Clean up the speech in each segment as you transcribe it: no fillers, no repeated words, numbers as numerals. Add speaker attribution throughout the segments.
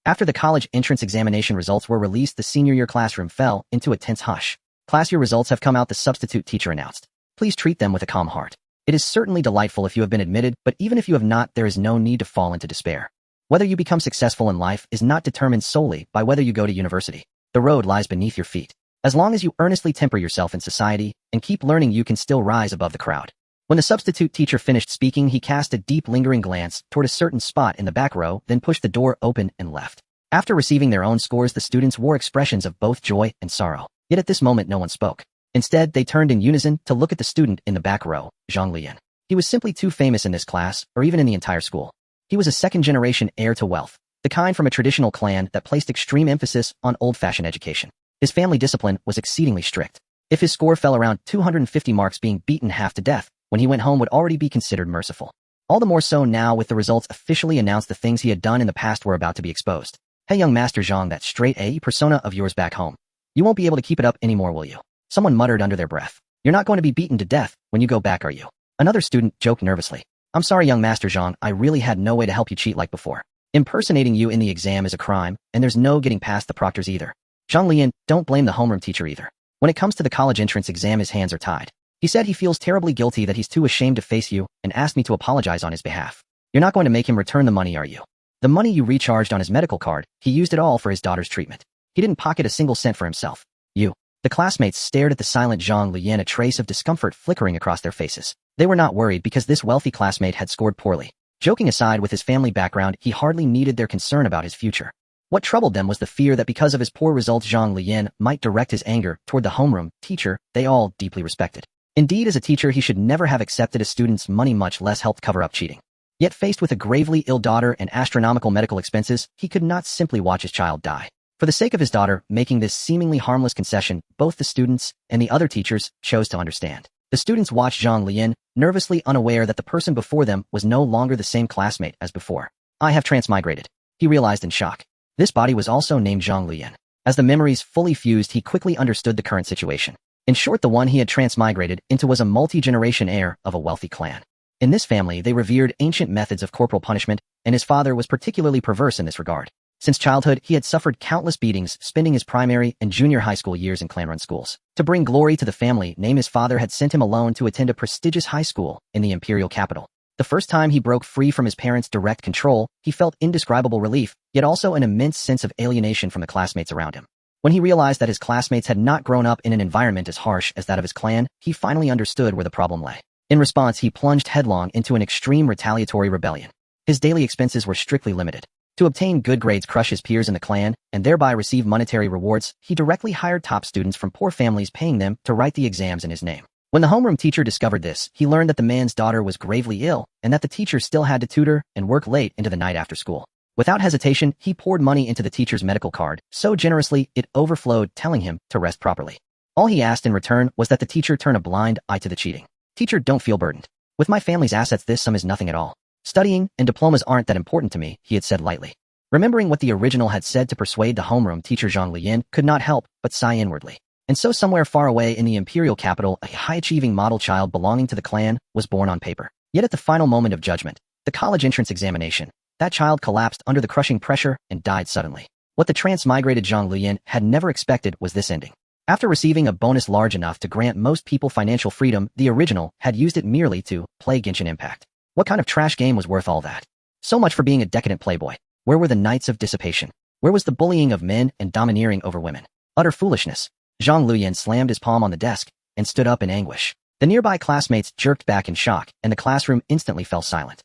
Speaker 1: After the college entrance examination results were released, the senior year classroom fell into a tense hush. Class year results have come out, the substitute teacher announced. Please treat them with a calm heart. It is certainly delightful if you have been admitted, but even if you have not, there is no need to fall into despair. Whether you become successful in life is not determined solely by whether you go to university. The road lies beneath your feet. As long as you earnestly temper yourself in society and keep learning, you can still rise above the crowd. When the substitute teacher finished speaking, he cast a deep, lingering glance toward a certain spot in the back row, then pushed the door open and left. After receiving their own scores, the students wore expressions of both joy and sorrow. Yet at this moment no one spoke. Instead, they turned in unison to look at the student in the back row, Zhang Luyan. He was simply too famous in this class, or even in the entire school. He was a second-generation heir to wealth, the kind from a traditional clan that placed extreme emphasis on old-fashioned education. His family discipline was exceedingly strict. If his score fell around 250 marks, being beaten half to death when he went home would already be considered merciful. All the more so now, with the results officially announced, the things he had done in the past were about to be exposed. Hey young Master Zhang, that straight A persona of yours back home. You won't be able to keep it up anymore, will you? Someone muttered under their breath. You're not going to be beaten to death when you go back, are you? Another student joked nervously. I'm sorry, young Master Zhang, I really had no way to help you cheat like before. Impersonating you in the exam is a crime, and there's no getting past the proctors either. Zhang Luyan, don't blame the homeroom teacher either. When it comes to the college entrance exam, his hands are tied. He said he feels terribly guilty that he's too ashamed to face you and asked me to apologize on his behalf. You're not going to make him return the money, are you? The money you recharged on his medical card, he used it all for his daughter's treatment. He didn't pocket a single cent for himself. You. The classmates stared at the silent Zhang Luyan, a trace of discomfort flickering across their faces. They were not worried because this wealthy classmate had scored poorly. Joking aside, with his family background, he hardly needed their concern about his future. What troubled them was the fear that because of his poor results, Zhang Luyan might direct his anger toward the homeroom teacher they all deeply respected. Indeed, as a teacher, he should never have accepted a student's money, much less helped cover up cheating. Yet faced with a gravely ill daughter and astronomical medical expenses, he could not simply watch his child die. For the sake of his daughter, making this seemingly harmless concession, both the students and the other teachers chose to understand. The students watched Zhang Luyan, nervously unaware that the person before them was no longer the same classmate as before. I have transmigrated, he realized in shock. This body was also named Zhang Luyan. As the memories fully fused, he quickly understood the current situation. In short, the one he had transmigrated into was a multi-generation heir of a wealthy clan. In this family, they revered ancient methods of corporal punishment, and his father was particularly perverse in this regard. Since childhood, he had suffered countless beatings, spending his primary and junior high school years in clan-run schools. To bring glory to the family name, his father had sent him alone to attend a prestigious high school in the imperial capital. The first time he broke free from his parents' direct control, he felt indescribable relief, yet also an immense sense of alienation from the classmates around him. When he realized that his classmates had not grown up in an environment as harsh as that of his clan, he finally understood where the problem lay. In response, he plunged headlong into an extreme retaliatory rebellion. His daily expenses were strictly limited. To obtain good grades, crush his peers in the clan, and thereby receive monetary rewards, he directly hired top students from poor families, paying them to write the exams in his name. When the homeroom teacher discovered this, he learned that the man's daughter was gravely ill, and that the teacher still had to tutor and work late into the night after school. Without hesitation, he poured money into the teacher's medical card, so generously it overflowed, telling him to rest properly. All he asked in return was that the teacher turn a blind eye to the cheating. Teacher, don't feel burdened. With my family's assets, this sum is nothing at all. Studying and diplomas aren't that important to me, he had said lightly. Remembering what the original had said to persuade the homeroom teacher, Zhang Luyan could not help but sigh inwardly. And so somewhere far away in the imperial capital, a high-achieving model child belonging to the clan was born on paper. Yet at the final moment of judgment, the college entrance examination, that child collapsed under the crushing pressure and died suddenly. What the transmigrated Zhang Luyan had never expected was this ending. After receiving a bonus large enough to grant most people financial freedom, the original had used it merely to play Genshin Impact. What kind of trash game was worth all that? So much for being a decadent playboy. Where were the nights of dissipation? Where was the bullying of men and domineering over women? Utter foolishness. Zhang Luyan slammed his palm on the desk and stood up in anguish. The nearby classmates jerked back in shock, and the classroom instantly fell silent.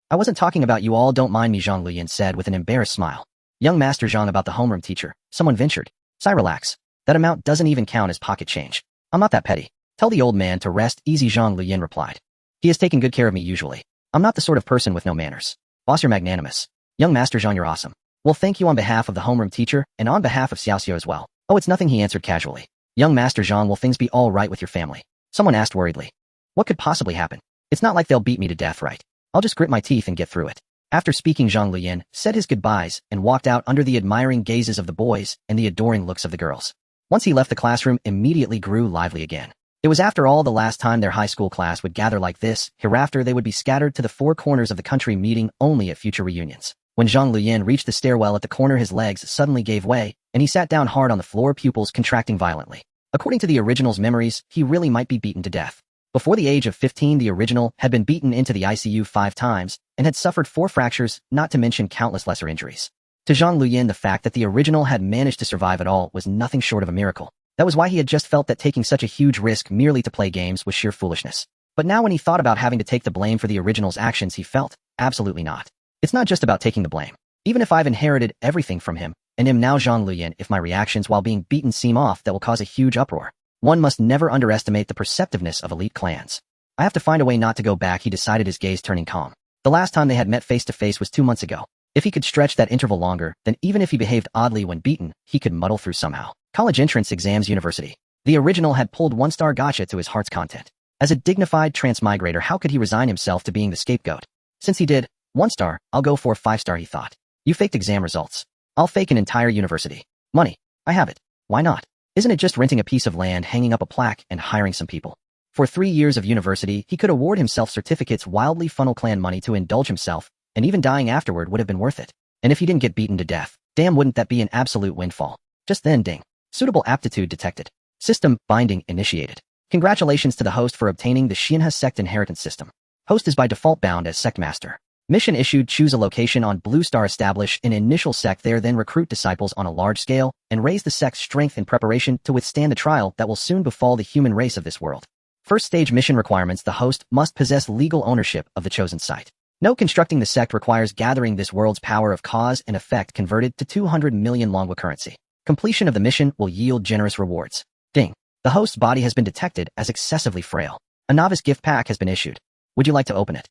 Speaker 1: I wasn't talking about you all, don't mind me, Zhang Luyan said with an embarrassed smile. Young Master Zhang, about the homeroom teacher, someone ventured. Sigh, relax. That amount doesn't even count as pocket change. I'm not that petty. Tell the old man to rest easy, Zhang Luyan replied. He has taken good care of me usually. I'm not the sort of person with no manners. Boss, you're magnanimous. Young Master Zhang, you're awesome. Well, thank you on behalf of the homeroom teacher and on behalf of Xiao as well. Oh, it's nothing, he answered casually. Young Master Zhang, will things be all right with your family? Someone asked worriedly. What could possibly happen? It's not like they'll beat me to death, right? I'll just grit my teeth and get through it. After speaking, Zhang Luyan said his goodbyes and walked out under the admiring gazes of the boys and the adoring looks of the girls. Once he left, the classroom immediately grew lively again. It was, after all, the last time their high school class would gather like this. Hereafter, they would be scattered to the four corners of the country, meeting only at future reunions. When Zhang Luyan reached the stairwell at the corner, his legs suddenly gave way, and he sat down hard on the floor, pupils contracting violently. According to the original's memories, he really might be beaten to death. Before the age of 15, the original had been beaten into the ICU 5 times and had suffered 4 fractures, not to mention countless lesser injuries. To Zhang Luyan, the fact that the original had managed to survive at all was nothing short of a miracle. That was why he had just felt that taking such a huge risk merely to play games was sheer foolishness. But now when he thought about having to take the blame for the original's actions, he felt, absolutely not. It's not just about taking the blame. Even if I've inherited everything from him, and am now Zhang Luyan, if my reactions while being beaten seem off, that will cause a huge uproar. One must never underestimate the perceptiveness of elite clans. I have to find a way not to go back, he decided, his gaze turning calm. The last time they had met face to face was 2 months ago. If he could stretch that interval longer, then even if he behaved oddly when beaten, he could muddle through somehow. College entrance exams, university. The original had pulled 1-star gotcha to his heart's content. As a dignified transmigrator, how could he resign himself to being the scapegoat? Since he did 1 star, I'll go for 5-star, he thought. You faked exam results. I'll fake an entire university. Money. I have it. Why not? Isn't it just renting a piece of land, hanging up a plaque, and hiring some people? For 3 years of university, he could award himself certificates, wildly funnel clan money to indulge himself, and even dying afterward would have been worth it. And if he didn't get beaten to death, damn, wouldn't that be an absolute windfall? Just then, ding. Suitable aptitude detected. System binding initiated. Congratulations to the host for obtaining the Xianhe Sect Inheritance System. Host is by default bound as Sect Master. Mission issued: choose a location on Blue Star, establish an initial sect there, then recruit disciples on a large scale, and raise the sect's strength in preparation to withstand the trial that will soon befall the human race of this world. First stage mission requirements: the host must possess legal ownership of the chosen site. Note: constructing the sect requires gathering this world's power of cause and effect converted to 200 million Longwa currency. Completion of the mission will yield generous rewards. Ding. The host's body has been detected as excessively frail. A novice gift pack has been issued. Would you like to open it?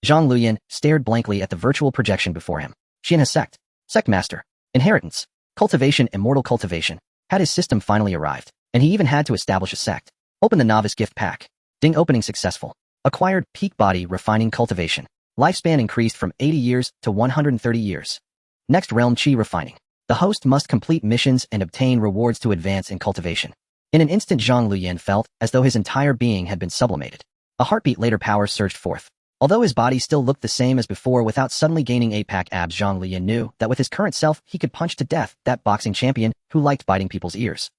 Speaker 1: Zhang Luyan stared blankly at the virtual projection before him. Xianhe Sect. Sect Master. Inheritance. Cultivation. Immortal cultivation. Had his system finally arrived, and he even had to establish a sect. Open the novice gift pack. Ding. Opening successful. Acquired peak body refining cultivation. Lifespan increased from 80 years to 130 years. Next realm: chi refining. The host must complete missions and obtain rewards to advance in cultivation. In an instant, Zhang Luyan felt as though his entire being had been sublimated. A heartbeat later, power surged forth. Although his body still looked the same as before without suddenly gaining 8-pack abs, Zhang Luyan knew that with his current self, he could punch to death that boxing champion who liked biting people's ears.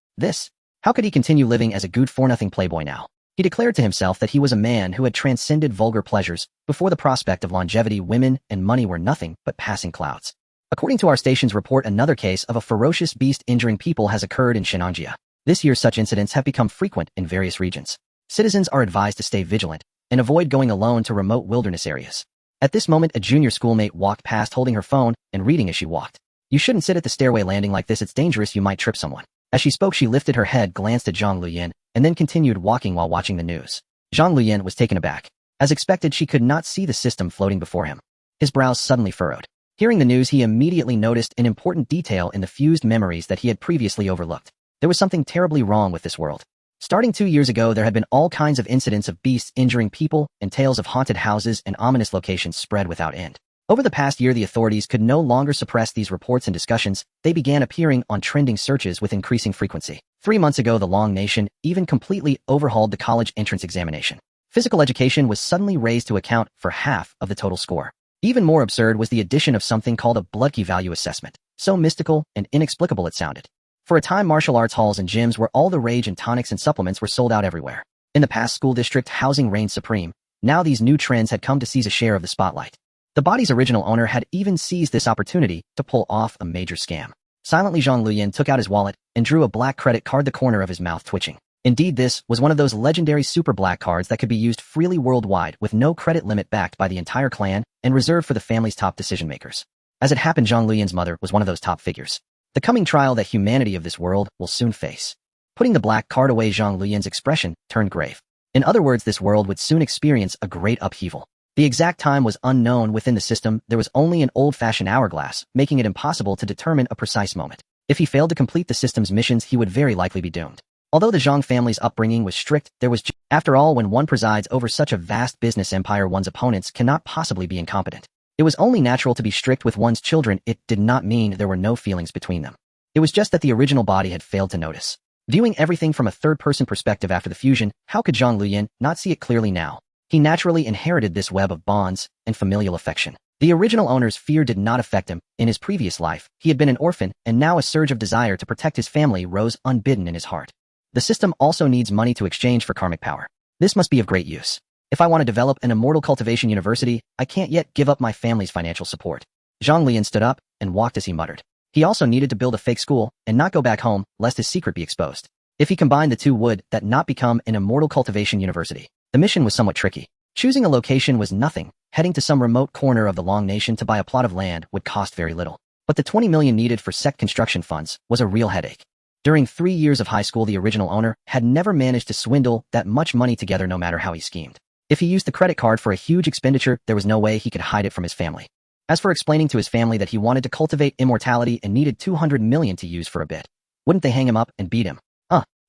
Speaker 1: How could he continue living as a good-for-nothing playboy now? He declared to himself that he was a man who had transcended vulgar pleasures. Before the prospect of longevity, women and money were nothing but passing clouds. According to our station's report, another case of a ferocious beast injuring people has occurred in Shenanjia. This year, such incidents have become frequent in various regions. Citizens are advised to stay vigilant and avoid going alone to remote wilderness areas. At this moment, a junior schoolmate walked past holding her phone and reading as she walked. You shouldn't sit at the stairway landing like this, it's dangerous, you might trip someone. As she spoke, she lifted her head, glanced at Zhang Luyan, and then continued walking while watching the news. Zhang Luyan was taken aback. As expected, she could not see the system floating before him. His brows suddenly furrowed. Hearing the news, he immediately noticed an important detail in the fused memories that he had previously overlooked. There was something terribly wrong with this world. Starting 2 years ago, there had been all kinds of incidents of beasts injuring people, and tales of haunted houses and ominous locations spread without end. Over the past year, the authorities could no longer suppress these reports and discussions. They began appearing on trending searches with increasing frequency. 3 months ago, the Long Nation even completely overhauled the college entrance examination. Physical education was suddenly raised to account for half of the total score. Even more absurd was the addition of something called a blood key value assessment. So mystical and inexplicable it sounded. For a time, martial arts halls and gyms were all the rage, and tonics and supplements were sold out everywhere. In the past, school district housing reigned supreme. Now these new trends had come to seize a share of the spotlight. The body's original owner had even seized this opportunity to pull off a major scam. Silently, Zhang Luyan took out his wallet and drew a black credit card, the corner of his mouth twitching. Indeed, this was one of those legendary super black cards that could be used freely worldwide with no credit limit, backed by the entire clan and reserved for the family's top decision makers. As it happened, Zhang Luyan's mother was one of those top figures. The coming trial that humanity of this world will soon face. Putting the black card away, Zhang Luyan's expression turned grave. In other words, this world would soon experience a great upheaval. The exact time was unknown within the system. There was only an old-fashioned hourglass, making it impossible to determine a precise moment. If he failed to complete the system's missions, he would very likely be doomed. Although the Zhang family's upbringing was strict, there was after all, when one presides over such a vast business empire, one's opponents cannot possibly be incompetent. It was only natural to be strict with one's children. It did not mean there were no feelings between them. It was just that the original body had failed to notice. Viewing everything from a third-person perspective after the fusion, how could Zhang Luyan not see it clearly now? He naturally inherited this web of bonds and familial affection. The original owner's fear did not affect him. In his previous life, he had been an orphan, and now a surge of desire to protect his family rose unbidden in his heart. The system also needs money to exchange for karmic power. This must be of great use. If I want to develop an immortal cultivation university, I can't yet give up my family's financial support. Zhang Luyan stood up and walked as he muttered. He also needed to build a fake school and not go back home, lest his secret be exposed. If he combined the two, would that not become an immortal cultivation university? The mission was somewhat tricky. Choosing a location was nothing. Heading to some remote corner of the Long Nation to buy a plot of land would cost very little. But the 20 million needed for sect construction funds was a real headache. During 3 years of high school, the original owner had never managed to swindle that much money together, no matter how he schemed. If he used the credit card for a huge expenditure, there was no way he could hide it from his family. As for explaining to his family that he wanted to cultivate immortality and needed 200 million to use for a bit, wouldn't they hang him up and beat him?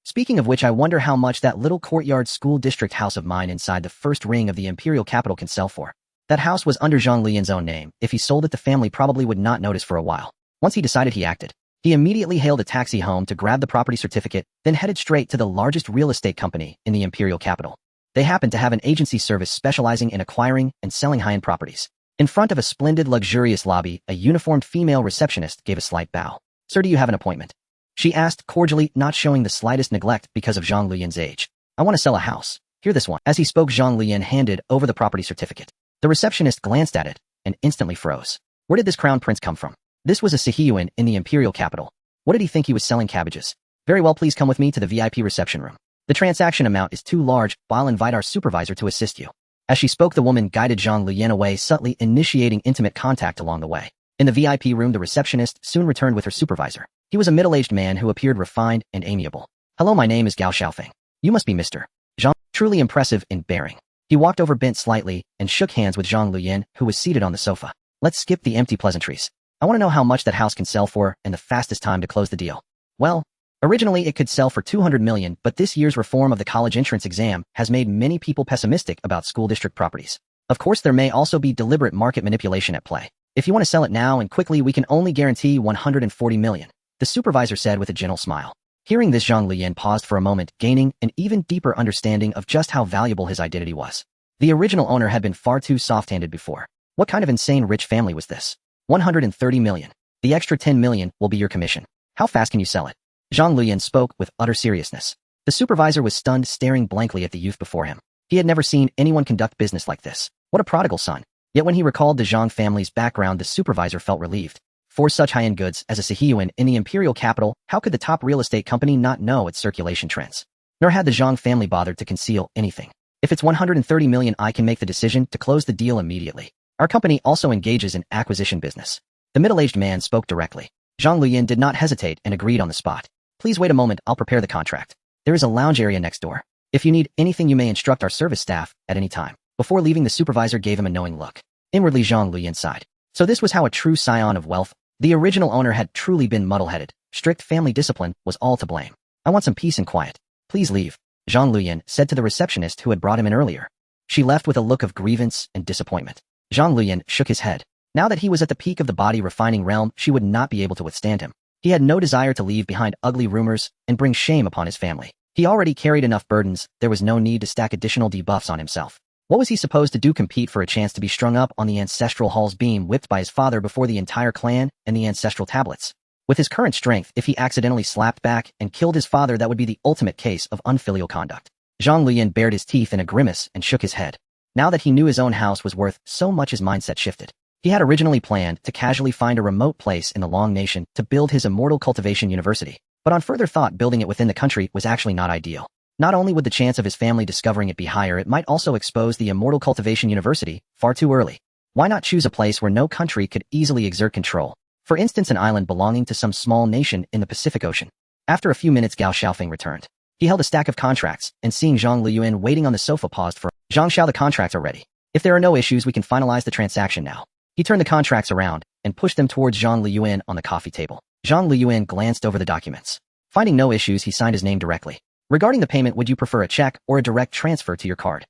Speaker 1: Speaking of which, I wonder how much that little courtyard school district house of mine inside the first ring of the imperial capital can sell for. That house was under Zhang Luyan's own name. If he sold it, the family probably would not notice for a while. Once he decided, he acted. He immediately hailed a taxi home to grab the property certificate, then headed straight to the largest real estate company in the imperial capital. They happened to have an agency service specializing in acquiring and selling high-end properties. In front of a splendid, luxurious lobby, a uniformed female receptionist gave a slight bow. "Sir, do you have an appointment?" she asked cordially, not showing the slightest neglect because of Zhang Luyan's age. "I want to sell a house. Here, this one." As he spoke, Zhang Luyan handed over the property certificate. The receptionist glanced at it and instantly froze. Where did this crown prince come from? This was a Xianhe Yuan in the imperial capital. What did he think he was selling cabbages? "Very well, please come with me to the VIP reception room. The transaction amount is too large, but I'll invite our supervisor to assist you." As she spoke, the woman guided Zhang Luyan away, subtly initiating intimate contact along the way. In the VIP room, the receptionist soon returned with her supervisor. He was a middle-aged man who appeared refined and amiable. "Hello, my name is Gao Xiaofeng. You must be Mr. Zhang." Truly impressive in bearing. He walked over, bent slightly, and shook hands with Zhang Luyan, who was seated on the sofa. "Let's skip the empty pleasantries. I want to know how much that house can sell for and the fastest time to close the deal." "Well, originally it could sell for 200 million, but this year's reform of the college entrance exam has made many people pessimistic about school district properties. Of course, there may also be deliberate market manipulation at play. If you want to sell it now and quickly, we can only guarantee 140 million. The supervisor said with a gentle smile. Hearing this, Zhang Luyan paused for a moment, gaining an even deeper understanding of just how valuable his identity was. The original owner had been far too soft-handed before. What kind of insane rich family was this? 130 million. The extra 10 million will be your commission. How fast can you sell it? Zhang Luyan spoke with utter seriousness. The supervisor was stunned, staring blankly at the youth before him. He had never seen anyone conduct business like this. What a prodigal son. Yet when he recalled the Zhang family's background, the supervisor felt relieved. For such high-end goods as a Xianhe Yuan in the imperial capital, how could the top real estate company not know its circulation trends? Nor had the Zhang family bothered to conceal anything. If it's 130 million, I can make the decision to close the deal immediately. Our company also engages in acquisition business. The middle-aged man spoke directly. Zhang Luyan did not hesitate and agreed on the spot. Please wait a moment, I'll prepare the contract. There is a lounge area next door. If you need anything, you may instruct our service staff at any time. Before leaving, the supervisor gave him a knowing look. Inwardly, Zhang Luyan sighed. So this was how a true scion of wealth. The original owner had truly been muddle-headed. Strict family discipline was all to blame. I want some peace and quiet. Please leave, Zhang Luyan said to the receptionist who had brought him in earlier. She left with a look of grievance and disappointment. Zhang Luyan shook his head. Now that he was at the peak of the body refining realm, she would not be able to withstand him. He had no desire to leave behind ugly rumors and bring shame upon his family. He already carried enough burdens, there was no need to stack additional debuffs on himself. What was he supposed to do? Compete for a chance to be strung up on the ancestral hall's beam, whipped by his father before the entire clan and the ancestral tablets? With his current strength, if he accidentally slapped back and killed his father, that would be the ultimate case of unfilial conduct. Zhang Luyan bared his teeth in a grimace and shook his head. Now that he knew his own house was worth so much, his mindset shifted. He had originally planned to casually find a remote place in the Long Nation to build his Immortal Cultivation University, but on further thought, building it within the country was actually not ideal. Not only would the chance of his family discovering it be higher, it might also expose the Immortal Cultivation University far too early. Why not choose a place where no country could easily exert control? For instance, an island belonging to some small nation in the Pacific Ocean. After a few minutes, Gao Xiaofeng returned. He held a stack of contracts, and seeing Zhang Luyan waiting on the sofa, paused for Zhang Xiao. The contracts are ready. If there are no issues, we can finalize the transaction now. He turned the contracts around and pushed them towards Zhang Luyan on the coffee table. Zhang Luyan glanced over the documents. Finding no issues, he signed his name directly. Regarding the payment, would you prefer a check or a direct transfer to your card?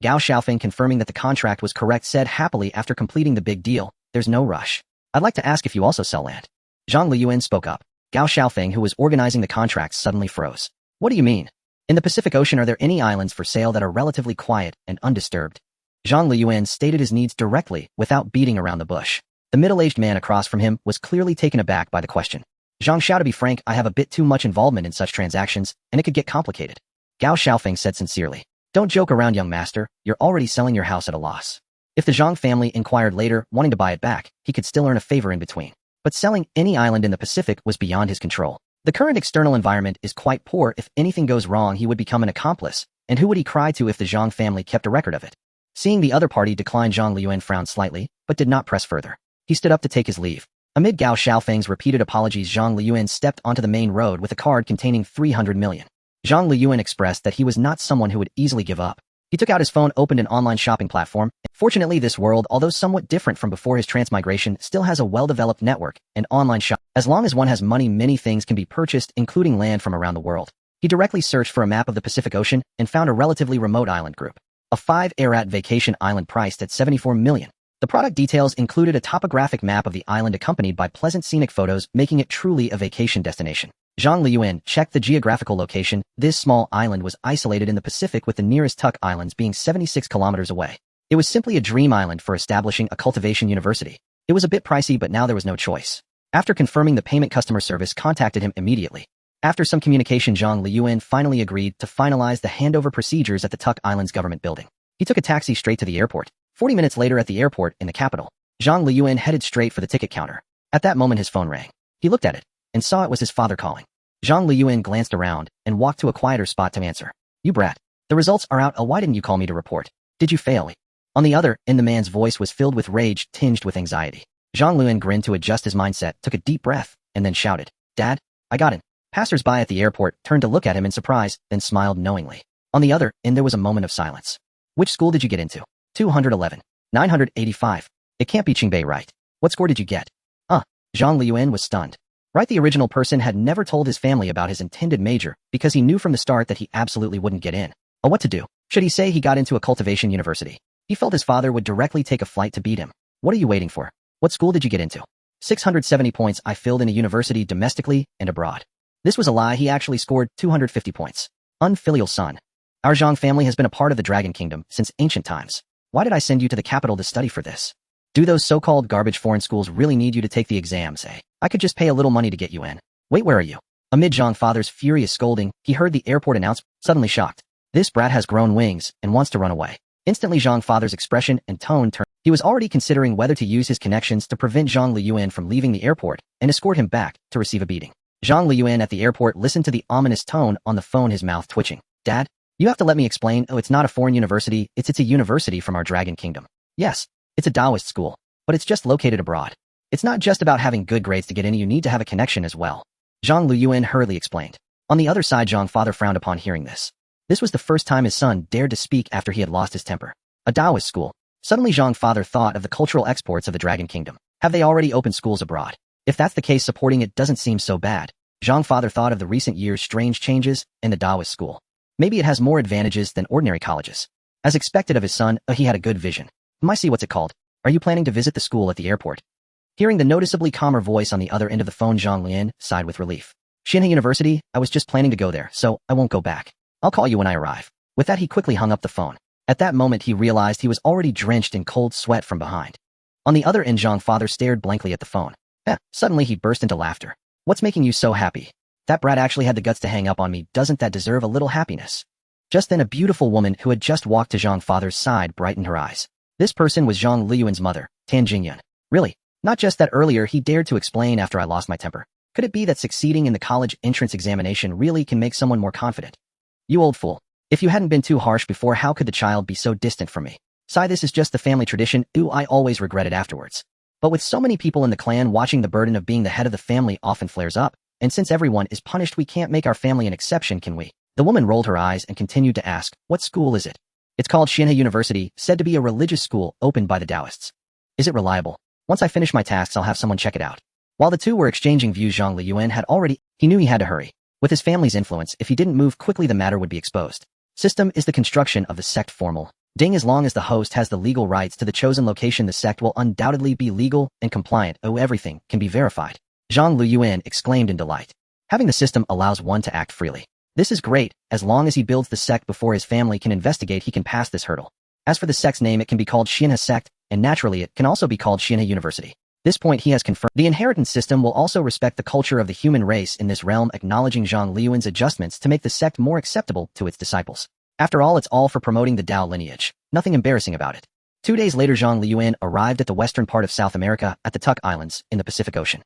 Speaker 1: Gao Xiaofeng, confirming that the contract was correct, said happily after completing the big deal, there's no rush. I'd like to ask if you also sell land. Zhang Luyan spoke up. Gao Xiaofeng, who was organizing the contracts, suddenly froze. What do you mean? In the Pacific Ocean, are there any islands for sale that are relatively quiet and undisturbed? Zhang Luyan stated his needs directly, without beating around the bush. The middle-aged man across from him was clearly taken aback by the question. Zhang Xiao, to be frank, I have a bit too much involvement in such transactions, and it could get complicated. Gao Xiaofeng said sincerely. Don't joke around, young master, you're already selling your house at a loss. If the Zhang family inquired later, wanting to buy it back, he could still earn a favor in between. But selling any island in the Pacific was beyond his control. The current external environment is quite poor. If anything goes wrong, he would become an accomplice, and who would he cry to if the Zhang family kept a record of it? Seeing the other party decline, Zhang Luyan frowned slightly, but did not press further. He stood up to take his leave. Amid Gao Xiaofeng's repeated apologies, Zhang Luyan stepped onto the main road with a card containing 300 million. Zhang Luyan expressed that he was not someone who would easily give up. He took out his phone, opened an online shopping platform. Fortunately, this world, although somewhat different from before his transmigration, still has a well-developed network and online shop. As long as one has money, many things can be purchased, including land from around the world. He directly searched for a map of the Pacific Ocean and found a relatively remote island group. A 5-Arat vacation island priced at 74 million. The product details included a topographic map of the island accompanied by pleasant scenic photos, making it truly a vacation destination. Zhang Luyan checked the geographical location. This small island was isolated in the Pacific, with the nearest Tuck Islands being 76 kilometers away. It was simply a dream island for establishing a cultivation university. It was a bit pricey, but now there was no choice. After confirming the payment, customer service contacted him immediately. After some communication, Zhang Luyan finally agreed to finalize the handover procedures at the Tuck Islands government building. He took a taxi straight to the airport. 40 minutes later, at the airport in the capital, Zhang Luyan headed straight for the ticket counter. At that moment, his phone rang. He looked at it and saw it was his father calling. Zhang Luyan glanced around and walked to a quieter spot to answer. You brat. The results are out. Oh, why didn't you call me to report? Did you fail? On the other end, the man's voice was filled with rage, tinged with anxiety. Zhang Luyan grinned to adjust his mindset, took a deep breath, and then shouted, Dad, I got it. Passers-by at the airport turned to look at him in surprise, then smiled knowingly. On the other end, there was a moment of silence. Which school did you get into? 211. 985. It can't be Qingbei, right? What score did you get? Zhang Luyan was stunned. Right, the original person had never told his family about his intended major because he knew from the start that he absolutely wouldn't get in. What to do? Should he say he got into a cultivation university? He felt his father would directly take a flight to beat him. What are you waiting for? What school did you get into? 670 points. I filled in a university domestically and abroad. This was a lie. He actually scored 250 points. Unfilial son. Our Zhang family has been a part of the Dragon Kingdom since ancient times. Why did I send you to the capital to study for this? Do those so-called garbage foreign schools really need you to take the exams, eh? I could just pay a little money to get you in. Wait, where are you? Amid Zhang father's furious scolding, he heard the airport announcement, suddenly shocked. This brat has grown wings and wants to run away. Instantly, Zhang father's expression and tone turned. He was already considering whether to use his connections to prevent Zhang Luyan from leaving the airport and escort him back to receive a beating. Zhang Luyan at the airport listened to the ominous tone on the phone, his mouth twitching. Dad, you have to let me explain. It's not a foreign university, it's a university from our Dragon Kingdom. Yes, it's a Taoist school, but it's just located abroad. It's not just about having good grades to get in, you need to have a connection as well. Zhang Luyan hurriedly explained. On the other side, Zhang father frowned upon hearing this. This was the first time his son dared to speak after he had lost his temper. A Taoist school. Suddenly Zhang father thought of the cultural exports of the Dragon Kingdom. Have they already opened schools abroad? If that's the case, supporting it doesn't seem so bad. Zhang father thought of the recent years' strange changes in the Taoist school. Maybe it has more advantages than ordinary colleges. As expected of his son, he had a good vision. I see, what's it called? Are you planning to visit the school at the airport? Hearing the noticeably calmer voice on the other end of the phone, Zhang Luyan sighed with relief. Xianhe University, I was just planning to go there, so I won't go back. I'll call you when I arrive. With that, he quickly hung up the phone. At that moment, he realized he was already drenched in cold sweat from behind. On the other end, Zhang father stared blankly at the phone. Suddenly he burst into laughter. What's making you so happy? That brat actually had the guts to hang up on me. Doesn't that deserve a little happiness? Just then, a beautiful woman who had just walked to Zhang father's side brightened her eyes. This person was Zhang Luyan's mother, Tan Jingyun. Really? Not just that earlier he dared to explain after I lost my temper. Could it be that succeeding in the college entrance examination really can make someone more confident? You old fool. If you hadn't been too harsh before, how could the child be so distant from me? Sigh, this is just the family tradition. I always regret it afterwards. But with so many people in the clan watching, the burden of being the head of the family often flares up, and since everyone is punished, we can't make our family an exception, can we? The woman rolled her eyes and continued to ask, what school is it? It's called Xianhe University, said to be a religious school opened by the Taoists. Is it reliable? Once I finish my tasks, I'll have someone check it out. While the two were exchanging views, Zhang Luyan he knew he had to hurry. With his family's influence, if he didn't move quickly, the matter would be exposed. System is the construction of the sect formal. Ding, as long as the host has the legal rights to the chosen location, the sect will undoubtedly be legal and compliant. Everything can be verified. Zhang Luyan exclaimed in delight. Having the system allows one to act freely. This is great. As long as he builds the sect before his family can investigate, he can pass this hurdle. As for the sect's name, it can be called Xianhe Sect, and naturally it can also be called Xianhe University. This point he has confirmed. The inheritance system will also respect the culture of the human race in this realm, acknowledging Zhang Luyan's adjustments to make the sect more acceptable to its disciples. After all, it's all for promoting the Dao lineage. Nothing embarrassing about it. 2 days later, Zhang Luyan arrived at the western part of South America at the Tuck Islands in the Pacific Ocean.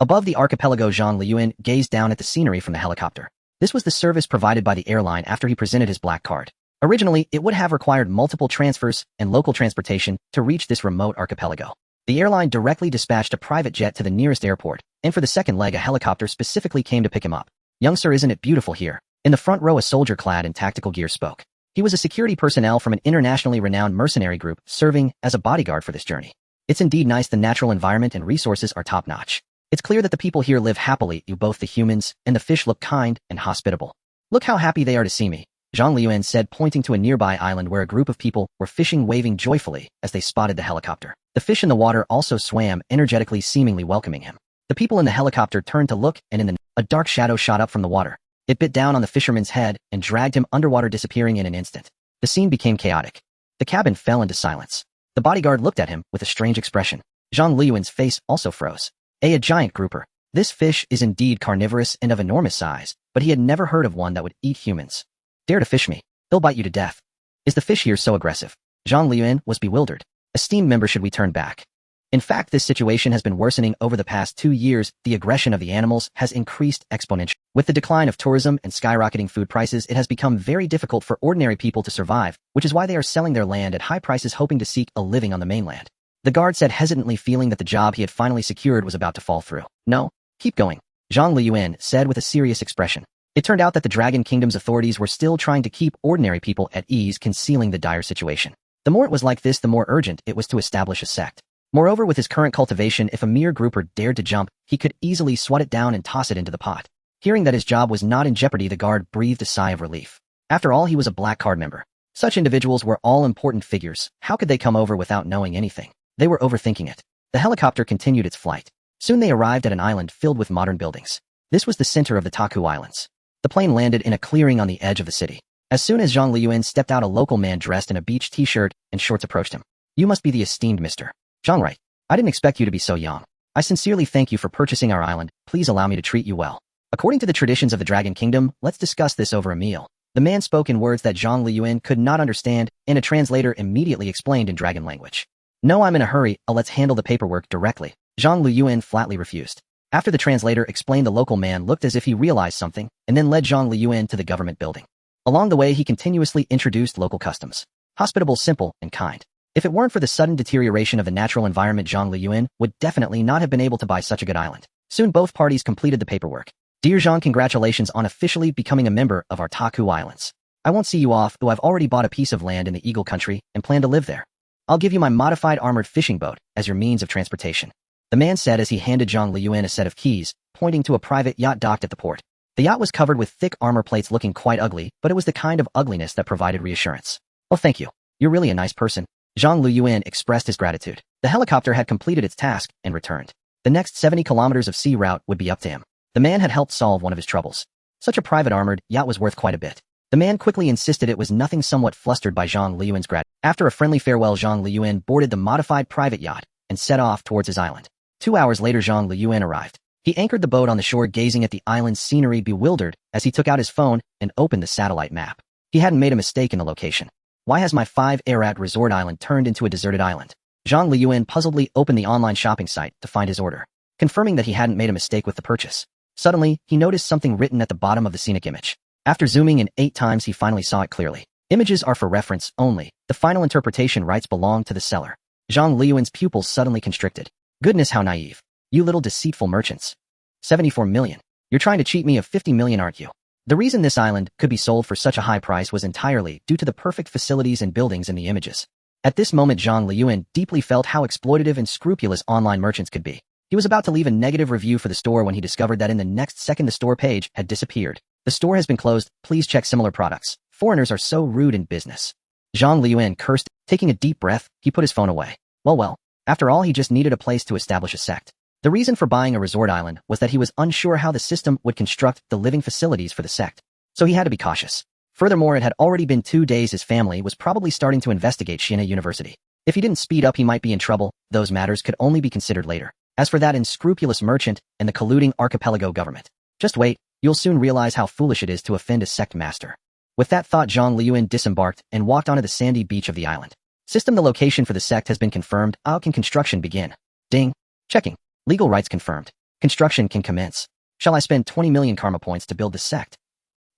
Speaker 1: Above the archipelago, Zhang Luyan gazed down at the scenery from the helicopter. This was the service provided by the airline after he presented his black card. Originally, it would have required multiple transfers and local transportation to reach this remote archipelago. The airline directly dispatched a private jet to the nearest airport, and for the second leg, a helicopter specifically came to pick him up. "Young sir, isn't it beautiful here?" In the front row, a soldier clad in tactical gear spoke. He was a security personnel from an internationally renowned mercenary group serving as a bodyguard for this journey. "It's indeed nice. The natural environment and resources are top-notch. It's clear that the people here live happily. Both the humans and the fish look kind and hospitable. Look how happy they are to see me," Zhang Luyan said, pointing to a nearby island where a group of people were fishing, waving joyfully as they spotted the helicopter. The fish in the water also swam energetically, seemingly welcoming him. The people in the helicopter turned to look, and a dark shadow shot up from the water. It bit down on the fisherman's head and dragged him underwater, disappearing in an instant. The scene became chaotic. The cabin fell into silence. The bodyguard looked at him with a strange expression. Zhang Luyan's face also froze. A giant grouper. This fish is indeed carnivorous and of enormous size, but he had never heard of one that would eat humans. "Dare to fish me. They'll bite you to death. Is the fish here so aggressive?" Zhang Luyan was bewildered. "Esteemed member, should we turn back?" In fact, this situation has been worsening over the past 2 years. The aggression of the animals has increased exponentially. With the decline of tourism and skyrocketing food prices, it has become very difficult for ordinary people to survive, which is why they are selling their land at high prices, hoping to seek a living on the mainland. The guard said hesitantly, feeling that the job he had finally secured was about to fall through. "No, keep going," Zhang Luyan said with a serious expression. It turned out that the Dragon Kingdom's authorities were still trying to keep ordinary people at ease, concealing the dire situation. The more it was like this, the more urgent it was to establish a sect. Moreover, with his current cultivation, if a mere grouper dared to jump, he could easily swat it down and toss it into the pot. Hearing that his job was not in jeopardy, the guard breathed a sigh of relief. After all, he was a black card member. Such individuals were all important figures. How could they come over without knowing anything? They were overthinking it. The helicopter continued its flight. Soon they arrived at an island filled with modern buildings. This was the center of the Taku Islands. The plane landed in a clearing on the edge of the city. As soon as Zhang Luyan stepped out, a local man dressed in a beach t-shirt and shorts approached him. "You must be the esteemed Mr. Zhang, right? I didn't expect you to be so young. I sincerely thank you for purchasing our island. Please allow me to treat you well. According to the traditions of the Dragon Kingdom, let's discuss this over a meal." The man spoke in words that Zhang Luyan could not understand, and a translator immediately explained in dragon language. "No, I'm in a hurry. Let's handle the paperwork directly." Zhang Luyan flatly refused. After the translator explained, the local man looked as if he realized something, and then led Zhang Luyan to the government building. Along the way, he continuously introduced local customs. Hospitable, simple, and kind. If it weren't for the sudden deterioration of the natural environment, Zhang Luyan would definitely not have been able to buy such a good island. Soon both parties completed the paperwork. "Dear Zhang, congratulations on officially becoming a member of our Taku Islands. I won't see you off, though I've already bought a piece of land in the Eagle Country and plan to live there. I'll give you my modified armored fishing boat as your means of transportation," the man said as he handed Zhang Luyan a set of keys, pointing to a private yacht docked at the port. The yacht was covered with thick armor plates, looking quite ugly, but it was the kind of ugliness that provided reassurance. "Oh, thank you. You're really a nice person." Zhang Luyan expressed his gratitude. The helicopter had completed its task and returned. The next 70 kilometers of sea route would be up to him. The man had helped solve one of his troubles. Such a private armored yacht was worth quite a bit. The man quickly insisted it was nothing, somewhat flustered by Zhang Luyan's gratitude. After a friendly farewell, Zhang Luyan boarded the modified private yacht and set off towards his island. 2 hours later, Zhang Luyan arrived. He anchored the boat on the shore, gazing at the island's scenery, bewildered as he took out his phone and opened the satellite map. He hadn't made a mistake in the location. Why has my 5-Arat resort island turned into a deserted island? Zhang Luyan puzzledly opened the online shopping site to find his order, confirming that he hadn't made a mistake with the purchase. Suddenly, he noticed something written at the bottom of the scenic image. After zooming in 8 times, he finally saw it clearly. "Images are for reference only. The final interpretation rights belong to the seller." Zhang Luyan's pupils suddenly constricted. Goodness, how naive. "You little deceitful merchants. 74 million. You're trying to cheat me of 50 million, aren't you?" The reason this island could be sold for such a high price was entirely due to the perfect facilities and buildings in the images. At this moment, Zhang Luyan deeply felt how exploitative and scrupulous online merchants could be. He was about to leave a negative review for the store when he discovered that in the next second the store page had disappeared. "The store has been closed. Please check similar products. Foreigners are so rude in business." Zhang Luyan cursed. Taking a deep breath, he put his phone away. Well, after all, he just needed a place to establish a sect. The reason for buying a resort island was that he was unsure how the system would construct the living facilities for the sect, so he had to be cautious. Furthermore, it had already been 2 days his family was probably starting to investigate Xianhe University. If he didn't speed up, he might be in trouble. Those matters could only be considered later. As for that unscrupulous merchant and the colluding archipelago government, just wait, you'll soon realize how foolish it is to offend a sect master. With that thought, Zhang Luyan disembarked and walked onto the sandy beach of the island. System: the location for the sect has been confirmed. How can construction begin? Ding. Checking. Legal rights confirmed. Construction can commence. Shall I spend 20 million karma points to build the sect?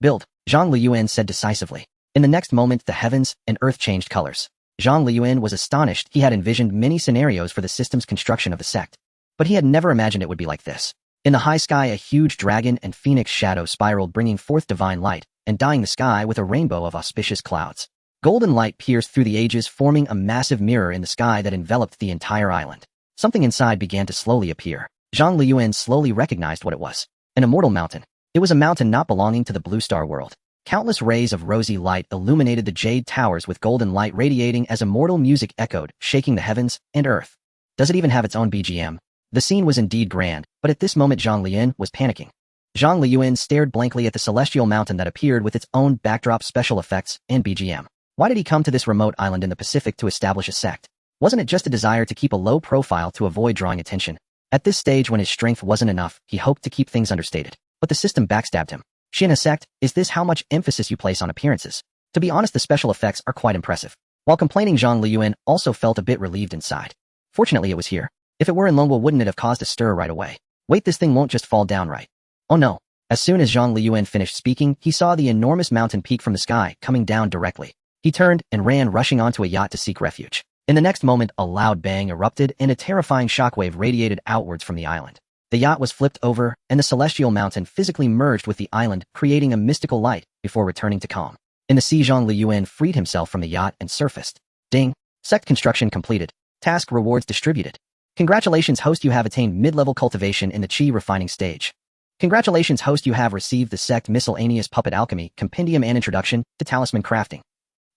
Speaker 1: Build, Zhang Luyan said decisively. In the next moment, the heavens and earth changed colors. Zhang Luyan was astonished. He had envisioned many scenarios for the system's construction of the sect, but he had never imagined it would be like this. In the high sky, a huge dragon and phoenix shadow spiraled, bringing forth divine light and dyeing the sky with a rainbow of auspicious clouds. Golden light pierced through the ages, forming a massive mirror in the sky that enveloped the entire island. Something inside began to slowly appear. Zhang Luyan slowly recognized what it was. An immortal mountain. It was a mountain not belonging to the Blue Star world. Countless rays of rosy light illuminated the jade towers, with golden light radiating as immortal music echoed, shaking the heavens and earth. Does it even have its own BGM? The scene was indeed grand, but at this moment Zhang Luyan was panicking. Zhang Luyan stared blankly at the celestial mountain that appeared with its own backdrop, special effects, and BGM. Why did he come to this remote island in the Pacific to establish a sect? Wasn't it just a desire to keep a low profile to avoid drawing attention? At this stage, when his strength wasn't enough, he hoped to keep things understated. But the system backstabbed him. Xianhe Sect, is this how much emphasis you place on appearances? To be honest, the special effects are quite impressive. While complaining, Zhang Luyan also felt a bit relieved inside. Fortunately, it was here. If it were in Longwa, wouldn't it have caused a stir right away? Wait, this thing won't just fall down, right? Oh no. As soon as Zhang Luyan finished speaking, he saw the enormous mountain peak from the sky coming down directly. He turned and ran, rushing onto a yacht to seek refuge. In the next moment, a loud bang erupted and a terrifying shockwave radiated outwards from the island. The yacht was flipped over, and the celestial mountain physically merged with the island, creating a mystical light before returning to calm. In the sea, Zhang Luyan freed himself from the yacht and surfaced. Ding. Sect construction completed. Task rewards distributed. Congratulations, host, you have attained mid-level cultivation in the Qi refining stage. Congratulations, host, you have received the Sect Miscellaneous Puppet Alchemy Compendium and Introduction to Talisman Crafting.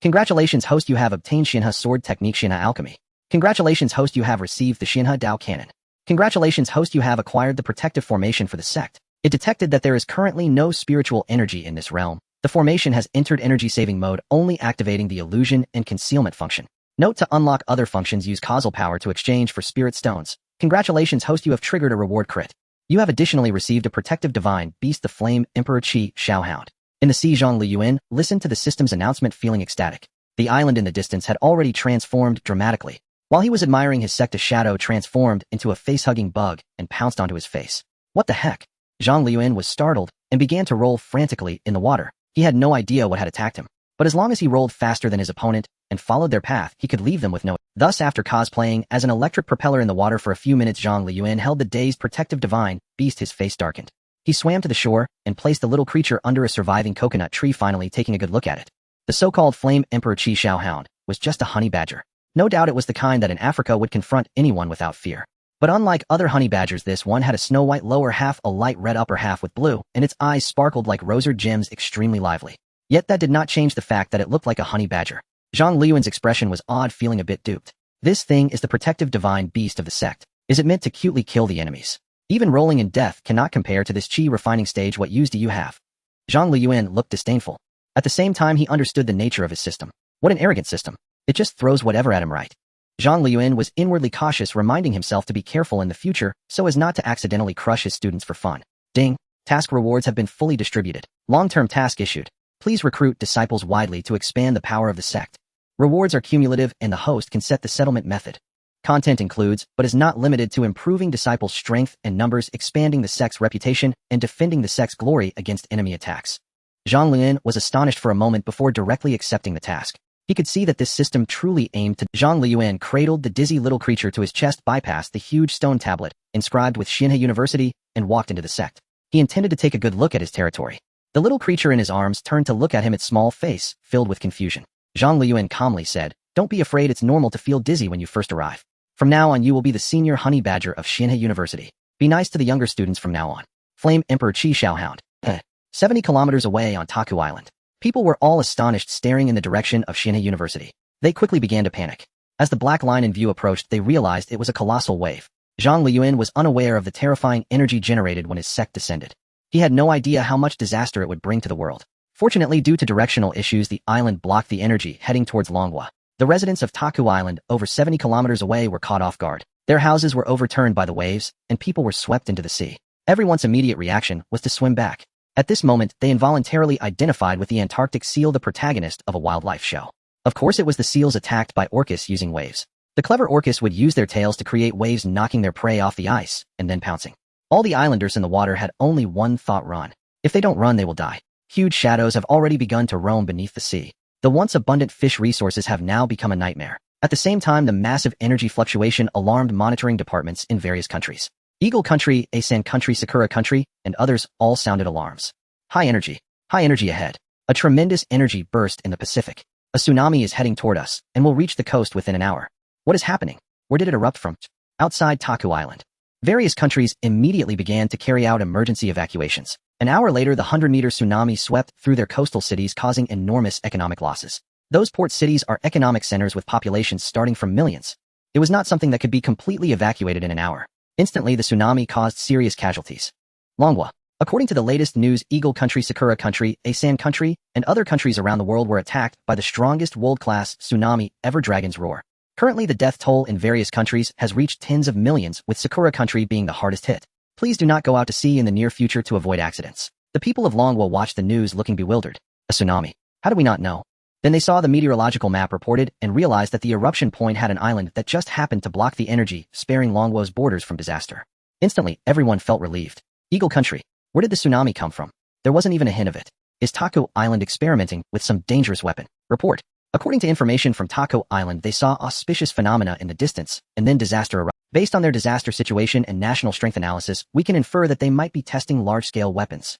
Speaker 1: Congratulations, host, you have obtained Xianhe Sword Technique Xianhe Alchemy. Congratulations, host, you have received the Xianhe Dao Cannon. Congratulations, host, you have acquired the protective formation for the sect. It detected that there is currently no spiritual energy in this realm. The formation has entered energy-saving mode, only activating the illusion and concealment function. Note: to unlock other functions, use causal power to exchange for spirit stones. Congratulations, host, you have triggered a reward crit. You have additionally received a protective divine beast, the Flame Emperor Qi Xiao Hound. In the sea, Zhang Luyan listened to the system's announcement, feeling ecstatic. The island in the distance had already transformed dramatically. While he was admiring his sect, a shadow transformed into a face-hugging bug and pounced onto his face. What the heck? Zhang Luyan was startled and began to roll frantically in the water. He had no idea what had attacked him, but as long as he rolled faster than his opponent and followed their path, he could leave them with no. Thus, after cosplaying as an electric propeller in the water for a few minutes, Zhang Luyan held the dazed protective divine beast. His face darkened. He swam to the shore and placed the little creature under a surviving coconut tree, finally taking a good look at it. The so-called Flame Emperor Qi Xiao Hound was just a honey badger. No doubt it was the kind that in Africa would confront anyone without fear. But unlike other honey badgers, this one had a snow-white lower half, a light red upper half with blue, and its eyes sparkled like rosary gems, extremely lively. Yet that did not change the fact that it looked like a honey badger. Zhang Luyan's expression was odd, feeling a bit duped. This thing is the protective divine beast of the sect. Is it meant to cutely kill the enemies? Even rolling in death cannot compare to this Qi refining stage. What use do you have? Zhang Luyan looked disdainful. At the same time, he understood the nature of his system. What an arrogant system. It just throws whatever at him, right? Zhang Luyan was inwardly cautious, reminding himself to be careful in the future so as not to accidentally crush his students for fun. Ding. Task rewards have been fully distributed. Long-term task issued. Please recruit disciples widely to expand the power of the sect. Rewards are cumulative, and the host can set the settlement method. Content includes, but is not limited to, improving disciples' strength and numbers, expanding the sect's reputation, and defending the sect's glory against enemy attacks. Zhang Luyan was astonished for a moment before directly accepting the task. He could see that this system truly aimed to. Zhang Luyan cradled the dizzy little creature to his chest, bypassed the huge stone tablet inscribed with Xianhe University, and walked into the sect. He intended to take a good look at his territory. The little creature in his arms turned to look at him, its small face filled with confusion. Zhang Luyan calmly said, "Don't be afraid, it's normal to feel dizzy when you first arrive. From now on, you will be the senior honey badger of Xianhe University. Be nice to the younger students from now on." Flame Emperor Qi Xiao Hound. 70 kilometers away on Taku Island. People were all astonished, staring in the direction of Xianhe University. They quickly began to panic. As the black line in view approached, they realized it was a colossal wave. Zhang Luyan was unaware of the terrifying energy generated when his sect descended. He had no idea how much disaster it would bring to the world. Fortunately, due to directional issues, the island blocked the energy heading towards Longwa. The residents of Taku Island, over 70 kilometers away, were caught off guard. Their houses were overturned by the waves, and people were swept into the sea. Everyone's immediate reaction was to swim back. At this moment, they involuntarily identified with the Antarctic seal, the protagonist of a wildlife show. Of course, it was the seals attacked by orcas using waves. The clever orcas would use their tails to create waves, knocking their prey off the ice, and then pouncing. All the islanders in the water had only one thought: run. If they don't run, they will die. Huge shadows have already begun to roam beneath the sea. The once abundant fish resources have now become a nightmare. At the same time, the massive energy fluctuation alarmed monitoring departments in various countries. Eagle Country, Asan Country, Sakura Country, and others all sounded alarms. High energy ahead. A tremendous energy burst in the Pacific. A tsunami is heading toward us, and will reach the coast within an hour. What is happening? Where did it erupt from? Outside Taku Island. Various countries immediately began to carry out emergency evacuations. An hour later, the 100-meter tsunami swept through their coastal cities, causing enormous economic losses. Those port cities are economic centers with populations starting from millions. It was not something that could be completely evacuated in an hour. Instantly, the tsunami caused serious casualties. Longwa. According to the latest news, Eagle Country, Sakura Country, Asan Country, and other countries around the world were attacked by the strongest world-class tsunami ever, Dragon's Roar. Currently, the death toll in various countries has reached tens of millions, with Sakura Country being the hardest hit. Please do not go out to sea in the near future to avoid accidents. The people of Longwa watched the news looking bewildered. A tsunami. How do we not know? Then they saw the meteorological map reported and realized that the eruption point had an island that just happened to block the energy, sparing Longwa's borders from disaster. Instantly, everyone felt relieved. Eagle Country. Where did the tsunami come from? There wasn't even a hint of it. Is Taku Island experimenting with some dangerous weapon? Report. According to information from Taku Island, they saw auspicious phenomena in the distance, and then disaster erupted. Based on their disaster situation and national strength analysis, we can infer that they might be testing large-scale weapons.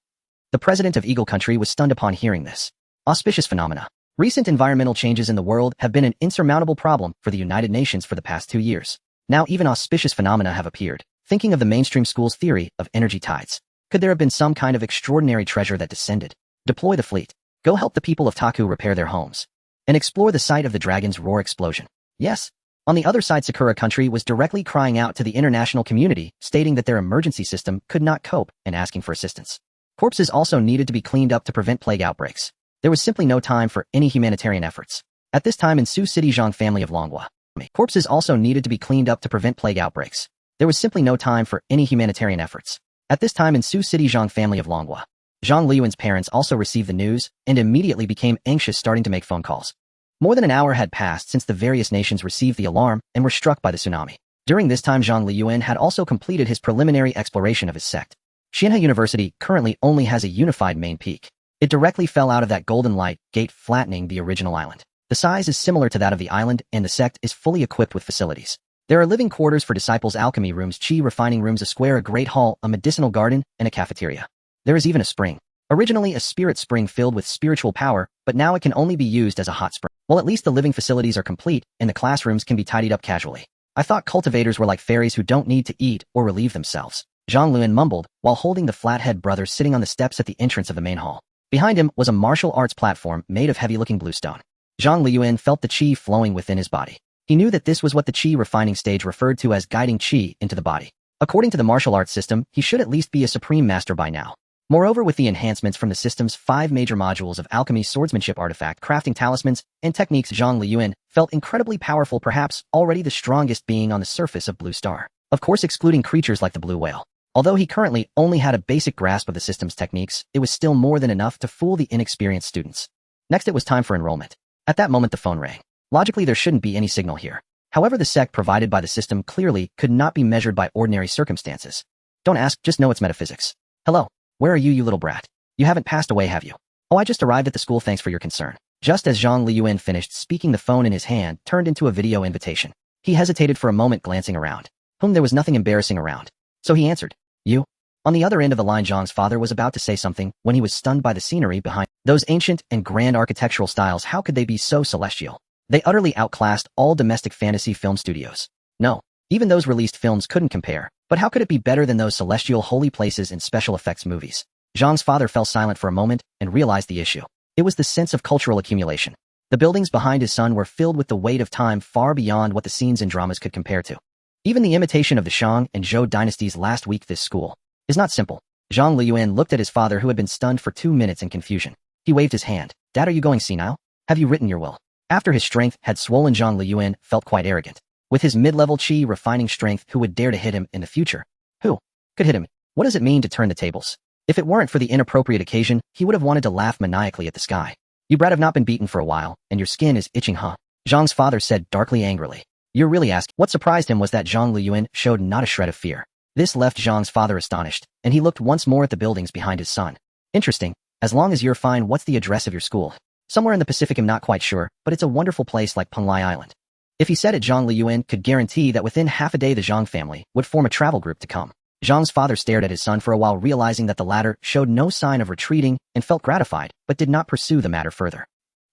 Speaker 1: The president of Eagle Country was stunned upon hearing this. Auspicious phenomena. Recent environmental changes in the world have been an insurmountable problem for the United Nations for the past 2 years. Now even auspicious phenomena have appeared. Thinking of the mainstream school's theory of energy tides. Could there have been some kind of extraordinary treasure that descended? Deploy the fleet. Go help the people of Taku repair their homes. And explore the site of the Dragon's Roar explosion. Yes. On the other side, Sakura Country was directly crying out to the international community, stating that their emergency system could not cope and asking for assistance. Corpses also needed to be cleaned up to prevent plague outbreaks. There was simply no time for any humanitarian efforts. At this time in Sioux City, Zhang family of Longwa. Corpses also needed to be cleaned up to prevent plague outbreaks. There was simply no time for any humanitarian efforts. At this time in Sioux City, Zhang family of Longwa. Zhang Luyan's parents also received the news and immediately became anxious, starting to make phone calls. More than an hour had passed since the various nations received the alarm and were struck by the tsunami. During this time, Zhang Luyan had also completed his preliminary exploration of his sect. Xianhe University currently only has a unified main peak. It directly fell out of that golden light gate, flattening the original island. The size is similar to that of the island, and the sect is fully equipped with facilities. There are living quarters for disciples, alchemy rooms, chi refining rooms, a square, a great hall, a medicinal garden, and a cafeteria. There is even a spring. Originally a spirit spring filled with spiritual power, but now it can only be used as a hot spring. Well, at least the living facilities are complete, and the classrooms can be tidied up casually. I thought cultivators were like fairies who don't need to eat or relieve themselves. Zhang Luyan mumbled, while holding the Flathead brothers sitting on the steps at the entrance of the main hall. Behind him was a martial arts platform made of heavy-looking bluestone. Zhang Luyan felt the chi flowing within his body. He knew that this was what the chi refining stage referred to as guiding chi into the body. According to the martial arts system, he should at least be a supreme master by now. Moreover, with the enhancements from the system's 5 major modules of alchemy, swordsmanship, artifact, crafting, talismans, and techniques, Zhang Luyan felt incredibly powerful, perhaps already the strongest being on the surface of Blue Star. Of course, excluding creatures like the blue whale. Although he currently only had a basic grasp of the system's techniques, it was still more than enough to fool the inexperienced students. Next, it was time for enrollment. At that moment, the phone rang. Logically, there shouldn't be any signal here. However, the sect provided by the system clearly could not be measured by ordinary circumstances. Don't ask, just know it's metaphysics. Hello. Where are you, you little brat? You haven't passed away, have you? Oh, I just arrived at the school, thanks for your concern. Just as Zhang Luyan finished speaking, the phone in his hand turned into a video invitation. He hesitated for a moment, glancing around. There was nothing embarrassing around. So he answered, you? On the other end of the line, Zhang's father was about to say something when he was stunned by the scenery behind. Those ancient and grand architectural styles, how could they be so celestial? They utterly outclassed all domestic fantasy film studios. No, even those released films couldn't compare. But how could it be better than those celestial holy places in special effects movies? Zhang's father fell silent for a moment and realized the issue. It was the sense of cultural accumulation. The buildings behind his son were filled with the weight of time far beyond what the scenes in dramas could compare to. Even the imitation of the Shang and Zhou dynasties last week, this school is not simple. Zhang Luyan looked at his father, who had been stunned for 2 minutes in confusion. He waved his hand. Dad, are you going senile? Have you written your will? After his strength had swollen, Zhang Luyan felt quite arrogant. With his mid-level chi refining strength, who would dare to hit him in the future? Who could hit him? What does it mean to turn the tables? If it weren't for the inappropriate occasion, he would have wanted to laugh maniacally at the sky. You brat have not been beaten for a while, and your skin is itching, huh? Zhang's father said darkly angrily. You're really asking? What surprised him was that Zhang Luyan showed not a shred of fear. This left Zhang's father astonished, and he looked once more at the buildings behind his son. Interesting. As long as you're fine, what's the address of your school? Somewhere in the Pacific, I'm not quite sure, but it's a wonderful place like Penglai Island. If he said it, Zhang Luyan could guarantee that within half a day the Zhang family would form a travel group to come. Zhang's father stared at his son for a while, realizing that the latter showed no sign of retreating and felt gratified, but did not pursue the matter further.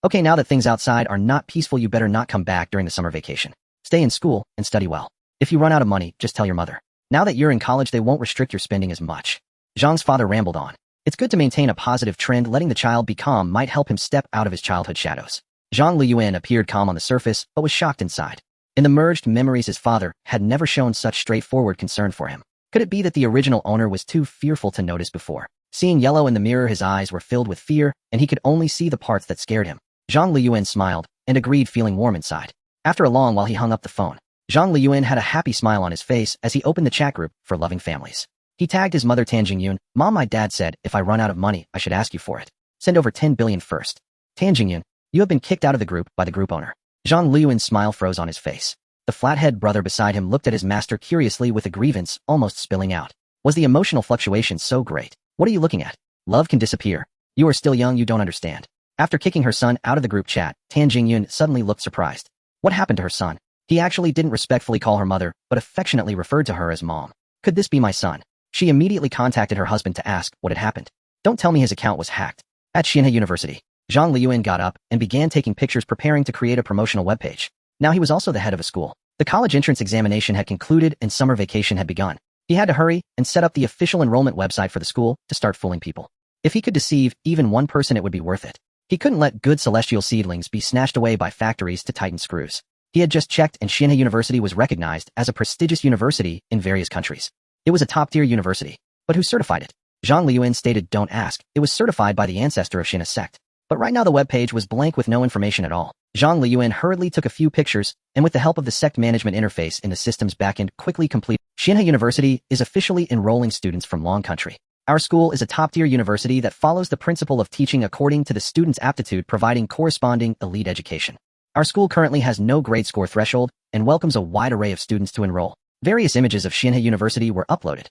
Speaker 1: Okay, now that things outside are not peaceful, you better not come back during the summer vacation. Stay in school and study well. If you run out of money, just tell your mother. Now that you're in college, they won't restrict your spending as much. Zhang's father rambled on. It's good to maintain a positive trend. Letting the child be calm might help him step out of his childhood shadows. Zhang Luyan appeared calm on the surface, but was shocked inside. In the merged memories, his father had never shown such straightforward concern for him. Could it be that the original owner was too fearful to notice before? Seeing yellow in the mirror, his eyes were filled with fear, and he could only see the parts that scared him. Zhang Luyan smiled, and agreed, feeling warm inside. After a long while, he hung up the phone. Zhang Luyan had a happy smile on his face as he opened the chat group for loving families. He tagged his mother Tanjingyun. Mom, my dad said if I run out of money, I should ask you for it. Send over 10 billion first. Tanjingyun, you have been kicked out of the group by the group owner. Zhang Luyan's smile froze on his face. The flathead brother beside him looked at his master curiously, with a grievance almost spilling out. Was the emotional fluctuation so great? What are you looking at? Love can disappear. You are still young, you don't understand. After kicking her son out of the group chat, Tanjingyun suddenly looked surprised. What happened to her son? He actually didn't respectfully call her mother, but affectionately referred to her as mom. Could this be my son? She immediately contacted her husband to ask what had happened. Don't tell me his account was hacked. At Xianhe University, Zhang Luyan got up and began taking pictures, preparing to create a promotional webpage. Now he was also the head of a school. The college entrance examination had concluded and summer vacation had begun. He had to hurry and set up the official enrollment website for the school to start fooling people. If he could deceive even one person, it would be worth it. He couldn't let good celestial seedlings be snatched away by factories to tighten screws. He had just checked, and Xianhe University was recognized as a prestigious university in various countries. It was a top-tier university. But who certified it? Zhang Luyan stated, don't ask. It was certified by the ancestor of Xianhe Sect. But right now the webpage was blank with no information at all. Zhang Luyan hurriedly took a few pictures, and with the help of the sect management interface in the system's backend, quickly completed. Xianhe University is officially enrolling students from Long Country. Our school is a top-tier university that follows the principle of teaching according to the student's aptitude, providing corresponding elite education. Our school currently has no grade score threshold and welcomes a wide array of students to enroll. Various images of Xianhe University were uploaded.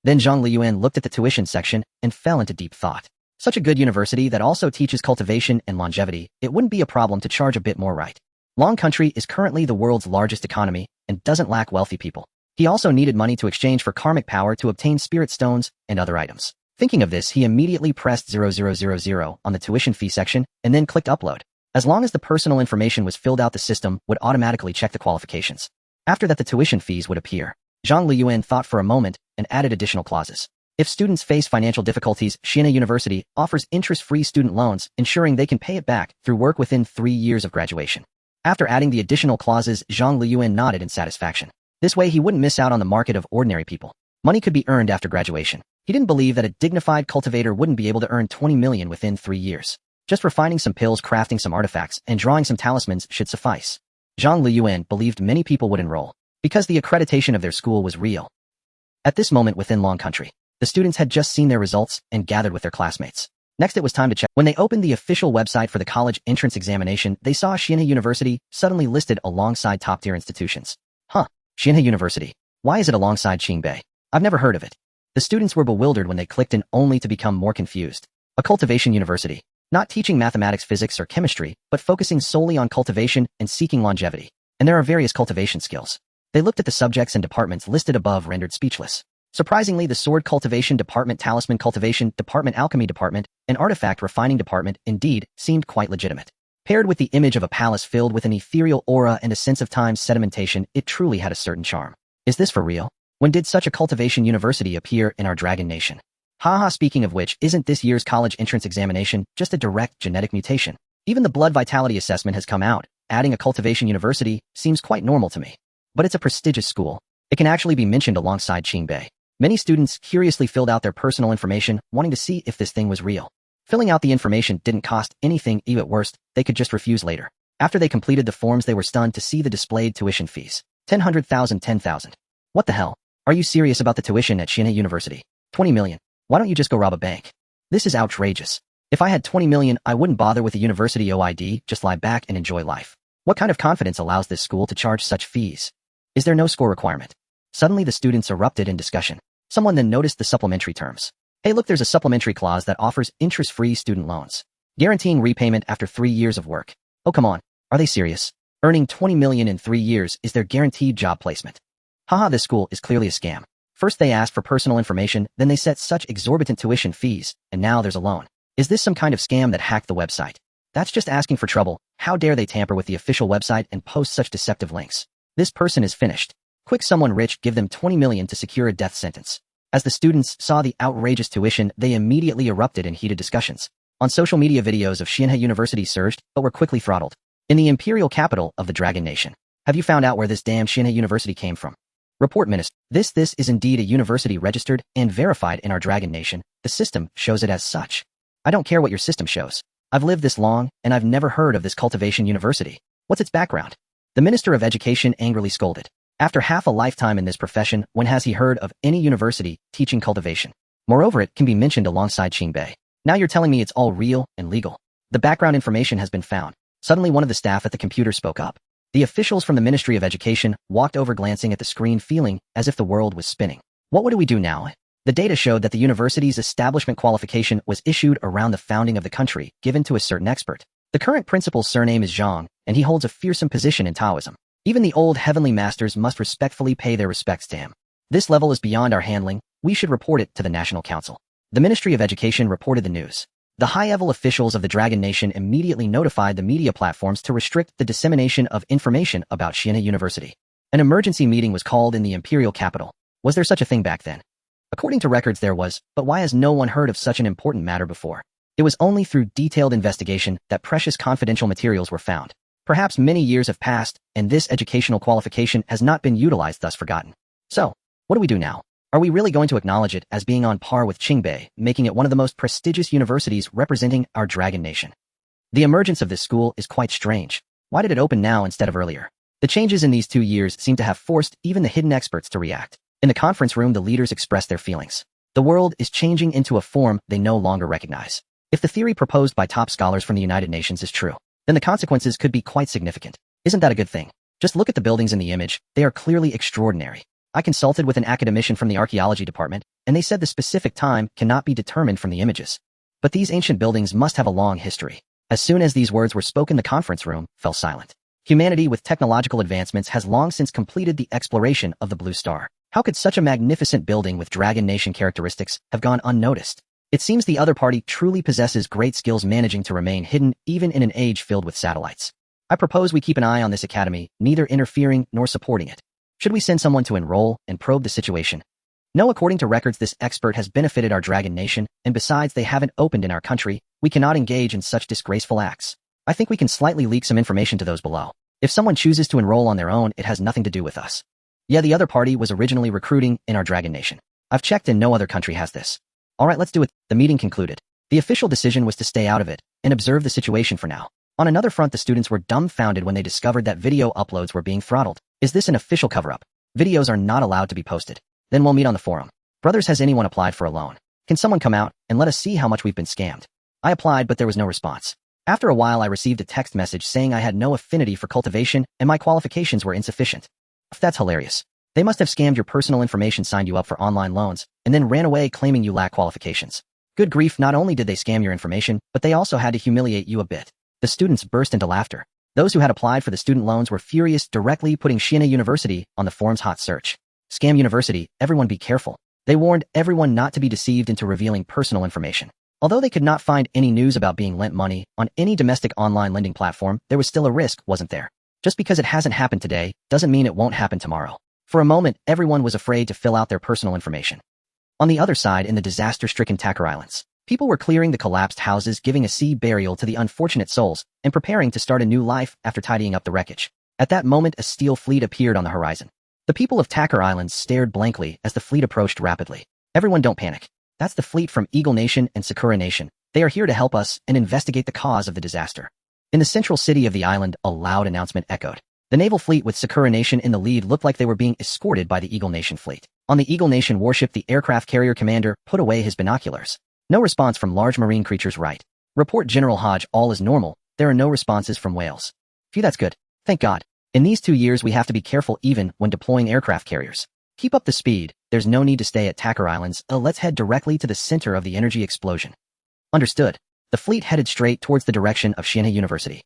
Speaker 1: Then Zhang Luyan looked at the tuition section and fell into deep thought. Such a good university that also teaches cultivation and longevity, it wouldn't be a problem to charge a bit more, right? Long Country is currently the world's largest economy and doesn't lack wealthy people. He also needed money to exchange for karmic power to obtain spirit stones and other items. Thinking of this, he immediately pressed 0000 on the tuition fee section and then clicked upload. As long as the personal information was filled out, the system would automatically check the qualifications. After that, the tuition fees would appear. Zhang Luyan thought for a moment and added additional clauses. If students face financial difficulties, Xianhe University offers interest-free student loans, ensuring they can pay it back through work within 3 years of graduation. After adding the additional clauses, Zhang Luyan nodded in satisfaction. This way he wouldn't miss out on the market of ordinary people. Money could be earned after graduation. He didn't believe that a dignified cultivator wouldn't be able to earn 20 million within 3 years. Just refining some pills, crafting some artifacts, and drawing some talismans should suffice. Zhang Luyan believed many people would enroll, because the accreditation of their school was real. At this moment within Long Country, the students had just seen their results and gathered with their classmates. Next, it was time to check. When they opened the official website for the college entrance examination, they saw Xianhe University suddenly listed alongside top-tier institutions. Huh, Xianhe University. Why is it alongside Qingbei? I've never heard of it. The students were bewildered when they clicked in, only to become more confused. A cultivation university. Not teaching mathematics, physics, or chemistry, but focusing solely on cultivation and seeking longevity. And there are various cultivation skills. They looked at the subjects and departments listed above, rendered speechless. Surprisingly, the sword cultivation department, talisman cultivation department, alchemy department, and artifact refining department indeed seemed quite legitimate. Paired with the image of a palace filled with an ethereal aura and a sense of time sedimentation, it truly had a certain charm. Is this for real? When did such a cultivation university appear in our dragon nation? Haha, speaking of which, isn't this year's college entrance examination just a direct genetic mutation? Even the blood vitality assessment has come out. Adding a cultivation university seems quite normal to me. But it's a prestigious school. It can actually be mentioned alongside Qingbei. Many students curiously filled out their personal information, wanting to see if this thing was real. Filling out the information didn't cost anything, even at worst, they could just refuse later. After they completed the forms, they were stunned to see the displayed tuition fees. 10,000. What the hell? Are you serious about the tuition at Xianhe University? 20 million. Why don't you just go rob a bank? This is outrageous. If I had 20 million, I wouldn't bother with the university OID, just lie back and enjoy life. What kind of confidence allows this school to charge such fees? Is there no score requirement? Suddenly the students erupted in discussion. Someone then noticed the supplementary terms. Hey look, there's a supplementary clause that offers interest-free student loans, guaranteeing repayment after 3 years of work. Oh come on, are they serious? Earning 20 million in 3 years is their guaranteed job placement. Haha, this school is clearly a scam. First they asked for personal information, then they set such exorbitant tuition fees, and now there's a loan. Is this some kind of scam that hacked the website? That's just asking for trouble. How dare they tamper with the official website and post such deceptive links? This person is finished. Quick, someone rich, give them 20 million to secure a death sentence. As the students saw the outrageous tuition, they immediately erupted in heated discussions. On social media, videos of Xianhe University surged, but were quickly throttled. In the imperial capital of the Dragon Nation. Have you found out where this damn Xianhe University came from? Report, Minister. This is indeed a university registered and verified in our Dragon Nation. The system shows it as such. I don't care what your system shows. I've lived this long, and I've never heard of this cultivation university. What's its background? The Minister of Education angrily scolded. After half a lifetime in this profession, when has he heard of any university teaching cultivation? Moreover, it can be mentioned alongside Qingbei. Now you're telling me it's all real and legal. The background information has been found. Suddenly one of the staff at the computer spoke up. The officials from the Ministry of Education walked over, glancing at the screen, feeling as if the world was spinning. What do we do now? The data showed that the university's establishment qualification was issued around the founding of the country, given to a certain expert. The current principal's surname is Zhang, and he holds a fearsome position in Taoism. Even the old heavenly masters must respectfully pay their respects to him. This level is beyond our handling. We should report it to the National Council. The Ministry of Education reported the news. The high-level officials of the Dragon Nation immediately notified the media platforms to restrict the dissemination of information about Xianhe University. An emergency meeting was called in the imperial capital. Was there such a thing back then? According to records there was, but why has no one heard of such an important matter before? It was only through detailed investigation that precious confidential materials were found. Perhaps many years have passed, and this educational qualification has not been utilized, thus forgotten. So, what do we do now? Are we really going to acknowledge it as being on par with Qingbei, making it one of the most prestigious universities representing our Dragon Nation? The emergence of this school is quite strange. Why did it open now instead of earlier? The changes in these 2 years seem to have forced even the hidden experts to react. In the conference room, the leaders expressed their feelings. The world is changing into a form they no longer recognize. If the theory proposed by top scholars from the United Nations is true, then the consequences could be quite significant. Isn't that a good thing? Just look at the buildings in the image. They are clearly extraordinary. I consulted with an academician from the archaeology department, and they said the specific time cannot be determined from the images. But these ancient buildings must have a long history. As soon as these words were spoken, the conference room fell silent. Humanity, with technological advancements, has long since completed the exploration of the blue star. How could such a magnificent building with Dragon Nation characteristics have gone unnoticed? It seems the other party truly possesses great skills managing to remain hidden even in an age filled with satellites. I propose we keep an eye on this academy, neither interfering nor supporting it. Should we send someone to enroll and probe the situation? No, according to records, this expert has benefited our Dragon Nation, and besides, they haven't opened in our country. We cannot engage in such disgraceful acts. I think we can slightly leak some information to those below. If someone chooses to enroll on their own, it has nothing to do with us. Yeah, the other party was originally recruiting in our Dragon Nation. I've checked and no other country has this. Alright, let's do it. The meeting concluded. The official decision was to stay out of it and observe the situation for now. On another front, the students were dumbfounded when they discovered that video uploads were being throttled. Is this an official cover-up? Videos are not allowed to be posted. Then we'll meet on the forum. Brothers, has anyone applied for a loan? Can someone come out and let us see how much we've been scammed? I applied, but there was no response. After a while, I received a text message saying I had no affinity for cultivation and my qualifications were insufficient. That's hilarious. They must have scammed your personal information, signed you up for online loans, and then ran away claiming you lack qualifications. Good grief, not only did they scam your information, but they also had to humiliate you a bit. The students burst into laughter. Those who had applied for the student loans were furious, directly putting Xianhe University on the forum's hot search. Scam University, everyone be careful. They warned everyone not to be deceived into revealing personal information. Although they could not find any news about being lent money on any domestic online lending platform, there was still a risk, wasn't there? Just because it hasn't happened today, doesn't mean it won't happen tomorrow. For a moment, everyone was afraid to fill out their personal information. On the other side, in the disaster-stricken Takar Islands, people were clearing the collapsed houses, giving a sea burial to the unfortunate souls, and preparing to start a new life after tidying up the wreckage. At that moment, a steel fleet appeared on the horizon. The people of Takar Islands stared blankly as the fleet approached rapidly. Everyone, don't panic. That's the fleet from Eagle Nation and Sakura Nation. They are here to help us and investigate the cause of the disaster. In the central city of the island, a loud announcement echoed. The naval fleet with Sakura Nation in the lead looked like they were being escorted by the Eagle Nation fleet. On the Eagle Nation warship, the aircraft carrier commander put away his binoculars. No response from large marine creatures. Right. Report General Hodge, all is normal. There are no responses from whales. Phew, that's good. Thank God. In these 2 years, we have to be careful even when deploying aircraft carriers. Keep up the speed. There's no need to stay at Tacker Islands. Let's head directly to the center of the energy explosion. Understood. The fleet headed straight towards the direction of Xianhe University.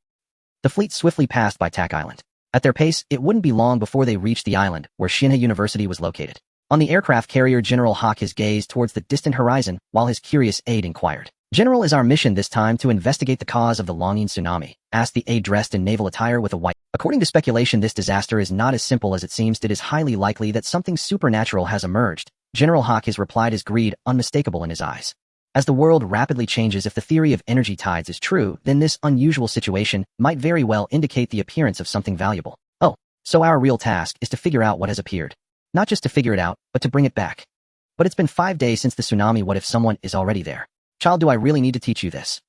Speaker 1: The fleet swiftly passed by Tack Island. At their pace, it wouldn't be long before they reached the island where Xianhe University was located. On the aircraft carrier, General Hawk his gaze towards the distant horizon while his curious aide inquired. General, is our mission this time to investigate the cause of the Longyin tsunami? Asked the aide dressed in naval attire with a white. According to speculation, this disaster is not as simple as it seems. It is highly likely that something supernatural has emerged. General Hawk has replied, his greed unmistakable in his eyes. As the world rapidly changes, if the theory of energy tides is true, then this unusual situation might very well indicate the appearance of something valuable. Oh, so our real task is to figure out what has appeared. Not just to figure it out, but to bring it back. But it's been 5 days since the tsunami. What if someone is already there? Child, do I really need to teach you this?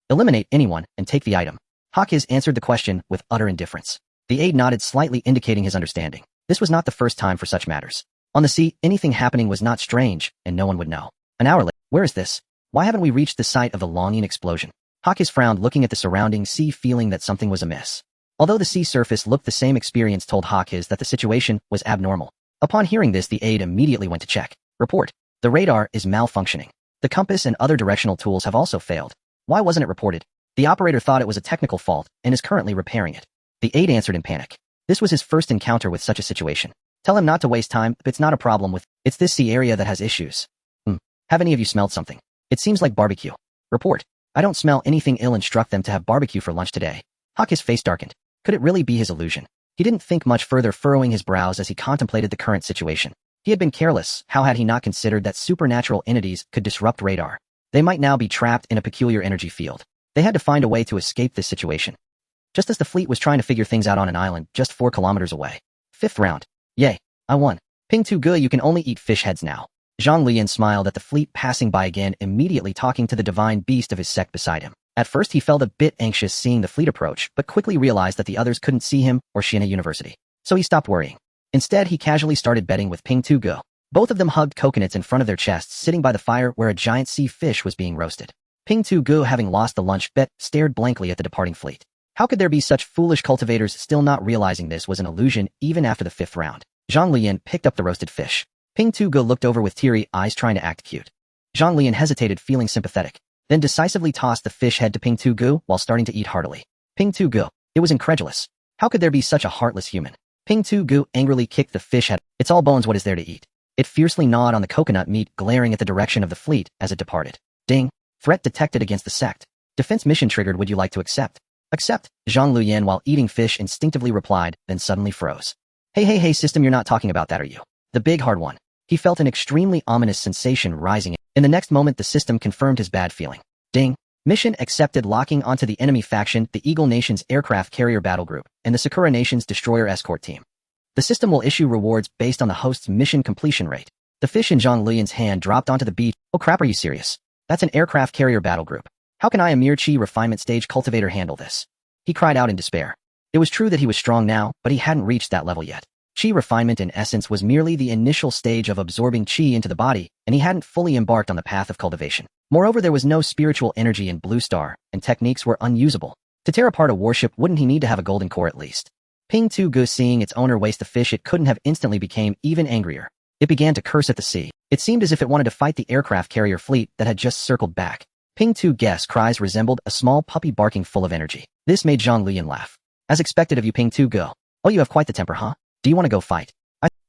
Speaker 1: Eliminate anyone and take the item. Hawkins answered the question with utter indifference. The aide nodded slightly, indicating his understanding. This was not the first time for such matters. On the sea, anything happening was not strange, and no one would know. An hour later, where is this? Why haven't we reached the site of the Longyin explosion? Hawkins frowned, looking at the surrounding sea, feeling that something was amiss. Although the sea surface looked the same, experience told Hawkins that the situation was abnormal. Upon hearing this, the aide immediately went to check. Report. The radar is malfunctioning. The compass and other directional tools have also failed. Why wasn't it reported? The operator thought it was a technical fault and is currently repairing it. The aide answered in panic. This was his first encounter with such a situation. Tell him not to waste time. It's not a problem with. It's this sea area that has issues. Have any of you smelled something? It seems like barbecue. Report. I don't smell anything. Ill instruct them to have barbecue for lunch today. Hawkins' face darkened. Could it really be his illusion? He didn't think much further, furrowing his brows as he contemplated the current situation. He had been careless. How had he not considered that supernatural entities could disrupt radar? They might now be trapped in a peculiar energy field. They had to find a way to escape this situation. Just as the fleet was trying to figure things out on an island just 4 kilometers away. 5th round. Yay, I won. Ping too good, you can only eat fish heads now. Zhang Luyan smiled at the fleet passing by again, immediately talking to the divine beast of his sect beside him. At first he felt a bit anxious seeing the fleet approach, but quickly realized that the others couldn't see him or Xianhe University. So he stopped worrying. Instead, he casually started betting with Ping Tu Go. Both of them hugged coconuts in front of their chests, sitting by the fire where a giant sea fish was being roasted. Ping Tu Go, having lost the lunch bet, stared blankly at the departing fleet. How could there be such foolish cultivators? Still not realizing this was an illusion even after the 5th round, Zhang Luyan picked up the roasted fish. Ping Tu Go looked over with teary eyes, trying to act cute. Zhang Luyan hesitated, feeling sympathetic, then decisively tossed the fish head to Ping Tu Go while starting to eat heartily. Ping Tu Go. It was incredulous. How could there be such a heartless human? Ping Tu Go angrily kicked the fish head. It's all bones, what is there to eat? It fiercely gnawed on the coconut meat, glaring at the direction of the fleet as it departed. Ding. Threat detected against the sect. Defense mission triggered. Would you like to accept? Accept, Zhang Luyan while eating fish instinctively replied, then suddenly froze. Hey system, you're not talking about that, are you? The big hard one. He felt an extremely ominous sensation rising. In the next moment, the system confirmed his bad feeling. Ding. Mission accepted, locking onto the enemy faction, the Eagle Nation's aircraft carrier battle group, and the Sakura Nation's destroyer escort team. The system will issue rewards based on the host's mission completion rate. The fish in Zhang Luyan's hand dropped onto the beach. Oh crap, are you serious? That's an aircraft carrier battle group. How can I, a mere chi refinement stage cultivator, handle this? He cried out in despair. It was true that he was strong now, but he hadn't reached that level yet. Chi refinement in essence was merely the initial stage of absorbing chi into the body, and he hadn't fully embarked on the path of cultivation. Moreover, there was no spiritual energy in Blue Star, and techniques were unusable. To tear apart a warship, wouldn't he need to have a golden core at least? Ping Tu Go, seeing its owner waste the fish it couldn't have instantly, became even angrier. It began to curse at the sea. It seemed as if it wanted to fight the aircraft carrier fleet that had just circled back. Ping Tu Go's cries resembled a small puppy barking, full of energy. This made Zhang Luyan laugh. As expected of you, Ping Tu Go. Oh, you have quite the temper, huh? Do you want to go fight?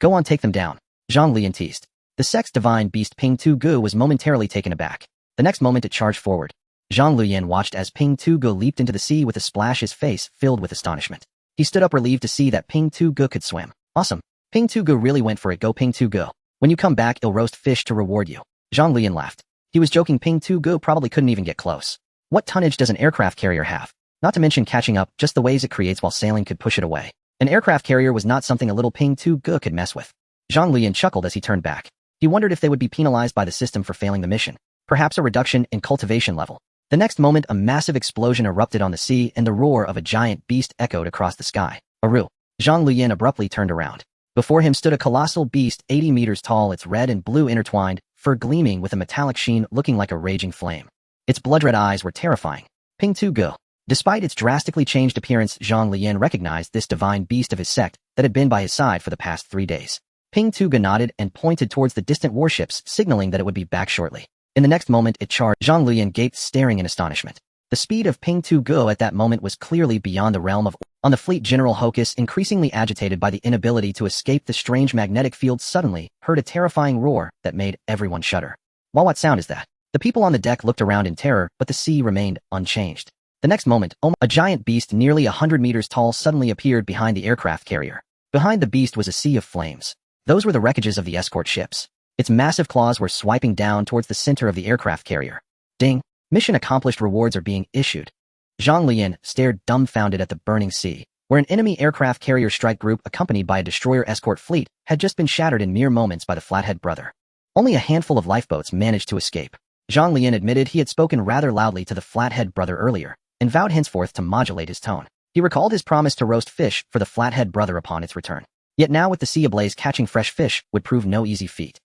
Speaker 1: Go on, take them down. Zhang Luyan teased. The sect's divine beast Ping Tu Go was momentarily taken aback. The next moment it charged forward. Zhang Luyan watched as Ping Tu Go leaped into the sea with a splash, his face filled with astonishment. He stood up, relieved to see that Ping Tu Go could swim. Awesome. Ping Tu Go really went for it. Go Ping Tu Go. When you come back, I'll roast fish to reward you. Zhang Luyan laughed. He was joking. Ping Tu Go probably couldn't even get close. What tonnage does an aircraft carrier have? Not to mention catching up, just the waves it creates while sailing could push it away. An aircraft carrier was not something a little Ping Tu Go could mess with. Zhang Luyan chuckled as he turned back. He wondered if they would be penalized by the system for failing the mission. Perhaps a reduction in cultivation level. The next moment, a massive explosion erupted on the sea and the roar of a giant beast echoed across the sky. Aru. Zhang Luyan abruptly turned around. Before him stood a colossal beast 80 meters tall, its red and blue intertwined, fur gleaming with a metallic sheen looking like a raging flame. Its blood-red eyes were terrifying. Ping Tu Ge. Despite its drastically changed appearance, Zhang Luyan recognized this divine beast of his sect that had been by his side for the past 3 days. Ping Tu Ge nodded and pointed towards the distant warships, signaling that it would be back shortly. In the next moment, it charged. Zhang Luyan gaped, staring in astonishment. The speed of Ping Tu Ge at that moment was clearly beyond the realm of on the fleet. General Hocus, increasingly agitated by the inability to escape the strange magnetic field, suddenly heard a terrifying roar that made everyone shudder. What sound is that? The people on the deck looked around in terror, but the sea remained unchanged. The next moment, a giant beast nearly 100 meters tall suddenly appeared behind the aircraft carrier. Behind the beast was a sea of flames. Those were the wreckages of the escort ships. Its massive claws were swiping down towards the center of the aircraft carrier. Ding! Mission accomplished, rewards are being issued. Zhang Luyan stared dumbfounded at the burning sea, where an enemy aircraft carrier strike group accompanied by a destroyer escort fleet had just been shattered in mere moments by the Flathead brother. Only a handful of lifeboats managed to escape. Zhang Luyan admitted he had spoken rather loudly to the Flathead brother earlier, and vowed henceforth to modulate his tone. He recalled his promise to roast fish for the Flathead brother upon its return. Yet now with the sea ablaze, catching fresh fish would prove no easy feat.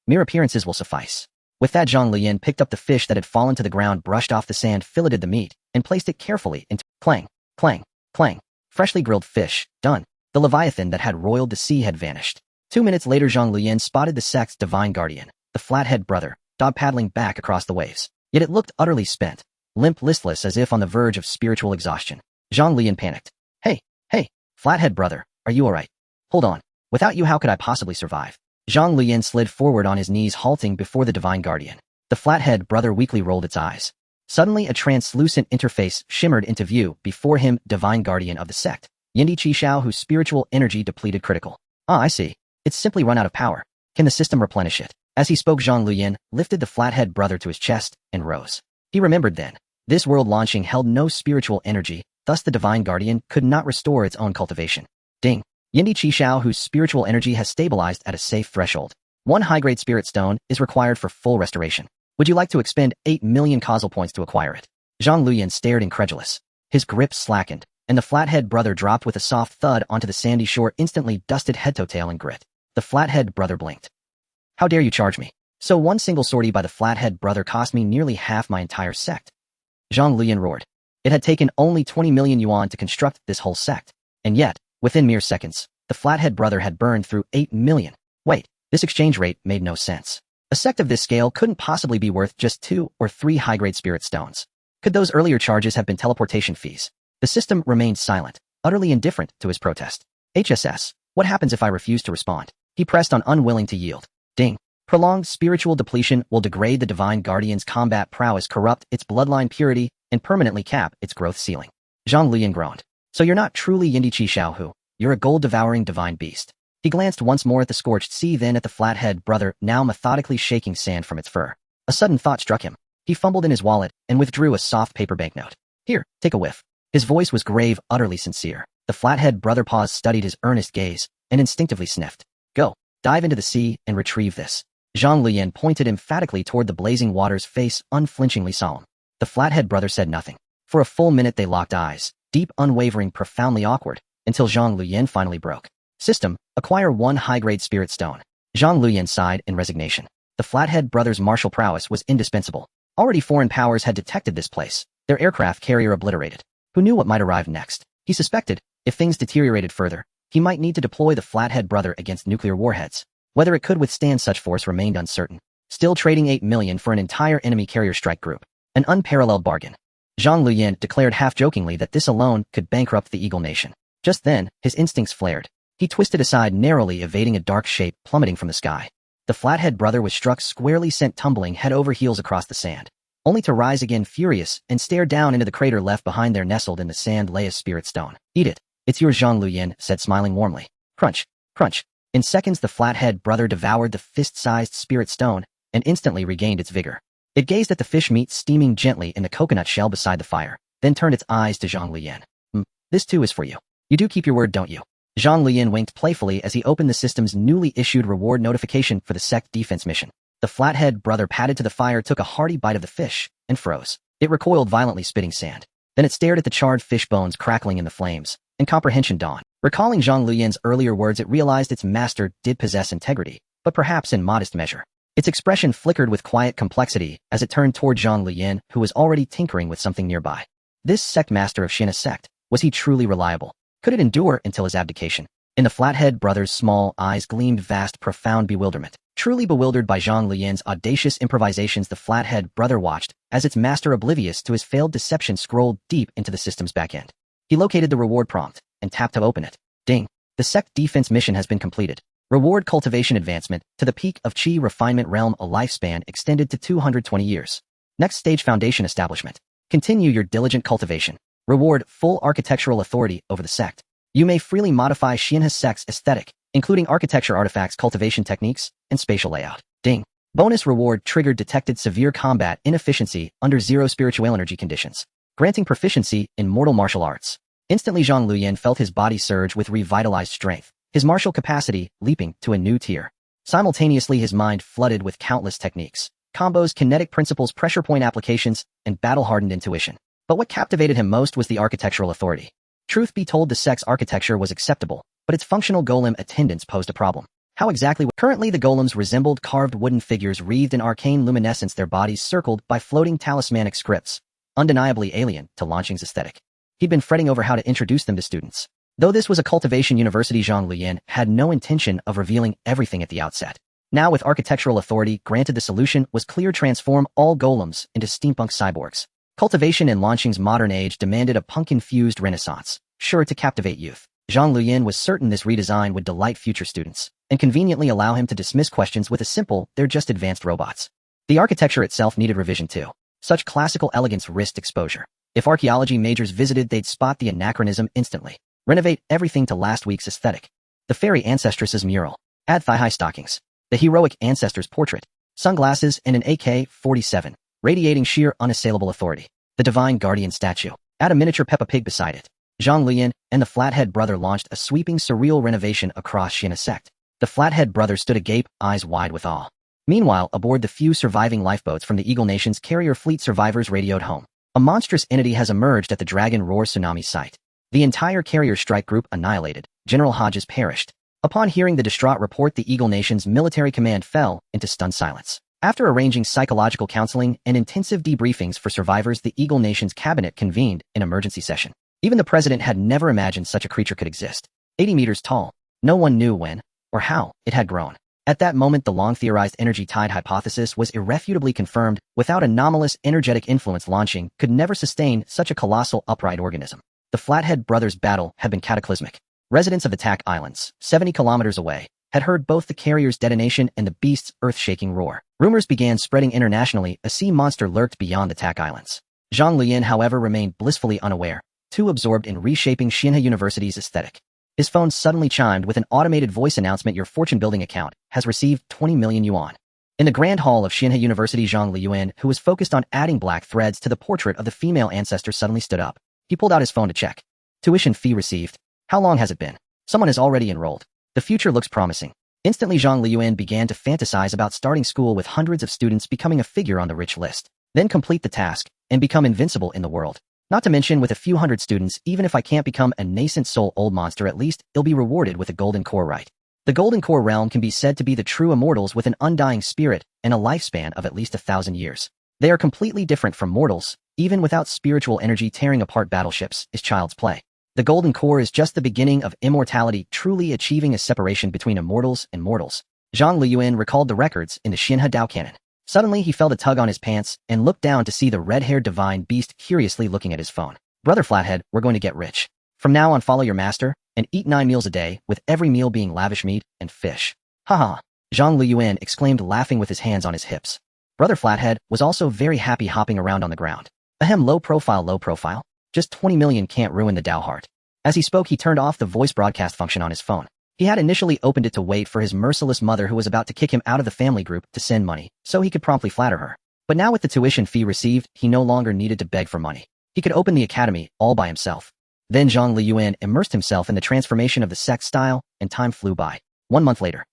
Speaker 1: Mere appearances will suffice. With that, Zhang Luyan picked up the fish that had fallen to the ground, brushed off the sand, filleted the meat, and placed it carefully into clang, clang, clang. Freshly grilled fish, done. The leviathan that had roiled the sea had vanished. 2 minutes later, Zhang Luyan spotted the sect's divine guardian, the Flathead brother, dog paddling back across the waves. Yet it looked utterly spent, limp, listless, as if on the verge of spiritual exhaustion. Zhang Luyan panicked. Hey, Flathead brother, are you alright? Hold on. Without you, how could I possibly survive? Zhang Luyan slid forward on his knees, halting before the divine guardian. The Flathead brother weakly rolled its eyes. Suddenly, a translucent interface shimmered into view before him, divine guardian of the sect, Yindi Qishao, whose spiritual energy depleted critical. Ah, I see. It's simply run out of power. Can the system replenish it? As he spoke, Zhang Luyan lifted the Flathead brother to his chest and rose. He remembered then. This world launching held no spiritual energy, thus the divine guardian could not restore its own cultivation. Ding. Yindi Qishao, whose spiritual energy has stabilized at a safe threshold. 1 high-grade spirit stone is required for full restoration. Would you like to expend 8 million causal points to acquire it? Zhang Luyan stared incredulous. His grip slackened, and the Flathead brother dropped with a soft thud onto the sandy shore, instantly dusted head to tail in grit. The Flathead brother blinked. How dare you charge me? So 1 single sortie by the Flathead brother cost me nearly half my entire sect. Zhang Luyan roared. It had taken only 20 million yuan to construct this whole sect. And yet, within mere seconds, the Flathead brother had burned through 8 million. Wait, this exchange rate made no sense. A sect of this scale couldn't possibly be worth just 2 or 3 high-grade spirit stones. Could those earlier charges have been teleportation fees? The system remained silent, utterly indifferent to his protest. HSS, what happens if I refuse to respond? He pressed on, unwilling to yield. Ding. Prolonged spiritual depletion will degrade the divine guardian's combat prowess, corrupt its bloodline purity, and permanently cap its growth ceiling. Zhang Luyan groaned. So you're not truly Yindi Qishao Hu. You're a gold-devouring divine beast. He glanced once more at the scorched sea, then at the Flathead brother, now methodically shaking sand from its fur. A sudden thought struck him. He fumbled in his wallet and withdrew a soft paper banknote. Here, take a whiff. His voice was grave, utterly sincere. The Flathead brother paused, studied his earnest gaze, and instinctively sniffed. Go, dive into the sea and retrieve this. Zhang Luyan pointed emphatically toward the blazing waters, face unflinchingly solemn. The Flathead brother said nothing. For a full minute they locked eyes, deep, unwavering, profoundly awkward, until Zhang Luyan finally broke. System, acquire 1 high-grade spirit stone. Zhang Luyan sighed in resignation. The Flathead brothers' martial prowess was indispensable. Already foreign powers had detected this place, their aircraft carrier obliterated. Who knew what might arrive next? He suspected, if things deteriorated further, he might need to deploy the Flathead brother against nuclear warheads. Whether it could withstand such force remained uncertain. Still, trading 8 million for an entire enemy carrier strike group. An unparalleled bargain. Zhang Luyan declared half-jokingly that this alone could bankrupt the Eagle Nation. Just then, his instincts flared. He twisted aside, narrowly evading a dark shape plummeting from the sky. The Flathead brother was struck squarely, sent tumbling head over heels across the sand, only to rise again furious and stare down into the crater left behind. There, nestled in the sand, lay a spirit stone. Eat it. It's yours, Zhang Luyan said, smiling warmly. Crunch, crunch. In seconds, the Flathead brother devoured the fist-sized spirit stone and instantly regained its vigor. It gazed at the fish meat steaming gently in the coconut shell beside the fire, then turned its eyes to Zhang Luyan. This too is for you. You do keep your word, don't you? Zhang Luyan winked playfully as he opened the system's newly issued reward notification for the sect defense mission. The Flathead brother padded to the fire, took a hearty bite of the fish, and froze. It recoiled violently, spitting sand. Then it stared at the charred fish bones crackling in the flames, and comprehension dawned. Recalling Zhang Luyan's earlier words, it realized its master did possess integrity, but perhaps in modest measure. Its expression flickered with quiet complexity as it turned toward Zhang Luyan, who was already tinkering with something nearby. This sect master of Xianhe Sect, was he truly reliable? Could it endure until his abdication? In the Flathead brothers' small eyes gleamed vast, profound bewilderment. Truly bewildered by Zhang Luyan's audacious improvisations, the Flathead brother watched as its master, oblivious to his failed deception, scrolled deep into the system's backend. He located the reward prompt and tapped to open it. Ding! The sect defense mission has been completed. Reward: cultivation advancement to the peak of Qi refinement realm, a lifespan extended to 220 years. Next stage: foundation establishment. Continue your diligent cultivation. Reward: full architectural authority over the sect. You may freely modify Xianhe Sect's aesthetic, including architecture artifacts, cultivation techniques, and spatial layout. Ding! Bonus reward triggered: detected severe combat inefficiency under 0 spiritual energy conditions, granting proficiency in mortal martial arts. Instantly Zhang Luyan felt his body surge with revitalized strength, his martial capacity leaping to a new tier. Simultaneously his mind flooded with countless techniques, combos, kinetic principles, pressure point applications, and battle-hardened intuition. But what captivated him most was the architectural authority. Truth be told, the sect's architecture was acceptable, but its functional golem attendance posed a problem. How exactly? Currently the golems resembled carved wooden figures wreathed in arcane luminescence, their bodies circled by floating talismanic scripts, undeniably alien to Lanqing's aesthetic. He'd been fretting over how to introduce them to students. Though this was a cultivation university, Zhang Luyan had no intention of revealing everything at the outset. Now, with architectural authority granted, the solution was clear: transform all golems into steampunk cyborgs. Cultivation in Lanqing's modern age demanded a punk-infused renaissance, sure to captivate youth. Zhang Luyan was certain this redesign would delight future students, and conveniently allow him to dismiss questions with a simple, "They're just advanced robots." The architecture itself needed revision too. Such classical elegance risked exposure. If archaeology majors visited, they'd spot the anachronism instantly. Renovate everything to last week's aesthetic. The fairy ancestress's mural. Add thigh-high stockings. The heroic ancestor's portrait. Sunglasses and an AK-47, radiating sheer unassailable authority. The divine guardian statue. Add a miniature Peppa Pig beside it. Zhang Luyan and the Flathead brother launched a sweeping, surreal renovation across Xianhe Sect. The Flathead brothers stood agape, eyes wide with awe. Meanwhile, aboard the few surviving lifeboats from the Eagle Nation's carrier fleet, survivors radioed home. A monstrous entity has emerged at the Dragon Roar tsunami site. The entire carrier strike group annihilated. General Hodges perished. Upon hearing the distraught report, the Eagle Nation's military command fell into stunned silence. After arranging psychological counseling and intensive debriefings for survivors, the Eagle Nation's cabinet convened an emergency session. Even the president had never imagined such a creature could exist. 80 meters tall. No one knew when or how it had grown. At that moment, the long-theorized energy tide hypothesis was irrefutably confirmed. Without anomalous energetic influence, Lanqing could never sustain such a colossal upright organism. The Flathead brothers' battle had been cataclysmic. Residents of the Tak Islands, 70 kilometers away, had heard both the carrier's detonation and the beast's earth-shaking roar. Rumors began spreading internationally. A sea monster lurked beyond the Tak Islands. Zhang Luyan, however, remained blissfully unaware, too absorbed in reshaping Xianhe University's aesthetic. His phone suddenly chimed with an automated voice announcement: your fortune-building account has received 20 million yuan. In the grand hall of Xianhe University, Zhang Luyan, who was focused on adding black threads to the portrait of the female ancestor, suddenly stood up. He pulled out his phone to check. Tuition fee received. How long has it been? Someone has already enrolled. The future looks promising. Instantly, Zhang Luyan began to fantasize about starting school with hundreds of students, becoming a figure on the rich list. Then complete the task and become invincible in the world. Not to mention, with a few hundred students, even if I can't become a nascent soul-old monster, at least it'll be rewarded with a golden core, right? The golden core realm can be said to be the true immortals with an undying spirit and a lifespan of at least 1,000 years. They are completely different from mortals. Even without spiritual energy, tearing apart battleships is child's play. The golden core is just the beginning of immortality, truly achieving a separation between immortals and mortals. Zhang Luyan recalled the records in the Xianhe Dao canon. Suddenly, he felt a tug on his pants and looked down to see the red-haired divine beast curiously looking at his phone. Brother Flathead, we're going to get rich. From now on, follow your master and eat 9 meals a day, with every meal being lavish meat and fish. Haha. Zhang Luyan exclaimed, laughing with his hands on his hips. Brother Flathead was also very happy, hopping around on the ground. Ahem, low profile. Just 20 million can't ruin the Dao heart. As he spoke, he turned off the voice broadcast function on his phone. He had initially opened it to wait for his merciless mother, who was about to kick him out of the family group, to send money, so he could promptly flatter her. But now, with the tuition fee received, he no longer needed to beg for money. He could open the academy all by himself. Then Zhang Luyan immersed himself in the transformation of the sect style, and time flew by. 1 month later.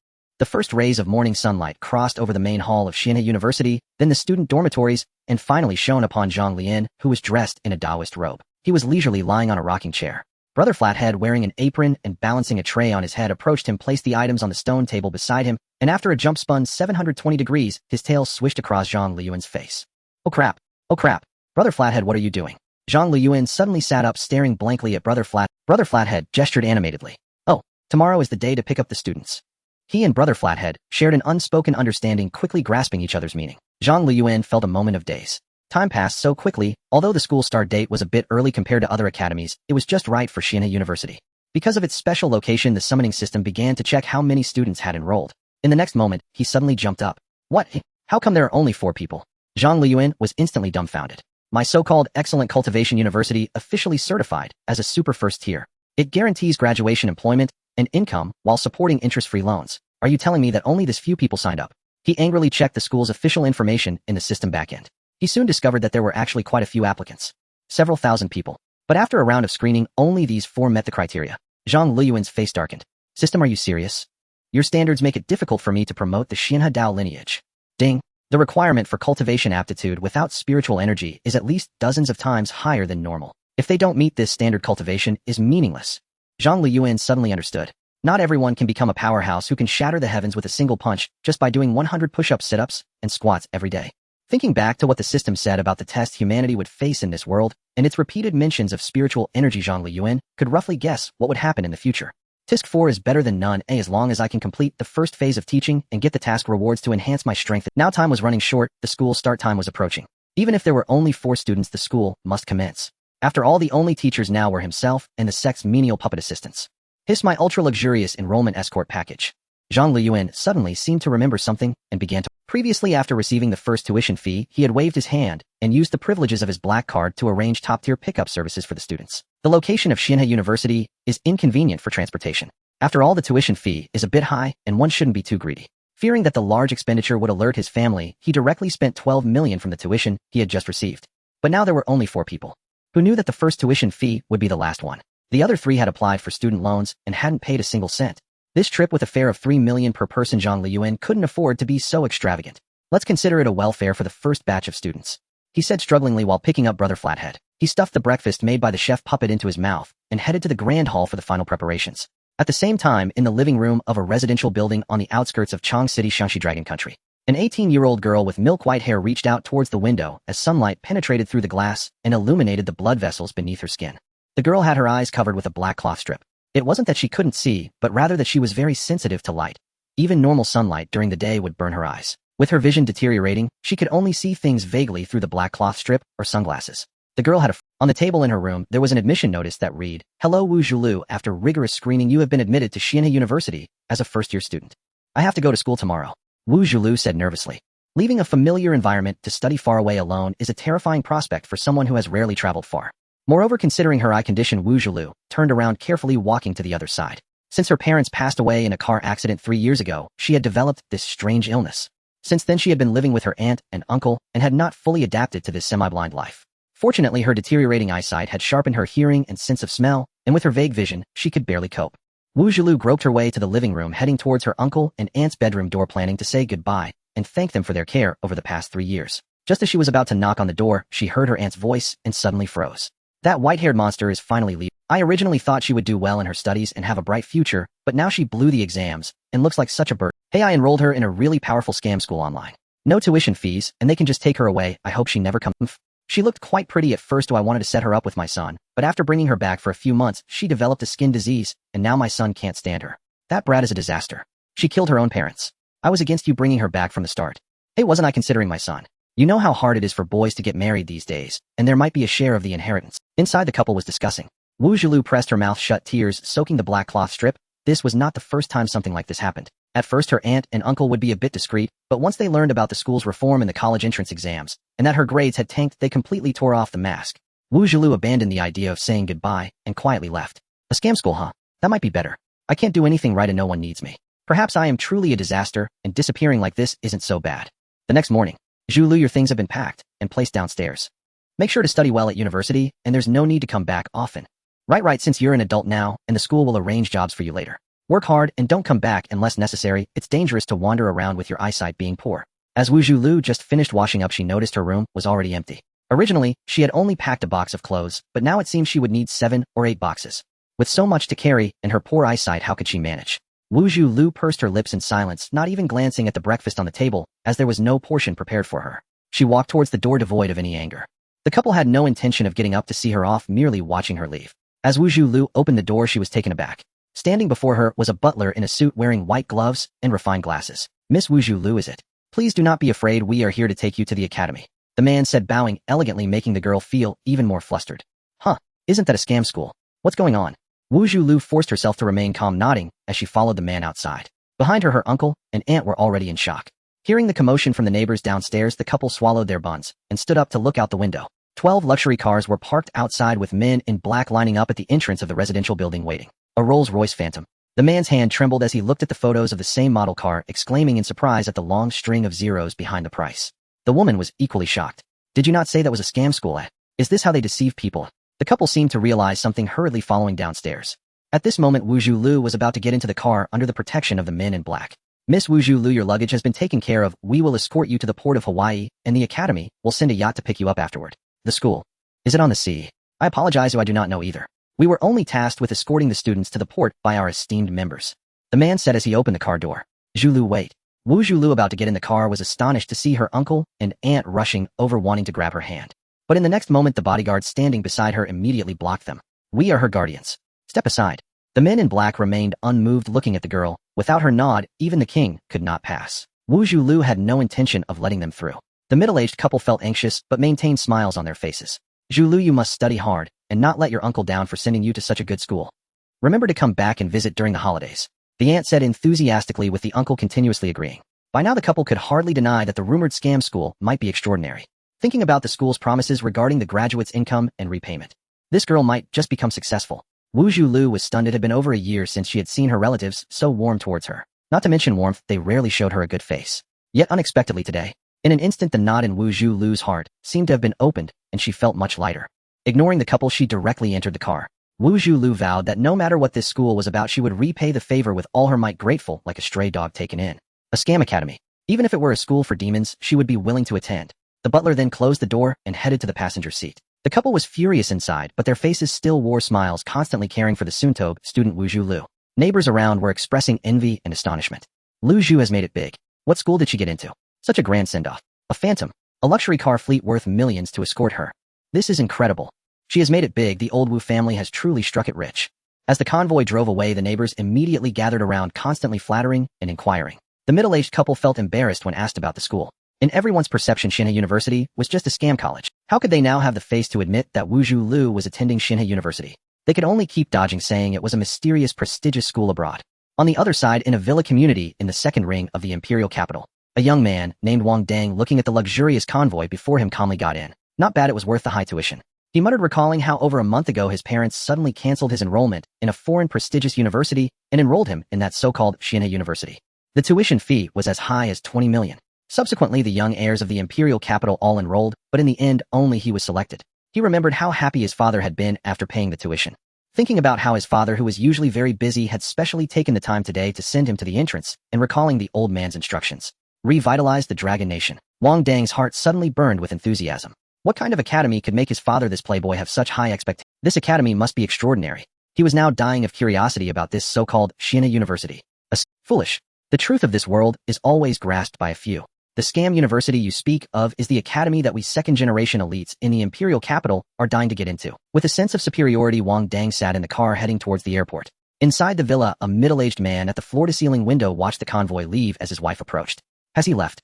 Speaker 1: The first rays of morning sunlight crossed over the main hall of Xianhe University, then the student dormitories, and finally shone upon Zhang Luyan, who was dressed in a Taoist robe. He was leisurely lying on a rocking chair. Brother Flathead, wearing an apron and balancing a tray on his head, approached him, placed the items on the stone table beside him, and after a jump spun 720 degrees, his tail swished across Zhang Luyan's face. Oh crap! Oh crap! Brother Flathead, what are you doing? Zhang Luyan suddenly sat up, staring blankly at Brother Flathead gestured animatedly. Oh, tomorrow is the day to pick up the students. He and Brother Flathead shared an unspoken understanding, quickly grasping each other's meaning. Zhang Luyan felt a moment of daze. Time passed so quickly. Although the school start date was a bit early compared to other academies, it was just right for Xianhe University. Because of its special location, the summoning system began to check how many students had enrolled. In the next moment, he suddenly jumped up. What? How come there are only 4 people? Zhang Luyan was instantly dumbfounded. My so-called excellent cultivation university officially certified as a super first tier. It guarantees graduation employment and income while supporting interest-free loans. Are you telling me that only this few people signed up? He angrily checked the school's official information in the system backend. He soon discovered that there were actually quite a few applicants. Several thousand people. But after a round of screening, only these 4 met the criteria. Zhang Luyan's face darkened. System, are you serious? Your standards make it difficult for me to promote the Xianhe Dao lineage. Ding. The requirement for cultivation aptitude without spiritual energy is at least dozens of times higher than normal. If they don't meet this standard, cultivation is meaningless. Zhang Luyan suddenly understood. Not everyone can become a powerhouse who can shatter the heavens with a single punch just by doing 100 push-ups, sit-ups, and squats every day. Thinking back to what the system said about the test humanity would face in this world, and its repeated mentions of spiritual energy, Zhang Luyan could roughly guess what would happen in the future. Tisk 4 is better than none, as long as I can complete the first phase of teaching and get the task rewards to enhance my strength. Now time was running short, the school's start time was approaching. Even if there were only 4 students, the school must commence. After all, the only teachers now were himself and the sect's menial puppet assistants. Hiss, my ultra-luxurious enrollment escort package. Zhang Luyan suddenly seemed to remember something and began to... Previously, after receiving the first tuition fee, he had waved his hand and used the privileges of his black card to arrange top-tier pickup services for the students. The location of Xianhe University is inconvenient for transportation. After all, the tuition fee is a bit high, and one shouldn't be too greedy. Fearing that the large expenditure would alert his family, he directly spent 12 million from the tuition he had just received. But now there were only 4 people who knew that the first tuition fee would be the last one. The other 3 had applied for student loans and hadn't paid a single cent. This trip with a fare of 3 million per person, Zhang Luyan couldn't afford to be so extravagant. Let's consider it a welfare for the first batch of students, he said strugglingly while picking up Brother Flathead. He stuffed the breakfast made by the chef puppet into his mouth and headed to the grand hall for the final preparations. At the same time, in the living room of a residential building on the outskirts of Chang City, Shanxi Dragon Country, an 18-year-old girl with milk-white hair reached out towards the window as sunlight penetrated through the glass and illuminated the blood vessels beneath her skin. The girl had her eyes covered with a black cloth strip. It wasn't that she couldn't see, but rather that she was very sensitive to light. Even normal sunlight during the day would burn her eyes. With her vision deteriorating, she could only see things vaguely through the black cloth strip or sunglasses. The girl had on the table in her room, there was an admission notice that read, "Hello Wu Zhulu, after rigorous screening you have been admitted to Xianhe University as a first-year student." I have to go to school tomorrow, Wu Zhulu said nervously. Leaving a familiar environment to study far away alone is a terrifying prospect for someone who has rarely traveled far. Moreover, considering her eye condition, Wu Zhulu turned around carefully, walking to the other side. Since her parents passed away in a car accident 3 years ago, she had developed this strange illness. Since then, she had been living with her aunt and uncle and had not fully adapted to this semi-blind life. Fortunately, her deteriorating eyesight had sharpened her hearing and sense of smell, and with her vague vision, she could barely cope. Wu Zhulu groped her way to the living room, heading towards her uncle and aunt's bedroom door, planning to say goodbye and thank them for their care over the past 3 years. Just as she was about to knock on the door, she heard her aunt's voice and suddenly froze. That white-haired monster is finally leaving. I originally thought she would do well in her studies and have a bright future, but now she blew the exams and looks like such a bird. Hey, I enrolled her in a really powerful scam school online. No tuition fees, and they can just take her away. I hope she never comes. She looked quite pretty at first, so I wanted to set her up with my son, but after bringing her back for a few months, she developed a skin disease, and now my son can't stand her. That brat is a disaster. She killed her own parents. I was against you bringing her back from the start. Hey, wasn't I considering my son? You know how hard it is for boys to get married these days, and there might be a share of the inheritance. Inside, the couple was discussing. Wu Zhulu pressed her mouth shut, tears soaking the black cloth strip. This was not the first time something like this happened. At first, her aunt and uncle would be a bit discreet, but once they learned about the school's reform in the college entrance exams, and that her grades had tanked, they completely tore off the mask. Wu Zhulu abandoned the idea of saying goodbye and quietly left. A scam school, huh? That might be better. I can't do anything right and no one needs me. Perhaps I am truly a disaster, and disappearing like this isn't so bad. The next morning, Zhulu, your things have been packed and placed downstairs. Make sure to study well at university, and there's no need to come back often. Right, since you're an adult now, and the school will arrange jobs for you later. Work hard and don't come back unless necessary. It's dangerous to wander around with your eyesight being poor. As Wu Zhulu just finished washing up, she noticed her room was already empty. Originally, she had only packed a box of clothes, but now it seemed she would need 7 or 8 boxes. With so much to carry and her poor eyesight, how could she manage? Wu Zhulu pursed her lips in silence, not even glancing at the breakfast on the table, as there was no portion prepared for her. She walked towards the door devoid of any anger. The couple had no intention of getting up to see her off, merely watching her leave. As Wu Zhulu opened the door, she was taken aback. Standing before her was a butler in a suit wearing white gloves and refined glasses. Miss Wu Zhulu, is it? Please do not be afraid, we are here to take you to the academy. The man said, bowing elegantly, making the girl feel even more flustered. Huh, isn't that a scam school? What's going on? Wu Zhulu forced herself to remain calm, nodding as she followed the man outside. Behind her, her uncle and aunt were already in shock. Hearing the commotion from the neighbors downstairs, the couple swallowed their buns and stood up to look out the window. 12 luxury cars were parked outside with men in black lining up at the entrance of the residential building waiting. A Rolls-Royce Phantom. The man's hand trembled as he looked at the photos of the same model car, exclaiming in surprise at the long string of zeros behind the price. The woman was equally shocked. Did you not say that was a scam school at? Is this how they deceive people? The couple seemed to realize something, hurriedly following downstairs. At this moment, Wu Zhulu was about to get into the car under the protection of the men in black. Miss Wu Zhulu, your luggage has been taken care of. We will escort you to the port of Hawaii, and the academy will send a yacht to pick you up afterward. The school. Is it on the sea? I apologize, I do not know either. We were only tasked with escorting the students to the port by our esteemed members. The man said as he opened the car door. Zhulu, wait. Wu Zhulu, about to get in the car, was astonished to see her uncle and aunt rushing over, wanting to grab her hand. But in the next moment, the bodyguard standing beside her immediately blocked them. We are her guardians. Step aside. The men in black remained unmoved, looking at the girl. Without her nod, even the king could not pass. Wu Zhulu had no intention of letting them through. The middle-aged couple felt anxious but maintained smiles on their faces. Zhulu, you must study hard and not let your uncle down for sending you to such a good school. Remember to come back and visit during the holidays. The aunt said enthusiastically, with the uncle continuously agreeing. By now the couple could hardly deny that the rumored scam school might be extraordinary. Thinking about the school's promises regarding the graduate's income and repayment, this girl might just become successful. Wu Zhulu was stunned. It had been over a year since she had seen her relatives so warm towards her. Not to mention warmth, they rarely showed her a good face. Yet unexpectedly today, in an instant, the knot in Wu Zhulu's heart seemed to have been opened, and she felt much lighter. Ignoring the couple, she directly entered the car. Wu Zhulu vowed that no matter what this school was about, she would repay the favor with all her might, grateful like a stray dog taken in. A scam academy. Even if it were a school for demons, she would be willing to attend. The butler then closed the door and headed to the passenger seat. The couple was furious inside, but their faces still wore smiles, constantly caring for the Suntog student Wu Zhulu. Neighbors around were expressing envy and astonishment. Lu Zhu has made it big. What school did she get into? Such a grand send-off. A phantom. A luxury car fleet worth millions to escort her. This is incredible. She has made it big. The old Wu family has truly struck it rich. As the convoy drove away, the neighbors immediately gathered around, constantly flattering and inquiring. The middle-aged couple felt embarrassed when asked about the school. In everyone's perception, Xianhe University was just a scam college. How could they now have the face to admit that Wu Zhulu was attending Xianhe University? They could only keep dodging, saying it was a mysterious, prestigious school abroad. On the other side, in a villa community in the second ring of the imperial capital, a young man named Wang Dang, looking at the luxurious convoy before him, calmly got in. Not bad, it was worth the high tuition. He muttered, recalling how over a month ago his parents suddenly canceled his enrollment in a foreign prestigious university and enrolled him in that so-called Xianhe University. The tuition fee was as high as 20 million. Subsequently, the young heirs of the imperial capital all enrolled, but in the end, only he was selected. He remembered how happy his father had been after paying the tuition. Thinking about how his father, who was usually very busy, had specially taken the time today to send him to the entrance, and recalling the old man's instructions. Revitalize the Dragon Nation. Wang Dang's heart suddenly burned with enthusiasm. What kind of academy could make his father, this playboy, have such high expectations? This academy must be extraordinary. He was now dying of curiosity about this so-called Xianhe University. Foolish. The truth of this world is always grasped by a few. The scam university you speak of is the academy that we second-generation elites in the imperial capital are dying to get into. With a sense of superiority, Wang Dang sat in the car heading towards the airport. Inside the villa, a middle-aged man at the floor-to-ceiling window watched the convoy leave as his wife approached. Has he left?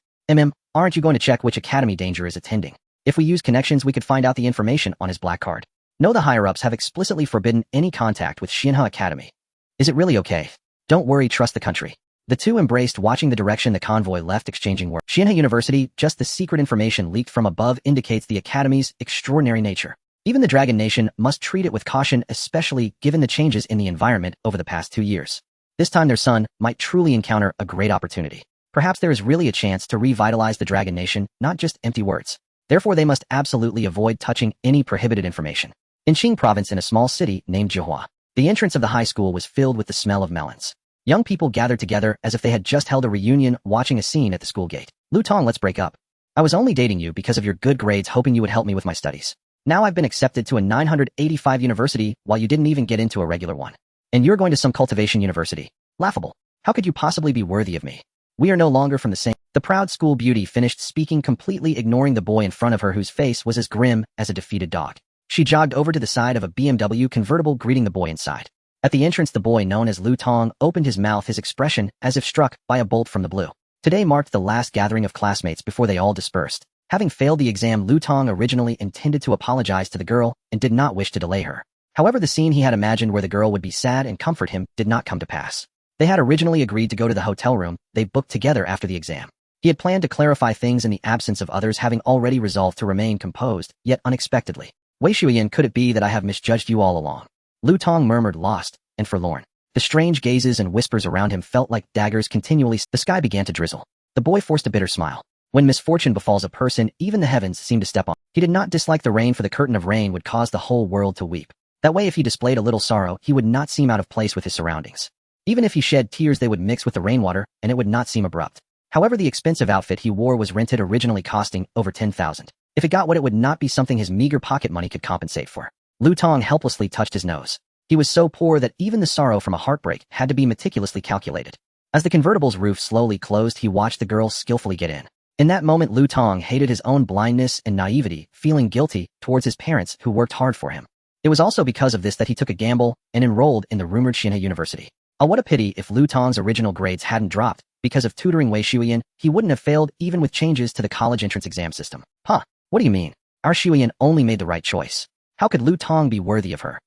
Speaker 1: Aren't you going to check which academy Danger is attending? If we use connections, we could find out the information on his black card. No, the higher-ups have explicitly forbidden any contact with Xianhe Academy. Is it really okay? Don't worry, trust the country. The two embraced, watching the direction the convoy left, exchanging words. Xianhe University, just the secret information leaked from above indicates the academy's extraordinary nature. Even the Dragon Nation must treat it with caution, especially given the changes in the environment over the past 2 years. This time their son might truly encounter a great opportunity. Perhaps there is really a chance to revitalize the Dragon Nation, not just empty words. Therefore, they must absolutely avoid touching any prohibited information. In Qing province, in a small city named Jihua, the entrance of the high school was filled with the smell of melons. Young people gathered together as if they had just held a reunion, watching a scene at the school gate. Lu Tong, let's break up. I was only dating you because of your good grades, hoping you would help me with my studies. Now I've been accepted to a 985 university while you didn't even get into a regular one. And you're going to some cultivation university. Laughable. How could you possibly be worthy of me? We are no longer from the same. The proud school beauty finished speaking, completely ignoring the boy in front of her whose face was as grim as a defeated dog. She jogged over to the side of a BMW convertible, greeting the boy inside. At the entrance, the boy known as Lu Tong opened his mouth, his expression as if struck by a bolt from the blue. Today marked the last gathering of classmates before they all dispersed. Having failed the exam, Lu Tong originally intended to apologize to the girl and did not wish to delay her. However, the scene he had imagined where the girl would be sad and comfort him did not come to pass. They had originally agreed to go to the hotel room they booked together after the exam. He had planned to clarify things in the absence of others, having already resolved to remain composed, yet unexpectedly. Wei Shuyan, could it be that I have misjudged you all along? Lu Tong murmured, lost and forlorn. The strange gazes and whispers around him felt like daggers continually. The sky began to drizzle. The boy forced a bitter smile. When misfortune befalls a person, even the heavens seem to step on. He did not dislike the rain, for the curtain of rain would cause the whole world to weep. That way, if he displayed a little sorrow, he would not seem out of place with his surroundings. Even if he shed tears, they would mix with the rainwater, and it would not seem abrupt. However, the expensive outfit he wore was rented, originally costing over 10,000. If it got what, it would not be something his meager pocket money could compensate for. Lu Tong helplessly touched his nose. He was so poor that even the sorrow from a heartbreak had to be meticulously calculated. As the convertible's roof slowly closed, he watched the girl skillfully get in. In that moment, Lu Tong hated his own blindness and naivety, feeling guilty towards his parents who worked hard for him. It was also because of this that he took a gamble and enrolled in the rumored Xianhe University. Oh, what a pity! If Lu Tong's original grades hadn't dropped because of tutoring Wei Shuyan, he wouldn't have failed even with changes to the college entrance exam system. Huh? What do you mean? Our Shuyan only made the right choice. How could Lu Tong be worthy of her?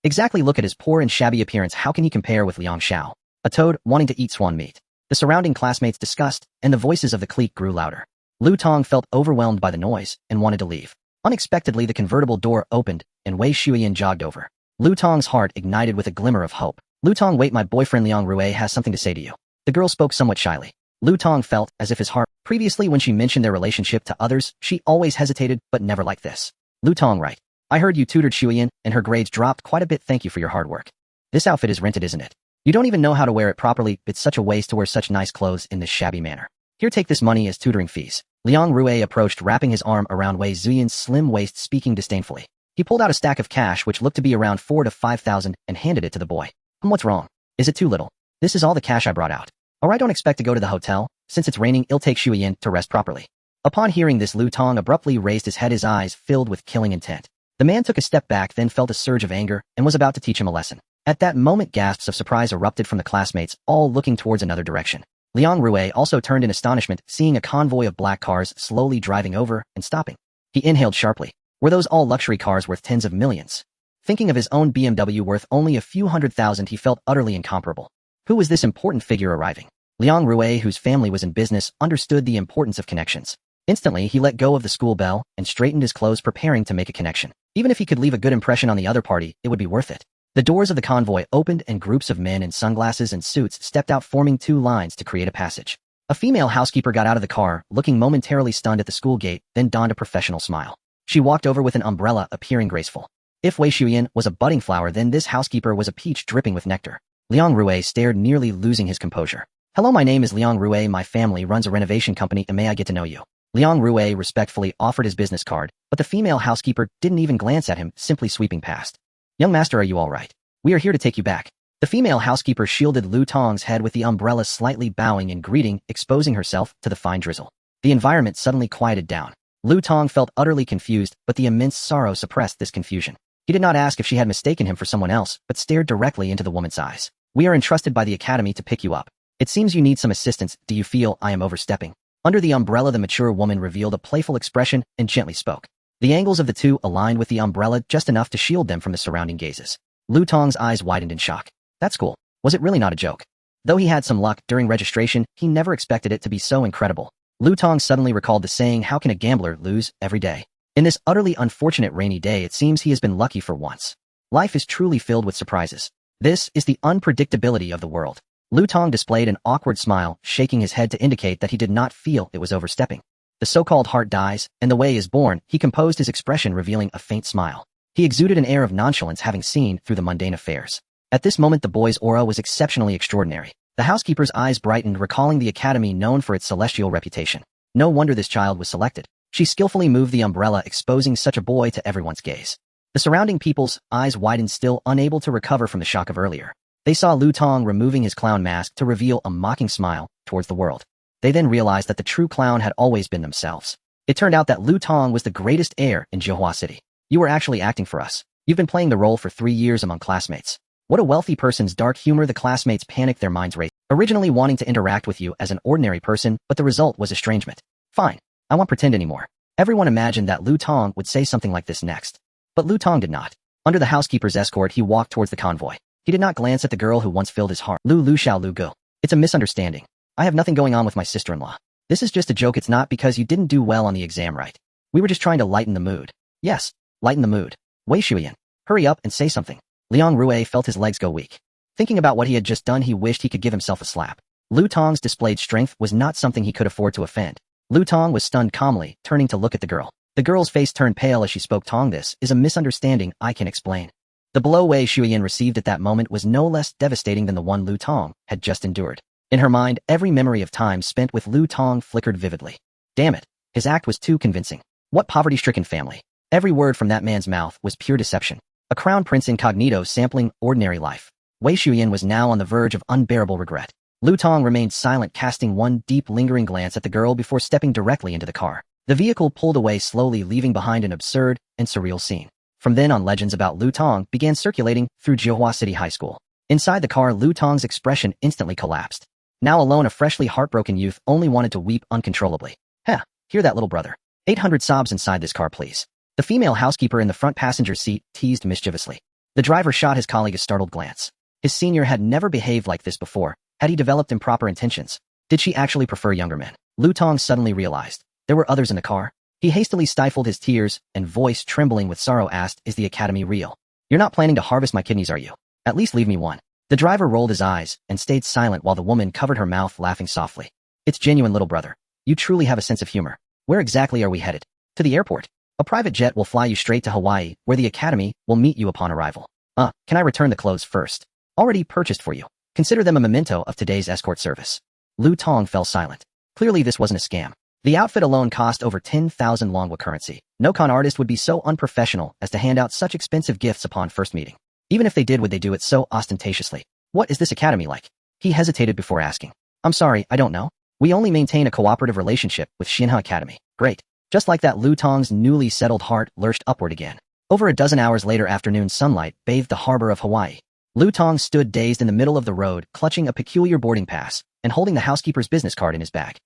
Speaker 1: Exactly, look at his poor and shabby appearance. How can he compare with Liang Xiao, a toad wanting to eat swan meat? The surrounding classmates discussed, and the voices of the clique grew louder. Lu Tong felt overwhelmed by the noise and wanted to leave. Unexpectedly, the convertible door opened, and Wei Shuyan jogged over. Lu Tong's heart ignited with a glimmer of hope. Lu Tong, wait, my boyfriend Liang Rui has something to say to you. The girl spoke somewhat shyly. Lu Tong felt as if his heart. Previously, when she mentioned their relationship to others, she always hesitated, but never like this. Lu Tong, right. I heard you tutored Shuyan, and her grades dropped quite a bit. Thank you for your hard work. This outfit is rented, isn't it? You don't even know how to wear it properly. It's such a waste to wear such nice clothes in this shabby manner. Here, take this money as tutoring fees. Liang Rui approached, wrapping his arm around Wei Zuyan's slim waist, speaking disdainfully. He pulled out a stack of cash which looked to be around 4,000 to 5,000 and handed it to the boy. What's wrong? Is it too little? This is all the cash I brought out. Or I don't expect to go to the hotel. Since it's raining, it'll take Shuyan to rest properly. Upon hearing this, Lu Tong abruptly raised his head, his eyes filled with killing intent. The man took a step back, then felt a surge of anger and was about to teach him a lesson. At that moment, gasps of surprise erupted from the classmates, all looking towards another direction. Liang Rui also turned in astonishment, seeing a convoy of black cars slowly driving over and stopping. He inhaled sharply. Were those all luxury cars worth tens of millions? Thinking of his own BMW worth only a few 100,000, he felt utterly incomparable. Who was this important figure arriving? Liang Rui, whose family was in business, understood the importance of connections. Instantly, he let go of the school bell and straightened his clothes, preparing to make a connection. Even if he could leave a good impression on the other party, it would be worth it. The doors of the convoy opened and groups of men in sunglasses and suits stepped out, forming two lines to create a passage. A female housekeeper got out of the car, looking momentarily stunned at the school gate, then donned a professional smile. She walked over with an umbrella, appearing graceful. If Wei Shuyan was a budding flower, then this housekeeper was a peach dripping with nectar. Liang Rui stared, nearly losing his composure. Hello, my name is Liang Rui. My family runs a renovation company, and may I get to know you? Liang Rui respectfully offered his business card, but the female housekeeper didn't even glance at him, simply sweeping past. Young master, are you all right? We are here to take you back. The female housekeeper shielded Lu Tong's head with the umbrella, slightly bowing in greeting, exposing herself to the fine drizzle. The environment suddenly quieted down. Lu Tong felt utterly confused, but the immense sorrow suppressed this confusion. He did not ask if she had mistaken him for someone else, but stared directly into the woman's eyes. We are entrusted by the academy to pick you up. It seems you need some assistance. Do you feel I am overstepping? Under the umbrella, the mature woman revealed a playful expression and gently spoke. The angles of the two aligned with the umbrella just enough to shield them from the surrounding gazes. Lu Tong's eyes widened in shock. That's cool. Was it really not a joke? Though he had some luck during registration, he never expected it to be so incredible. Lu Tong suddenly recalled the saying, how can a gambler lose every day? In this utterly unfortunate rainy day, it seems he has been lucky for once. Life is truly filled with surprises. This is the unpredictability of the world. Lu Tong displayed an awkward smile, shaking his head to indicate that he did not feel it was overstepping. The so-called heart dies, and the way is born. He composed his expression, revealing a faint smile. He exuded an air of nonchalance, having seen through the mundane affairs. At this moment, the boy's aura was exceptionally extraordinary. The housekeeper's eyes brightened, recalling the academy known for its celestial reputation. No wonder this child was selected. She skillfully moved the umbrella, exposing such a boy to everyone's gaze. The surrounding people's eyes widened, still unable to recover from the shock of earlier. They saw Lu Tong removing his clown mask to reveal a mocking smile towards the world. They then realized that the true clown had always been themselves. It turned out that Lu Tong was the greatest heir in Zhihua City. You were actually acting for us. You've been playing the role for 3 years among classmates. What a wealthy person's dark humor. The classmates panicked, their minds raced, originally wanting to interact with you as an ordinary person, but the result was estrangement. Fine. I won't pretend anymore. Everyone imagined that Lu Tong would say something like this next. But Lu Tong did not. Under the housekeeper's escort, he walked towards the convoy. He did not glance at the girl who once filled his heart. Lu Xiao Lu Gu. It's a misunderstanding. I have nothing going on with my sister-in-law. This is just a joke. It's not because you didn't do well on the exam, right? We were just trying to lighten the mood. Yes, lighten the mood. Wei Shuyan. Hurry up and say something. Liang Rui felt his legs go weak. Thinking about what he had just done, he wished he could give himself a slap. Lu Tong's displayed strength was not something he could afford to offend. Lu Tong was stunned, calmly turning to look at the girl. The girl's face turned pale as she spoke. Tong, this is a misunderstanding, I can explain. The blow Wei Shuyan received at that moment was no less devastating than the one Lu Tong had just endured. In her mind, every memory of time spent with Lu Tong flickered vividly. Damn it, his act was too convincing. What poverty-stricken family. Every word from that man's mouth was pure deception. A crown prince incognito sampling ordinary life. Wei Shuyan was now on the verge of unbearable regret. Lu Tong remained silent, casting one deep, lingering glance at the girl before stepping directly into the car. The vehicle pulled away slowly, leaving behind an absurd and surreal scene. From then on, legends about Lu Tong began circulating through Zhihua City High School. Inside the car, Lu Tong's expression instantly collapsed. Now alone, a freshly heartbroken youth only wanted to weep uncontrollably. Heh, hear that, little brother. 800 sobs inside this car, please. The female housekeeper in the front passenger seat teased mischievously. The driver shot his colleague a startled glance. His senior had never behaved like this before. Had he developed improper intentions? Did she actually prefer younger men? Lu Tong suddenly realized there were others in the car. He hastily stifled his tears and, voice trembling with sorrow, asked, "Is the academy real? You're not planning to harvest my kidneys, are you? At least leave me one." The driver rolled his eyes and stayed silent while the woman covered her mouth, laughing softly. "It's genuine, little brother. You truly have a sense of humor. Where exactly are we headed?" "To the airport. A private jet will fly you straight to Hawaii, where the academy will meet you upon arrival." Can I return the clothes first?" "Already purchased for you. Consider them a memento of today's escort service." Lu Tong fell silent. Clearly this wasn't a scam. The outfit alone cost over 10,000 Longwa currency. No con artist would be so unprofessional as to hand out such expensive gifts upon first meeting. Even if they did, would they do it so ostentatiously? "What is this academy like?" He hesitated before asking. "I'm sorry, I don't know. We only maintain a cooperative relationship with Xianhe Academy." "Great." Just like that, Lu Tong's newly settled heart lurched upward again. Over a dozen hours later, afternoon sunlight bathed the harbor of Hawaii. Lu Tong stood dazed in the middle of the road, clutching a peculiar boarding pass and holding the housekeeper's business card in his bag.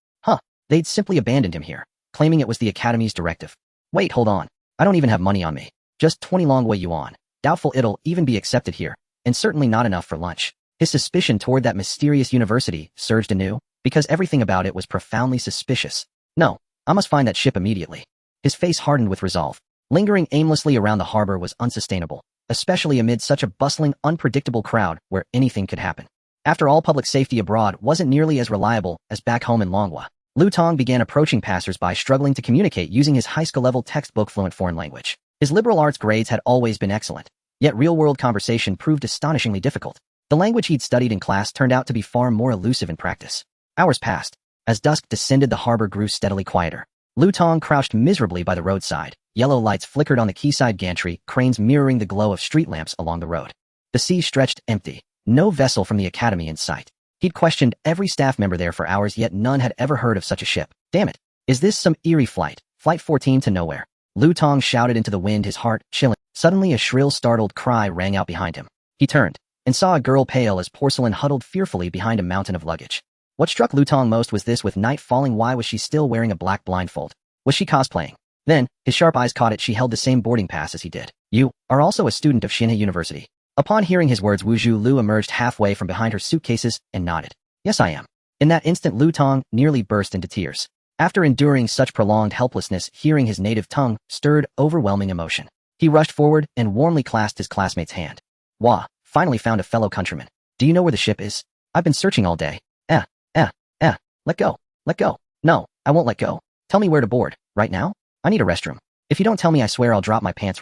Speaker 1: They'd simply abandoned him here, claiming it was the academy's directive. Wait, hold on. I don't even have money on me. Just 20 Longwa yuan. Doubtful it'll even be accepted here, and certainly not enough for lunch. His suspicion toward that mysterious university surged anew, because everything about it was profoundly suspicious. No, I must find that ship immediately. His face hardened with resolve. Lingering aimlessly around the harbor was unsustainable, especially amid such a bustling, unpredictable crowd where anything could happen. After all, public safety abroad wasn't nearly as reliable as back home in Longwa. Lu Tong began approaching passers-by, struggling to communicate using his high school-level textbook fluent foreign language. His liberal arts grades had always been excellent, yet real-world conversation proved astonishingly difficult. The language he'd studied in class turned out to be far more elusive in practice. Hours passed. As dusk descended, the harbor grew steadily quieter. Lu Tong crouched miserably by the roadside. Yellow lights flickered on the quayside gantry, cranes mirroring the glow of street lamps along the road. The sea stretched empty, no vessel from the academy in sight. He'd questioned every staff member there for hours, yet none had ever heard of such a ship. Damn it. Is this some eerie flight? Flight 14 to nowhere. Lu Tong shouted into the wind, his heart chilling. Suddenly a shrill, startled cry rang out behind him. He turned and saw a girl pale as porcelain huddled fearfully behind a mountain of luggage. What struck Lu Tong most was this: with night falling, why was she still wearing a black blindfold? Was she cosplaying? Then, his sharp eyes caught it. She held the same boarding pass as he did. "You are also a student of Xianhe University." Upon hearing his words, Wu Zhu Lu emerged halfway from behind her suitcases and nodded. "Yes, I am." In that instant, Lu Tong nearly burst into tears. After enduring such prolonged helplessness, hearing his native tongue stirred overwhelming emotion. He rushed forward and warmly clasped his classmate's hand. "Wah, finally found a fellow countryman. Do you know where the ship is? I've been searching all day." Let go. Let go." "No, I won't let go. Tell me where to board, right now? I need a restroom. If you don't tell me, I swear I'll drop my pants."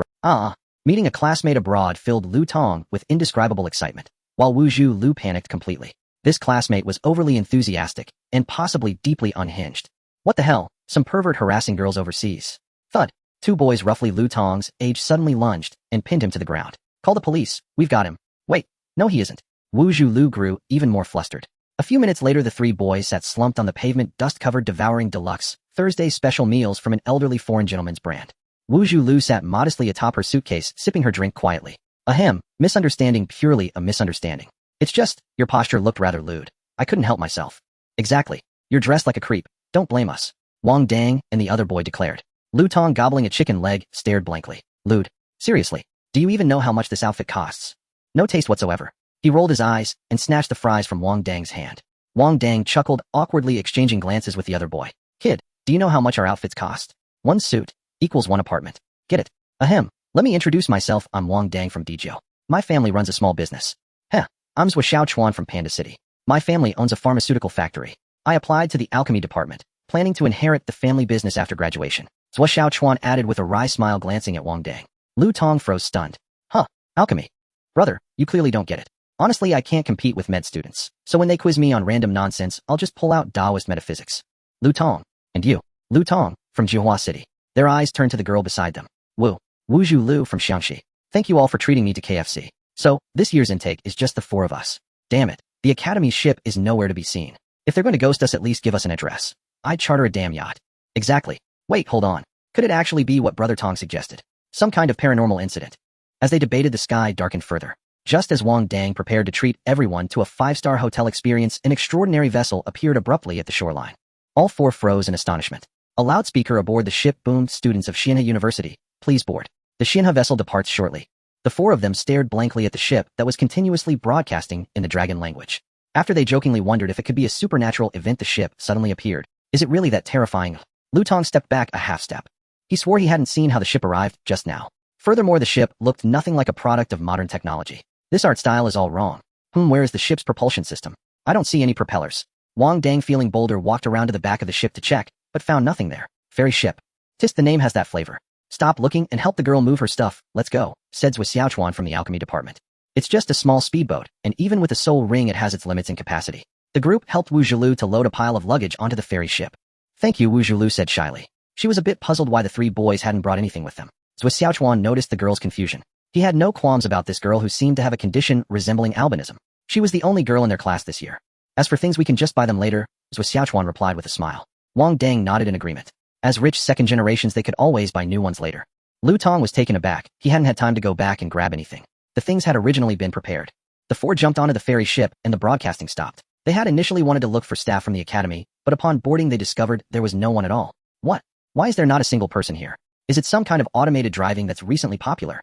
Speaker 1: Meeting a classmate abroad filled Lu Tong with indescribable excitement, while Wu Zhu Lu panicked completely. This classmate was overly enthusiastic and possibly deeply unhinged. What the hell? Some pervert harassing girls overseas. Thud. Two boys roughly Lu Tong's age suddenly lunged and pinned him to the ground. Call the police. We've got him. Wait. No, he isn't. Wu Zhu grew even more flustered. A few minutes later, the three boys sat slumped on the pavement, dust-covered, devouring deluxe Thursday special meals from an elderly foreign gentleman's brand. Wu Zhu sat modestly atop her suitcase, sipping her drink quietly. Ahem, misunderstanding, purely a misunderstanding. It's just, your posture looked rather lewd. I couldn't help myself. Exactly. You're dressed like a creep. Don't blame us. Wang Dang and the other boy declared. Lu Tong, gobbling a chicken leg, stared blankly. Lewd. Seriously. Do you even know how much this outfit costs? No taste whatsoever. He rolled his eyes and snatched the fries from Wang Dang's hand. Wang Dang chuckled, awkwardly exchanging glances with the other boy. Kid, do you know how much our outfits cost? One suit equals one apartment. Get it? Ahem. Let me introduce myself. I'm Wang Dang from Dezhou. My family runs a small business. Heh. I'm Zhou Xiaochuan from Panda City. My family owns a pharmaceutical factory. I applied to the alchemy department, planning to inherit the family business after graduation. Zhou Xiaochuan added with a wry smile, glancing at Wang Dang. Lu Tong froze, stunned. Huh. Alchemy. Brother, you clearly don't get it. Honestly, I can't compete with med students, so when they quiz me on random nonsense, I'll just pull out Taoist metaphysics. Lu Tong. And you. Lu Tong, from Jihua City. Their eyes turned to the girl beside them. Wu Zhu Lu from Xiangxi. Thank you all for treating me to KFC. So, this year's intake is just the four of us. Damn it. The Academy's ship is nowhere to be seen. If they're going to ghost us, at least give us an address. I'd charter a damn yacht. Exactly. Wait, hold on. Could it actually be what Brother Tong suggested? Some kind of paranormal incident? As they debated, the sky darkened further. Just as Wang Dang prepared to treat everyone to a five-star hotel experience, an extraordinary vessel appeared abruptly at the shoreline. All four froze in astonishment. A loudspeaker aboard the ship boomed, "Students of Xianhe University, please board. The Xianhe vessel departs shortly." The four of them stared blankly at the ship that was continuously broadcasting in the dragon language. After they jokingly wondered if it could be a supernatural event, the ship suddenly appeared. Is it really that terrifying? Lu Tong stepped back a half step. He swore he hadn't seen how the ship arrived just now. Furthermore, the ship looked nothing like a product of modern technology. This art style is all wrong. Where is the ship's propulsion system? I don't see any propellers. Wang Dang, feeling bolder, walked around to the back of the ship to check, but found nothing there. Ferry ship. Tis, the name has that flavor. Stop looking and help the girl move her stuff. Let's go, said Zhou Xiaochuan from the alchemy department. It's just a small speedboat, and even with a soul ring, it has its limits in capacity. The group helped Wu Zhu to load a pile of luggage onto the ferry ship. Thank you, Wu Zhu said shyly. She was a bit puzzled why the three boys hadn't brought anything with them. Zhou Xiaochuan noticed the girl's confusion. He had no qualms about this girl, who seemed to have a condition resembling albinism. She was the only girl in their class this year. As for things, we can just buy them later, Zhou Xiaochuan replied with a smile. Wang Dang nodded in agreement. As rich second generations, they could always buy new ones later. Lu Tong was taken aback. He hadn't had time to go back and grab anything. The things had originally been prepared. The four jumped onto the ferry ship, and the broadcasting stopped. They had initially wanted to look for staff from the academy, but upon boarding they discovered there was no one at all. What? Why is there not a single person here? Is it some kind of automated driving that's recently popular?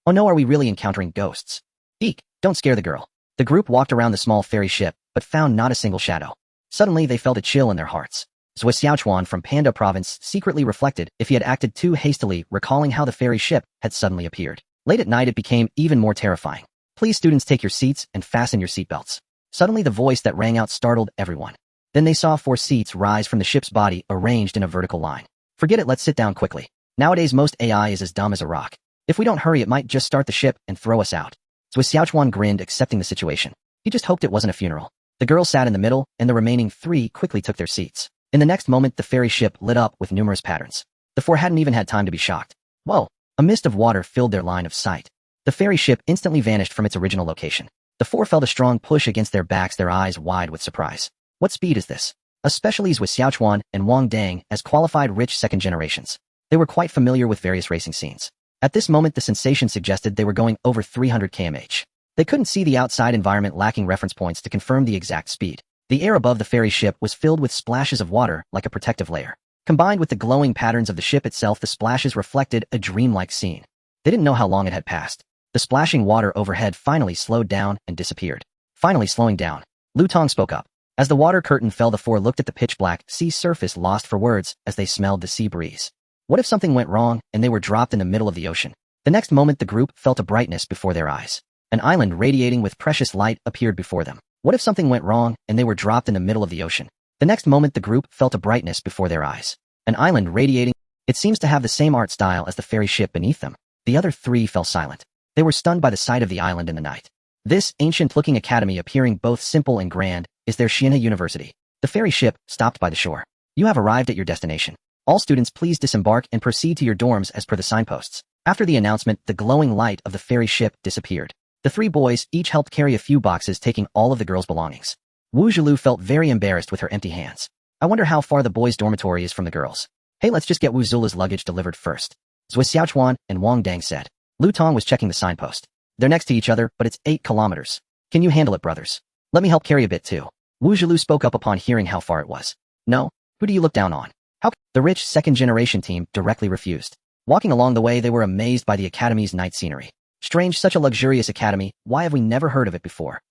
Speaker 1: Oh no, are we really encountering ghosts? Eek, don't scare the girl. The group walked around the small ferry ship, but found not a single shadow. Suddenly they felt a chill in their hearts. Zhou Xiaochuan from Panda Province secretly reflected if he had acted too hastily, recalling how the ferry ship had suddenly appeared. Late at night it became even more terrifying. Please, students, take your seats and fasten your seatbelts. Suddenly the voice that rang out startled everyone. Then they saw 4 seats rise from the ship's body, arranged in a vertical line. Forget it, let's sit down quickly. Nowadays most AI is as dumb as a rock. If we don't hurry, it might just start the ship and throw us out. Zhou Xiaochuan grinned, accepting the situation. He just hoped it wasn't a funeral. The girl sat in the middle, and the remaining 3 quickly took their seats. In the next moment, the ferry ship lit up with numerous patterns. The 4 hadn't even had time to be shocked. Whoa! A mist of water filled their line of sight. The ferry ship instantly vanished from its original location. The 4 felt a strong push against their backs, their eyes wide with surprise. What speed is this? Especially Zhou Xiaochuan and Wang Dang, as qualified rich second generations. They were quite familiar with various racing scenes. At this moment, the sensation suggested they were going over 300 km/h. They couldn't see the outside environment, lacking reference points to confirm the exact speed. The air above the ferry ship was filled with splashes of water, like a protective layer. Combined with the glowing patterns of the ship itself, the splashes reflected a dreamlike scene. They didn't know how long it had passed. The splashing water overhead finally slowed down and disappeared. Finally slowing down, Lu Tong spoke up. As the water curtain fell, the 4 looked at the pitch-black sea surface, lost for words as they smelled the sea breeze. What if something went wrong and they were dropped in the middle of the ocean? The next moment, the group felt a brightness before their eyes. An island radiating with precious light appeared before them. What if something went wrong and they were dropped in the middle of the ocean? The next moment, the group felt a brightness before their eyes. An island radiating. It seems to have the same art style as the ferry ship beneath them. The other 3 fell silent. They were stunned by the sight of the island in the night. This ancient-looking academy appearing both simple and grand is their Xianhe University. The ferry ship stopped by the shore. You have arrived at your destination. All students please disembark and proceed to your dorms as per the signposts. After the announcement, the glowing light of the ferry ship disappeared. The three boys each helped carry a few boxes taking all of the girls' belongings. Wu Zhilu felt very embarrassed with her empty hands. I wonder how far the boys' dormitory is from the girls. Hey, let's just get Wu Zulu's luggage delivered first. Zui Xiaochuan and Wang Dang said. Lu Tong was checking the signpost. They're next to each other, but it's 8 kilometers. Can you handle it, brothers? Let me help carry a bit too. Wu Zhilu spoke up upon hearing how far it was. No? Who do you look down on? How? The rich second-generation team directly refused. Walking along the way, they were amazed by the academy's night scenery. Strange, such a luxurious academy, why have we never heard of it before?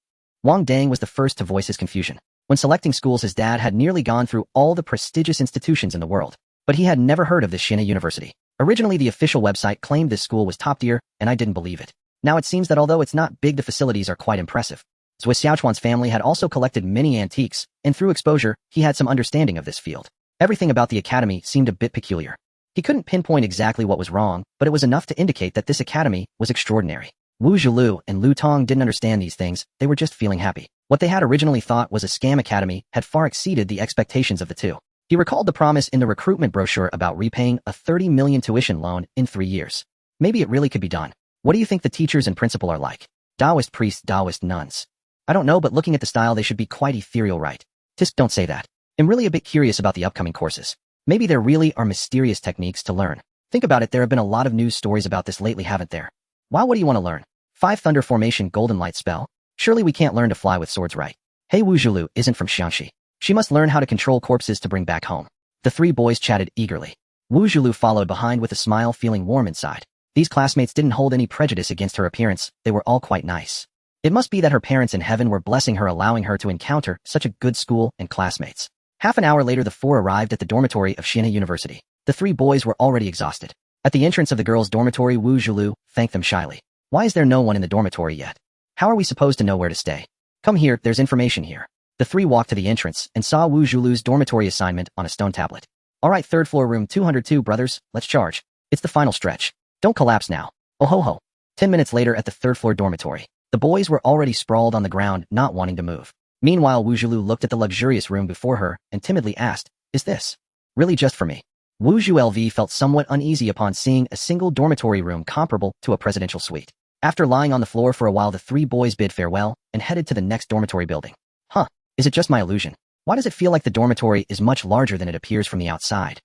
Speaker 1: Wang Dang was the first to voice his confusion. When selecting schools, his dad had nearly gone through all the prestigious institutions in the world, but he had never heard of this Xianhe University. Originally, the official website claimed this school was top tier, and I didn't believe it. Now it seems that although it's not big, the facilities are quite impressive. Zui Xiaochuan's family had also collected many antiques, and through exposure, he had some understanding of this field. Everything about the academy seemed a bit peculiar. He couldn't pinpoint exactly what was wrong, but it was enough to indicate that this academy was extraordinary. Wu Zhilu and Lu Tong didn't understand these things, they were just feeling happy. What they had originally thought was a scam academy had far exceeded the expectations of the two. He recalled the promise in the recruitment brochure about repaying a 30 million tuition loan in 3 years. Maybe it really could be done. What do you think the teachers and principal are like? Taoist priests, Taoist nuns. I don't know, but looking at the style, they should be quite ethereal, right? Tisk, don't say that. I'm really a bit curious about the upcoming courses. Maybe there really are mysterious techniques to learn. Think about it, there have been a lot of news stories about this lately, haven't there? Wow, what do you want to learn? 5 Thunder Formation Golden Light spell? Surely we can't learn to fly with swords, right? Hey, Wu Zhilu isn't from Xianxi. She must learn how to control corpses to bring back home. The three boys chatted eagerly. Wu Zhilu followed behind with a smile, feeling warm inside. These classmates didn't hold any prejudice against her appearance, they were all quite nice. It must be that her parents in heaven were blessing her, allowing her to encounter such a good school and classmates. Half an hour later, the four arrived at the dormitory of Xianhe University. The three boys were already exhausted. At the entrance of the girls' dormitory, Wu Zhilu thanked them shyly. Why is there no one in the dormitory yet? How are we supposed to know where to stay? Come here, there's information here. The three walked to the entrance and saw Wu Zhilu's dormitory assignment on a stone tablet. All right, 3rd floor, room 202, brothers, let's charge. It's the final stretch. Don't collapse now. Oh ho ho. 10 minutes later at the 3rd floor dormitory, the boys were already sprawled on the ground, not wanting to move. Meanwhile, Wu Zhilu looked at the luxurious room before her and timidly asked, is this really just for me? Wu Zhilu felt somewhat uneasy upon seeing a single dormitory room comparable to a presidential suite. After lying on the floor for a while, the three boys bid farewell and headed to the next dormitory building. Huh, is it just my illusion? Why does it feel like the dormitory is much larger than it appears from the outside?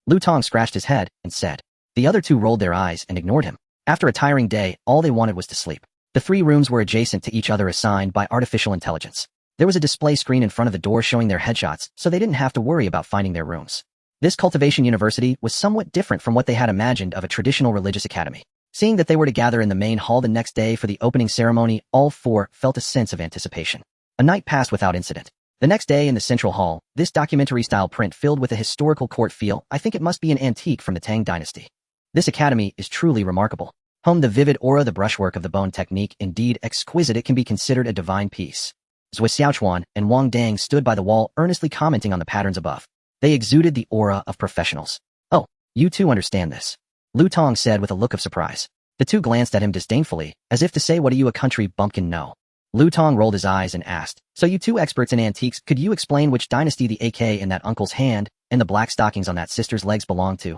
Speaker 1: Lu Tong scratched his head and said. The other two rolled their eyes and ignored him. After a tiring day, all they wanted was to sleep. The 3 rooms were adjacent to each other, assigned by artificial intelligence. There was a display screen in front of the door showing their headshots, so they didn't have to worry about finding their rooms. This cultivation university was somewhat different from what they had imagined of a traditional religious academy. Seeing that they were to gather in the main hall the next day for the opening ceremony, all 4 felt a sense of anticipation. A night passed without incident. The next day in the central hall, this documentary-style print filled with a historical court feel. I think it must be an antique from the Tang dynasty. This academy is truly remarkable. The vivid aura, the brushwork of the bone technique, indeed exquisite. It can be considered a divine piece. Zui Xiaochuan and Wang Dang stood by the wall, earnestly commenting on the patterns above. They exuded the aura of professionals. Oh, you two understand this? Lu Tong said with a look of surprise. The two glanced at him disdainfully, as if to say, what do you, a country bumpkin, know? Lu Tong rolled his eyes and asked, so you two experts in antiques, could you explain which dynasty the AK in that uncle's hand and the black stockings on that sister's legs belong to?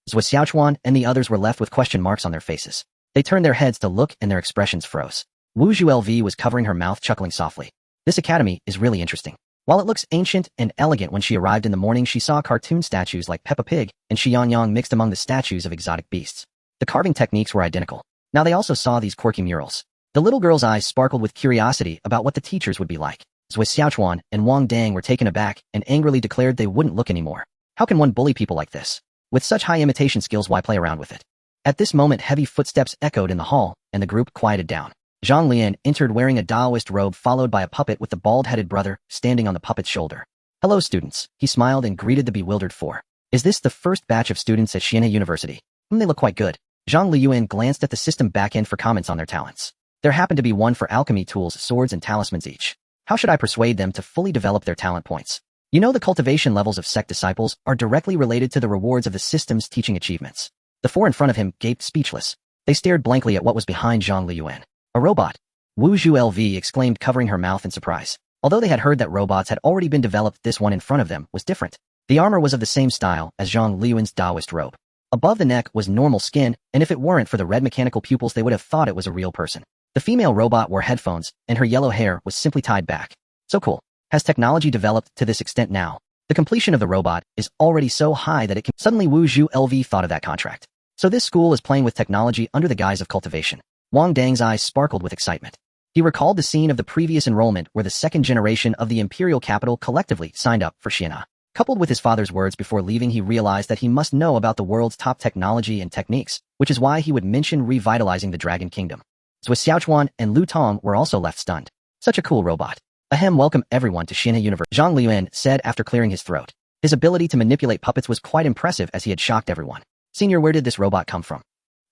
Speaker 1: Zui Xiaochuan and the others were left with question marks on their faces. They turned their heads to look and their expressions froze. Wu Zhilu was covering her mouth, chuckling softly. This academy is really interesting. While it looks ancient and elegant, when she arrived in the morning, she saw cartoon statues like Peppa Pig and Xiangyang mixed among the statues of exotic beasts. The carving techniques were identical. Now they also saw these quirky murals. The little girl's eyes sparkled with curiosity about what the teachers would be like. Zui Xiaochuan and Wang Dang were taken aback and angrily declared they wouldn't look anymore. How can one bully people like this? With such high imitation skills, why play around with it? At this moment, heavy footsteps echoed in the hall, and the group quieted down. Zhang Luyan entered wearing a Taoist robe, followed by a puppet with the bald-headed brother standing on the puppet's shoulder. Hello, students, he smiled and greeted the bewildered 4. Is this the first batch of students at Xianhe University? They look quite good. Zhang Luyan glanced at the system backend for comments on their talents. There happened to be one for alchemy tools, swords, and talismans each. How should I persuade them to fully develop their talent points? You know, the cultivation levels of sect disciples are directly related to the rewards of the system's teaching achievements. The 4 in front of him gaped speechless. They stared blankly at what was behind Zhang Luyan. A robot. Wu Zhu LV exclaimed, covering her mouth in surprise. Although they had heard that robots had already been developed, this one in front of them was different. The armor was of the same style as Zhang Luyan's Taoist robe. Above the neck was normal skin, and if it weren't for the red mechanical pupils they would have thought it was a real person. The female robot wore headphones, and her yellow hair was simply tied back. So cool. Has technology developed to this extent now? The completion of the robot is already so high that it can— Suddenly Wu Zhu LV thought of that contract. So this school is playing with technology under the guise of cultivation. Wang Dang's eyes sparkled with excitement. He recalled the scene of the previous enrollment where the second generation of the imperial capital collectively signed up for Xianhe. Coupled with his father's words before leaving, he realized that he must know about the world's top technology and techniques, which is why he would mention revitalizing the Dragon Kingdom. Zhou Xiaochuan and Lu Tong were also left stunned. Such a cool robot. Ahem, welcome everyone to Xianhe University, Zhang Luyan said after clearing his throat. His ability to manipulate puppets was quite impressive as he had shocked everyone. Senior, where did this robot come from?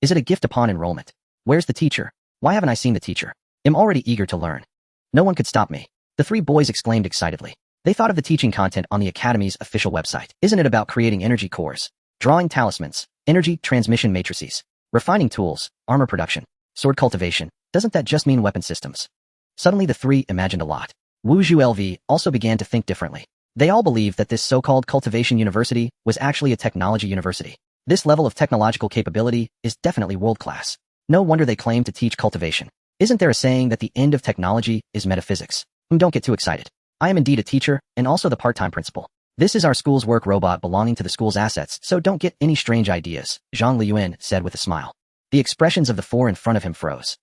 Speaker 1: Is it a gift upon enrollment? Where's the teacher? Why haven't I seen the teacher? I'm already eager to learn. No one could stop me. The three boys exclaimed excitedly. They thought of the teaching content on the Academy's official website. Isn't it about creating energy cores, drawing talismans, energy transmission matrices, refining tools, armor production, sword cultivation? Doesn't that just mean weapon systems? Suddenly the three imagined a lot. Wu Zhu LV also began to think differently. They all believed that this so-called cultivation university was actually a technology university. This level of technological capability is definitely world-class. No wonder they claim to teach cultivation. Isn't there a saying that the end of technology is metaphysics? Don't get too excited. I am indeed a teacher, and also the part-time principal. This is our school's work robot belonging to the school's assets, so don't get any strange ideas, Zhang Luyan said with a smile. The expressions of the four in front of him froze.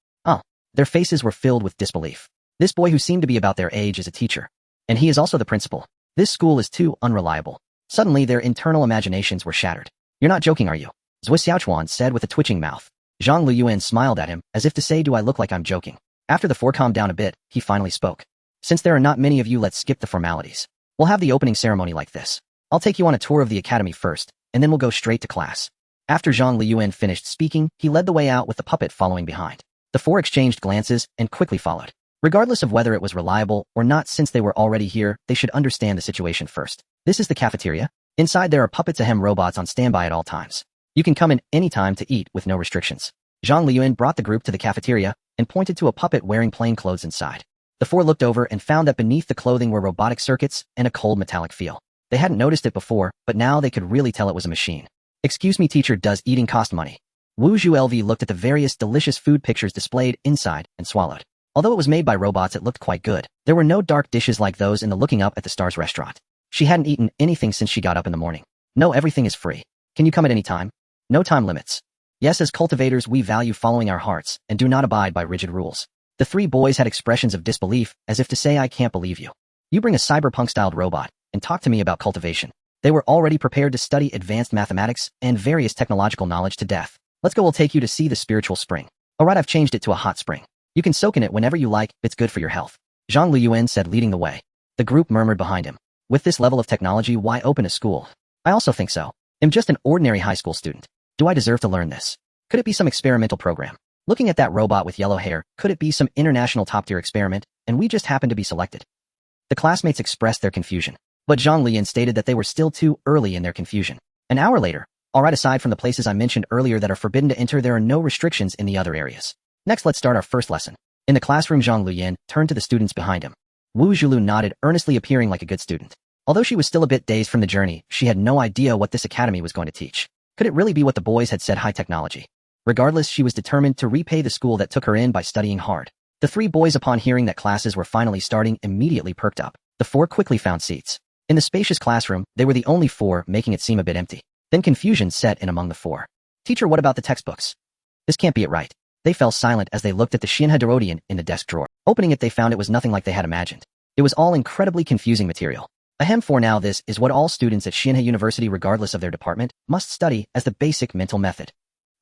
Speaker 1: Their faces were filled with disbelief. This boy who seemed to be about their age is a teacher. And he is also the principal. This school is too unreliable. Suddenly their internal imaginations were shattered. You're not joking, are you? Zhou Xiaochuan said with a twitching mouth. Zhang Luyan smiled at him, as if to say, do I look like I'm joking? After the four calmed down a bit, he finally spoke. Since there are not many of you, let's skip the formalities. We'll have the opening ceremony like this. I'll take you on a tour of the academy first, and then we'll go straight to class. After Zhang Luyan finished speaking, he led the way out with the puppet following behind. The four exchanged glances and quickly followed. Regardless of whether it was reliable or not, since they were already here, they should understand the situation first. This is the cafeteria. Inside there are puppets robots on standby at all times. You can come in any time to eat with no restrictions. Zhang Luyan brought the group to the cafeteria and pointed to a puppet wearing plain clothes inside. The four looked over and found that beneath the clothing were robotic circuits and a cold metallic feel. They hadn't noticed it before, but now they could really tell it was a machine. Excuse me, teacher, does eating cost money? Wu Zhu LV looked at the various delicious food pictures displayed inside and swallowed. Although it was made by robots, it looked quite good. There were no dark dishes like those in the Looking Up at the Stars restaurant. She hadn't eaten anything since she got up in the morning. No, everything is free. Can you come at any time? No time limits. Yes, as cultivators we value following our hearts and do not abide by rigid rules. The three boys had expressions of disbelief, as if to say, I can't believe you. You bring a cyberpunk-styled robot and talk to me about cultivation. They were already prepared to study advanced mathematics and various technological knowledge to death. Let's go, we'll take you to see the spiritual spring. Alright, I've changed it to a hot spring. You can soak in it whenever you like, it's good for your health. Zhang Luyan said, leading the way. The group murmured behind him. With this level of technology, why open a school? I also think so. I'm just an ordinary high school student. Do I deserve to learn this? Could it be some experimental program? Looking at that robot with yellow hair, could it be some international top-tier experiment, and we just happened to be selected? The classmates expressed their confusion, but Zhang Luyan stated that they were still too early in their confusion. An hour later, alright, aside from the places I mentioned earlier that are forbidden to enter, there are no restrictions in the other areas. Next, let's start our first lesson. In the classroom, Zhang Luyan turned to the students behind him. Wu Zhulu nodded, earnestly, appearing like a good student. Although she was still a bit dazed from the journey, she had no idea what this academy was going to teach. Could it really be what the boys had said, high technology? Regardless, she was determined to repay the school that took her in by studying hard. The three boys, upon hearing that classes were finally starting, immediately perked up. The four quickly found seats. In the spacious classroom, they were the only four, making it seem a bit empty. Then confusion set in among the four. Teacher, what about the textbooks? This can't be it, right? They fell silent as they looked at the Xianhe Derodian in the desk drawer. Opening it, they found it was nothing like they had imagined. It was all incredibly confusing material. Ahem, for now this is what all students at Xianhe University, regardless of their department, must study as the basic mental method.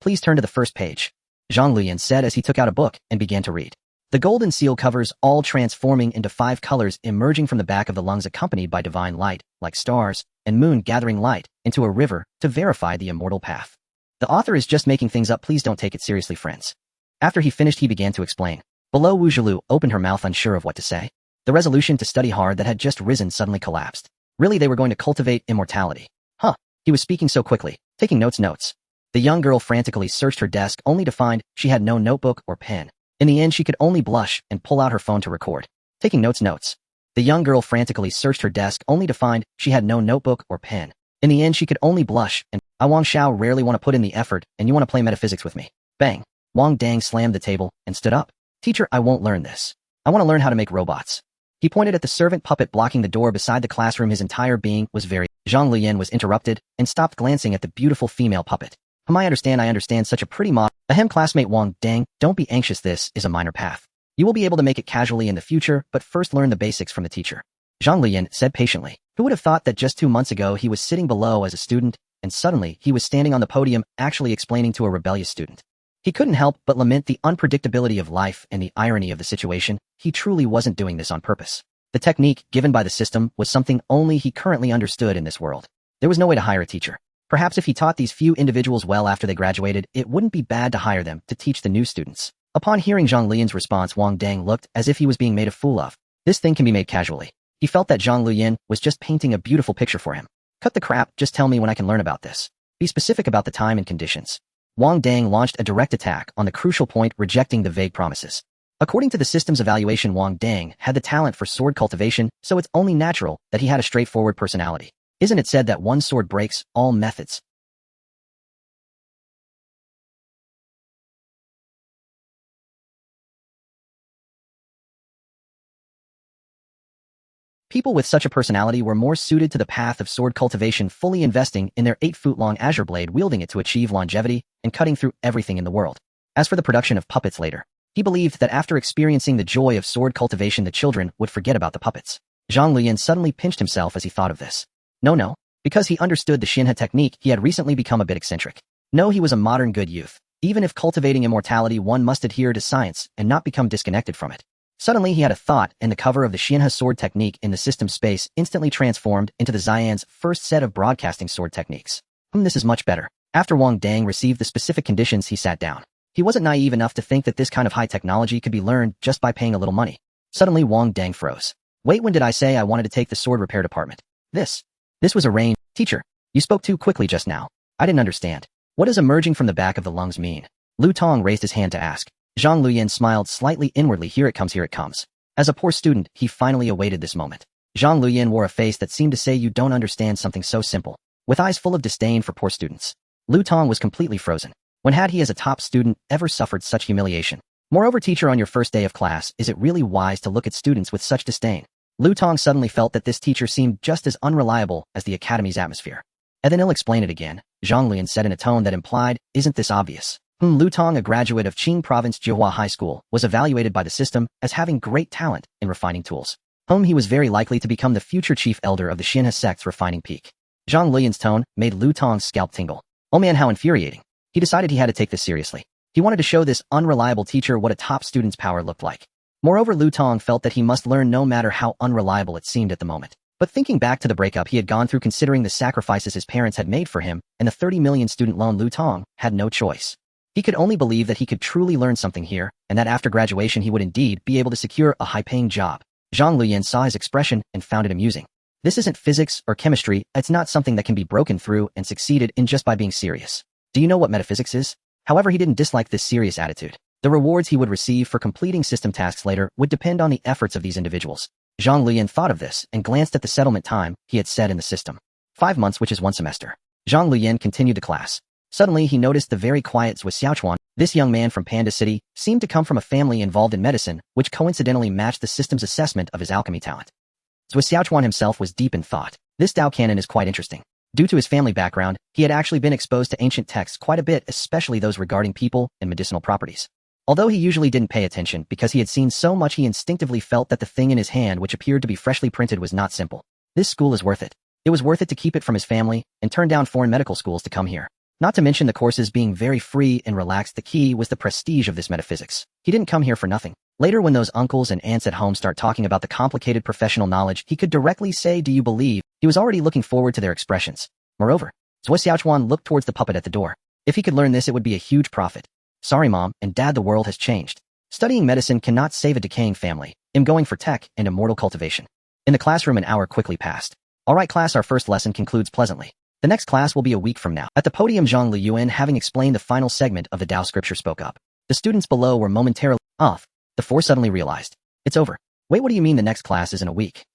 Speaker 1: Please turn to the first page. Zhang Luyan said as he took out a book and began to read. The golden seal covers all, transforming into 5 colors emerging from the back of the lungs, accompanied by divine light, like stars, and moon gathering light into a river to verify the immortal path. The author is just making things up, please don't take it seriously, friends. After he finished, he began to explain. Below, Wu Zhilu opened her mouth, unsure of what to say. The resolution to study hard that had just risen suddenly collapsed. Really, they were going to cultivate immortality. Huh. He was speaking so quickly, taking notes. The young girl frantically searched her desk only to find she had no notebook or pen. In the end, she could only blush and pull out her phone to record. Taking notes. The young girl frantically searched her desk only to find she had no notebook or pen. In the end, she could only blush and, I Wang Xiao rarely want to put in the effort and you want to play metaphysics with me. Bang. Wang Dang slammed the table and stood up. Teacher, I won't learn this. I want to learn how to make robots. He pointed at the servant puppet blocking the door beside the classroom. His entire being was very... Zhang Luyan was interrupted and stopped glancing at the beautiful female puppet. I understand such a pretty model. Ahem, classmate Wang Dang, don't be anxious, this is a minor path. You will be able to make it casually in the future, but first learn the basics from the teacher. Zhang Luyan said patiently. Who would have thought that just 2 months ago he was sitting below as a student, and suddenly he was standing on the podium actually explaining to a rebellious student. He couldn't help but lament the unpredictability of life and the irony of the situation. He truly wasn't doing this on purpose. The technique given by the system was something only he currently understood in this world. There was no way to hire a teacher. Perhaps if he taught these few individuals well after they graduated, it wouldn't be bad to hire them to teach the new students. Upon hearing Zhang Luyan's response, Wang Dang looked as if he was being made a fool of. This thing can be made casually. He felt that Zhang Luyan was just painting a beautiful picture for him. Cut the crap, just tell me when I can learn about this. Be specific about the time and conditions. Wang Dang launched a direct attack on the crucial point, rejecting the vague promises. According to the system's evaluation, Wang Dang had the talent for sword cultivation, so it's only natural that he had a straightforward personality. Isn't it said that one sword breaks all methods? People with such a personality were more suited to the path of sword cultivation, fully investing in their 8-foot-long azure blade, wielding it to achieve longevity and cutting through everything in the world. As for the production of puppets later, he believed that after experiencing the joy of sword cultivation, the children would forget about the puppets. Zhang Luyan suddenly pinched himself as he thought of this. No. Because he understood the Xianhe technique, he had recently become a bit eccentric. No, he was a modern good youth. Even if cultivating immortality, one must adhere to science and not become disconnected from it. Suddenly he had a thought, and the cover of the Xianhe sword technique in the system space instantly transformed into the Xian's first set of broadcasting sword techniques. This is much better. After Wang Dang received the specific conditions, he sat down. He wasn't naive enough to think that this kind of high technology could be learned just by paying a little money. Suddenly Wang Dang froze. Wait, when did I say I wanted to take the sword repair department? This was arranged. Teacher, you spoke too quickly just now. I didn't understand. What does emerging from the back of the lungs mean? Lu Tong raised his hand to ask. Zhang Luyan smiled slightly inwardly. Here it comes. As a poor student, he finally awaited this moment. Zhang Luyan wore a face that seemed to say, you don't understand something so simple. With eyes full of disdain for poor students. Lu Tong was completely frozen. When had he as a top student ever suffered such humiliation? Moreover, teacher, on your first day of class, is it really wise to look at students with such disdain? Lu Tong suddenly felt that this teacher seemed just as unreliable as the academy's atmosphere. And then he'll explain it again, Zhang Luyan said in a tone that implied, isn't this obvious? Lu Tong, a graduate of Qing Province Jiahua High School, was evaluated by the system as having great talent in refining tools. He was very likely to become the future chief elder of the Xianhe Sect's refining peak. Zhang Luyan's tone made Lu Tong's scalp tingle. Oh man, how infuriating. He decided he had to take this seriously. He wanted to show this unreliable teacher what a top student's power looked like. Moreover, Lu Tong felt that he must learn no matter how unreliable it seemed at the moment. But thinking back to the breakup he had gone through, considering the sacrifices his parents had made for him, and the 30 million student loan, Lu Tong had no choice. He could only believe that he could truly learn something here, and that after graduation he would indeed be able to secure a high-paying job. Zhang Luyan saw his expression and found it amusing. This isn't physics or chemistry, it's not something that can be broken through and succeeded in just by being serious. Do you know what metaphysics is? However, he didn't dislike this serious attitude. The rewards he would receive for completing system tasks later would depend on the efforts of these individuals. Zhang Luyan thought of this and glanced at the settlement time he had set in the system. 5 months, which is 1 semester. Zhang Luyan continued the class. Suddenly, he noticed the very quiet Zhou Xiaochuan. This young man from Panda City seemed to come from a family involved in medicine, which coincidentally matched the system's assessment of his alchemy talent. Zhou Xiaochuan himself was deep in thought. This Tao canon is quite interesting. Due to his family background, he had actually been exposed to ancient texts quite a bit, especially those regarding people and medicinal properties. Although he usually didn't pay attention because he had seen so much, he instinctively felt that the thing in his hand, which appeared to be freshly printed, was not simple. This school is worth it. It was worth it to keep it from his family and turn down foreign medical schools to come here. Not to mention the courses being very free and relaxed. The key was the prestige of this metaphysics. He didn't come here for nothing. Later, when those uncles and aunts at home start talking about the complicated professional knowledge, he could directly say, do you believe? He was already looking forward to their expressions. Moreover, Zhou Xiaochuan looked towards the puppet at the door. If he could learn this, it would be a huge profit. Sorry, Mom and Dad, the world has changed. Studying medicine cannot save a decaying family. I'm going for tech and immortal cultivation. In the classroom, an hour quickly passed. Alright class, our first lesson concludes pleasantly. The next class will be a week from now. At the podium, Zhang Luyan, having explained the final segment of the Tao scripture, spoke up. The students below were momentarily Off. The four suddenly realized. It's over. Wait, what do you mean the next class is in a week?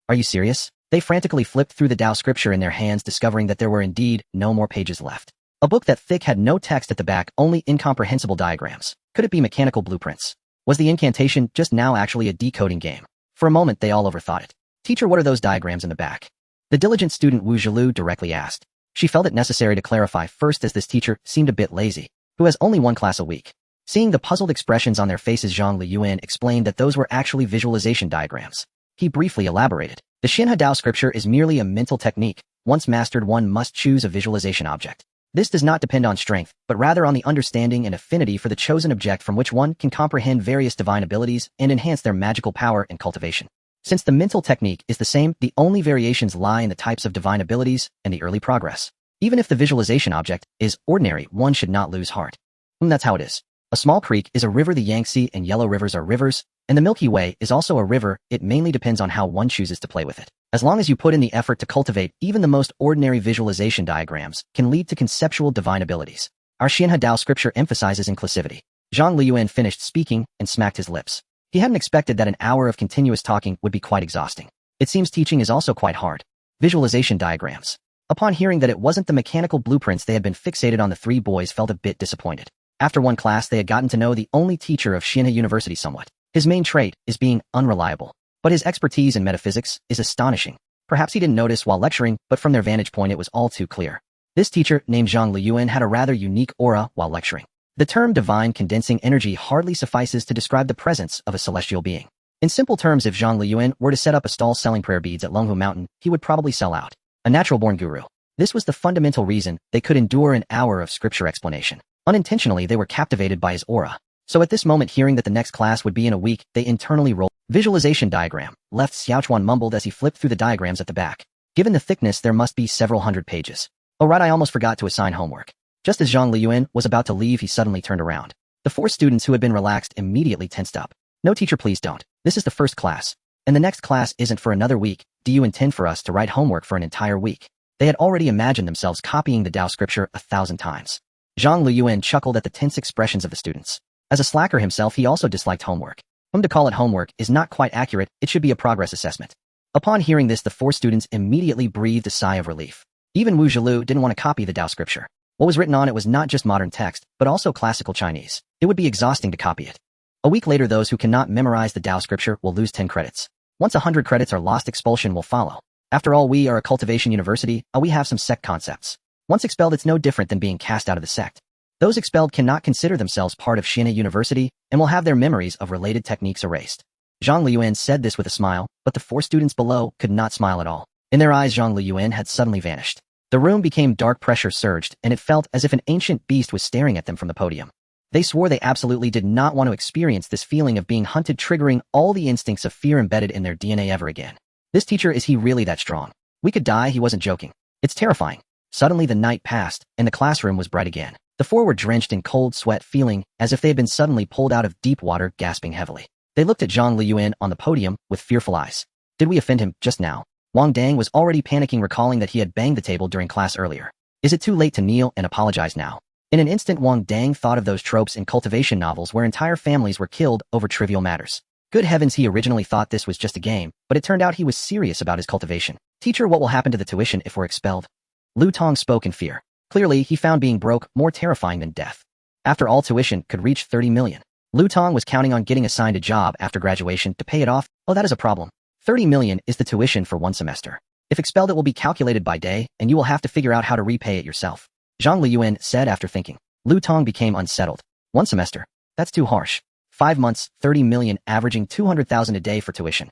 Speaker 1: Are you serious? They frantically flipped through the Tao scripture in their hands, discovering that there were indeed no more pages left. A book that thick had no text at the back, only incomprehensible diagrams. Could it be mechanical blueprints? Was the incantation just now actually a decoding game? For a moment, they all overthought it. Teacher, what are those diagrams in the back? The diligent student Wu Zhilu directly asked. She felt it necessary to clarify first, as this teacher seemed a bit lazy, who has only one class a week. Seeing the puzzled expressions on their faces, Zhang Luyan explained that those were actually visualization diagrams. He briefly elaborated. The Xianhe Dao scripture is merely a mental technique. Once mastered, one must choose a visualization object. This does not depend on strength, but rather on the understanding and affinity for the chosen object, from which one can comprehend various divine abilities and enhance their magical power and cultivation. Since the mental technique is the same, the only variations lie in the types of divine abilities and the early progress. Even if the visualization object is ordinary, one should not lose heart. That's how it is. A small creek is a river, the Yangtze and Yellow rivers are rivers, and the Milky Way is also a river. It mainly depends on how one chooses to play with it. As long as you put in the effort to cultivate, even the most ordinary visualization diagrams can lead to conceptual divine abilities. Our Xianhe Dao scripture emphasizes inclusivity. Zhang Luyan finished speaking and smacked his lips. He hadn't expected that an hour of continuous talking would be quite exhausting. It seems teaching is also quite hard. Visualization diagrams. Upon hearing that it wasn't the mechanical blueprints they had been fixated on, the three boys felt a bit disappointed. After one class, they had gotten to know the only teacher of Xianhe University somewhat. His main trait is being unreliable, but his expertise in metaphysics is astonishing. Perhaps he didn't notice while lecturing, but from their vantage point it was all too clear. This teacher, named Zhang Luyan, had a rather unique aura while lecturing. The term divine condensing energy hardly suffices to describe the presence of a celestial being. In simple terms, if Zhang Luyan were to set up a stall selling prayer beads at Longhu Mountain, he would probably sell out. A natural-born guru. This was the fundamental reason they could endure an hour of scripture explanation. Unintentionally, they were captivated by his aura. So at this moment, hearing that the next class would be in a week, they internally rolled. Visualization diagram. Left Xiaochuan mumbled as he flipped through the diagrams at the back. Given the thickness, there must be several hundred pages. Oh right, I almost forgot to assign homework. Just as Zhang Luyan was about to leave, he suddenly turned around. The four students who had been relaxed immediately tensed up. No, teacher, please don't. This is the first class. And the next class isn't for another week. Do you intend for us to write homework for an entire week? They had already imagined themselves copying the Tao scripture 1,000 times. Zhang Luyan chuckled at the tense expressions of the students. As a slacker himself, he also disliked homework. To call it homework is not quite accurate, it should be a progress assessment. Upon hearing this, the four students immediately breathed a sigh of relief. Even Wu Zhilu didn't want to copy the Tao scripture. What was written on it was not just modern text, but also classical Chinese. It would be exhausting to copy it. A week later, those who cannot memorize the Tao scripture will lose 10 credits. Once 100 credits are lost, expulsion will follow. After all, we are a cultivation university, we have some sect concepts. Once expelled, it's no different than being cast out of the sect. Those expelled cannot consider themselves part of Xianhe University and will have their memories of related techniques erased. Zhang Luyan said this with a smile, but the four students below could not smile at all. In their eyes, Zhang Luyan had suddenly vanished. The room became dark, pressure surged, and it felt as if an ancient beast was staring at them from the podium. They swore they absolutely did not want to experience this feeling of being hunted, triggering all the instincts of fear embedded in their DNA ever again. This teacher, is he really that strong? We could die, he wasn't joking. It's terrifying. Suddenly the night passed, and the classroom was bright again. The four were drenched in cold sweat, feeling as if they had been suddenly pulled out of deep water, gasping heavily. They looked at Zhang Luyan on the podium with fearful eyes. Did we offend him just now? Wang Dang was already panicking, recalling that he had banged the table during class earlier. Is it too late to kneel and apologize now? In an instant, Wang Dang thought of those tropes in cultivation novels where entire families were killed over trivial matters. Good heavens, he originally thought this was just a game, but it turned out he was serious about his cultivation. Teacher, what will happen to the tuition if we're expelled? Lu Tong spoke in fear. Clearly, he found being broke more terrifying than death. After all, tuition could reach 30 million. Lu Tong was counting on getting assigned a job after graduation to pay it off. Oh, that is a problem. 30 million is the tuition for one semester. If expelled, it will be calculated by day, and you will have to figure out how to repay it yourself. Zhang Luyan said after thinking. Lu Tong became unsettled. One semester? That's too harsh. 5 months, 30 million, averaging 200,000 a day for tuition.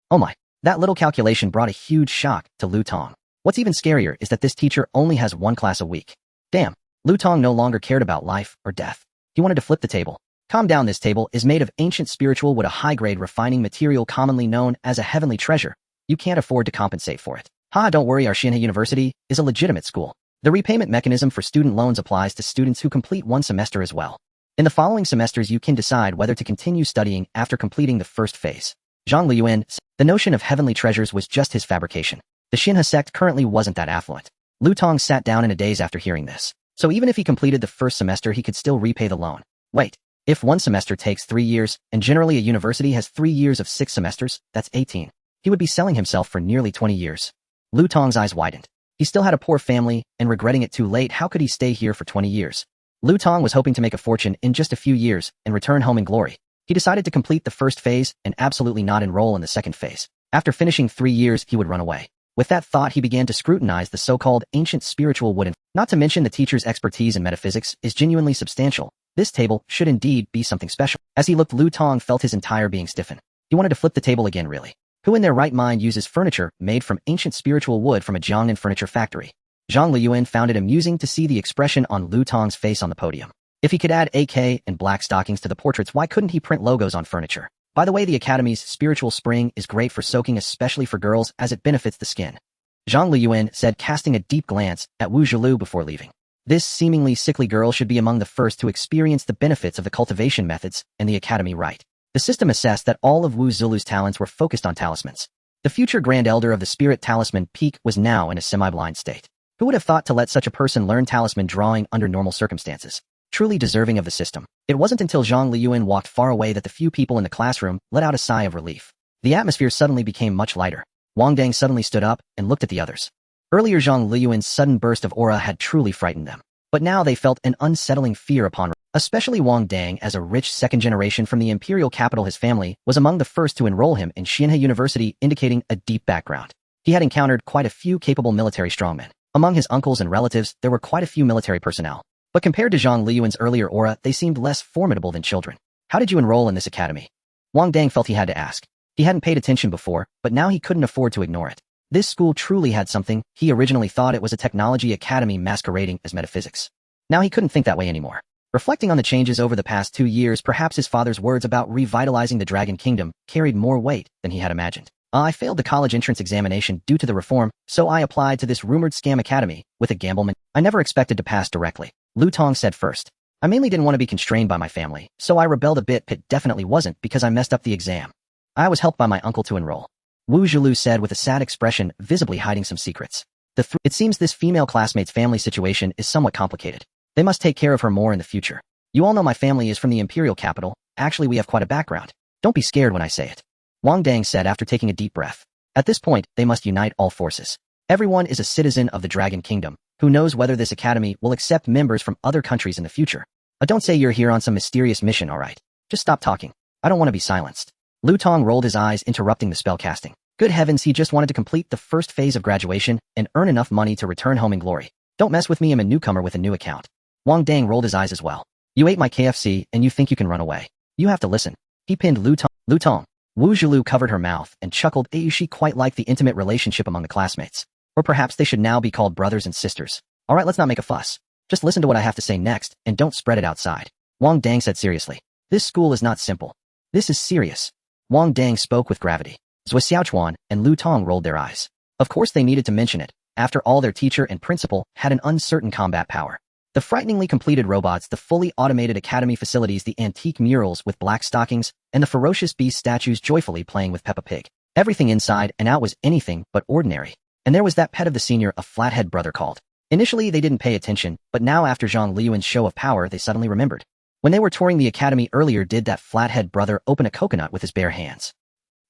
Speaker 1: Oh my. That little calculation brought a huge shock to Lu Tong. What's even scarier is that this teacher only has one class a week. Damn. Lu Tong no longer cared about life or death. He wanted to flip the table. Calm down, this table is made of ancient spiritual wood, a high-grade refining material commonly known as a heavenly treasure. You can't afford to compensate for it. Haha, don't worry, our Xianhe University is a legitimate school. The repayment mechanism for student loans applies to students who complete one semester as well. In the following semesters, you can decide whether to continue studying after completing the first phase. Zhang Luyan said the notion of heavenly treasures was just his fabrication. The Xianhe sect currently wasn't that affluent. Lu Tong sat down in a daze after hearing this. So even if he completed the first semester, he could still repay the loan. Wait, If one semester takes 3 years, and generally a university has 3 years of 6 semesters, that's 18. He would be selling himself for nearly 20 years. Lu Tong's eyes widened. He still had a poor family, and regretting it too late, how could he stay here for 20 years? Lu Tong was hoping to make a fortune in just a few years and return home in glory. He decided to complete the first phase and absolutely not enroll in the second phase. After finishing 3 years, he would run away. With that thought, he began to scrutinize the so-called ancient spiritual wood. Not to mention the teacher's expertise in metaphysics is genuinely substantial. This table should indeed be something special. As he looked, Lu Tong felt his entire being stiffen. He wanted to flip the table again, really. Who in their right mind uses furniture made from ancient spiritual wood from a Jiangnan furniture factory? Zhang Luyan found it amusing to see the expression on Lu Tong's face on the podium. If he could add AK and black stockings to the portraits, why couldn't he print logos on furniture? By the way, the Academy's spiritual spring is great for soaking, especially for girls, as it benefits the skin. Zhang Luyan said, casting a deep glance at Wu Zhilu before leaving. This seemingly sickly girl should be among the first to experience the benefits of the cultivation methods and the Academy right. The system assessed that all of Wu Zulu's talents were focused on talismans. The future Grand Elder of the Spirit Talisman Peak was now in a semi-blind state. Who would have thought to let such a person learn talisman drawing under normal circumstances? Truly deserving of the system. It wasn't until Zhang Luyan walked far away that the few people in the classroom let out a sigh of relief. The atmosphere suddenly became much lighter. Wang Dang suddenly stood up and looked at the others. Earlier, Zhang Luyan's sudden burst of aura had truly frightened them. But now they felt an unsettling fear upon, especially Wang Dang, as a rich second generation from the imperial capital. His family was among the first to enroll him in Xianhe University, indicating a deep background. He had encountered quite a few capable military strongmen. Among his uncles and relatives, there were quite a few military personnel. But compared to Zhang Luyan's earlier aura, they seemed less formidable than children. How did you enroll in this academy? Wang Dang felt he had to ask. He hadn't paid attention before, but now he couldn't afford to ignore it. This school truly had something. He originally thought it was a technology academy masquerading as metaphysics. Now he couldn't think that way anymore. Reflecting on the changes over the past 2 years, perhaps his father's words about revitalizing the Dragon Kingdom carried more weight than he had imagined. I failed the college entrance examination due to the reform, so I applied to this rumored scam academy with a gamblement. I never expected to pass directly. Lu Tong said first. I mainly didn't want to be constrained by my family, so I rebelled a bit. It definitely wasn't because I messed up the exam. I was helped by my uncle to enroll. Wu Zhilu said with a sad expression, visibly hiding some secrets. It seems this female classmate's family situation is somewhat complicated. They must take care of her more in the future. You all know my family is from the imperial capital. Actually, we have quite a background. Don't be scared when I say it. Wang Dang said after taking a deep breath. At this point, they must unite all forces. Everyone is a citizen of the Dragon Kingdom. Who knows whether this academy will accept members from other countries in the future? Don't say you're here on some mysterious mission, alright? Just stop talking. I don't want to be silenced. Lu Tong rolled his eyes, interrupting the spell casting. Good heavens, he just wanted to complete the first phase of graduation and earn enough money to return home in glory. Don't mess with me, I'm a newcomer with a new account. Wang Dang rolled his eyes as well. You ate my KFC and you think you can run away. You have to listen. He pinned Lu Tong. Lu Tong. Wu Zhilu covered her mouth and chuckled. She quite liked the intimate relationship among the classmates. Or perhaps they should now be called brothers and sisters. Alright, let's not make a fuss. Just listen to what I have to say next, and don't spread it outside. Wang Dang said seriously. This school is not simple. This is serious. Wang Dang spoke with gravity. Zhou Xiaochuan and Lu Tong rolled their eyes. Of course they needed to mention it. After all, their teacher and principal had an uncertain combat power. The frighteningly completed robots, the fully automated academy facilities, the antique murals with black stockings, and the ferocious beast statues joyfully playing with Peppa Pig. Everything inside and out was anything but ordinary. And there was that pet of the senior, a flathead brother called. Initially, they didn't pay attention, but now after Zhang Luyan's show of power, they suddenly remembered. When they were touring the academy earlier, did that flathead brother open a coconut with his bare hands?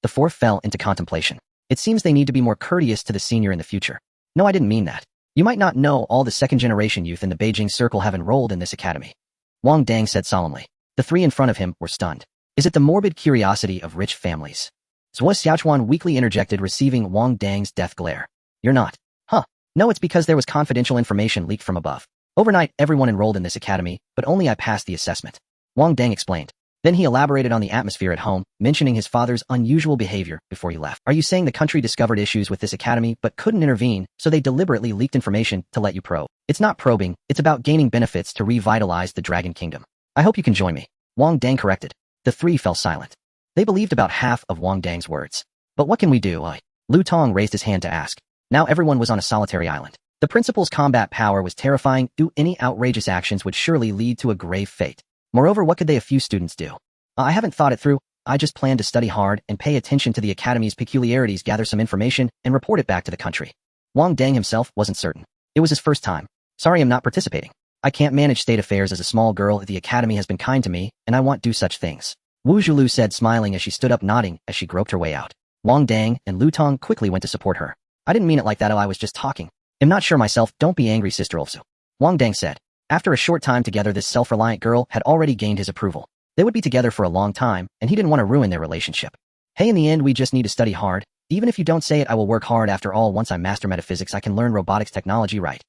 Speaker 1: The four fell into contemplation. It seems they need to be more courteous to the senior in the future. No, I didn't mean that. You might not know all the second-generation youth in the Beijing Circle have enrolled in this academy. Wang Dang said solemnly. The three in front of him were stunned. Is it the morbid curiosity of rich families? Zhou Xiaochuan weakly interjected, receiving Wang Dang's death glare. You're not. Huh. No, it's because there was confidential information leaked from above. Overnight, everyone enrolled in this academy, but only I passed the assessment. Wang Dang explained. Then he elaborated on the atmosphere at home, mentioning his father's unusual behavior before he left. Are you saying the country discovered issues with this academy but couldn't intervene, so they deliberately leaked information to let you probe? It's not probing, it's about gaining benefits to revitalize the Dragon Kingdom. I hope you can join me. Wang Dang corrected. The three fell silent. They believed about half of Wang Dang's words. But what can we do? Lu Tong raised his hand to ask. Now everyone was on a solitary island. The principal's combat power was terrifying. Any outrageous actions would surely lead to a grave fate. Moreover, what could a few students do? I haven't thought it through. I just plan to study hard and pay attention to the academy's peculiarities, gather some information, and report it back to the country. Wang Dang himself wasn't certain. It was his first time. Sorry, I'm not participating. I can't manage state affairs as a small girl. The academy has been kind to me, and I want do such things. Wu Zhilu said, smiling as she stood up, nodding as she groped her way out. Wang Dang and Lu Tong quickly went to support her. I didn't mean it like that. I was just talking. I'm not sure myself. Don't be angry, Sister also. Wang Dang said. After a short time together, this self-reliant girl had already gained his approval. They would be together for a long time, and he didn't want to ruin their relationship. Hey, in the end, we just need to study hard. Even if you don't say it, I will work hard. After all, once I master metaphysics, I can learn robotics technology, right?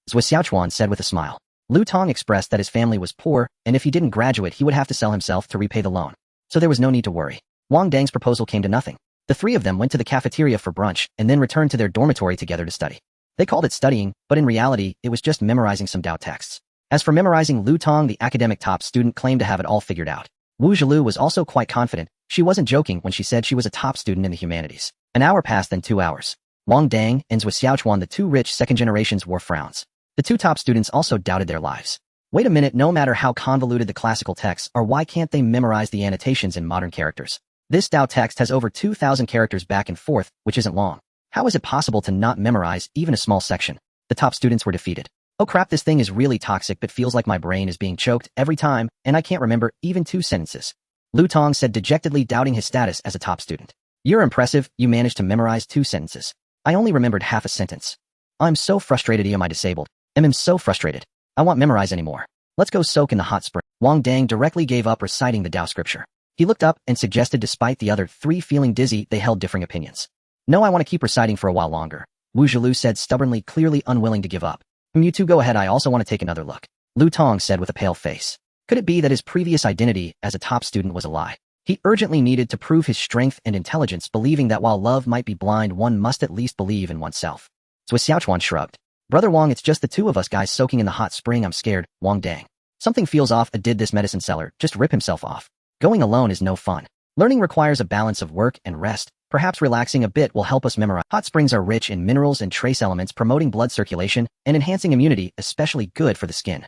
Speaker 1: Zhou Xiaochuan said with a smile. Lu Tong expressed that his family was poor, and if he didn't graduate, he would have to sell himself to repay the loan. So there was no need to worry. Wang Dang's proposal came to nothing. The three of them went to the cafeteria for brunch and then returned to their dormitory together to study. They called it studying, but in reality, it was just memorizing some Dao texts. As for memorizing, Lu Tong, the academic top student, claimed to have it all figured out. Wu Zhilu was also quite confident. She wasn't joking when she said she was a top student in the humanities. An hour passed, then 2 hours. Wang Dang and Zhou Xiaochuan, the two rich second generations, wore frowns. The two top students also doubted their lives. Wait a minute, no matter how convoluted the classical texts are, why can't they memorize the annotations in modern characters? This Dao text has over 2,000 characters back and forth, which isn't long. How is it possible to not memorize even a small section? The top students were defeated. Oh crap, this thing is really toxic, but feels like my brain is being choked every time, and I can't remember even 2 sentences. Lu Tong said dejectedly, doubting his status as a top student. You're impressive, you managed to memorize 2 sentences. I only remembered half a sentence. I'm so frustrated. Am I disabled? I'm so frustrated. I won't memorize anymore. Let's go soak in the hot spring. Wang Dang directly gave up reciting the Dao scripture. He looked up and suggested, despite the other 3 feeling dizzy, they held differing opinions. No, I want to keep reciting for a while longer. Wu Zhilu said stubbornly, clearly unwilling to give up. You two go ahead, I also want to take another look. Lu Tong said with a pale face. Could it be that his previous identity as a top student was a lie? He urgently needed to prove his strength and intelligence, believing that while love might be blind, one must at least believe in oneself. Zhou Xiaochuan shrugged. Brother Wang, it's just the 2 of us guys soaking in the hot spring. I'm scared. Wang Dang. Something feels off. Did this medicine seller just rip himself off? Going alone is no fun. Learning requires a balance of work and rest. Perhaps relaxing a bit will help us memorize. Hot springs are rich in minerals and trace elements, promoting blood circulation and enhancing immunity, especially good for the skin.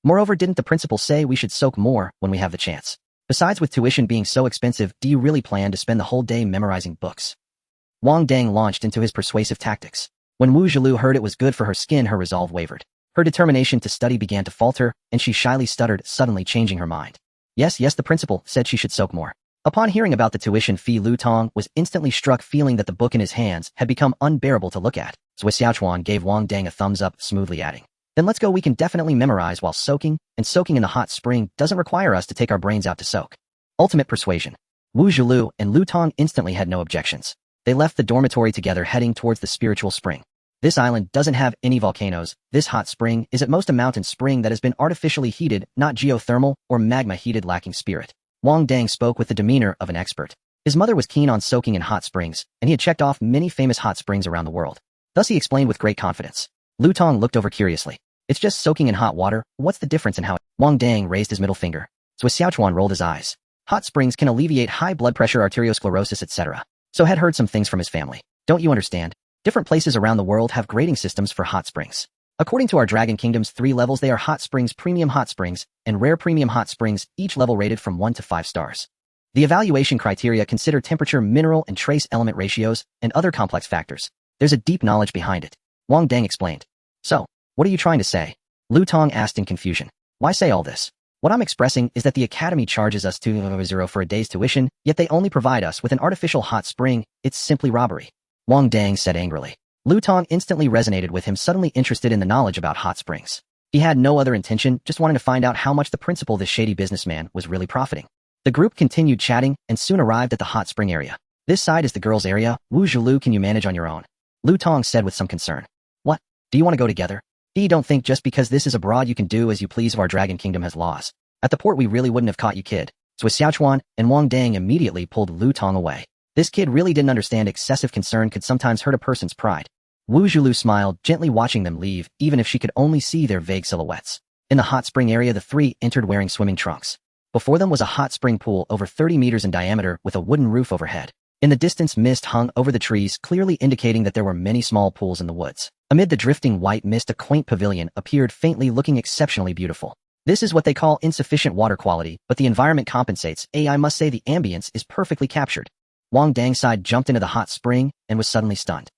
Speaker 1: Moreover, didn't the principal say we should soak more when we have the chance? Besides, with tuition being so expensive, do you really plan to spend the whole day memorizing books? Wang Dang launched into his persuasive tactics. When Wu Zhilu heard it was good for her skin, her resolve wavered. Her determination to study began to falter, and she shyly stuttered, suddenly changing her mind. Yes, the principal said she should soak more. Upon hearing about the tuition fee, Lu Tong was instantly struck, feeling that the book in his hands had become unbearable to look at. Zhou Xiaochuan gave Wang Dang a thumbs up, smoothly adding, then let's go, we can definitely memorize while soaking, and soaking in the hot spring doesn't require us to take our brains out to soak. Ultimate persuasion. Wu Zhilu and Lu Tong instantly had no objections. They left the dormitory together, heading towards the spiritual spring. This island doesn't have any volcanoes. This hot spring is at most a mountain spring that has been artificially heated, not geothermal or magma heated, lacking spirit. Wang Dang spoke with the demeanor of an expert. His mother was keen on soaking in hot springs, and he had checked off many famous hot springs around the world. Thus he explained with great confidence. Lu Tong looked over curiously. It's just soaking in hot water. What's the difference in how it? Wang Dang raised his middle finger. Zhou Xiaochuan rolled his eyes. Hot springs can alleviate high blood pressure, arteriosclerosis, etc. So had heard some things from his family. Don't you understand? Different places around the world have grading systems for hot springs. According to our Dragon Kingdom's 3 levels, they are hot springs, premium hot springs, and rare premium hot springs, each level rated from 1 to 5 stars. The evaluation criteria consider temperature, mineral and trace element ratios, and other complex factors. There's a deep knowledge behind it. Wang Dang explained. So, what are you trying to say? Lu Tong asked in confusion. Why say all this? What I'm expressing is that the academy charges us $200 for a day's tuition, yet they only provide us with an artificial hot spring. It's simply robbery. Wang Dang said angrily. Lu Tong instantly resonated with him, suddenly interested in the knowledge about hot springs. He had no other intention, just wanted to find out how much the principal, this shady businessman, was really profiting. The group continued chatting and soon arrived at the hot spring area. This side is the girls' area. Wu Zhilu, can you manage on your own? Lu Tong said with some concern. What? Do you want to go together? Don't think just because this is abroad you can do as you please. Our Dragon Kingdom has laws. At the port we really wouldn't have caught you, kid. Zhou Xiaochuan and Wang Dang immediately pulled Lu Tong away. This kid really didn't understand excessive concern could sometimes hurt a person's pride. Wu Zhilu smiled, gently watching them leave, even if she could only see their vague silhouettes. In the hot spring area, the 3 entered wearing swimming trunks. Before them was a hot spring pool over 30 meters in diameter with a wooden roof overhead. In the distance, mist hung over the trees, clearly indicating that there were many small pools in the woods. Amid the drifting white mist, a quaint pavilion appeared faintly, looking exceptionally beautiful. This is what they call insufficient water quality, but the environment compensates. I must say the ambience is perfectly captured. Wang Dang's side jumped into the hot spring and was suddenly stunned.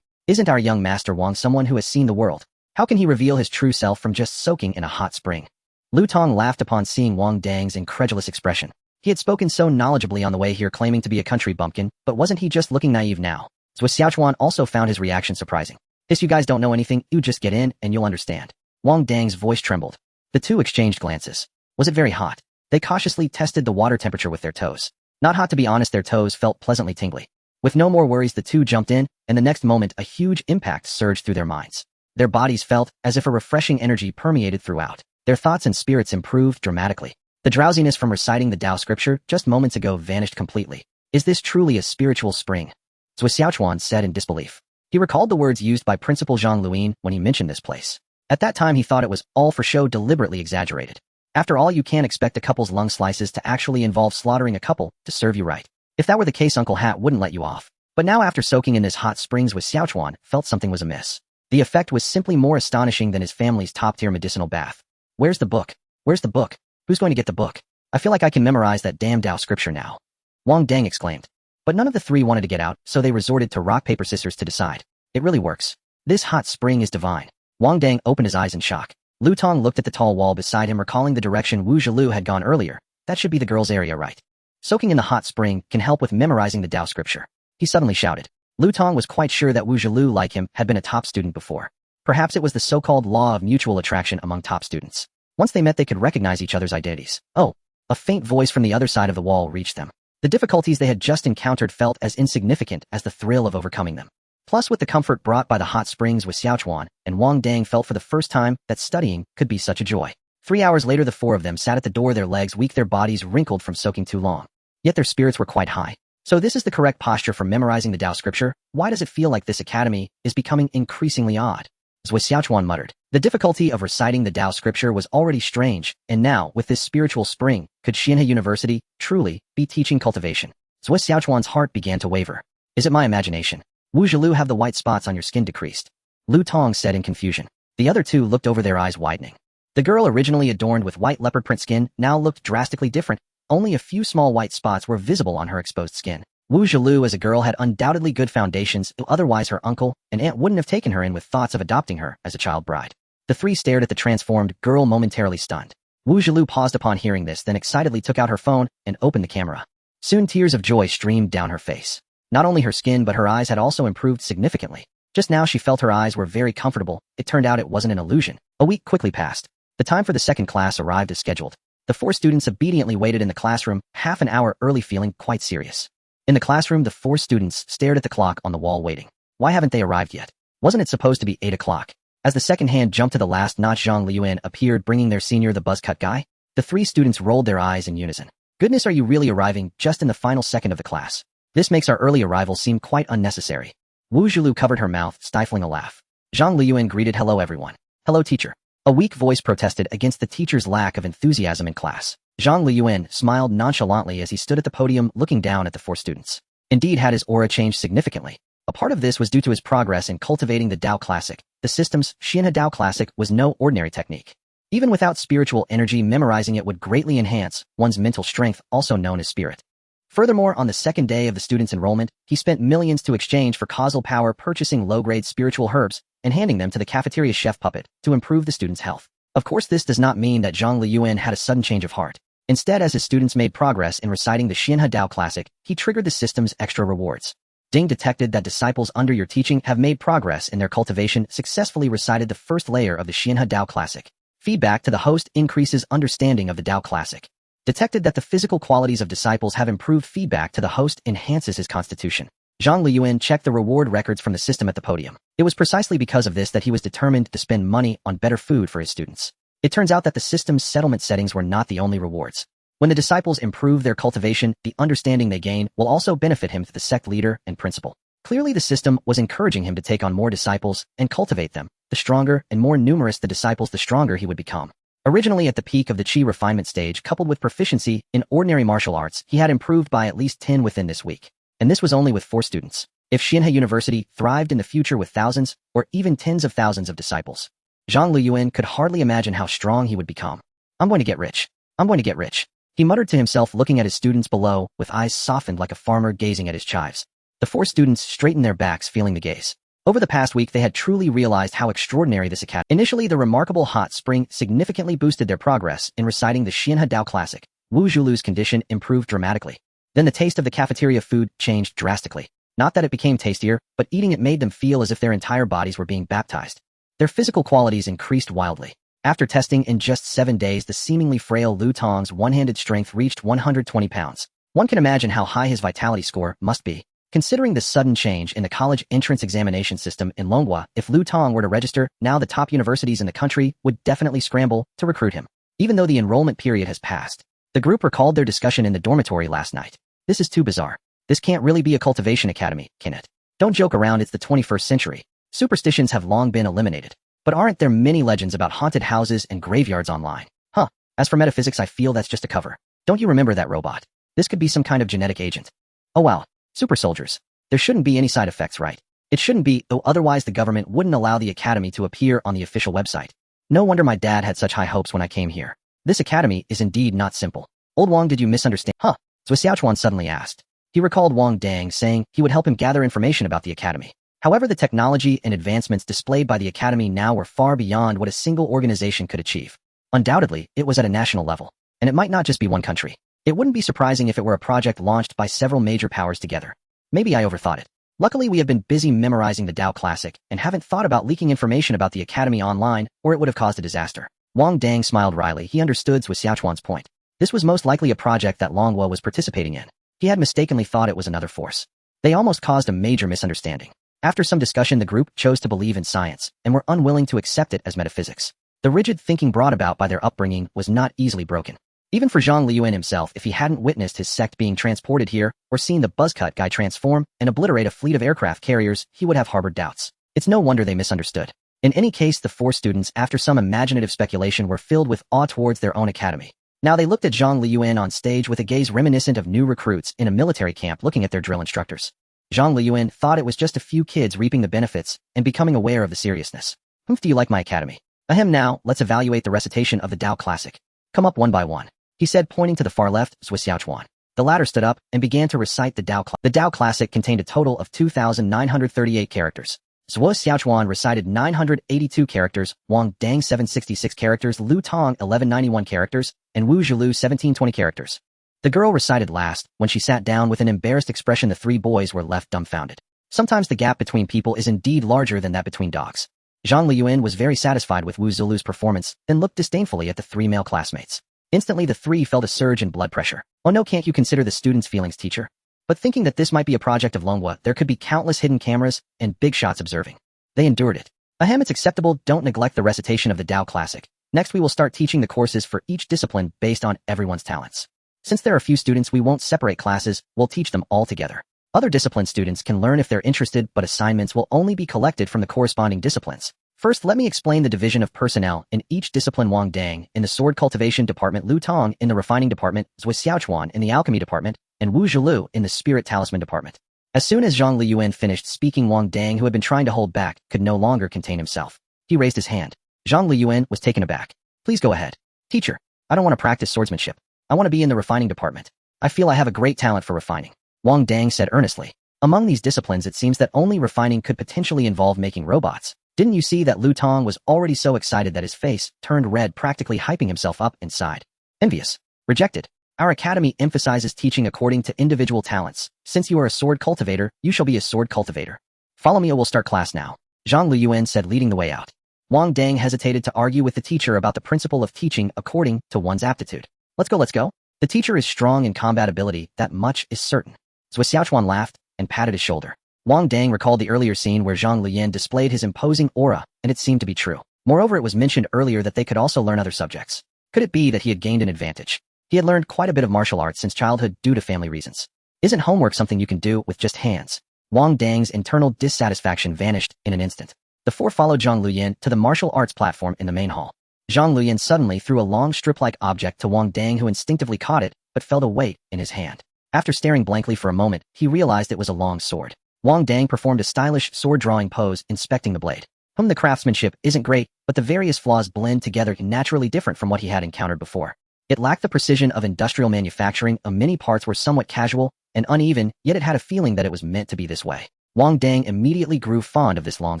Speaker 1: Isn't our young master Wang someone who has seen the world? How can he reveal his true self from just soaking in a hot spring? Lu Tong laughed upon seeing Wang Dang's incredulous expression. He had spoken so knowledgeably on the way here claiming to be a country bumpkin, but wasn't he just looking naive now? Zhou Xiaochuan also found his reaction surprising. You guys don't know anything, you just get in and you'll understand. Wang Dang's voice trembled. The two exchanged glances. Was it very hot? They cautiously tested the water temperature with their toes. Not hot, to be honest, their toes felt pleasantly tingly. With no more worries, the two jumped in, and the next moment a huge impact surged through their minds. Their bodies felt as if a refreshing energy permeated throughout. Their thoughts and spirits improved dramatically. The drowsiness from reciting the Tao scripture just moments ago vanished completely. Is this truly a spiritual spring? Zhou Xiaochuan said in disbelief. He recalled the words used by Principal Zhang Luyan when he mentioned this place. At that time he thought it was all for show, deliberately exaggerated. After all, you can't expect a couple's lung slices to actually involve slaughtering a couple to serve you right. If that were the case, Uncle Hat wouldn't let you off. But now, after soaking in this hot springs with Xiaochuan, felt something was amiss. The effect was simply more astonishing than his family's top-tier medicinal bath. Where's the book? Where's the book? Who's going to get the book? I feel like I can memorize that damn Tao scripture now. Wang Dang exclaimed. But none of the three wanted to get out, so they resorted to rock, paper, scissors to decide. It really works. This hot spring is divine. Wang Dang opened his eyes in shock. Lu Tong looked at the tall wall beside him, recalling the direction Wu Zhilu had gone earlier. That should be the girls' area, right? Soaking in the hot spring can help with memorizing the Tao scripture. He suddenly shouted. Lu Tong was quite sure that Wu Zhilu, like him, had been a top student before. Perhaps it was the so-called law of mutual attraction among top students. Once they met, they could recognize each other's identities. Oh, a faint voice from the other side of the wall reached them. The difficulties they had just encountered felt as insignificant as the thrill of overcoming them. Plus, with the comfort brought by the hot springs with Xiaochuan, and Wang Dang felt for the first time that studying could be such a joy. 3 hours later, the four of them sat at the door, their legs weak, their bodies wrinkled from soaking too long. Yet their spirits were quite high. So this is the correct posture for memorizing the Tao scripture? Why does it feel like this academy is becoming increasingly odd? Zhou Xiaochuan muttered. The difficulty of reciting the Tao scripture was already strange, and now, with this spiritual spring, could Xianhe University truly be teaching cultivation? Zhou Xiaochuan's heart began to waver. Is it my imagination? Wu Zhilu, have the white spots on your skin decreased? Lu Tong said in confusion. The other two looked over, their eyes widening. The girl, originally adorned with white leopard print skin, now looked drastically different. Only a few small white spots were visible on her exposed skin. Wu Zhilu, as a girl, had undoubtedly good foundations, otherwise her uncle and aunt wouldn't have taken her in with thoughts of adopting her as a child bride. The three stared at the transformed girl, momentarily stunned. Wu Zhilu paused upon hearing this, then excitedly took out her phone and opened the camera. Soon tears of joy streamed down her face. Not only her skin but her eyes had also improved significantly. Just now she felt her eyes were very comfortable. It turned out it wasn't an illusion. A week quickly passed. The time for the second class arrived as scheduled. The four students obediently waited in the classroom, half an hour early, feeling quite serious. In the classroom, the four students stared at the clock on the wall, waiting. Why haven't they arrived yet? Wasn't it supposed to be 8 o'clock? As the second hand jumped to the last notch, Zhang Luyan appeared, bringing their senior, the buzzcut guy. The three students rolled their eyes in unison. Goodness, are you really arriving just in the final second of the class? This makes our early arrival seem quite unnecessary. Wu Zhilu covered her mouth, stifling a laugh. Zhang Luyan greeted. Hello everyone. Hello teacher. A weak voice protested against the teacher's lack of enthusiasm in class. Zhang Luyan smiled nonchalantly as he stood at the podium looking down at the four students. Indeed, had his aura changed significantly. A part of this was due to his progress in cultivating the Tao Classic. The system's Xianhe Tao Classic was no ordinary technique. Even without spiritual energy, memorizing it would greatly enhance one's mental strength, also known as spirit. Furthermore, on the second day of the students' enrollment, he spent millions to exchange for causal power, purchasing low-grade spiritual herbs and handing them to the cafeteria chef puppet to improve the students' health. Of course, this does not mean that Zhang Luyan had a sudden change of heart. Instead, as his students made progress in reciting the Xianhe Tao Classic, he triggered the system's extra rewards. Ding detected that disciples under your teaching have made progress in their cultivation, successfully recited the first layer of the Xianhe Tao Classic. Feedback to the host increases understanding of the Tao Classic. Detected that the physical qualities of disciples have improved. Feedback to the host enhances his constitution. Zhang Luyan checked the reward records from the system at the podium. It was precisely because of this that he was determined to spend money on better food for his students. It turns out that the system's settlement settings were not the only rewards. When the disciples improve their cultivation, the understanding they gain will also benefit him, the sect leader and principal. Clearly, the system was encouraging him to take on more disciples and cultivate them. The stronger and more numerous the disciples, the stronger he would become. Originally at the peak of the Qi refinement stage, coupled with proficiency in ordinary martial arts, he had improved by at least 10 within this week. And this was only with 4 students. If Xianhe University thrived in the future with thousands, or even tens of thousands of disciples, Zhang Luyan could hardly imagine how strong he would become. I'm going to get rich. I'm going to get rich. He muttered to himself, looking at his students below, with eyes softened like a farmer gazing at his chives. The 4 students straightened their backs, feeling the gaze. Over the past week, they had truly realized how extraordinary this academy. Initially, the remarkable hot spring significantly boosted their progress in reciting the Xianhe Dao Classic. Wu Zhulu's condition improved dramatically. Then the taste of the cafeteria food changed drastically. Not that it became tastier, but eating it made them feel as if their entire bodies were being baptized. Their physical qualities increased wildly. After testing in just 7 days, the seemingly frail Lu Tong's one-handed strength reached 120 pounds. One can imagine how high his vitality score must be. Considering the sudden change in the college entrance examination system in Longhua, if Lu Tong were to register, now the top universities in the country would definitely scramble to recruit him. Even though the enrollment period has passed, the group recalled their discussion in the dormitory last night. This is too bizarre. This can't really be a cultivation academy, can it? Don't joke around, it's the 21st century. Superstitions have long been eliminated. But aren't there many legends about haunted houses and graveyards online? Huh. As for metaphysics, I feel that's just a cover. Don't you remember that robot? This could be some kind of genetic agent. Oh wow. Super soldiers. There shouldn't be any side effects, right? It shouldn't be, though otherwise the government wouldn't allow the academy to appear on the official website. No wonder my dad had such high hopes when I came here. This academy is indeed not simple. Old Wang, did you misunderstand? Huh? Zhou Xiaochuan suddenly asked. He recalled Wang Dang saying he would help him gather information about the academy. However, the technology and advancements displayed by the academy now were far beyond what a single organization could achieve. Undoubtedly, it was at a national level. And it might not just be one country. It wouldn't be surprising if it were a project launched by several major powers together. Maybe I overthought it. Luckily, we have been busy memorizing the Dao Classic and haven't thought about leaking information about the academy online, or it would have caused a disaster. Wang Dang smiled wryly. He understood Zhou Xiaochuan's point. This was most likely a project that Longhua was participating in. He had mistakenly thought it was another force. They almost caused a major misunderstanding. After some discussion, the group chose to believe in science and were unwilling to accept it as metaphysics. The rigid thinking brought about by their upbringing was not easily broken. Even for Zhang Luyan himself, if he hadn't witnessed his sect being transported here or seen the buzzcut guy transform and obliterate a fleet of aircraft carriers, he would have harbored doubts. It's no wonder they misunderstood. In any case, the 4 students, after some imaginative speculation, were filled with awe towards their own academy. Now they looked at Zhang Luyan on stage with a gaze reminiscent of new recruits in a military camp looking at their drill instructors. Zhang Luyan thought it was just a few kids reaping the benefits and becoming aware of the seriousness. Do you like my academy? Ahem, now, let's evaluate the recitation of the Dao Classic. Come up one by one, he said, pointing to the far left, Zhou Xiaochuan. The latter stood up and began to recite the Dao Classic. The Dao Classic contained a total of 2,938 characters. Zhou Xiaochuan recited 982 characters, Wang Dang 766 characters, Lu Tong 1191 characters, and Wu Zhulu 1720 characters. The girl recited last. When she sat down with an embarrassed expression, the 3 boys were left dumbfounded. Sometimes the gap between people is indeed larger than that between dogs. Zhang Luyan was very satisfied with Wu Zhulu's performance, then looked disdainfully at the 3 male classmates. Instantly the 3 felt a surge in blood pressure. Oh no, can't you consider the students' feelings, teacher? But thinking that this might be a project of Longhua, there could be countless hidden cameras and big shots observing. They endured it. Ahem, it's acceptable. Don't neglect the recitation of the Dao Classic. Next we will start teaching the courses for each discipline based on everyone's talents. Since there are few students, we won't separate classes, we'll teach them all together. Other discipline students can learn if they're interested, but assignments will only be collected from the corresponding disciplines. First, let me explain the division of personnel in each discipline. Wang Dang in the sword cultivation department, Lu Tong in the refining department, Zhou Xiaochuan in the alchemy department, and Wu Zhulu in the spirit talisman department. As soon as Zhang Luyan finished speaking, Wang Dang, who had been trying to hold back, could no longer contain himself. He raised his hand. Zhang Luyan was taken aback. Please go ahead. Teacher, I don't want to practice swordsmanship. I want to be in the refining department. I feel I have a great talent for refining, Wang Dang said earnestly. Among these disciplines, it seems that only refining could potentially involve making robots. Didn't you see that Lu Tong was already so excited that his face turned red, practically hyping himself up inside? Envious. Rejected. Our academy emphasizes teaching according to individual talents. Since you are a sword cultivator, you shall be a sword cultivator. Follow me or we'll start class now, Zhang Luyan said, leading the way out. Wang Dang hesitated to argue with the teacher about the principle of teaching according to one's aptitude. Let's go. The teacher is strong in combat ability, that much is certain. Zhou Xiaochuan laughed and patted his shoulder. Wang Dang recalled the earlier scene where Zhang Luyan displayed his imposing aura, and it seemed to be true. Moreover, it was mentioned earlier that they could also learn other subjects. Could it be that he had gained an advantage? He had learned quite a bit of martial arts since childhood due to family reasons. Isn't homework something you can do with just hands? Wang Dang's internal dissatisfaction vanished in an instant. The 4 followed Zhang Luyan to the martial arts platform in the main hall. Zhang Luyan suddenly threw a long strip-like object to Wang Dang, who instinctively caught it, but felt a weight in his hand. After staring blankly for a moment, he realized it was a long sword. Wang Dang performed a stylish sword-drawing pose, inspecting the blade. The craftsmanship isn't great, but the various flaws blend together naturally different from what he had encountered before. It lacked the precision of industrial manufacturing, many parts were somewhat casual and uneven, yet it had a feeling that it was meant to be this way. Wang Dang immediately grew fond of this long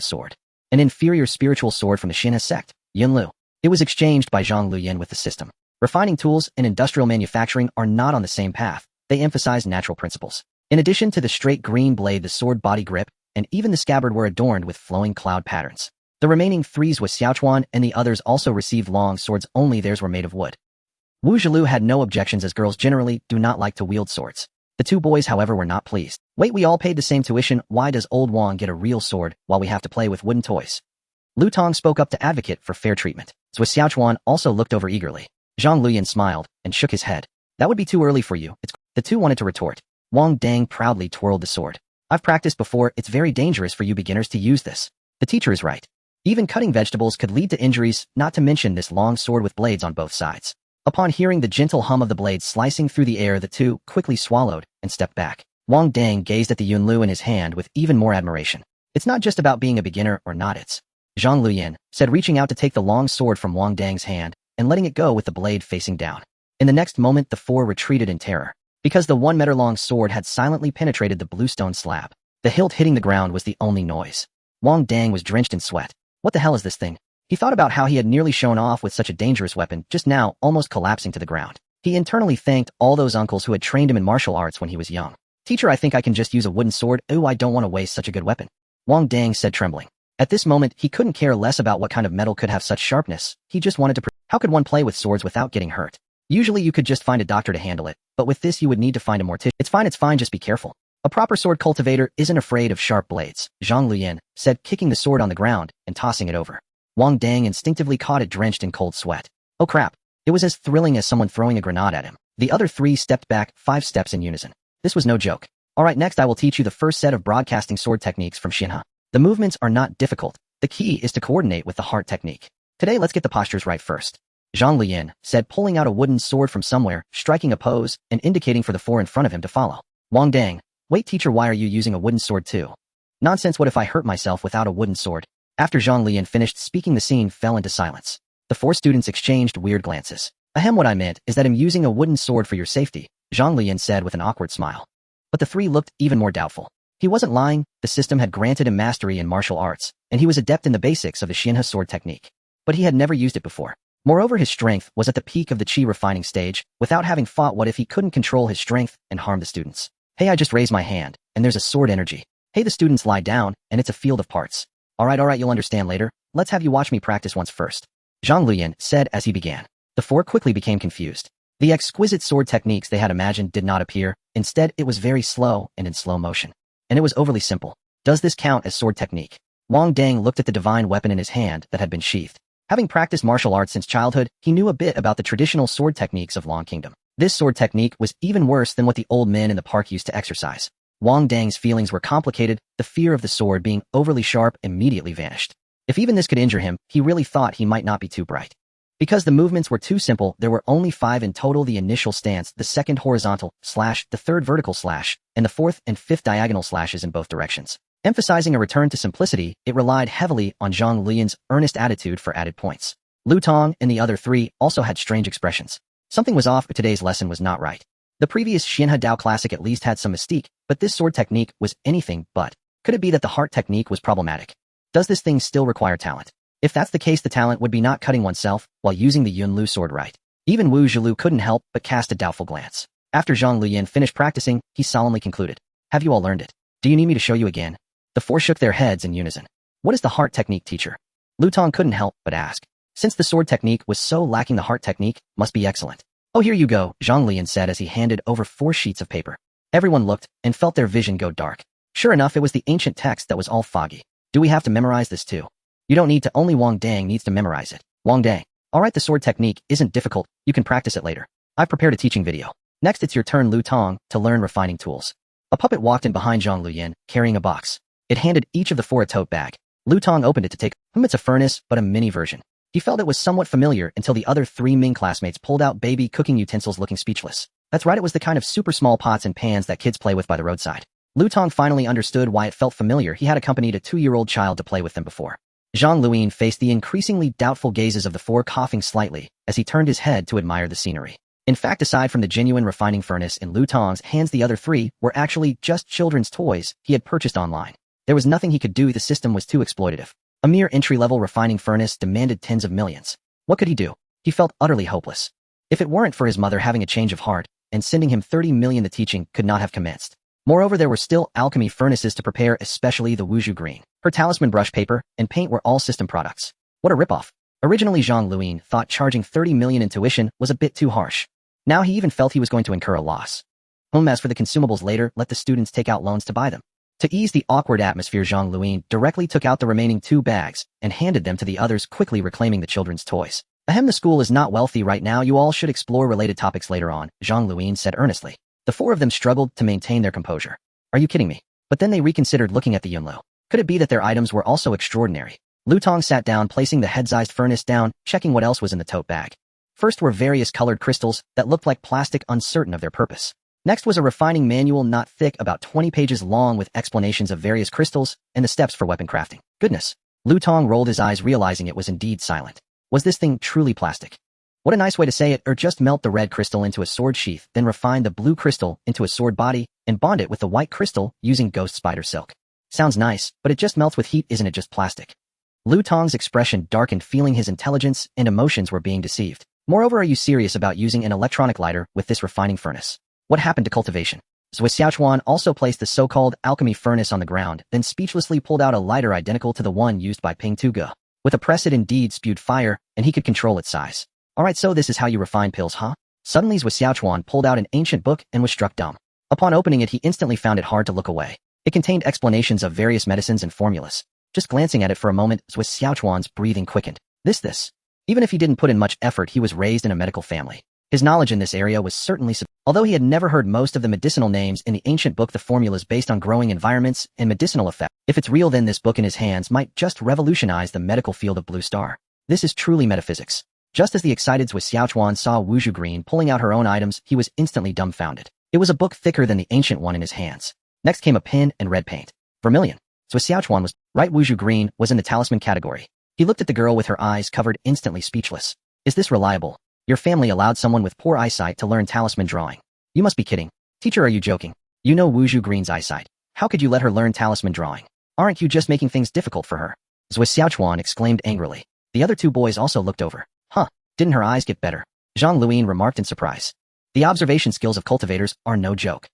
Speaker 1: sword. An inferior spiritual sword from the Xianhe Sect, Yunlu. It was exchanged by Zhang Luyan with the system. Refining tools and industrial manufacturing are not on the same path. They emphasize natural principles. In addition to the straight green blade, the sword body grip, and even the scabbard were adorned with flowing cloud patterns. The remaining threes with Xiaochuan and the others also received long swords, only theirs were made of wood. Wu Zhilu had no objections, as girls generally do not like to wield swords. The two boys, however, were not pleased. Wait, we all paid the same tuition. Why does old Wang get a real sword while we have to play with wooden toys? Lu Tong spoke up to advocate for fair treatment. Zhou Xiaochuan also looked over eagerly. Zhang Luyan smiled and shook his head. That would be too early for you. The two wanted to retort. Wang Dang proudly twirled the sword. I've practiced before. It's very dangerous for you beginners to use this. The teacher is right. Even cutting vegetables could lead to injuries, not to mention this long sword with blades on both sides. Upon hearing the gentle hum of the blades slicing through the air, the two quickly swallowed and stepped back. Wang Dang gazed at the Yunlu in his hand with even more admiration. It's not just about being a beginner or not, it's Zhang Luyan said, reaching out to take the long sword from Wang Dang's hand and letting it go with the blade facing down. In the next moment, the four retreated in terror, because the 1 meter long sword had silently penetrated the bluestone slab. The hilt hitting the ground was the only noise. Wang Dang was drenched in sweat. What the hell is this thing? He thought about how he had nearly shown off with such a dangerous weapon, just now almost collapsing to the ground. He internally thanked all those uncles who had trained him in martial arts when he was young. Teacher, I think I can just use a wooden sword. Oh, I don't want to waste such a good weapon. Wang Dang said, trembling. At this moment, he couldn't care less about what kind of metal could have such sharpness. He just wanted to how could one play with swords without getting hurt? Usually you could just find a doctor to handle it, but with this you would need to find a mortician. It's fine, just be careful. A proper sword cultivator isn't afraid of sharp blades, Zhang Luyan said, kicking the sword on the ground and tossing it over. Wang Dang instinctively caught it, drenched in cold sweat. Oh crap. It was as thrilling as someone throwing a grenade at him. The other three stepped back 5 steps in unison. This was no joke. Alright, next I will teach you the first set of broadcasting sword techniques from Xianhe. The movements are not difficult. The key is to coordinate with the heart technique. Today let's get the postures right first. Zhang Luyan said, pulling out a wooden sword from somewhere, striking a pose, and indicating for the four in front of him to follow. Wang Dang. Wait, teacher, why are you using a wooden sword too? Nonsense, what if I hurt myself without a wooden sword? After Zhang Luyan finished speaking, the scene fell into silence. The 4 students exchanged weird glances. Ahem, what I meant is that I'm using a wooden sword for your safety, Zhang Luyan said with an awkward smile. But the 3 looked even more doubtful. He wasn't lying. The system had granted him mastery in martial arts, and he was adept in the basics of the Xianhe sword technique. But he had never used it before. Moreover, his strength was at the peak of the chi refining stage. Without having fought, what if he couldn't control his strength and harm the students? Hey, I just raised my hand, and there's a sword energy. Hey, the students lie down, and it's a field of parts. Alright, you'll understand later. Let's have you watch me practice once first. Zhang Luyan said as he began. The 4 quickly became confused. The exquisite sword techniques they had imagined did not appear. Instead, it was very slow and in slow motion. And it was overly simple. Does this count as sword technique? Wang Dang looked at the divine weapon in his hand that had been sheathed. Having practiced martial arts since childhood, he knew a bit about the traditional sword techniques of Long Kingdom. This sword technique was even worse than what the old men in the park used to exercise. Wang Dang's feelings were complicated. The fear of the sword being overly sharp immediately vanished. If even this could injure him, he really thought he might not be too bright. Because the movements were too simple, there were only 5 in total: the initial stance, the second horizontal slash, the third vertical slash, and the 4th and 5th diagonal slashes in both directions. Emphasizing a return to simplicity, it relied heavily on Zhang Luyan's earnest attitude for added points. Lu Tong and the other 3 also had strange expressions. Something was off, but today's lesson was not right. The previous Xianhe Dao classic at least had some mystique, but this sword technique was anything but. Could it be that the heart technique was problematic? Does this thing still require talent? If that's the case, the talent would be not cutting oneself while using the Yunlu sword right. Even Wu Zhilu couldn't help but cast a doubtful glance. After Zhang Luyan finished practicing, he solemnly concluded. Have you all learned it? Do you need me to show you again? The 4 shook their heads in unison. What is the heart technique, teacher? Lu Tong couldn't help but ask. Since the sword technique was so lacking, the heart technique must be excellent. Oh, here you go, Zhang Luyan said as he handed over 4 sheets of paper. Everyone looked and felt their vision go dark. Sure enough, it was the ancient text that was all foggy. Do we have to memorize this too? You don't need to, only Wang Dang needs to memorize it. Wang Dang. Alright, the sword technique isn't difficult, you can practice it later. I've prepared a teaching video. Next it's your turn, Lu Tong, to learn refining tools. A puppet walked in behind Zhang Luyan, carrying a box. It handed each of the 4 a tote bag. Lu Tong opened it to take, it's a furnace, but a mini version. He felt it was somewhat familiar until the other 3 Ming classmates pulled out baby cooking utensils looking speechless. That's right, it was the kind of super small pots and pans that kids play with by the roadside. Lu Tong finally understood why it felt familiar. He had accompanied a 2-year-old child to play with them before. Zhang Luyan faced the increasingly doubtful gazes of the 4, coughing slightly as he turned his head to admire the scenery. In fact, aside from the genuine refining furnace in Lu Tong's hands, the other 3 were actually just children's toys he had purchased online. There was nothing he could do, the system was too exploitative. A mere entry-level refining furnace demanded tens of millions. What could he do? He felt utterly hopeless. If it weren't for his mother having a change of heart and sending him 30 million, the teaching could not have commenced. Moreover, there were still alchemy furnaces to prepare, especially the Wuzhu green. Her talisman brush paper and paint were all system products. What a ripoff. Originally, Zhang Luyan thought charging 30 million in tuition was a bit too harsh. Now he even felt he was going to incur a loss. As for the consumables, later, let the students take out loans to buy them. To ease the awkward atmosphere, Zhang Luyan directly took out the remaining 2 bags and handed them to the others, quickly reclaiming the children's toys. Ahem, the school is not wealthy right now. You all should explore related topics later on, Zhang Luyan said earnestly. The 4 of them struggled to maintain their composure. Are you kidding me? But then they reconsidered, looking at the Yunlu. Could it be that their items were also extraordinary? Lu Tong sat down, placing the head-sized furnace down, checking what else was in the tote bag. First were various colored crystals that looked like plastic, uncertain of their purpose. Next was a refining manual, not thick, about 20 pages long, with explanations of various crystals and the steps for weapon crafting. Goodness. Lu Tong rolled his eyes, realizing it was indeed silent. Was this thing truly plastic? What a nice way to say it. Or just melt the red crystal into a sword sheath, then refine the blue crystal into a sword body, and bond it with the white crystal using ghost spider silk. Sounds nice, but it just melts with heat, isn't it just plastic? Lu Tong's expression darkened, feeling his intelligence and emotions were being deceived. Moreover, are you serious about using an electronic lighter with this refining furnace? What happened to cultivation? Zhuo Xiaochuan also placed the so-called alchemy furnace on the ground, then speechlessly pulled out a lighter identical to the one used by Ping Tuge. With a press, it indeed spewed fire, and he could control its size. Alright, so this is how you refine pills, huh? Suddenly Zhuo Xiaochuan pulled out an ancient book and was struck dumb. Upon opening it, he instantly found it hard to look away. It contained explanations of various medicines and formulas. Just glancing at it for a moment, Zhuo Xiaochuan's breathing quickened. This. Even if he didn't put in much effort, he was raised in a medical family. His knowledge in this area was certainly although he had never heard most of the medicinal names in the ancient book, the formulas based on growing environments and medicinal effects. If it's real, then this book in his hands might just revolutionize the medical field of Blue Star. This is truly metaphysics. Just as the excited Zhuo Xiaochuan saw Wuzhu Green pulling out her own items, he was instantly dumbfounded. It was a book thicker than the ancient one in his hands. Next came a pen and red paint. Vermilion. Zhuo Xiaochuan was right. Wuzhu Green was in the talisman category. He looked at the girl with her eyes covered, instantly speechless. Is this reliable? Your family allowed someone with poor eyesight to learn talisman drawing. You must be kidding. Teacher, are you joking? You know Wuzhu Green's eyesight. How could you let her learn talisman drawing? Aren't you just making things difficult for her? Zhuo Xiaochuan exclaimed angrily. The other 2 boys also looked over. Huh, didn't her eyes get better? Zhang Luyan remarked in surprise. The observation skills of cultivators are no joke.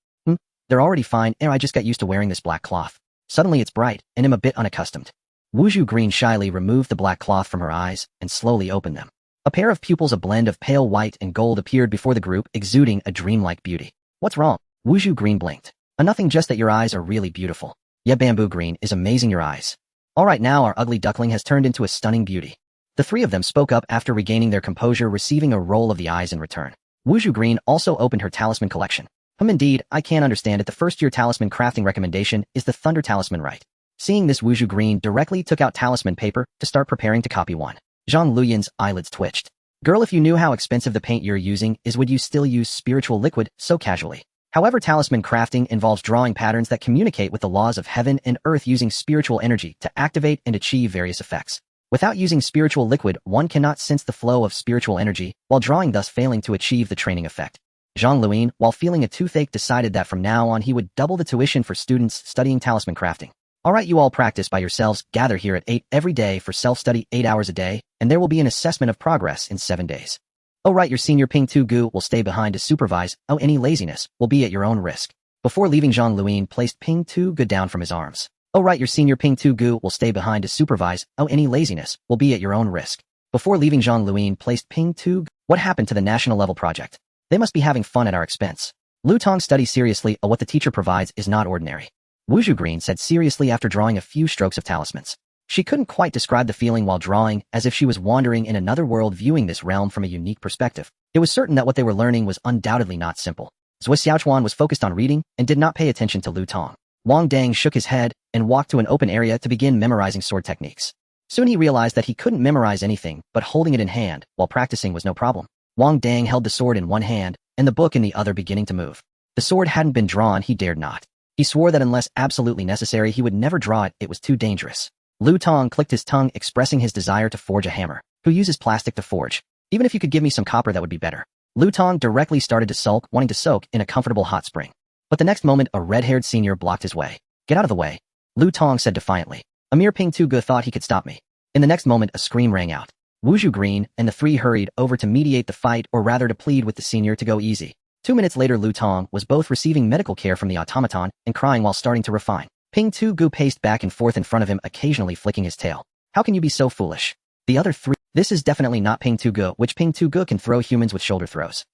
Speaker 1: They're already fine. I just got used to wearing this black cloth. Suddenly it's bright, and I'm a bit unaccustomed. Wuzhu Green shyly removed the black cloth from her eyes and slowly opened them. A pair of pupils, a blend of pale white and gold, appeared before the group, exuding a dreamlike beauty. What's wrong? Wuzhu Green blinked. Nothing, just that your eyes are really beautiful. Yeah, Bamboo Green is amazing, your eyes. Alright, now our ugly duckling has turned into a stunning beauty. The 3 of them spoke up after regaining their composure, receiving a roll of the eyes in return. Wuzhu Green also opened her talisman collection. Indeed, I can't understand it. The first-year talisman crafting recommendation is the Thunder Talisman, right? Seeing this, Wuzhu Green directly took out talisman paper to start preparing to copy one. Zhang Luyan's eyelids twitched. Girl, if you knew how expensive the paint you're using is, would you still use spiritual liquid so casually? However, talisman crafting involves drawing patterns that communicate with the laws of heaven and earth using spiritual energy to activate and achieve various effects. Without using spiritual liquid, one cannot sense the flow of spiritual energy while drawing, thus failing to achieve the training effect. Zhang Luyan, while feeling a toothache, decided that from now on he would double the tuition for students studying talisman crafting. Alright, you all practice by yourselves. Gather here at 8 every day for self-study, 8 hours a day, and there will be an assessment of progress in 7 days. Oh right, your senior Ping Tu Gu will stay behind to supervise. Oh, any laziness will be at your own risk. Before leaving, Zhang Luyan placed Ping Tu Gu down from his arms. Oh right, your senior Ping Tu Gu will stay behind to supervise. Oh, any laziness will be at your own risk. Before leaving, Zhang Luyan placed Ping Tu Gu. What happened to the national level project? They must be having fun at our expense. Lu Tong studies seriously. What the teacher provides is not ordinary. Wuzhu Green said seriously after drawing a few strokes of talismans. She couldn't quite describe the feeling while drawing, as if she was wandering in another world, viewing this realm from a unique perspective. It was certain that what they were learning was undoubtedly not simple. Zhuo Xiaochuan was focused on reading and did not pay attention to Lu Tong. Wang Dang shook his head and walked to an open area to begin memorizing sword techniques. Soon he realized that he couldn't memorize anything, but holding it in hand while practicing was no problem. Wang Dang held the sword in one hand and the book in the other, beginning to move. The sword hadn't been drawn. He dared not. He swore that unless absolutely necessary, he would never draw it. It was too dangerous. Lu Tong clicked his tongue, expressing his desire to forge a hammer. Who uses plastic to forge? Even if you could give me some copper, that would be better. Lu Tong directly started to sulk, wanting to soak in a comfortable hot spring. But the next moment, a red-haired senior blocked his way. Get out of the way. Lu Tong said defiantly. A mere Ping Tu Ge thought he could stop me. In the next moment, a scream rang out. Wuzhu Green and the three hurried over to mediate the fight, or rather to plead with the senior to go easy. 2 minutes later, Lu Tong was both receiving medical care from the automaton and crying while starting to refine. Ping Tu Ge paced back and forth in front of him, occasionally flicking his tail. How can you be so foolish? The other three. This is definitely not Ping Tu Ge, which Ping Tu Ge can throw humans with shoulder throws.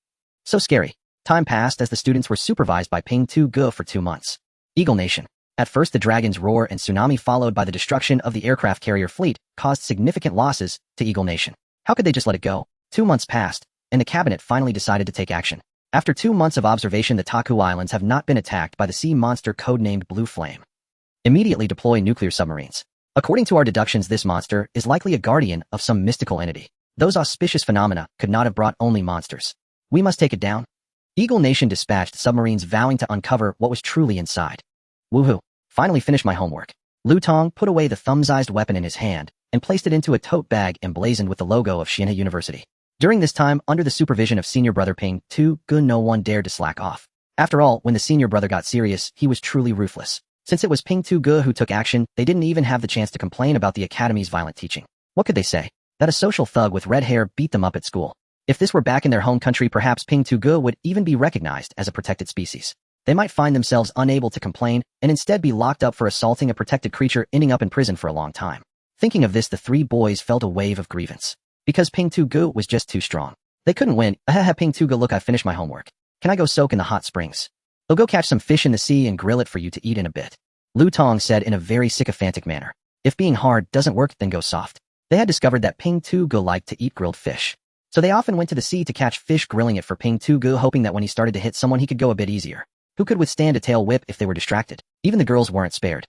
Speaker 1: So scary. Time passed as the students were supervised by Ping Tu Ge for 2 months. Eagle Nation. At first, the dragon's roar and tsunami, followed by the destruction of the aircraft carrier fleet, caused significant losses to Eagle Nation. How could they just let it go? 2 months passed, and the cabinet finally decided to take action. After 2 months of observation, the Taku Islands have not been attacked by the sea monster codenamed Blue Flame. Immediately deploy nuclear submarines. According to our deductions, this monster is likely a guardian of some mystical entity. Those auspicious phenomena could not have brought only monsters. We must take it down. Eagle Nation dispatched submarines, vowing to uncover what was truly inside. Woohoo! Finally finished my homework. Lu Tong put away the thumb-sized weapon in his hand and placed it into a tote bag emblazoned with the logo of Xianhe University. During this time, under the supervision of senior brother Ping Tu Ge, no one dared to slack off. After all, when the senior brother got serious, he was truly ruthless. Since it was Ping Tu Ge who took action, they didn't even have the chance to complain about the academy's violent teaching. What could they say? That a social thug with red hair beat them up at school. If this were back in their home country, perhaps Ping Tu Ge would even be recognized as a protected species. They might find themselves unable to complain and instead be locked up for assaulting a protected creature, ending up in prison for a long time. Thinking of this, the three boys felt a wave of grievance. Because Ping Tu Ge was just too strong. They couldn't win. Ping Tu Ge, look, I finished my homework. Can I go soak in the hot springs? I'll go catch some fish in the sea and grill it for you to eat in a bit. Lu Tong said in a very sycophantic manner. If being hard doesn't work, then go soft. They had discovered that Ping Tu Ge liked to eat grilled fish. So they often went to the sea to catch fish, grilling it for Ping Tu Ge, hoping that when he started to hit someone, he could go a bit easier. Who could withstand a tail whip if they were distracted? Even the girls weren't spared.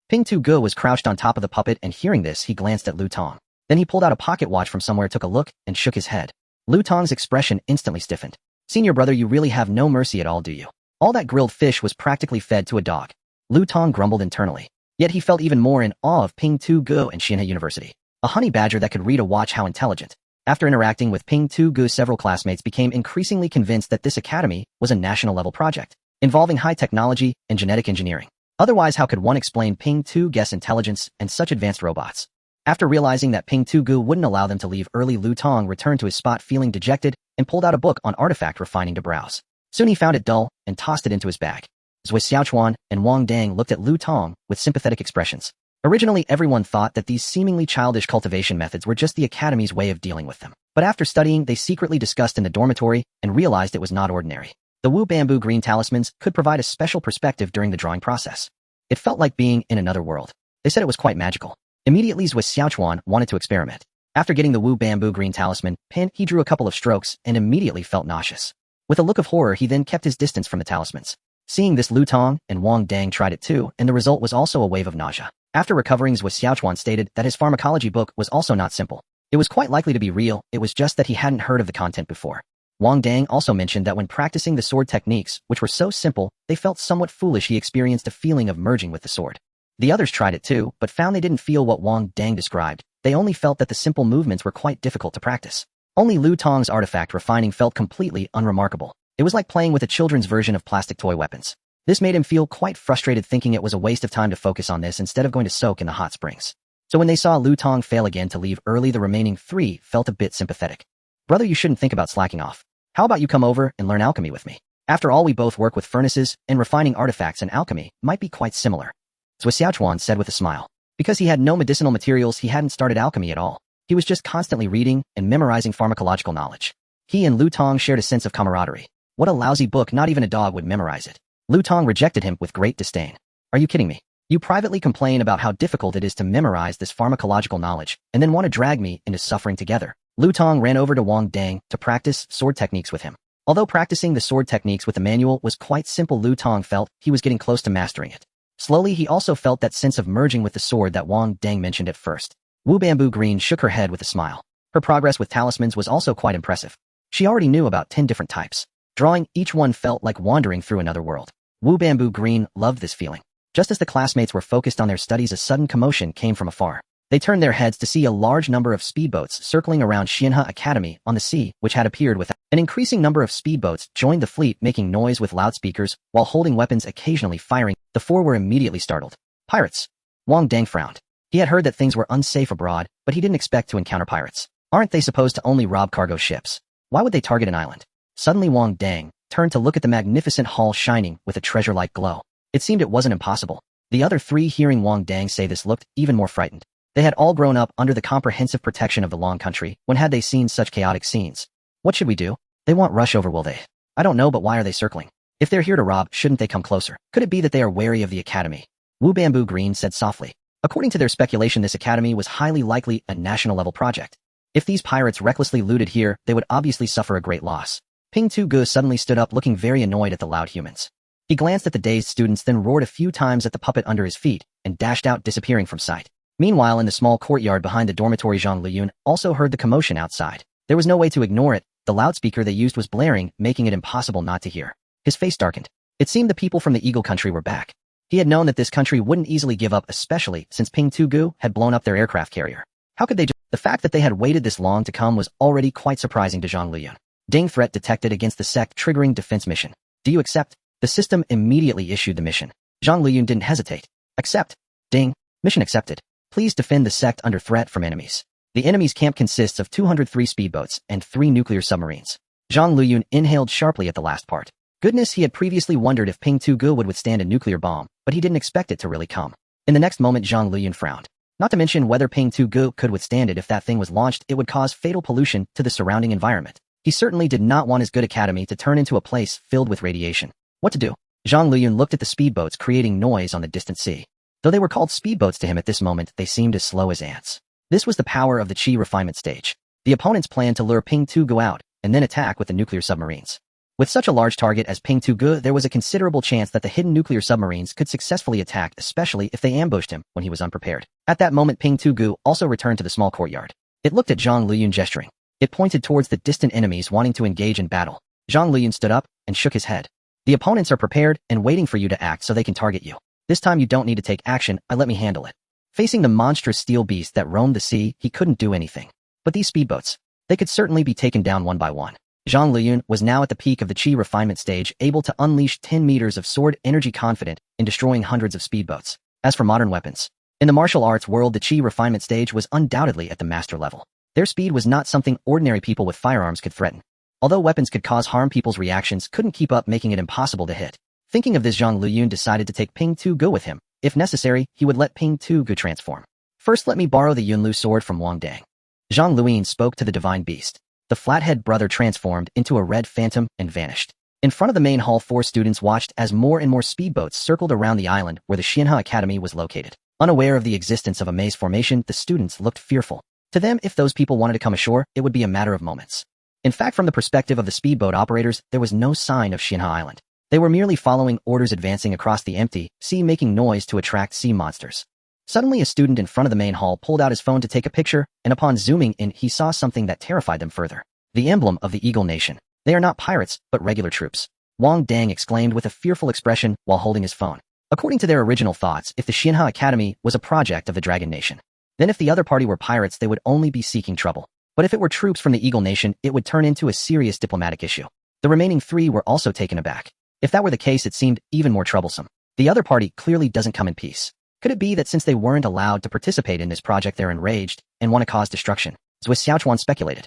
Speaker 1: Ping Tu Ge was crouched on top of the puppet, and hearing this, he glanced at Lu Tong. Then he pulled out a pocket watch from somewhere, took a look, and shook his head. Lu Tong's expression instantly stiffened. Senior brother, you really have no mercy at all, do you? All that grilled fish was practically fed to a dog. Lu Tong grumbled internally. Yet he felt even more in awe of Ping Tu Ge and Xianhe University. A honey badger that could read a watch, how intelligent. After interacting with Ping Tu Ge, several classmates became increasingly convinced that this academy was a national-level project, involving high technology and genetic engineering. Otherwise, how could one explain Ping Tu Ge's intelligence and such advanced robots? After realizing that Ping Tu Ge wouldn't allow them to leave early, Lu Tong returned to his spot feeling dejected and pulled out a book on artifact refining to browse. Soon he found it dull and tossed it into his bag. Zui Xiaochuan and Wang Dang looked at Lu Tong with sympathetic expressions. Originally, everyone thought that these seemingly childish cultivation methods were just the academy's way of dealing with them. But after studying, they secretly discussed in the dormitory and realized it was not ordinary. The Wu Bamboo Green Talismans could provide a special perspective during the drawing process. It felt like being in another world. They said it was quite magical. Immediately, Zui Xiaochuan wanted to experiment. After getting the Wu Bamboo Green Talisman pin, he drew a couple of strokes and immediately felt nauseous. With a look of horror, he then kept his distance from the talismans. Seeing this, Lu Tong and Wang Dang tried it too, and the result was also a wave of nausea. After recovering, Zui Xiaochuan stated that his pharmacology book was also not simple. It was quite likely to be real, it was just that he hadn't heard of the content before. Wang Dang also mentioned that when practicing the sword techniques, which were so simple, they felt somewhat foolish. He experienced a feeling of merging with the sword. The others tried it too, but found they didn't feel what Wang Dang described. They only felt that the simple movements were quite difficult to practice. Only Lu Tong's artifact refining felt completely unremarkable. It was like playing with a children's version of plastic toy weapons. This made him feel quite frustrated, thinking it was a waste of time to focus on this instead of going to soak in the hot springs. So when they saw Lu Tong fail again to leave early, the remaining three felt a bit sympathetic. Brother, you shouldn't think about slacking off. How about you come over and learn alchemy with me? After all, we both work with furnaces, and refining artifacts and alchemy might be quite similar. Zui Xiaochuan said with a smile. Because he had no medicinal materials, he hadn't started alchemy at all. He was just constantly reading and memorizing pharmacological knowledge. He and Lu Tong shared a sense of camaraderie. What a lousy book, not even a dog would memorize it. Lu Tong rejected him with great disdain. Are you kidding me? You privately complain about how difficult it is to memorize this pharmacological knowledge, and then want to drag me into suffering together. Lu Tong ran over to Wang Dang to practice sword techniques with him. Although practicing the sword techniques with the manual was quite simple, Lu Tong felt he was getting close to mastering it. Slowly, he also felt that sense of merging with the sword that Wang Dang mentioned at first. Wu Bamboo Green shook her head with a smile. Her progress with talismans was also quite impressive. She already knew about 10 different types. Drawing each one felt like wandering through another world. Wu Bamboo Green loved this feeling. Just as the classmates were focused on their studies, a sudden commotion came from afar. They turned their heads to see a large number of speedboats circling around Xianhe Academy on the sea, which had appeared with an increasing number of speedboats joined the fleet, making noise with loudspeakers while holding weapons, occasionally firing. The four were immediately startled. Pirates! Wang Dang frowned. He had heard that things were unsafe abroad, but he didn't expect to encounter pirates. Aren't they supposed to only rob cargo ships? Why would they target an island? Suddenly Wang Dang turned to look at the magnificent hall shining with a treasure-like glow. It seemed it wasn't impossible. The other three, hearing Wang Dang say this, looked even more frightened. They had all grown up under the comprehensive protection of the Long Country. When had they seen such chaotic scenes? What should we do? They won't rush over, will they? I don't know, but why are they circling? If they're here to rob, shouldn't they come closer? Could it be that they are wary of the academy? Wu Bamboo Green said softly. According to their speculation, this academy was highly likely a national-level project. If these pirates recklessly looted here, they would obviously suffer a great loss. Ping Tu Gu suddenly stood up, looking very annoyed at the loud humans. He glanced at the dazed students, then roared a few times at the puppet under his feet, and dashed out, disappearing from sight. Meanwhile, in the small courtyard behind the dormitory, Zhang Luyan also heard the commotion outside. There was no way to ignore it. The loudspeaker they used was blaring, making it impossible not to hear. His face darkened. It seemed the people from the Eagle Country were back. He had known that this country wouldn't easily give up, especially since Ping Tu Gu had blown up their aircraft carrier. How could they just— The fact that they had waited this long to come was already quite surprising to Zhang Luyan. Ding, threat detected against the sect, triggering defense mission. Do you accept? The system immediately issued the mission. Zhang Luyan didn't hesitate. Accept. Ding. Mission accepted. Please defend the sect under threat from enemies. The enemy's camp consists of 203 speedboats and 3 nuclear submarines. Zhang Luyan inhaled sharply at the last part. Goodness, he had previously wondered if Ping Tu Gu would withstand a nuclear bomb, but he didn't expect it to really come. In the next moment, Zhang Luyan frowned. Not to mention whether Ping Tu Gu could withstand it. If that thing was launched, it would cause fatal pollution to the surrounding environment. He certainly did not want his good academy to turn into a place filled with radiation. What to do? Zhang Luyan looked at the speedboats creating noise on the distant sea. Though they were called speedboats to him at this moment, they seemed as slow as ants. This was the power of the Qi refinement stage. The opponents planned to lure Ping Tu Gu out, and then attack with the nuclear submarines. With such a large target as Ping Tu Gu, there was a considerable chance that the hidden nuclear submarines could successfully attack, especially if they ambushed him when he was unprepared. At that moment, Ping Tu Gu also returned to the small courtyard. It looked at Zhang Luyan, gesturing. It pointed towards the distant enemies wanting to engage in battle. Zhang Luyan stood up and shook his head. The opponents are prepared and waiting for you to act so they can target you. This time you don't need to take action, let me handle it. Facing the monstrous steel beast that roamed the sea, he couldn't do anything. But these speedboats, they could certainly be taken down one by one. Zhang Luyan was now at the peak of the Qi refinement stage, able to unleash 10 meters of sword energy, confident in destroying hundreds of speedboats. As for modern weapons, in the martial arts world, the Qi refinement stage was undoubtedly at the master level. Their speed was not something ordinary people with firearms could threaten. Although weapons could cause harm, people's reactions couldn't keep up, making it impossible to hit. Thinking of this, Zhang Luyan decided to take Ping Tu Gu with him. If necessary, he would let Ping Tu Gu transform. First, let me borrow the Yunlu sword from Wang Dang. Zhang Luyan spoke to the divine beast. The flathead brother transformed into a red phantom and vanished. In front of the main hall, 4 students watched as more and more speedboats circled around the island where the Xianhe Academy was located. Unaware of the existence of a maze formation, the students looked fearful. To them, if those people wanted to come ashore, it would be a matter of moments. In fact, from the perspective of the speedboat operators, there was no sign of Xianhe Island. They were merely following orders, advancing across the empty sea, making noise to attract sea monsters. Suddenly, a student in front of the main hall pulled out his phone to take a picture, and upon zooming in, he saw something that terrified them further. The emblem of the Eagle Nation. They are not pirates, but regular troops. Wang Dang exclaimed with a fearful expression while holding his phone. According to their original thoughts, if the Xianhe Academy was a project of the Dragon Nation, then if the other party were pirates, they would only be seeking trouble. But if it were troops from the Eagle Nation, it would turn into a serious diplomatic issue. The remaining 3 were also taken aback. If that were the case, it seemed even more troublesome. The other party clearly doesn't come in peace. Could it be that since they weren't allowed to participate in this project, they're enraged and want to cause destruction? Zhui Xiaochuan speculated.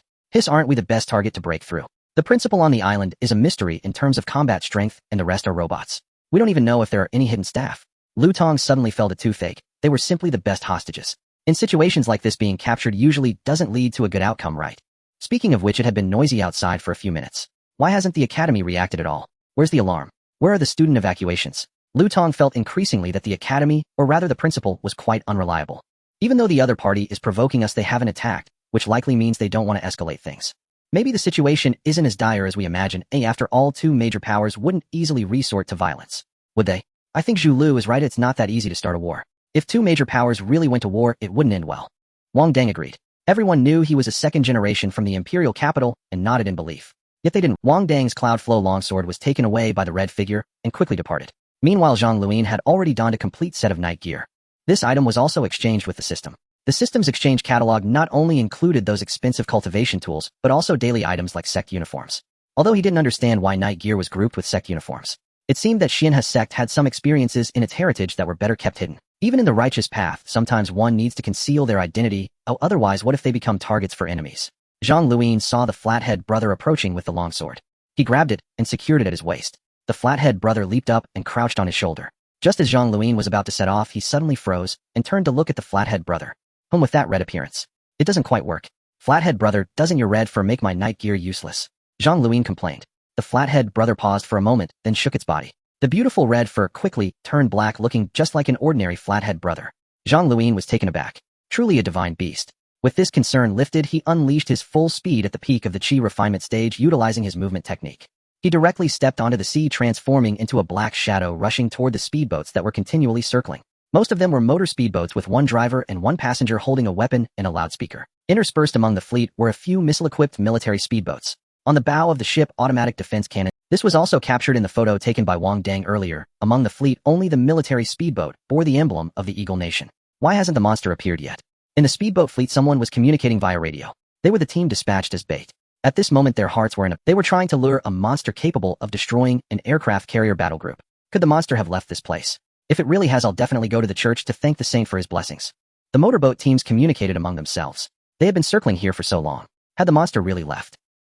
Speaker 1: Aren't we the best target to break through? The principal on the island is a mystery in terms of combat strength, and the rest are robots. We don't even know if there are any hidden staff. Lu Tong suddenly felt a toothache. They were simply the best hostages. In situations like this, being captured usually doesn't lead to a good outcome, right? Speaking of which, it had been noisy outside for a few minutes. Why hasn't the academy reacted at all? Where's the alarm? Where are the student evacuations? Lu Tong felt increasingly that the academy, or rather the principal, was quite unreliable. Even though the other party is provoking us, they haven't attacked, which likely means they don't want to escalate things. Maybe the situation isn't as dire as we imagine. After all, 2 major powers wouldn't easily resort to violence, would they? I think Zhu Lu is right. It's not that easy to start a war. If 2 major powers really went to war, it wouldn't end well. Wang Dang agreed. Everyone knew he was a second generation from the imperial capital and nodded in belief. Yet they didn't. Wang Dang's Cloud Flow longsword was taken away by the red figure and quickly departed. Meanwhile, Zhang Luyan had already donned a complete set of night gear. This item was also exchanged with the system. The system's exchange catalog not only included those expensive cultivation tools, but also daily items like sect uniforms. Although he didn't understand why night gear was grouped with sect uniforms, it seemed that Xianhe Sect had some experiences in its heritage that were better kept hidden. Even in the righteous path, sometimes one needs to conceal their identity, otherwise what if they become targets for enemies? Zhang Luyan saw the flathead brother approaching with the longsword. He grabbed it and secured it at his waist. The flathead brother leaped up and crouched on his shoulder. Just as Zhang Luyan was about to set off, he suddenly froze and turned to look at the flathead brother. With that red appearance. It doesn't quite work. Flathead brother, doesn't your red fur make my night gear useless? Zhang Luyan complained. The flathead brother paused for a moment, then shook its body. The beautiful red fur quickly turned black, looking just like an ordinary flathead brother. Zhang Luyan was taken aback. Truly a divine beast. With this concern lifted, he unleashed his full speed at the peak of the chi refinement stage, utilizing his movement technique. He directly stepped onto the sea, transforming into a black shadow rushing toward the speedboats that were continually circling. Most of them were motor speedboats with one driver and one passenger holding a weapon and a loudspeaker. Interspersed among the fleet were a few missile-equipped military speedboats. On the bow of the ship, automatic defense cannon. This was also captured in the photo taken by Wang Dang earlier. Among the fleet, only the military speedboat bore the emblem of the Eagle Nation. Why hasn't the monster appeared yet? In the speedboat fleet, someone was communicating via radio. They were the team dispatched as bait. At this moment, their hearts were in a... They were trying to lure a monster capable of destroying an aircraft carrier battle group. Could the monster have left this place? If it really has, I'll definitely go to the church to thank the saint for his blessings. The motorboat teams communicated among themselves. They had been circling here for so long. Had the monster really left?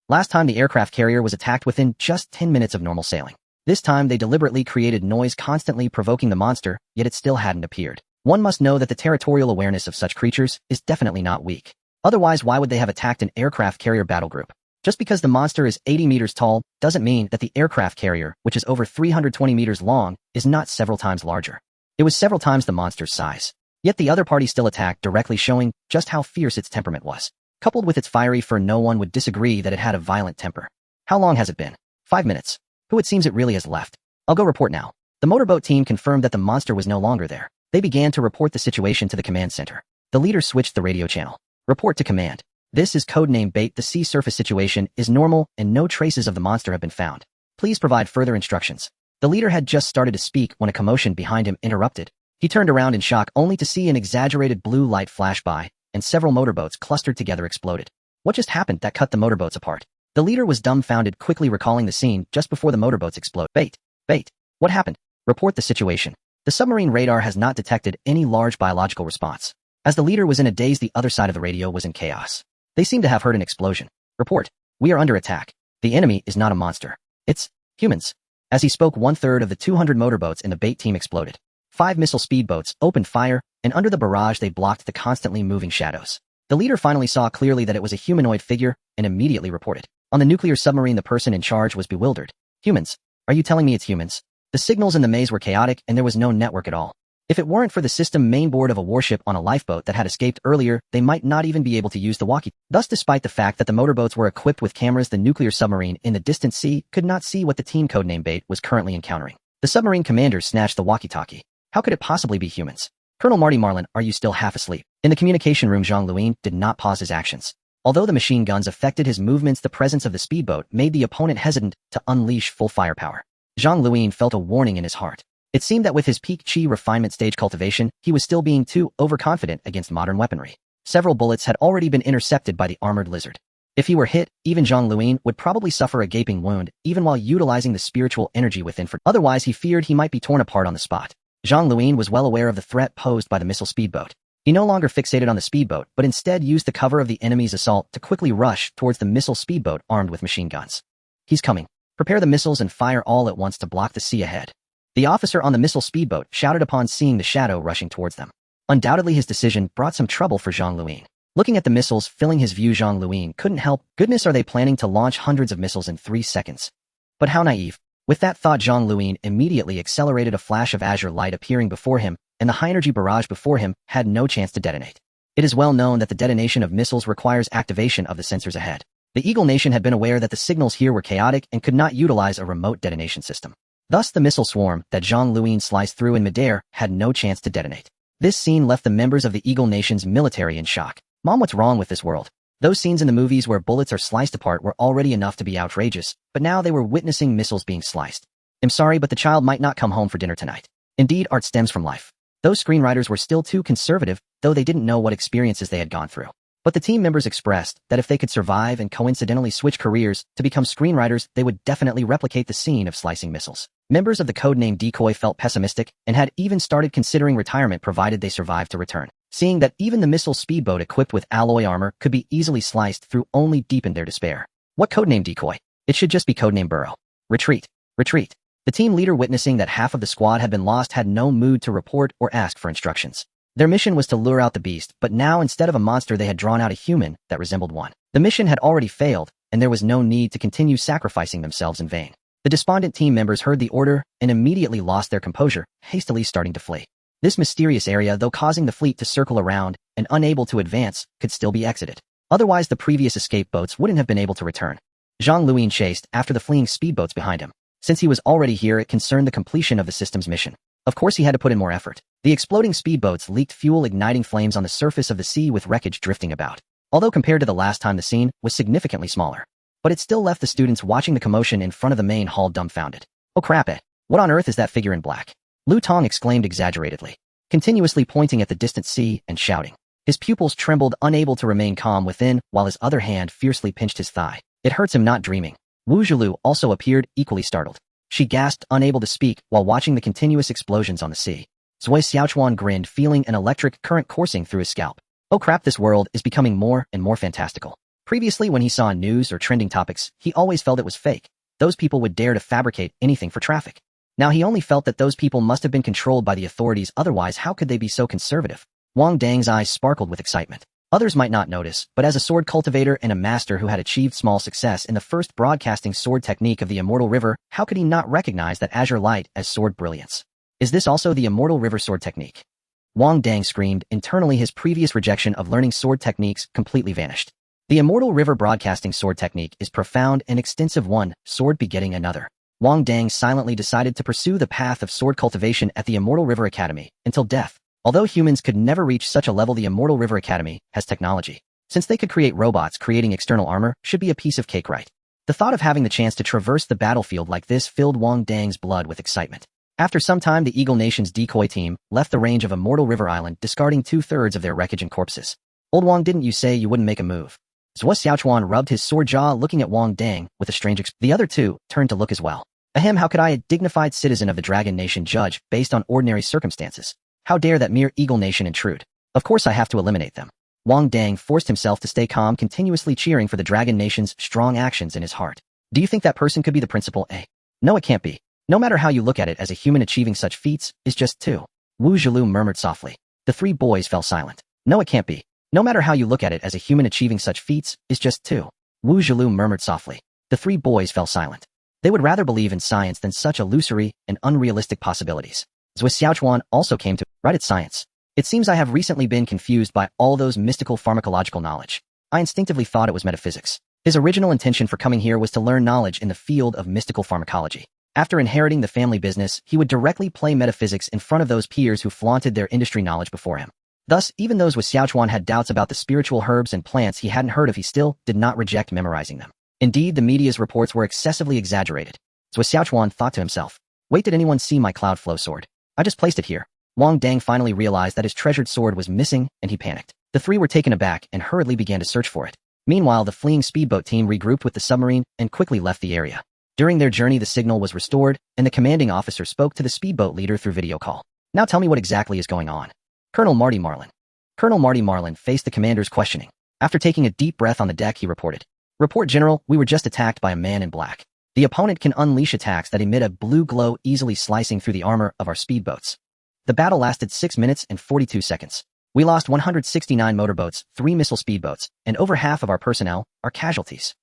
Speaker 1: Last time the aircraft carrier was attacked within just 10 minutes of normal sailing. This time they deliberately created noise, constantly provoking the monster, yet it still hadn't appeared. One must know that the territorial awareness of such creatures is definitely not weak. Otherwise, why would they have attacked an aircraft carrier battle group? Just because the monster is 80 meters tall doesn't mean that the aircraft carrier, which is over 320 meters long, is not several times larger. It was several times the monster's size. Yet the other party still attacked, directly showing just how fierce its temperament was. Coupled with its fiery fur, no one would disagree that it had a violent temper. How long has it been? 5 minutes. It seems it really has left. I'll go report now. The motorboat team confirmed that the monster was no longer there. They began to report the situation to the command center. The leader switched the radio channel. Report to command. This is codename Bait. The sea surface situation is normal and no traces of the monster have been found. Please provide further instructions. The leader had just started to speak when a commotion behind him interrupted. He turned around in shock only to see an exaggerated blue light flash by, and several motorboats clustered together exploded. What just happened that cut the motorboats apart? The leader was dumbfounded, quickly recalling the scene just before the motorboats explode. Bait. What happened? Report the situation. The submarine radar has not detected any large biological response. As the leader was in a daze, the other side of the radio was in chaos. They seemed to have heard an explosion. Report. We are under attack. The enemy is not a monster. It's humans. As he spoke, 1/3 of the 200 motorboats in the bait team exploded. 5 missile speedboats opened fire, and under the barrage they blocked the constantly moving shadows. The leader finally saw clearly that it was a humanoid figure and immediately reported. On the nuclear submarine, the person in charge was bewildered. Humans? Are you telling me it's humans? The signals in the maze were chaotic and there was no network at all. If it weren't for the system main board of a warship on a lifeboat that had escaped earlier, they might not even be able to use the walkie. Thus, despite the fact that the motorboats were equipped with cameras, the nuclear submarine in the distant sea could not see what the team codename Bait was currently encountering. The submarine commander snatched the walkie-talkie. How could it possibly be humans? Colonel Marty Marlin, are you still half asleep? In the communication room, Zhang Luyan did not pause his actions. Although the machine guns affected his movements, the presence of the speedboat made the opponent hesitant to unleash full firepower. Zhang Luyan felt a warning in his heart. It seemed that with his peak chi refinement stage cultivation, he was still being too overconfident against modern weaponry. Several bullets had already been intercepted by the armored lizard. If he were hit, even Zhang Luyan would probably suffer a gaping wound, even while utilizing the spiritual energy within. Otherwise, he feared he might be torn apart on the spot. Zhang Luyan was well aware of the threat posed by the missile speedboat. He no longer fixated on the speedboat, but instead used the cover of the enemy's assault to quickly rush towards the missile speedboat armed with machine guns. He's coming. Prepare the missiles and fire all at once to block the sea ahead. The officer on the missile speedboat shouted upon seeing the shadow rushing towards them. Undoubtedly, his decision brought some trouble for Zhang Luyan. Looking at the missiles filling his view, Zhang Luyan couldn't help. Goodness, are they planning to launch hundreds of missiles in 3 seconds? But how naive. With that thought, Zhang Luyan immediately accelerated. A flash of azure light appearing before him, and the high-energy barrage before him had no chance to detonate. It is well known that the detonation of missiles requires activation of the sensors ahead. The Eagle Nation had been aware that the signals here were chaotic and could not utilize a remote detonation system. Thus, the missile swarm that Zhang Luyan sliced through in midair had no chance to detonate. This scene left the members of the Eagle Nation's military in shock. Mom, what's wrong with this world? Those scenes in the movies where bullets are sliced apart were already enough to be outrageous, but now they were witnessing missiles being sliced. I'm sorry, but the child might not come home for dinner tonight. Indeed, art stems from life. Those screenwriters were still too conservative, though they didn't know what experiences they had gone through. But the team members expressed that if they could survive and coincidentally switch careers to become screenwriters, they would definitely replicate the scene of slicing missiles. Members of the codename Decoy felt pessimistic and had even started considering retirement provided they survived to return. Seeing that even the missile speedboat equipped with alloy armor could be easily sliced through only deepened their despair. What codename Decoy? It should just be codename Burrow. Retreat. Retreat. The team leader, witnessing that half of the squad had been lost, had no mood to report or ask for instructions. Their mission was to lure out the beast, but now instead of a monster they had drawn out a human that resembled one. The mission had already failed, and there was no need to continue sacrificing themselves in vain. The despondent team members heard the order and immediately lost their composure, hastily starting to flee. This mysterious area, though causing the fleet to circle around and unable to advance, could still be exited. Otherwise, the previous escape boats wouldn't have been able to return. Zhang Luyan chased after the fleeing speedboats behind him. Since he was already here, it concerned the completion of the system's mission. Of course, he had to put in more effort. The exploding speedboats leaked fuel, igniting flames on the surface of the sea with wreckage drifting about. Although compared to the last time, the scene was significantly smaller. But it still left the students watching the commotion in front of the main hall dumbfounded. Oh crap it! What on earth is that figure in black? Lu Tong exclaimed exaggeratedly, continuously pointing at the distant sea and shouting. His pupils trembled, unable to remain calm within, while his other hand fiercely pinched his thigh. It hurts him not dreaming. Wu Zhilu also appeared equally startled. She gasped, unable to speak, while watching the continuous explosions on the sea. Zui Xiaochuan grinned, feeling an electric current coursing through his scalp. Oh crap, this world is becoming more and more fantastical. Previously, when he saw news or trending topics, he always felt it was fake. Those people would dare to fabricate anything for traffic. Now he only felt that those people must have been controlled by the authorities, otherwise how could they be so conservative? Wang Dang's eyes sparkled with excitement. Others might not notice, but as a sword cultivator and a master who had achieved small success in the first broadcasting sword technique of the Immortal River, how could he not recognize that azure light as sword brilliance? Is this also the Immortal River sword technique? Wang Dang screamed. Internally, his previous rejection of learning sword techniques completely vanished. The Immortal River broadcasting sword technique is profound and extensive, one sword begetting another. Wang Dang silently decided to pursue the path of sword cultivation at the Immortal River Academy until death. Although humans could never reach such a level, the Immortal River Academy has technology. Since they could create robots, creating external armor should be a piece of cake, right? The thought of having the chance to traverse the battlefield like this filled Wang Dang's blood with excitement. After some time, the Eagle Nation's decoy team left the range of Immortal River Island, discarding 2/3 of their wreckage and corpses. Old Wang, didn't you say you wouldn't make a move? Zhou Xiaochuan rubbed his sore jaw, looking at Wang Dang with a strange expression. The other two turned to look as well. Ahem, how could I, a dignified citizen of the Dragon Nation, judge based on ordinary circumstances? How dare that mere Eagle Nation intrude? Of course I have to eliminate them. Wang Dang forced himself to stay calm, continuously cheering for the Dragon Nation's strong actions in his heart. Do you think that person could be the principal? No, it can't be. No matter how you look at it, as a human achieving such feats is just too. Wu Zhilu murmured softly. The three boys fell silent. No, it can't be. No matter how you look at it, as a human achieving such feats is just too. Wu Zhilu murmured softly. The three boys fell silent. They would rather believe in science than such illusory and unrealistic possibilities. Zui Xiaochuan also came to right at science. It seems I have recently been confused by all those mystical pharmacological knowledge. I instinctively thought it was metaphysics. His original intention for coming here was to learn knowledge in the field of mystical pharmacology. After inheriting the family business, he would directly play metaphysics in front of those peers who flaunted their industry knowledge before him. Thus, even those with Xiaochuan had doubts about the spiritual herbs and plants he hadn't heard of, he still did not reject memorizing them. Indeed, the media's reports were excessively exaggerated. Zui Xiaochuan thought to himself, wait, did anyone see my cloud flow sword? I just placed it here. Wang Dang finally realized that his treasured sword was missing, and he panicked. The three were taken aback and hurriedly began to search for it. Meanwhile, the fleeing speedboat team regrouped with the submarine and quickly left the area. During their journey, the signal was restored, and the commanding officer spoke to the speedboat leader through video call. Now tell me what exactly is going on. Colonel Marty Marlin. Colonel Marty Marlin faced the commander's questioning. After taking a deep breath on the deck, he reported. Report, General, we were just attacked by a man in black. The opponent can unleash attacks that emit a blue glow, easily slicing through the armor of our speedboats. The battle lasted 6 minutes and 42 seconds. We lost 169 motorboats, 3 missile speedboats, and over half of our personnel are casualties.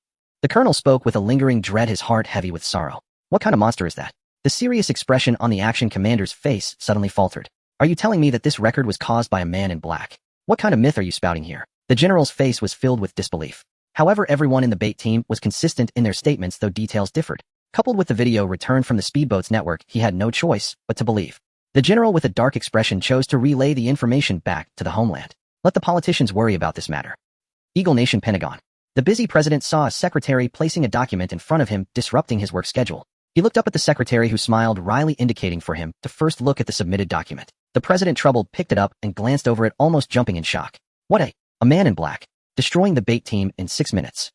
Speaker 1: The colonel spoke with a lingering dread, his heart heavy with sorrow. What kind of monster is that? The serious expression on the action commander's face suddenly faltered. Are you telling me that this record was caused by a man in black? What kind of myth are you spouting here? The general's face was filled with disbelief. However, everyone in the bait team was consistent in their statements, though details differed. Coupled with the video returned from the speedboat's network, he had no choice but to believe. The general, with a dark expression, chose to relay the information back to the homeland. Let the politicians worry about this matter. Eagle Nation Pentagon. The busy president saw a secretary placing a document in front of him, disrupting his work schedule. He looked up at the secretary, who smiled wryly, indicating for him to first look at the submitted document. The president, troubled, picked it up and glanced over it, almost jumping in shock. What a man in black. destroying the bait team in 6 minutes.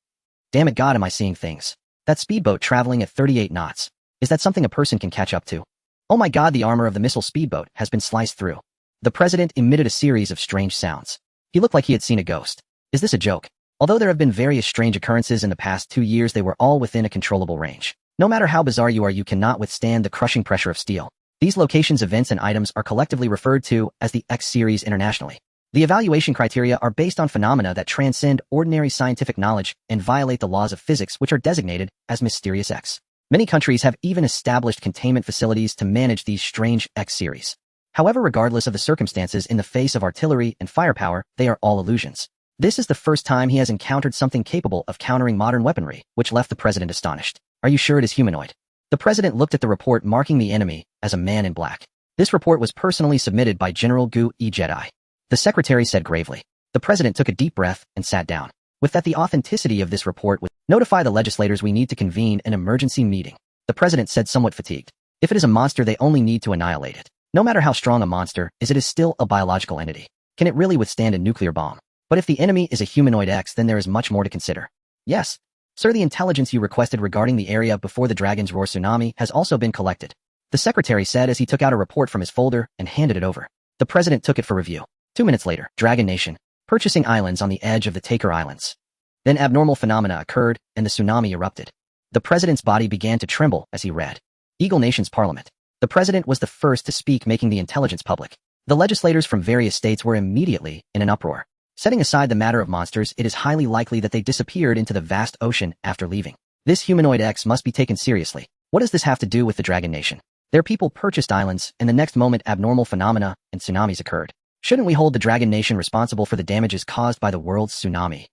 Speaker 1: Damn it, God, am I seeing things? That speedboat traveling at 38 knots. Is that something a person can catch up to? Oh my God, the armor of the missile speedboat has been sliced through. The president emitted a series of strange sounds. He looked like he had seen a ghost. Is this a joke? Although there have been various strange occurrences in the past 2 years, they were all within a controllable range. No matter how bizarre you are, you cannot withstand the crushing pressure of steel. These locations, events, and items are collectively referred to as the X series internationally. The evaluation criteria are based on phenomena that transcend ordinary scientific knowledge and violate the laws of physics, which are designated as mysterious X. Many countries have even established containment facilities to manage these strange X series. However, regardless of the circumstances, in the face of artillery and firepower, they are all illusions. This is the first time he has encountered something capable of countering modern weaponry, which left the president astonished. Are you sure it is humanoid? The president looked at the report marking the enemy as a man in black. This report was personally submitted by General Gu E Jedi. The secretary said gravely. The president took a deep breath and sat down. With that, the authenticity of this report would notify the legislators we need to convene an emergency meeting. The president said, somewhat fatigued. If it is a monster, they only need to annihilate it. No matter how strong a monster is, it is still a biological entity. Can it really withstand a nuclear bomb? But if the enemy is a humanoid X, then there is much more to consider. Yes, sir, the intelligence you requested regarding the area before the Dragon's Roar tsunami has also been collected. The secretary said as he took out a report from his folder and handed it over. The president took it for review. 2 minutes later, Dragon Nation, purchasing islands on the edge of the Taker Islands. Then abnormal phenomena occurred and the tsunami erupted. The president's body began to tremble as he read. Eagle Nation's parliament. The president was the first to speak, making the intelligence public. The legislators from various states were immediately in an uproar. Setting aside the matter of monsters, it is highly likely that they disappeared into the vast ocean after leaving. This humanoid X must be taken seriously. What does this have to do with the Dragon Nation? Their people purchased islands, and the next moment abnormal phenomena and tsunamis occurred. Shouldn't we hold the Dragon Nation responsible for the damages caused by the world's tsunami?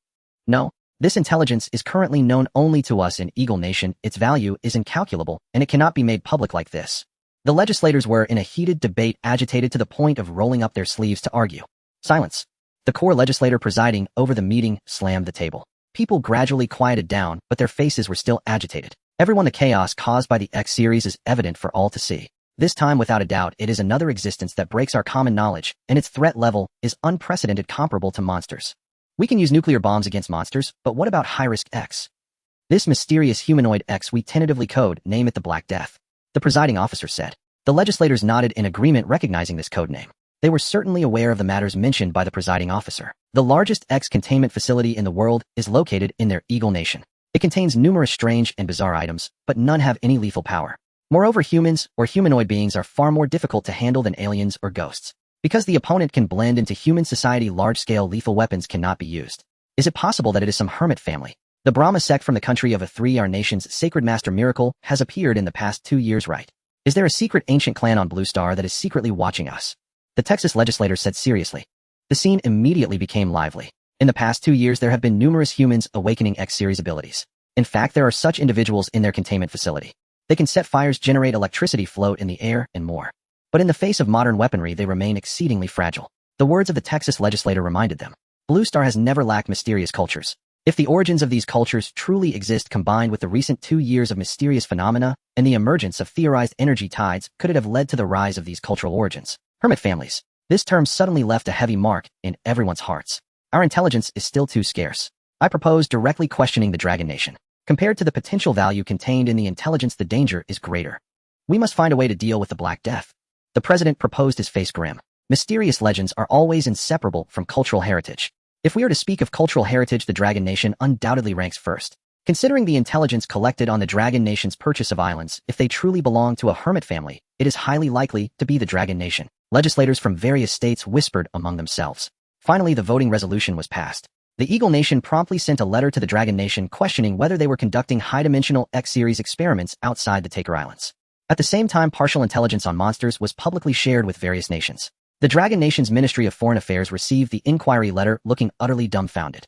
Speaker 1: No. This intelligence is currently known only to us in Eagle Nation. Its value is incalculable, and it cannot be made public like this. The legislators were in a heated debate, agitated to the point of rolling up their sleeves to argue. Silence. The core legislator presiding over the meeting slammed the table. People gradually quieted down, but their faces were still agitated. The chaos caused by the X series is evident for all to see. This time, without a doubt, it is another existence that breaks our common knowledge, and its threat level is unprecedented, comparable to monsters. We can use nuclear bombs against monsters, but what about high-risk X? This mysterious humanoid X we tentatively code name it the Black Death. The presiding officer said. The legislators nodded in agreement, recognizing this code name. They were certainly aware of the matters mentioned by the presiding officer. The largest X containment facility in the world is located in their Eagle Nation. It contains numerous strange and bizarre items, but none have any lethal power. Moreover, humans or humanoid beings are far more difficult to handle than aliens or ghosts. Because the opponent can blend into human society, large-scale lethal weapons cannot be used. Is it possible that it is some hermit family? The Brahma sect from the country of a 3R nation's sacred master Miracle has appeared in the past 2 years, right? Is there a secret ancient clan on Blue Star that is secretly watching us? The Texas legislator said seriously. The scene immediately became lively. In the past 2 years, there have been numerous humans awakening X-series abilities. In fact, there are such individuals in their containment facility. They can set fires, generate electricity, float in the air, and more. But in the face of modern weaponry, they remain exceedingly fragile. The words of the Texas legislator reminded them. Blue Star has never lacked mysterious cultures. If the origins of these cultures truly exist, combined with the recent 2 years of mysterious phenomena and the emergence of theorized energy tides, could it have led to the rise of these cultural origins? Hermit families. This term suddenly left a heavy mark in everyone's hearts. Our intelligence is still too scarce. I propose directly questioning the Dragon Nation. Compared to the potential value contained in the intelligence, the danger is greater. We must find a way to deal with the Black Death. The president proposed, his face grim. Mysterious legends are always inseparable from cultural heritage. If we are to speak of cultural heritage, the Dragon Nation undoubtedly ranks first. Considering the intelligence collected on the Dragon Nation's purchase of islands, if they truly belong to a hermit family, it is highly likely to be the Dragon Nation. Legislators from various states whispered among themselves. Finally, the voting resolution was passed. The Eagle Nation promptly sent a letter to the Dragon Nation questioning whether they were conducting high-dimensional X-series experiments outside the Taker Islands. At the same time, partial intelligence on monsters was publicly shared with various nations. The Dragon Nation's Ministry of Foreign Affairs received the inquiry letter looking utterly dumbfounded.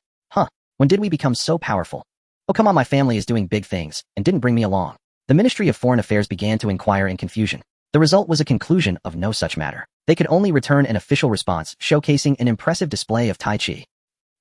Speaker 1: When did we become so powerful? Oh, come on, my family is doing big things and didn't bring me along. The Ministry of Foreign Affairs began to inquire in confusion. The result was a conclusion of no such matter. They could only return an official response showcasing an impressive display of Tai Chi.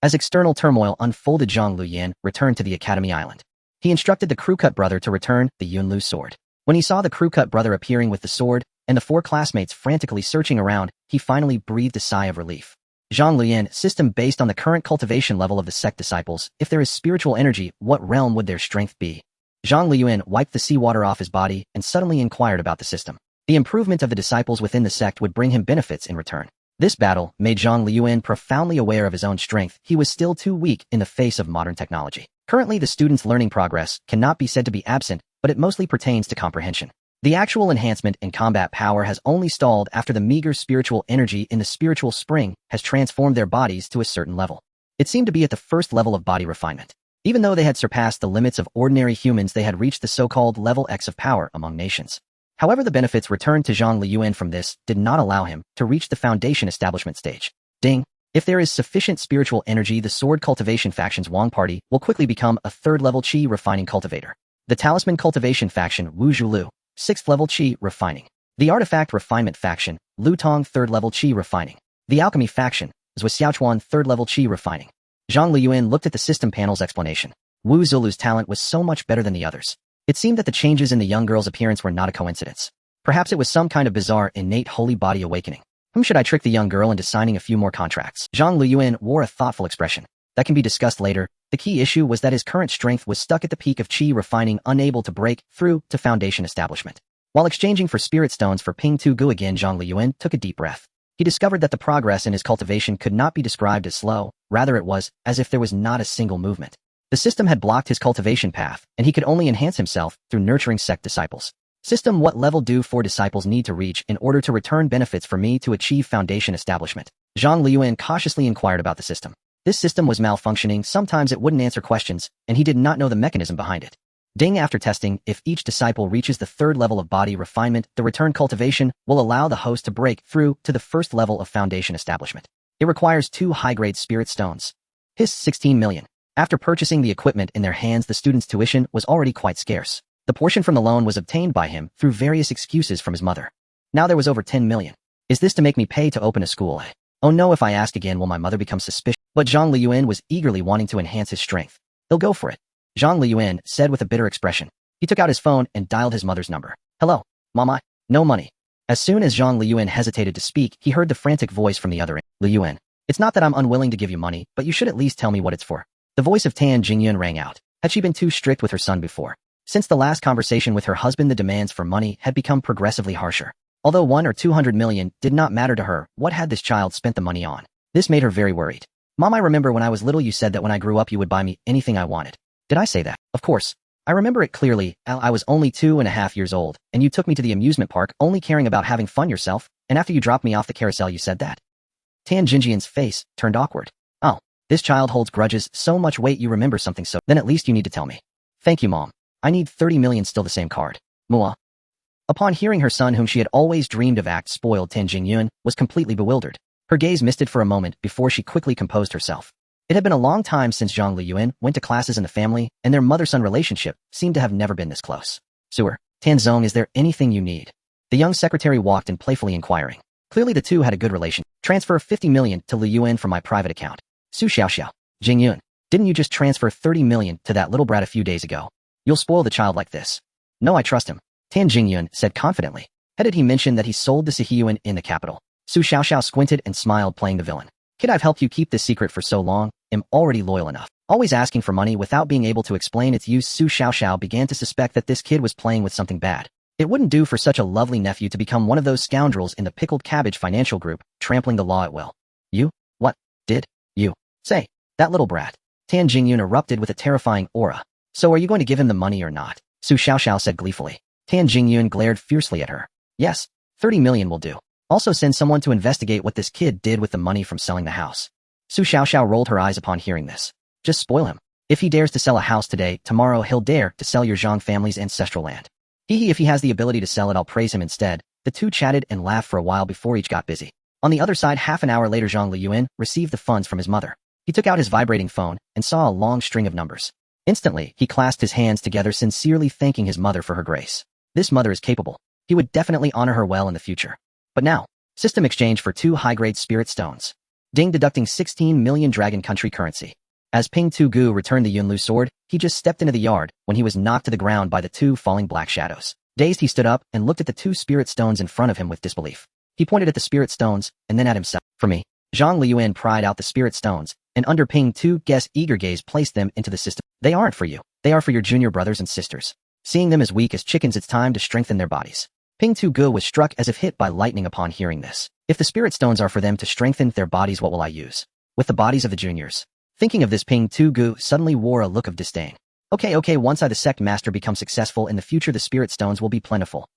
Speaker 1: As external turmoil unfolded, Zhang Luyan returned to the Academy Island. He instructed the crew-cut brother to return the Yunlu sword. When he saw the crew-cut brother appearing with the sword and the 4 classmates frantically searching around, he finally breathed a sigh of relief. Zhang Luyan, system based on the current cultivation level of the sect disciples. If there is spiritual energy, what realm would their strength be? Zhang Luyan wiped the seawater off his body and suddenly inquired about the system. The improvement of the disciples within the sect would bring him benefits in return. This battle made Zhang Luyan profoundly aware of his own strength. He was still too weak in the face of modern technology. Currently, the student's learning progress cannot be said to be absent, but it mostly pertains to comprehension. The actual enhancement in combat power has only stalled after the meager spiritual energy in the spiritual spring has transformed their bodies to a certain level. It seemed to be at the first level of body refinement. Even though they had surpassed the limits of ordinary humans, they had reached the so-called level X of power among nations. However, the benefits returned to Zhang Luyan from this did not allow him to reach the foundation establishment stage. Ding! If there is sufficient spiritual energy, the sword cultivation faction's Wang party will quickly become a third-level qi refining cultivator. The Talisman cultivation faction Wu Zhulu, 6th-level qi refining. The artifact refinement faction Lu Tong, 3rd-level qi refining. The alchemy faction Zhua Xiaochuan, 3rd-level qi refining. Zhang Luyan looked at the system panel's explanation. Wu Zhulu's talent was so much better than the others. It seemed that the changes in the young girl's appearance were not a coincidence. Perhaps it was some kind of bizarre, innate holy body awakening. Whom should I trick the young girl into signing a few more contracts? Zhang Luyan wore a thoughtful expression. That can be discussed later. The key issue was that his current strength was stuck at the peak of qi refining, unable to break through to foundation establishment. While exchanging for spirit stones for Ping Tu Gu again, Zhang Luyan took a deep breath. He discovered that the progress in his cultivation could not be described as slow, rather it was as if there was not a single movement. The system had blocked his cultivation path, and he could only enhance himself through nurturing sect disciples. System: what level do 4 disciples need to reach in order to return benefits for me to achieve foundation establishment? Zhang Luyan cautiously inquired about the system. This system was malfunctioning, sometimes it wouldn't answer questions, and he did not know the mechanism behind it. Ding! After testing, if each disciple reaches the 3rd level of body refinement, the return cultivation will allow the host to break through to the 1st level of foundation establishment. It requires 2 high-grade spirit stones. His 16 million. After purchasing the equipment in their hands, the student's tuition was already quite scarce. The portion from the loan was obtained by him through various excuses from his mother. Now there was over 10 million. Is this to make me pay to open a school? Oh no, if I ask again will my mother become suspicious? But Zhang Luyan was eagerly wanting to enhance his strength. He'll go for it. Zhang Luyan said with a bitter expression. He took out his phone and dialed his mother's number. Hello, Mama. No money. As soon as Zhang Luyan hesitated to speak, he heard the frantic voice from the other end. Luyan, it's not that I'm unwilling to give you money, but you should at least tell me what it's for. The voice of Tan Jingyun rang out. Had she been too strict with her son before? Since the last conversation with her husband, the demands for money had become progressively harsher. Although 1 or 200 million did not matter to her, what had this child spent the money on? This made her very worried. Mom, I remember when I was little you said that when I grew up you would buy me anything I wanted. Did I say that? Of course. I remember it clearly. I was only 2.5 years old, and you took me to the amusement park only caring about having fun yourself, and after you dropped me off the carousel you said that. Tan Jinjian's face turned awkward. Oh, this child holds grudges so much. Wait, you remember something, so then at least you need to tell me. Thank you, Mom. I need 30 million, still the same card. Mua. Upon hearing her son, whom she had always dreamed of, act spoiled, Tan Jingyun was completely bewildered. Her gaze misted for a moment before she quickly composed herself. It had been a long time since Zhang Luyan went to classes in the family, and their mother-son relationship seemed to have never been this close. Sewer, Tanzong, is there anything you need? The young secretary walked in, playfully inquiring. Clearly the two had a good relation. Transfer 50 million to Lu Yuan from my private account. Su Xiaoxiao. Jingyun, didn't you just transfer 30 million to that little brat a few days ago? You'll spoil the child like this. No, I trust him. Tan Jingyun said confidently. How did he mention that he sold the Sihiyuan in the capital? Su Xiaoxiao squinted and smiled, playing the villain. Kid, I've helped you keep this secret for so long, am already loyal enough. Always asking for money without being able to explain its use. Su Xiaoxiao began to suspect that this kid was playing with something bad. It wouldn't do for such a lovely nephew to become one of those scoundrels in the pickled cabbage financial group, trampling the law at will. You? What? Did? You? Say, that little brat. Tan Jingyun erupted with a terrifying aura. So are you going to give him the money or not? Su Xiaoxiao said gleefully. Tan Jingyun glared fiercely at her. Yes, 30 million will do. Also send someone to investigate what this kid did with the money from selling the house. Su Xiaoxiao rolled her eyes upon hearing this. Just spoil him. If he dares to sell a house today, tomorrow he'll dare to sell your Zhang family's ancestral land. If he has the ability to sell it, I'll praise him instead. The two chatted and laughed for a while before each got busy. On the other side, half an hour later, Zhang Luyan received the funds from his mother. He took out his vibrating phone and saw a long string of numbers. Instantly, he clasped his hands together, sincerely thanking his mother for her grace. This mother is capable. He would definitely honor her well in the future. But now, system exchange for 2 high-grade spirit stones. Ding, deducting 16 million dragon country currency. As Ping Tu Gu returned the Yunlu sword, he just stepped into the yard when he was knocked to the ground by the 2 falling black shadows. Dazed, he stood up and looked at the 2 spirit stones in front of him with disbelief. He pointed at the spirit stones and then at himself. For me, Zhang Luyan pried out the spirit stones, and under Ping Tu-Ge's eager gaze placed them into the system. They aren't for you. They are for your junior brothers and sisters. Seeing them as weak as chickens, it's time to strengthen their bodies. Ping Tu-Ge was struck as if hit by lightning upon hearing this. If the spirit stones are for them to strengthen their bodies, what will I use? With the bodies of the juniors. Thinking of this, Ping Tu-Ge suddenly wore a look of disdain. Okay, once I the sect master become successful in the future, the spirit stones will be plentiful.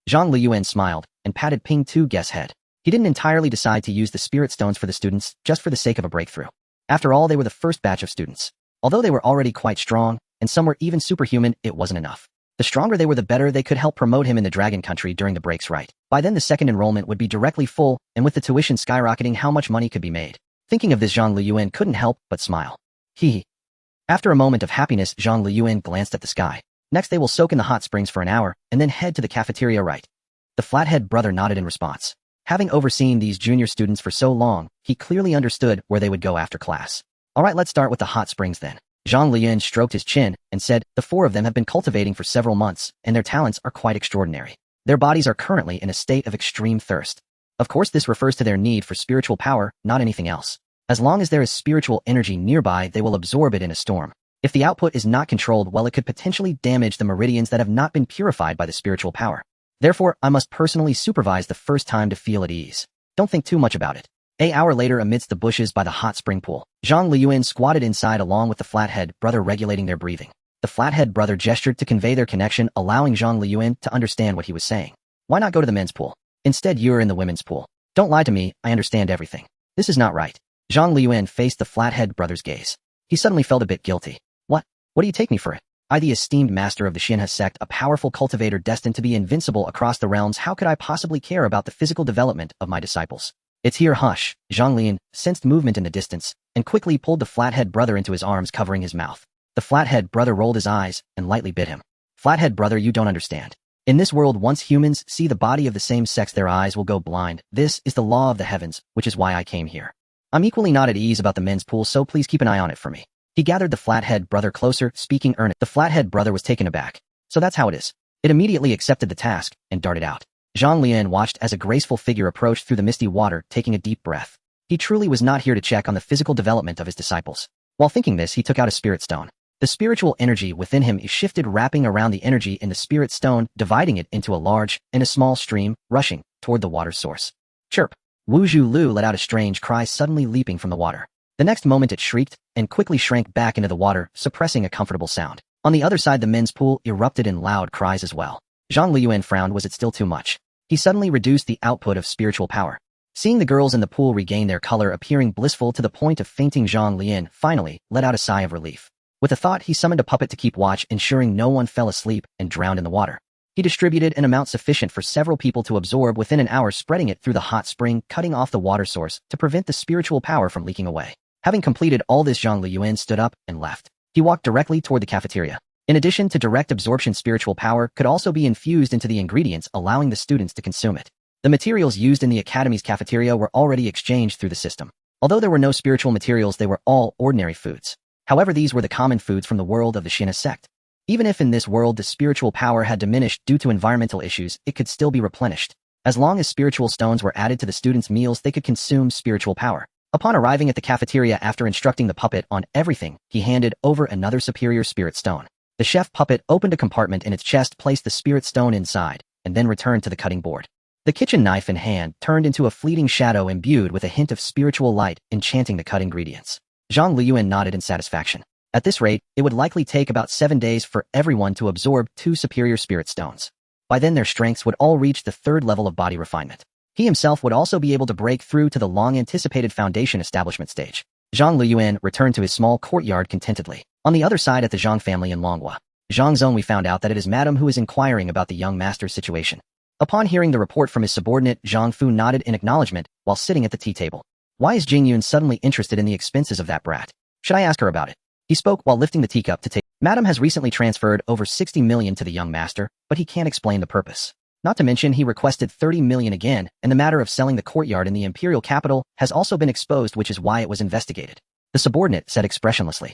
Speaker 1: Zhang Luyan smiled and patted Ping Tu-Ge's head. He didn't entirely decide to use the spirit stones for the students just for the sake of a breakthrough. After all, they were the first batch of students. Although they were already quite strong, and some were even superhuman, it wasn't enough. The stronger they were, the better they could help promote him in the Dragon Country during the breaks, right? By then the second enrollment would be directly full, and with the tuition skyrocketing, how much money could be made? Thinking of this, Zhang Luyan couldn't help but smile. After a moment of happiness, Zhang Luyan glanced at the sky. Next they will soak in the hot springs for an hour, and then head to the cafeteria, right? The flathead brother nodded in response. Having overseen these junior students for so long, he clearly understood where they would go after class. Alright, let's start with the hot springs then. Zhang Luyan stroked his chin and said, the four of them have been cultivating for several months, and their talents are quite extraordinary. Their bodies are currently in a state of extreme thirst. Of course, this refers to their need for spiritual power, not anything else. As long as there is spiritual energy nearby, they will absorb it in a storm. If the output is not controlled well, it could potentially damage the meridians that have not been purified by the spiritual power. Therefore, I must personally supervise the first time to feel at ease. Don't think too much about it. An hour later, amidst the bushes by the hot spring pool, Zhang Luyan squatted inside along with the flathead brother, regulating their breathing. The flathead brother gestured to convey their connection, allowing Zhang Luyan to understand what he was saying. Why not go to the men's pool? Instead, you're in the women's pool. Don't lie to me, I understand everything. This is not right. Zhang Luyan faced the flathead brother's gaze. He suddenly felt a bit guilty. What do you take me for it? I, the esteemed master of the Xianhe Sect, a powerful cultivator destined to be invincible across the realms, how could I possibly care about the physical development of my disciples? It's here, hush. Zhang Luyan sensed movement in the distance, and quickly pulled the flathead brother into his arms, covering his mouth. The flathead brother rolled his eyes, and lightly bit him. Flathead brother, you don't understand. In this world, once humans see the body of the same sex, their eyes will go blind. This is the law of the heavens, which is why I came here. I'm equally not at ease about the men's pool, so please keep an eye on it for me. He gathered the flathead brother closer, speaking earnest. The flathead brother was taken aback. So that's how it is. It immediately accepted the task, and darted out. Zhang Luyan watched as a graceful figure approached through the misty water, taking a deep breath. He truly was not here to check on the physical development of his disciples. While thinking this, he took out a spirit stone. The spiritual energy within him shifted, wrapping around the energy in the spirit stone, dividing it into a large and a small stream, rushing toward the water source. Chirp! Wu Zhu Lu let out a strange cry, suddenly leaping from the water. The next moment it shrieked, and quickly shrank back into the water, suppressing a comfortable sound. On the other side, the men's pool erupted in loud cries as well. Zhang Luyan frowned. Was it still too much? He suddenly reduced the output of spiritual power. Seeing the girls in the pool regain their color, appearing blissful to the point of fainting, Zhang Luyan finally let out a sigh of relief. With a thought, he summoned a puppet to keep watch, ensuring no one fell asleep and drowned in the water. He distributed an amount sufficient for several people to absorb within an hour, spreading it through the hot spring, cutting off the water source to prevent the spiritual power from leaking away. Having completed all this, Zhang Luyan stood up and left. He walked directly toward the cafeteria. In addition to direct absorption, spiritual power could also be infused into the ingredients, allowing the students to consume it. The materials used in the academy's cafeteria were already exchanged through the system. Although there were no spiritual materials, they were all ordinary foods. However, these were the common foods from the world of the Xianhe Sect. Even if in this world the spiritual power had diminished due to environmental issues, it could still be replenished. As long as spiritual stones were added to the students' meals, they could consume spiritual power. Upon arriving at the cafeteria, after instructing the puppet on everything, he handed over another superior spirit stone. The chef puppet opened a compartment in its chest, placed the spirit stone inside, and then returned to the cutting board. The kitchen knife in hand turned into a fleeting shadow imbued with a hint of spiritual light, enchanting the cut ingredients. Zhang Luyan nodded in satisfaction. At this rate, it would likely take about 7 days for everyone to absorb 2 superior spirit stones. By then their strengths would all reach the 3rd level of body refinement. He himself would also be able to break through to the long-anticipated foundation establishment stage. Zhang Luyan returned to his small courtyard contentedly. On the other side, at the Zhang family in Longhua, Zhang Zong, we found out that it is Madame who is inquiring about the young master's situation. Upon hearing the report from his subordinate, Zhang Fu nodded in acknowledgement while sitting at the tea table. Why is Jing Yun suddenly interested in the expenses of that brat? Should I ask her about it? He spoke while lifting the teacup to take. Madame has recently transferred over 60 million to the young master, but he can't explain the purpose. Not to mention he requested 30 million again, and the matter of selling the courtyard in the imperial capital has also been exposed, which is why it was investigated. The subordinate said expressionlessly.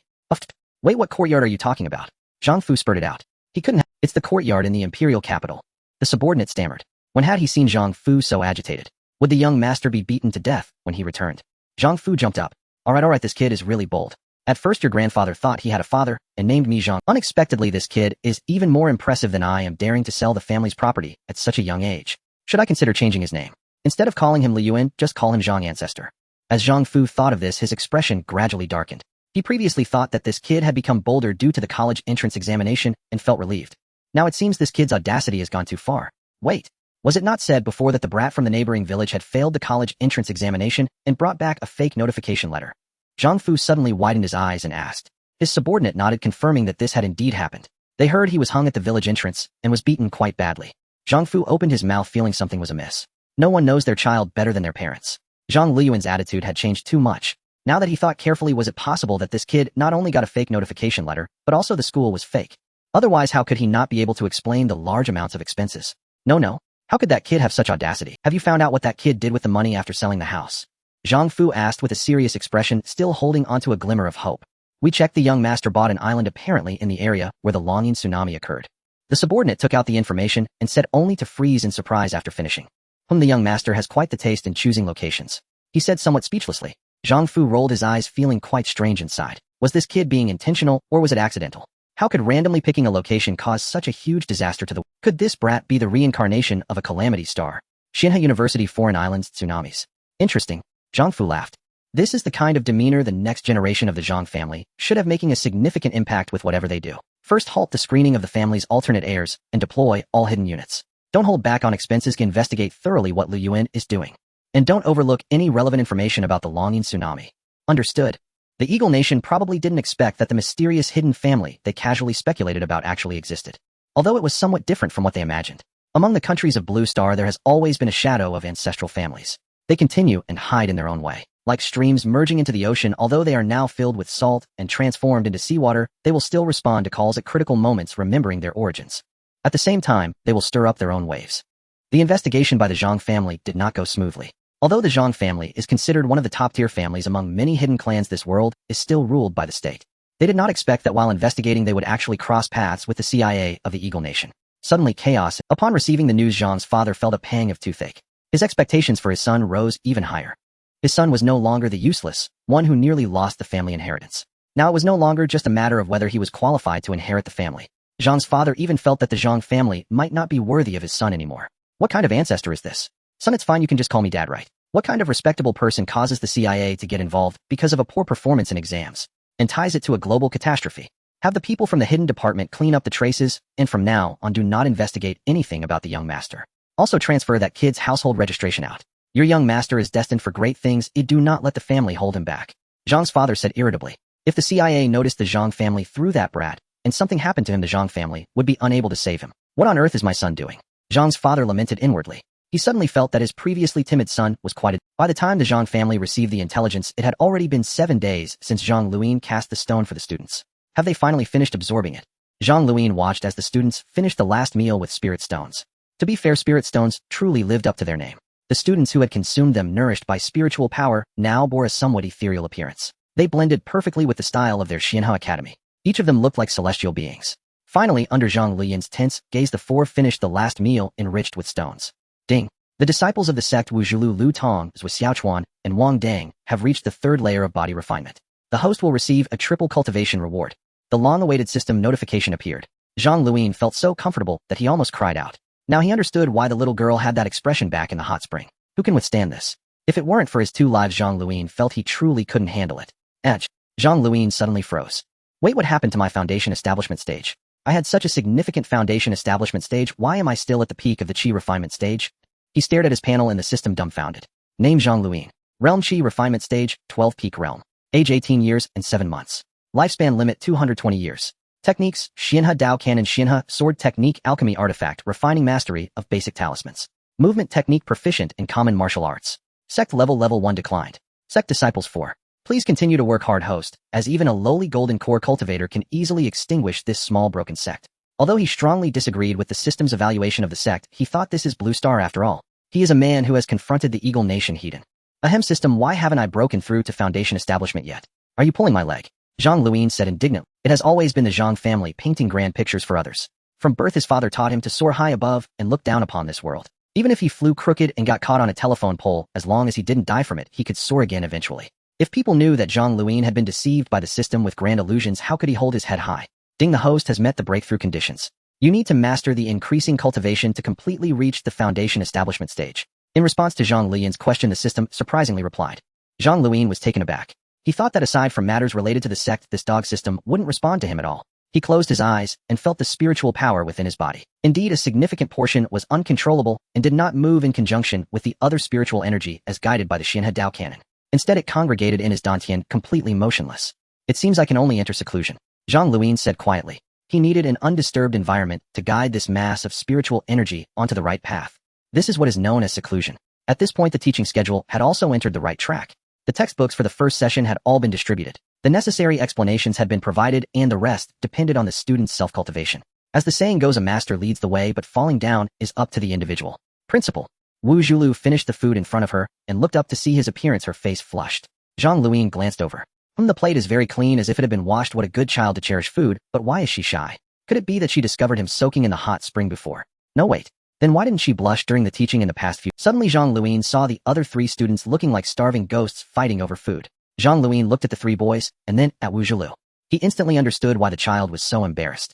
Speaker 1: Wait, what courtyard are you talking about? Zhang Fu spurted out. He couldn't have. It's the courtyard in the imperial capital. The subordinate stammered. When had he seen Zhang Fu so agitated? Would the young master be beaten to death when he returned? Zhang Fu jumped up. Alright, this kid is really bold. At first your grandfather thought he had a father and named me Zhang. Unexpectedly, this kid is even more impressive than I am, daring to sell the family's property at such a young age. Should I consider changing his name? Instead of calling him Luyan, just call him Zhang Ancestor. As Zhang Fu thought of this, his expression gradually darkened. He previously thought that this kid had become bolder due to the college entrance examination and felt relieved. Now it seems this kid's audacity has gone too far. Wait, was it not said before that the brat from the neighboring village had failed the college entrance examination and brought back a fake notification letter? Zhang Fu suddenly widened his eyes and asked. His subordinate nodded, confirming that this had indeed happened. They heard he was hung at the village entrance and was beaten quite badly. Zhang Fu opened his mouth, feeling something was amiss. No one knows their child better than their parents. Zhang Luyan's attitude had changed too much. Now that he thought carefully, was it possible that this kid not only got a fake notification letter, but also the school was fake? Otherwise, how could he not be able to explain the large amounts of expenses? No. How could that kid have such audacity? Have you found out what that kid did with the money after selling the house? Zhang Fu asked with a serious expression, still holding onto a glimmer of hope. We checked. The young master bought an island apparently in the area where the Longyan tsunami occurred. The subordinate took out the information and said only to freeze in surprise after finishing. The young master has quite the taste in choosing locations, he said somewhat speechlessly. Zhang Fu rolled his eyes, feeling quite strange inside. Was this kid being intentional, or was it accidental? How could randomly picking a location cause such a huge disaster to the world? Could this brat be the reincarnation of a calamity star? Xianhe University Foreign Islands Tsunamis. Interesting. Zhang Fu laughed. This is the kind of demeanor the next generation of the Zhang family should have, making a significant impact with whatever they do. First, halt the screening of the family's alternate heirs and deploy all hidden units. Don't hold back on expenses. Investigate thoroughly what Lu Yuan is doing. And don't overlook any relevant information about the Longyan tsunami. Understood. The Eagle Nation probably didn't expect that the mysterious hidden family they casually speculated about actually existed, although it was somewhat different from what they imagined. Among the countries of Blue Star, there has always been a shadow of ancestral families. They continue and hide in their own way. Like streams merging into the ocean, although they are now filled with salt and transformed into seawater, they will still respond to calls at critical moments, remembering their origins. At the same time, they will stir up their own waves. The investigation by the Zhang family did not go smoothly. Although the Zhang family is considered one of the top-tier families among many hidden clans, this world is still ruled by the state. They did not expect that while investigating they would actually cross paths with the CIA of the Eagle Nation. Suddenly chaos. Upon receiving the news, Zhang's father felt a pang of toothache. His expectations for his son rose even higher. His son was no longer the useless one who nearly lost the family inheritance. Now it was no longer just a matter of whether he was qualified to inherit the family. Zhang's father even felt that the Zhang family might not be worthy of his son anymore. What kind of ancestor is this? Son, it's fine, you can just call me Dad, right? What kind of respectable person causes the CIA to get involved because of a poor performance in exams and ties it to a global catastrophe? Have the people from the hidden department clean up the traces, and from now on do not investigate anything about the young master. Also transfer that kid's household registration out. Your young master is destined for great things. Do not let the family hold him back. Zhang's father said irritably. If the CIA noticed the Zhang family through that brat, and something happened to him, the Zhang family would be unable to save him. What on earth is my son doing? Zhang's father lamented inwardly. He suddenly felt that his previously timid son was quite By the time the Zhang family received the intelligence, it had already been 7 days since Zhang Luyan cast the stone for the students. Have they finally finished absorbing it? Zhang Luyan watched as the students finished the last meal with spirit stones. To be fair, spirit stones truly lived up to their name. The students who had consumed them, nourished by spiritual power, now bore a somewhat ethereal appearance. They blended perfectly with the style of their Xianhe Academy. Each of them looked like celestial beings. Finally, under Zhang Luyan's tense gaze, the four finished the last meal enriched with stones. Ding. The disciples of the sect Wuzhulu Lu Tong, Zhui Xiaochuan, and Wang Dang have reached the 3rd layer of body refinement. The host will receive a triple cultivation reward. The long-awaited system notification appeared. Zhang Luyan felt so comfortable that he almost cried out. Now he understood why the little girl had that expression back in the hot spring. Who can withstand this? If it weren't for his 2 lives, Zhang Luyan felt he truly couldn't handle it. Edge. Zhang Luyan suddenly froze. Wait, what happened to my foundation establishment stage? I had such a significant foundation establishment stage. Why am I still at the peak of the Qi refinement stage? He stared at his panel in the system, dumbfounded. Name Zhang Luyan. Realm Qi refinement stage, 12 peak realm. Age 18 years and 7 months. Lifespan limit 220 years. Techniques, Xianhe Dao Cannon, Xianhe Sword Technique, Alchemy Artifact, Refining Mastery of Basic Talismans. Movement Technique, Proficient in Common Martial Arts. Sect Level 1 declined. Sect Disciples 4. Please continue to work hard, host, as even a lowly golden core cultivator can easily extinguish this small broken sect. Although he strongly disagreed with the system's evaluation of the sect, he thought this is Blue Star after all. He is a man who has confronted the Eagle Nation heathen. Ahem, system, why haven't I broken through to foundation establishment yet? Are you pulling my leg? Zhang Luyan said indignantly. It has always been the Zhang family painting grand pictures for others. From birth his father taught him to soar high above and look down upon this world. Even if he flew crooked and got caught on a telephone pole, as long as he didn't die from it, he could soar again eventually. If people knew that Zhang Luyan had been deceived by the system with grand illusions, how could he hold his head high? Ding, the host has met the breakthrough conditions. You need to master the increasing cultivation to completely reach the foundation establishment stage. In response to Zhang Luyan's question, the system surprisingly replied. Zhang Luyan was taken aback. He thought that aside from matters related to the sect, this dog system wouldn't respond to him at all. He closed his eyes and felt the spiritual power within his body. Indeed, a significant portion was uncontrollable and did not move in conjunction with the other spiritual energy as guided by the Xianhe Dao canon. Instead, it congregated in his dantian, completely motionless. It seems I can only enter seclusion, Zhang Luyan said quietly. He needed an undisturbed environment to guide this mass of spiritual energy onto the right path. This is what is known as seclusion. At this point, the teaching schedule had also entered the right track. The textbooks for the first session had all been distributed. The necessary explanations had been provided, and the rest depended on the student's self-cultivation. As the saying goes, a master leads the way, but falling down is up to the individual. Principal. Wu Zhulu finished the food in front of her and looked up to see his appearance, her face flushed. Zhang Luyan glanced over. The plate is very clean, as if it had been washed. What a good child to cherish food, but why is she shy? Could it be that she discovered him soaking in the hot spring before? No, wait. Then why didn't she blush during the teaching in the past few? Suddenly Zhang Luyan saw the other three students looking like starving ghosts fighting over food. Zhang Luyan looked at the three boys, and then at Wu Zhulu. He instantly understood why the child was so embarrassed.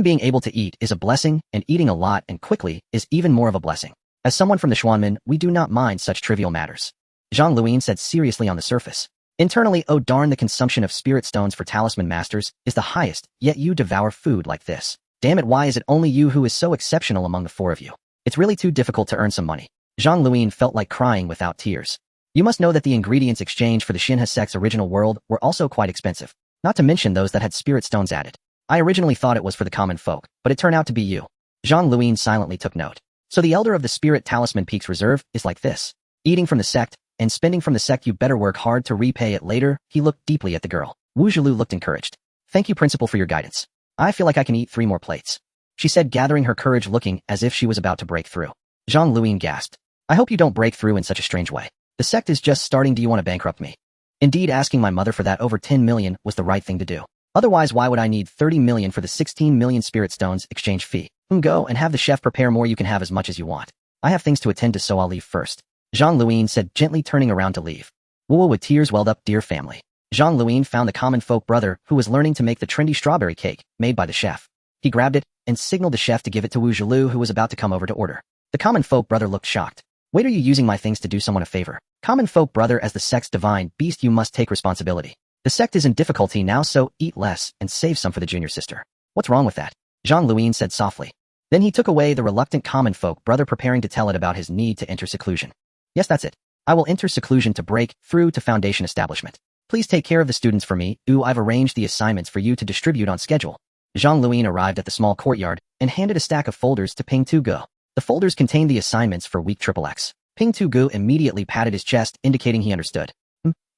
Speaker 1: Being able to eat is a blessing, and eating a lot and quickly is even more of a blessing. As someone from the Xuanmen, we do not mind such trivial matters. Zhang Luyan said seriously on the surface. Internally, oh darn, the consumption of spirit stones for talisman masters is the highest, yet you devour food like this. Damn it, why is it only you who is so exceptional among the four of you? It's really too difficult to earn some money. Zhang Luyan felt like crying without tears. You must know that the ingredients exchanged for the Xianhe Sect's original world were also quite expensive, not to mention those that had spirit stones added. I originally thought it was for the common folk, but it turned out to be you. Zhang Luyan silently took note. So the elder of the Spirit Talisman Peaks Reserve is like this. Eating from the sect, and spending from the sect, you better work hard to repay it later. He looked deeply at the girl. Wu Zhulu looked encouraged. Thank you, Principal, for your guidance. I feel like I can eat 3 more plates, she said, gathering her courage, looking as if she was about to break through. Zhang Luyan gasped. I hope you don't break through in such a strange way. The sect is just starting. Do you want to bankrupt me? Indeed, asking my mother for that over 10 million was the right thing to do. Otherwise, why would I need 30 million for the 16 million spirit stones exchange fee? Go and have the chef prepare more. You can have as much as you want. I have things to attend to, so I'll leave first, Zhang Luyan said, gently turning around to leave. Wu, with tears welled up, dear family. Zhang Luyan found the common folk brother who was learning to make the trendy strawberry cake made by the chef. He grabbed it and signaled the chef to give it to Wu Zhulu, who was about to come over to order. The common folk brother looked shocked. Wait, are you using my things to do someone a favor? Common folk brother, as the sect's divine beast, you must take responsibility. The sect is in difficulty now, so eat less and save some for the junior sister. What's wrong with that? Zhang Luyan said softly. Then he took away the reluctant common folk brother, preparing to tell it about his need to enter seclusion. Yes, that's it. I will enter seclusion to break through to foundation establishment. Please take care of the students for me. I've arranged the assignments for you to distribute on schedule. Zhang Luyan arrived at the small courtyard and handed a stack of folders to Ping Tu Gu. The folders contained the assignments for week XXX. Ping Tu Gu immediately patted his chest, indicating he understood.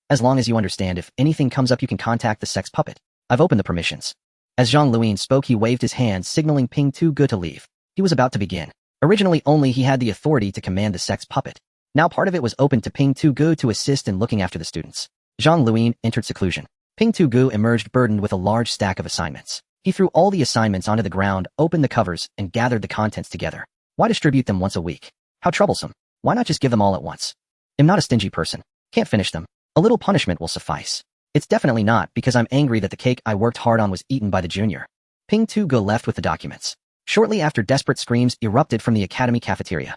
Speaker 1: As long as you understand, if anything comes up, you can contact the sect's puppet. I've opened the permissions. As Zhang Luyan spoke, he waved his hand, signaling Ping Tu Gu to leave. He was about to begin. Originally, only he had the authority to command the sect's puppet. Now part of it was open to Ping Tu Gu to assist in looking after the students. Zhang Luyan entered seclusion. Ping Tu Gu emerged burdened with a large stack of assignments. He threw all the assignments onto the ground, opened the covers, and gathered the contents together. Why distribute them once a week? How troublesome. Why not just give them all at once? I'm not a stingy person. Can't finish them. A little punishment will suffice. It's definitely not because I'm angry that the cake I worked hard on was eaten by the junior. Ping Tu Gu left with the documents. Shortly after, desperate screams erupted from the academy cafeteria.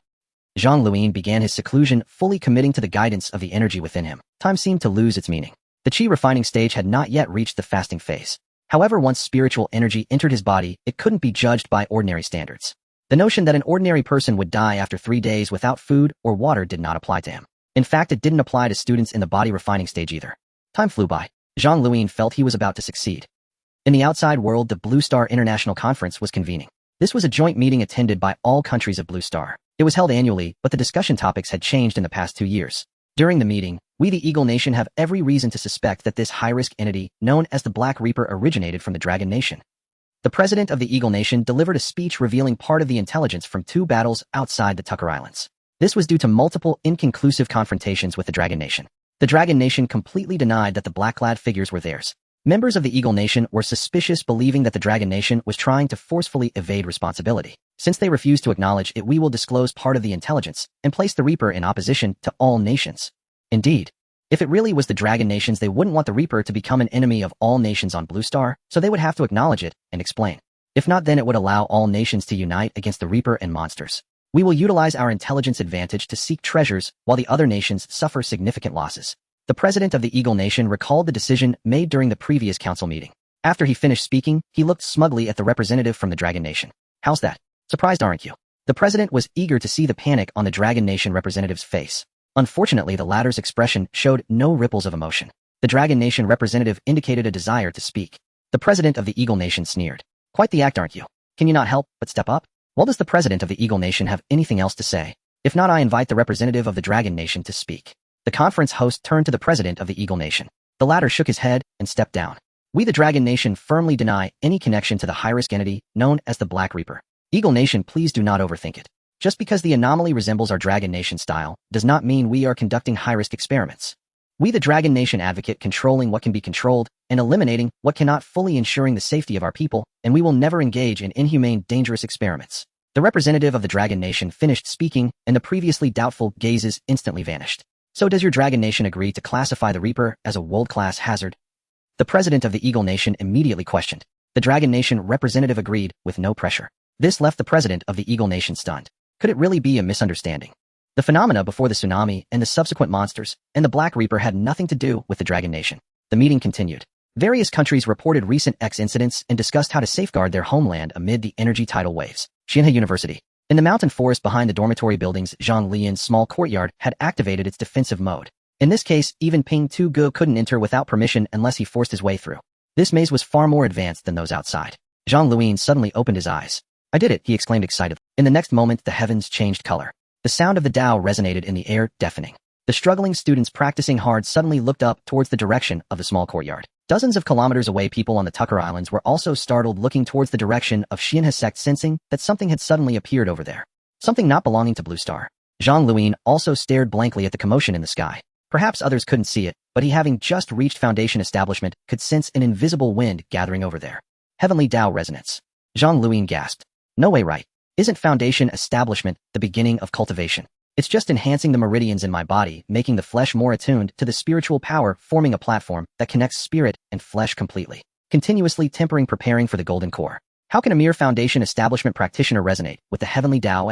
Speaker 1: Zhang Luyan began his seclusion, fully committing to the guidance of the energy within him. Time seemed to lose its meaning. The chi refining stage had not yet reached the fasting phase. However, once spiritual energy entered his body, it couldn't be judged by ordinary standards. The notion that an ordinary person would die after 3 days without food or water did not apply to him. In fact, it didn't apply to students in the body refining stage either. Time flew by. Zhang Luyan felt he was about to succeed. In the outside world, the Blue Star International Conference was convening. This was a joint meeting attended by all countries of Blue Star. It was held annually, but the discussion topics had changed in the past 2 years. During the meeting, we the Eagle Nation have every reason to suspect that this high-risk entity, known as the Black Reaper, originated from the Dragon Nation. The president of the Eagle Nation delivered a speech revealing part of the intelligence from 2 battles outside the Tucker Islands. This was due to multiple inconclusive confrontations with the Dragon Nation. The Dragon Nation completely denied that the black-clad figures were theirs. Members of the Eagle Nation were suspicious, believing that the Dragon Nation was trying to forcefully evade responsibility. Since they refuse to acknowledge it, we will disclose part of the intelligence and place the Reaper in opposition to all nations. Indeed, if it really was the Dragon Nations, they wouldn't want the Reaper to become an enemy of all nations on Blue Star, so they would have to acknowledge it and explain. If not, then it would allow all nations to unite against the Reaper and monsters. We will utilize our intelligence advantage to seek treasures while the other nations suffer significant losses. The president of the Eagle Nation recalled the decision made during the previous council meeting. After he finished speaking, he looked smugly at the representative from the Dragon Nation. How's that? Surprised, aren't you? The president was eager to see the panic on the Dragon Nation representative's face. Unfortunately, the latter's expression showed no ripples of emotion. The Dragon Nation representative indicated a desire to speak. The president of the Eagle Nation sneered. Quite the act, aren't you? Can you not help but step up? Well, does the president of the Eagle Nation have anything else to say? If not, I invite the representative of the Dragon Nation to speak. The conference host turned to the president of the Eagle Nation. The latter shook his head and stepped down. We, the Dragon Nation, firmly deny any connection to the high-risk entity known as the Black Reaper. Eagle Nation, please do not overthink it. Just because the anomaly resembles our Dragon Nation style does not mean we are conducting high-risk experiments. We, the Dragon Nation, advocate controlling what can be controlled and eliminating what cannot, fully ensuring the safety of our people, and we will never engage in inhumane, dangerous experiments. The representative of the Dragon Nation finished speaking, and the previously doubtful gazes instantly vanished. So does your Dragon Nation agree to classify the Reaper as a world-class hazard? The president of the Eagle Nation immediately questioned. The Dragon Nation representative agreed with no pressure. This left the president of the Eagle Nation stunned. Could it really be a misunderstanding? The phenomena before the tsunami and the subsequent monsters and the Black Reaper had nothing to do with the Dragon Nation. The meeting continued. Various countries reported recent X incidents and discussed how to safeguard their homeland amid the energy tidal waves. Xianhe University. In the mountain forest behind the dormitory buildings, Zhang Luyan's small courtyard had activated its defensive mode. In this case, even Ping Tu Ge couldn't enter without permission unless he forced his way through. This maze was far more advanced than those outside. Zhang Luyan suddenly opened his eyes. I did it, he exclaimed excitedly. In the next moment, the heavens changed color. The sound of the Tao resonated in the air, deafening. The struggling students practicing hard suddenly looked up towards the direction of the small courtyard. Dozens of kilometers away, people on the Tucker Islands were also startled, looking towards the direction of Xianhe Sect, sensing that something had suddenly appeared over there. Something not belonging to Blue Star. Zhang Luyan also stared blankly at the commotion in the sky. Perhaps others couldn't see it, but he, having just reached Foundation Establishment, could sense an invisible wind gathering over there. Heavenly Tao resonance. Zhang Luyan gasped. No way, right? Isn't Foundation Establishment the beginning of cultivation? It's just enhancing the meridians in my body, making the flesh more attuned to the spiritual power, forming a platform that connects spirit and flesh completely. Continuously tempering, preparing for the golden core. How can a mere Foundation Establishment practitioner resonate with the Heavenly Tao?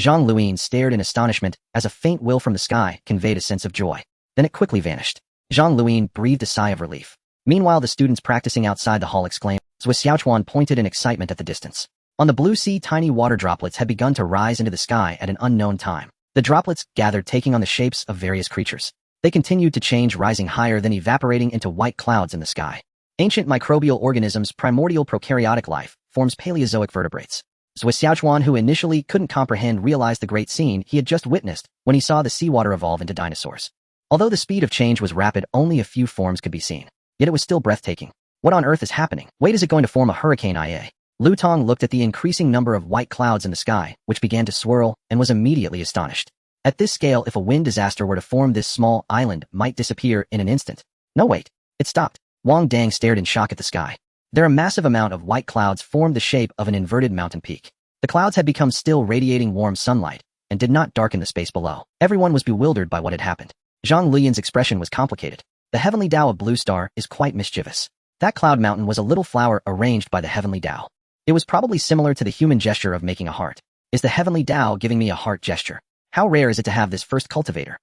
Speaker 1: Zhang Luyan stared in astonishment as a faint will from the sky conveyed a sense of joy. Then it quickly vanished. Zhang Luyan breathed a sigh of relief. Meanwhile, the students practicing outside the hall exclaimed. Zhou Xiaochuan pointed in excitement at the distance. On the blue sea, tiny water droplets had begun to rise into the sky at an unknown time. The droplets gathered, taking on the shapes of various creatures. They continued to change, rising higher, then evaporating into white clouds in the sky. Ancient microbial organisms, primordial prokaryotic life, forms Paleozoic vertebrates. Zhou Xiaochuan, who initially couldn't comprehend, realized the great scene he had just witnessed when he saw the seawater evolve into dinosaurs. Although the speed of change was rapid, only a few forms could be seen. Yet it was still breathtaking. What on earth is happening? Wait, is it going to form a hurricane? Lu Tong looked at the increasing number of white clouds in the sky, which began to swirl, and was immediately astonished. At this scale, if a wind disaster were to form, this small island might disappear in an instant. No, wait. It stopped. Wang Dang stared in shock at the sky. There a massive amount of white clouds formed the shape of an inverted mountain peak. The clouds had become still, radiating warm sunlight, and did not darken the space below. Everyone was bewildered by what had happened. Zhang Luyan's expression was complicated. The Heavenly Tao of Blue Star is quite mischievous. That cloud mountain was a little flower arranged by the Heavenly Tao. It was probably similar to the human gesture of making a heart. Is the Heavenly Tao giving me a heart gesture? How rare is it to have this first cultivator?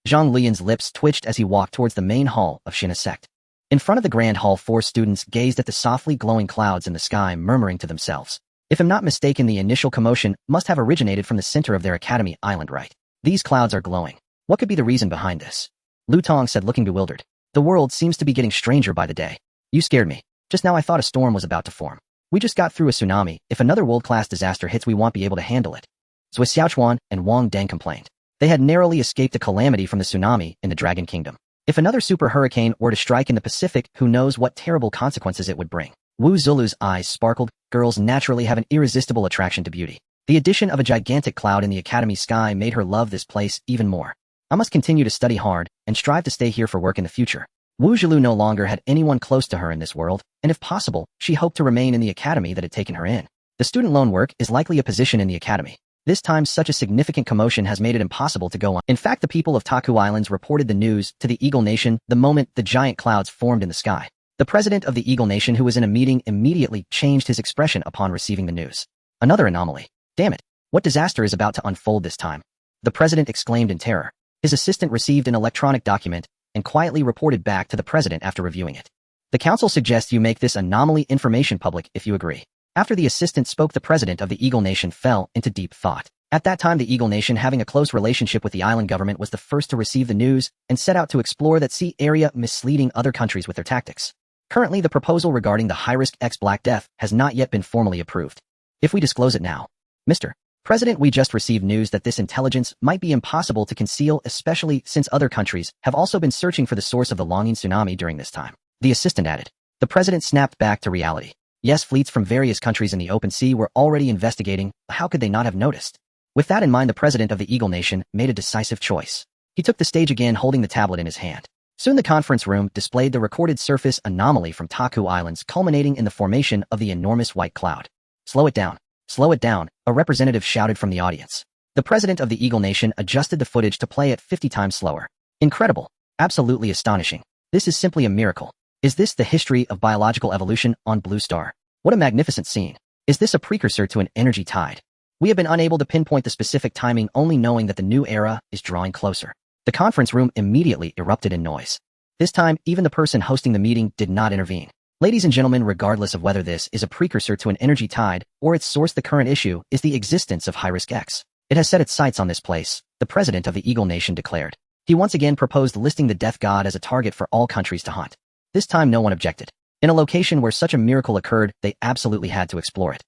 Speaker 1: Zhang Luyan's lips twitched as he walked towards the main hall of Xianhe Sect. In front of the grand hall, 4 students gazed at the softly glowing clouds in the sky, murmuring to themselves. If I'm not mistaken, the initial commotion must have originated from the center of their academy island, right? These clouds are glowing. What could be the reason behind this? Lu Tong said, looking bewildered. The world seems to be getting stranger by the day. You scared me. Just now I thought a storm was about to form. We just got through a tsunami. If another world-class disaster hits, we won't be able to handle it. Zhou Xiaochuan and Wang Dang complained. They had narrowly escaped a calamity from the tsunami in the Dragon Kingdom. If another super hurricane were to strike in the Pacific, who knows what terrible consequences it would bring. Wu Zulu's eyes sparkled. Girls naturally have an irresistible attraction to beauty. The addition of a gigantic cloud in the academy sky made her love this place even more. I must continue to study hard and strive to stay here for work in the future. Wu Zulu no longer had anyone close to her in this world, and if possible, she hoped to remain in the academy that had taken her in. The student loan work is likely a position in the academy. This time, such a significant commotion has made it impossible to go on. In fact, the people of Taku Islands reported the news to the Eagle Nation the moment the giant clouds formed in the sky. The president of the Eagle Nation, who was in a meeting, immediately changed his expression upon receiving the news. Another anomaly. Damn it. What disaster is about to unfold this time? The president exclaimed in terror. His assistant received an electronic document and quietly reported back to the president after reviewing it. The council suggests you make this anomaly information public if you agree. After the assistant spoke, the president of the Eagle Nation fell into deep thought. At that time, the Eagle Nation, having a close relationship with the island government, was the first to receive the news and set out to explore that sea area, misleading other countries with their tactics. Currently, the proposal regarding the high-risk X Black Death has not yet been formally approved. If we disclose it now, Mr. President, we just received news that this intelligence might be impossible to conceal, especially since other countries have also been searching for the source of the longing tsunami during this time. The assistant added. The president snapped back to reality. Yes, fleets from various countries in the open sea were already investigating. How could they not have noticed? With that in mind, the president of the Eagle Nation made a decisive choice. He took the stage again, holding the tablet in his hand. Soon the conference room displayed the recorded surface anomaly from Taku Islands, culminating in the formation of the enormous white cloud. Slow it down. Slow it down, a representative shouted from the audience. The president of the Eagle Nation adjusted the footage to play it 50 times slower. Incredible. Absolutely astonishing. This is simply a miracle. Is this the history of biological evolution on Blue Star? What a magnificent scene. Is this a precursor to an energy tide? We have been unable to pinpoint the specific timing, only knowing that the new era is drawing closer. The conference room immediately erupted in noise. This time, even the person hosting the meeting did not intervene. Ladies and gentlemen, regardless of whether this is a precursor to an energy tide or its source, the current issue is the existence of high-risk X. It has set its sights on this place, the president of the Eagle Nation declared. He once again proposed listing the death god as a target for all countries to hunt. This time no one objected. In a location where such a miracle occurred, they absolutely had to explore it.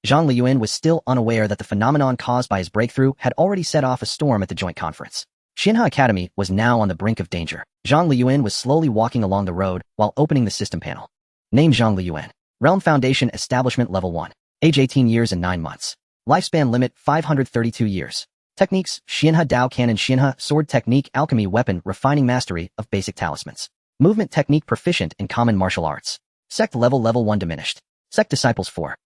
Speaker 1: Zhang Luyan was still unaware that the phenomenon caused by his breakthrough had already set off a storm at the joint conference. Xianhe Academy was now on the brink of danger. Zhang Luyan was slowly walking along the road while opening the system panel. Name Zhang Luyan. Realm Foundation Establishment Level 1. Age 18 years and 9 months. Lifespan limit 532 years. Techniques: Xianhe Dao Cannon, Xianhe Sword Technique, Alchemy Weapon, Refining Mastery of Basic Talismans. Movement Technique, Proficient in Common Martial Arts. Sect Level 1 Diminished. Sect Disciples 4.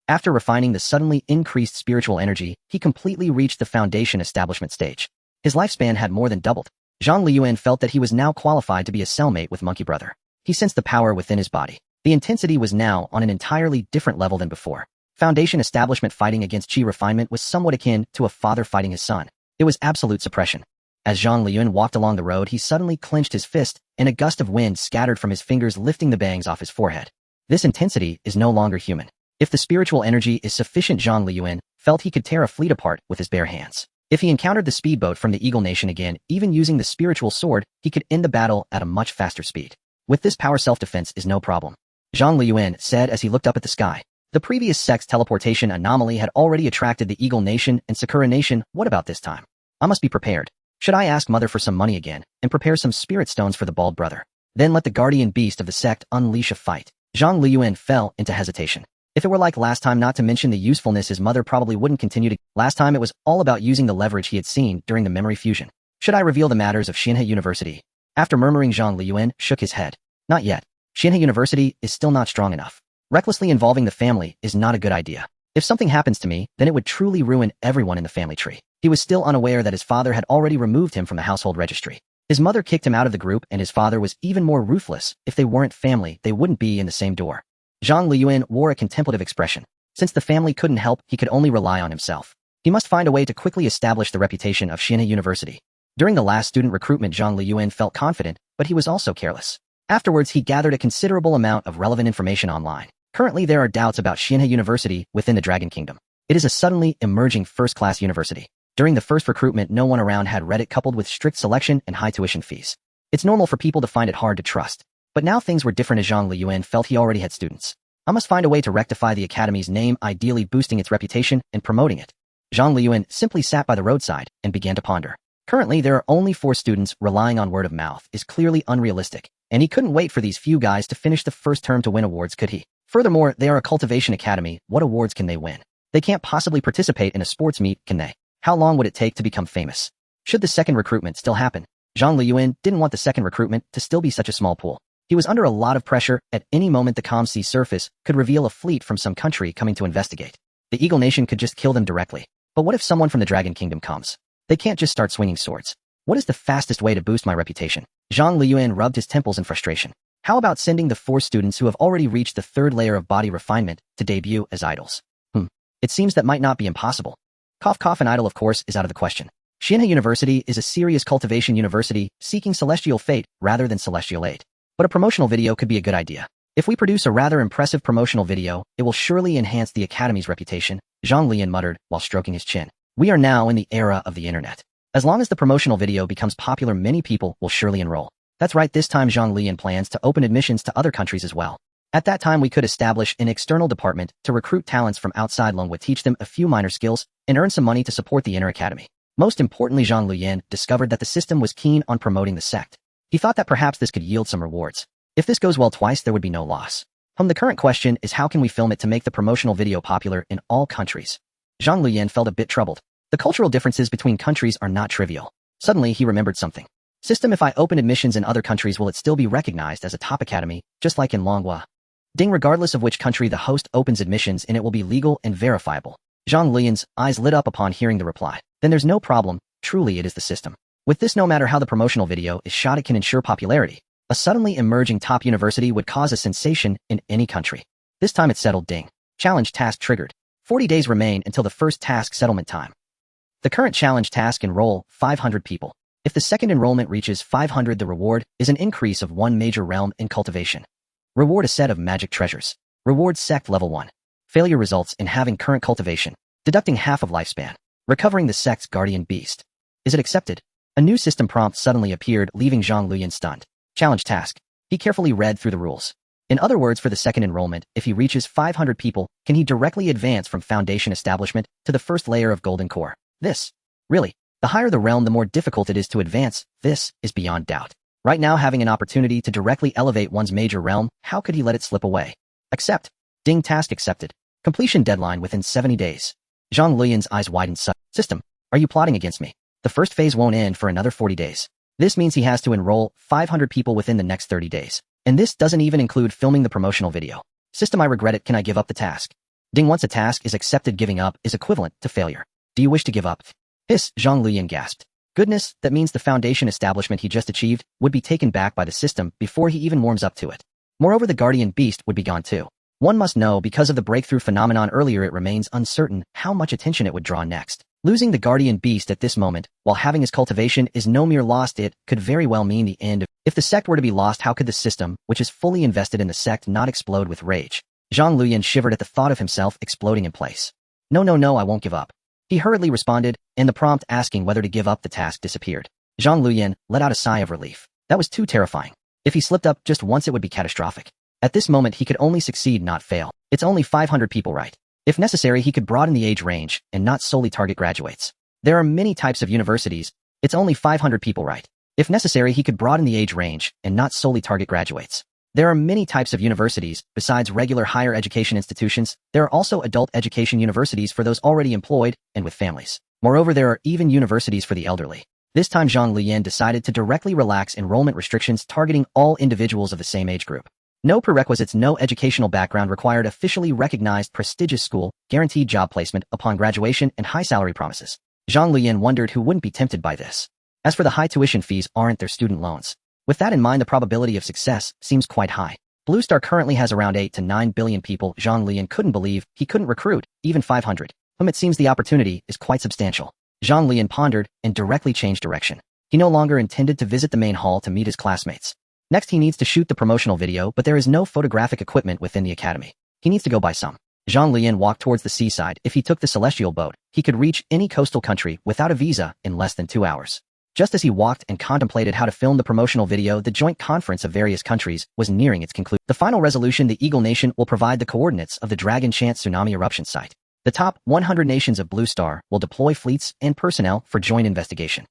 Speaker 1: After refining the suddenly increased spiritual energy, he completely reached the Foundation Establishment stage. His lifespan had more than doubled. Zhang Luyan felt that he was now qualified to be a cellmate with Monkey Brother. He sensed the power within his body. The intensity was now on an entirely different level than before. Foundation Establishment fighting against Chi refinement was somewhat akin to a father fighting his son. It was absolute suppression. As Zhang Luyan walked along the road, he suddenly clenched his fist, and a gust of wind scattered from his fingers, lifting the bangs off his forehead. This intensity is no longer human. If the spiritual energy is sufficient, Zhang Luyan felt he could tear a fleet apart with his bare hands. If he encountered the speedboat from the Eagle Nation again, even using the spiritual sword, he could end the battle at a much faster speed. With this power, self-defense is no problem. Zhang Luyan said as he looked up at the sky. The previous sect's teleportation anomaly had already attracted the Eagle Nation and Sakura Nation. What about this time? I must be prepared. Should I ask Mother for some money again and prepare some spirit stones for the bald brother? Then let the guardian beast of the sect unleash a fight. Zhang Luyan fell into hesitation. If it were like last time, not to mention the usefulness, his mother probably wouldn't continue to. Last time it was all about using the leverage he had seen during the memory fusion. Should I reveal the matters of Xianhe University? After murmuring, Zhang Luyan shook his head. Not yet. Xianhe University is still not strong enough. Recklessly involving the family is not a good idea. If something happens to me, then it would truly ruin everyone in the family tree. He was still unaware that his father had already removed him from the household registry. His mother kicked him out of the group, and his father was even more ruthless. If they weren't family, they wouldn't be in the same door. Zhang Luyan wore a contemplative expression. Since the family couldn't help, he could only rely on himself. He must find a way to quickly establish the reputation of Xianhe University. During the last student recruitment, Zhang Luyan felt confident, but he was also careless. Afterwards, he gathered a considerable amount of relevant information online. Currently, there are doubts about Xianhe University within the Dragon Kingdom. It is a suddenly emerging first-class university. During the first recruitment, no one around had read it, coupled with strict selection and high tuition fees. It's normal for people to find it hard to trust. But now things were different, as Zhang Luyan felt he already had students. I must find a way to rectify the academy's name, ideally boosting its reputation and promoting it. Zhang Luyan simply sat by the roadside and began to ponder. Currently, there are only 4 students. Relying on word of mouth is clearly unrealistic, and he couldn't wait for these few guys to finish the first term to win awards, could he? Furthermore, they are a cultivation academy. What awards can they win? They can't possibly participate in a sports meet, can they? How long would it take to become famous? Should the second recruitment still happen? Zhang Luyan didn't want the second recruitment to still be such a small pool. He was under a lot of pressure. At any moment, the calm sea surface could reveal a fleet from some country coming to investigate. The Eagle Nation could just kill them directly. But what if someone from the Dragon Kingdom comes? They can't just start swinging swords. What is the fastest way to boost my reputation? Zhang Luyan rubbed his temples in frustration. How about sending the 4 students who have already reached the 3rd layer of body refinement to debut as idols? It seems that might not be impossible. Cough cough, an idol of course is out of the question. Xianhe University is a serious cultivation university seeking celestial fate rather than celestial aid. But a promotional video could be a good idea. If we produce a rather impressive promotional video, it will surely enhance the Academy's reputation, Zhang Luyan muttered while stroking his chin. We are now in the era of the internet. As long as the promotional video becomes popular, many people will surely enroll. That's right, this time Zhang Luyan plans to open admissions to other countries as well. At that time we could establish an external department to recruit talents from outside along with teach them a few minor skills and earn some money to support the inner academy. Most importantly, Zhang Luyan discovered that the system was keen on promoting the sect. He thought that perhaps this could yield some rewards. If this goes well twice, there would be no loss. The current question is how can we film it to make the promotional video popular in all countries? Zhang Luyan felt a bit troubled. The cultural differences between countries are not trivial. Suddenly he remembered something. System, if I open admissions in other countries, will it still be recognized as a top academy, just like in Longhua? Ding, regardless of which country the host opens admissions in, it will be legal and verifiable. Zhang Luyan's eyes lit up upon hearing the reply. Then there's no problem, truly it is the system. With this, no matter how the promotional video is shot, it can ensure popularity. A suddenly emerging top university would cause a sensation in any country. This time it's settled. Ding. Challenge task triggered. 40 days remain until the first task settlement time. The current challenge task: enroll 500 people. If the second enrollment reaches 500, the reward is an increase of 1 major realm in cultivation. Reward: a set of magic treasures. Reward: sect level 1. Failure results in having current cultivation, deducting half of lifespan. Recovering the sect's guardian beast. Is it accepted? A new system prompt suddenly appeared, leaving Zhang Luyan stunned. Challenge task. He carefully read through the rules. In other words, for the second enrollment, if he reaches 500 people, can he directly advance from foundation establishment to the first layer of golden core? This. Really. The higher the realm, the more difficult it is to advance. This is beyond doubt. Right now, having an opportunity to directly elevate one's major realm, how could he let it slip away? Accept. Ding, task accepted. Completion deadline within 70 days. Zhang Luyan's eyes widened. System, are you plotting against me? The first phase won't end for another 40 days. This means he has to enroll 500 people within the next 30 days. And this doesn't even include filming the promotional video. System, I regret it. Can I give up the task? Ding, once a task is accepted, giving up is equivalent to failure. Do you wish to give up? Hiss, Zhang Luyan gasped. Goodness, that means the foundation establishment he just achieved would be taken back by the system before he even warms up to it. Moreover, the guardian beast would be gone too. One must know, because of the breakthrough phenomenon earlier, it remains uncertain how much attention it would draw next. Losing the guardian beast at this moment, while having his cultivation, is no mere loss. It could very well mean the end. If the sect were to be lost, how could the system, which is fully invested in the sect, not explode with rage? Zhang Luyan shivered at the thought of himself exploding in place. No, I won't give up. He hurriedly responded, and the prompt asking whether to give up the task disappeared. Zhang Luyan let out a sigh of relief. That was too terrifying. If he slipped up just once, it would be catastrophic. At this moment, he could only succeed, not fail. It's only 500 people, right? If necessary, he could broaden the age range and not solely target graduates. There are many types of universities. It's only 500 people, right? If necessary, he could broaden the age range and not solely target graduates. There are many types of universities. Besides regular higher education institutions, there are also adult education universities for those already employed and with families. Moreover, there are even universities for the elderly. This time, Zhang Luyan decided to directly relax enrollment restrictions, targeting all individuals of the same age group. No prerequisites, no educational background required, officially recognized prestigious school, guaranteed job placement upon graduation, and high salary promises. Zhang Luyan wondered who wouldn't be tempted by this. As for the high tuition fees, aren't there student loans? With that in mind, the probability of success seems quite high. Blue Star currently has around 8 to 9 billion people. Zhang Luyan couldn't believe he couldn't recruit even 500. It seems the opportunity is quite substantial. Zhang Luyan pondered and directly changed direction. He no longer intended to visit the main hall to meet his classmates. Next, he needs to shoot the promotional video, but there is no photographic equipment within the academy. He needs to go buy some. Zhang Luyan walked towards the seaside. If he took the celestial boat, he could reach any coastal country without a visa in less than 2 hours. Just as he walked and contemplated how to film the promotional video, the joint conference of various countries was nearing its conclusion. The final resolution: the Eagle Nation will provide the coordinates of the Dragon Chant Tsunami eruption site. The top 100 nations of Blue Star will deploy fleets and personnel for joint investigation.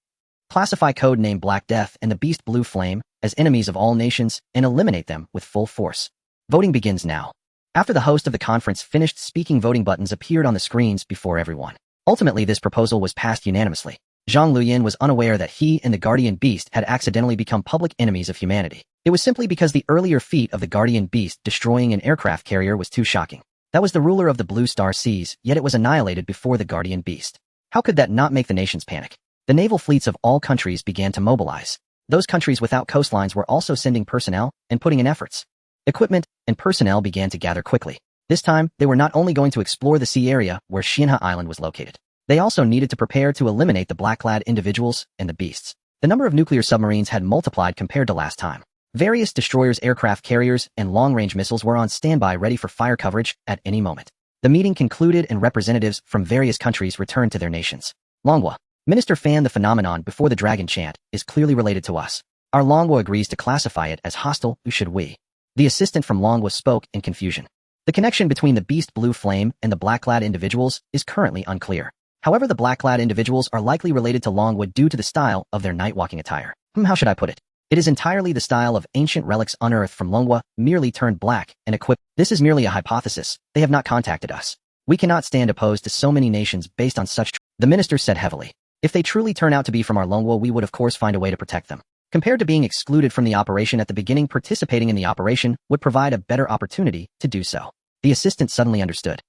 Speaker 1: Classify code name Black Death and the Beast Blue Flame as enemies of all nations and eliminate them with full force. Voting begins now. After the host of the conference finished speaking, voting buttons appeared on the screens before everyone. Ultimately, this proposal was passed unanimously. Zhang Luyan was unaware that he and the Guardian Beast had accidentally become public enemies of humanity. It was simply because the earlier feat of the Guardian Beast destroying an aircraft carrier was too shocking. That was the ruler of the Blue Star Seas, yet it was annihilated before the guardian beast. How could that not make the nations panic? The naval fleets of all countries began to mobilize. Those countries without coastlines were also sending personnel and putting in efforts. Equipment and personnel began to gather quickly. This time, they were not only going to explore the sea area where Xianhe Island was located. They also needed to prepare to eliminate the black-clad individuals and the beasts. The number of nuclear submarines had multiplied compared to last time. Various destroyers, aircraft carriers, and long-range missiles were on standby ready for fire coverage at any moment. The meeting concluded and representatives from various countries returned to their nations. Longwa. Minister Fan, the phenomenon before the dragon chant is clearly related to us. Our Longwa agrees to classify it as hostile, should we? The assistant from Longwa spoke in confusion. The connection between the beast blue flame and the black-clad individuals is currently unclear. However, the black-clad individuals are likely related to Longwa due to the style of their night-walking attire. How should I put it? It is entirely the style of ancient relics unearthed from Longwa, merely turned black and equipped. This is merely a hypothesis. They have not contacted us. We cannot stand opposed to so many nations based on such. The minister said heavily. If they truly turn out to be from our Longwa, we would of course find a way to protect them. Compared to being excluded from the operation at the beginning, participating in the operation would provide a better opportunity to do so. The assistant suddenly understood.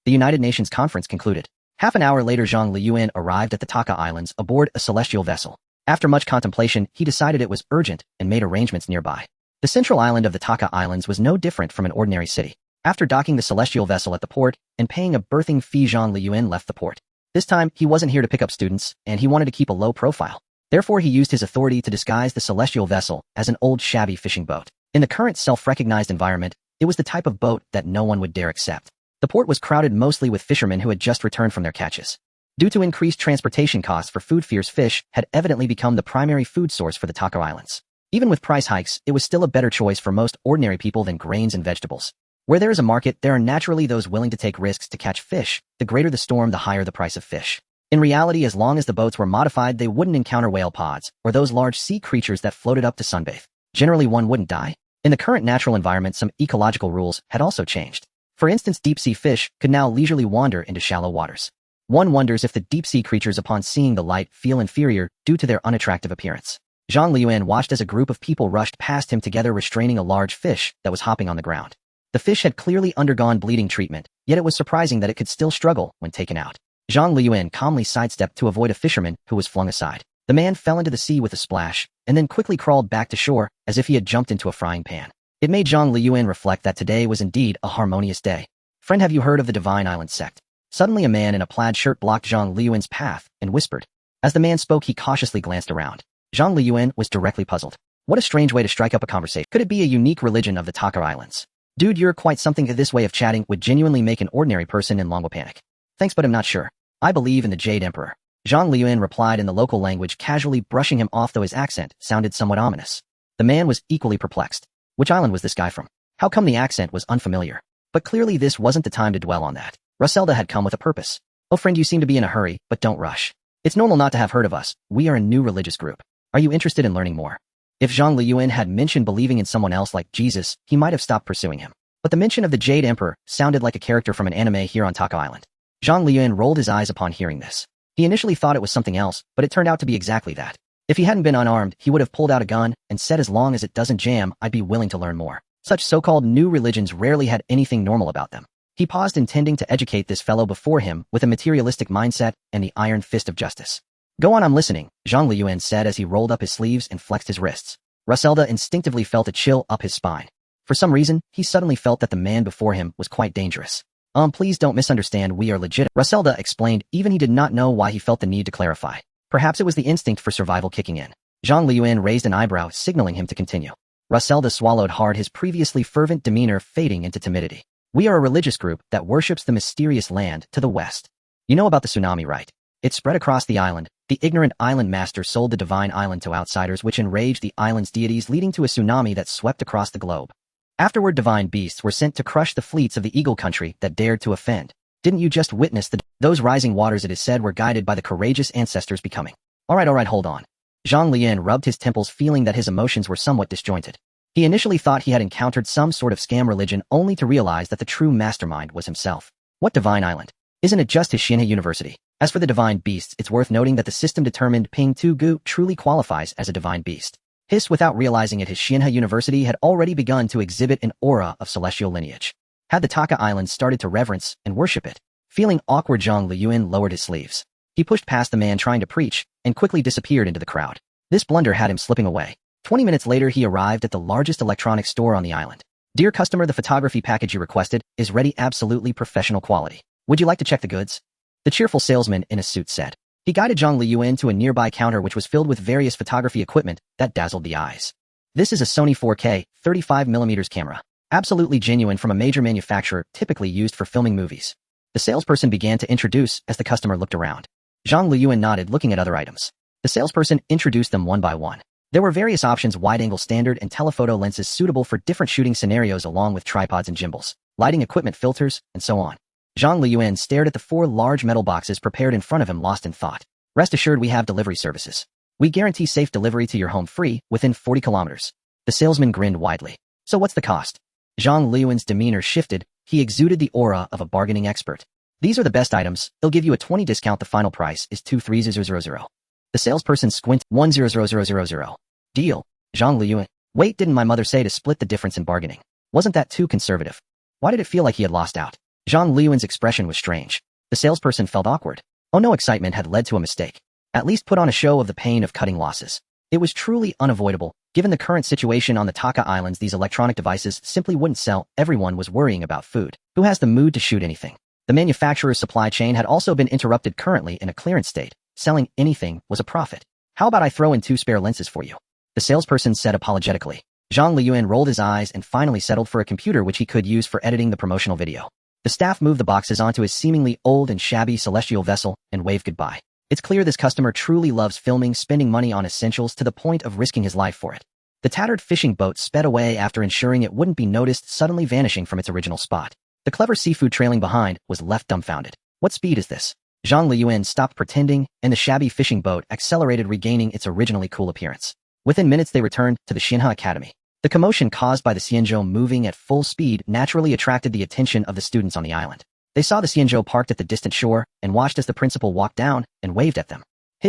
Speaker 1: The United Nations conference concluded. Half an hour later, Zhang Luyan arrived at the Taka Islands aboard a celestial vessel. After much contemplation, he decided it was urgent and made arrangements nearby. The central island of the Taka Islands was no different from an ordinary city. After docking the celestial vessel at the port and paying a berthing fee, Zhang Luyan left the port. This time, he wasn't here to pick up students, and he wanted to keep a low profile. Therefore, he used his authority to disguise the celestial vessel as an old shabby fishing boat. In the current self-recognized environment, it was the type of boat that no one would dare accept. The port was crowded mostly with fishermen who had just returned from their catches. Due to increased transportation costs for food, fierce fish had evidently become the primary food source for the Taka Islands. Even with price hikes, it was still a better choice for most ordinary people than grains and vegetables. Where there is a market, there are naturally those willing to take risks to catch fish. The greater the storm, the higher the price of fish. In reality, as long as the boats were modified, they wouldn't encounter whale pods or those large sea creatures that floated up to sunbathe. Generally, one wouldn't die. In the current natural environment, some ecological rules had also changed. For instance, deep-sea fish could now leisurely wander into shallow waters. One wonders if the deep-sea creatures, upon seeing the light, feel inferior due to their unattractive appearance. Zhang Luyan watched as a group of people rushed past him together, restraining a large fish that was hopping on the ground. The fish had clearly undergone bleeding treatment, yet it was surprising that it could still struggle when taken out. Zhang Luyan calmly sidestepped to avoid a fisherman who was flung aside. The man fell into the sea with a splash, and then quickly crawled back to shore as if he had jumped into a frying pan. It made Zhang Luyan reflect that today was indeed a harmonious day. Friend, have you heard of the Divine Island Sect? Suddenly a man in a plaid shirt blocked Zhang Luyan's path and whispered. As the man spoke, he cautiously glanced around. Zhang Luyan was directly puzzled. What a strange way to strike up a conversation. Could it be a unique religion of the Taka Islands? Dude, you're quite something. This way of chatting would genuinely make an ordinary person in Longwa panic. Thanks, but I'm not sure. I believe in the Jade Emperor. Zhang Luyan replied in the local language, casually brushing him off, though his accent sounded somewhat ominous. The man was equally perplexed. Which island was this guy from? How come the accent was unfamiliar? But clearly this wasn't the time to dwell on that. Raselda had come with a purpose. Oh friend, you seem to be in a hurry, but don't rush. It's normal not to have heard of us. We are a new religious group. Are you interested in learning more? If Zhang Luyan had mentioned believing in someone else like Jesus, he might have stopped pursuing him. But the mention of the Jade Emperor sounded like a character from an anime here on Taka Island. Zhang Luyan rolled his eyes upon hearing this. He initially thought it was something else, but it turned out to be exactly that. If he hadn't been unarmed, he would have pulled out a gun and said, as long as it doesn't jam, I'd be willing to learn more. Such so-called new religions rarely had anything normal about them. He paused, intending to educate this fellow before him with a materialistic mindset and the iron fist of justice. Go on, I'm listening, Zhang Luyan said as he rolled up his sleeves and flexed his wrists. Raselda instinctively felt a chill up his spine. For some reason, he suddenly felt that the man before him was quite dangerous. Please don't misunderstand, we are legit, Raselda explained, even he did not know why he felt the need to clarify. Perhaps it was the instinct for survival kicking in. Zhang Luyan raised an eyebrow, signaling him to continue. Raselda swallowed hard, his previously fervent demeanor fading into timidity. We are a religious group that worships the mysterious land to the west. You know about the tsunami, right? It spread across the island. The ignorant island master sold the divine island to outsiders, which enraged the island's deities, leading to a tsunami that swept across the globe. Afterward, divine beasts were sent to crush the fleets of the Eagle country that dared to offend. Didn't you just witness those rising waters, it is said, were guided by the courageous ancestors becoming? Alright, hold on. Zhang Luyan rubbed his temples, feeling that his emotions were somewhat disjointed. He initially thought he had encountered some sort of scam religion, only to realize that the true mastermind was himself. What divine island? Isn't it just his Xianhe University? As for the divine beasts, it's worth noting that the system determined Ping Tu Gu truly qualifies as a divine beast. Hiss, without realizing it, his Xianhe University had already begun to exhibit an aura of celestial lineage. Had the Taka Islands started to reverence and worship it? Feeling awkward, Zhang Luyan lowered his sleeves. He pushed past the man trying to preach and quickly disappeared into the crowd. This blunder had him slipping away. 20 minutes later, he arrived at the largest electronics store on the island. Dear customer, the photography package you requested is ready, absolutely professional quality. Would you like to check the goods? The cheerful salesman in a suit said. He guided Zhang Luyan to a nearby counter which was filled with various photography equipment that dazzled the eyes. This is a Sony 4K 35mm camera. Absolutely genuine from a major manufacturer, typically used for filming movies. The salesperson began to introduce as the customer looked around. Zhang Luyan nodded, looking at other items. The salesperson introduced them one by one. There were various options: wide-angle standard and telephoto lenses suitable for different shooting scenarios, along with tripods and gimbals, lighting equipment, filters, and so on. Zhang Luyan stared at the 4 large metal boxes prepared in front of him, lost in thought. Rest assured, we have delivery services. We guarantee safe delivery to your home free within 40 kilometers. The salesman grinned widely. So what's the cost? Zhang Luyan's demeanor shifted. He exuded the aura of a bargaining expert. These are the best items. They'll give you a 20% discount. The final price is 23000. The salesperson squinted. 10000. Deal. Zhang Luyan. Wait, didn't my mother say to split the difference in bargaining? Wasn't that too conservative? Why did it feel like he had lost out? Zhang Luyan's expression was strange. The salesperson felt awkward. Oh no, excitement had led to a mistake. At least put on a show of the pain of cutting losses. It was truly unavoidable. Given the current situation on the Taka Islands, these electronic devices simply wouldn't sell. Everyone was worrying about food. Who has the mood to shoot anything? The manufacturer's supply chain had also been interrupted, currently in a clearance state. Selling anything was a profit. How about I throw in 2 spare lenses for you? The salesperson said apologetically. Zhang Luyan rolled his eyes and finally settled for a computer which he could use for editing the promotional video. The staff moved the boxes onto his seemingly old and shabby celestial vessel and waved goodbye. It's clear this customer truly loves filming, spending money on essentials to the point of risking his life for it. The tattered fishing boat sped away after ensuring it wouldn't be noticed, suddenly vanishing from its original spot. The clever seafood trailing behind was left dumbfounded. What speed is this? Zhang Luyan stopped pretending, and the shabby fishing boat accelerated, regaining its originally cool appearance. Within minutes they returned to the Xianhe Academy. The commotion caused by the Xianzhou moving at full speed naturally attracted the attention of the students on the island. They saw the Xianzhou parked at the distant shore and watched as the principal walked down and waved at them.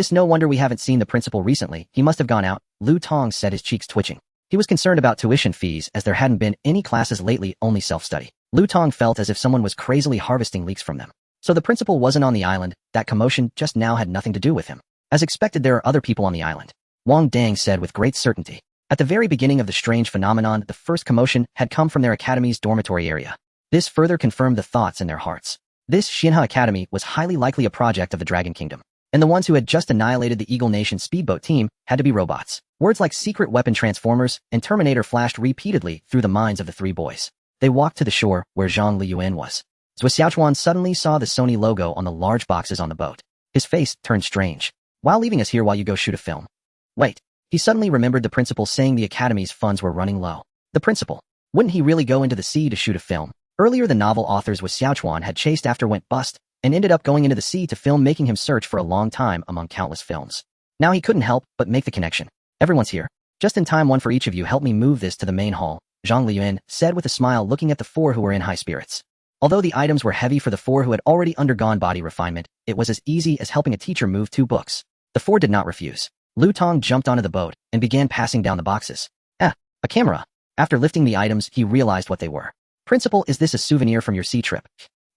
Speaker 1: No wonder we haven't seen the principal recently. He must have gone out, Lu Tong said, his cheeks twitching. He was concerned about tuition fees as there hadn't been any classes lately, only self-study. Lu Tong felt as if someone was crazily harvesting leaks from them. So the principal wasn't on the island. That commotion just now had nothing to do with him. As expected, there are other people on the island, Wang Dang said with great certainty. At the very beginning of the strange phenomenon, the first commotion had come from their academy's dormitory area. This further confirmed the thoughts in their hearts. This Xianhe Academy was highly likely a project of the Dragon Kingdom, and the ones who had just annihilated the Eagle Nation speedboat team had to be robots. Words like secret weapon transformers and Terminator flashed repeatedly through the minds of the 3 boys. They walked to the shore where Zhang Luyan was. Zhou Xiaochuan suddenly saw the Sony logo on the large boxes on the boat. His face turned strange. While leaving us here while you go shoot a film? Wait. He suddenly remembered the principal saying the academy's funds were running low. The principal. Wouldn't he really go into the sea to shoot a film? Earlier, the novel authors Zhou Xiaochuan had chased after went bust and ended up going into the sea to film, making him search for a long time among countless films. Now he couldn't help but make the connection. Everyone's here. Just in time, one for each of you. Help me move this to the main hall, Zhang Luyan said with a smile, looking at the 4 who were in high spirits. Although the items were heavy for the 4 who had already undergone body refinement, it was as easy as helping a teacher move 2 books. The 4 did not refuse. Lu Tong jumped onto the boat and began passing down the boxes. A camera. After lifting the items, he realized what they were. Principal, is this a souvenir from your sea trip?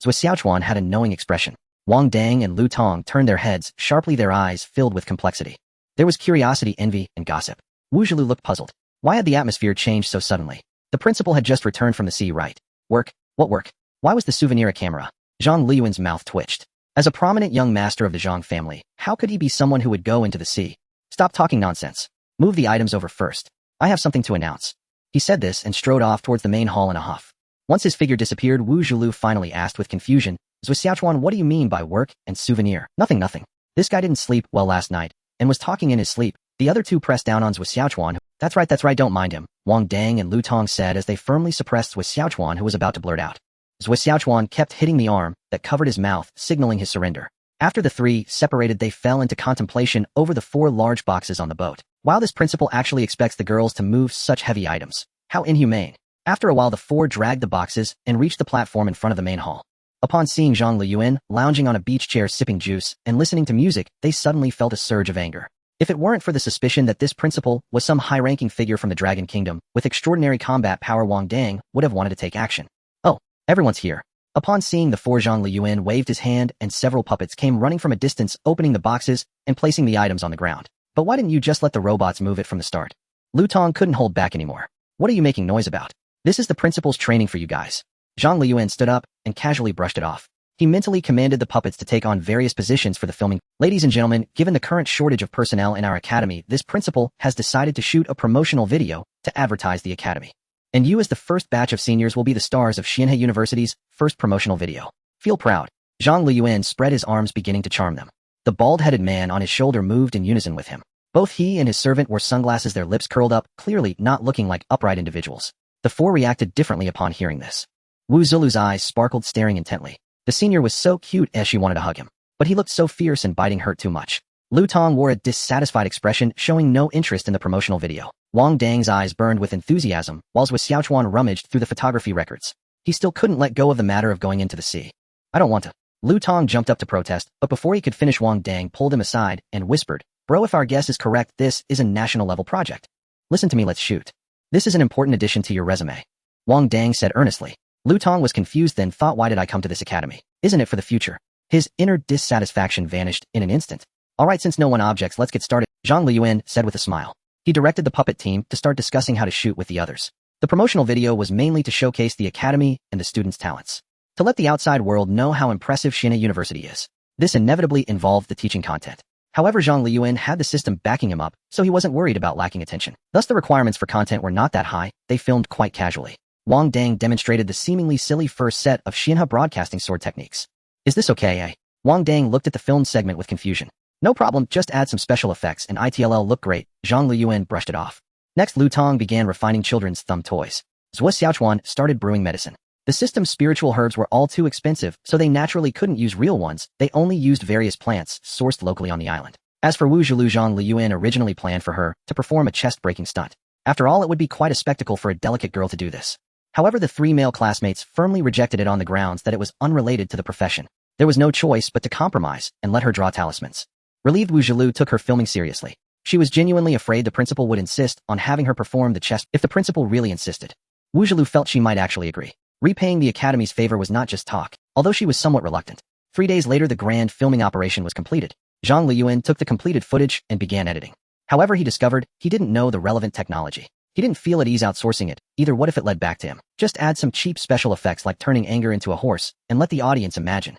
Speaker 1: Zhou Xiaochuan had a knowing expression. Wang Dang and Lu Tong turned their heads sharply, their eyes filled with complexity. There was curiosity, envy, and gossip. Wu Zhilu looked puzzled. Why had the atmosphere changed so suddenly? The principal had just returned from the sea, right? Work? What work? Why was the souvenir a camera? Zhang Luyan's mouth twitched. As a prominent young master of the Zhang family, how could he be someone who would go into the sea? Stop talking nonsense. Move the items over first. I have something to announce. He said this and strode off towards the main hall in a huff. Once his figure disappeared, Wu Zhilu finally asked with confusion, Zhou Xiaochuan, what do you mean by work and souvenir? Nothing. This guy didn't sleep well last night and was talking in his sleep. The other 2 pressed down on Zhou Xiaochuan. That's right, don't mind him, Wang Dang and Lu Tong said as they firmly suppressed Zhou Xiaochuan, who was about to blurt out. Zhou Xiaochuan kept hitting the arm that covered his mouth, signaling his surrender. After the 3 separated, they fell into contemplation over the 4 large boxes on the boat. While this principal actually expects the girls to move such heavy items. How inhumane. After a while, the 4 dragged the boxes and reached the platform in front of the main hall. Upon seeing Zhang Luyan lounging on a beach chair sipping juice and listening to music, they suddenly felt a surge of anger. If it weren't for the suspicion that this principal was some high-ranking figure from the Dragon Kingdom with extraordinary combat power, Wang Dang would have wanted to take action. Oh, Everyone's here. Upon seeing the four, Zhang Luyan waved his hand and several puppets came running from a distance, opening the boxes and placing the items on the ground. But why didn't you just let the robots move it from the start? Lu Tong couldn't hold back anymore. What are you making noise about? This is the principal's training for you guys. Zhang Luyan stood up and casually brushed it off. He mentally commanded the puppets to take on various positions for the filming. Ladies and gentlemen, given the current shortage of personnel in our academy, this principal has decided to shoot a promotional video to advertise the academy. And you as the first batch of seniors will be the stars of Xianhe University's first promotional video. Feel proud. Zhang Luyan spread his arms, beginning to charm them. The bald-headed man on his shoulder moved in unison with him. Both he and his servant wore sunglasses, their lips curled up, clearly not looking like upright individuals. The four reacted differently upon hearing this. Wu Zulu's eyes sparkled, staring intently. The senior was so cute as she wanted to hug him, but he looked so fierce and biting hurt too much. Lu Tong wore a dissatisfied expression, showing no interest in the promotional video. Wang Dang's eyes burned with enthusiasm, whilst Xiaochuan rummaged through the photography records. He still couldn't let go of the matter of going into the sea. I don't want to. Lu Tong jumped up to protest, but before he could finish, Wang Dang pulled him aside and whispered, Bro, if our guess is correct, this is a national-level project. Listen to me, let's shoot. This is an important addition to your resume. Wang Dang said earnestly. Lu Tong was confused, then thought, why did I come to this academy? Isn't it for the future? His inner dissatisfaction vanished in an instant. Alright, since no one objects, let's get started, Zhang Luyan said with a smile. He directed the puppet team to start discussing how to shoot with the others. The promotional video was mainly to showcase the academy and the students' talents. To let the outside world know how impressive Xianhe University is. This inevitably involved the teaching content. However, Zhang Luyan had the system backing him up, so he wasn't worried about lacking attention. Thus, the requirements for content were not that high. They filmed quite casually. Wang Dang demonstrated the seemingly silly first set of Xianhe broadcasting sword techniques. Is this okay, eh? Wang Dang looked at the filmed segment with confusion. No problem, just add some special effects and it'll look great. Zhang Luyan brushed it off. Next, Lu Tong began refining children's thumb toys. Zhou Xiaochuan started brewing medicine. The system's spiritual herbs were all too expensive, so they naturally couldn't use real ones. They only used various plants sourced locally on the island. As for Wu Zhilu, Zhang Luyan originally planned for her to perform a chest-breaking stunt. After all, it would be quite a spectacle for a delicate girl to do this. However, the three male classmates firmly rejected it on the grounds that it was unrelated to the profession. There was no choice but to compromise and let her draw talismans. Relieved, Wu Zhilu took her filming seriously. She was genuinely afraid the principal would insist on having her perform the chest. If the principal really insisted, Wu Zhilu felt she might actually agree. Repaying the academy's favor was not just talk, although she was somewhat reluctant. 3 days later, the grand filming operation was completed. Zhang Luyan took the completed footage and began editing. However, he discovered he didn't know the relevant technology. He didn't feel at ease outsourcing it, either. What if it led back to him? Just add some cheap special effects like turning anger into a horse, and let the audience imagine.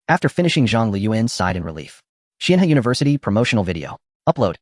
Speaker 1: After finishing, Zhang Luyan sighed in relief. Xianhe University promotional video. Upload.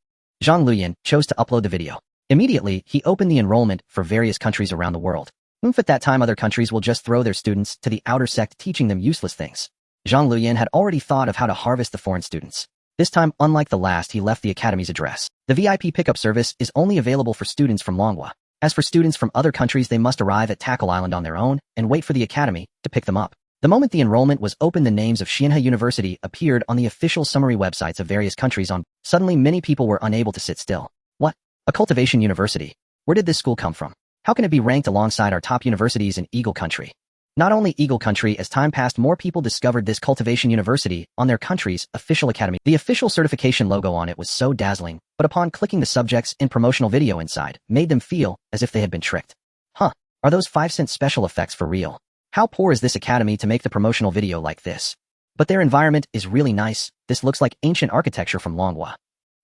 Speaker 1: Zhang Luyan chose to upload the video. Immediately, he opened the enrollment for various countries around the world. At that time, other countries will just throw their students to the outer sect, teaching them useless things. Zhang Luyan had already thought of how to harvest the foreign students. This time, unlike the last, he left the academy's address. The VIP pickup service is only available for students from Longhua. As for students from other countries, they must arrive at Tackle Island on their own and wait for the academy to pick them up. The moment the enrollment was open, the names of Xianhe University appeared on the official summary websites of various countries. Suddenly, many people were unable to sit still. What? A cultivation university? Where did this school come from? How can it be ranked alongside our top universities in Eagle Country? Not only Eagle Country, as time passed, more people discovered this cultivation university on their country's official academy. The official certification logo on it was so dazzling, but upon clicking the subjects in promotional video inside, made them feel as if they had been tricked. Huh, are those 5-cent special effects for real? How poor is this academy to make the promotional video like this? But their environment is really nice. This looks like ancient architecture from Longhua.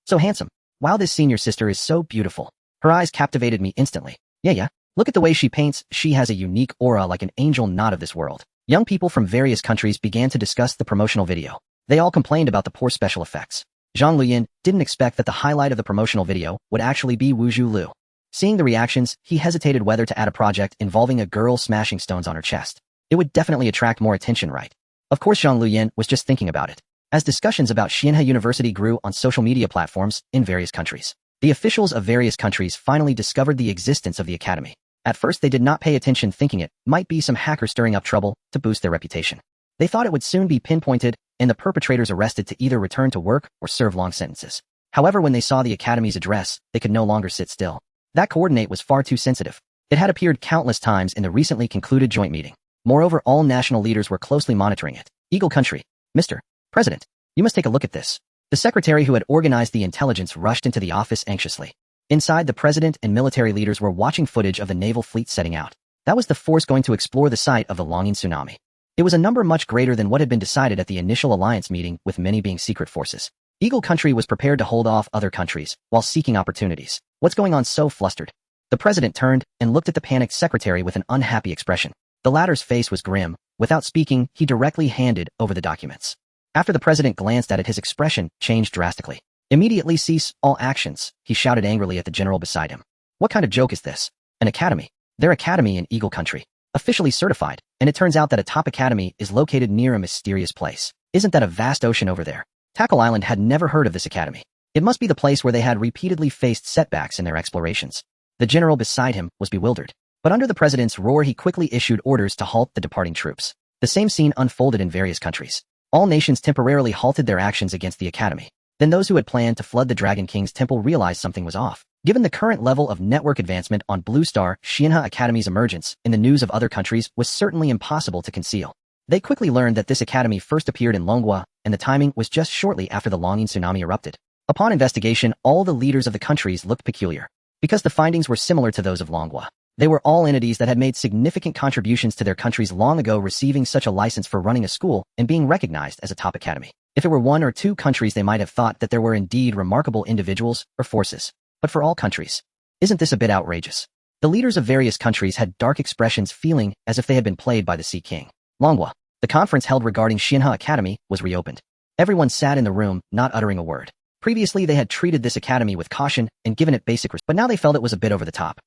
Speaker 1: So handsome. Wow, this senior sister is so beautiful. Her eyes captivated me instantly. Yeah. Look at the way she paints. She has a unique aura, like an angel, not of this world. Young people from various countries began to discuss the promotional video. They all complained about the poor special effects. Zhang Luyan didn't expect that the highlight of the promotional video would actually be Wu Zhilu. Seeing the reactions, he hesitated whether to add a project involving a girl smashing stones on her chest. It would definitely attract more attention, right? Of course, Zhang Luyan was just thinking about it. As discussions about Xianhe University grew on social media platforms in various countries, the officials of various countries finally discovered the existence of the academy. At first, they did not pay attention, thinking it might be some hacker stirring up trouble to boost their reputation. They thought it would soon be pinpointed and the perpetrators arrested to either return to work or serve long sentences. However, when they saw the academy's address, they could no longer sit still. That coordinate was far too sensitive. It had appeared countless times in the recently concluded joint meeting. Moreover, all national leaders were closely monitoring it. Eagle Country. Mr. President, you must take a look at this. The secretary who had organized the intelligence rushed into the office anxiously. Inside, the president and military leaders were watching footage of the naval fleet setting out. That was the force going to explore the site of the longing tsunami. It was a number much greater than what had been decided at the initial alliance meeting, with many being secret forces. Eagle Country was prepared to hold off other countries, while seeking opportunities. What's going on so flustered? The president turned and looked at the panicked secretary with an unhappy expression. The latter's face was grim. Without speaking, he directly handed over the documents. After the president glanced at it, his expression changed drastically. Immediately cease all actions, he shouted angrily at the general beside him. What kind of joke is this? An academy. Their academy in Eagle Country. Officially certified, and it turns out that a top academy is located near a mysterious place. Isn't that a vast ocean over there? Tackle Island had never heard of this academy. It must be the place where they had repeatedly faced setbacks in their explorations. The general beside him was bewildered. But under the president's roar, he quickly issued orders to halt the departing troops. The same scene unfolded in various countries. All nations temporarily halted their actions against the academy. Then those who had planned to flood the Dragon King's temple realized something was off. Given the current level of network advancement on Blue Star, Xianhe Academy's emergence in the news of other countries was certainly impossible to conceal. They quickly learned that this academy first appeared in Longhua, and the timing was just shortly after the longing tsunami erupted. Upon investigation, all the leaders of the countries looked peculiar. Because the findings were similar to those of Longhua. They were all entities that had made significant contributions to their countries long ago, receiving such a license for running a school and being recognized as a top academy. If it were one or two countries, they might have thought that there were indeed remarkable individuals or forces. But for all countries, isn't this a bit outrageous? The leaders of various countries had dark expressions, feeling as if they had been played by the Sea King. Longhua. The conference held regarding Xianhe Academy was reopened. Everyone sat in the room, not uttering a word. Previously, they had treated this academy with caution and given it basic respect, but now they felt it was a bit over the top.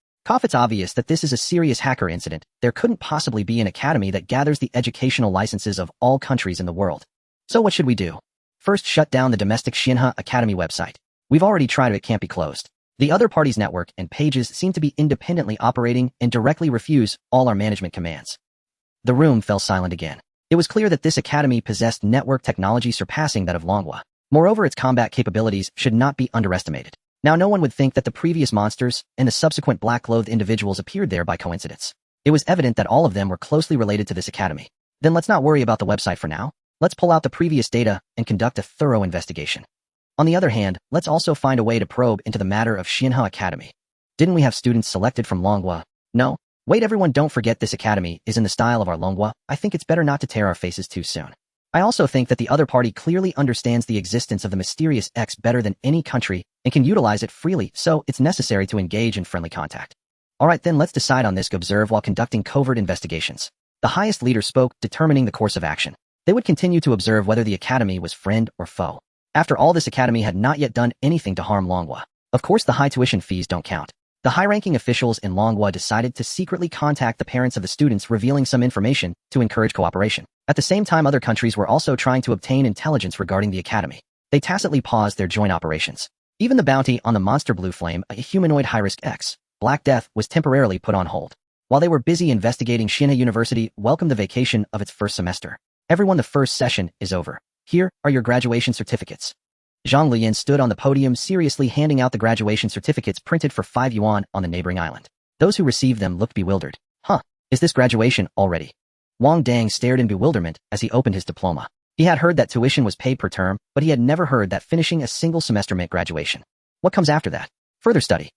Speaker 1: It's obvious that this is a serious hacker incident. There couldn't possibly be an academy that gathers the educational licenses of all countries in the world. So what should we do? First, shut down the domestic Xianhe Academy website. We've already tried it can't be closed. The other party's network and pages seem to be independently operating and directly refuse all our management commands. The room fell silent again. It was clear that this academy possessed network technology surpassing that of Longhua. Moreover, its combat capabilities should not be underestimated. Now, no one would think that the previous monsters and the subsequent black-clothed individuals appeared there by coincidence. It was evident that all of them were closely related to this academy. Then let's not worry about the website for now. Let's pull out the previous data and conduct a thorough investigation. On the other hand, let's also find a way to probe into the matter of Xianhe Academy. Didn't we have students selected from Longhua? No. Wait, everyone, don't forget this academy is in the style of our Longhua. I think it's better not to tear our faces too soon. I also think that the other party clearly understands the existence of the mysterious X better than any country and can utilize it freely, so it's necessary to engage in friendly contact. Alright then, let's decide on this. Observe while conducting covert investigations. The highest leader spoke, determining the course of action. They would continue to observe whether the academy was friend or foe. After all, this academy had not yet done anything to harm Longhua. Of course, the high tuition fees don't count. The high-ranking officials in Longhua decided to secretly contact the parents of the students, revealing some information to encourage cooperation. At the same time, other countries were also trying to obtain intelligence regarding the academy. They tacitly paused their joint operations. Even the bounty on the monster Blue Flame, a humanoid high-risk X, Black Death, was temporarily put on hold. While they were busy investigating, Xianhe University welcomed the vacation of its first semester. Everyone, the first session is over. Here are your graduation certificates. Zhang Luyan stood on the podium, seriously handing out the graduation certificates printed for 5 yuan on the neighboring island. Those who received them looked bewildered. Huh, is this graduation already? Wang Dang stared in bewilderment as he opened his diploma. He had heard that tuition was paid per term, but he had never heard that finishing a single semester meant graduation. What comes after that? Further study.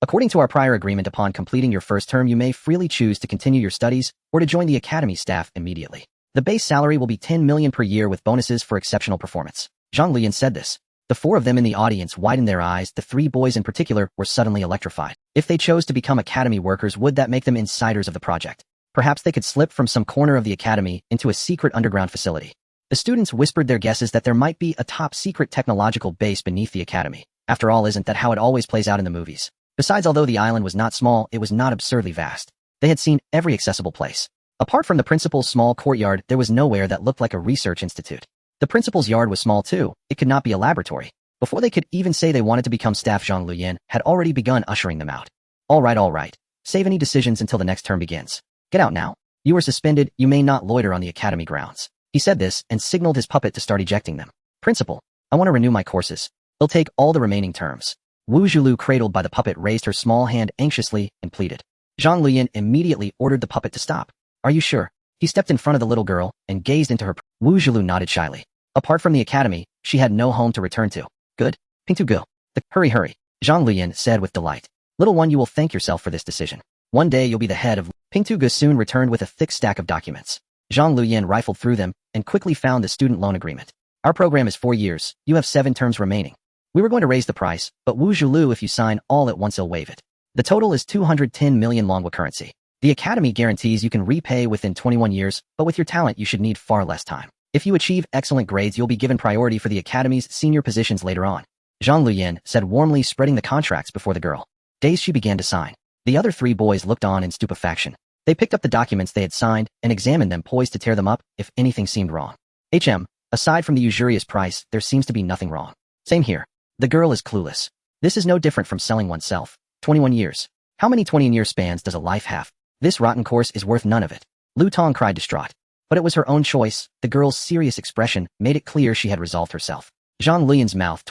Speaker 1: According to our prior agreement, upon completing your first term, you may freely choose to continue your studies or to join the academy staff immediately. The base salary will be 10 million per year with bonuses for exceptional performance. Zhang Luyan said this. The four of them in the audience widened their eyes. The 3 boys in particular were suddenly electrified. If they chose to become academy workers, would that make them insiders of the project? Perhaps they could slip from some corner of the academy into a secret underground facility. The students whispered their guesses that there might be a top-secret technological base beneath the academy. After all, isn't that how it always plays out in the movies? Besides, although the island was not small, it was not absurdly vast. They had seen every accessible place. Apart from the principal's small courtyard, there was nowhere that looked like a research institute. The principal's yard was small too. It could not be a laboratory. Before they could even say they wanted to become staff, Zhang Luyan had already begun ushering them out. All right. Save any decisions until the next term begins. Get out now. You are suspended. You may not loiter on the academy grounds. He said this and signaled his puppet to start ejecting them. Principal, I want to renew my courses. It'll take all the remaining terms. Wu Zhulu, cradled by the puppet, raised her small hand anxiously and pleaded. Zhang Luyan immediately ordered the puppet to stop. Are you sure? He stepped in front of the little girl and gazed into her. Wu Zhulu nodded shyly. Apart from the academy, she had no home to return to. Good. Ping to go. Hurry. Zhang Luyan said with delight. Little one, you will thank yourself for this decision. One day you'll be the head of... Pingtu soon returned with a thick stack of documents. Zhang Luyan rifled through them and quickly found the student loan agreement. Our program is 4 years. You have 7 terms remaining. We were going to raise the price, but Wu Zhulu, if you sign all at once, he'll waive it. The total is 210 million Longwa currency. The academy guarantees you can repay within 21 years, but with your talent you should need far less time. If you achieve excellent grades, you'll be given priority for the academy's senior positions later on. Zhang Luyan said warmly, spreading the contracts before the girl. Dazed, she began to sign. The other 3 boys looked on in stupefaction. They picked up the documents they had signed and examined them, poised to tear them up if anything seemed wrong. Aside from the usurious price, there seems to be nothing wrong. Same here. The girl is clueless. This is no different from selling oneself. 21 years. How many 20-year spans does a life have? This rotten course is worth none of it. Lu Tong cried distraught. But it was her own choice. The girl's serious expression made it clear she had resolved herself. Zhang Luyan's mouth.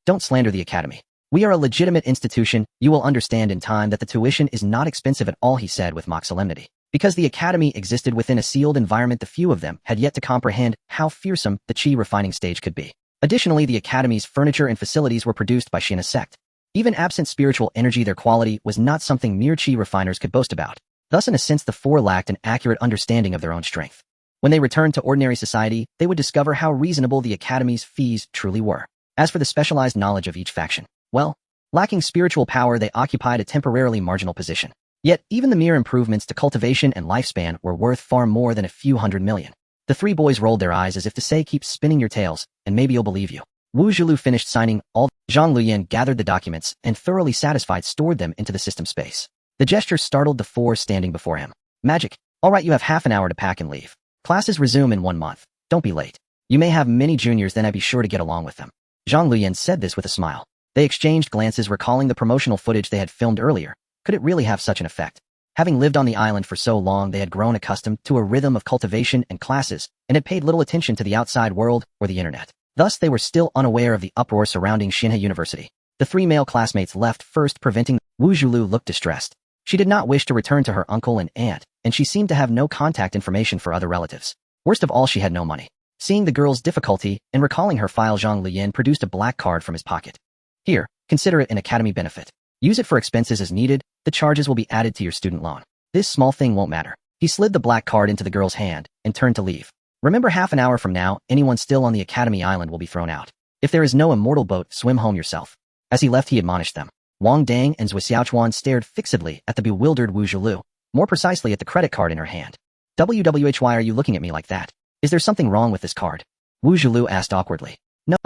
Speaker 1: Don't slander the academy. We are a legitimate institution. You will understand in time that the tuition is not expensive at all, he said with mock solemnity. Because the academy existed within a sealed environment, the few of them had yet to comprehend how fearsome the chi refining stage could be. Additionally, the academy's furniture and facilities were produced by Xianhe Sect. Even absent spiritual energy, their quality was not something mere chi refiners could boast about. Thus, in a sense, the 4 lacked an accurate understanding of their own strength. When they returned to ordinary society, they would discover how reasonable the academy's fees truly were. As for the specialized knowledge of each faction, well, lacking spiritual power, they occupied a temporarily marginal position. Yet, even the mere improvements to cultivation and lifespan were worth far more than a few 100 million. The 3 boys rolled their eyes as if to say, keep spinning your tails, and maybe you'll believe you. Wu Zhulu finished signing all. Zhang Luyan gathered the documents and, thoroughly satisfied, stored them into the system space. The gesture startled the 4 standing before him. Magic. All right, you have half an hour to pack and leave. Classes resume in 1 month. Don't be late. You may have many juniors, then I'd be sure to get along with them. Zhang Luyan said this with a smile. They exchanged glances, recalling the promotional footage they had filmed earlier. Could it really have such an effect? Having lived on the island for so long, they had grown accustomed to a rhythm of cultivation and classes, and had paid little attention to the outside world or the internet. Thus, they were still unaware of the uproar surrounding Xianhe University. The 3 male classmates left first, preventing. Wu Zhulu looked distressed. She did not wish to return to her uncle and aunt, and she seemed to have no contact information for other relatives. Worst of all, she had no money. Seeing the girl's difficulty and recalling her file, Zhang Luyan produced a black card from his pocket. Here, consider it an academy benefit. Use it for expenses as needed. The charges will be added to your student loan. This small thing won't matter. He slid the black card into the girl's hand and turned to leave. Remember, half an hour from now, anyone still on the academy island will be thrown out. If there is no immortal boat, swim home yourself. As he left, he admonished them. Wang Dang and Zhui Xiaochuan stared fixedly at the bewildered Wu Zhulu, more precisely at the credit card in her hand. Why are you looking at me like that? Is there something wrong with this card? Wu Zhulu asked awkwardly. No,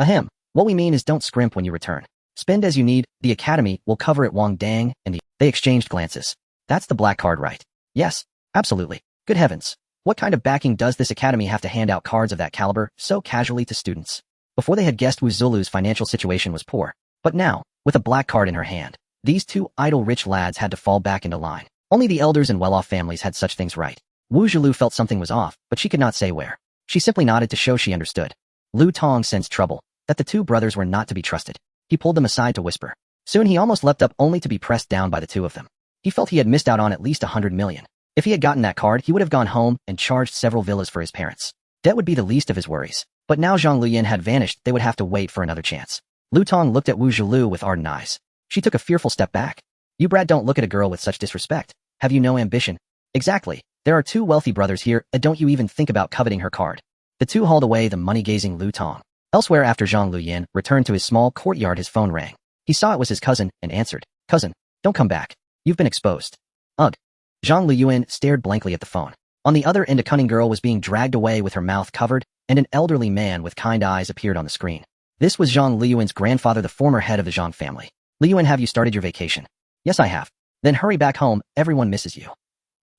Speaker 1: what we mean is don't scrimp when you return. Spend as you need. The academy will cover it. Wang Dang and They exchanged glances. That's the black card, right? Yes, absolutely. Good heavens. What kind of backing does this academy have to hand out cards of that caliber so casually to students? Before, they had guessed Wu Zulu's financial situation was poor. But now, with a black card in her hand, these 2 idle rich lads had to fall back into line. Only the elders and well-off families had such things right. Wu Zhulu felt something was off, but she could not say where. She simply nodded to show she understood. Lu Tong sensed trouble, that the 2 brothers were not to be trusted. He pulled them aside to whisper. Soon he almost leapt up, only to be pressed down by the 2 of them. He felt he had missed out on at least 100 million. If he had gotten that card, he would have gone home and charged several villas for his parents. Debt would be the least of his worries. But now Zhang Luyan had vanished, they would have to wait for another chance. Lu Tong looked at Wu Zhulu with ardent eyes. She took a fearful step back. You brat, don't look at a girl with such disrespect. Have you no ambition? Exactly. There are 2 wealthy brothers here, and don't you even think about coveting her card. The 2 hauled away the money-gazing Lu Tong. Elsewhere, after Zhang Luyan returned to his small courtyard, his phone rang. He saw it was his cousin and answered. Cousin, don't come back. You've been exposed. Ugh. Zhang Luyan stared blankly at the phone. On the other end, a cunning girl was being dragged away with her mouth covered, and an elderly man with kind eyes appeared on the screen. This was Zhang Luyan's grandfather, the former head of the Zhang family. Luyan, have you started your vacation? Yes, I have. Then hurry back home, everyone misses you.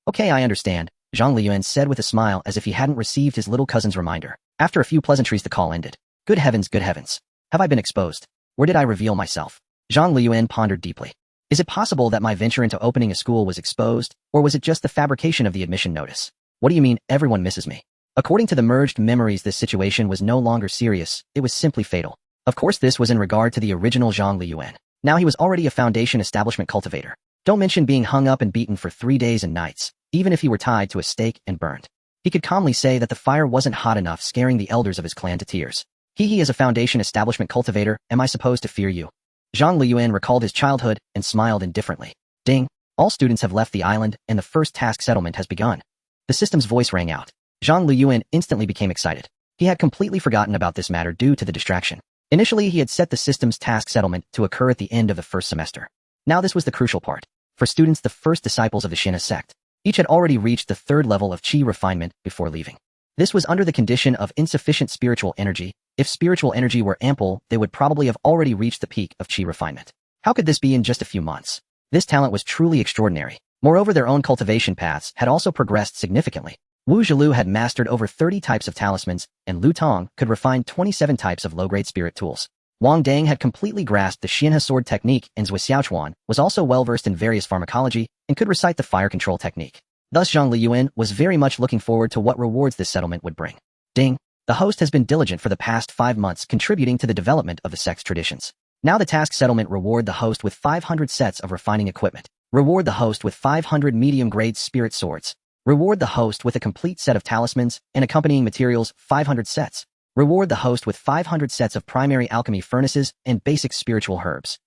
Speaker 1: Okay, I understand, Zhang Luyan said with a smile, as if he hadn't received his little cousin's reminder. After a few pleasantries, the call ended. Good heavens, good heavens. Have I been exposed? Where did I reveal myself? Zhang Luyan pondered deeply. Is it possible that my venture into opening a school was exposed, or was it just the fabrication of the admission notice? What do you mean, everyone misses me? According to the merged memories, this situation was no longer serious, it was simply fatal. Of course, this was in regard to the original Zhang Luyan. Now he was already a foundation establishment cultivator. Don't mention being hung up and beaten for 3 days and nights, even if he were tied to a stake and burned. He could calmly say that the fire wasn't hot enough, scaring the elders of his clan to tears. He is a foundation establishment cultivator, am I supposed to fear you? Zhang Luyan recalled his childhood and smiled indifferently. Ding. All students have left the island, and the first task settlement has begun. The system's voice rang out. Zhang Luyan instantly became excited. He had completely forgotten about this matter due to the distraction. Initially, he had set the system's task settlement to occur at the end of the first semester. Now this was the crucial part. For students, the first disciples of the Xianhe Sect, each had already reached the third level of qi refinement before leaving. This was under the condition of insufficient spiritual energy. If spiritual energy were ample, they would probably have already reached the peak of qi refinement. How could this be in just a few months? This talent was truly extraordinary. Moreover, their own cultivation paths had also progressed significantly. Wu Zhilu had mastered over 30 types of talismans, and Lu Tong could refine 27 types of low-grade spirit tools. Wang Dang had completely grasped the Xianhe sword technique, and Zui Xiaochuan was also well-versed in various pharmacology and could recite the fire control technique. Thus, Zhang Luyan was very much looking forward to what rewards this settlement would bring. Ding! The host has been diligent for the past 5 months, contributing to the development of the sect's traditions. Now the task settlement reward the host with 500 sets of refining equipment. Reward the host with 500 medium-grade spirit swords. Reward the host with a complete set of talismans and accompanying materials, 500 sets. Reward the host with 500 sets of primary alchemy furnaces and basic spiritual herbs.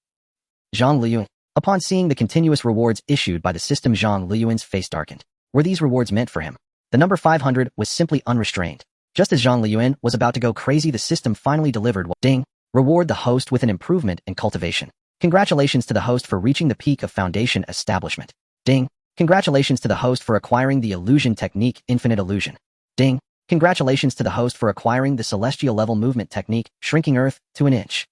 Speaker 1: Zhang Luyan. Upon seeing the continuous rewards issued by the system, Zhang Luyan's face darkened. Were these rewards meant for him? The number 500 was simply unrestrained. Just as Zhang Luyan was about to go crazy, the system finally delivered. Ding! Reward the host with an improvement in cultivation. Congratulations to the host for reaching the peak of foundation establishment. Ding! Congratulations to the host for acquiring the illusion technique, infinite illusion. Ding! Congratulations to the host for acquiring the celestial level movement technique, shrinking earth to an inch.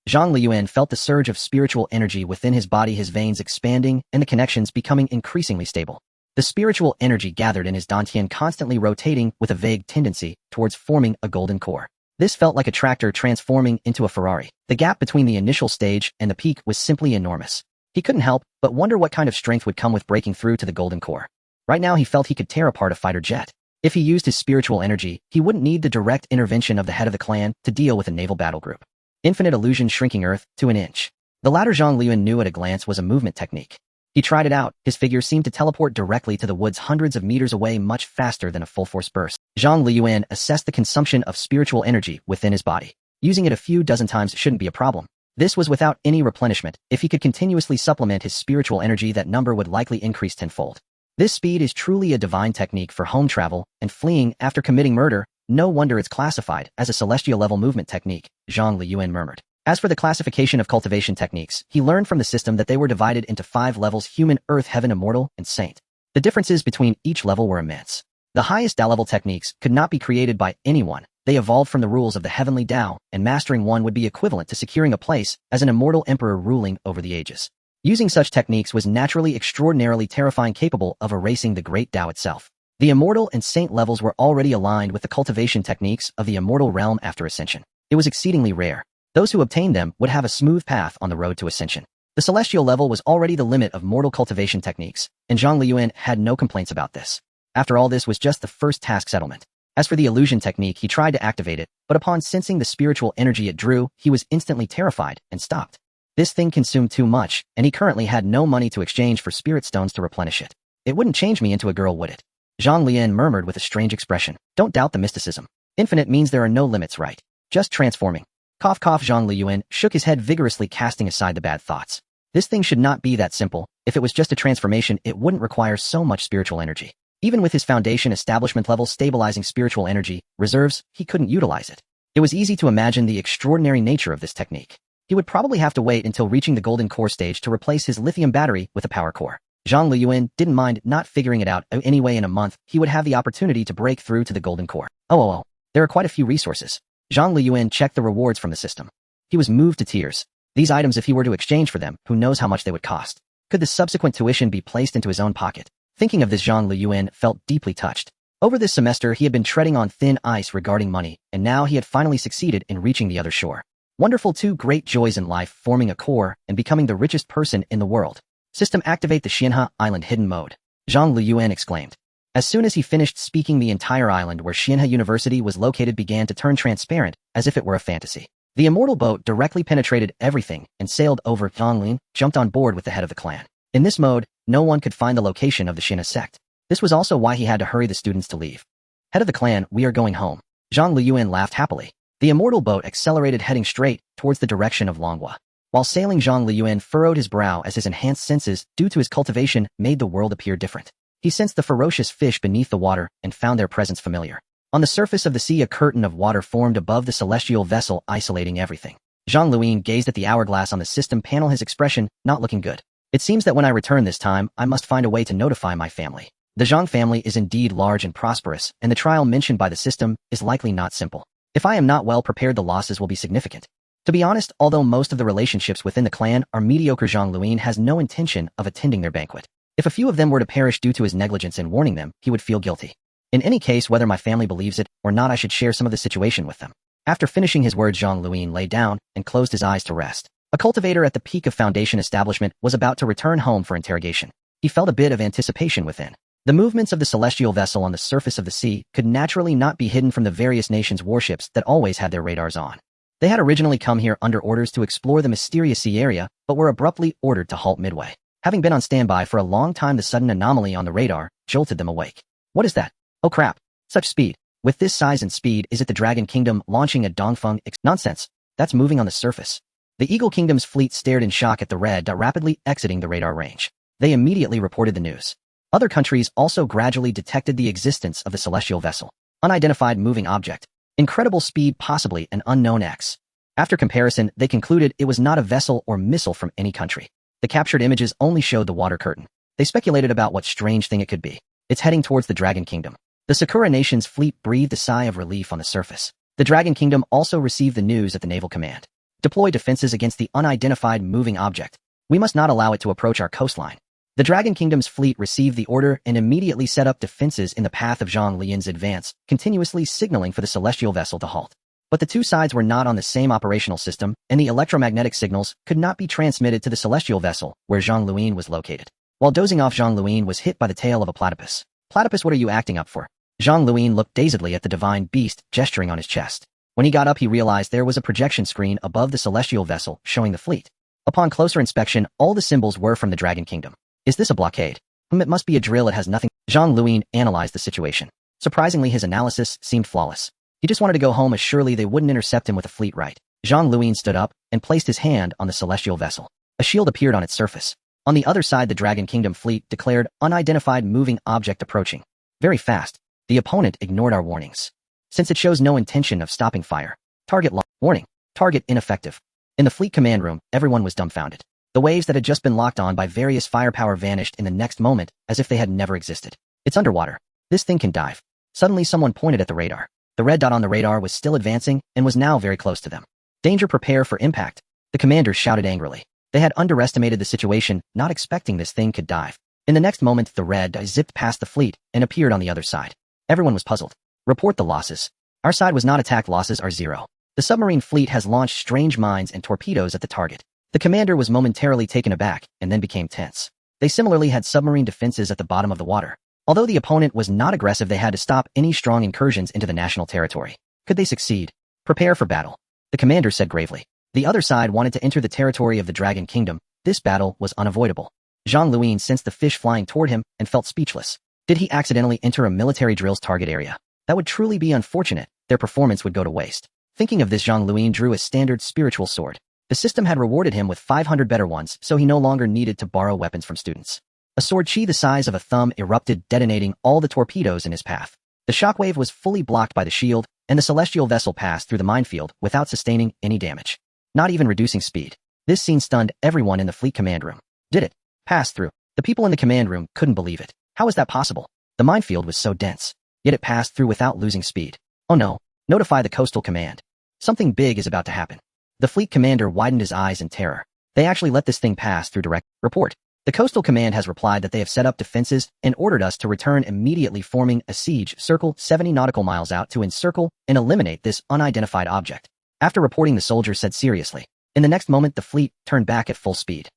Speaker 1: Zhang Luyan felt the surge of spiritual energy within his body, his veins expanding and the connections becoming increasingly stable. The spiritual energy gathered in his dantian constantly rotating with a vague tendency towards forming a golden core. This felt like a tractor transforming into a Ferrari. The gap between the initial stage and the peak was simply enormous. He couldn't help but wonder what kind of strength would come with breaking through to the golden core. Right now he felt he could tear apart a fighter jet. If he used his spiritual energy, he wouldn't need the direct intervention of the head of the clan to deal with a naval battle group. Infinite illusion, shrinking earth to an inch. The latter Zhang Luyan knew at a glance was a movement technique. He tried it out. His figure seemed to teleport directly to the woods hundreds of meters away, much faster than a full force burst. Zhang Luyan assessed the consumption of spiritual energy within his body. Using it a few dozen times shouldn't be a problem. This was without any replenishment. If he could continuously supplement his spiritual energy, that number would likely increase tenfold. This speed is truly a divine technique for home travel and fleeing after committing murder. No wonder it's classified as a celestial level movement technique, Zhang Luyan murmured. As for the classification of cultivation techniques, he learned from the system that they were divided into 5 levels: human, earth, heaven, immortal, and saint. The differences between each level were immense. The highest Tao level techniques could not be created by anyone. They evolved from the rules of the heavenly Tao, and mastering one would be equivalent to securing a place as an immortal emperor ruling over the ages. Using such techniques was naturally extraordinarily terrifying, capable of erasing the great Tao itself. The immortal and saint levels were already aligned with the cultivation techniques of the immortal realm after ascension. It was exceedingly rare. Those who obtained them would have a smooth path on the road to ascension. The celestial level was already the limit of mortal cultivation techniques, and Zhang Luyan had no complaints about this. After all, this was just the first task settlement. As for the illusion technique, he tried to activate it, but upon sensing the spiritual energy it drew, he was instantly terrified and stopped. This thing consumed too much, and he currently had no money to exchange for spirit stones to replenish it. It wouldn't change me into a girl, would it? Zhang Luyan murmured with a strange expression. Don't doubt the mysticism. Infinite means there are no limits, right? Just transforming. Cough cough. Zhang Luyan shook his head vigorously, casting aside the bad thoughts. This thing should not be that simple. If it was just a transformation, it wouldn't require so much spiritual energy. Even with his foundation establishment level stabilizing spiritual energy reserves, he couldn't utilize it. It was easy to imagine the extraordinary nature of this technique. He would probably have to wait until reaching the golden core stage to replace his lithium battery with a power core. Zhang Luyan didn't mind not figuring it out anyway. In a month, he would have the opportunity to break through to the golden core. Oh, there are quite a few resources. Zhang Luyan checked the rewards from the system. He was moved to tears. These items, if he were to exchange for them, who knows how much they would cost. Could the subsequent tuition be placed into his own pocket? Thinking of this, Zhang Luyan felt deeply touched. Over this semester, he had been treading on thin ice regarding money, and now he had finally succeeded in reaching the other shore. Wonderful, 2 great joys in life: forming a core and becoming the richest person in the world. System, activate the Xianhe Island hidden mode. Zhang Luyan exclaimed. As soon as he finished speaking, the entire island where Xianhe University was located began to turn transparent, as if it were a fantasy. The immortal boat directly penetrated everything and sailed over. Zhang Luyan jumped on board with the head of the clan. In this mode, no one could find the location of the Xianhe sect. This was also why he had to hurry the students to leave. Head of the clan, we are going home. Zhang Luyan laughed happily. The immortal boat accelerated, heading straight towards the direction of Longhua. While sailing, Zhang Luyan furrowed his brow as his enhanced senses, due to his cultivation, made the world appear different. He sensed the ferocious fish beneath the water and found their presence familiar. On the surface of the sea, a curtain of water formed above the celestial vessel, isolating everything. Zhang Luyan gazed at the hourglass on the system panel, his expression not looking good. It seems that when I return this time, I must find a way to notify my family. The Zhang family is indeed large and prosperous, and the trial mentioned by the system is likely not simple. If I am not well prepared, the losses will be significant. To be honest, although most of the relationships within the clan are mediocre, Zhang Luyan has no intention of attending their banquet. If a few of them were to perish due to his negligence in warning them, he would feel guilty. In any case, whether my family believes it or not, I should share some of the situation with them. After finishing his words, Zhang Luyan lay down and closed his eyes to rest. A cultivator at the peak of Foundation establishment was about to return home for interrogation. He felt a bit of anticipation within. The movements of the celestial vessel on the surface of the sea could naturally not be hidden from the various nations' warships that always had their radars on. They had originally come here under orders to explore the mysterious sea area, but were abruptly ordered to halt midway. Having been on standby for a long time, the sudden anomaly on the radar jolted them awake. What is that? Oh crap. Such speed. With this size and speed, is it the Dragon Kingdom launching a Dongfeng nonsense? That's moving on the surface. The Eagle Kingdom's fleet stared in shock at the red dot rapidly exiting the radar range. They immediately reported the news. Other countries also gradually detected the existence of the celestial vessel. Unidentified moving object. Incredible speed, possibly an unknown X. After comparison, they concluded it was not a vessel or missile from any country. The captured images only showed the water curtain. They speculated about what strange thing it could be. It's heading towards the Dragon Kingdom. The Sakura Nation's fleet breathed a sigh of relief on the surface. The Dragon Kingdom also received the news at the Naval Command. Deploy defenses against the unidentified moving object. We must not allow it to approach our coastline. The Dragon Kingdom's fleet received the order and immediately set up defenses in the path of Zhang Luyan's advance, continuously signaling for the celestial vessel to halt. But the two sides were not on the same operational system, and the electromagnetic signals could not be transmitted to the celestial vessel, where Zhang Luyan was located. While dozing off, Zhang Luyan was hit by the tail of a platypus. Platypus, what are you acting up for? Zhang Luyan looked dazedly at the divine beast, gesturing on his chest. When he got up, he realized there was a projection screen above the celestial vessel, showing the fleet. Upon closer inspection, all the symbols were from the Dragon Kingdom. Is this a blockade? It must be a drill, it has nothing. Zhang Luyan analyzed the situation. Surprisingly, his analysis seemed flawless. He just wanted to go home, as surely they wouldn't intercept him with a fleet, right? Zhang Luyan stood up and placed his hand on the celestial vessel. A shield appeared on its surface. On the other side, the Dragon Kingdom fleet declared unidentified moving object approaching. Very fast. The opponent ignored our warnings. Since it shows no intention of stopping fire. Target locked. Warning. Target ineffective. In the fleet command room, everyone was dumbfounded. The waves that had just been locked on by various firepower vanished in the next moment, as if they had never existed. It's underwater. This thing can dive. Suddenly someone pointed at the radar. The red dot on the radar was still advancing and was now very close to them. Danger, prepare for impact. The commander shouted angrily. They had underestimated the situation, not expecting this thing could dive. In the next moment, the red dot zipped past the fleet and appeared on the other side. Everyone was puzzled. Report the losses. Our side was not attacked. Losses are 0. The submarine fleet has launched strange mines and torpedoes at the target. The commander was momentarily taken aback and then became tense. They similarly had submarine defenses at the bottom of the water. Although the opponent was not aggressive, they had to stop any strong incursions into the national territory. Could they succeed? Prepare for battle. The commander said gravely. The other side wanted to enter the territory of the Dragon Kingdom. This battle was unavoidable. Zhang Luyan sensed the fish flying toward him and felt speechless. Did he accidentally enter a military drill's target area? That would truly be unfortunate. Their performance would go to waste. Thinking of this, Zhang Luyan drew a standard spiritual sword. The system had rewarded him with 500 better ones, so he no longer needed to borrow weapons from students. A sword chi the size of a thumb erupted, detonating all the torpedoes in his path. The shockwave was fully blocked by the shield, and the celestial vessel passed through the minefield without sustaining any damage. Not even reducing speed. This scene stunned everyone in the fleet command room. Did it pass through? The people in the command room couldn't believe it. How was that possible? The minefield was so dense. Yet it passed through without losing speed. Oh no. Notify the coastal command. Something big is about to happen. The fleet commander widened his eyes in terror. They actually let this thing pass through direct. Report. The coastal command has replied that they have set up defenses and ordered us to return immediately, forming a siege circle 70 nautical miles out to encircle and eliminate this unidentified object. After reporting, the soldier said seriously. In the next moment, the fleet turned back at full speed.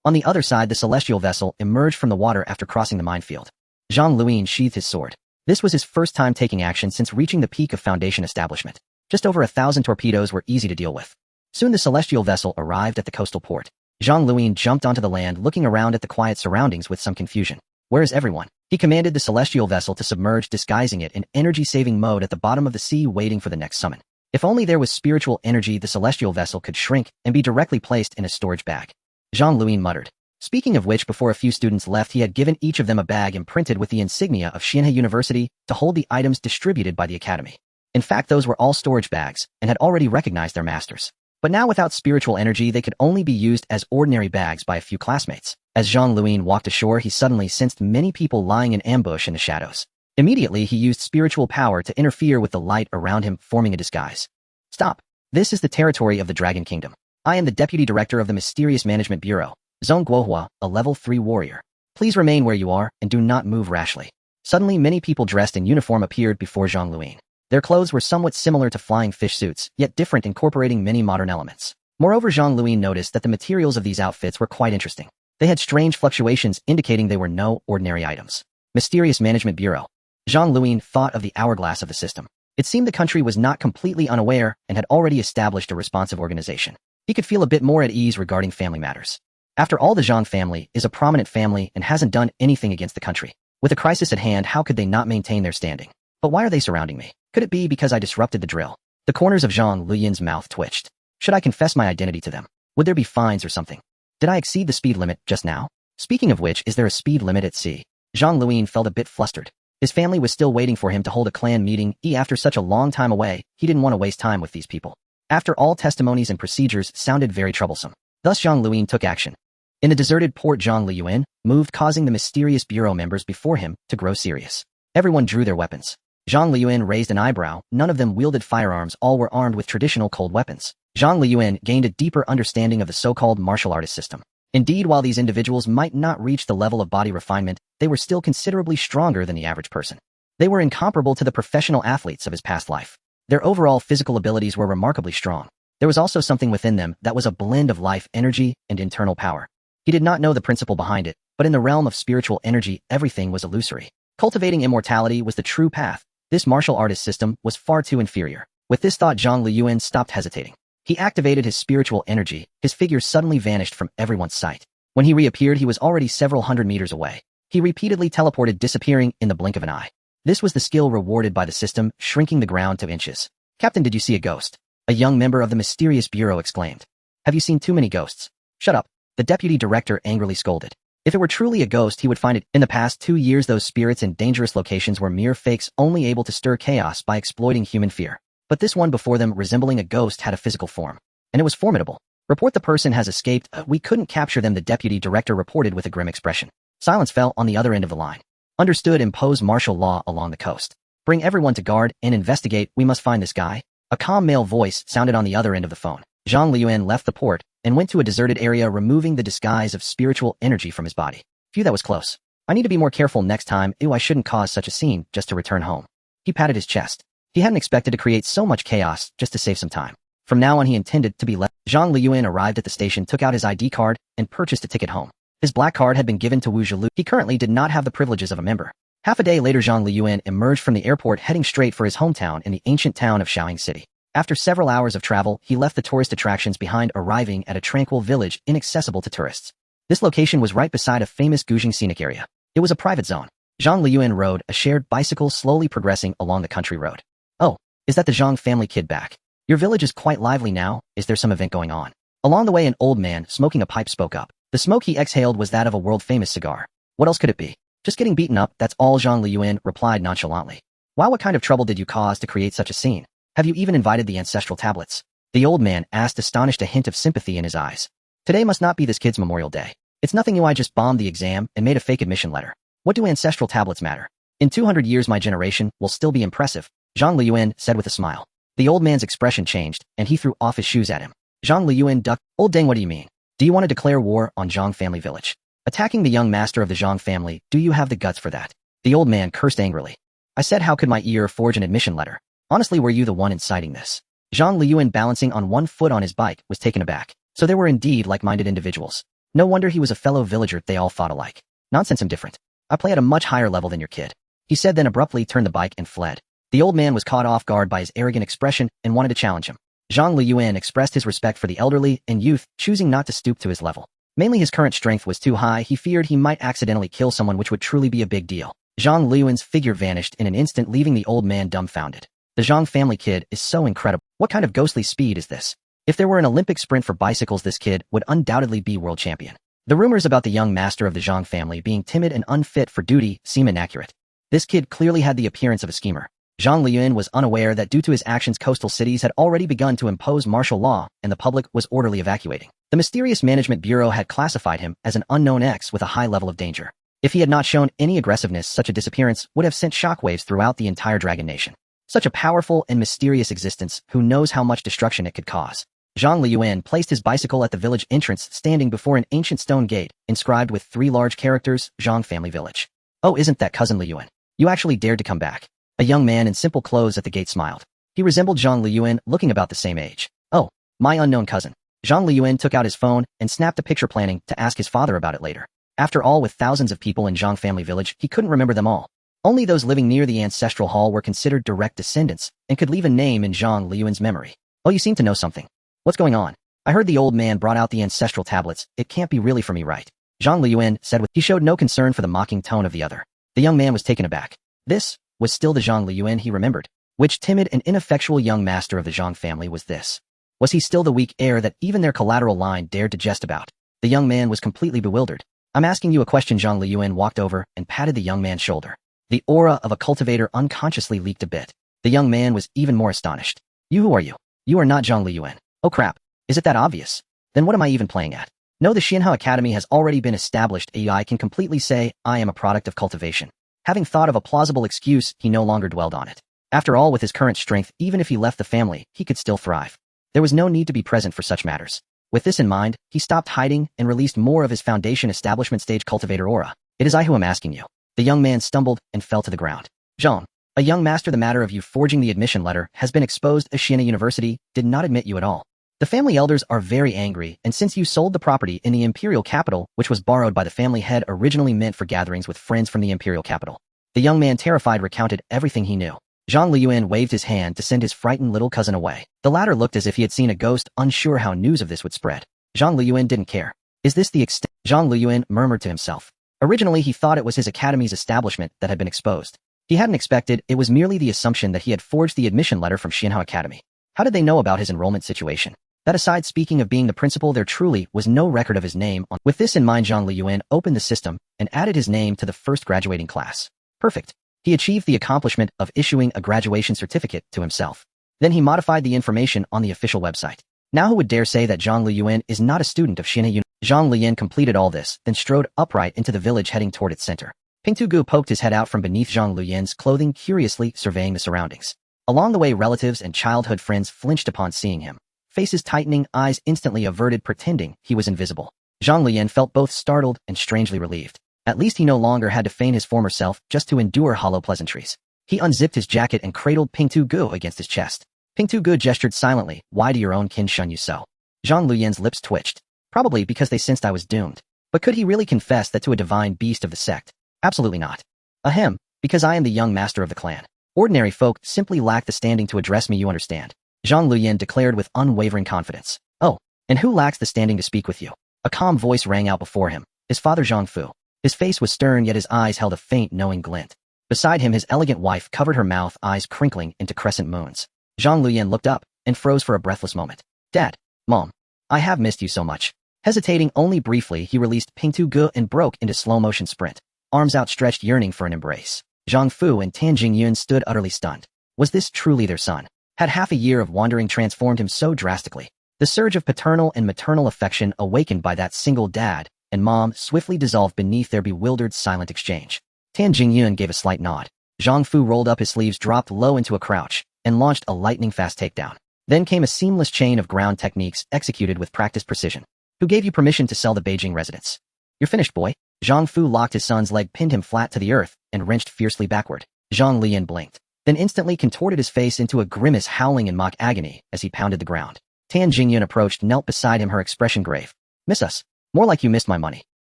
Speaker 1: On the other side, the celestial vessel emerged from the water after crossing the minefield. Zhang Luyan sheathed his sword. This was his first time taking action since reaching the peak of Foundation establishment. Just over 1,000 torpedoes were easy to deal with. Soon the celestial vessel arrived at the coastal port. Zhang Luyan jumped onto the land, looking around at the quiet surroundings with some confusion. Where is everyone? He commanded the celestial vessel to submerge, disguising it in energy-saving mode at the bottom of the sea, waiting for the next summon. If only there was spiritual energy, the celestial vessel could shrink and be directly placed in a storage bag. Zhang Luyan muttered. Speaking of which, before a few students left, he had given each of them a bag imprinted with the insignia of Xianhe University to hold the items distributed by the academy. In fact, those were all storage bags and had already recognized their masters. But now without spiritual energy, they could only be used as ordinary bags by a few classmates. As Zhang Luyan walked ashore, he suddenly sensed many people lying in ambush in the shadows. Immediately, he used spiritual power to interfere with the light around him, forming a disguise. Stop. This is the territory of the Dragon Kingdom. I am the Deputy Director of the Mysterious Management Bureau, Zhong Guohua, a level 3 warrior. Please remain where you are and do not move rashly. Suddenly, many people dressed in uniform appeared before Zhang Luyan. Their clothes were somewhat similar to flying fish suits, yet different, incorporating many modern elements. Moreover, Zhang Luyan noticed that the materials of these outfits were quite interesting. They had strange fluctuations indicating they were no ordinary items. Mysterious Management Bureau. Zhang Luyan thought of the hourglass of the system. It seemed the country was not completely unaware and had already established a responsive organization. He could feel a bit more at ease regarding family matters. After all, the Zhang family is a prominent family and hasn't done anything against the country. With a crisis at hand, how could they not maintain their standing? But why are they surrounding me? Could it be because I disrupted the drill? The corners of Zhang Luyan's mouth twitched. Should I confess my identity to them? Would there be fines or something? Did I exceed the speed limit just now? Speaking of which, is there a speed limit at sea? Zhang Luyan felt a bit flustered. His family was still waiting for him to hold a clan meeting. After such a long time away, he didn't want to waste time with these people. After all, testimonies and procedures sounded very troublesome. Thus Zhang Luyan took action. In the deserted port, Zhang Luyan moved, causing the mysterious bureau members before him to grow serious. Everyone drew their weapons. Zhang Luyan raised an eyebrow. None of them wielded firearms, all were armed with traditional cold weapons. Zhang Luyan gained a deeper understanding of the so-called martial artist system. Indeed, while these individuals might not reach the level of body refinement, they were still considerably stronger than the average person. They were incomparable to the professional athletes of his past life. Their overall physical abilities were remarkably strong. There was also something within them that was a blend of life energy and internal power. He did not know the principle behind it, but in the realm of spiritual energy, everything was illusory. Cultivating immortality was the true path. This martial artist system was far too inferior. With this thought, Zhang Luyan stopped hesitating. He activated his spiritual energy. His figure suddenly vanished from everyone's sight. When he reappeared, he was already several hundred meters away. He repeatedly teleported, disappearing in the blink of an eye. This was the skill rewarded by the system, shrinking the ground to inches. Captain, did you see a ghost? A young member of the mysterious bureau exclaimed. Have you seen too many ghosts? Shut up. The deputy director angrily scolded. If it were truly a ghost, he would find it. In the past 2 years, those spirits in dangerous locations were mere fakes, only able to stir chaos by exploiting human fear. But this one before them, resembling a ghost, had a physical form. And it was formidable. Report the person has escaped. We couldn't capture them, the deputy director reported with a grim expression. Silence fell on the other end of the line. Understood. Impose martial law along the coast. Bring everyone to guard and investigate. We must find this guy. A calm male voice sounded on the other end of the phone. Zhang Luyan left the port and went to a deserted area, removing the disguise of spiritual energy from his body. Phew, that was close. I need to be more careful next time. I shouldn't cause such a scene just to return home. He patted his chest. He hadn't expected to create so much chaos just to save some time. From now on, he intended to be left. Zhang Luyan arrived at the station, took out his ID card, and purchased a ticket home. His black card had been given to Wu Zhilu. He currently did not have the privileges of a member. Half a day later, Zhang Luyan emerged from the airport, heading straight for his hometown in the ancient town of Xianhe City. After several hours of travel, he left the tourist attractions behind, arriving at a tranquil village inaccessible to tourists. This location was right beside a famous Guzheng scenic area. It was a private zone. Zhang Luyan rode a shared bicycle, slowly progressing along the country road. Oh, is that the Zhang family kid back? Your village is quite lively now. Is there some event going on? Along the way, an old man smoking a pipe spoke up. The smoke he exhaled was that of a world-famous cigar. What else could it be? Just getting beaten up, that's all, Zhang Luyan replied nonchalantly. Wow, what kind of trouble did you cause to create such a scene? Have you even invited the ancestral tablets? The old man asked, astonished, a hint of sympathy in his eyes. Today must not be this kid's Memorial Day. It's nothing new. I just bombed the exam and made a fake admission letter. What do ancestral tablets matter? In 200 years, my generation will still be impressive, Zhang Luyan said with a smile. The old man's expression changed, and he threw off his shoes at him. Zhang Luyan ducked. Old dang, what do you mean? Do you want to declare war on Zhang family village? Attacking the young master of the Zhang family, do you have the guts for that? The old man cursed angrily. I said, how could my ear forge an admission letter? Honestly, were you the one inciting this? Zhang Luyan, balancing on one foot on his bike, was taken aback. So there were indeed like-minded individuals. No wonder he was a fellow villager. They all thought alike. Nonsense, I'm different. I play at a much higher level than your kid. He said, then abruptly turned the bike and fled. The old man was caught off guard by his arrogant expression and wanted to challenge him. Zhang Luyan expressed his respect for the elderly and youth, choosing not to stoop to his level. Mainly his current strength was too high. He feared he might accidentally kill someone, which would truly be a big deal. Zhang Luyan's figure vanished in an instant, leaving the old man dumbfounded. The Zhang family kid is so incredible. What kind of ghostly speed is this? If there were an Olympic sprint for bicycles, this kid would undoubtedly be world champion. The rumors about the young master of the Zhang family being timid and unfit for duty seem inaccurate. This kid clearly had the appearance of a schemer. Zhang Luyan was unaware that due to his actions, coastal cities had already begun to impose martial law and the public was orderly evacuating. The mysterious management bureau had classified him as an unknown X with a high level of danger. If he had not shown any aggressiveness, such a disappearance would have sent shockwaves throughout the entire Dragon Nation. Such a powerful and mysterious existence, who knows how much destruction it could cause. Zhang Luyan placed his bicycle at the village entrance, standing before an ancient stone gate, inscribed with 3 large characters, Zhang Family Village. Oh, isn't that cousin Luyan? You actually dared to come back. A young man in simple clothes at the gate smiled. He resembled Zhang Luyan, looking about the same age. Oh, my unknown cousin. Zhang Luyan took out his phone and snapped a picture, planning to ask his father about it later. After all, with thousands of people in Zhang Family Village, he couldn't remember them all. Only those living near the ancestral hall were considered direct descendants and could leave a name in Zhang Luyan's memory. Oh, you seem to know something. What's going on? I heard the old man brought out the ancestral tablets. It can't be really for me, right? Zhang Luyan said. He showed no concern for the mocking tone of the other. The young man was taken aback. This was still the Zhang Luyan he remembered. Which timid and ineffectual young master of the Zhang family was this? Was he still the weak heir that even their collateral line dared to jest about? The young man was completely bewildered. I'm asking you a question. Zhang Luyan walked over and patted the young man's shoulder. The aura of a cultivator unconsciously leaked a bit. The young man was even more astonished. Who are you? You are not Zhang Luyan. Oh crap. Is it that obvious? Then what am I even playing at? No, the Xianhe Academy has already been established. I can completely say I am a product of cultivation. Having thought of a plausible excuse, he no longer dwelled on it. After all, with his current strength, even if he left the family, he could still thrive. There was no need to be present for such matters. With this in mind, he stopped hiding and released more of his foundation establishment stage cultivator aura. It is I who am asking you. The young man stumbled and fell to the ground. Zhang, a young master, the matter of you forging the admission letter has been exposed. Xianhe University did not admit you at all. The family elders are very angry, and since you sold the property in the imperial capital, which was borrowed by the family head, originally meant for gatherings with friends from the imperial capital. The young man, terrified, recounted everything he knew. Zhang Luyan waved his hand to send his frightened little cousin away. The latter looked as if he had seen a ghost, unsure how news of this would spread. Zhang Luyan didn't care. Is this the extent? Zhang Luyan murmured to himself. Originally, he thought it was his academy's establishment that had been exposed. He hadn't expected it was merely the assumption that he had forged the admission letter from Xianhe Academy. How did they know about his enrollment situation? That aside, speaking of being the principal, there truly was no record of his name on. With this in mind, Zhang Luyan opened the system and added his name to the first graduating class. Perfect. He achieved the accomplishment of issuing a graduation certificate to himself. Then he modified the information on the official website. Now who would dare say that Zhang Luyan is not a student of Xianhe University? Zhang Luyan completed all this, then strode upright into the village, heading toward its center. Pingtugu poked his head out from beneath Zhang Luyan's clothing, curiously surveying the surroundings. Along the way, relatives and childhood friends flinched upon seeing him. Faces tightening, eyes instantly averted, pretending he was invisible. Zhang Luyan felt both startled and strangely relieved. At least he no longer had to feign his former self just to endure hollow pleasantries. He unzipped his jacket and cradled Pingtugu against his chest. Pingtugu gestured silently. Why do your own kin shun you so? Zhang Luyan's lips twitched. Probably because they sensed I was doomed. But could he really confess that to a divine beast of the sect? Absolutely not. Ahem, because I am the young master of the clan. Ordinary folk simply lack the standing to address me, you understand. Zhang Luyan declared with unwavering confidence. Oh, and who lacks the standing to speak with you? A calm voice rang out before him. His father Zhang Fu. His face was stern, yet his eyes held a faint, knowing glint. Beside him, his elegant wife covered her mouth, eyes crinkling into crescent moons. Zhang Luyan looked up and froze for a breathless moment. Dad, Mom, I have missed you so much. Hesitating only briefly, he released Pingtugu and broke into slow-motion sprint, arms outstretched, yearning for an embrace. Zhang Fu and Tan Jingyun stood utterly stunned. Was this truly their son? Had half a year of wandering transformed him so drastically? The surge of paternal and maternal affection awakened by that single dad and mom swiftly dissolved beneath their bewildered, silent exchange. Tan Jingyun gave a slight nod. Zhang Fu rolled up his sleeves, dropped low into a crouch, and launched a lightning-fast takedown. Then came a seamless chain of ground techniques executed with practiced precision. Who gave you permission to sell the Beijing residence? You're finished, boy. Zhang Fu locked his son's leg, pinned him flat to the earth, and wrenched fiercely backward. Zhang Luyan blinked, then instantly contorted his face into a grimace, howling in mock agony as he pounded the ground. Tan Jingyun approached, knelt beside him, her expression grave. Miss us? More like you missed my money.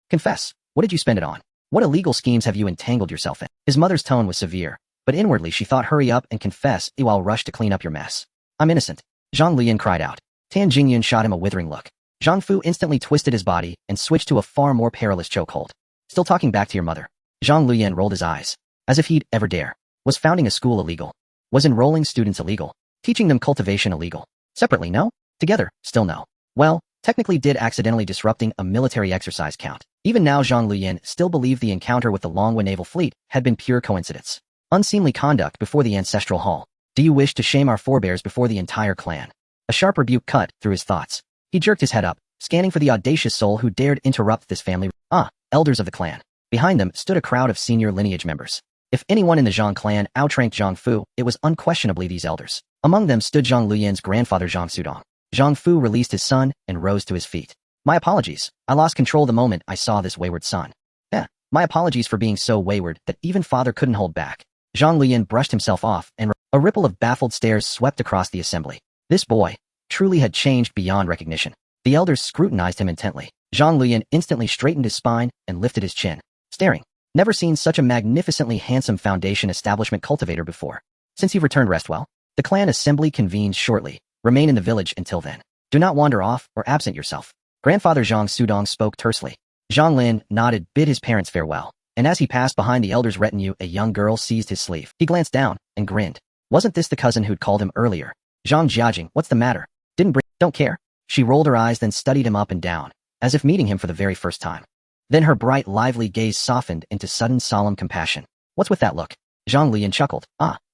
Speaker 1: Confess, what did you spend it on? What illegal schemes have you entangled yourself in? His mother's tone was severe, but inwardly she thought, hurry up and confess, I'll rush to clean up your mess. I'm innocent. Zhang Luyan cried out. Tan Jingyun shot him a withering look. Zhang Fu instantly twisted his body and switched to a far more perilous chokehold. Still talking back to your mother? Zhang Luyan rolled his eyes. As if he'd ever dare. Was founding a school illegal? Was enrolling students illegal? Teaching them cultivation illegal? Separately, no? Together, still no. Well, technically did accidentally disrupting a military exercise count. Even now Zhang Luyan still believed the encounter with the Longwa naval fleet had been pure coincidence. Unseemly conduct before the ancestral hall. Do you wish to shame our forebears before the entire clan? A sharp rebuke cut through his thoughts. He jerked his head up, scanning for the audacious soul who dared interrupt this family. Elders of the clan. Behind them stood a crowd of senior lineage members. If anyone in the Zhang clan outranked Zhang Fu, it was unquestionably these elders. Among them stood Zhang Luyan's grandfather Zhang Sudong. Zhang Fu released his son and rose to his feet. My apologies. I lost control the moment I saw this wayward son. My apologies for being so wayward that even father couldn't hold back. Zhang Luyan brushed himself off and a ripple of baffled stares swept across the assembly. This boy truly had changed beyond recognition. The elders scrutinized him intently. Zhang Luyan instantly straightened his spine and lifted his chin, staring. Never seen such a magnificently handsome foundation establishment cultivator before. Since you've returned, rest well. The clan assembly convenes shortly. Remain in the village until then. Do not wander off or absent yourself. Grandfather Zhang Sudong spoke tersely. Zhang Lin nodded, bid his parents farewell, and as he passed behind the elder's retinue, a young girl seized his sleeve. He glanced down and grinned. Wasn't this the cousin who'd called him earlier? Zhang Jiajing, what's the matter? Don't care. She rolled her eyes, then studied him up and down, as if meeting him for the very first time. Then her bright, lively gaze softened into sudden solemn compassion. What's with that look? Zhang Luyan chuckled.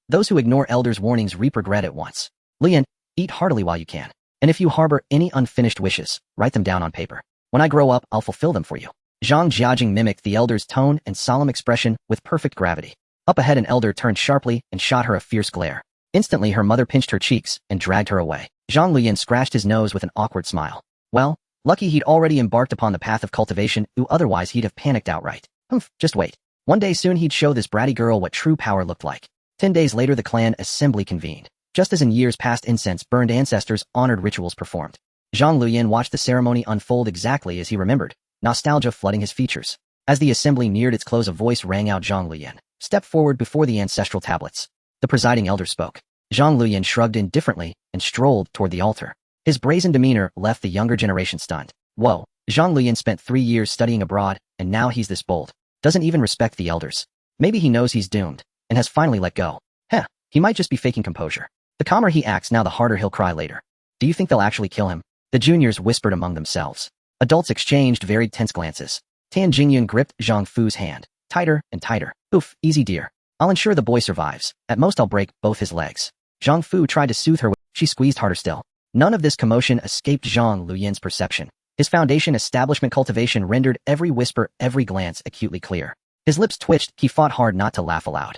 Speaker 1: Those who ignore elders' warnings reap regret at once. Luyan, eat heartily while you can. And if you harbor any unfinished wishes, write them down on paper. When I grow up, I'll fulfill them for you. Zhang Jiajing mimicked the elder's tone and solemn expression with perfect gravity. Up ahead, an elder turned sharply and shot her a fierce glare. Instantly, her mother pinched her cheeks and dragged her away. Zhang Luyan scratched his nose with an awkward smile. Well, lucky he'd already embarked upon the path of cultivation, otherwise he'd have panicked outright. Just wait. One day soon he'd show this bratty girl what true power looked like. 10 days later, the clan assembly convened. Just as in years past, incense burned, ancestors honored, rituals performed. Zhang Luyan watched the ceremony unfold exactly as he remembered, nostalgia flooding his features. As the assembly neared its close, a voice rang out. Zhang Luyan, step forward before the ancestral tablets. The presiding elder spoke. Zhang Luyan shrugged indifferently and strolled toward the altar. His brazen demeanor left the younger generation stunned. Whoa, Zhang Luyan spent 3 years studying abroad, and now he's this bold. Doesn't even respect the elders. Maybe he knows he's doomed, and has finally let go. He might just be faking composure. The calmer he acts now, the harder he'll cry later. Do you think they'll actually kill him? The juniors whispered among themselves. Adults exchanged very tense glances. Tan Jingyun gripped Zhang Fu's hand, tighter and tighter. Oof, easy dear. I'll ensure the boy survives. At most I'll break both his legs. Zhang Fu tried to soothe her. She squeezed harder still. None of this commotion escaped Zhang Luyan's perception. His foundation establishment cultivation rendered every whisper, every glance acutely clear. His lips twitched. He fought hard not to laugh aloud.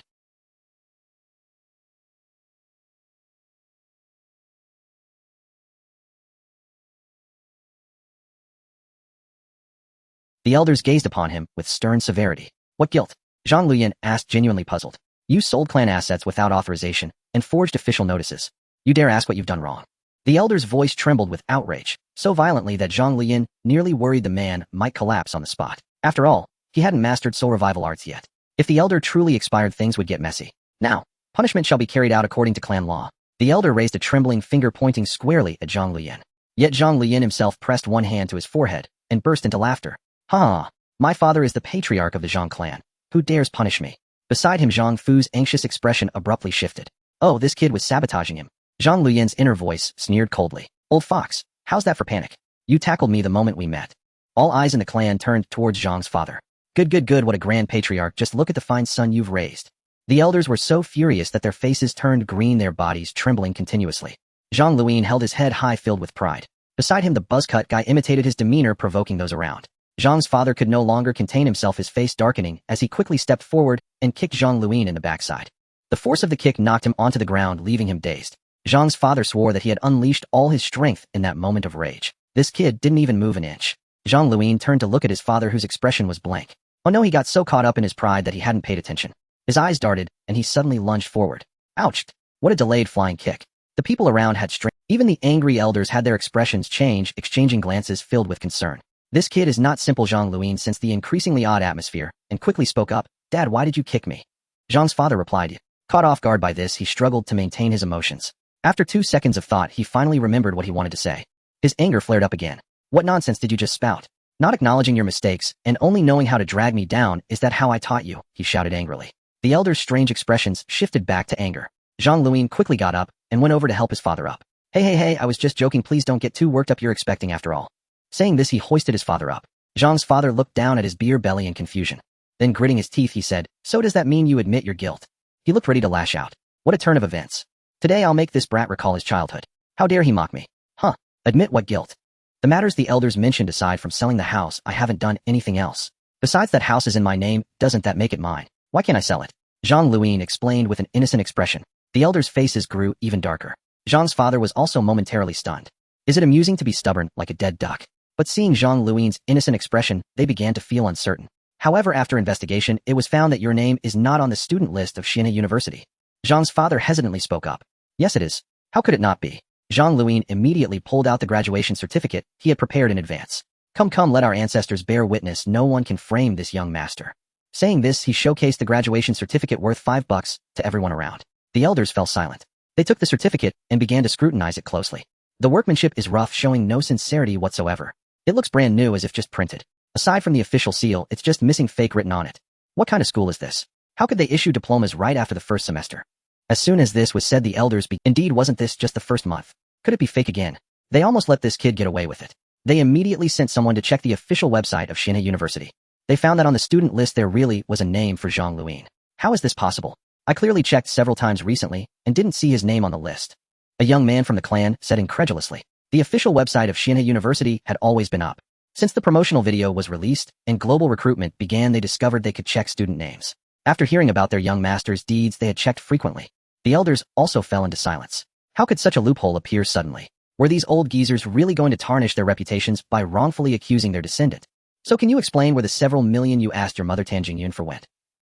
Speaker 1: The elders gazed upon him with stern severity. What guilt? Zhang Luyan asked, genuinely puzzled. You sold clan assets without authorization and forged official notices. You dare ask what you've done wrong? The elder's voice trembled with outrage, so violently that Zhang Luyan nearly worried the man might collapse on the spot. After all, he hadn't mastered soul revival arts yet. If the elder truly expired, things would get messy. Now, punishment shall be carried out according to clan law. The elder raised a trembling finger pointing squarely at Zhang Luyan. Yet Zhang Luyan himself pressed one hand to his forehead and burst into laughter. My father is the patriarch of the Zhang clan. Who dares punish me? Beside him, Zhang Fu's anxious expression abruptly shifted. Oh, this kid was sabotaging him. Zhang Luyan's inner voice sneered coldly. Old fox, how's that for panic? You tackled me the moment we met. All eyes in the clan turned towards Zhang's father. Good, what a grand patriarch. Just look at the fine son you've raised. The elders were so furious that their faces turned green, their bodies trembling continuously. Zhang Luyan held his head high, filled with pride. Beside him, the buzzcut guy imitated his demeanor, provoking those around. Zhang's father could no longer contain himself, his face darkening as he quickly stepped forward and kicked Zhang Luyan in the backside. The force of the kick knocked him onto the ground, leaving him dazed. Zhang's father swore that he had unleashed all his strength in that moment of rage. This kid didn't even move an inch. Zhang Luyan turned to look at his father, whose expression was blank. Oh no, he got so caught up in his pride that he hadn't paid attention. His eyes darted, and he suddenly lunged forward. Ouch! What a delayed flying kick. The people around had strength. Even the angry elders had their expressions change, exchanging glances filled with concern. This kid is not simple. Zhang Luyan sensed the increasingly odd atmosphere and quickly spoke up. Dad, why did you kick me? Zhang's father replied. Caught off guard by this, he struggled to maintain his emotions. After 2 seconds of thought, he finally remembered what he wanted to say. His anger flared up again. What nonsense did you just spout? Not acknowledging your mistakes and only knowing how to drag me down, is that how I taught you? He shouted angrily. The elder's strange expressions shifted back to anger. Zhang Luyan quickly got up and went over to help his father up. Hey, I was just joking, please don't get too worked up, you're expecting after all. Saying this, he hoisted his father up. Zhang's father looked down at his beer belly in confusion. Then gritting his teeth, he said, so does that mean you admit your guilt? He looked ready to lash out. What a turn of events. Today I'll make this brat recall his childhood. How dare he mock me? Huh, admit what guilt? The matters the elders mentioned aside from selling the house, I haven't done anything else. Besides, that house is in my name, doesn't that make it mine? Why can't I sell it? Zhang Luyan explained with an innocent expression. The elders' faces grew even darker. Zhang's father was also momentarily stunned. Is it amusing to be stubborn like a dead duck? But seeing Zhang Luyan's innocent expression, they began to feel uncertain. However, after investigation, it was found that your name is not on the student list of Xianhe University. Zhang's father hesitantly spoke up. Yes, it is. How could it not be? Zhang Luyan immediately pulled out the graduation certificate he had prepared in advance. Come, let our ancestors bear witness, no one can frame this young master. Saying this, he showcased the graduation certificate worth $5 to everyone around. The elders fell silent. They took the certificate and began to scrutinize it closely. The workmanship is rough, showing no sincerity whatsoever. It looks brand new, as if just printed. Aside from the official seal, it's just missing fake written on it. What kind of school is this? How could they issue diplomas right after the first semester? As soon as this was said, the elders indeed, wasn't this just the first month? Could it be fake again? They almost let this kid get away with it. They immediately sent someone to check the official website of Xianhe University. They found that on the student list there really was a name for Zhang Luyan. How is this possible? I clearly checked several times recently and didn't see his name on the list. A young man from the clan said incredulously. The official website of Xianhe University had always been up. Since the promotional video was released and global recruitment began, they discovered they could check student names. After hearing about their young master's deeds, they had checked frequently. The elders also fell into silence. How could such a loophole appear suddenly? Were these old geezers really going to tarnish their reputations by wrongfully accusing their descendant? So can you explain where the several million you asked your mother Tan Jingyun for went?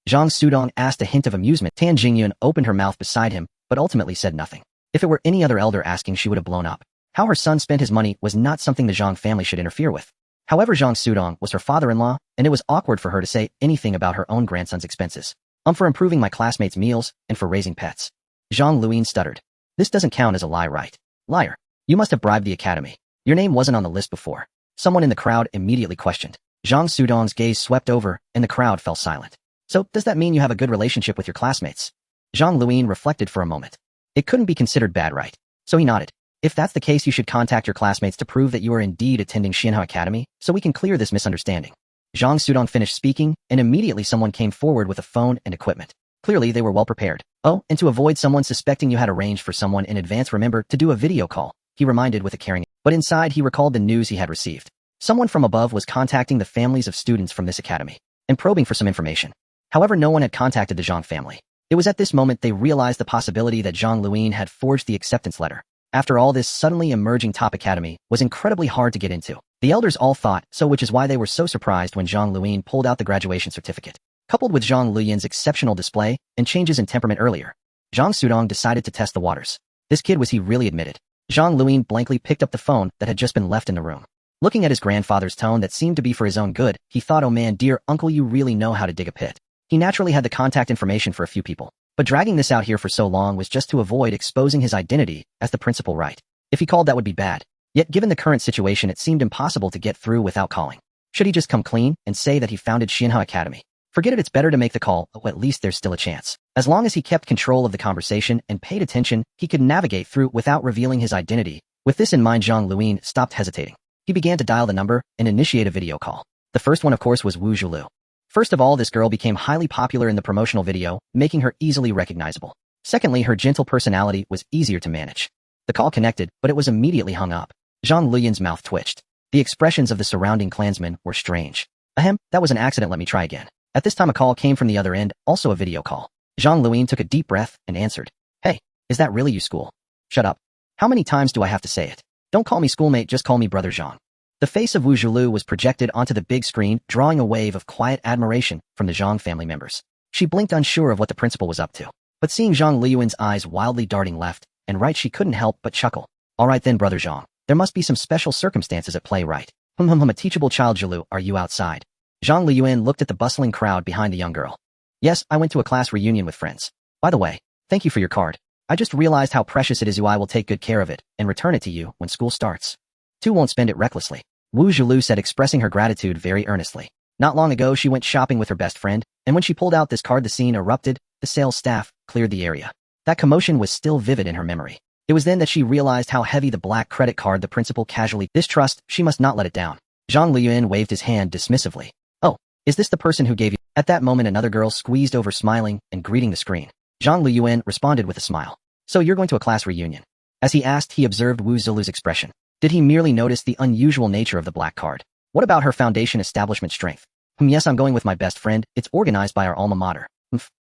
Speaker 1: Zhang Sudong asked, a hint of amusement. Tan Jingyun opened her mouth beside him, but ultimately said nothing. If it were any other elder asking, she would have blown up. How her son spent his money was not something the Zhang family should interfere with. However, Zhang Sudong was her father-in-law, and it was awkward for her to say anything about her own grandson's expenses. For improving my classmates' meals, and for raising pets. Zhang Luyan stuttered. This doesn't count as a lie, right? Liar. You must have bribed the academy. Your name wasn't on the list before. Someone in the crowd immediately questioned. Zhang Sudong's gaze swept over, and the crowd fell silent. So, does that mean you have a good relationship with your classmates? Zhang Luyan reflected for a moment. It couldn't be considered bad, right? So he nodded. If that's the case, you should contact your classmates to prove that you are indeed attending Xianhe Academy, so we can clear this misunderstanding. Zhang Sudong finished speaking, and immediately someone came forward with a phone and equipment. Clearly, they were well prepared. Oh, and to avoid someone suspecting you had arranged for someone in advance, remember to do a video call, he reminded with a caring. But inside, he recalled the news he had received. Someone from above was contacting the families of students from this academy and probing for some information. However, no one had contacted the Zhang family. It was at this moment they realized the possibility that Zhang Luyan had forged the acceptance letter. After all, this suddenly emerging top academy was incredibly hard to get into. The elders all thought so, which is why they were so surprised when Zhang Luyan pulled out the graduation certificate. Coupled with Zhang Luyan's exceptional display and changes in temperament earlier, Zhang Sudong decided to test the waters. This kid, was he really admitted? Zhang Luyan blankly picked up the phone that had just been left in the room. Looking at his grandfather's tone that seemed to be for his own good, he thought, oh man, dear uncle, you really know how to dig a pit. He naturally had the contact information for a few people. But dragging this out here for so long was just to avoid exposing his identity as the principal, right? If he called, that would be bad. Yet given the current situation, it seemed impossible to get through without calling. Should he just come clean and say that he founded Xianhe Academy? Forget it, it's better to make the call, oh, at least there's still a chance. As long as he kept control of the conversation and paid attention, he could navigate through without revealing his identity. With this in mind, Zhang Luyan stopped hesitating. He began to dial the number and initiate a video call. The first one, of course, was Wu Zhulu. First of all, this girl became highly popular in the promotional video, making her easily recognizable. Secondly, her gentle personality was easier to manage. The call connected, but it was immediately hung up. Zhang Luyan's mouth twitched. The expressions of the surrounding clansmen were strange. Ahem, that was an accident, let me try again. At this time, a call came from the other end, also a video call. Zhang Luyan took a deep breath and answered. Hey, is that really you, school? Shut up. How many times do I have to say it? Don't call me schoolmate, just call me brother Zhang. The face of Wu Zhulu was projected onto the big screen, drawing a wave of quiet admiration from the Zhang family members. She blinked, unsure of what the principal was up to. But seeing Zhang Luyan's eyes wildly darting left and right, she couldn't help but chuckle. All right then, brother Zhang. There must be some special circumstances at play, right? A teachable child. Zhulu, are you outside? Zhang Luyan looked at the bustling crowd behind the young girl. Yes, I went to a class reunion with friends. By the way, thank you for your card. I just realized how precious it is. I will take good care of it and return it to you when school starts. Two won't spend it recklessly. Wu Zhulu said, expressing her gratitude very earnestly. Not long ago, she went shopping with her best friend, and when she pulled out this card, the scene erupted. The sales staff cleared the area. That commotion was still vivid in her memory. It was then that she realized how heavy the black credit card the principal casually distrust. She must not let it down. Zhang Luyan waved his hand dismissively. Oh, is this the person who gave you? At that moment another girl squeezed over smiling and greeting the screen. Zhang Luyan responded with a smile. So you're going to a class reunion? As he asked, he observed Wu Zilu's expression. Did he merely notice the unusual nature of the black card? What about her foundation establishment strength? Yes, I'm going with my best friend. It's organized by our alma mater.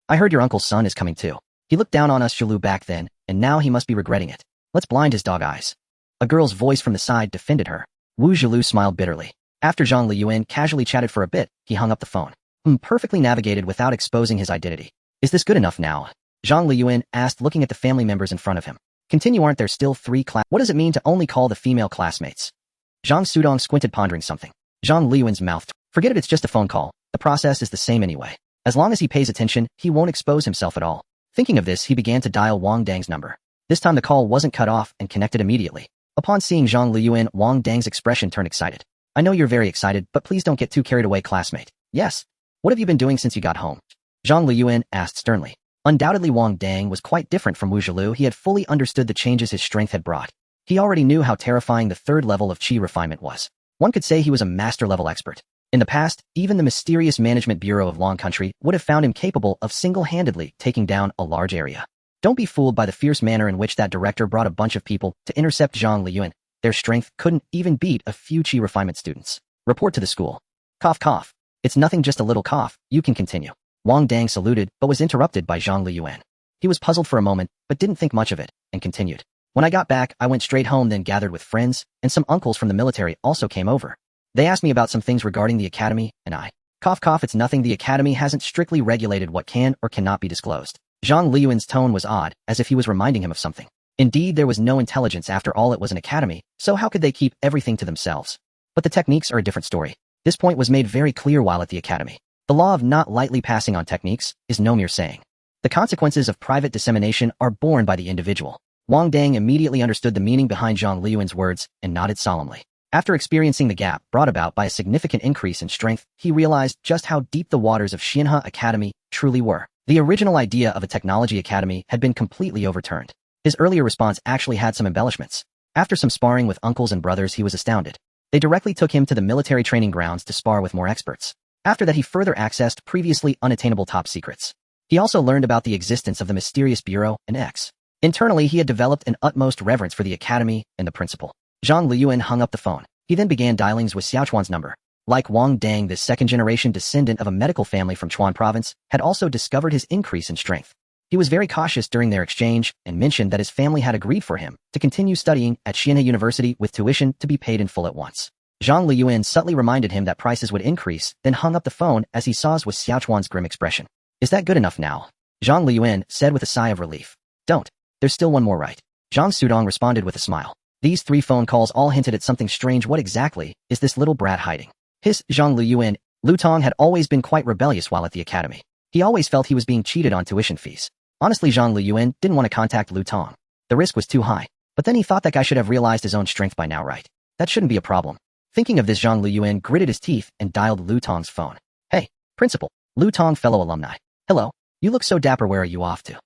Speaker 1: I heard your uncle's son is coming too. He looked down on us Zhilu back then, and now he must be regretting it. Let's blind his dog eyes. A girl's voice from the side defended her. Wu Zhilu smiled bitterly. After Zhang Luyan casually chatted for a bit, he hung up the phone. Perfectly navigated without exposing his identity. Is this good enough now? Zhang Luyan asked, looking at the family members in front of him. Continue, aren't there still 3 class? What does it mean to only call the female classmates? Zhang Sudong squinted, pondering something. Zhang Luyan's mouth. Forget it, it's just a phone call. The process is the same anyway. As long as he pays attention, he won't expose himself at all. Thinking of this, he began to dial Wang Dang's number. This time the call wasn't cut off and connected immediately. Upon seeing Zhang Luyan, Wang Dang's expression turned excited. I know you're very excited, but please don't get too carried away, classmate. Yes. What have you been doing since you got home? Zhang Luyan asked sternly. Undoubtedly Wang Dang was quite different from Wu Zhilu. He had fully understood the changes his strength had brought. He already knew how terrifying the 3rd level of qi refinement was. One could say he was a master-level expert. In the past, even the mysterious Management Bureau of Long Country would have found him capable of single-handedly taking down a large area. Don't be fooled by the fierce manner in which that director brought a bunch of people to intercept Zhang Luyan. Their strength couldn't even beat a few qi refinement students. Report to the school. Cough cough. It's nothing, just a little cough. You can continue. Wang Dang saluted, but was interrupted by Zhang Luyan. He was puzzled for a moment, but didn't think much of it, and continued. When I got back, I went straight home, then gathered with friends, and some uncles from the military also came over. They asked me about some things regarding the academy, and I. Cough cough, it's nothing. The academy hasn't strictly regulated what can or cannot be disclosed. Zhang Luyan's tone was odd, as if he was reminding him of something. Indeed, there was no intelligence. After all, it was an academy, so how could they keep everything to themselves? But the techniques are a different story. This point was made very clear while at the academy. The law of not lightly passing on techniques is no mere saying. The consequences of private dissemination are borne by the individual. Wang Dang immediately understood the meaning behind Zhang Luyan's words and nodded solemnly. After experiencing the gap brought about by a significant increase in strength, he realized just how deep the waters of Xianhe Academy truly were. The original idea of a technology academy had been completely overturned. His earlier response actually had some embellishments. After some sparring with uncles and brothers, he was astounded. They directly took him to the military training grounds to spar with more experts. After that, he further accessed previously unattainable top secrets. He also learned about the existence of the mysterious bureau and X. Internally, he had developed an utmost reverence for the academy and the principal. Zhang Luyan hung up the phone. He then began dialing with Xiaochuan's number. Like Wang Dang, this second-generation descendant of a medical family from Chuan province had also discovered his increase in strength. He was very cautious during their exchange and mentioned that his family had agreed for him to continue studying at Xianhe University with tuition to be paid in full at once. Zhang Luyan subtly reminded him that prices would increase, then hung up the phone as he saw with Xiaochuan's grim expression. Is that good enough now? Zhang Luyan said with a sigh of relief. Don't. There's still one more, right? Zhang Sudong responded with a smile. These 3 phone calls all hinted at something strange. What exactly is this little brat hiding? Zhang Luyan. Lu Tong had always been quite rebellious while at the academy. He always felt he was being cheated on tuition fees. Honestly, Zhang Luyan didn't want to contact Lu Tong. The risk was too high. But then he thought that guy should have realized his own strength by now, right? That shouldn't be a problem. Thinking of this, Zhang Luyan gritted his teeth and dialed Lu Tong's phone. Hey, principal. Lu Tong, fellow alumni. Hello. You look so dapper. Where are you off to?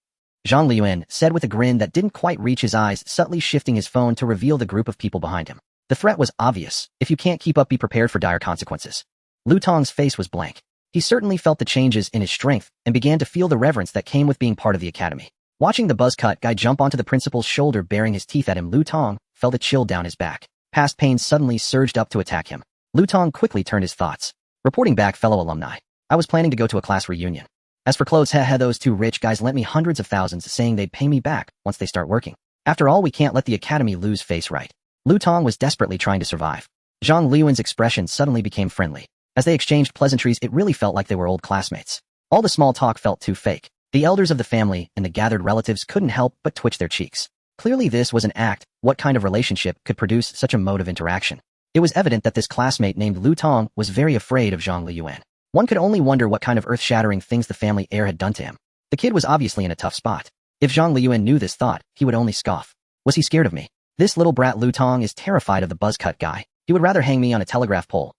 Speaker 1: Zhang Luyan said with a grin that didn't quite reach his eyes, subtly shifting his phone to reveal the group of people behind him. The threat was obvious. If you can't keep up, be prepared for dire consequences. Lu Tong's face was blank. He certainly felt the changes in his strength and began to feel the reverence that came with being part of the academy. Watching the buzz-cut guy jump onto the principal's shoulder baring his teeth at him, Lu Tong felt a chill down his back. Past pain suddenly surged up to attack him. Lu Tong quickly turned his thoughts. Reporting back, fellow alumni. I was planning to go to a class reunion. As for clothes, those 2 rich guys lent me hundreds of thousands, saying they'd pay me back once they start working. After all, we can't let the academy lose face, right? Lu Tong was desperately trying to survive. Zhang Luyan's expression suddenly became friendly. As they exchanged pleasantries, it really felt like they were old classmates. All the small talk felt too fake. The elders of the family and the gathered relatives couldn't help but twitch their cheeks. Clearly this was an act. What kind of relationship could produce such a mode of interaction? It was evident that this classmate named Lu Tong was very afraid of Zhang Luyan. One could only wonder what kind of earth-shattering things the family heir had done to him. The kid was obviously in a tough spot. If Zhang Luyan knew this thought, he would only scoff. Was he scared of me? This little brat Lu Tong is terrified of the buzzcut guy. He would rather hang me on a telegraph pole.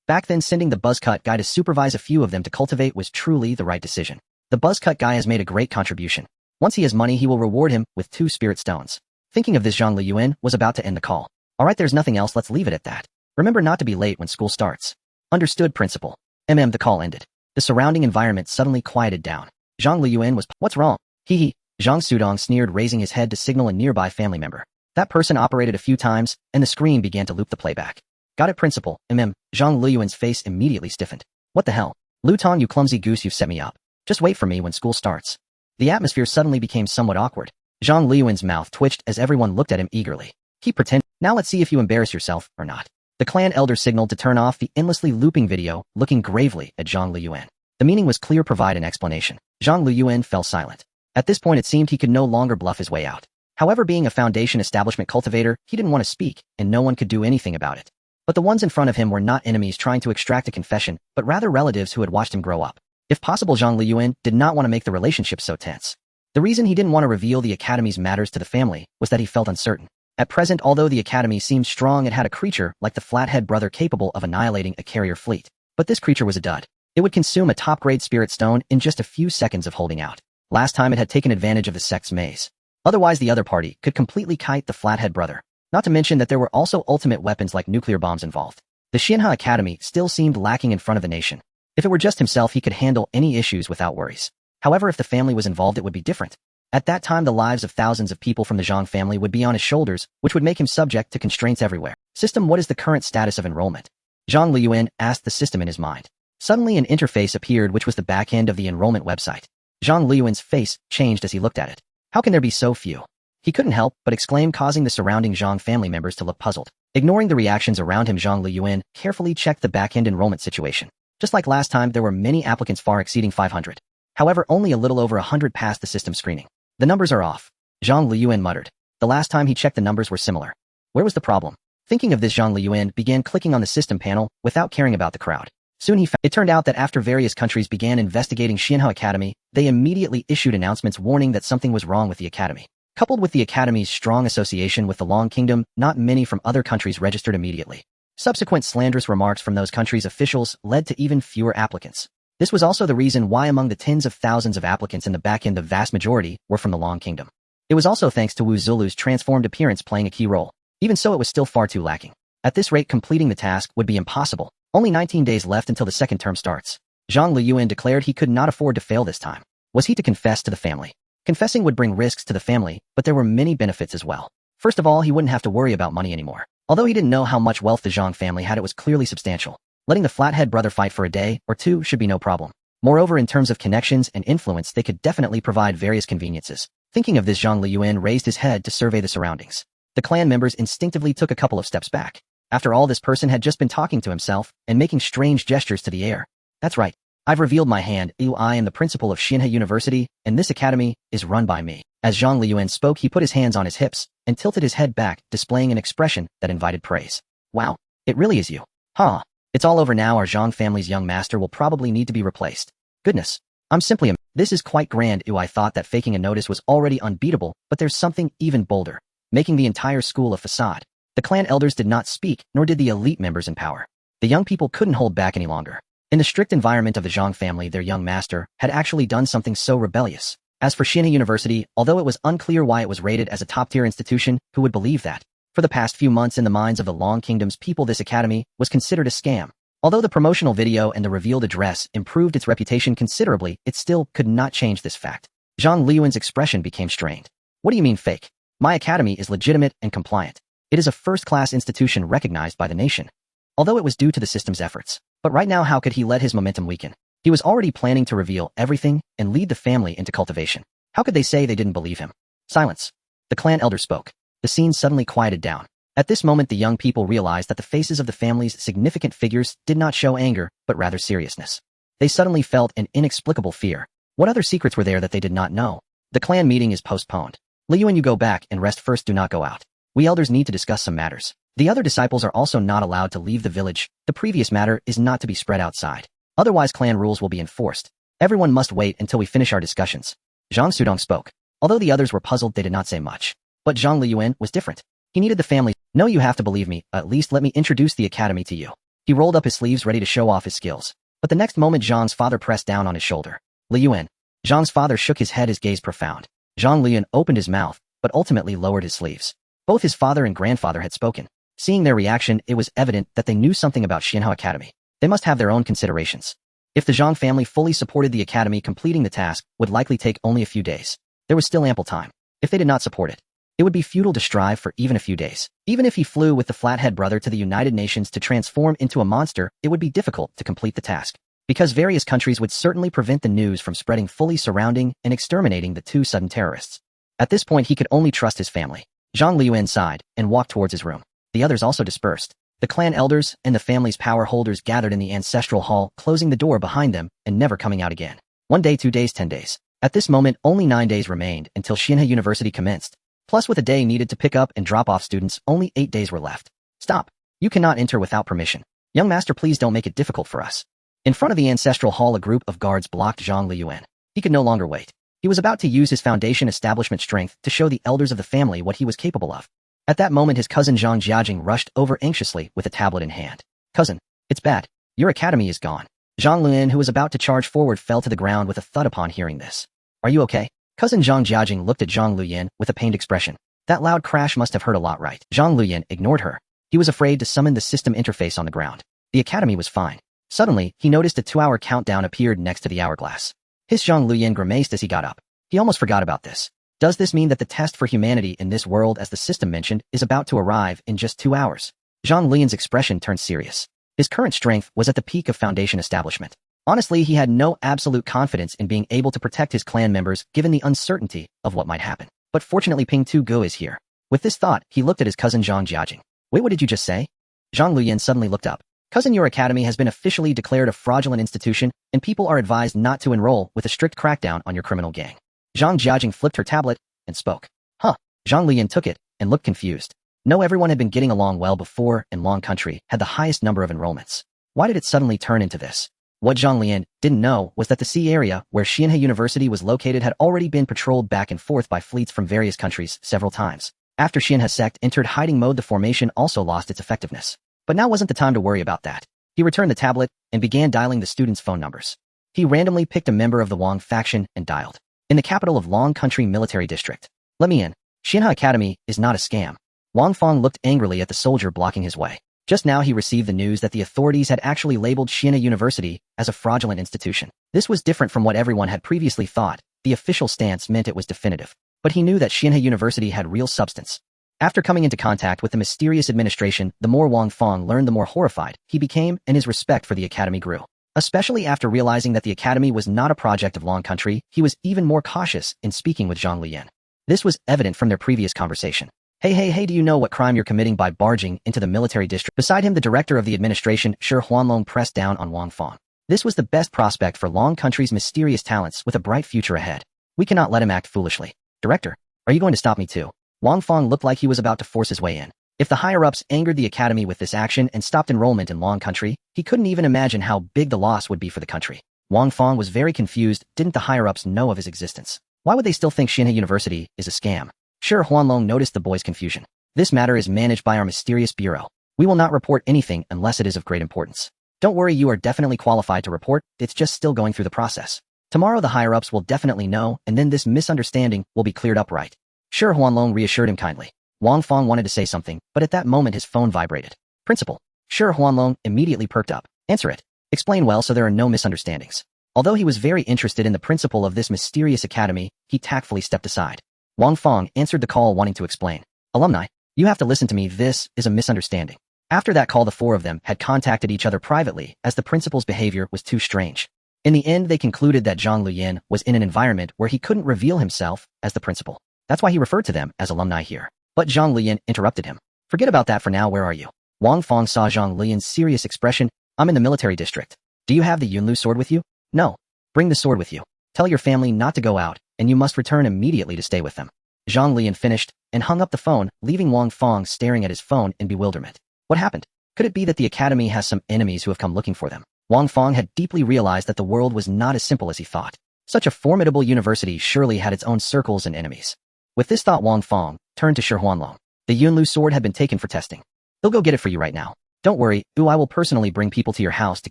Speaker 1: Back then, sending the buzzcut guy to supervise a few of them to cultivate was truly the right decision. The buzzcut guy has made a great contribution. Once he has money, he will reward him with 2 spirit stones. Thinking of this, Zhang Luyan was about to end the call. Alright, there's nothing else, let's leave it at that. Remember not to be late when school starts. Understood, principal. The call ended. The surrounding environment suddenly quieted down. Zhang Luyan was, what's wrong? Hee. Zhang Sudong sneered, raising his head to signal a nearby family member. That person operated a few times, and the screen began to loop the playback. Got it, principal. Zhang Luyuan's face immediately stiffened. What the hell? Luton, you clumsy goose, you've set me up. Just wait for me when school starts. The atmosphere suddenly became somewhat awkward. Zhang Luyuan's mouth twitched as everyone looked at him eagerly. He pretended, now let's see if you embarrass yourself or not. The clan elder signaled to turn off the endlessly looping video, looking gravely at Zhang Luyan. The meaning was clear, provide an explanation. Zhang Luyan fell silent. At this point it seemed he could no longer bluff his way out. However, being a Foundation establishment cultivator, he didn't want to speak, and no one could do anything about it. But the ones in front of him were not enemies trying to extract a confession, but rather relatives who had watched him grow up. If possible, Zhang Luyan did not want to make the relationship so tense. The reason he didn't want to reveal the Academy's matters to the family was that he felt uncertain. At present, although the Academy seemed strong, it had a creature like the Flathead Brother capable of annihilating a carrier fleet. But this creature was a dud. It would consume a top-grade spirit stone in just a few seconds of holding out. Last time it had taken advantage of the sect's maze. Otherwise, the other party could completely kite the Flathead Brother. Not to mention that there were also ultimate weapons like nuclear bombs involved. The Xianhe Academy still seemed lacking in front of the nation. If it were just himself, he could handle any issues without worries. However, if the family was involved, it would be different. At that time, the lives of thousands of people from the Zhang family would be on his shoulders, which would make him subject to constraints everywhere. System, what is the current status of enrollment? Zhang Luyan asked the system in his mind. Suddenly an interface appeared, which was the back end of the enrollment website. Zhang Luyan's face changed as he looked at it. How can there be so few? He couldn't help but exclaim, causing the surrounding Zhang family members to look puzzled. Ignoring the reactions around him, Zhang Luyan carefully checked the back-end enrollment situation. Just like last time, there were many applicants far exceeding 500. However, only a little over 100 passed the system screening. The numbers are off. Zhang Luyan muttered. The last time he checked, the numbers were similar. Where was the problem? Thinking of this, Zhang Luyan began clicking on the system panel without caring about the crowd. Soon it turned out that after various countries began investigating Xianhe Academy, they immediately issued announcements warning that something was wrong with the Academy. Coupled with the Academy's strong association with the Long Kingdom, not many from other countries registered immediately. Subsequent slanderous remarks from those countries' officials led to even fewer applicants. This was also the reason why among the tens of thousands of applicants in the back end, the vast majority were from the Long Kingdom. It was also thanks to Wu Zulu's transformed appearance playing a key role. Even so, it was still far too lacking. At this rate, completing the task would be impossible. Only 19 days left until the second term starts. Zhang Luyan declared he could not afford to fail this time. Was he to confess to the family? Confessing would bring risks to the family, but there were many benefits as well. First of all, he wouldn't have to worry about money anymore. Although he didn't know how much wealth the Zhang family had, it was clearly substantial. Letting the Flathead Brother fight for a day or two should be no problem. Moreover, in terms of connections and influence, they could definitely provide various conveniences. Thinking of this, Zhang Luyan raised his head to survey the surroundings. The clan members instinctively took a couple of steps back. After all, this person had just been talking to himself and making strange gestures to the air. That's right. I've revealed my hand. I am the principal of Xianhe University, and this academy is run by me. As Zhang Luyan spoke, he put his hands on his hips and tilted his head back, displaying an expression that invited praise. Wow, it really is you. Huh. It's all over now. Our Zhang family's young master will probably need to be replaced. Goodness. I'm simply a... This is quite grand. I thought that faking a notice was already unbeatable, but there's something even bolder. Making the entire school a facade. The clan elders did not speak, nor did the elite members in power. The young people couldn't hold back any longer. In the strict environment of the Zhang family, their young master had actually done something so rebellious. As for Xianhe University, although it was unclear why it was rated as a top-tier institution, who would believe that? For the past few months, in the minds of the Long Kingdom's people, this academy was considered a scam. Although the promotional video and the revealed address improved its reputation considerably, it still could not change this fact. Zhang Luyan's expression became strained. What do you mean fake? My academy is legitimate and compliant. It is a first-class institution recognized by the nation. Although it was due to the system's efforts. But right now, how could he let his momentum weaken? He was already planning to reveal everything and lead the family into cultivation. How could they say they didn't believe him? Silence. The clan elder spoke. The scene suddenly quieted down. At this moment, the young people realized that the faces of the family's significant figures did not show anger, but rather seriousness. They suddenly felt an inexplicable fear. What other secrets were there that they did not know? The clan meeting is postponed. Luyan, you go back and rest first. Do not go out. We elders need to discuss some matters. The other disciples are also not allowed to leave the village. The previous matter is not to be spread outside. Otherwise, clan rules will be enforced. Everyone must wait until we finish our discussions. Zhang Sudong spoke. Although the others were puzzled, they did not say much. But Zhang Luyan was different. He needed the family. No, you have to believe me. At least let me introduce the academy to you. He rolled up his sleeves, ready to show off his skills. But the next moment, Zhang's father pressed down on his shoulder. Luyan. Zhang's father shook his head, his gaze profound. Zhang Luyan opened his mouth, but ultimately lowered his sleeves. Both his father and grandfather had spoken. Seeing their reaction, it was evident that they knew something about Xianhe Academy. They must have their own considerations. If the Zhang family fully supported the academy, completing the task would likely take only a few days. There was still ample time. If they did not support it, it would be futile to strive for even a few days. Even if he flew with the Flathead brother to the United Nations to transform into a monster, it would be difficult to complete the task, because various countries would certainly prevent the news from spreading, fully surrounding and exterminating the two sudden terrorists. At this point, he could only trust his family. Zhang Luyan sighed and walked towards his room. The others also dispersed. The clan elders and the family's power holders gathered in the ancestral hall, closing the door behind them and never coming out again. 1 day, 2 days, 10 days. At this moment, only 9 days remained until Xianhe University commenced. Plus, with a day needed to pick up and drop off students, only 8 days were left. Stop. You cannot enter without permission. Young master, please don't make it difficult for us. In front of the ancestral hall, a group of guards blocked Zhang Luyan. He could no longer wait. He was about to use his foundation establishment strength to show the elders of the family what he was capable of. At that moment, his cousin Zhang Jiajing rushed over anxiously with a tablet in hand. Cousin, it's bad. Your academy is gone. Zhang Luyan, who was about to charge forward, fell to the ground with a thud upon hearing this. Are you okay? Cousin Zhang Jiajing looked at Zhang Luyan with a pained expression. That loud crash must have hurt a lot, right? Zhang Luyan ignored her. He was afraid to summon the system interface on the ground. The academy was fine. Suddenly, he noticed a 2-hour countdown appeared next to the hourglass. His Zhang Luyan grimaced as he got up. He almost forgot about this. Does this mean that the test for humanity in this world, as the system mentioned, is about to arrive in just 2 hours? Zhang Luyan's expression turned serious. His current strength was at the peak of foundation establishment. Honestly, he had no absolute confidence in being able to protect his clan members given the uncertainty of what might happen. But fortunately, Ping Tu Go is here. With this thought, he looked at his cousin Zhang Jiajing. Wait, what did you just say? Zhang Luyan suddenly looked up. Cousin, your academy has been officially declared a fraudulent institution, and people are advised not to enroll with a strict crackdown on your criminal gang. Zhang Jiajing flipped her tablet and spoke. Huh. Zhang Luyan took it and looked confused. No, everyone had been getting along well before, and Long Country had the highest number of enrollments. Why did it suddenly turn into this? What Zhang Luyan didn't know was that the sea area where Xianhe University was located had already been patrolled back and forth by fleets from various countries several times. After Xianhe Sect entered hiding mode, the formation also lost its effectiveness. But now wasn't the time to worry about that. He returned the tablet and began dialing the students' phone numbers. He randomly picked a member of the Wang faction and dialed. In the capital of Long Country Military District. Let me in. Xianhe Academy is not a scam. Wang Fong looked angrily at the soldier blocking his way. Just now he received the news that the authorities had actually labeled Xianhe University as a fraudulent institution. This was different from what everyone had previously thought. The official stance meant it was definitive. But he knew that Xianhe University had real substance. After coming into contact with the mysterious administration, the more Wang Fong learned, the more horrified he became, and his respect for the academy grew. Especially after realizing that the academy was not a project of Long Country, he was even more cautious in speaking with Zhang Luyan. This was evident from their previous conversation. Hey, do you know what crime you're committing by barging into the military district? Beside him, the director of the administration, Shi Huanlong, pressed down on Wang Fong. This was the best prospect for Long Country's mysterious talents with a bright future ahead. We cannot let him act foolishly. Director, are you going to stop me too? Wang Fong looked like he was about to force his way in. If the higher-ups angered the academy with this action and stopped enrollment in Long Country, he couldn't even imagine how big the loss would be for the country. Wang Fong was very confused. Didn't the higher-ups know of his existence? Why would they still think Xianhe University is a scam? Shi Huanlong noticed the boy's confusion. This matter is managed by our mysterious bureau. We will not report anything unless it is of great importance. Don't worry, you are definitely qualified to report. It's just still going through the process. Tomorrow the higher-ups will definitely know, and then this misunderstanding will be cleared up, right? Shi Huanlong reassured him kindly. Wang Fong wanted to say something, but at that moment his phone vibrated. Principal. Shi Huanlong immediately perked up. Answer it. Explain well so there are no misunderstandings. Although he was very interested in the principal of this mysterious academy, he tactfully stepped aside. Wang Fong answered the call, wanting to explain. Alumni, you have to listen to me. This is a misunderstanding. After that call, the four of them had contacted each other privately as the principal's behavior was too strange. In the end, they concluded that Zhang Luyan was in an environment where he couldn't reveal himself as the principal. That's why he referred to them as alumni here. But Zhang Luyan interrupted him. Forget about that for now. Where are you? Wang Fong saw Zhang Luyan's serious expression. I'm in the military district. Do you have the Yunlu sword with you? No. Bring the sword with you. Tell your family not to go out, and you must return immediately to stay with them. Zhang Luyan finished and hung up the phone, leaving Wang Fong staring at his phone in bewilderment. What happened? Could it be that the academy has some enemies who have come looking for them? Wang Fong had deeply realized that the world was not as simple as he thought. Such a formidable university surely had its own circles and enemies. With this thought, Wang Fong turned to Shi Huanlong. The Yunlu sword had been taken for testing. He'll go get it for you right now. Don't worry, I will personally bring people to your house to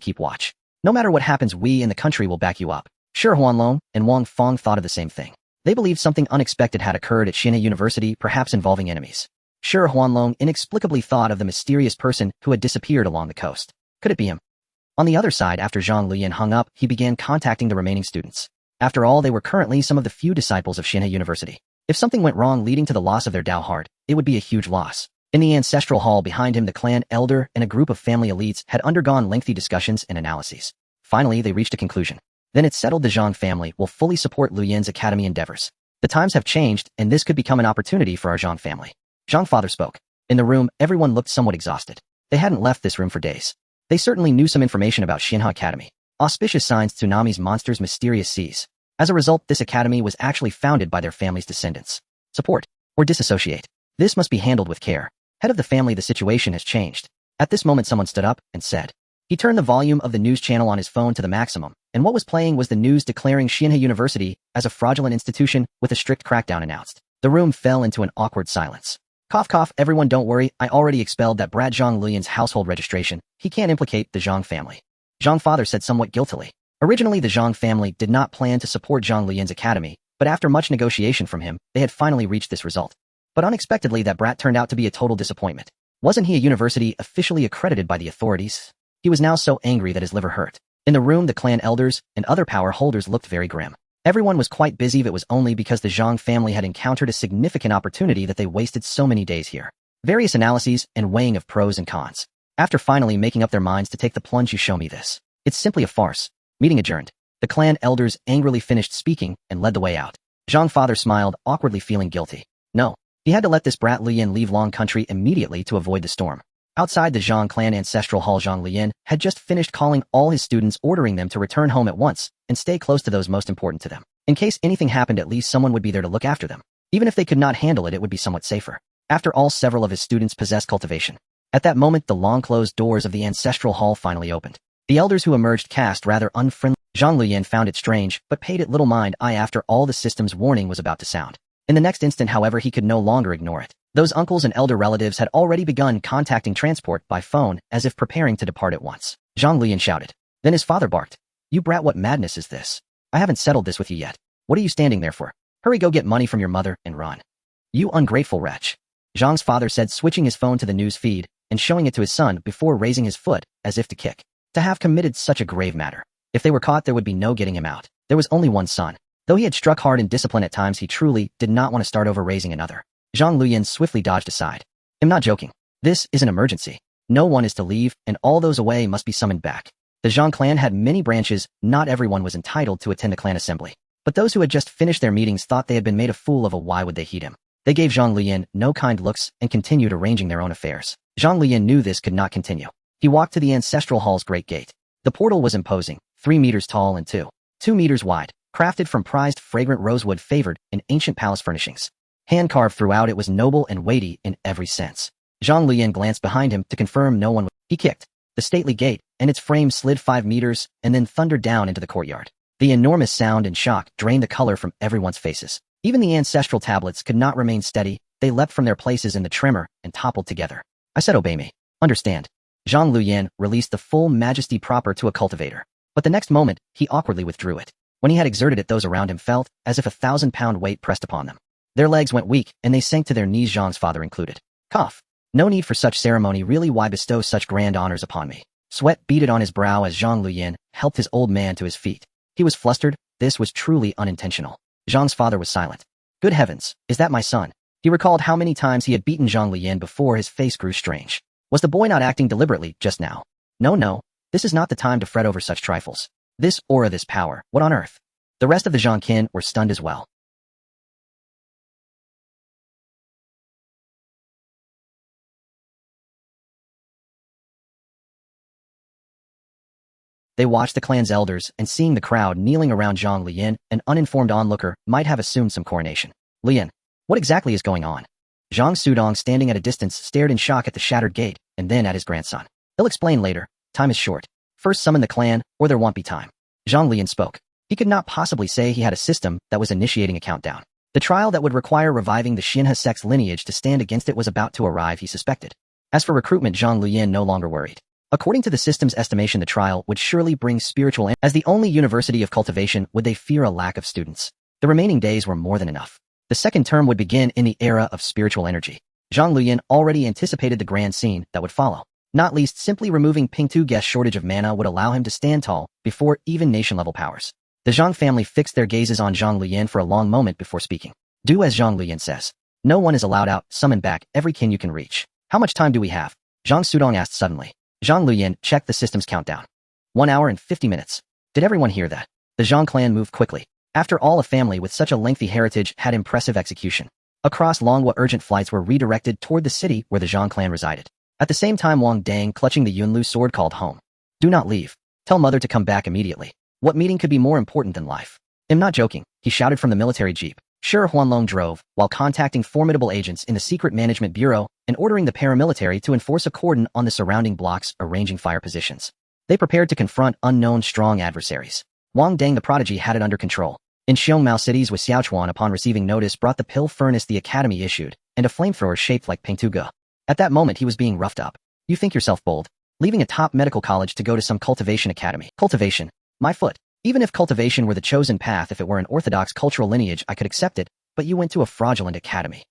Speaker 1: keep watch. No matter what happens, we and the country will back you up. Shi Huanlong and Wang Fong thought of the same thing. They believed something unexpected had occurred at Xianhe University, perhaps involving enemies. Sure, Huanlong inexplicably thought of the mysterious person who had disappeared along the coast. Could it be him? On the other side, after Zhang Luyan hung up, he began contacting the remaining students. After all, they were currently some of the few disciples of Xianhe University. If something went wrong leading to the loss of their Dao heart, it would be a huge loss. In the ancestral hall behind him, the clan elder and a group of family elites had undergone lengthy discussions and analyses. Finally, they reached a conclusion. Then it's settled the Zhang family will fully support Luyan's academy endeavors. The times have changed, and this could become an opportunity for our Zhang family. Zhang father spoke. In the room, everyone looked somewhat exhausted. They hadn't left this room for days. They certainly knew some information about Xianhe Academy. Auspicious signs, tsunamis, monsters, mysterious seas. As a result, this academy was actually founded by their family's descendants. Support. Or disassociate. This must be handled with care. Head of the family, the situation has changed. At this moment, someone stood up and said. He turned the volume of the news channel on his phone to the maximum, and what was playing was the news declaring Xianhe University as a fraudulent institution with a strict crackdown announced. The room fell into an awkward silence. Cough cough, everyone don't worry, I already expelled that brat Zhang Luyan's household registration. He can't implicate the Zhang family. Zhang father said somewhat guiltily. Originally, the Zhang family did not plan to support Zhang Luyan's academy, but after much negotiation from him, they had finally reached this result. But unexpectedly, that brat turned out to be a total disappointment. Wasn't he a university officially accredited by the authorities? He was now so angry that his liver hurt. In the room, the clan elders and other power holders looked very grim. Everyone was quite busy, if it was only because the Zhang family had encountered a significant opportunity that they wasted so many days here. Various analyses and weighing of pros and cons. After finally making up their minds to take the plunge, you show me this. It's simply a farce. Meeting adjourned. The clan elders angrily finished speaking and led the way out. Zhang father smiled, awkwardly feeling guilty. No. He had to let this brat Luyan leave Long Country immediately to avoid the storm. Outside the Zhang clan ancestral hall, Zhang Luyan had just finished calling all his students, ordering them to return home at once and stay close to those most important to them. In case anything happened, at least someone would be there to look after them. Even if they could not handle it, it would be somewhat safer. After all, several of his students possessed cultivation. At that moment, the long-closed doors of the ancestral hall finally opened. The elders who emerged cast rather unfriendly. Zhang Luyan found it strange, but paid it little mind after all the system's warning was about to sound. In the next instant, however, he could no longer ignore it. Those uncles and elder relatives had already begun contacting transport by phone as if preparing to depart at once. Zhang Luyan shouted. Then his father barked. You brat, what madness is this? I haven't settled this with you yet. What are you standing there for? Hurry, go get money from your mother and run. You ungrateful wretch. Zhang's father said, switching his phone to the news feed and showing it to his son before raising his foot as if to kick. To have committed such a grave matter. If they were caught, there would be no getting him out. There was only one son. Though he had struck hard in discipline at times, he truly did not want to start over raising another. Zhang Luyan swiftly dodged aside. I'm not joking. This is an emergency. No one is to leave, and all those away must be summoned back. The Zhang clan had many branches, not everyone was entitled to attend the clan assembly. But those who had just finished their meetings thought they had been made a fool of. Why would they heed him? They gave Zhang Luyan no kind looks and continued arranging their own affairs. Zhang Luyan knew this could not continue. He walked to the ancestral hall's great gate. The portal was imposing, 3 meters tall and 2 meters wide, crafted from prized fragrant rosewood favored in ancient palace furnishings. Hand-carved throughout, it was noble and weighty in every sense. Zhang Luyan glanced behind him to confirm no one was. He kicked the stately gate, and its frame slid 5 meters and then thundered down into the courtyard. The enormous sound and shock drained the color from everyone's faces. Even the ancestral tablets could not remain steady. They leapt from their places in the tremor and toppled together. I said, obey me. Understand. Zhang Luyan released the full majesty proper to a cultivator. But the next moment, he awkwardly withdrew it. When he had exerted it, those around him felt as if a 1,000-pound weight pressed upon them. Their legs went weak, and they sank to their knees, Zhang's father included. Cough. No need for such ceremony, really. Why bestow such grand honors upon me? Sweat beaded on his brow as Zhang Luyan helped his old man to his feet. He was flustered. This was truly unintentional. Zhang's father was silent. Good heavens, is that my son? He recalled how many times he had beaten Zhang Luyan before. His face grew strange. Was the boy not acting deliberately just now? No, this is not the time to fret over such trifles. This aura, this power, what on earth? The rest of the Zhang kin were stunned as well. They watched the clan's elders, and seeing the crowd kneeling around Zhang Luyan, an uninformed onlooker might have assumed some coronation. Luyan, what exactly is going on? Zhang Sudong, standing at a distance, stared in shock at the shattered gate, and then at his grandson. He'll explain later. Time is short. First summon the clan, or there won't be time. Zhang Luyan spoke. He could not possibly say he had a system that was initiating a countdown. The trial that would require reviving the Xianhe Sect's lineage to stand against it was about to arrive, he suspected. As for recruitment, Zhang Luyan no longer worried. According to the system's estimation, the trial would surely bring spiritual. As the only university of cultivation, would they fear a lack of students? The remaining days were more than enough. The second term would begin in the era of spiritual energy. Zhang Luyan already anticipated the grand scene that would follow. Not least, simply removing Ping Tu's shortage of mana would allow him to stand tall before even nation-level powers. The Zhang family fixed their gazes on Zhang Luyan for a long moment before speaking. Do as Zhang Luyan says. No one is allowed out, summon back every kin you can reach. How much time do we have? Zhang Sudong asked suddenly. Zhang Luyan checked the system's countdown. 1 hour and 50 minutes. Did everyone hear that? The Zhang clan moved quickly. After all, a family with such a lengthy heritage had impressive execution. Across Longwa, urgent flights were redirected toward the city where the Zhang clan resided. At the same time, Wang Dang, clutching the Yunlu sword, called home. Do not leave. Tell mother to come back immediately. What meeting could be more important than life? I'm not joking, he shouted from the military jeep. Sure, Huanlong drove, while contacting formidable agents in the Secret Management Bureau and ordering the paramilitary to enforce a cordon on the surrounding blocks, arranging fire positions. They prepared to confront unknown strong adversaries. Wang Dang the prodigy had it under control. In Xiongmao cities with Xiaochuan, upon receiving notice, brought the pill furnace the academy issued, and a flamethrower shaped like Ping Tu. At that moment he was being roughed up. You think yourself bold, leaving a top medical college to go to some cultivation academy. Cultivation? My foot. Even if cultivation were the chosen path, if it were an orthodox cultural lineage, I could accept it, but you went to a fraudulent academy.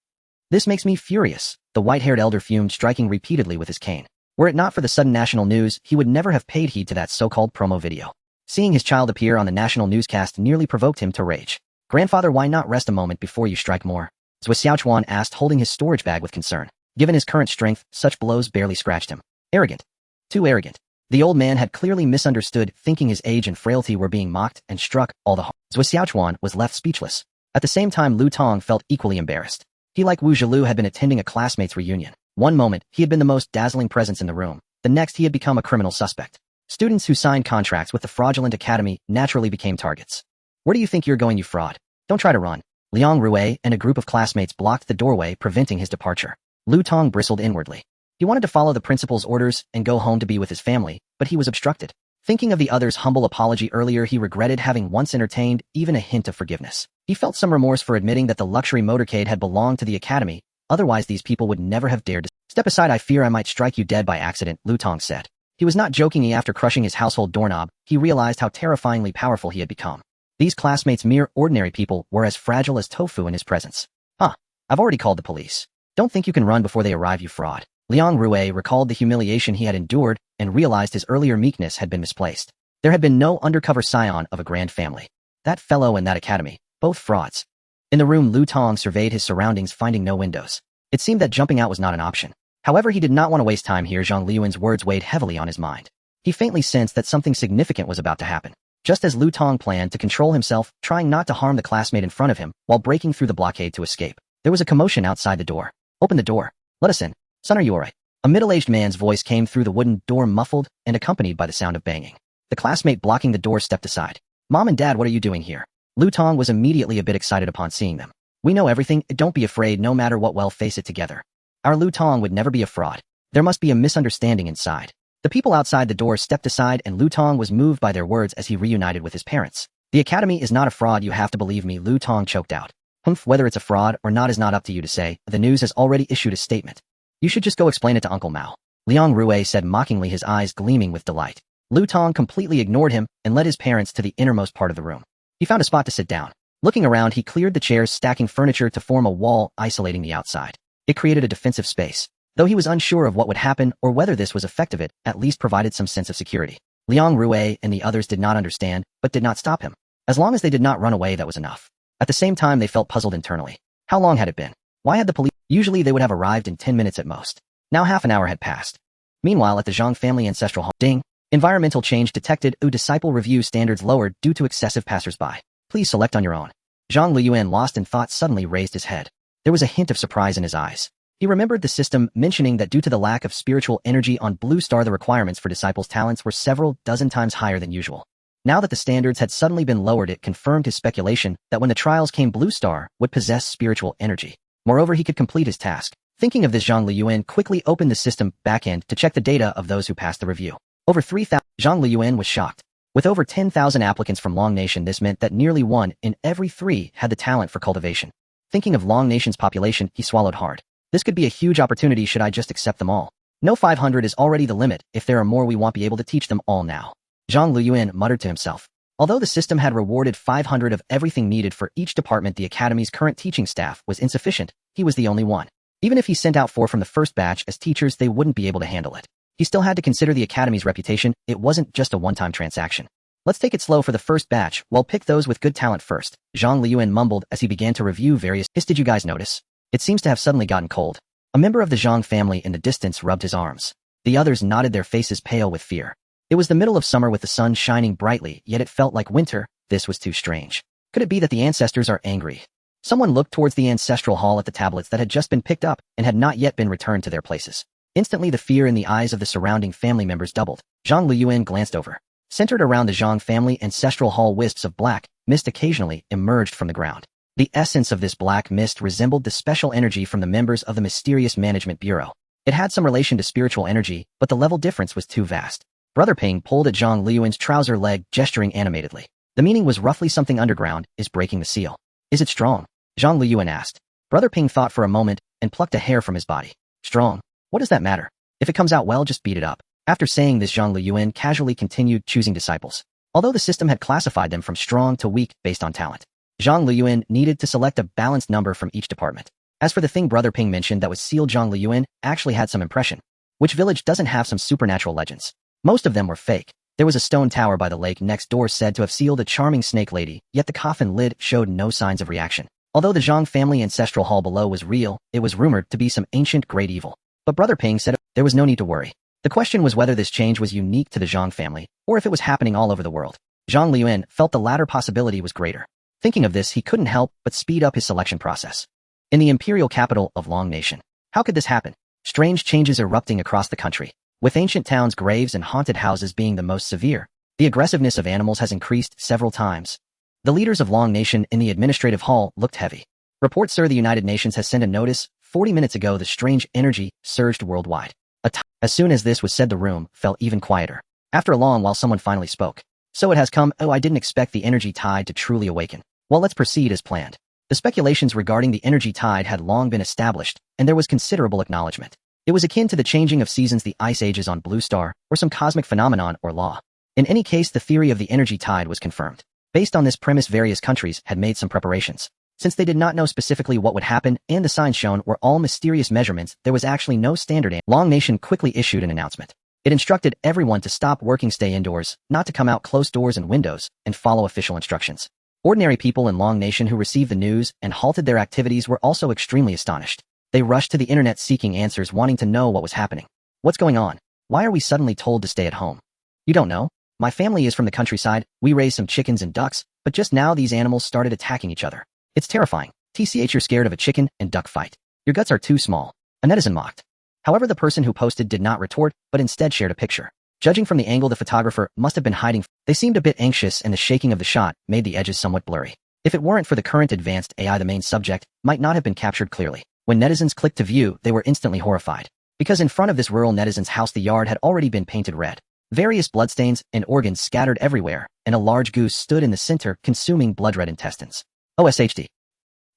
Speaker 1: This makes me furious, the white-haired elder fumed, striking repeatedly with his cane. Were it not for the sudden national news, he would never have paid heed to that so-called promo video. Seeing his child appear on the national newscast nearly provoked him to rage. Grandfather, why not rest a moment before you strike more? Zhou Xiaochuan asked, holding his storage bag with concern. Given his current strength, such blows barely scratched him. Arrogant. Too arrogant. The old man had clearly misunderstood, thinking his age and frailty were being mocked, and struck all the harm. Zhou Xiaochuan was left speechless. At the same time, Lu Tong felt equally embarrassed. He, like Wu Zhilu, had been attending a classmates' reunion. One moment, he had been the most dazzling presence in the room. The next, he had become a criminal suspect. Students who signed contracts with the fraudulent academy naturally became targets. Where do you think you're going, you fraud? Don't try to run. Liang Rui and a group of classmates blocked the doorway, preventing his departure. Lu Tong bristled inwardly. He wanted to follow the principal's orders and go home to be with his family, but he was obstructed. Thinking of the other's humble apology earlier, he regretted having once entertained even a hint of forgiveness. He felt some remorse for admitting that the luxury motorcade had belonged to the academy, otherwise these people would never have dared to step aside. I fear I might strike you dead by accident, Lu Tong said. He was not joking. After crushing his household doorknob, he realized how terrifyingly powerful he had become. These classmates, mere ordinary people, were as fragile as tofu in his presence. I've already called the police. Don't think you can run before they arrive, you fraud. Liang Rui recalled the humiliation he had endured and realized his earlier meekness had been misplaced. There had been no undercover scion of a grand family. That fellow and that academy, both frauds. In the room, Lu Tong surveyed his surroundings, finding no windows. It seemed that jumping out was not an option. However, he did not want to waste time here. Zhang Luyan's words weighed heavily on his mind. He faintly sensed that something significant was about to happen. Just as Lu Tong planned to control himself, trying not to harm the classmate in front of him, while breaking through the blockade to escape. There was a commotion outside the door. Open the door. Let us in. Son, are you alright? A middle-aged man's voice came through the wooden door, muffled and accompanied by the sound of banging. The classmate blocking the door stepped aside. Mom and Dad, what are you doing here? Lu Tong was immediately a bit excited upon seeing them. We know everything. Don't be afraid, no matter what, we'll face it together. Our Lu Tong would never be a fraud. There must be a misunderstanding inside. The people outside the door stepped aside, and Lu Tong was moved by their words as he reunited with his parents. The academy is not a fraud, you have to believe me, Lu Tong choked out. Whether it's a fraud or not is not up to you to say. The news has already issued a statement. You should just go explain it to Uncle Mao. Liang Rui said mockingly, his eyes gleaming with delight. Lu Tong completely ignored him and led his parents to the innermost part of the room. He found a spot to sit down. Looking around, he cleared the chairs, stacking furniture to form a wall, isolating the outside. It created a defensive space. Though he was unsure of what would happen or whether this was effective, it at least provided some sense of security. Liang Rui and the others did not understand, but did not stop him. As long as they did not run away, that was enough. At the same time, they felt puzzled internally. How long had it been? Why had the police? Usually they would have arrived in 10 minutes at most. Now half an hour had passed. Meanwhile, at the Zhang family ancestral home, ding! Environmental change detected. Disciple review standards lowered due to excessive passers-by. Please select on your own. Zhang Luyan, lost in thought, suddenly raised his head. There was a hint of surprise in his eyes. He remembered the system mentioning that due to the lack of spiritual energy on Blue Star, the requirements for disciples' talents were several dozen times higher than usual. Now that the standards had suddenly been lowered, it confirmed his speculation that when the trials came, Blue Star would possess spiritual energy. Moreover, he could complete his task. Thinking of this, Zhang Luyan quickly opened the system backend to check the data of those who passed the review. Over 3,000. Zhang Luyan was shocked. With over 10,000 applicants from Long Nation, this meant that nearly 1 in every 3 had the talent for cultivation. Thinking of Long Nation's population, he swallowed hard. This could be a huge opportunity should I just accept them all. No, 500 is already the limit. If there are more, we won't be able to teach them all now. Zhang Luyan muttered to himself. Although the system had rewarded 500 of everything needed for each department, the academy's current teaching staff was insufficient. He was the only one. Even if he sent out 4 from the first batch as teachers, they wouldn't be able to handle it. He still had to consider the academy's reputation. It wasn't just a one-time transaction. Let's take it slow for the first batch. We'll pick those with good talent first, Zhang Luyan mumbled as he began to review various. Did you guys notice? It seems to have suddenly gotten cold. A member of the Zhang family in the distance rubbed his arms. The others nodded, their faces pale with fear. It was the middle of summer with the sun shining brightly, yet it felt like winter. This was too strange. Could it be that the ancestors are angry? Someone looked towards the ancestral hall at the tablets that had just been picked up and had not yet been returned to their places. Instantly, the fear in the eyes of the surrounding family members doubled. Zhang Luyan glanced over. Centered around the Zhang family ancestral hall, wisps of black mist occasionally emerged from the ground. The essence of this black mist resembled the special energy from the members of the mysterious management bureau. It had some relation to spiritual energy, but the level difference was too vast. Brother Ping pulled at Zhang Luyan's trouser leg, gesturing animatedly. The meaning was roughly something underground is breaking the seal. Is it strong? Zhang Luyan asked. Brother Ping thought for a moment and plucked a hair from his body. Strong? What does that matter? If it comes out well, just beat it up. After saying this, Zhang Luyan casually continued choosing disciples. Although the system had classified them from strong to weak based on talent, Zhang Luyan needed to select a balanced number from each department. As for the thing Brother Ping mentioned that was sealed, Zhang Luyan actually had some impression. Which village doesn't have some supernatural legends? Most of them were fake. There was a stone tower by the lake next door said to have sealed a charming snake lady, yet the coffin lid showed no signs of reaction. Although the Zhang family ancestral hall below was real, it was rumored to be some ancient great evil. But Brother Ping said there was no need to worry. The question was whether this change was unique to the Zhang family, or if it was happening all over the world. Zhang Luyan felt the latter possibility was greater. Thinking of this, he couldn't help but speed up his selection process. In the imperial capital of Long Nation. How could this happen? Strange changes erupting across the country. With ancient towns, graves, and haunted houses being the most severe, the aggressiveness of animals has increased several times. The leaders of Long Nation in the administrative hall looked heavy. Report, sir, the United Nations has sent a notice. 40 minutes ago, the strange energy surged worldwide. As soon as this was said, the room fell even quieter. After a long while, someone finally spoke. So it has come. Oh, I didn't expect the energy tide to truly awaken. Well, let's proceed as planned. The speculations regarding the energy tide had long been established, and there was considerable acknowledgement. It was akin to the changing of seasons, the ice ages on Blue Star, or some cosmic phenomenon or law. In any case, the theory of the energy tide was confirmed. Based on this premise, various countries had made some preparations. Since they did not know specifically what would happen and the signs shown were all mysterious measurements, there was actually no standard. Long Nation quickly issued an announcement. It instructed everyone to stop working, stay indoors, not to come out, close doors and windows, and follow official instructions. Ordinary people in Long Nation who received the news and halted their activities were also extremely astonished. They rushed to the internet seeking answers, wanting to know what was happening. What's going on? Why are we suddenly told to stay at home? You don't know? My family is from the countryside. We raise some chickens and ducks, but just now these animals started attacking each other. It's terrifying. TCH, you're scared of a chicken and duck fight. Your guts are too small. A netizen mocked. However, the person who posted did not retort, but instead shared a picture. Judging from the angle, the photographer must have been hiding. They seemed a bit anxious, and the shaking of the shot made the edges somewhat blurry. If it weren't for the current advanced AI, the main subject might not have been captured clearly. When netizens clicked to view, they were instantly horrified. Because in front of this rural netizen's house, the yard had already been painted red. Various bloodstains and organs scattered everywhere, and a large goose stood in the center, consuming blood-red intestines. OSHD.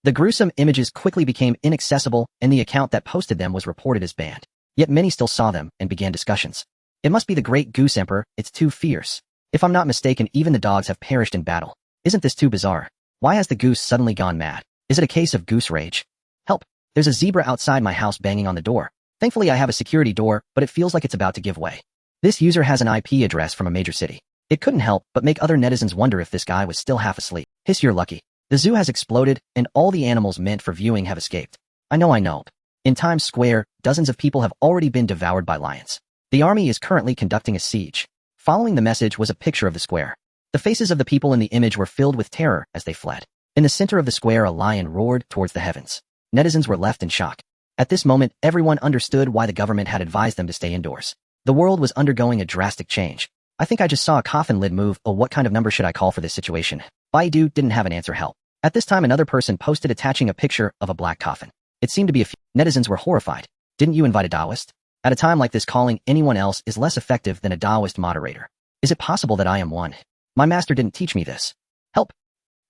Speaker 1: The gruesome images quickly became inaccessible, and the account that posted them was reported as banned. Yet many still saw them and began discussions. It must be the Great Goose Emperor. It's too fierce. If I'm not mistaken, even the dogs have perished in battle. Isn't this too bizarre? Why has the goose suddenly gone mad? Is it a case of goose rage? Help! There's a zebra outside my house banging on the door. Thankfully, I have a security door, but it feels like it's about to give way. This user has an IP address from a major city. It couldn't help but make other netizens wonder if this guy was still half asleep. Hiss, you're lucky. The zoo has exploded, and all the animals meant for viewing have escaped. I know. In Times Square, dozens of people have already been devoured by lions. The army is currently conducting a siege. Following the message was a picture of the square. The faces of the people in the image were filled with terror as they fled. In the center of the square, a lion roared towards the heavens. Netizens were left in shock. At this moment, everyone understood why the government had advised them to stay indoors. The world was undergoing a drastic change. I think I just saw a coffin lid move. Oh, what kind of number should I call for this situation? Baidu didn't have an answer. Help. At this time, another person posted attaching a picture of a black coffin. It seemed to be a few. Netizens were horrified. Didn't you invite a Taoist? At a time like this, calling anyone else is less effective than a Taoist moderator. Is it possible that I am one? My master didn't teach me this. Help.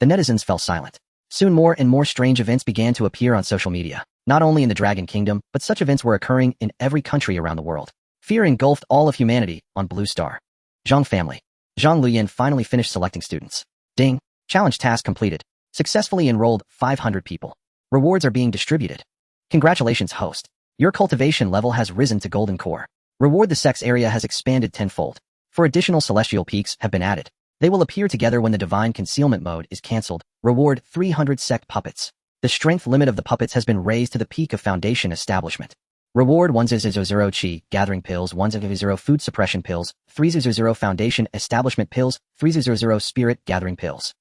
Speaker 1: The netizens fell silent. Soon more and more strange events began to appear on social media. Not only in the Dragon Kingdom, but such events were occurring in every country around the world. Fear engulfed all of humanity on Blue Star. Zhang family. Zhang Luyan finally finished selecting students. Ding. Challenge task completed. Successfully enrolled 500 people. Rewards are being distributed. Congratulations, host. Your cultivation level has risen to golden core. Reward the sect's area has expanded tenfold. 4 additional celestial peaks have been added. They will appear together when the divine concealment mode is cancelled. Reward 300 sect puppets. The strength limit of the puppets has been raised to the peak of foundation establishment. Reward 100 chi gathering pills, 100 food suppression pills, 300 foundation establishment pills, 300 spirit gathering pills.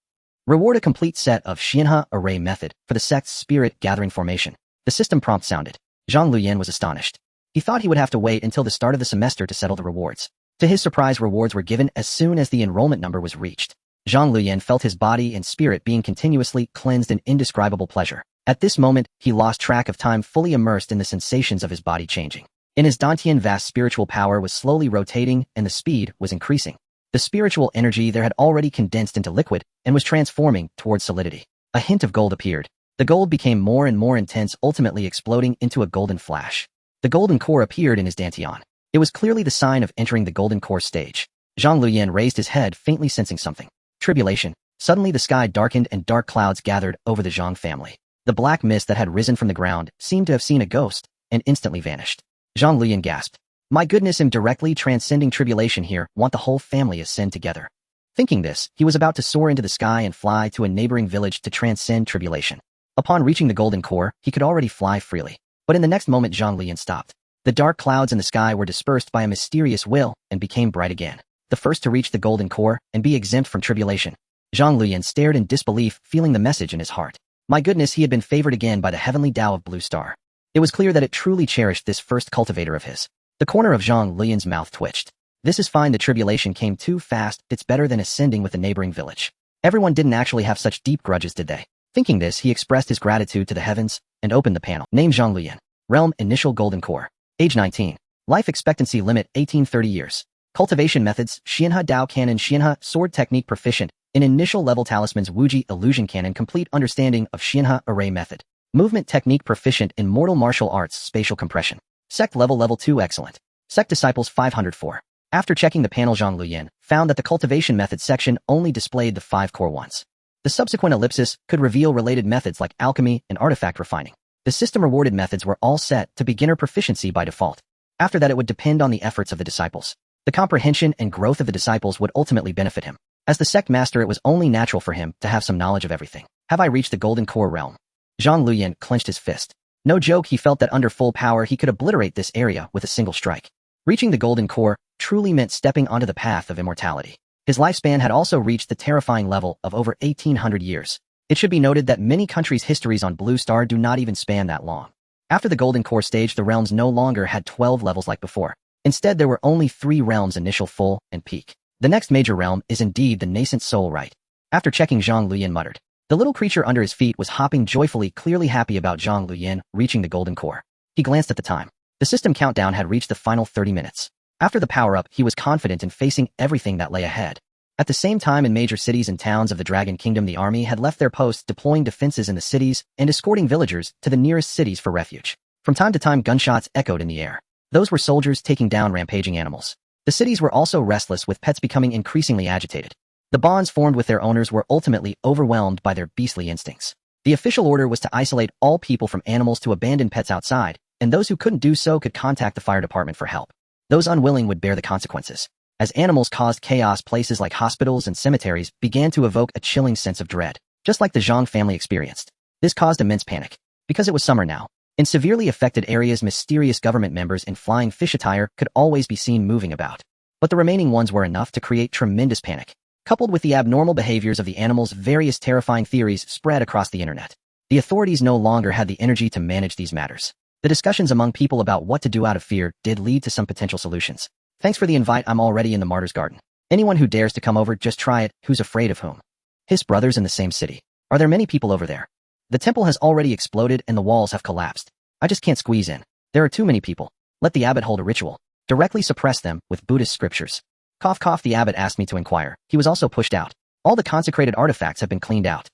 Speaker 1: Reward a complete set of Xianhe array method for the sect's spirit gathering formation. The system prompt sounded. Zhang Luyan was astonished. He thought he would have to wait until the start of the semester to settle the rewards. To his surprise, rewards were given as soon as the enrollment number was reached. Zhang Luyan felt his body and spirit being continuously cleansed in indescribable pleasure. At this moment, he lost track of time, fully immersed in the sensations of his body changing. In his Dantian, vast spiritual power was slowly rotating and the speed was increasing. The spiritual energy there had already condensed into liquid and was transforming towards solidity. A hint of gold appeared. The gold became more and more intense, ultimately exploding into a golden flash. The golden core appeared in his Dantian. It was clearly the sign of entering the golden core stage. Zhang Luyan raised his head, faintly sensing something. Tribulation. Suddenly the sky darkened and dark clouds gathered over the Zhang family. The black mist that had risen from the ground seemed to have seen a ghost and instantly vanished. Zhang Luyan gasped. My goodness, I'm directly transcending tribulation here, want the whole family ascend together. Thinking this, he was about to soar into the sky and fly to a neighboring village to transcend tribulation. Upon reaching the golden core, he could already fly freely. But in the next moment Zhang Luyan stopped. The dark clouds in the sky were dispersed by a mysterious will and became bright again. The first to reach the golden core and be exempt from tribulation. Zhang Luyan stared in disbelief, feeling the message in his heart. My goodness, he had been favored again by the heavenly Tao of Blue Star. It was clear that it truly cherished this first cultivator of his. The corner of Zhang Luyan's mouth twitched. This is fine, the tribulation came too fast, it's better than ascending with the neighboring village. Everyone didn't actually have such deep grudges, did they? Thinking this, he expressed his gratitude to the heavens and opened the panel. Name Zhang Luyan. Realm Initial Golden Core. Age 19. Life expectancy limit 18-30 years. Cultivation methods Xianhe Dao Cannon, Xianhe Sword Technique proficient in initial level Talismans, Wuji Illusion Cannon, complete understanding of Xianhe Array method. Movement technique proficient in Mortal Martial Arts, Spatial Compression. Sect level 2 excellent. Sect Disciples 504. After checking the panel, Zhang Luyan found that the cultivation method section only displayed the 5 core ones. The subsequent ellipsis could reveal related methods like alchemy and artifact refining. The system rewarded methods were all set to beginner proficiency by default. After that, it would depend on the efforts of the disciples. The comprehension and growth of the disciples would ultimately benefit him. As the sect master, it was only natural for him to have some knowledge of everything. Have I reached the golden core realm? Zhang Luyan clenched his fist. No joke, he felt that under full power he could obliterate this area with a single strike. Reaching the golden core truly meant stepping onto the path of immortality. His lifespan had also reached the terrifying level of over 1800 years. It should be noted that many countries' histories on Blue Star do not even span that long. After the golden core stage, the realms no longer had 12 levels like before. Instead, there were only 3 realms: initial, full, and peak. The next major realm is indeed the nascent soul right. After checking, Zhang Luyan muttered. The little creature under his feet was hopping joyfully, clearly happy about Zhang Luyan reaching the golden core. He glanced at the time. The system countdown had reached the final 30 minutes. After the power-up, he was confident in facing everything that lay ahead. At the same time, in major cities and towns of the Dragon Kingdom, the army had left their posts, deploying defenses in the cities and escorting villagers to the nearest cities for refuge. From time to time, gunshots echoed in the air. Those were soldiers taking down rampaging animals. The cities were also restless, with pets becoming increasingly agitated. The bonds formed with their owners were ultimately overwhelmed by their beastly instincts. The official order was to isolate all people from animals, to abandon pets outside, and those who couldn't do so could contact the fire department for help. Those unwilling would bear the consequences. As animals caused chaos, places like hospitals and cemeteries began to evoke a chilling sense of dread, just like the Zhang family experienced. This caused immense panic. Because it was summer now, in severely affected areas, mysterious government members in flying fish attire could always be seen moving about. But the remaining ones were enough to create tremendous panic. Coupled with the abnormal behaviors of the animals, various terrifying theories spread across the internet. The authorities no longer had the energy to manage these matters. The discussions among people about what to do out of fear did lead to some potential solutions. Thanks for the invite, I'm already in the Martyr's Garden. Anyone who dares to come over, just try it. Who's afraid of whom? His brothers in the same city. Are there many people over there? The temple has already exploded and the walls have collapsed. I just can't squeeze in. There are too many people. Let the abbot hold a ritual. Directly suppress them with Buddhist scriptures. Cough cough, the abbot asked me to inquire. He was also pushed out. All the consecrated artifacts have been cleaned out.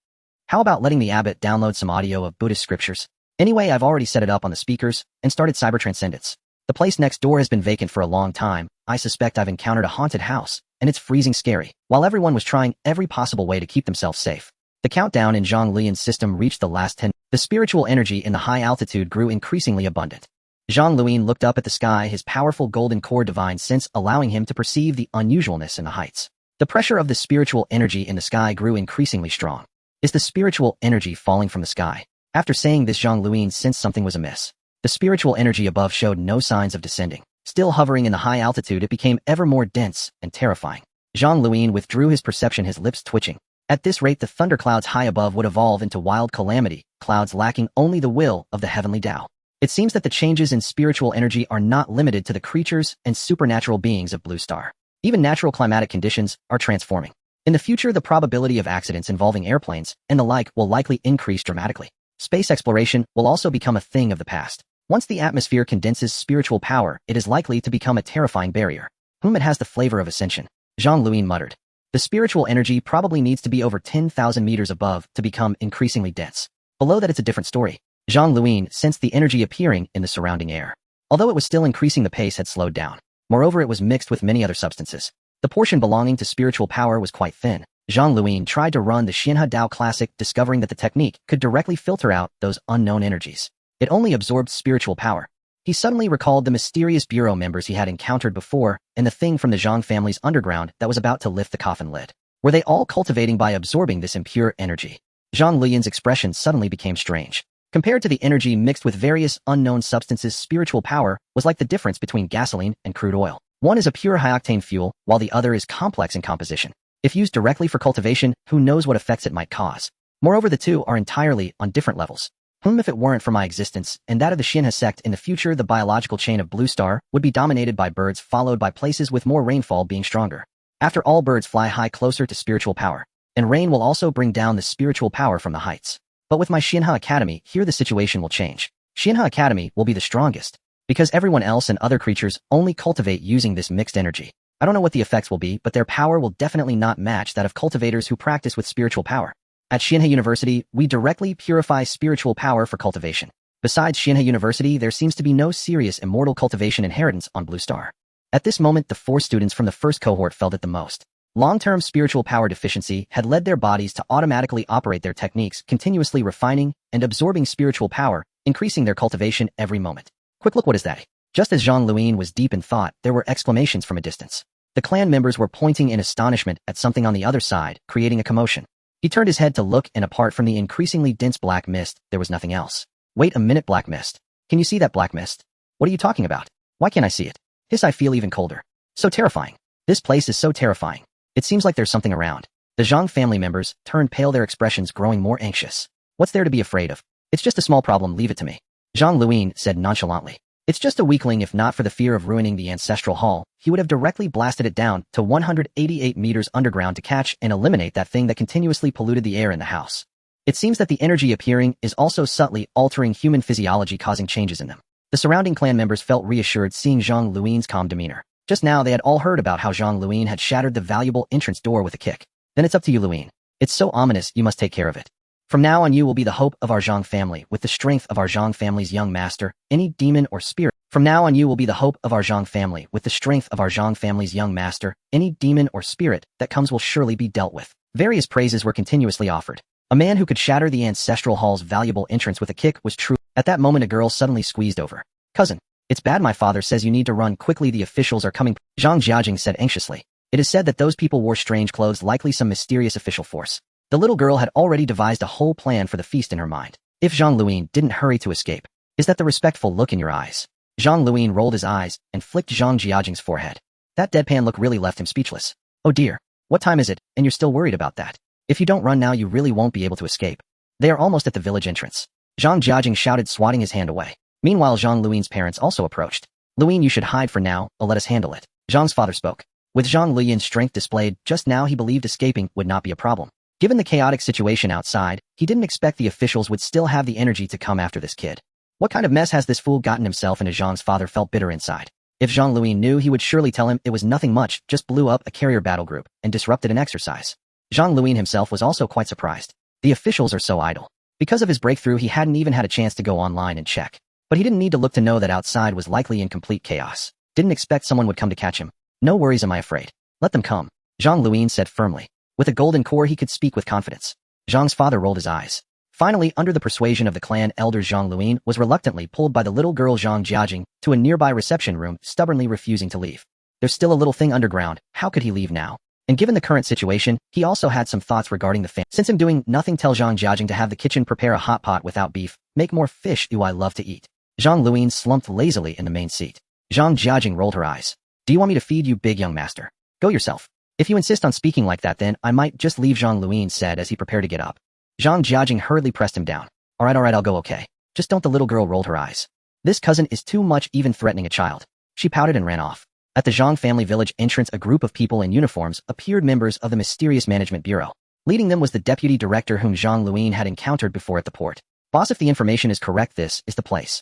Speaker 1: How about letting the abbot download some audio of Buddhist scriptures? Anyway, I've already set it up on the speakers and started cyber transcendence. The place next door has been vacant for a long time. I suspect I've encountered a haunted house, and it's freezing scary. While everyone was trying every possible way to keep themselves safe, the countdown in Zhang Luyan's system reached the last 10. The spiritual energy in the high altitude grew increasingly abundant. Zhang Luyan looked up at the sky, his powerful golden core divine sense allowing him to perceive the unusualness in the heights. The pressure of the spiritual energy in the sky grew increasingly strong. Is the spiritual energy falling from the sky? After saying this, Zhang Luyan sensed something was amiss. The spiritual energy above showed no signs of descending. Still hovering in the high altitude, it became ever more dense and terrifying. Zhang Luyan withdrew his perception, his lips twitching. At this rate, the thunderclouds high above would evolve into wild calamity, clouds lacking only the will of the heavenly Tao. It seems that the changes in spiritual energy are not limited to the creatures and supernatural beings of Blue Star. Even natural climatic conditions are transforming. In the future, the probability of accidents involving airplanes and the like will likely increase dramatically. Space exploration will also become a thing of the past. Once the atmosphere condenses spiritual power, it is likely to become a terrifying barrier. It has the flavor of ascension. Zhang Luyan muttered. The spiritual energy probably needs to be over 10,000 meters above to become increasingly dense. Below that, it's a different story. Zhang Luyan sensed the energy appearing in the surrounding air. Although it was still increasing, the pace had slowed down. Moreover, it was mixed with many other substances. The portion belonging to spiritual power was quite thin. Zhang Luyan tried to run the Xianhe Dao Classic, discovering that the technique could directly filter out those unknown energies. It only absorbed spiritual power. He suddenly recalled the mysterious bureau members he had encountered before and the thing from the Zhang family's underground that was about to lift the coffin lid. Were they all cultivating by absorbing this impure energy? Zhang Luyan's expression suddenly became strange. Compared to the energy mixed with various unknown substances, spiritual power was like the difference between gasoline and crude oil. One is a pure high-octane fuel, while the other is complex in composition. If used directly for cultivation, who knows what effects it might cause. Moreover, the two are entirely on different levels. If it weren't for my existence and that of the Xianhe Sect, in the future the biological chain of Blue Star would be dominated by birds, followed by places with more rainfall being stronger. After all, birds fly high closer to spiritual power, and rain will also bring down the spiritual power from the heights. But with my Xianhe Academy, here the situation will change. Xianhe Academy will be the strongest, because everyone else and other creatures only cultivate using this mixed energy. I don't know what the effects will be, but their power will definitely not match that of cultivators who practice with spiritual power. At Xianhe University, we directly purify spiritual power for cultivation. Besides Xianhe University, there seems to be no serious immortal cultivation inheritance on Blue Star. At this moment, the 4 students from the first cohort felt it the most. Long-term spiritual power deficiency had led their bodies to automatically operate their techniques, continuously refining and absorbing spiritual power, increasing their cultivation every moment. Quick look, what is that? Just as Zhang Luyan was deep in thought, there were exclamations from a distance. The clan members were pointing in astonishment at something on the other side, creating a commotion. He turned his head to look, and apart from the increasingly dense black mist, there was nothing else. Wait a minute, black mist. Can you see that black mist? What are you talking about? Why can't I see it? I feel even colder. So terrifying. This place is so terrifying. It seems like there's something around. The Zhang family members turned pale, their expressions growing more anxious. What's there to be afraid of? It's just a small problem, leave it to me. Zhang Luyan said nonchalantly. It's just a weakling. If not for the fear of ruining the ancestral hall, he would have directly blasted it down to 188 meters underground to catch and eliminate that thing that continuously polluted the air in the house. It seems that the energy appearing is also subtly altering human physiology, causing changes in them. The surrounding clan members felt reassured seeing Zhang Luyan's calm demeanor. Just now they had all heard about how Zhang Luyan had shattered the valuable entrance door with a kick. Then it's up to you, Luyan. It's so ominous, you must take care of it. From now on you will be the hope of our Zhang family, with the strength of our Zhang family's young master, any demon or spirit. From now on you will be the hope of our Zhang family, with the strength of our Zhang family's young master, any demon or spirit that comes will surely be dealt with. Various praises were continuously offered. A man who could shatter the ancestral hall's valuable entrance with a kick was true. At that moment a girl suddenly squeezed over. Cousin. It's bad, my father says you need to run quickly, the officials are coming. Zhang Jiajing said anxiously. It is said that those people wore strange clothes, likely some mysterious official force. The little girl had already devised a whole plan for the feast in her mind. If Zhang Luyan didn't hurry to escape. Is that the respectful look in your eyes? Zhang Luyan rolled his eyes and flicked Zhang Jiajing's forehead. That deadpan look really left him speechless. Oh dear, what time is it, and you're still worried about that? If you don't run now you really won't be able to escape. They are almost at the village entrance. Zhang Jiajing shouted, swatting his hand away. Meanwhile, Zhang Luyan's parents also approached. Luyan, you should hide for now, or let us handle it. Zhang's father spoke. With Zhang Luyan's strength displayed just now, he believed escaping would not be a problem. Given the chaotic situation outside, he didn't expect the officials would still have the energy to come after this kid. What kind of mess has this fool gotten himself into? Zhang's father felt bitter inside. If Zhang Luyan knew, he would surely tell him it was nothing much, just blew up a carrier battle group and disrupted an exercise. Zhang Luyan himself was also quite surprised. The officials are so idle. Because of his breakthrough, he hadn't even had a chance to go online and check. But he didn't need to look to know that outside was likely in complete chaos. Didn't expect someone would come to catch him. No worries, am I afraid. Let them come, Zhang Luyan said firmly. With a golden core he could speak with confidence. Zhang's father rolled his eyes. Finally, under the persuasion of the clan elders, Zhang Luyan was reluctantly pulled by the little girl Zhang Jiajing to a nearby reception room, stubbornly refusing to leave. There's still a little thing underground, how could he leave now? And given the current situation, he also had some thoughts regarding the family. Since him doing nothing, tell Zhang Jiajing to have the kitchen prepare a hot pot without beef, make more fish, I love to eat. Zhang Luyan slumped lazily in the main seat. Zhang Jiajing rolled her eyes. Do you want me to feed you, big young master? Go yourself. If you insist on speaking like that, then I might just leave, Zhang Luyan said as he prepared to get up. Zhang Jiajing hurriedly pressed him down. Alright, I'll go, okay. Just don't. The little girl rolled her eyes. This cousin is too much, even threatening a child. She pouted and ran off. At the Zhang family village entrance, a group of people in uniforms appeared, members of the mysterious management bureau. Leading them was the deputy director whom Zhang Luyan had encountered before at the port. Boss, if the information is correct, this is the place.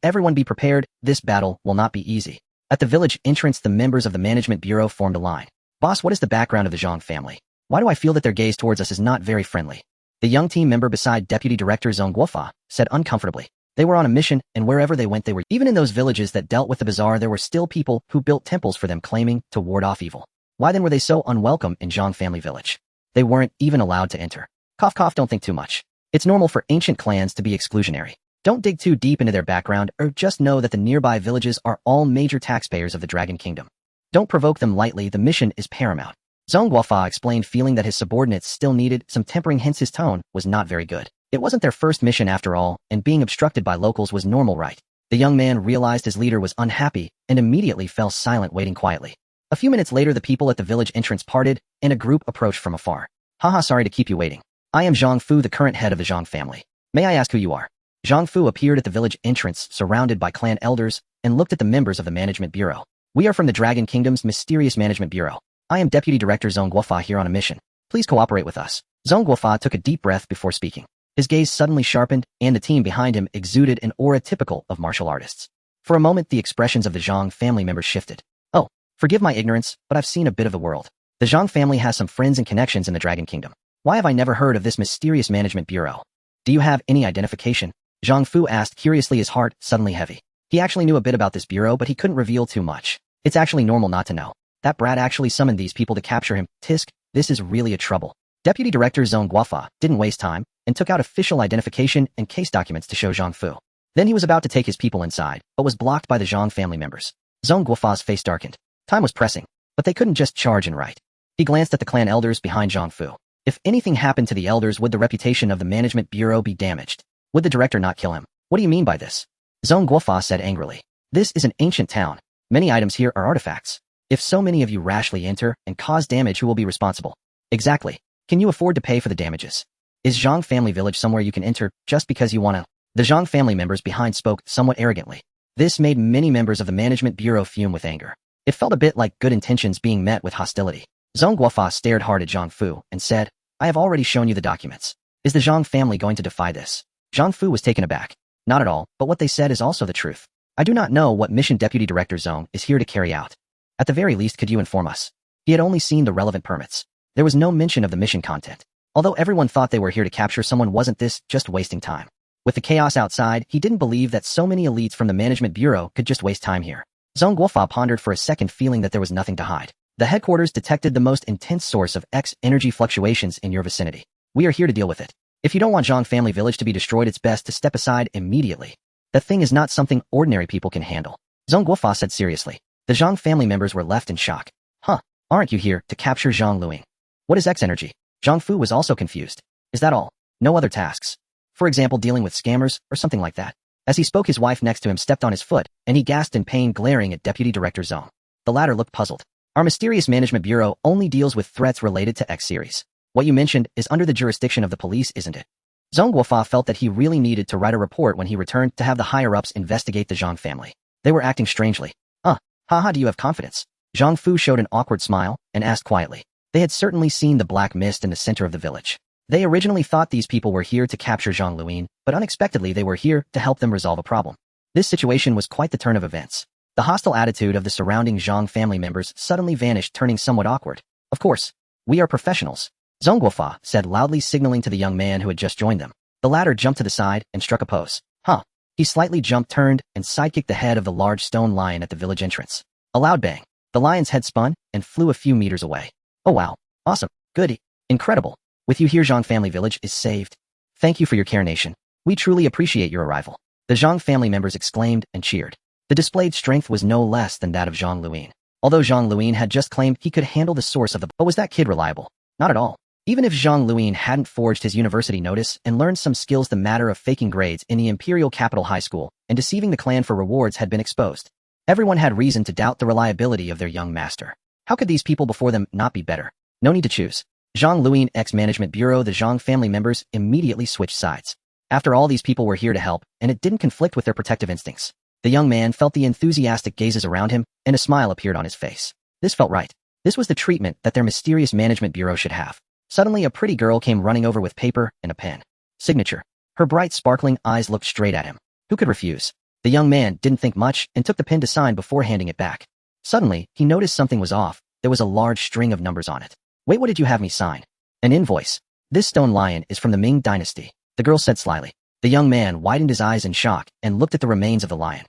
Speaker 1: Everyone be prepared, this battle will not be easy. At the village entrance, the members of the management bureau formed a line. Boss, what is the background of the Zhang family? Why do I feel that their gaze towards us is not very friendly? The young team member beside Deputy Director Zhong Guofa said uncomfortably. They were on a mission, and wherever they went they were. Even in those villages that dealt with the bazaar, there were still people who built temples for them, claiming to ward off evil. Why then were they so unwelcome in Zhang family village? They weren't even allowed to enter. Cough cough, don't think too much. It's normal for ancient clans to be exclusionary. Don't dig too deep into their background, or just know that the nearby villages are all major taxpayers of the Dragon Kingdom. Don't provoke them lightly, the mission is paramount. Zhong Guofa explained, feeling that his subordinates still needed some tempering, hence his tone was not very good. It wasn't their first mission after all, and being obstructed by locals was normal, right? The young man realized his leader was unhappy and immediately fell silent, waiting quietly. A few minutes later, the people at the village entrance parted, and a group approached from afar. Haha, sorry to keep you waiting. I am Zhang Fu, the current head of the Zhang family. May I ask who you are? Zhang Fu appeared at the village entrance, surrounded by clan elders, and looked at the members of the management bureau. We are from the Dragon Kingdom's mysterious management bureau. I am Deputy Director Zhong Guofa here on a mission. Please cooperate with us. Zhong Guofa took a deep breath before speaking. His gaze suddenly sharpened, and the team behind him exuded an aura typical of martial artists. For a moment, the expressions of the Zhang family members shifted. Oh, forgive my ignorance, but I've seen a bit of the world. The Zhang family has some friends and connections in the Dragon Kingdom. Why have I never heard of this mysterious management bureau? Do you have any identification? Zhang Fu asked curiously, his heart suddenly heavy. He actually knew a bit about this bureau, but he couldn't reveal too much. It's actually normal not to know. That brat actually summoned these people to capture him. Tisk, this is really a trouble. Deputy Director Zhong Guofa didn't waste time and took out official identification and case documents to show Zhang Fu. Then he was about to take his people inside, but was blocked by the Zhang family members. Zhong Guofa's face darkened. Time was pressing, but they couldn't just charge and right. He glanced at the clan elders behind Zhang Fu. If anything happened to the elders, would the reputation of the management bureau be damaged? Would the director not kill him? What do you mean by this? Zhong Guofa said angrily. This is an ancient town. Many items here are artifacts. If so many of you rashly enter and cause damage, who will be responsible? Exactly. Can you afford to pay for the damages? Is Zhang family village somewhere you can enter just because you want to? The Zhang family members behind spoke somewhat arrogantly. This made many members of the management bureau fume with anger. It felt a bit like good intentions being met with hostility. Zhong Guofa stared hard at Zhang Fu and said, I have already shown you the documents. Is the Zhang family going to defy this? Zhang Fu was taken aback. Not at all, but what they said is also the truth. I do not know what mission Deputy Director Zhong is here to carry out. At the very least, could you inform us? He had only seen the relevant permits. There was no mention of the mission content. Although everyone thought they were here to capture someone, wasn't this just wasting time? With the chaos outside, he didn't believe that so many elites from the management bureau could just waste time here. Zhong Guofa pondered for a second, feeling that there was nothing to hide. The headquarters detected the most intense source of X energy fluctuations in your vicinity. We are here to deal with it. If you don't want Zhang family village to be destroyed, it's best to step aside immediately. That thing is not something ordinary people can handle. Zhong Guofa said seriously. The Zhang family members were left in shock. Huh, aren't you here to capture Zhang Luyan? What is X energy? Zhang Fu was also confused. Is that all? No other tasks? For example, dealing with scammers or something like that? As he spoke, his wife next to him stepped on his foot, and he gasped in pain, glaring at Deputy Director Zhong. The latter looked puzzled. Our mysterious management bureau only deals with threats related to X series. What you mentioned is under the jurisdiction of the police, isn't it? Zhong Guofa felt that he really needed to write a report when he returned to have the higher-ups investigate the Zhang family. They were acting strangely. Haha, do you have confidence? Zhang Fu showed an awkward smile and asked quietly. They had certainly seen the black mist in the center of the village. They originally thought these people were here to capture Zhang Luyan, but unexpectedly they were here to help them resolve a problem. This situation was quite the turn of events. The hostile attitude of the surrounding Zhang family members suddenly vanished, turning somewhat awkward. Of course, we are professionals, Zhong Guofa said loudly, signaling to the young man who had just joined them. The latter jumped to the side and struck a pose. Huh. He slightly jumped, turned, and sidekicked the head of the large stone lion at the village entrance. A loud bang. The lion's head spun and flew a few meters away. Oh wow. Awesome. Good. Incredible. With you here, Zhang family village is saved. Thank you for your care, nation. We truly appreciate your arrival. The Zhang family members exclaimed and cheered. The displayed strength was no less than that of Zhang Luyan. Although Zhang Luyan had just claimed he could handle the source of the... But was that kid reliable? Not at all. Even if Zhang Luyan hadn't forged his university notice and learned some skills, the matter of faking grades in the Imperial Capital High School and deceiving the clan for rewards had been exposed. Everyone had reason to doubt the reliability of their young master. How could these people before them not be better? No need to choose. Zhang Luyan ex-management bureau. The Zhang family members immediately switched sides. After all, these people were here to help, and it didn't conflict with their protective instincts. The young man felt the enthusiastic gazes around him, and a smile appeared on his face. This felt right. This was the treatment that their mysterious management bureau should have. Suddenly, a pretty girl came running over with paper and a pen. Signature. Her bright, sparkling eyes looked straight at him. Who could refuse? The young man didn't think much and took the pen to sign before handing it back. Suddenly, he noticed something was off. There was a large string of numbers on it. Wait, what did you have me sign? An invoice. This stone lion is from the Ming dynasty, the girl said slyly. The young man widened his eyes in shock and looked at the remains of the lion.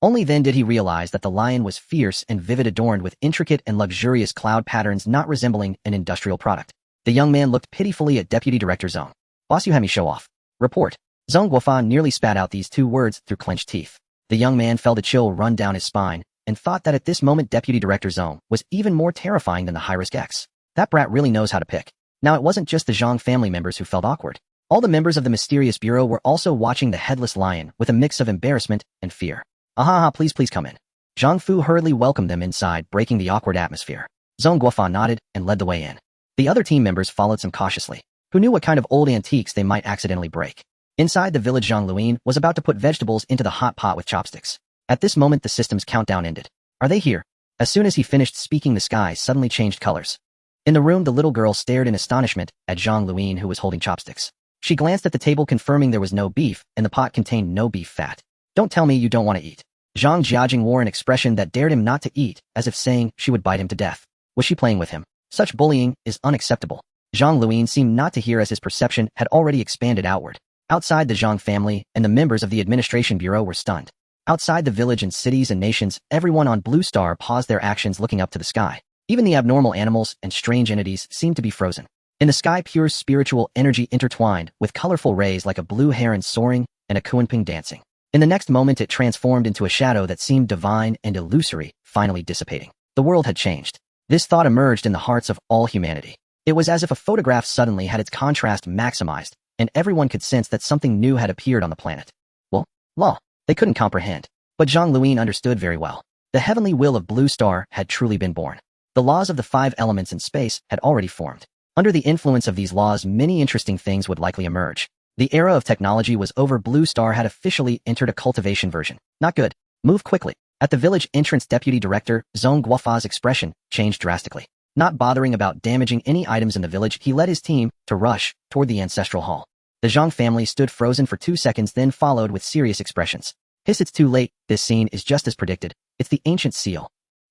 Speaker 1: Only then did he realize that the lion was fierce and vivid, adorned with intricate and luxurious cloud patterns not resembling an industrial product. The young man looked pitifully at Deputy Director Zhang. Boss, you had me show off. Report. Zhang Guofan nearly spat out these two words through clenched teeth. The young man felt a chill run down his spine and thought that at this moment Deputy Director Zhang was even more terrifying than the high-risk X. That brat really knows how to pick. Now it wasn't just the Zhang family members who felt awkward. All the members of the mysterious bureau were also watching the headless lion with a mix of embarrassment and fear. Aha, please come in. Zhang Fu hurriedly welcomed them inside, breaking the awkward atmosphere. Zhang Guofan nodded and led the way in. The other team members followed some cautiously. Who knew what kind of old antiques they might accidentally break? Inside the village, Zhang Luyan was about to put vegetables into the hot pot with chopsticks. At this moment, the system's countdown ended. Are they here? As soon as he finished speaking, the sky suddenly changed colors. In the room, the little girl stared in astonishment at Zhang Luyan, who was holding chopsticks. She glanced at the table, confirming there was no beef, and the pot contained no beef fat. Don't tell me you don't want to eat. Zhang Jiajing wore an expression that dared him not to eat, as if saying she would bite him to death. Was she playing with him? Such bullying is unacceptable. Zhang Luyan seemed not to hear, as his perception had already expanded outward. Outside, the Zhang family and the members of the administration bureau were stunned. Outside the village and cities and nations, everyone on Blue Star paused their actions, looking up to the sky. Even the abnormal animals and strange entities seemed to be frozen. In the sky, pure spiritual energy intertwined with colorful rays like a blue heron soaring and a kuanping dancing. In the next moment, it transformed into a shadow that seemed divine and illusory, finally dissipating. The world had changed. This thought emerged in the hearts of all humanity. It was as if a photograph suddenly had its contrast maximized, and everyone could sense that something new had appeared on the planet. Well, law. They couldn't comprehend. But Zhang Luyan understood very well. The heavenly will of Blue Star had truly been born. The laws of the 5 elements in space had already formed. Under the influence of these laws, many interesting things would likely emerge. The era of technology was over. Blue Star had officially entered a cultivation version. Not good. Move quickly. At the village entrance, Deputy Director Zhang Guofa's expression changed drastically. Not bothering about damaging any items in the village, he led his team to rush toward the ancestral hall. The Zhang family stood frozen for 2 seconds, then followed with serious expressions. Hiss, it's too late. This scene is just as predicted. It's the ancient seal.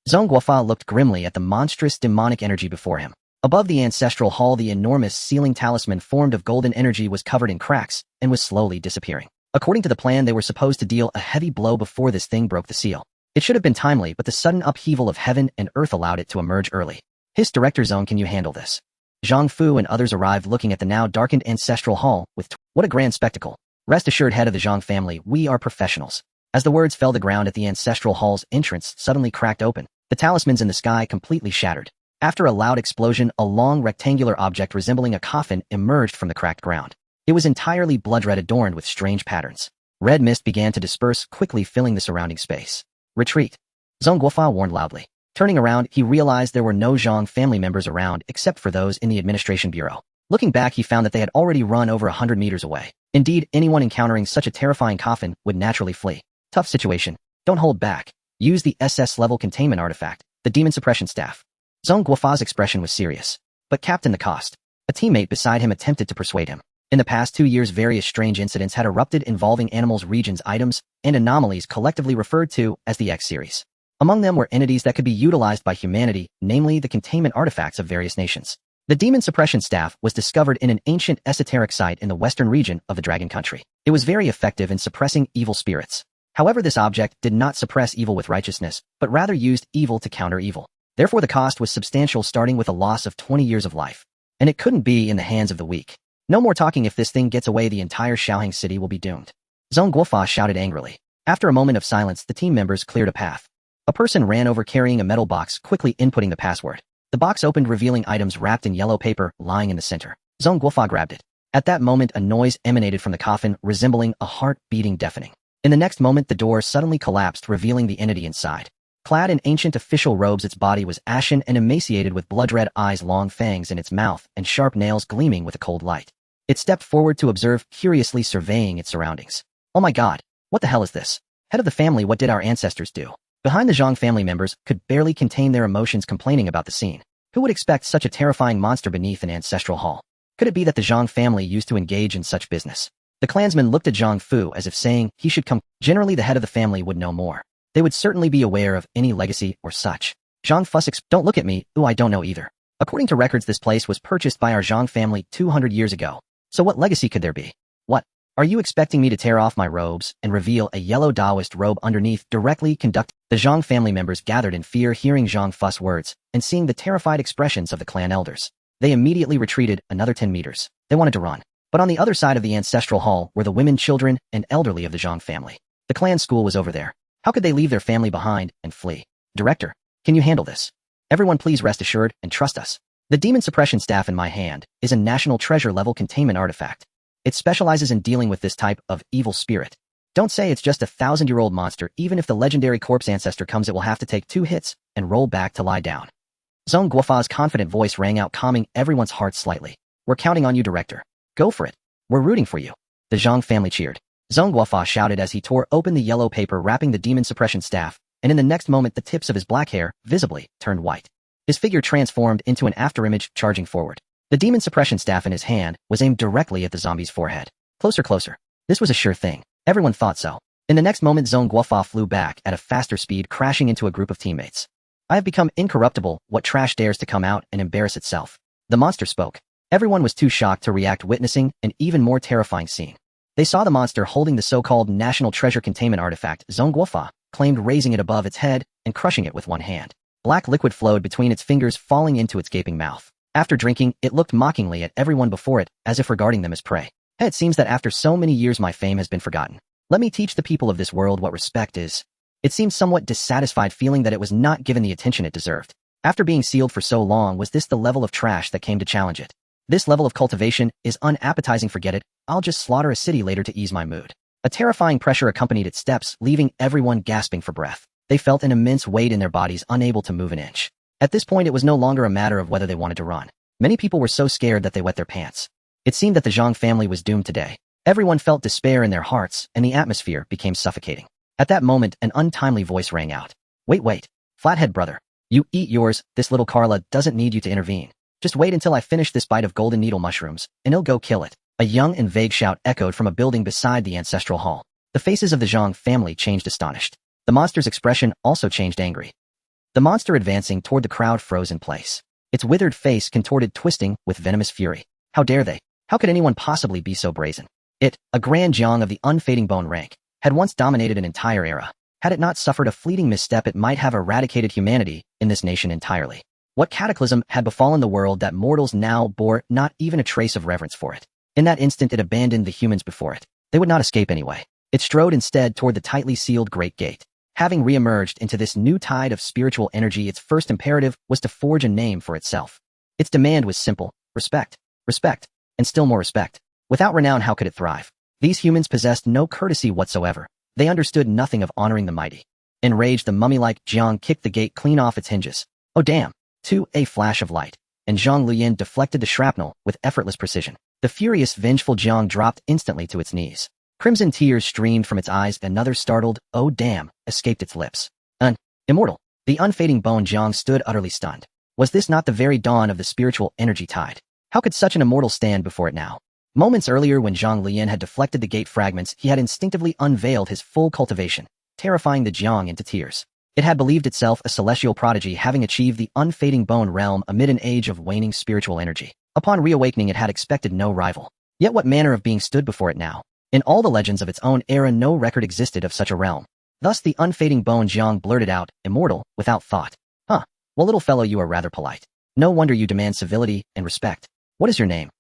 Speaker 1: Zhang Guofa looked grimly at the monstrous demonic energy before him. Above the ancestral hall, the enormous sealing talisman formed of golden energy was covered in cracks and was slowly disappearing. According to the plan, they were supposed to deal a heavy blow before this thing broke the seal. It should have been timely, but the sudden upheaval of heaven and earth allowed it to emerge early. His Director Zone, can you handle this? Zhang Fu and others arrived, looking at the now darkened ancestral hall with what a grand spectacle. Rest assured, head of the Zhang family, we are professionals. As the words fell, the ground at the ancestral hall's entrance suddenly cracked open. The talismans in the sky completely shattered. After a loud explosion, a long rectangular object resembling a coffin emerged from the cracked ground. It was entirely blood-red, adorned with strange patterns. Red mist began to disperse, quickly filling the surrounding space. Retreat. Zhang Guofa warned loudly. Turning around, he realized there were no Zhang family members around except for those in the administration bureau. Looking back, he found that they had already run over 100 meters away. Indeed, anyone encountering such a terrifying coffin would naturally flee. Tough situation. Don't hold back. Use the SS-level containment artifact, the demon suppression staff. Zhang Guofa's expression was serious. But Captain, the cost. A teammate beside him attempted to persuade him. In the past 2 years, various strange incidents had erupted involving animals, regions, items, and anomalies collectively referred to as the X-series. Among them were entities that could be utilized by humanity, namely the containment artifacts of various nations. The demon suppression staff was discovered in an ancient esoteric site in the western region of the Dragon Country. It was very effective in suppressing evil spirits. However, this object did not suppress evil with righteousness, but rather used evil to counter evil. Therefore, the cost was substantial, starting with a loss of 20 years of life. And it couldn't be in the hands of the weak. No more talking. If this thing gets away, the entire Xianhe city will be doomed. Zhang Guofa shouted angrily. After a moment of silence, the team members cleared a path. A person ran over carrying a metal box, quickly inputting the password. The box opened, revealing items wrapped in yellow paper lying in the center. Zhang Guofa grabbed it. At that moment, a noise emanated from the coffin, resembling a heart beating deafening. In the next moment, the door suddenly collapsed, revealing the entity inside. Clad in ancient official robes, its body was ashen and emaciated, with blood-red eyes, long fangs in its mouth, and sharp nails gleaming with a cold light. It stepped forward to observe, curiously surveying its surroundings. Oh my god, what the hell is this? Head of the family, what did our ancestors do? Behind the Zhang family members could barely contain their emotions, complaining about the scene. Who would expect such a terrifying monster beneath an ancestral hall? Could it be that the Zhang family used to engage in such business? The clansmen looked at Zhang Fu as if saying he should come. Generally, the head of the family would know more. They would certainly be aware of any legacy or such. Zhang Fuss, don't look at me, ooh, I don't know either. According to records, this place was purchased by our Zhang family 200 years ago. So what legacy could there be? What? Are you expecting me to tear off my robes and reveal a yellow Taoist robe underneath? Directly conduct. The Zhang family members gathered in fear, hearing Zhang Fuss words and seeing the terrified expressions of the clan elders. They immediately retreated another 10 meters. They wanted to run. But on the other side of the ancestral hall were the women, children, and elderly of the Zhang family. The clan school was over there. How could they leave their family behind and flee? Director, can you handle this? Everyone, please rest assured and trust us. The demon suppression staff in my hand is a national treasure level containment artifact. It specializes in dealing with this type of evil spirit. Don't say it's just a 1,000-year-old monster. Even if the legendary corpse ancestor comes, it will have to take 2 hits and roll back to lie down. Zhang Guofa's confident voice rang out, calming everyone's hearts slightly. We're counting on you, Director. Go for it. We're rooting for you. The Zhang family cheered. Zhang Guofa shouted as he tore open the yellow paper wrapping the demon suppression staff, and in the next moment the tips of his black hair, visibly, turned white. His figure transformed into an afterimage, charging forward. The demon suppression staff in his hand was aimed directly at the zombie's forehead. Closer, closer. This was a sure thing. Everyone thought so. In the next moment, Zhang Guofa flew back at a faster speed, crashing into a group of teammates. I have become incorruptible. What trash dares to come out and embarrass itself? The monster spoke. Everyone was too shocked to react, witnessing an even more terrifying scene. They saw the monster holding the so-called national treasure containment artifact. Zhang Guofa claimed raising it above its head and crushing it with one hand. Black liquid flowed between its fingers, falling into its gaping mouth. After drinking, it looked mockingly at everyone before it, as if regarding them as prey. Hey, it seems that after so many years my fame has been forgotten. Let me teach the people of this world what respect is. It seemed somewhat dissatisfied, feeling that it was not given the attention it deserved. After being sealed for so long, was this the level of trash that came to challenge it? This level of cultivation is unappetizing, forget it. I'll just slaughter a city later to ease my mood. A terrifying pressure accompanied its steps, leaving everyone gasping for breath. They felt an immense weight in their bodies, unable to move an inch. At this point, it was no longer a matter of whether they wanted to run. Many people were so scared that they wet their pants. It seemed that the Zhang family was doomed today. Everyone felt despair in their hearts, and the atmosphere became suffocating. At that moment, an untimely voice rang out. Wait. Flathead brother. You eat yours. This little Carla doesn't need you to intervene. Just wait until I finish this bite of golden needle mushrooms, and he'll go kill it. A young and vague shout echoed from a building beside the ancestral hall. The faces of the Zhang family changed, astonished. The monster's expression also changed, angry. The monster advancing toward the crowd froze in place. Its withered face contorted, twisting with venomous fury. How dare they? How could anyone possibly be so brazen? It, a grand jiang of the unfading bone rank, had once dominated an entire era. Had it not suffered a fleeting misstep, it might have eradicated humanity in this nation entirely. What cataclysm had befallen the world that mortals now bore not even a trace of reverence for it? In that instant, it abandoned the humans before it. They would not escape anyway. It strode instead toward the tightly sealed great gate. Having re-emerged into this new tide of spiritual energy, its first imperative was to forge a name for itself. Its demand was simple: respect, and still more respect. Without renown, how could it thrive? These humans possessed no courtesy whatsoever. They understood nothing of honoring the mighty. Enraged, the mummy-like Jiang kicked the gate clean off its hinges. Oh damn! A flash of light, and Zhang Luyan deflected the shrapnel with effortless precision. The furious, vengeful Jiang dropped instantly to its knees. Crimson tears streamed from its eyes. Another startled, "Oh damn," escaped its lips. Immortal. The unfading bone Jiang stood utterly stunned. Was this not the very dawn of the spiritual energy tide? How could such an immortal stand before it now? Moments earlier, when Zhang Luyan had deflected the gate fragments, he had instinctively unveiled his full cultivation, terrifying the Jiang into tears. It had believed itself a celestial prodigy, having achieved the unfading bone realm amid an age of waning spiritual energy. Upon reawakening, it had expected no rival. Yet what manner of being stood before it now? In all the legends of its own era, no record existed of such a realm. Thus the unfading bone Zhang blurted out, immortal, without thought. Huh. Well, little fellow, you are rather polite. No wonder you demand civility and respect. What is your name?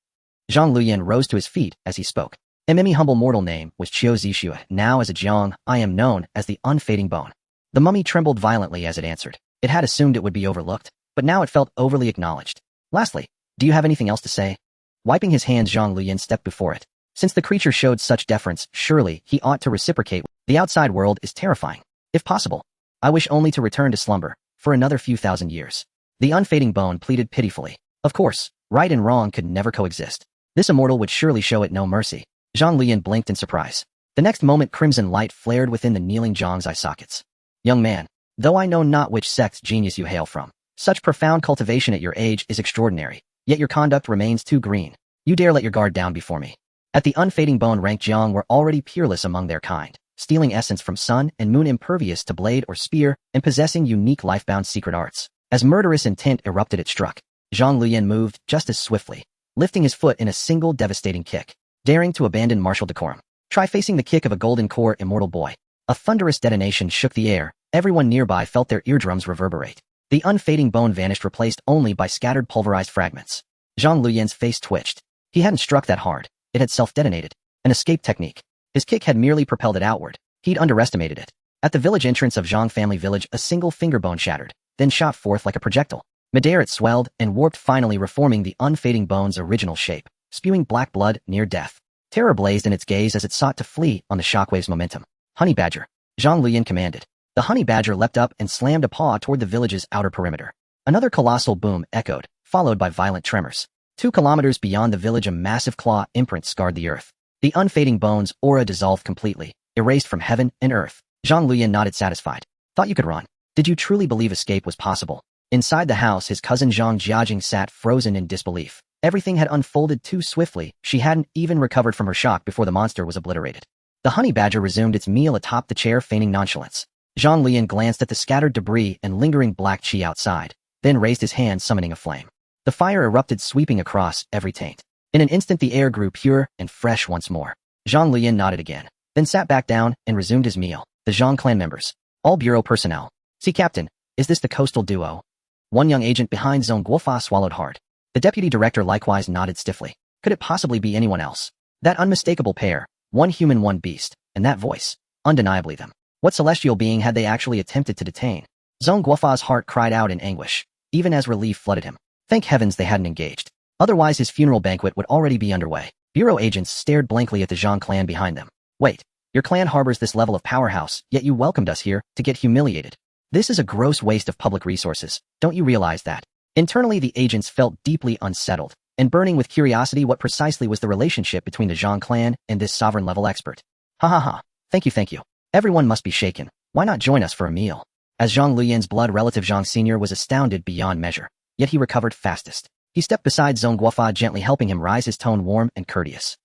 Speaker 1: Zhang Luyan rose to his feet as he spoke. Mimi humble mortal name was Qiu Zixue. Now as a Jiang, I am known as the unfading bone. The mummy trembled violently as it answered. It had assumed it would be overlooked, but now it felt overly acknowledged. Lastly, do you have anything else to say? Wiping his hands, Zhang Luyan stepped before it. Since the creature showed such deference, surely he ought to reciprocate. The outside world is terrifying. If possible, I wish only to return to slumber for another few thousand years. The unfading bone pleaded pitifully. Of course, right and wrong could never coexist. This immortal would surely show it no mercy. Zhang Luyan blinked in surprise. The next moment, crimson light flared within the kneeling Zhang's eye sockets. Young man, though I know not which sect's genius you hail from, such profound cultivation at your age is extraordinary, yet your conduct remains too green. You dare let your guard down before me. At the unfading bone rank, Jiang were already peerless among their kind, stealing essence from sun and moon, impervious to blade or spear, and possessing unique life-bound secret arts. As murderous intent erupted, it struck. Zhang Luyan moved just as swiftly, lifting his foot in a single devastating kick, daring to abandon martial decorum. Try facing the kick of a golden core immortal boy. A thunderous detonation shook the air. Everyone nearby felt their eardrums reverberate. The unfading bone vanished, replaced only by scattered pulverized fragments. Zhang Luyan's face twitched. He hadn't struck that hard. It had self-detonated. An escape technique. His kick had merely propelled it outward. He'd underestimated it. At the village entrance of Zhang family village, a single finger bone shattered, then shot forth like a projectile. Midair it swelled and warped, finally reforming the unfading bone's original shape, spewing black blood near death. Terror blazed in its gaze as it sought to flee on the shockwave's momentum. Honey badger, Zhang Luyan commanded. The honey badger leapt up and slammed a paw toward the village's outer perimeter. Another colossal boom echoed, followed by violent tremors. 2 kilometers beyond the village, a massive claw imprint scarred the earth. The unfading bone's aura dissolved completely, erased from heaven and earth. Zhang Luyan nodded, satisfied. Thought you could run. Did you truly believe escape was possible? Inside the house, his cousin Zhang Jiajing sat frozen in disbelief. Everything had unfolded too swiftly. She hadn't even recovered from her shock before the monster was obliterated. The honey badger resumed its meal atop the chair, feigning nonchalance. Zhang Luyan glanced at the scattered debris and lingering black chi outside, then raised his hand, summoning a flame. The fire erupted, sweeping across every taint. In an instant, the air grew pure and fresh once more. Zhang Luyan nodded again, then sat back down and resumed his meal. The Zhang clan members. All bureau personnel. See, Captain, is this the coastal duo? One young agent behind Zhong Guofa swallowed hard. The deputy director likewise nodded stiffly. Could it possibly be anyone else? That unmistakable pair, one human, one beast, and that voice, undeniably them. What celestial being had they actually attempted to detain? Zhong Guofa's heart cried out in anguish, even as relief flooded him. Thank heavens they hadn't engaged. Otherwise his funeral banquet would already be underway. Bureau agents stared blankly at the Zhang clan behind them. Wait, your clan harbors this level of powerhouse, yet you welcomed us here to get humiliated. This is a gross waste of public resources. Don't you realize that? Internally, the agents felt deeply unsettled and burning with curiosity. What precisely was the relationship between the Zhang clan and this sovereign-level expert? Ha ha ha. Thank you. Everyone must be shaken. Why not join us for a meal? As Zhang Luyan's blood relative Zhang Sr. was astounded beyond measure, yet he recovered fastest. He stepped beside Zhong Guofa, gently helping him rise, his tone warm and courteous.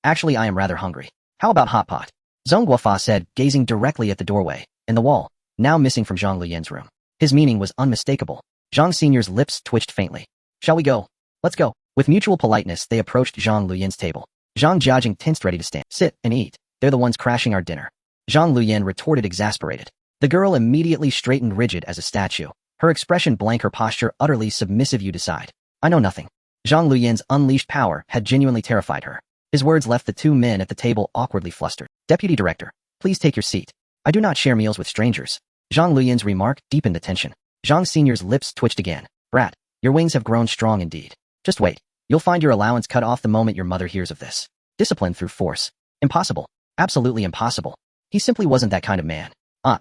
Speaker 1: Actually I am rather hungry. How about hot pot? Zhong Guofa said, gazing directly at the doorway and the wall, now missing from Zhang Luyan's room. His meaning was unmistakable. Zhang Sr.'s lips twitched faintly. Shall we go? Let's go. With mutual politeness, they approached Zhang Luyan's table. Zhang Jiajing tensed, ready to stand. Sit and eat. They're the ones crashing our dinner. Zhang Luyan retorted, exasperated. The girl immediately straightened, rigid as a statue. Her expression blank, her posture utterly submissive. You decide. I know nothing. Zhang Luyan's unleashed power had genuinely terrified her. His words left the 2 men at the table awkwardly flustered. Deputy Director, please take your seat. I do not share meals with strangers. Zhang Luyan's remark deepened the tension. Zhang Sr.'s lips twitched again. Brat, your wings have grown strong indeed. Just wait. You'll find your allowance cut off the moment your mother hears of this. Discipline through force. Impossible. Absolutely impossible. He simply wasn't that kind of man.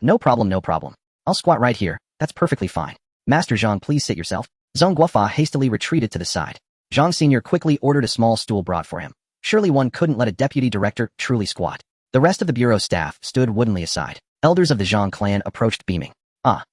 Speaker 1: No problem. I'll squat right here. That's perfectly fine. Master Zhang, please sit yourself. Zhong Guofa hastily retreated to the side. Zhang Sr. quickly ordered a small stool brought for him. Surely one couldn't let a deputy director truly squat. The rest of the bureau staff stood woodenly aside. Elders of the Zhang clan approached, beaming.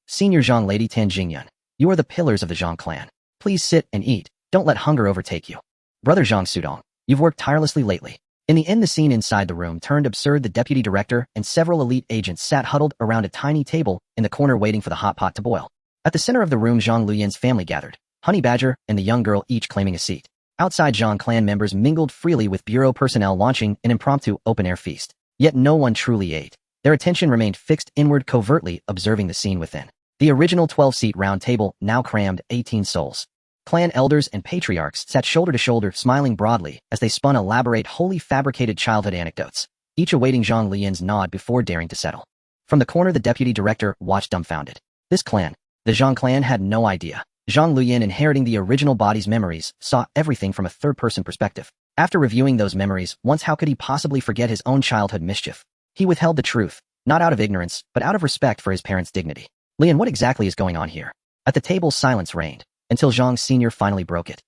Speaker 1: Senior Zhang, Lady Tan Jingyan, you are the pillars of the Zhang clan. Please sit and eat. Don't let hunger overtake you. Brother Zhang Sudong, you've worked tirelessly lately. In the end, the scene inside the room turned absurd. The deputy director and several elite agents sat huddled around a tiny table in the corner waiting for the hot pot to boil. At the center of the room, Zhang Luyan's family gathered, Honey Badger and the young girl each claiming a seat. Outside, Zhang clan members mingled freely with bureau personnel launching an impromptu open-air feast. Yet no one truly ate. Their attention remained fixed inward, covertly observing the scene within. The original 12-seat round table now crammed 18 souls. Clan elders and patriarchs sat shoulder to shoulder, smiling broadly as they spun elaborate, wholly fabricated childhood anecdotes, each awaiting Zhang Luyan's nod before daring to settle. From the corner, the deputy director watched dumbfounded. This clan, the Zhang clan, had no idea. Zhang Luyan, inheriting the original body's memories, saw everything from a third-person perspective. After reviewing those memories once, how could he possibly forget his own childhood mischief? He withheld the truth, not out of ignorance, but out of respect for his parents' dignity. Luyan, what exactly is going on here? At the table, silence reigned, until Zhang Sr. finally broke it.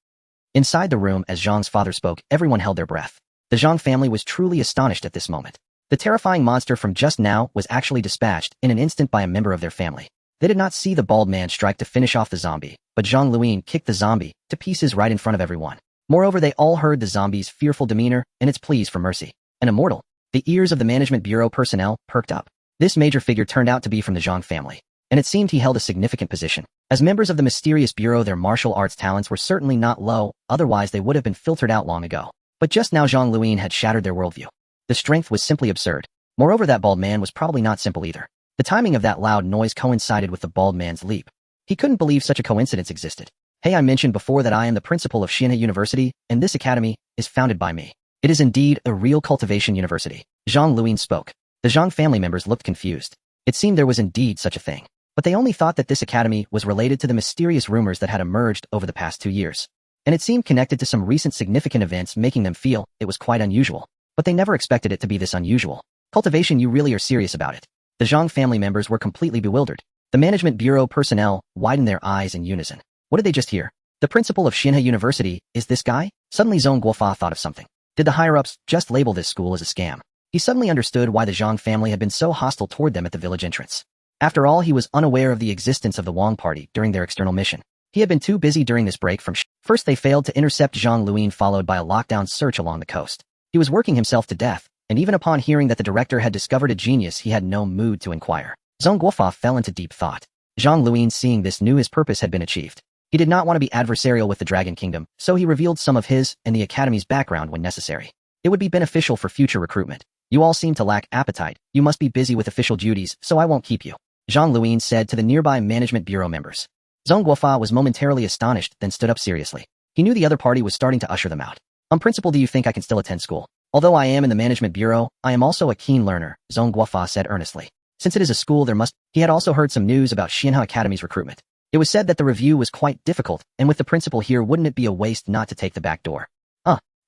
Speaker 1: Inside the room, as Zhang's father spoke, everyone held their breath. The Zhang family was truly astonished at this moment. The terrifying monster from just now was actually dispatched in an instant by a member of their family. They did not see the bald man strike to finish off the zombie, but Zhang Luyan kicked the zombie to pieces right in front of everyone. Moreover, they all heard the zombie's fearful demeanor and its pleas for mercy. An immortal. The ears of the Management Bureau personnel perked up. This major figure turned out to be from the Zhang family, and it seemed he held a significant position. As members of the mysterious bureau, their martial arts talents were certainly not low, otherwise they would have been filtered out long ago. But just now Zhang Luyan had shattered their worldview. The strength was simply absurd. Moreover, that bald man was probably not simple either. The timing of that loud noise coincided with the bald man's leap. He couldn't believe such a coincidence existed. Hey, I mentioned before that I am the principal of Xianhe University, and this academy is founded by me. It is indeed a real cultivation university. Zhang Luyan spoke. The Zhang family members looked confused. It seemed there was indeed such a thing. But they only thought that this academy was related to the mysterious rumors that had emerged over the past 2 years. And it seemed connected to some recent significant events, making them feel it was quite unusual. But they never expected it to be this unusual. Cultivation, you really are serious about it? The Zhang family members were completely bewildered. The Management Bureau personnel widened their eyes in unison. What did they just hear? The principal of Xianhe University is this guy? Suddenly Zhang Guofa thought of something. Did the higher-ups just label this school as a scam? He suddenly understood why the Zhang family had been so hostile toward them at the village entrance. After all, he was unaware of the existence of the Wang party during their external mission. He had been too busy during this break from First, they failed to intercept Zhang Luyan, followed by a lockdown search along the coast. He was working himself to death, and even upon hearing that the director had discovered a genius, he had no mood to inquire. Zhang Guofa fell into deep thought. Zhang Luyan, seeing this, knew his purpose had been achieved. He did not want to be adversarial with the Dragon Kingdom, so he revealed some of his and the Academy's background when necessary. It would be beneficial for future recruitment. You all seem to lack appetite. You must be busy with official duties, so I won't keep you. Zhang Luyan said to the nearby Management Bureau members. Zhang Guofa was momentarily astonished, then stood up seriously. He knew the other party was starting to usher them out. On principle, do you think I can still attend school? Although I am in the Management Bureau, I am also a keen learner, Zhang Guofa said earnestly. Since it is a school, there must... He had also heard some news about Xianhe Academy's recruitment. It was said that the review was quite difficult, and with the principal here, wouldn't it be a waste not to take the back door?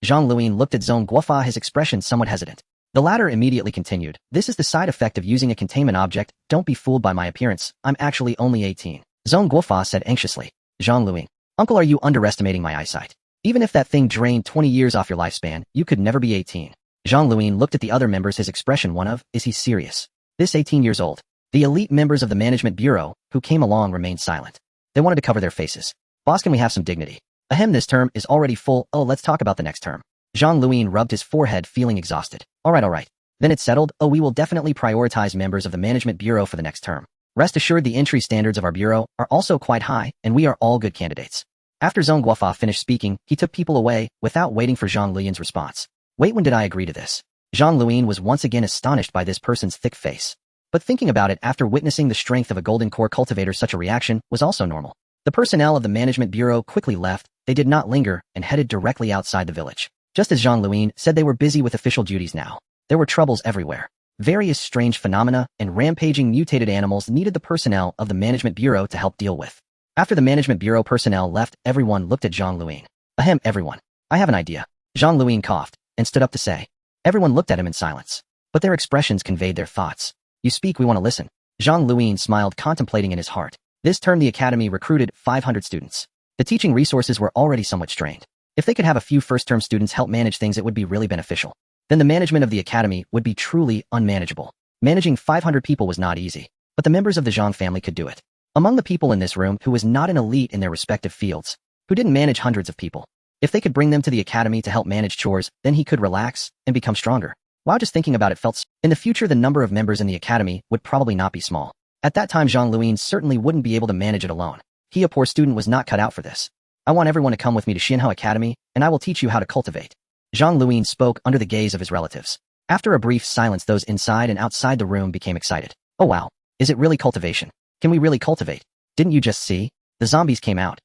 Speaker 1: Zhang Luyan looked at Zhang Guofa, his expression somewhat hesitant. The latter immediately continued, this is the side effect of using a containment object. Don't be fooled by my appearance. I'm actually only 18. Zhang Guofa said anxiously. Zhang Luyan. Uncle, are you underestimating my eyesight? Even if that thing drained 20 years off your lifespan, you could never be 18. Zhang Luyan looked at the other members, his expression one of, is he serious? This 18 years old. The elite members of the Management Bureau, who came along, remained silent. They wanted to cover their faces. Boss, can we have some dignity? Ahem, this term is already full. Oh, let's talk about the next term. Zhang Luyan rubbed his forehead, feeling exhausted. All right. Then it's settled. Oh, we will definitely prioritize members of the Management Bureau for the next term. Rest assured, the entry standards of our bureau are also quite high, and we are all good candidates. After Zhang Guofa finished speaking, he took people away, without waiting for Zhang Luyan's response. Wait, when did I agree to this? Zhang Luyan was once again astonished by this person's thick face. But thinking about it, after witnessing the strength of a golden core cultivator, such a reaction was also normal. The personnel of the Management Bureau quickly left. They did not linger, and headed directly outside the village. Just as Zhang Luyan said, they were busy with official duties now. There were troubles everywhere. Various strange phenomena and rampaging mutated animals needed the personnel of the Management Bureau to help deal with. After the Management Bureau personnel left, everyone looked at Zhang Luyan. Ahem, everyone. I have an idea. Zhang Luyan coughed, and stood up to say. Everyone looked at him in silence. But their expressions conveyed their thoughts. You speak, we want to listen. Zhang Luyan smiled, contemplating in his heart. This term the Academy recruited 500 students. The teaching resources were already somewhat strained. If they could have a few first-term students help manage things, it would be really beneficial. Then the management of the Academy would be truly unmanageable. Managing 500 people was not easy, but the members of the Zhang family could do it. Among the people in this room who was not an elite in their respective fields, who didn't manage hundreds of people, If they could bring them to the academy to help manage chores, then he could relax and become stronger. Wow, just thinking about it felt in the future the number of members in the academy would probably not be small. At that time Zhang Luyan certainly wouldn't be able to manage it alone. He, a poor student, was not cut out for this. I want everyone to come with me to Xianhe Academy, and I will teach you how to cultivate. Zhang Luyan spoke under the gaze of his relatives. After a brief silence, those inside and outside the room became excited. Oh wow, is it really cultivation? Can we really cultivate? Didn't you just see? The zombies came out.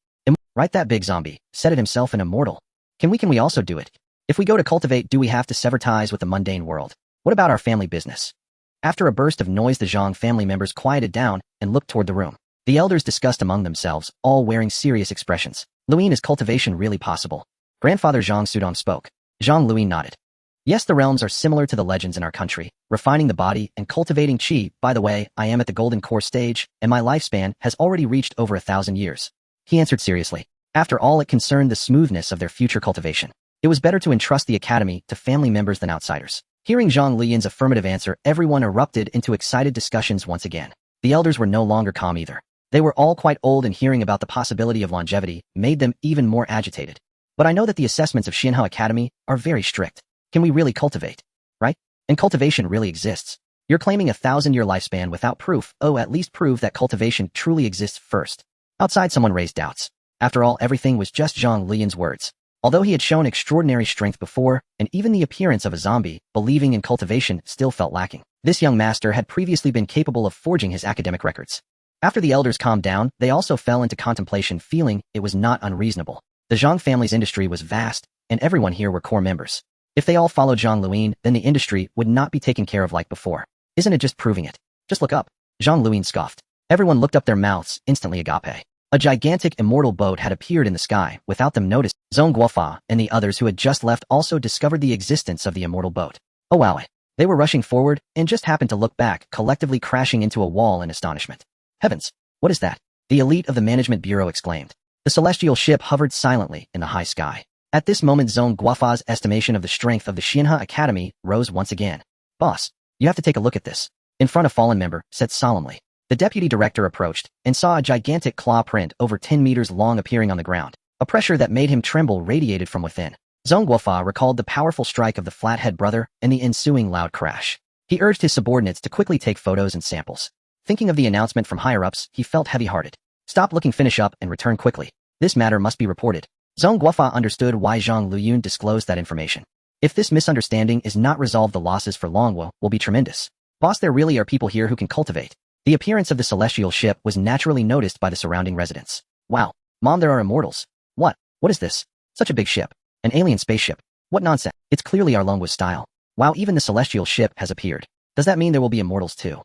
Speaker 1: Right, that big zombie said it himself, an immortal. Can we also do it? If we go to cultivate, do we have to sever ties with the mundane world? What about our family business? After a burst of noise, the Zhang family members quieted down and looked toward the room. The elders discussed among themselves, all wearing serious expressions. Luyan, is cultivation really possible? Grandfather Zhang Sudong spoke. Zhang Luyan nodded. Yes, the realms are similar to the legends in our country, refining the body and cultivating qi. By the way, I am at the golden core stage, and my lifespan has already reached over 1,000 years. He answered seriously. After all, it concerned the smoothness of their future cultivation. It was better to entrust the academy to family members than outsiders. Hearing Zhang Luyan's affirmative answer, everyone erupted into excited discussions once again. The elders were no longer calm either. They were all quite old, and hearing about the possibility of longevity made them even more agitated. But I know that the assessments of Xianhe Academy are very strict. Can we really cultivate? Right? And cultivation really exists. You're claiming 1,000-year lifespan without proof. Oh, at least prove that cultivation truly exists first. Outside, someone raised doubts. After all, everything was just Zhang Luyan's words. Although he had shown extraordinary strength before, and even the appearance of a zombie, believing in cultivation still felt lacking. This young master had previously been capable of forging his academic records. After the elders calmed down, they also fell into contemplation, feeling it was not unreasonable. The Zhang family's industry was vast, and everyone here were core members. If they all followed Zhang Luyan, then the industry would not be taken care of like before. Isn't it just proving it? Just look up. Zhang Luyan scoffed. Everyone looked up their mouths, instantly agape. A gigantic immortal boat had appeared in the sky without them noticing. Zhong Guofa and the others who had just left also discovered the existence of the immortal boat. Oh wow. They were rushing forward and just happened to look back, collectively crashing into a wall in astonishment. Heavens! What is that? The elite of the management bureau exclaimed. The celestial ship hovered silently in the high sky. At this moment, Zhong Guofa's estimation of the strength of the Xianhe Academy rose once again. Boss, you have to take a look at this. In front of fallen member, said solemnly. The deputy director approached and saw a gigantic claw print over 10 meters long appearing on the ground. A pressure that made him tremble radiated from within. Zhong Guofa recalled the powerful strike of the Flathead brother and the ensuing loud crash. He urged his subordinates to quickly take photos and samples. Thinking of the announcement from higher-ups, he felt heavy-hearted. Stop looking, finish up, and return quickly. This matter must be reported. Zhong Guofa understood why Zhang Luyan disclosed that information. If this misunderstanding is not resolved, the losses for Longwo will be tremendous. Boss, there really are people here who can cultivate. The appearance of the celestial ship was naturally noticed by the surrounding residents. Wow. Mom, there are immortals. What? What is this? Such a big ship. An alien spaceship. What nonsense. It's clearly our Longwo's style. Wow, even the celestial ship has appeared. Does that mean there will be immortals too?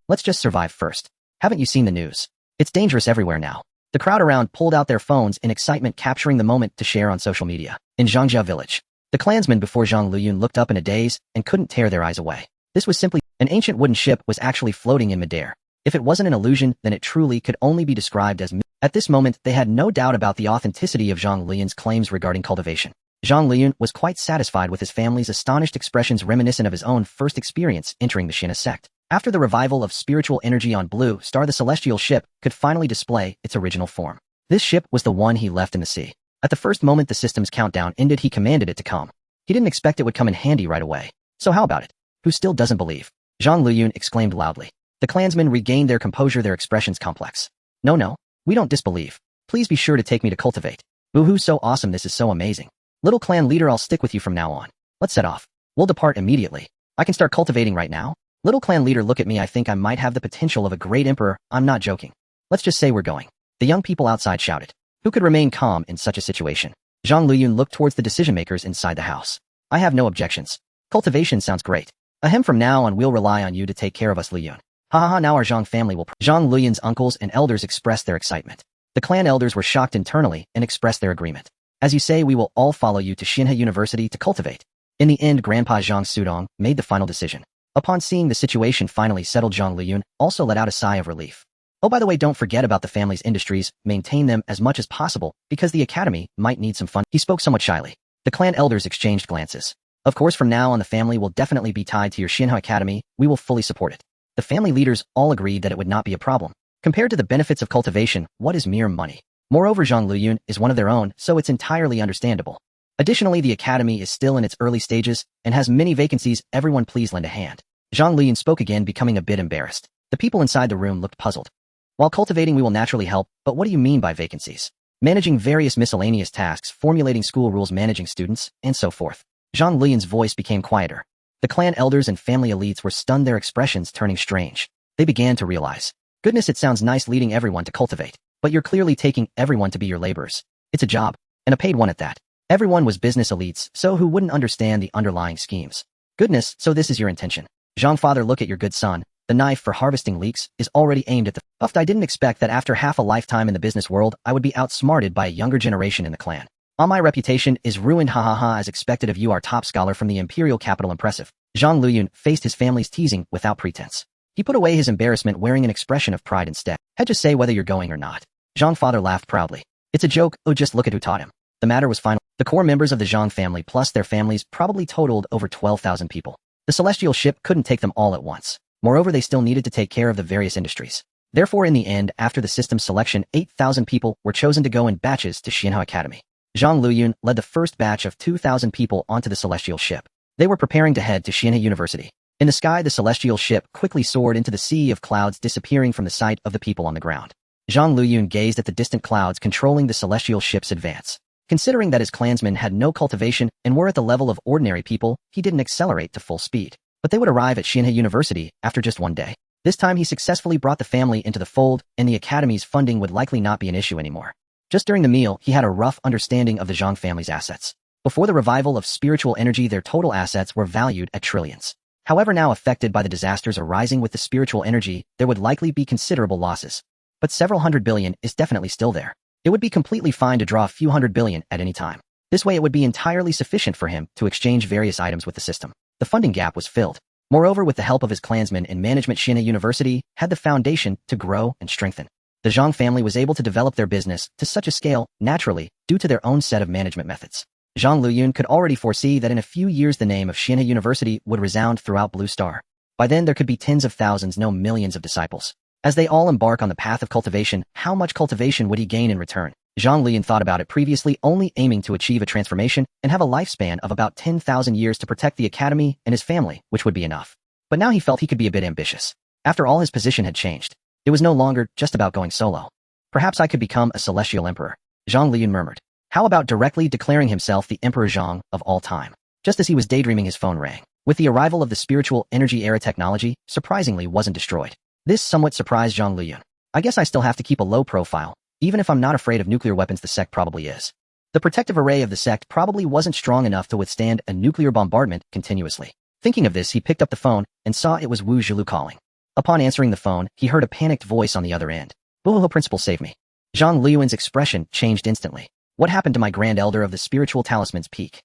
Speaker 1: Let's just survive first. Haven't you seen the news? It's dangerous everywhere now. The crowd around pulled out their phones in excitement, capturing the moment to share on social media. In Zhangjia village, the clansmen before Zhang Luyan looked up in a daze and couldn't tear their eyes away. This was simply an ancient wooden ship was actually floating in midair. If it wasn't an illusion, then it truly could only be described as myth. At this moment, they had no doubt about the authenticity of Zhang Luyan's claims regarding cultivation. Zhang Luyan was quite satisfied with his family's astonished expressions, reminiscent of his own first experience entering the Xianhe Sect. After the revival of spiritual energy on Blue Star, the celestial ship could finally display its original form. This ship was the one he left in the sea. At the first moment the system's countdown ended, he commanded it to come. He didn't expect it would come in handy right away. So how about it? Who still doesn't believe? Zhang Luyan exclaimed loudly. The clansmen regained their composure, their expressions complex. No, we don't disbelieve. Please be sure to take me to cultivate. Boo-hoo, so awesome, this is so amazing. Little clan leader, I'll stick with you from now on. Let's set off. We'll depart immediately. I can start cultivating right now? Little clan leader, look at me, I think I might have the potential of a great emperor, I'm not joking. Let's just say we're going. The young people outside shouted. Who could remain calm in such a situation? Zhang Luyan looked towards the decision-makers inside the house. I have no objections. Cultivation sounds great. Ahem, from now on we'll rely on you to take care of us, Luyan. Ha, now our Zhang family will. Zhang Luyan's uncles and elders expressed their excitement. The clan elders were shocked internally and expressed their agreement. As you say, we will all follow you to Xianhe University to cultivate. In the end, Grandpa Zhang Sudong made the final decision. Upon seeing the situation finally settled, Zhang Luyan also let out a sigh of relief. Oh, by the way, don't forget about the family's industries, maintain them as much as possible, because the academy might need some fun. He spoke somewhat shyly. The clan elders exchanged glances. Of course, from now on the family will definitely be tied to your Xianhe Academy, we will fully support it. The family leaders all agreed that it would not be a problem. Compared to the benefits of cultivation, what is mere money? Moreover, Zhang Luyan is one of their own, so it's entirely understandable. Additionally, the academy is still in its early stages and has many vacancies. Everyone please lend a hand. Zhang Luyan spoke again, becoming a bit embarrassed. The people inside the room looked puzzled. While cultivating we will naturally help, but what do you mean by vacancies? Managing various miscellaneous tasks, formulating school rules, managing students, and so forth. Zhang Luyan's voice became quieter. The clan elders and family elites were stunned, their expressions turning strange. They began to realize. Goodness, it sounds nice leading everyone to cultivate, but you're clearly taking everyone to be your laborers. It's a job, and a paid one at that. Everyone was business elites, so who wouldn't understand the underlying schemes? Goodness, so this is your intention. Zhang, father, look at your good son. The knife for harvesting leeks is already aimed at the buffed. I didn't expect that after half a lifetime in the business world, I would be outsmarted by a younger generation in the clan. My reputation is ruined, as expected of you, our top scholar from the imperial capital. Impressive. Zhang Luyan faced his family's teasing without pretense. He put away his embarrassment, wearing an expression of pride instead. Had just say whether you're going or not. Zhang, father, laughed proudly. It's a joke, oh just look at who taught him. The matter was final. The core members of the Zhang family plus their families probably totaled over 12,000 people. The celestial ship couldn't take them all at once. Moreover, they still needed to take care of the various industries. Therefore, in the end, after the system selection, 8,000 people were chosen to go in batches to Xianhe Academy. Zhang Luyan led the first batch of 2,000 people onto the celestial ship. They were preparing to head to Xianhe University. In the sky, the celestial ship quickly soared into the sea of clouds, disappearing from the sight of the people on the ground. Zhang Luyan gazed at the distant clouds controlling the celestial ship's advance. Considering that his clansmen had no cultivation and were at the level of ordinary people, he didn't accelerate to full speed. But they would arrive at Xianhe University after just one day. This time he successfully brought the family into the fold, and the academy's funding would likely not be an issue anymore. Just during the meal, he had a rough understanding of the Zhang family's assets. Before the revival of spiritual energy, their total assets were valued at trillions. However, now affected by the disasters arising with the spiritual energy, there would likely be considerable losses. But several hundred billion is definitely still there. It would be completely fine to draw a few hundred billion at any time. This way it would be entirely sufficient for him to exchange various items with the system. The funding gap was filled. Moreover, with the help of his clansmen and management, Xianhe University had the foundation to grow and strengthen. The Zhang family was able to develop their business to such a scale, naturally, due to their own set of management methods. Zhang Luyan could already foresee that in a few years the name of Xianhe University would resound throughout Blue Star. By then there could be tens of thousands, no millions of disciples. As they all embark on the path of cultivation, how much cultivation would he gain in return? Zhang Luyan thought about it previously, only aiming to achieve a transformation and have a lifespan of about 10,000 years to protect the academy and his family, which would be enough. But now he felt he could be a bit ambitious. After all, his position had changed. It was no longer just about going solo. Perhaps I could become a celestial emperor, Zhang Luyan murmured. How about directly declaring himself the Emperor Zhang of all time? Just as he was daydreaming, his phone rang. With the arrival of the spiritual energy era, technology, surprisingly, wasn't destroyed. This somewhat surprised Zhang Luyan. I guess I still have to keep a low profile, even if I'm not afraid of nuclear weapons. The sect probably is. The protective array of the sect probably wasn't strong enough to withstand a nuclear bombardment continuously. Thinking of this, he picked up the phone and saw it was Wu Zhilu calling. Upon answering the phone, he heard a panicked voice on the other end. Boo-hoo, principal, save me. Zhang Luyan's expression changed instantly. What happened to my grand elder of the spiritual talisman's peak?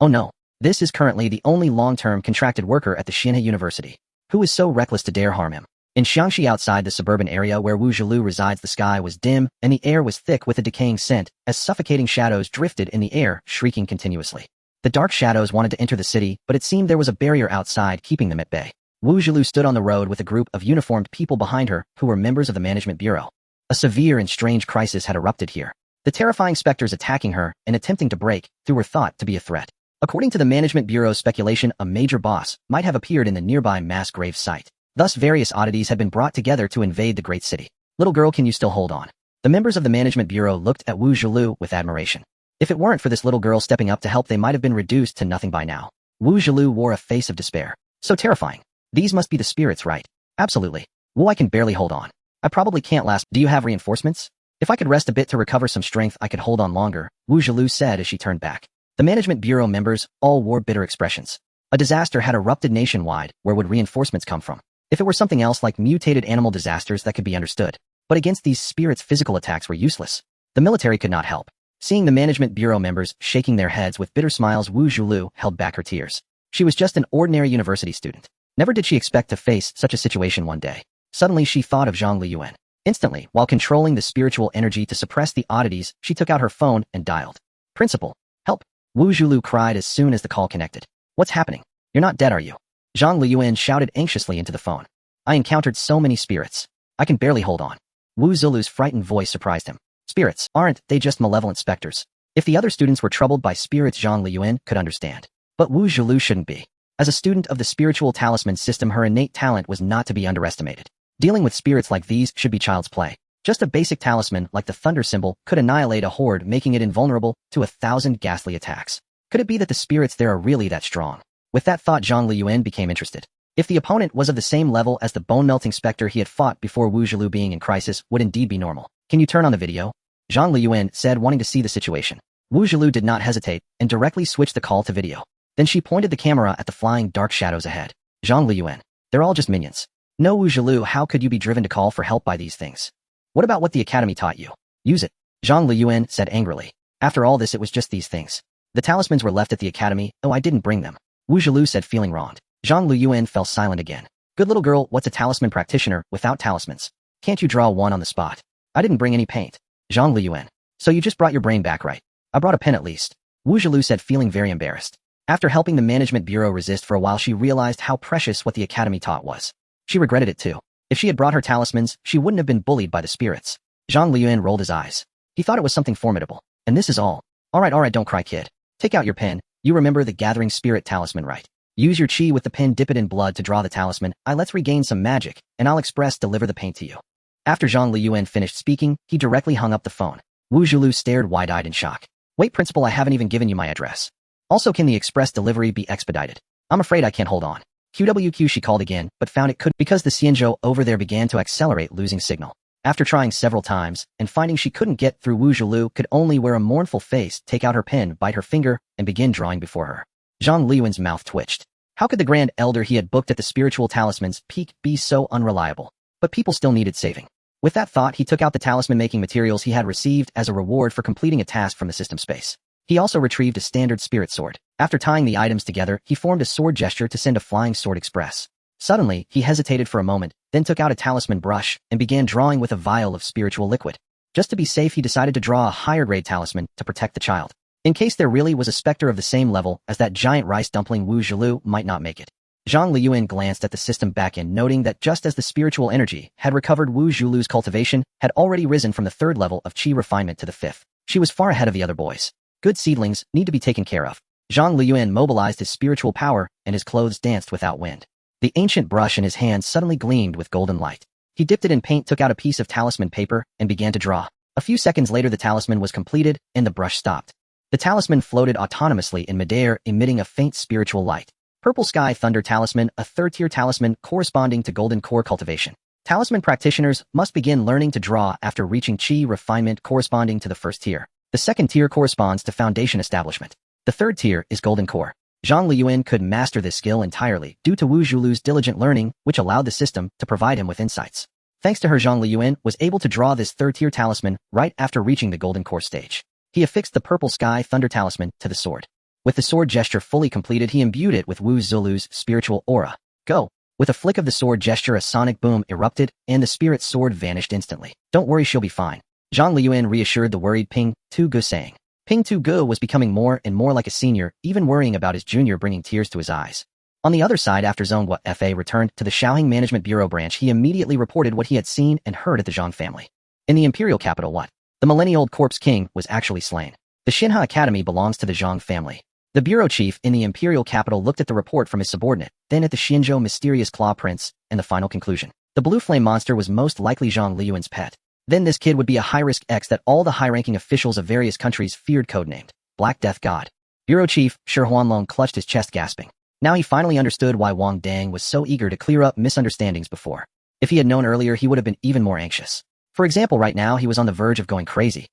Speaker 1: Oh no. This is currently the only long-term contracted worker at the Xianhe University. Who is so reckless to dare harm him? In Xiangxi, outside the suburban area where Wu Zhilu resides, the sky was dim and the air was thick with a decaying scent as suffocating shadows drifted in the air, shrieking continuously. The dark shadows wanted to enter the city, but it seemed there was a barrier outside keeping them at bay. Wu Zhilu stood on the road with a group of uniformed people behind her who were members of the management bureau. A severe and strange crisis had erupted here. The terrifying specters attacking her and attempting to break through were thought to be a threat. According to the management bureau's speculation, a major boss might have appeared in the nearby mass grave site. Thus, various oddities had been brought together to invade the great city. Little girl, can you still hold on? The members of the management bureau looked at Wu Zhilu with admiration. If it weren't for this little girl stepping up to help, they might have been reduced to nothing by now. Wu Zhilu wore a face of despair. So terrifying. These must be the spirits, right? Absolutely. Wu, I can barely hold on. I probably can't last. Do you have reinforcements? If I could rest a bit to recover some strength, I could hold on longer, Wu Zhilu said as she turned back. The management bureau members all wore bitter expressions. A disaster had erupted nationwide. Where would reinforcements come from? If it were something else like mutated animal disasters, that could be understood. But against these spirits, physical attacks were useless. The military could not help. Seeing the management bureau members shaking their heads with bitter smiles, Wu Zhilu held back her tears. She was just an ordinary university student. Never did she expect to face such a situation one day. Suddenly she thought of Zhang Luyan. Instantly, while controlling the spiritual energy to suppress the oddities, she took out her phone and dialed. Principal, help! Wu Zhilu cried as soon as the call connected. What's happening? You're not dead, are you? Zhang Luyan shouted anxiously into the phone. I encountered so many spirits. I can barely hold on. Wu Zhilu's frightened voice surprised him. Spirits, aren't they just malevolent specters? If the other students were troubled by spirits, Zhang Luyan could understand. But Wu Zhilu shouldn't be. As a student of the spiritual talisman system, her innate talent was not to be underestimated. Dealing with spirits like these should be child's play. Just a basic talisman like the thunder symbol could annihilate a horde, making it invulnerable to 1,000 ghastly attacks. Could it be that the spirits there are really that strong? With that thought, Zhang Luyan became interested. If the opponent was of the same level as the bone-melting specter he had fought before, Wu Zhilu being in crisis would indeed be normal. Can you turn on the video? Zhang Luyan said, wanting to see the situation. Wu Zhilu did not hesitate and directly switched the call to video. Then she pointed the camera at the flying dark shadows ahead. Zhang Luyan. They're all just minions. No, Wu Zhilu, how could you be driven to call for help by these things? What about what the academy taught you? Use it. Zhang Luyan said angrily. After all this, it was just these things. The talismans were left at the academy. Oh, I didn't bring them. Wu Zhilu said, feeling wronged. Zhang Luyan fell silent again. Good little girl, what's a talisman practitioner without talismans? Can't you draw one on the spot? I didn't bring any paint. Zhang Luyan. So you just brought your brain back, right? I brought a pen at least. Wu Zhilu said, feeling very embarrassed. After helping the management bureau resist for a while, she realized how precious what the academy taught was. She regretted it too. If she had brought her talismans, she wouldn't have been bullied by the spirits. Zhang Luyan rolled his eyes. He thought it was something formidable. And this is all. Alright, don't cry, kid. Take out your pen. You remember the gathering spirit talisman, right? Use your chi with the pen, dip it in blood to draw the talisman. Let's regain some magic, and I'll deliver the paint to you. After Zhang Luyan finished speaking, he directly hung up the phone. Wu Zhilu stared wide-eyed in shock. Wait, principal, I haven't even given you my address. Also, can the express delivery be expedited? I'm afraid I can't hold on. QWQ, she called again, but found it couldn't because the Xianzhou over there began to accelerate, losing signal. After trying several times, and finding she couldn't get through, Wu Zhilu could only wear a mournful face, take out her pen, bite her finger, and begin drawing before her. Zhang Luyan's mouth twitched. How could the Grand Elder he had booked at the Spiritual Talisman's Peak be so unreliable? But people still needed saving. With that thought, he took out the talisman-making materials he had received as a reward for completing a task from the system space. He also retrieved a standard spirit sword. After tying the items together, he formed a sword gesture to send a flying sword express. Suddenly, he hesitated for a moment, then took out a talisman brush and began drawing with a vial of spiritual liquid. Just to be safe, he decided to draw a higher-grade talisman to protect the child. In case there really was a specter of the same level as that giant rice dumpling, Wu Zhilu might not make it. Zhang Luyan glanced at the system backend, noting that just as the spiritual energy had recovered, Wu Zhilu's cultivation had already risen from the 3rd level of chi refinement to the 5th. She was far ahead of the other boys. Good seedlings need to be taken care of. Zhang Luyan mobilized his spiritual power, and his clothes danced without wind. The ancient brush in his hand suddenly gleamed with golden light. He dipped it in paint, took out a piece of talisman paper, and began to draw. A few seconds later, the talisman was completed, and the brush stopped. The talisman floated autonomously in midair, emitting a faint spiritual light. Purple Sky Thunder Talisman, a 3rd-tier talisman corresponding to Golden Core cultivation. Talisman practitioners must begin learning to draw after reaching chi refinement corresponding to the 1st tier. The 2nd tier corresponds to Foundation Establishment. The 3rd tier is Golden Core. Zhang Luyan could master this skill entirely due to Wu Zhilu's diligent learning, which allowed the system to provide him with insights. Thanks to her, Zhang Luyan was able to draw this 3rd-tier talisman right after reaching the Golden Core stage. He affixed the Purple Sky Thunder Talisman to the sword. With the sword gesture fully completed, he imbued it with Wu Zhilu's spiritual aura. Go! With a flick of the sword gesture, a sonic boom erupted, and the spirit sword vanished instantly. Don't worry, she'll be fine. Zhang Luyan reassured the worried Ping Tu-gu, saying. Ping Tu-gu was becoming more and more like a senior, even worrying about his junior, bringing tears to his eyes. On the other side, after Zonghua Fa returned to the Xiaoheng Management Bureau branch, he immediately reported what he had seen and heard at the Zhang family. In the imperial capital, the millennia-old corpse king was actually slain. The Xianhe Academy belongs to the Zhang family. The bureau chief in the imperial capital looked at the report from his subordinate, then at the Xianzhou mysterious claw prints, and the final conclusion. The blue flame monster was most likely Zhang Luyan's pet. Then this kid would be a high-risk X that all the high-ranking officials of various countries feared, codenamed Black Death God. Bureau Chief Shi Huanlong clutched his chest, gasping. Now he finally understood why Wang Dang was so eager to clear up misunderstandings before. If he had known earlier, he would have been even more anxious. For example, right now he was on the verge of going crazy.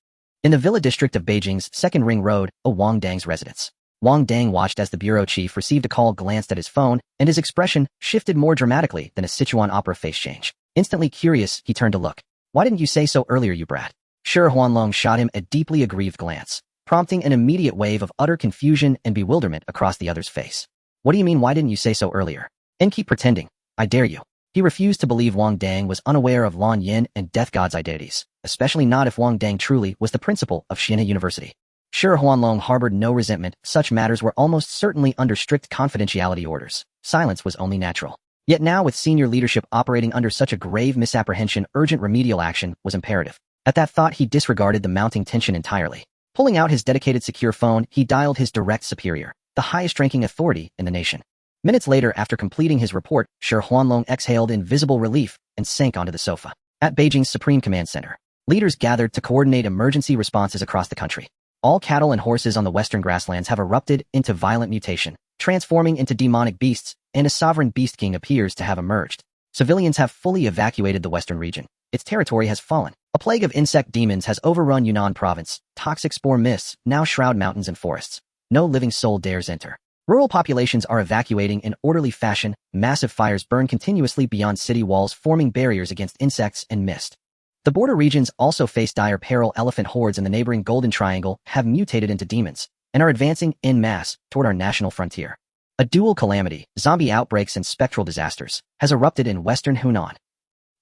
Speaker 1: In the villa district of Beijing's 2nd Ring Road, Wang Dang's residence. Wang Dang watched as the bureau chief received a call, glanced at his phone, and his expression shifted more dramatically than a Sichuan opera face change. Instantly curious, he turned to look. Why didn't you say so earlier, you brat? Shi Huanlong shot him a deeply aggrieved glance, prompting an immediate wave of utter confusion and bewilderment across the other's face. What do you mean, why didn't you say so earlier? And keep pretending. I dare you. He refused to believe Wang Dang was unaware of Lan Yin and Death God's identities, especially not if Wang Dang truly was the principal of Xianhe University. Shi Huanlong harbored no resentment. Such matters were almost certainly under strict confidentiality orders. Silence was only natural. Yet now, with senior leadership operating under such a grave misapprehension, urgent remedial action was imperative. At that thought, he disregarded the mounting tension entirely. Pulling out his dedicated secure phone, he dialed his direct superior, the highest-ranking authority in the nation. Minutes later, after completing his report, Shi Huanlong exhaled in visible relief and sank onto the sofa. At Beijing's Supreme Command Center, leaders gathered to coordinate emergency responses across the country. All cattle and horses on the western grasslands have erupted into violent mutation, transforming into demonic beasts, and a sovereign beast king appears to have emerged. Civilians have fully evacuated the western region. Its territory has fallen. A plague of insect demons has overrun Yunnan province. Toxic spore mists now shroud mountains and forests. No living soul dares enter. Rural populations are evacuating in orderly fashion. Massive fires burn continuously beyond city walls, forming barriers against insects and mist. The border regions also face dire peril. Elephant hordes in the neighboring Golden Triangle have mutated into demons and are advancing en masse toward our national frontier. A dual calamity, zombie outbreaks and spectral disasters, has erupted in western Hunan.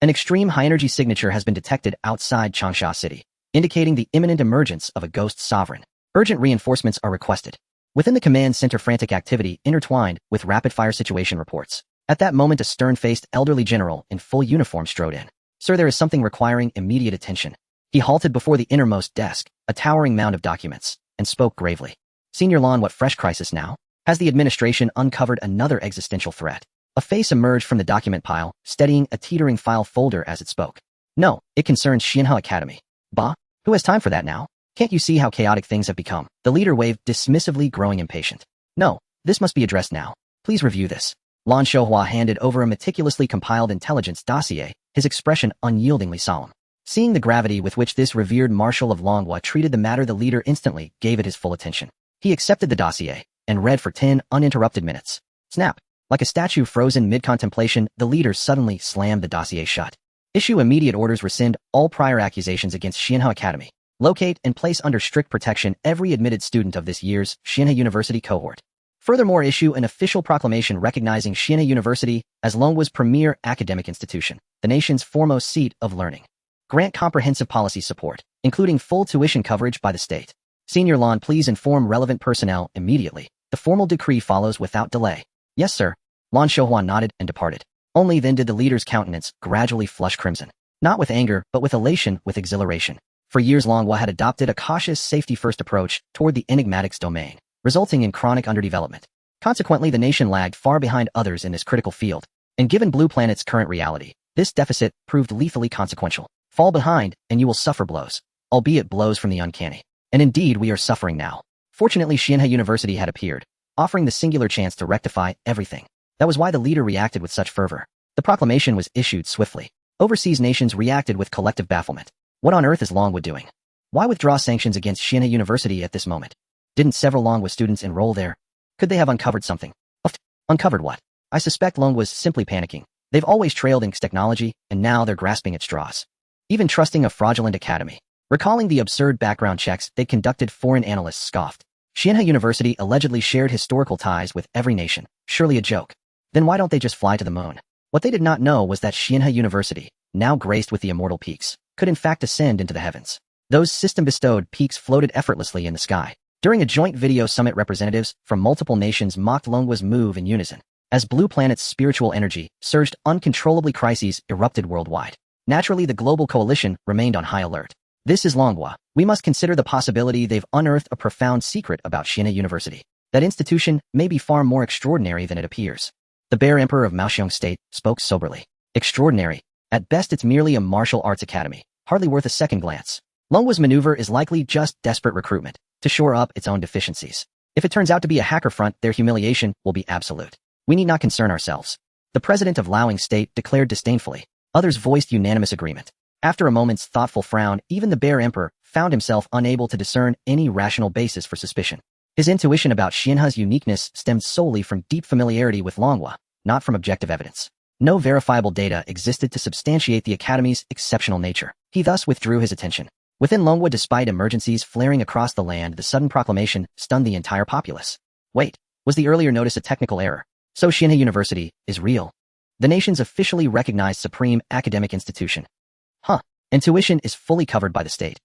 Speaker 1: An extreme high-energy signature has been detected outside Changsha City, indicating the imminent emergence of a ghost sovereign. Urgent reinforcements are requested. Within the command center, frantic activity intertwined with rapid-fire situation reports. At that moment, a stern-faced elderly general in full uniform strode in. Sir, there is something requiring immediate attention. He halted before the innermost desk, a towering mound of documents, and spoke gravely. Senior Lan, what fresh crisis now? Has the administration uncovered another existential threat? A face emerged from the document pile, steadying a teetering file folder as it spoke. No, it concerns Xianhe Academy. Bah, who has time for that now? Can't you see how chaotic things have become? The leader waved dismissively, growing impatient. No, this must be addressed now. Please review this. Lan Shouhua handed over a meticulously compiled intelligence dossier, his expression unyieldingly solemn. Seeing the gravity with which this revered marshal of Longhua treated the matter, the leader instantly gave it his full attention. He accepted the dossier and read for 10 uninterrupted minutes. Snap! Like a statue frozen mid-contemplation, the leader suddenly slammed the dossier shut. Issue immediate orders, rescind all prior accusations against Xianhe Academy. Locate and place under strict protection every admitted student of this year's Xianhe University cohort. Furthermore, issue an official proclamation recognizing Xianhe University as Longhua's premier academic institution, the nation's foremost seat of learning. Grant comprehensive policy support, including full tuition coverage by the state. Senior Lan, please inform relevant personnel immediately. The formal decree follows without delay. Yes, sir. Lan Shouhua nodded and departed. Only then did the leader's countenance gradually flush crimson. Not with anger, but with elation, with exhilaration. For years, Longhua had adopted a cautious, safety-first approach toward the enigmatic's domain, resulting in chronic underdevelopment. Consequently, the nation lagged far behind others in this critical field. And given Blue Planet's current reality, this deficit proved lethally consequential. Fall behind, and you will suffer blows, albeit blows from the uncanny. And indeed, we are suffering now. Fortunately, Xianhe University had appeared, offering the singular chance to rectify everything. That was why the leader reacted with such fervor. The proclamation was issued swiftly. Overseas nations reacted with collective bafflement. What on earth is Longhua doing? Why withdraw sanctions against Xianhe University at this moment? Didn't several Longhua students enroll there? Could they have uncovered something? Uncovered what? I suspect Longhua's simply panicking. They've always trailed in technology, and now they're grasping at straws. Even trusting a fraudulent academy. Recalling the absurd background checks they conducted, foreign analysts scoffed. Xianhe University allegedly shared historical ties with every nation. Surely a joke. Then why don't they just fly to the moon? What they did not know was that Xianhe University, now graced with the immortal peaks, could in fact ascend into the heavens. Those system-bestowed peaks floated effortlessly in the sky. During a joint video summit, representatives from multiple nations mocked Longhua's move in unison. As Blue Planet's spiritual energy surged uncontrollably, crises erupted worldwide. Naturally, the global coalition remained on high alert. This is Longhua. We must consider the possibility they've unearthed a profound secret about Xianhe University. That institution may be far more extraordinary than it appears. The Bear Emperor of Maoxiong State spoke soberly. Extraordinary. At best, it's merely a martial arts academy, hardly worth a second glance. Longhua's maneuver is likely just desperate recruitment to shore up its own deficiencies. If it turns out to be a hacker front, their humiliation will be absolute. We need not concern ourselves. The president of Laoing State declared disdainfully. Others voiced unanimous agreement. After a moment's thoughtful frown, even the Bear Emperor found himself unable to discern any rational basis for suspicion. His intuition about Xianhe's uniqueness stemmed solely from deep familiarity with Longhua, not from objective evidence. No verifiable data existed to substantiate the academy's exceptional nature. He thus withdrew his attention. Within Longhua, despite emergencies flaring across the land, the sudden proclamation stunned the entire populace. Wait, was the earlier notice a technical error? So Xianhe University is real. The nation's officially recognized supreme academic institution. And tuition is fully covered by the state.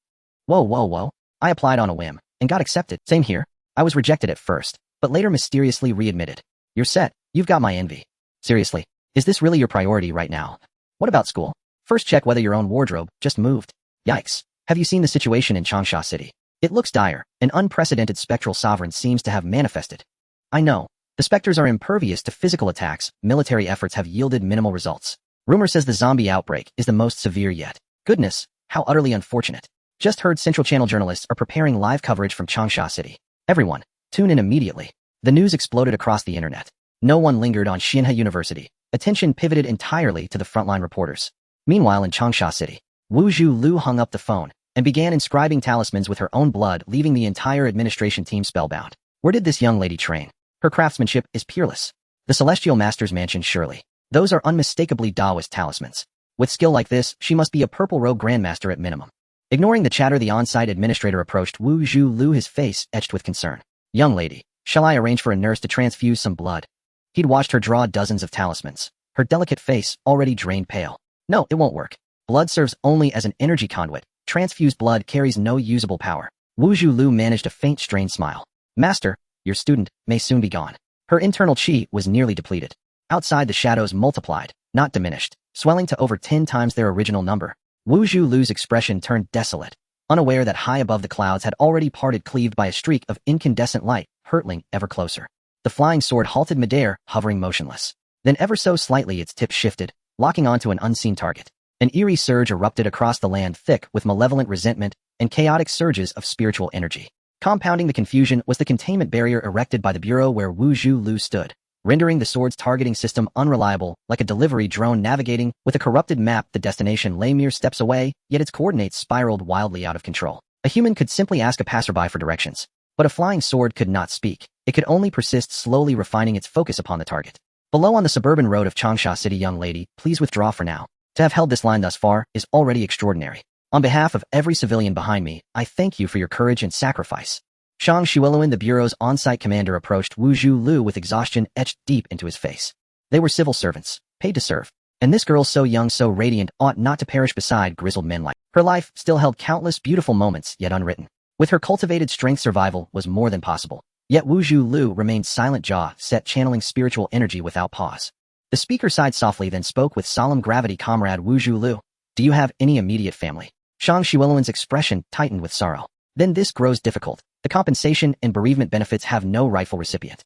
Speaker 1: Whoa. I applied on a whim and got accepted. Same here. I was rejected at first, but later mysteriously readmitted. You're set. You've got my envy. Seriously, is this really your priority right now? What about school? First check whether your own wardrobe just moved. Yikes. Have you seen the situation in Changsha City? It looks dire. An unprecedented spectral sovereign seems to have manifested. I know. The specters are impervious to physical attacks. Military efforts have yielded minimal results. Rumor says the zombie outbreak is the most severe yet. Goodness, how utterly unfortunate. Just heard Central Channel journalists are preparing live coverage from Changsha City. Everyone, tune in immediately. The news exploded across the internet. No one lingered on Xianhe University. Attention pivoted entirely to the frontline reporters. Meanwhile in Changsha City, Wu Zhu hung up the phone and began inscribing talismans with her own blood, leaving the entire administration team spellbound. Where did this young lady train? Her craftsmanship is peerless. The Celestial Master's mansion surely. Those are unmistakably Taoist talismans. With skill like this, she must be a Purple Robe Grandmaster at minimum. Ignoring the chatter, the on-site administrator approached Wu Zhu, his face etched with concern. Young lady, shall I arrange for a nurse to transfuse some blood? He'd watched her draw dozens of talismans. Her delicate face already drained pale. No, it won't work. Blood serves only as an energy conduit. Transfused blood carries no usable power. Wu Zhu managed a faint, strained smile. Master, your student may soon be gone. Her internal qi was nearly depleted. Outside, the shadows multiplied, not diminished, swelling to over 10 times their original number. Wu Zhu's expression turned desolate, unaware that high above the clouds had already parted, cleaved by a streak of incandescent light, hurtling ever closer. The flying sword halted midair, hovering motionless. Then ever so slightly its tip shifted, locking onto an unseen target. An eerie surge erupted across the land, thick with malevolent resentment and chaotic surges of spiritual energy. Compounding the confusion was the containment barrier erected by the bureau where Wu Zhu stood, rendering the sword's targeting system unreliable, like a delivery drone navigating with a corrupted map. The destination lay mere steps away, yet its coordinates spiraled wildly out of control. A human could simply ask a passerby for directions, but a flying sword could not speak. It could only persist, slowly refining its focus upon the target. Below on the suburban road of Changsha City, young lady, please withdraw for now. To have held this line thus far is already extraordinary. On behalf of every civilian behind me, I thank you for your courage and sacrifice. Zhang Luyan, the bureau's on-site commander, approached Wu Zhu with exhaustion etched deep into his face. They were civil servants, paid to serve. And this girl, so young, so radiant, ought not to perish beside grizzled men like her. Life still held countless beautiful moments yet unwritten. With her cultivated strength, survival was more than possible. Yet Wu Zhu remained silent, jaw set, channeling spiritual energy without pause. The speaker sighed softly, then spoke with solemn gravity. Comrade Wu Zhu, do you have any immediate family? Zhang Luyan's expression tightened with sorrow. Then this grows difficult. The compensation and bereavement benefits have no rightful recipient.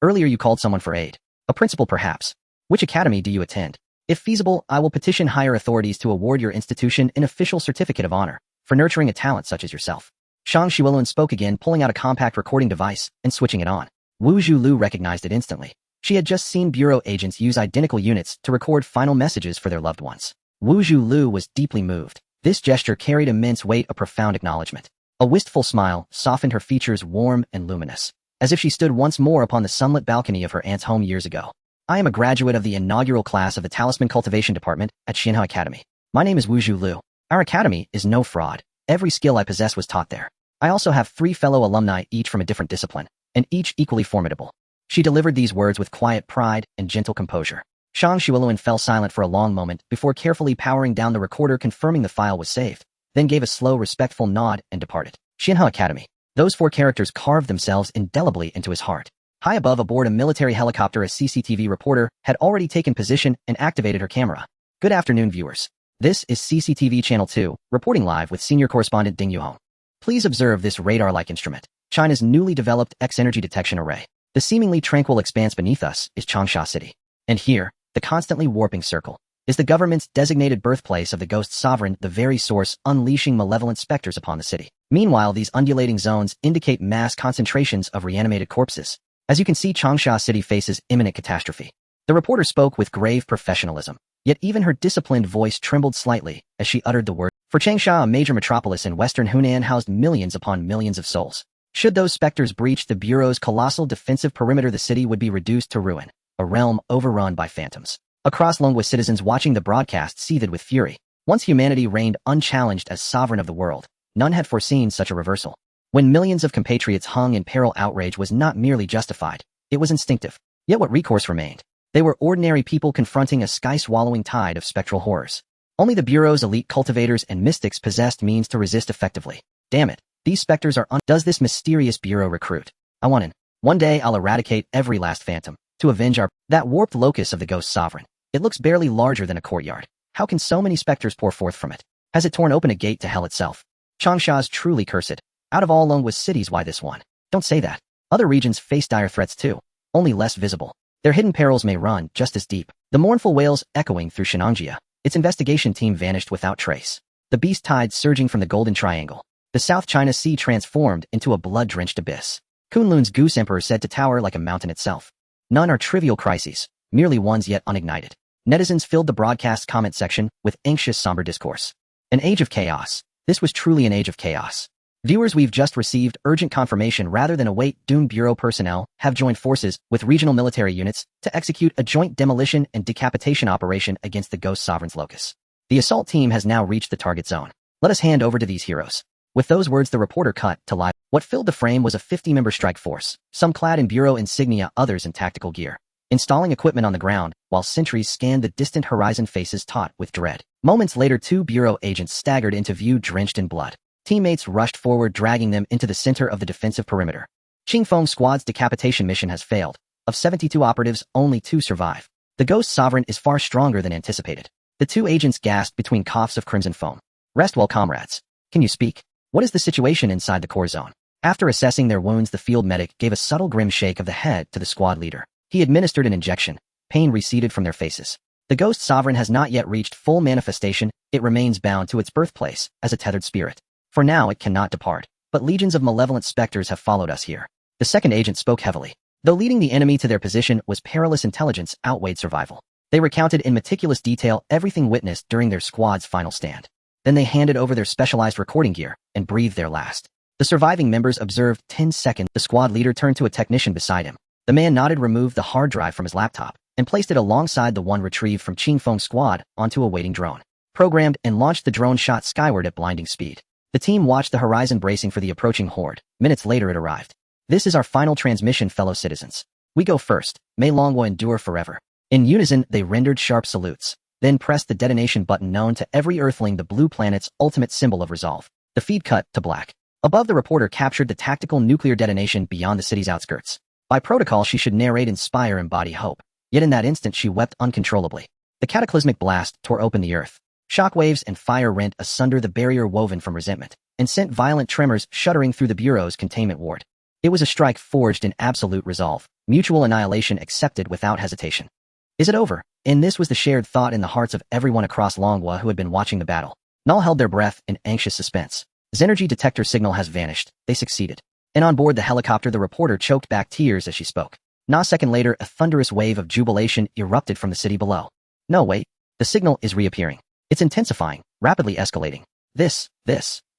Speaker 1: Earlier you called someone for aid. A principal perhaps. Which academy do you attend? If feasible, I will petition higher authorities to award your institution an official certificate of honor for nurturing a talent such as yourself. Zhang Luyan spoke again, pulling out a compact recording device and switching it on. Wu Zhu recognized it instantly. She had just seen bureau agents use identical units to record final messages for their loved ones. Wu Zhu was deeply moved. This gesture carried immense weight, a profound acknowledgement. A wistful smile softened her features, warm and luminous, as if she stood once more upon the sunlit balcony of her aunt's home years ago. I am a graduate of the inaugural class of the Talisman Cultivation Department at Xianhe Academy. My name is Wu Zhu. Our academy is no fraud. Every skill I possess was taught there. I also have 3 fellow alumni, each from a different discipline, and each equally formidable. She delivered these words with quiet pride and gentle composure. Zhang Luyan fell silent for a long moment before carefully powering down the recorder, confirming the file was saved, then gave a slow, respectful nod and departed. Xianhe Academy. Those 4 characters carved themselves indelibly into his heart. High above, aboard a military helicopter, a CCTV reporter had already taken position and activated her camera. Good afternoon, viewers. This is CCTV Channel 2, reporting live with senior correspondent Ding Yuhong. Please observe this radar-like instrument, China's newly developed X-energy detection array. The seemingly tranquil expanse beneath us is Changsha City. And here, the constantly warping circle, is the government's designated birthplace of the ghost sovereign, the very source unleashing malevolent specters upon the city. Meanwhile, these undulating zones indicate mass concentrations of reanimated corpses. As you can see, Changsha City faces imminent catastrophe. The reporter spoke with grave professionalism, yet even her disciplined voice trembled slightly as she uttered the word. For Changsha, a major metropolis in western Hunan, housed millions upon millions of souls. Should those specters breach the Bureau's colossal defensive perimeter, the city would be reduced to ruin, a realm overrun by phantoms. Across Longwa, citizens watching the broadcast seethed with fury. Once humanity reigned unchallenged as sovereign of the world, none had foreseen such a reversal. When millions of compatriots hung in peril, outrage was not merely justified, it was instinctive. Yet what recourse remained? They were ordinary people confronting a sky-swallowing tide of spectral horrors. Only the Bureau's elite cultivators and mystics possessed means to resist effectively. Damn it, these specters are Does this mysterious Bureau recruit? I want in. One day I'll eradicate every last phantom, to avenge that warped locus of the ghost sovereign. It looks barely larger than a courtyard. How can so many specters pour forth from it? Has it torn open a gate to hell itself? Changsha's truly cursed. Out of all Longwa's cities, why this one? Don't say that. Other regions face dire threats too, only less visible. Their hidden perils may run just as deep. The mournful wails echoing through Shenangjia. Its investigation team vanished without trace. The beast tide surging from the Golden Triangle. The South China Sea transformed into a blood-drenched abyss. Kunlun's Goose Emperor said to tower like a mountain itself. None are trivial crises, merely ones yet unignited. Netizens filled the broadcast comment section with anxious, somber discourse. An age of chaos. This was truly an age of chaos. Viewers, we've just received urgent confirmation rather than await. Doom Bureau personnel have joined forces with regional military units to execute a joint demolition and decapitation operation against the Ghost Sovereign's locus. The assault team has now reached the target zone. Let us hand over to these heroes. With those words, the reporter cut to live. What filled the frame was a 50-member strike force, some clad in Bureau insignia, others in tactical gear, installing equipment on the ground, while sentries scanned the distant horizon, faces taut with dread. Moments later, 2 Bureau agents staggered into view, drenched in blood. Teammates rushed forward, dragging them into the center of the defensive perimeter. Qingfeng Squad's decapitation mission has failed. Of 72 operatives, only 2 survive. The Ghost Sovereign is far stronger than anticipated. The 2 agents gasped between coughs of crimson foam. Rest well, comrades. Can you speak? What is the situation inside the core zone? After assessing their wounds, the field medic gave a subtle grim shake of the head to the squad leader. He administered an injection. Pain receded from their faces. The Ghost Sovereign has not yet reached full manifestation. It remains bound to its birthplace as a tethered spirit. For now, it cannot depart, but legions of malevolent specters have followed us here. The second agent spoke heavily. Though leading the enemy to their position was perilous, intelligence outweighed survival. They recounted in meticulous detail everything witnessed during their squad's final stand. Then they handed over their specialized recording gear and breathed their last. The surviving members observed 10 seconds. The squad leader turned to a technician beside him. The man nodded, removed the hard drive from his laptop, and placed it alongside the one retrieved from Qingfeng's squad onto a waiting drone. Programmed and launched, the drone shot skyward at blinding speed. The team watched the horizon, bracing for the approaching horde. Minutes later, it arrived. This is our final transmission, fellow citizens. We go first. May Longwa endure forever. In unison, they rendered sharp salutes, then pressed the detonation button known to every Earthling, the blue planet's ultimate symbol of resolve. The feed cut to black. Above, the reporter captured the tactical nuclear detonation beyond the city's outskirts. By protocol, she should narrate, inspire, embody hope. Yet in that instant, she wept uncontrollably. The cataclysmic blast tore open the earth. Shockwaves and fire rent asunder the barrier woven from resentment, and sent violent tremors shuddering through the Bureau's containment ward. It was a strike forged in absolute resolve, mutual annihilation accepted without hesitation. Is it over? And this was the shared thought in the hearts of everyone across Longwa who had been watching the battle. Null held their breath in anxious suspense. Zenergy detector signal has vanished. They succeeded. And on board the helicopter, the reporter choked back tears as she spoke. Not a second later, a thunderous wave of jubilation erupted from the city below. No, wait. The signal is reappearing. It's intensifying, rapidly escalating. This,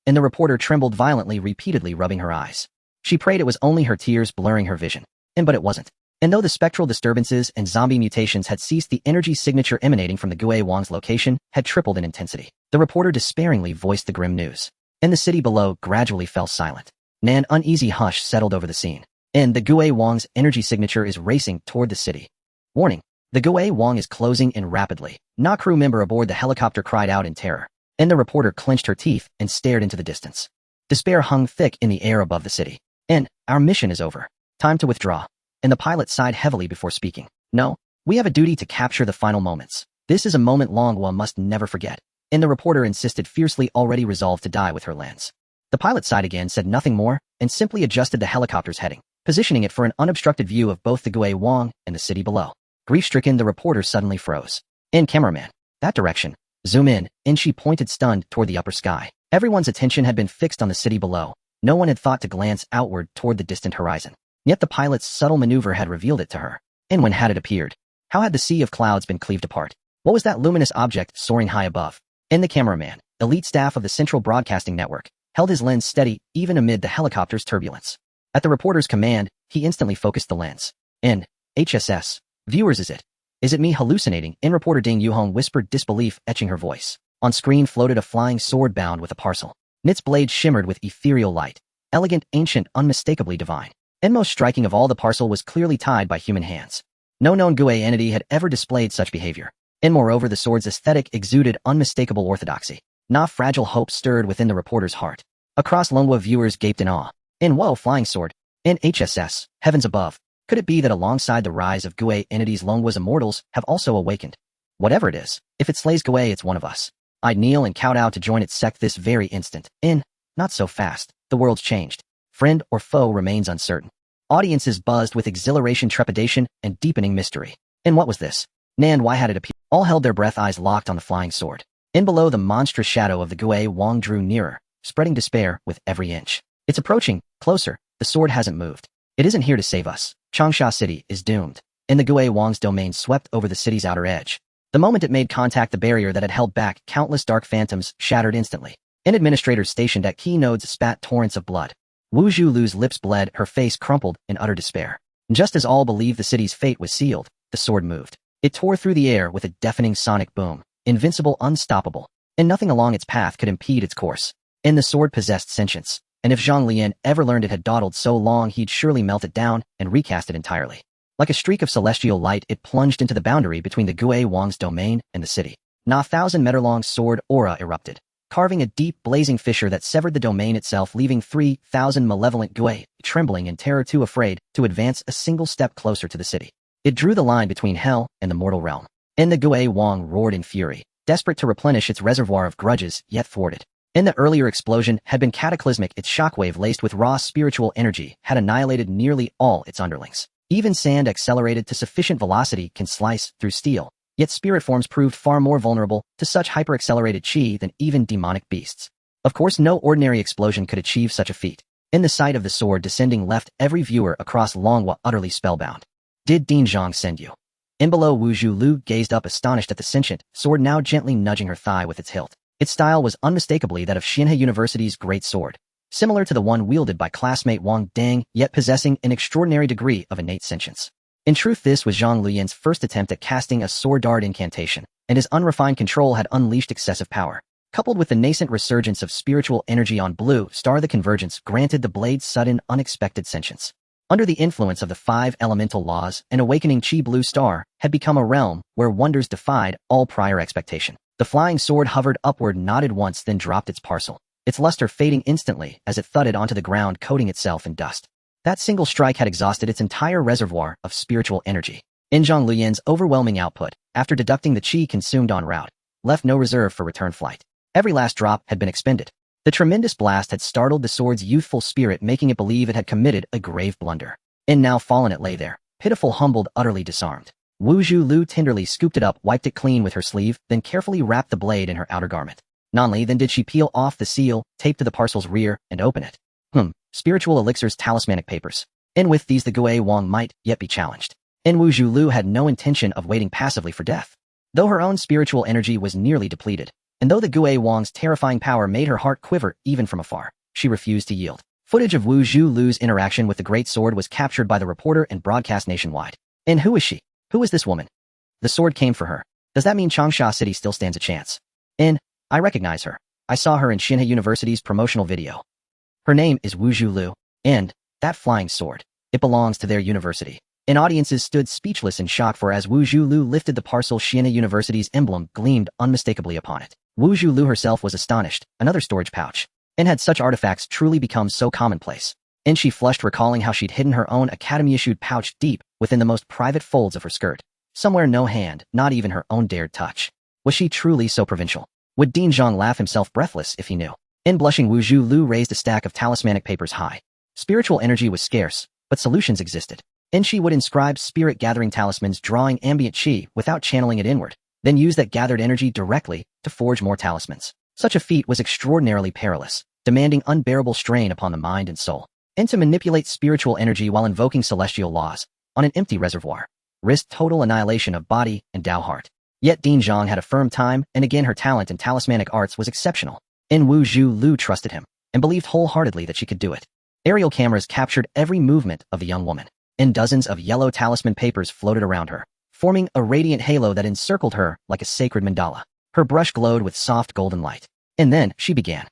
Speaker 1: and the reporter trembled violently, repeatedly rubbing her eyes. She prayed it was only her tears blurring her vision. But it wasn't. And though the spectral disturbances and zombie mutations had ceased, the energy signature emanating from the Gui Wang's location had tripled in intensity. The reporter despairingly voiced the grim news. And the city below gradually fell silent. An uneasy hush settled over the scene. And the Gui Wang's energy signature is racing toward the city. Warning. The Gui Wang is closing in rapidly. Na crew member aboard the helicopter cried out in terror. And the reporter clenched her teeth and stared into the distance. Despair hung thick in the air above the city. And our mission is over. Time to withdraw. And the pilot sighed heavily before speaking. No, we have a duty to capture the final moments. This is a moment Longwa must never forget. And the reporter insisted fiercely, already resolved to die with her lens. The pilot sighed again, said nothing more, and simply adjusted the helicopter's heading, positioning it for an unobstructed view of both the Gui Wang and the city below. Grief-stricken, the reporter suddenly froze. And cameraman, that direction. Zoom in, and she pointed stunned toward the upper sky. Everyone's attention had been fixed on the city below. No one had thought to glance outward toward the distant horizon. Yet the pilot's subtle maneuver had revealed it to her. And when had it appeared? How had the sea of clouds been cleaved apart? What was that luminous object soaring high above? And the cameraman, elite staff of the Central Broadcasting Network, held his lens steady even amid the helicopter's turbulence. At the reporter's command, he instantly focused the lens. In HSS. Viewers, is it? Is it me hallucinating? In reporter Ding Yuhong whispered, disbelief etching her voice. On screen floated a flying sword bound with a parcel. Its blade shimmered with ethereal light. Elegant, ancient, unmistakably divine. And most striking of all, the parcel was clearly tied by human hands. No known Gui entity had ever displayed such behavior. And moreover, the sword's aesthetic exuded unmistakable orthodoxy. Fragile hope stirred within the reporter's heart. Across Longwa, viewers gaped in awe. And whoa, flying sword. In HSS, heavens above. Could it be that alongside the rise of Gui entities, Longwa's immortals have also awakened? Whatever it is, if it slays Gui, it's one of us. I'd kneel and kowtow to join its sect this very instant. Not so fast. The world's changed. Friend or foe remains uncertain. Audiences buzzed with exhilaration, trepidation, and deepening mystery. And what was this? And why had it appeared? All held their breath, eyes locked on the flying sword. In below, the monstrous shadow of the Gui Wang drew nearer, spreading despair with every inch. It's approaching, closer. The sword hasn't moved. It isn't here to save us. Changsha City is doomed. And the Gui Wang's domain swept over the city's outer edge. The moment it made contact, the barrier that had held back countless dark phantoms shattered instantly. Administrators stationed at key nodes spat torrents of blood. Wu Zhulu's lips bled, her face crumpled in utter despair. Just as all believed the city's fate was sealed, the sword moved. It tore through the air with a deafening sonic boom, invincible, unstoppable, and nothing along its path could impede its course. And the sword possessed sentience, and if Zhang Luyan ever learned it had dawdled so long, he'd surely melt it down and recast it entirely. Like a streak of celestial light, it plunged into the boundary between the Gui Wang's domain and the city. A 1,000-meter-long sword aura erupted, carving a deep, blazing fissure that severed the domain itself, leaving 3,000 malevolent Gui trembling in terror, too afraid to advance a single step closer to the city. It drew the line between hell and the mortal realm. And the Gui Wang roared in fury, desperate to replenish its reservoir of grudges, yet thwarted. And the earlier explosion had been cataclysmic. Its shockwave, laced with raw spiritual energy, had annihilated nearly all its underlings. Even sand accelerated to sufficient velocity can slice through steel. Yet spirit forms proved far more vulnerable to such hyper-accelerated chi than even demonic beasts. Of course, no ordinary explosion could achieve such a feat. In the sight of the sword descending left every viewer across Longhua utterly spellbound. Did Din Zhang send you? In below, Wu Zhulu gazed up astonished at the sentient sword now gently nudging her thigh with its hilt. Its style was unmistakably that of Xianhe University's great sword, similar to the one wielded by classmate Wang Deng, yet possessing an extraordinary degree of innate sentience. In truth, this was Zhang Luyan's first attempt at casting a sword dart incantation, and his unrefined control had unleashed excessive power. Coupled with the nascent resurgence of spiritual energy on Blue Star, the convergence granted the blade's sudden, unexpected sentience. Under the influence of the 5 elemental laws, an awakening Chi, Blue Star had become a realm where wonders defied all prior expectation. The flying sword hovered upward, nodded once, then dropped its parcel, its luster fading instantly as it thudded onto the ground, coating itself in dust. That single strike had exhausted its entire reservoir of spiritual energy. In Zhang Luyan's overwhelming output, after deducting the chi consumed en route, left no reserve for return flight. Every last drop had been expended. The tremendous blast had startled the sword's youthful spirit, making it believe it had committed a grave blunder. And now fallen it lay there, pitiful, humbled, utterly disarmed. Wu Zhulu tenderly scooped it up, wiped it clean with her sleeve, then carefully wrapped the blade in her outer garment. Nonly then did she peel off the seal, taped to the parcel's rear, and open it. Spiritual elixirs, talismanic papers. And with these the Gui Wang might yet be challenged. And Wu Zhulu had no intention of waiting passively for death. Though her own spiritual energy was nearly depleted, and though the Gui Wang's terrifying power made her heart quiver even from afar, she refused to yield. Footage of Wu Zhulu's interaction with the great sword was captured by the reporter and broadcast nationwide. And who is she? Who is this woman? The sword came for her. Does that mean Changsha City still stands a chance? And I recognize her. I saw her in Xianhe University's promotional video. Her name is Wu Zhulu, and that flying sword, it belongs to their university. And audiences stood speechless in shock, for as Wu Zhulu lifted the parcel, Xianhe University's emblem gleamed unmistakably upon it. Wu Zhulu herself was astonished. Another storage pouch. And had such artifacts truly become so commonplace? And she flushed, recalling how she'd hidden her own academy-issued pouch deep within the most private folds of her skirt. Somewhere no hand, not even her own, dared touch. Was she truly so provincial? Would Din Zhang laugh himself breathless if he knew? In blushing, Wu Zhulu raised a stack of talismanic papers high. Spiritual energy was scarce, but solutions existed. And she would inscribe spirit-gathering talismans, drawing ambient chi without channeling it inward, then use that gathered energy directly to forge more talismans. Such a feat was extraordinarily perilous, demanding unbearable strain upon the mind and soul. And to manipulate spiritual energy while invoking celestial laws on an empty reservoir risked total annihilation of body and Tao heart. Yet Din Zhang had a firm time, and again her talent in talismanic arts was exceptional. And Wu Zhulu trusted him, and believed wholeheartedly that she could do it. Aerial cameras captured every movement of the young woman, and dozens of yellow talisman papers floated around her, forming a radiant halo that encircled her like a sacred mandala. Her brush glowed with soft golden light. And then she began.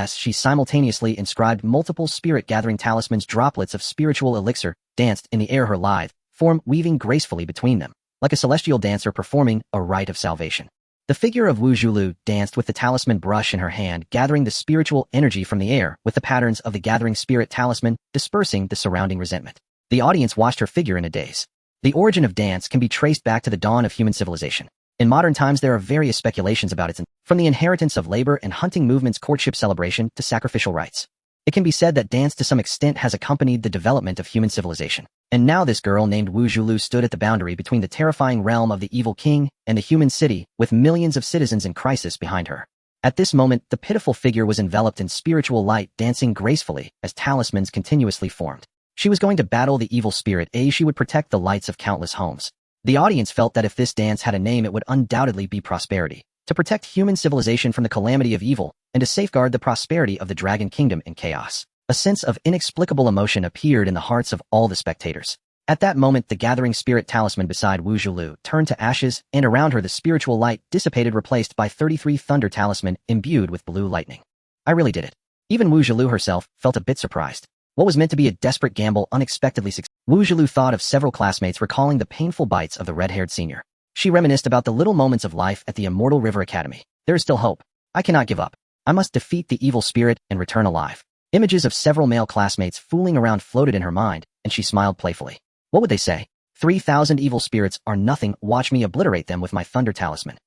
Speaker 1: She simultaneously inscribed multiple spirit-gathering talismans. Droplets of spiritual elixir danced in the air, her lithe form weaving gracefully between them, like a celestial dancer performing a rite of salvation. The figure of Wu Zhulu danced with the talisman brush in her hand, gathering the spiritual energy from the air with the patterns of the gathering spirit talisman, dispersing the surrounding resentment. The audience watched her figure in a daze. The origin of dance can be traced back to the dawn of human civilization. In modern times, there are various speculations about its from the inheritance of labor and hunting movement's courtship celebration to sacrificial rites. It can be said that dance to some extent has accompanied the development of human civilization. And now this girl named Wu Zhulu stood at the boundary between the terrifying realm of the evil king and the human city, with millions of citizens in crisis behind her. At this moment, the pitiful figure was enveloped in spiritual light, dancing gracefully as talismans continuously formed. She was going to battle the evil spirit, she would protect the lights of countless homes. The audience felt that if this dance had a name, it would undoubtedly be prosperity, to protect human civilization from the calamity of evil, and to safeguard the prosperity of the Dragon Kingdom in chaos. A sense of inexplicable emotion appeared in the hearts of all the spectators. At that moment, the gathering spirit talisman beside Wu Zhulu turned to ashes, and around her the spiritual light dissipated, replaced by 33 thunder talisman imbued with blue lightning. I really did it. Even Wu Zhulu herself felt a bit surprised. What was meant to be a desperate gamble unexpectedly succeeded. Wu Zhulu thought of several classmates, recalling the painful bites of the red-haired senior. She reminisced about the little moments of life at the Immortal River Academy. There is still hope. I cannot give up. I must defeat the evil spirit and return alive. Images of several male classmates fooling around floated in her mind, and she smiled playfully. What would they say? 3,000 evil spirits are nothing, watch me obliterate them with my thunder talisman.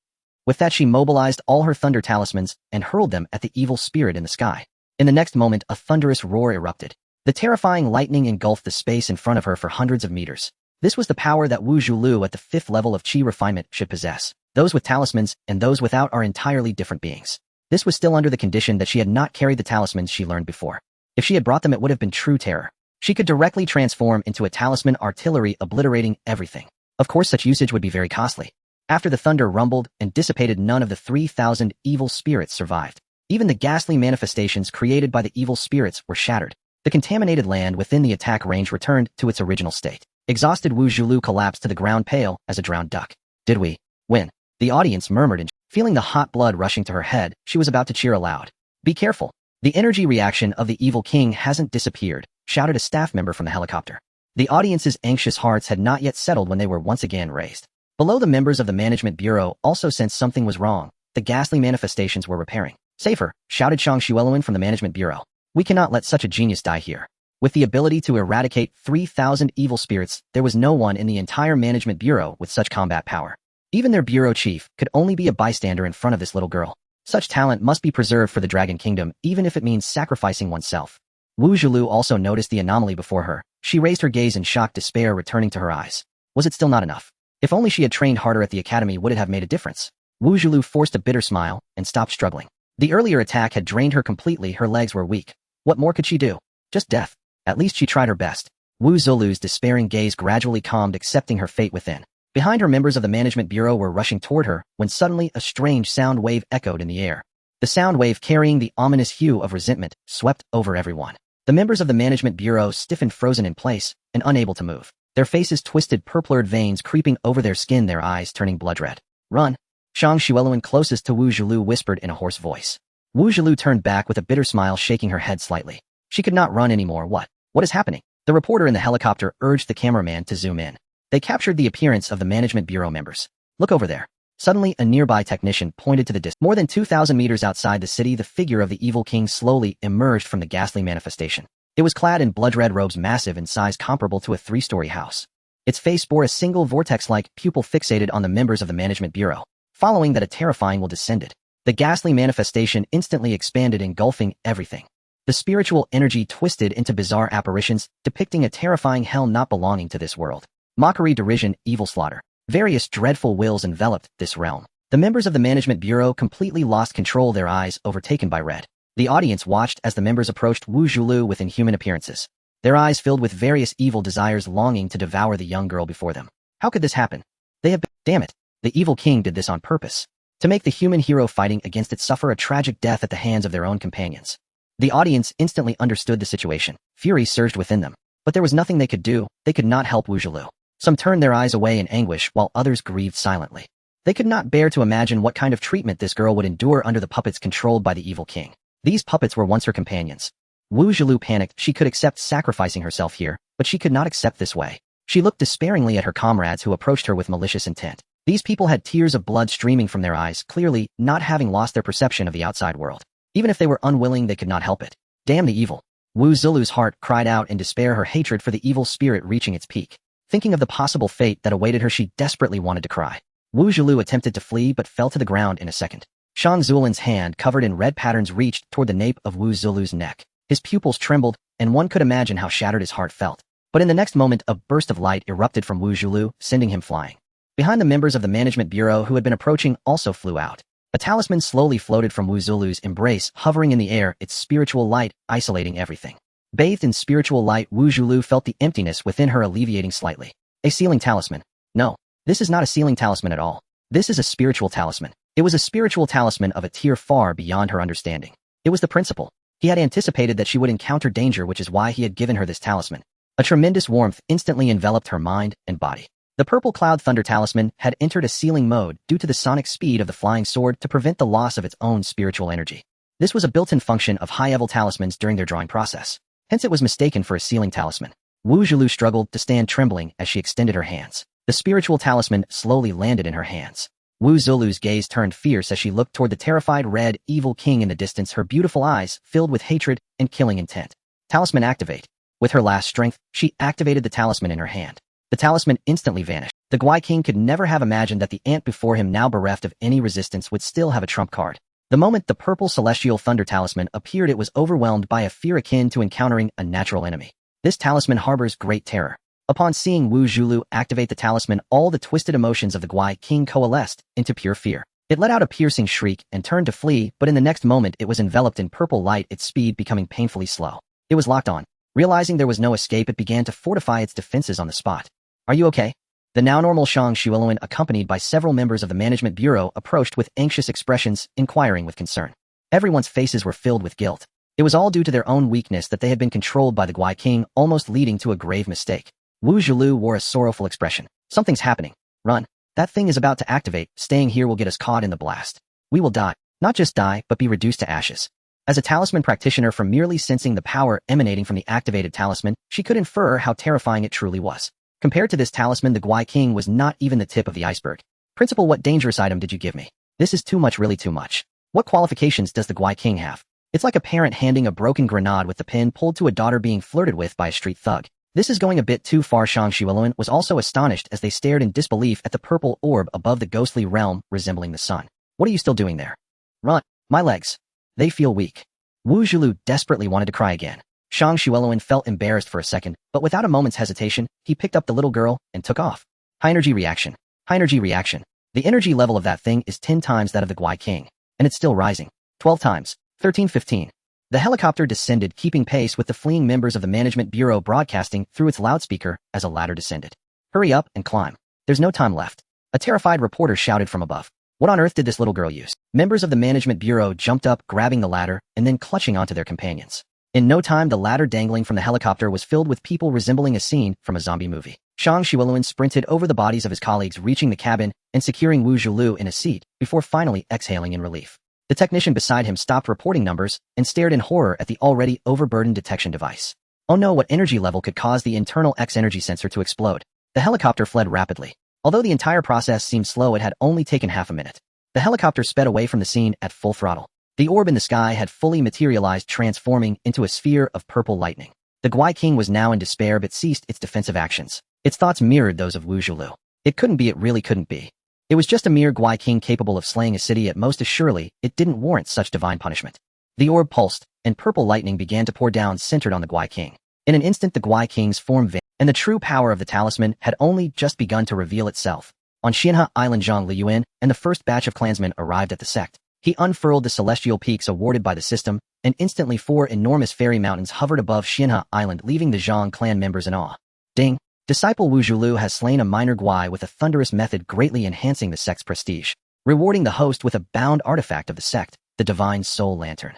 Speaker 1: With that, she mobilized all her thunder talismans and hurled them at the evil spirit in the sky. In the next moment, a thunderous roar erupted. The terrifying lightning engulfed the space in front of her for hundreds of meters. This was the power that Wu Zhulu at the 5th level of Qi refinement should possess. Those with talismans and those without are entirely different beings. This was still under the condition that she had not carried the talismans she learned before. If she had brought them, it would have been true terror. She could directly transform into a talisman artillery, obliterating everything. Of course, such usage would be very costly. After the thunder rumbled and dissipated, none of the 3,000 evil spirits survived. Even the ghastly manifestations created by the evil spirits were shattered. The contaminated land within the attack range returned to its original state. Exhausted, Wu Zhulu collapsed to the ground, pale as a drowned duck. Did we win? The audience murmured, and feeling the hot blood rushing to her head, she was about to cheer aloud. Be careful. The energy reaction of the evil king hasn't disappeared, shouted a staff member from the helicopter. The audience's anxious hearts had not yet settled when they were once again raised. Below, the members of the management bureau also sensed something was wrong. The ghastly manifestations were repairing. Save her, shouted Zhang Luyan from the management bureau. We cannot let such a genius die here. With the ability to eradicate 3,000 evil spirits, there was no one in the entire management bureau with such combat power. Even their bureau chief could only be a bystander in front of this little girl. Such talent must be preserved for the Dragon Kingdom, even if it means sacrificing oneself. Wu Zhulu also noticed the anomaly before her. She raised her gaze in shocked despair, returning to her eyes. Was it still not enough? If only she had trained harder at the academy, would it have made a difference? Wu Zhulu forced a bitter smile and stopped struggling. The earlier attack had drained her completely, her legs were weak. What more could she do? Just death. At least she tried her best. Wu Zhulu's despairing gaze gradually calmed, accepting her fate within. Behind her, members of the management bureau were rushing toward her, when suddenly a strange sound wave echoed in the air. The sound wave, carrying the ominous hue of resentment, swept over everyone. The members of the management bureau stiffened, frozen in place, and unable to move. Their faces twisted, purple-red veins creeping over their skin, their eyes turning blood red. Run! Zhang Luyan, closest to Wu Zhulu, whispered in a hoarse voice. Wu Zhulu turned back with a bitter smile, shaking her head slightly. She could not run anymore. What is happening? The reporter in the helicopter urged the cameraman to zoom in. They captured the appearance of the management bureau members. Look over there. Suddenly, a nearby technician pointed to the distance. More than 2,000 meters outside the city, the figure of the evil king slowly emerged from the ghastly manifestation. It was clad in blood-red robes, massive in size, comparable to a 3-story house. Its face bore a single vortex-like pupil fixated on the members of the management bureau. Following that, a terrifying will descended. The ghastly manifestation instantly expanded, engulfing everything. The spiritual energy twisted into bizarre apparitions, depicting a terrifying hell not belonging to this world. Mockery, derision, evil, slaughter. Various dreadful wills enveloped this realm. The members of the management bureau completely lost control, their eyes overtaken by red. The audience watched as the members approached Wu Zhulu with inhuman appearances. Their eyes filled with various evil desires, longing to devour the young girl before them. How could this happen? They have been— Damn it! The evil king did this on purpose. To make the human hero fighting against it suffer a tragic death at the hands of their own companions. The audience instantly understood the situation. Fury surged within them. But there was nothing they could do. They could not help Wu Zhulu. Some turned their eyes away in anguish, while others grieved silently. They could not bear to imagine what kind of treatment this girl would endure under the puppets controlled by the evil king. These puppets were once her companions. Wu Zhulu panicked. She could accept sacrificing herself here, but she could not accept this way. She looked despairingly at her comrades, who approached her with malicious intent. These people had tears of blood streaming from their eyes, clearly not having lost their perception of the outside world. Even if they were unwilling, they could not help it. Damn the evil! Wu Zhulu's heart cried out in despair, her hatred for the evil spirit reaching its peak. Thinking of the possible fate that awaited her, she desperately wanted to cry. Wu Zhilu attempted to flee but fell to the ground in a second. Zhang Luyan's hand covered in red patterns reached toward the nape of Wu Zhilu's neck. His pupils trembled, and one could imagine how shattered his heart felt. But in the next moment, a burst of light erupted from Wu Zhilu, sending him flying. Behind the members of the management bureau who had been approaching also flew out. A talisman slowly floated from Wu Zhilu's embrace, hovering in the air, its spiritual light isolating everything. Bathed in spiritual light, Wu Zhilu felt the emptiness within her alleviating slightly. A sealing talisman. No, this is not a sealing talisman at all. This is a spiritual talisman. It was a spiritual talisman of a tier far beyond her understanding. It was the principle. He had anticipated that she would encounter danger, which is why he had given her this talisman. A tremendous warmth instantly enveloped her mind and body. The purple cloud thunder talisman had entered a sealing mode due to the sonic speed of the flying sword to prevent the loss of its own spiritual energy. This was a built-in function of high-level talismans during their drawing process. Hence it was mistaken for a sealing talisman. Wu Zhilu struggled to stand trembling as she extended her hands. The spiritual talisman slowly landed in her hands. Wu Zhilu's gaze turned fierce as she looked toward the terrified red, evil king in the distance, her beautiful eyes filled with hatred and killing intent. Talisman activate. With her last strength, she activated the talisman in her hand. The talisman instantly vanished. The Guai King could never have imagined that the ant before him, now bereft of any resistance, would still have a trump card. The moment the purple celestial thunder talisman appeared, it was overwhelmed by a fear akin to encountering a natural enemy. This talisman harbors great terror. Upon seeing Wu Zhilu activate the talisman, all the twisted emotions of the Guai King coalesced into pure fear. It let out a piercing shriek and turned to flee, but in the next moment it was enveloped in purple light, its speed becoming painfully slow. It was locked on. Realizing there was no escape, it began to fortify its defenses on the spot. Are you okay? The now normal Zhang Luyan, accompanied by several members of the management bureau, approached with anxious expressions, inquiring with concern. Everyone's faces were filled with guilt. It was all due to their own weakness that they had been controlled by the Guai King, almost leading to a grave mistake. Wu Zhilu wore a sorrowful expression. Something's happening. Run. That thing is about to activate. Staying here will get us caught in the blast. We will die. Not just die, but be reduced to ashes. As a talisman practitioner, from merely sensing the power emanating from the activated talisman, she could infer how terrifying it truly was. Compared to this talisman, the Guai King was not even the tip of the iceberg. Principal, what dangerous item did you give me? This is too much, really too much. What qualifications does the Guai King have? It's like a parent handing a broken grenade with the pin pulled to a daughter being flirted with by a street thug. This is going a bit too far. Zhang Luyan was also astonished as they stared in disbelief at the purple orb above the ghostly realm resembling the sun. What are you still doing there? Run. My legs. They feel weak. Wu Zhilu desperately wanted to cry again. Zhang Luyan felt embarrassed for a second, but without a moment's hesitation, he picked up the little girl and took off. High energy reaction. High energy reaction. The energy level of that thing is 10 times that of the Guai King, and it's still rising. 12 times. 13, 15. The helicopter descended, keeping pace with the fleeing members of the management bureau, broadcasting through its loudspeaker as a ladder descended. Hurry up and climb. There's no time left. A terrified reporter shouted from above. What on earth did this little girl use? Members of the management bureau jumped up, grabbing the ladder and then clutching onto their companions. In no time, the ladder dangling from the helicopter was filled with people, resembling a scene from a zombie movie. Zhang Luyan sprinted over the bodies of his colleagues, reaching the cabin and securing Wu Zhilu in a seat before finally exhaling in relief. The technician beside him stopped reporting numbers and stared in horror at the already overburdened detection device. Oh no, what energy level could cause the internal X energy sensor to explode? The helicopter fled rapidly. Although the entire process seemed slow, it had only taken half a minute. The helicopter sped away from the scene at full throttle. The orb in the sky had fully materialized, transforming into a sphere of purple lightning. The Guai King was now in despair but ceased its defensive actions. Its thoughts mirrored those of Wu Zhilu. It couldn't be, it really couldn't be. It was just a mere Guai King capable of slaying a city at most assuredly. It didn't warrant such divine punishment. The orb pulsed, and purple lightning began to pour down, centered on the Guai King. In an instant, the Guai King's form vanished, and the true power of the talisman had only just begun to reveal itself. On Xianhe Island, Zhang Luyan and the first batch of clansmen arrived at the sect. He unfurled the celestial peaks awarded by the system, and instantly 4 enormous fairy mountains hovered above Xianhe Island, leaving the Zhang clan members in awe. Ding! Disciple Wu Zhilu has slain a minor Guai with a thunderous method, greatly enhancing the sect's prestige, rewarding the host with a bound artifact of the sect, the Divine Soul Lantern.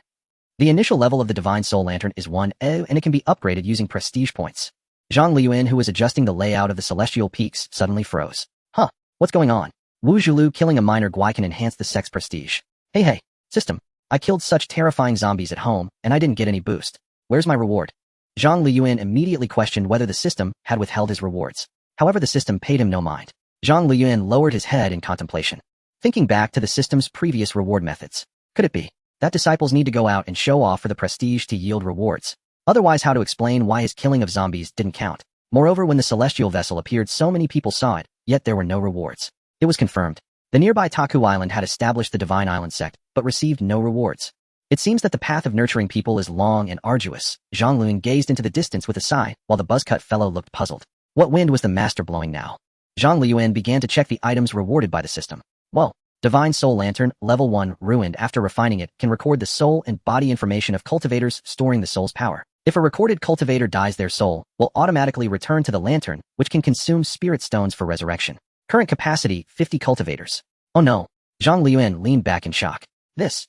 Speaker 1: The initial level of the Divine Soul Lantern is 1, and it can be upgraded using prestige points. Zhang Luyan, who was adjusting the layout of the celestial peaks, suddenly froze. Huh, what's going on? Wu Zhilu killing a minor Guai can enhance the sect's prestige. Hey, system, I killed such terrifying zombies at home, and I didn't get any boost. Where's my reward? Zhang Luyan immediately questioned whether the system had withheld his rewards. However, the system paid him no mind. Zhang Luyan lowered his head in contemplation, thinking back to the system's previous reward methods. Could it be that disciples need to go out and show off for the prestige to yield rewards? Otherwise, how to explain why his killing of zombies didn't count? Moreover, when the celestial vessel appeared, so many people saw it, yet there were no rewards. It was confirmed. The nearby Taku Island had established the Divine Island Sect, but received no rewards. It seems that the path of nurturing people is long and arduous. Zhang Luyan gazed into the distance with a sigh, while the buzzcut fellow looked puzzled. What wind was the master blowing now? Zhang Luyan began to check the items rewarded by the system. Well, Divine Soul Lantern, Level 1, ruined after refining it, can record the soul and body information of cultivators, storing the soul's power. If a recorded cultivator dies, their soul will automatically return to the lantern, which can consume spirit stones for resurrection. Current capacity, 50 cultivators. Oh no. Zhang Luyan leaned back in shock. This.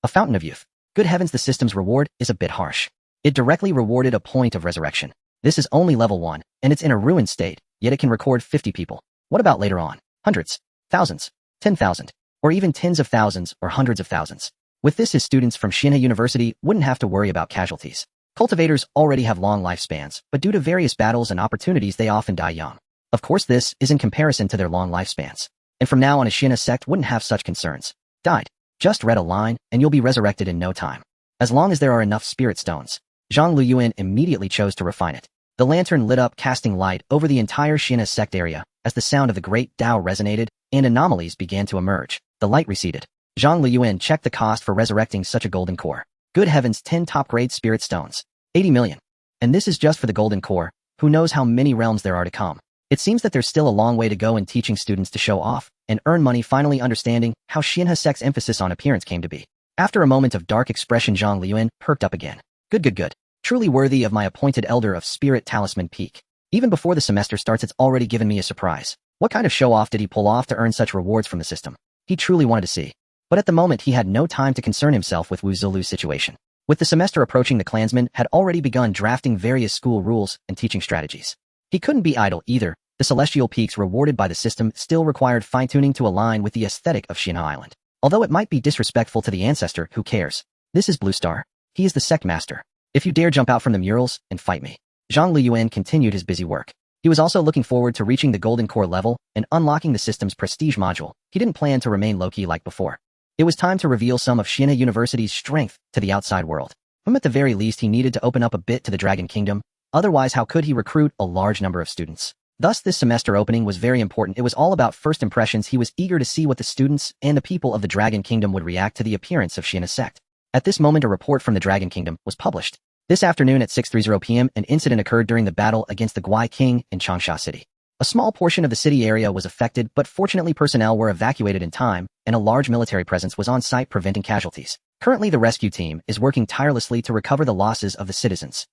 Speaker 1: A fountain of youth. Good heavens, the system's reward is a bit harsh. It directly rewarded a point of resurrection. This is only level 1, and it's in a ruined state, yet it can record 50 people. What about later on? Hundreds, thousands, 10,000, or even tens of thousands or hundreds of thousands. With this, his students from Xianhe University wouldn't have to worry about casualties. Cultivators already have long lifespans, but due to various battles and opportunities they often die young. Of course, this is in comparison to their long lifespans. And from now on, a Xianhe sect wouldn't have such concerns. Died. Just read a line, and you'll be resurrected in no time. As long as there are enough spirit stones. Zhang Luyan immediately chose to refine it. The lantern lit up, casting light over the entire Xianhe sect area, as the sound of the great Tao resonated, and anomalies began to emerge. The light receded. Zhang Luyan checked the cost for resurrecting such a golden core. Good heavens, 10 top-grade spirit stones. 80 million. And this is just for the golden core. Who knows how many realms there are to come. It seems that there's still a long way to go in teaching students to show off and earn money, finally understanding how Xianhe Sect's emphasis on appearance came to be. After a moment of dark expression, Zhang Luyan perked up again. Good. Truly worthy of my appointed elder of Spirit Talisman Peak. Even before the semester starts, it's already given me a surprise. What kind of show-off did he pull off to earn such rewards from the system? He truly wanted to see. But at the moment, he had no time to concern himself with Wu Zulu's situation. With the semester approaching, the clansmen had already begun drafting various school rules and teaching strategies. He couldn't be idle either. The celestial peaks rewarded by the system still required fine-tuning to align with the aesthetic of Xianhe Island. Although it might be disrespectful to the ancestor, who cares? This is Blue Star. He is the sect master. If you dare jump out from the murals and fight me. Zhang Luyan continued his busy work. He was also looking forward to reaching the golden core level and unlocking the system's prestige module. He didn't plan to remain low-key like before. It was time to reveal some of Xianhe University's strength to the outside world. At the very least, he needed to open up a bit to the Dragon Kingdom. Otherwise, how could he recruit a large number of students? Thus, this semester opening was very important. It was all about first impressions. He was eager to see what the students and the people of the Dragon Kingdom would react to the appearance of Xianhe Sect. At this moment, a report from the Dragon Kingdom was published. This afternoon at 6:30 p.m., an incident occurred during the battle against the Guai King in Changsha City. A small portion of the city area was affected, but fortunately personnel were evacuated in time, and a large military presence was on site preventing casualties. Currently, the rescue team is working tirelessly to recover the losses of the citizens.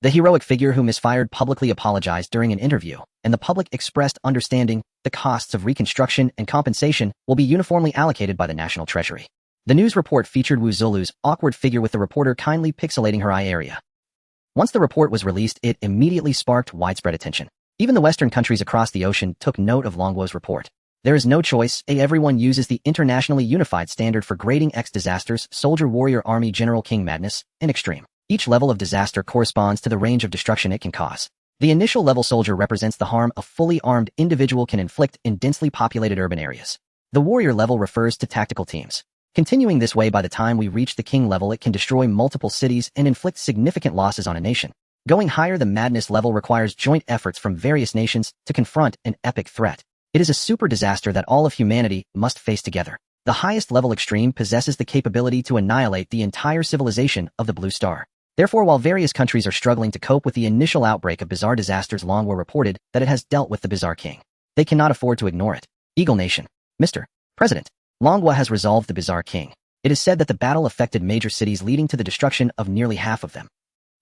Speaker 1: The heroic figure who misfired publicly apologized during an interview, and the public expressed understanding. The costs of reconstruction and compensation will be uniformly allocated by the National Treasury. The news report featured Wu Zulu's awkward figure with the reporter kindly pixelating her eye area. Once the report was released, it immediately sparked widespread attention. Even the Western countries across the ocean took note of Longwo's report. There is no choice. Everyone uses the internationally unified standard for grading X disasters: soldier, warrior, army, general, king, madness, and extreme. Each level of disaster corresponds to the range of destruction it can cause. The initial level soldier represents the harm a fully armed individual can inflict in densely populated urban areas. The warrior level refers to tactical teams. Continuing this way, by the time we reach the king level, it can destroy multiple cities and inflict significant losses on a nation. Going higher, the madness level requires joint efforts from various nations to confront an epic threat. It is a super disaster that all of humanity must face together. The highest level extreme possesses the capability to annihilate the entire civilization of the Blue Star. Therefore, while various countries are struggling to cope with the initial outbreak of bizarre disasters, Longwo reported that it has dealt with the Bizarre King. They cannot afford to ignore it. Eagle Nation. Mr. President, Longwo has resolved the Bizarre King. It is said that the battle affected major cities, leading to the destruction of nearly half of them.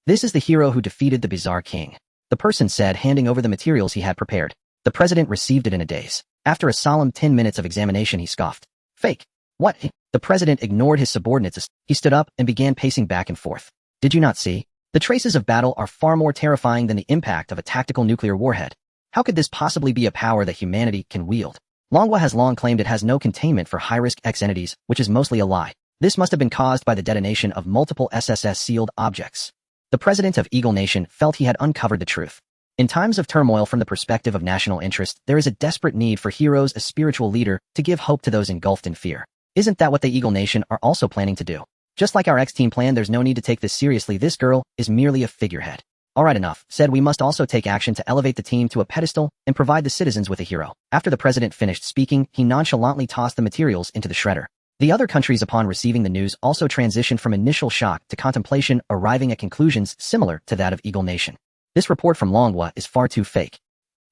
Speaker 1: This is the hero who defeated the Bizarre King, the person said, handing over the materials he had prepared. The president received it in a daze. After a solemn 10 minutes of examination, he scoffed. Fake. What? The president ignored his subordinates. He stood up and began pacing back and forth. Did you not see? The traces of battle are far more terrifying than the impact of a tactical nuclear warhead. How could this possibly be a power that humanity can wield? Longwa has long claimed it has no containment for high-risk X entities, which is mostly a lie. This must have been caused by the detonation of multiple SSS-sealed objects. The president of Eagle Nation felt he had uncovered the truth. In times of turmoil, from the perspective of national interest, there is a desperate need for heroes, a spiritual leader, to give hope to those engulfed in fear. Isn't that what the Eagle Nation are also planning to do? Just like our X-Team plan, there's no need to take this seriously. This girl is merely a figurehead. Alright, enough. Said we must also take action to elevate the team to a pedestal and provide the citizens with a hero. After the president finished speaking, he nonchalantly tossed the materials into the shredder. The other countries upon receiving the news also transitioned from initial shock to contemplation, arriving at conclusions similar to that of Eagle Nation. This report from Longhua is far too fake.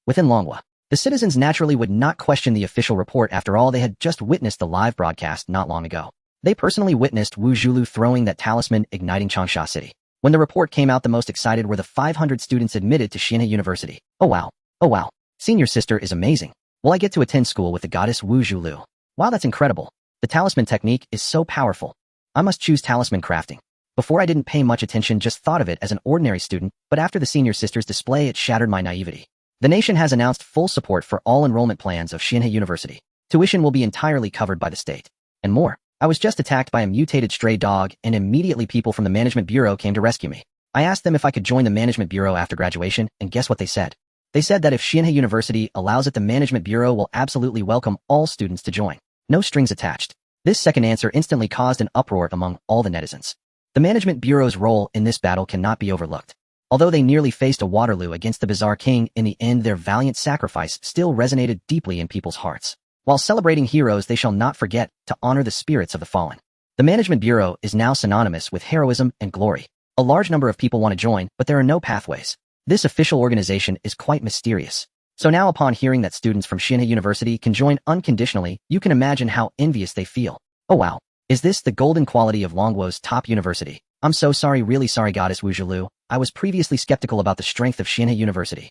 Speaker 1: Within Longhua, the citizens naturally would not question the official report. After all, they had just witnessed the live broadcast not long ago. They personally witnessed Wu Zhulu throwing that talisman, igniting Changsha City. When the report came out, the most excited were the 500 students admitted to Xianhe University. Oh wow. Oh wow. Senior sister is amazing. Will I get to attend school with the goddess Wu Zhulu? Wow, that's incredible. The talisman technique is so powerful. I must choose talisman crafting. Before I didn't pay much attention, just thought of it as an ordinary student, but after the senior sister's display it shattered my naivety. The nation has announced full support for all enrollment plans of Xianhe University. Tuition will be entirely covered by the state. And more. I was just attacked by a mutated stray dog, and immediately people from the management bureau came to rescue me. I asked them if I could join the management bureau after graduation, and guess what they said? They said that if Xianhe University allows it, the management bureau will absolutely welcome all students to join. No strings attached. This second answer instantly caused an uproar among all the netizens. The management bureau's role in this battle cannot be overlooked. Although they nearly faced a Waterloo against the Bizarre King, in the end their valiant sacrifice still resonated deeply in people's hearts. While celebrating heroes, they shall not forget to honor the spirits of the fallen. The management bureau is now synonymous with heroism and glory. A large number of people want to join, but there are no pathways. This official organization is quite mysterious. So now upon hearing that students from Xianhe University can join unconditionally, you can imagine how envious they feel. Oh wow. Is this the golden quality of Longguo's top university? I'm so sorry, really sorry, goddess Wu Zhulu. I was previously skeptical about the strength of Xianhe University.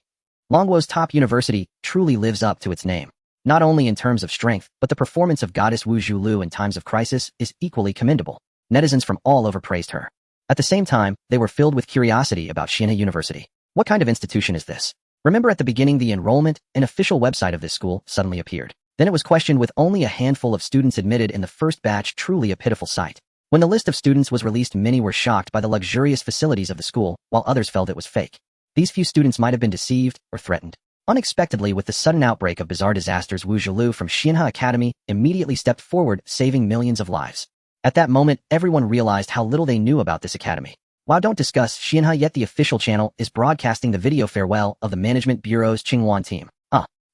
Speaker 1: Longguo's top university truly lives up to its name. Not only in terms of strength, but the performance of goddess Wu Zhulu in times of crisis is equally commendable. Netizens from all over praised her. At the same time, they were filled with curiosity about Xianhe University. What kind of institution is this? Remember at the beginning the enrollment, an official website of this school, suddenly appeared. Then it was questioned with only a handful of students admitted in the first batch, truly a pitiful sight. When the list of students was released, many were shocked by the luxurious facilities of the school, while others felt it was fake. These few students might have been deceived or threatened. Unexpectedly, with the sudden outbreak of bizarre disasters, Wu Zhulu from Xianhe Academy immediately stepped forward, saving millions of lives. At that moment, everyone realized how little they knew about this academy. While don't discuss Xianhe yet, the official channel is broadcasting the video farewell of the Management Bureau's Qinghuan team.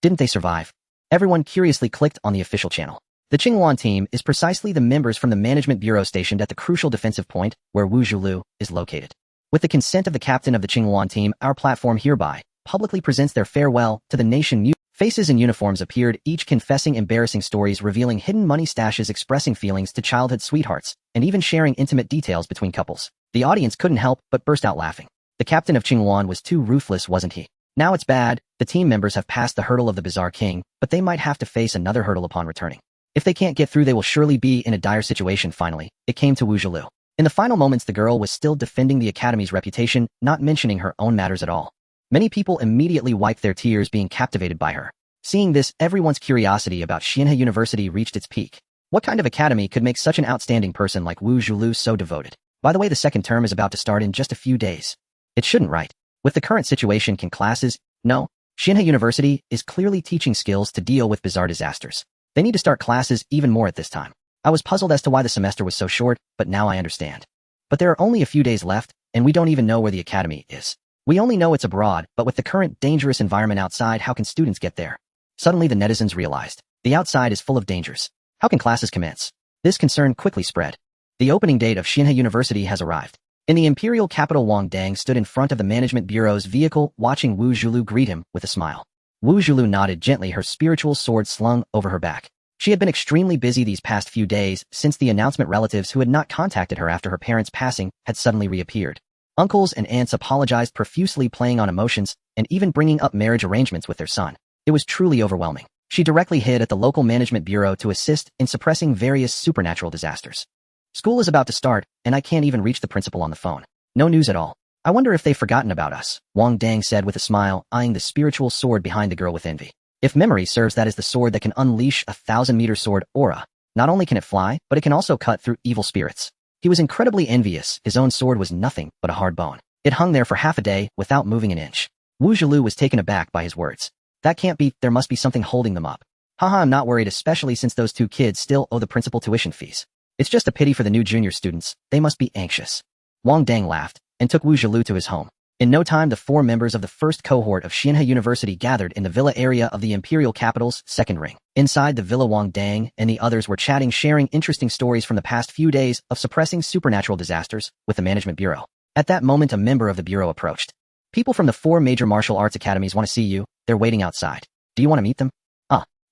Speaker 1: Didn't they survive? Everyone curiously clicked on the official channel. The Qinghuan team is precisely the members from the Management Bureau stationed at the crucial defensive point where Wu Zhulu is located. With the consent of the captain of the Qinghuan team, our platform hereby publicly presents their farewell to the nation. Faces in uniforms appeared, each confessing embarrassing stories, revealing hidden money stashes, expressing feelings to childhood sweethearts, and even sharing intimate details between couples. The audience couldn't help but burst out laughing. The captain of Qinghuan was too ruthless, wasn't he? Now it's bad. The team members have passed the hurdle of the Bizarre King, but they might have to face another hurdle upon returning. If they can't get through, they will surely be in a dire situation. Finally, it came to Wu Zhulu. In the final moments, the girl was still defending the academy's reputation, not mentioning her own matters at all. Many people immediately wiped their tears, being captivated by her. Seeing this, everyone's curiosity about Xianhe University reached its peak. What kind of academy could make such an outstanding person like Wu Zhulu so devoted? By the way, the second term is about to start in just a few days. It shouldn't, right? With the current situation, can classes? No. Xianhe University is clearly teaching skills to deal with bizarre disasters. They need to start classes even more at this time. I was puzzled as to why the semester was so short, but now I understand. But there are only a few days left, and we don't even know where the academy is. We only know it's abroad, but with the current dangerous environment outside, how can students get there? Suddenly the netizens realized. The outside is full of dangers. How can classes commence? This concern quickly spread. The opening date of Xianhe University has arrived. In the imperial capital, Wang Dang stood in front of the management bureau's vehicle, watching Wu Zhulu greet him with a smile. Wu Zhulu nodded gently, her spiritual sword slung over her back. She had been extremely busy these past few days since the announcement. Relatives who had not contacted her after her parents' passing had suddenly reappeared. Uncles and aunts apologized profusely, playing on emotions, and even bringing up marriage arrangements with their son. It was truly overwhelming. She directly hid at the local management bureau to assist in suppressing various supernatural disasters. School is about to start, and I can't even reach the principal on the phone. No news at all. I wonder if they've forgotten about us, Wang Dang said with a smile, eyeing the spiritual sword behind the girl with envy. If memory serves, that is the sword that can unleash a 1,000-meter sword aura. Not only can it fly, but it can also cut through evil spirits. He was incredibly envious. His own sword was nothing but a hard bone. It hung there for half a day without moving an inch. Wu Zhulu was taken aback by his words. That can't be, there must be something holding them up. Haha, I'm not worried, especially since those two kids still owe the principal tuition fees. It's just a pity for the new junior students. They must be anxious. Wang Dang laughed and took Wu Zhulu to his home. In no time, the 4 members of the first cohort of Xianhe University gathered in the villa area of the imperial capital's second ring. Inside the villa, Wang Dang and the others were chatting, sharing interesting stories from the past few days of suppressing supernatural disasters with the management bureau. At that moment, a member of the bureau approached. People from the 4 major martial arts academies want to see you. They're waiting outside. Do you want to meet them?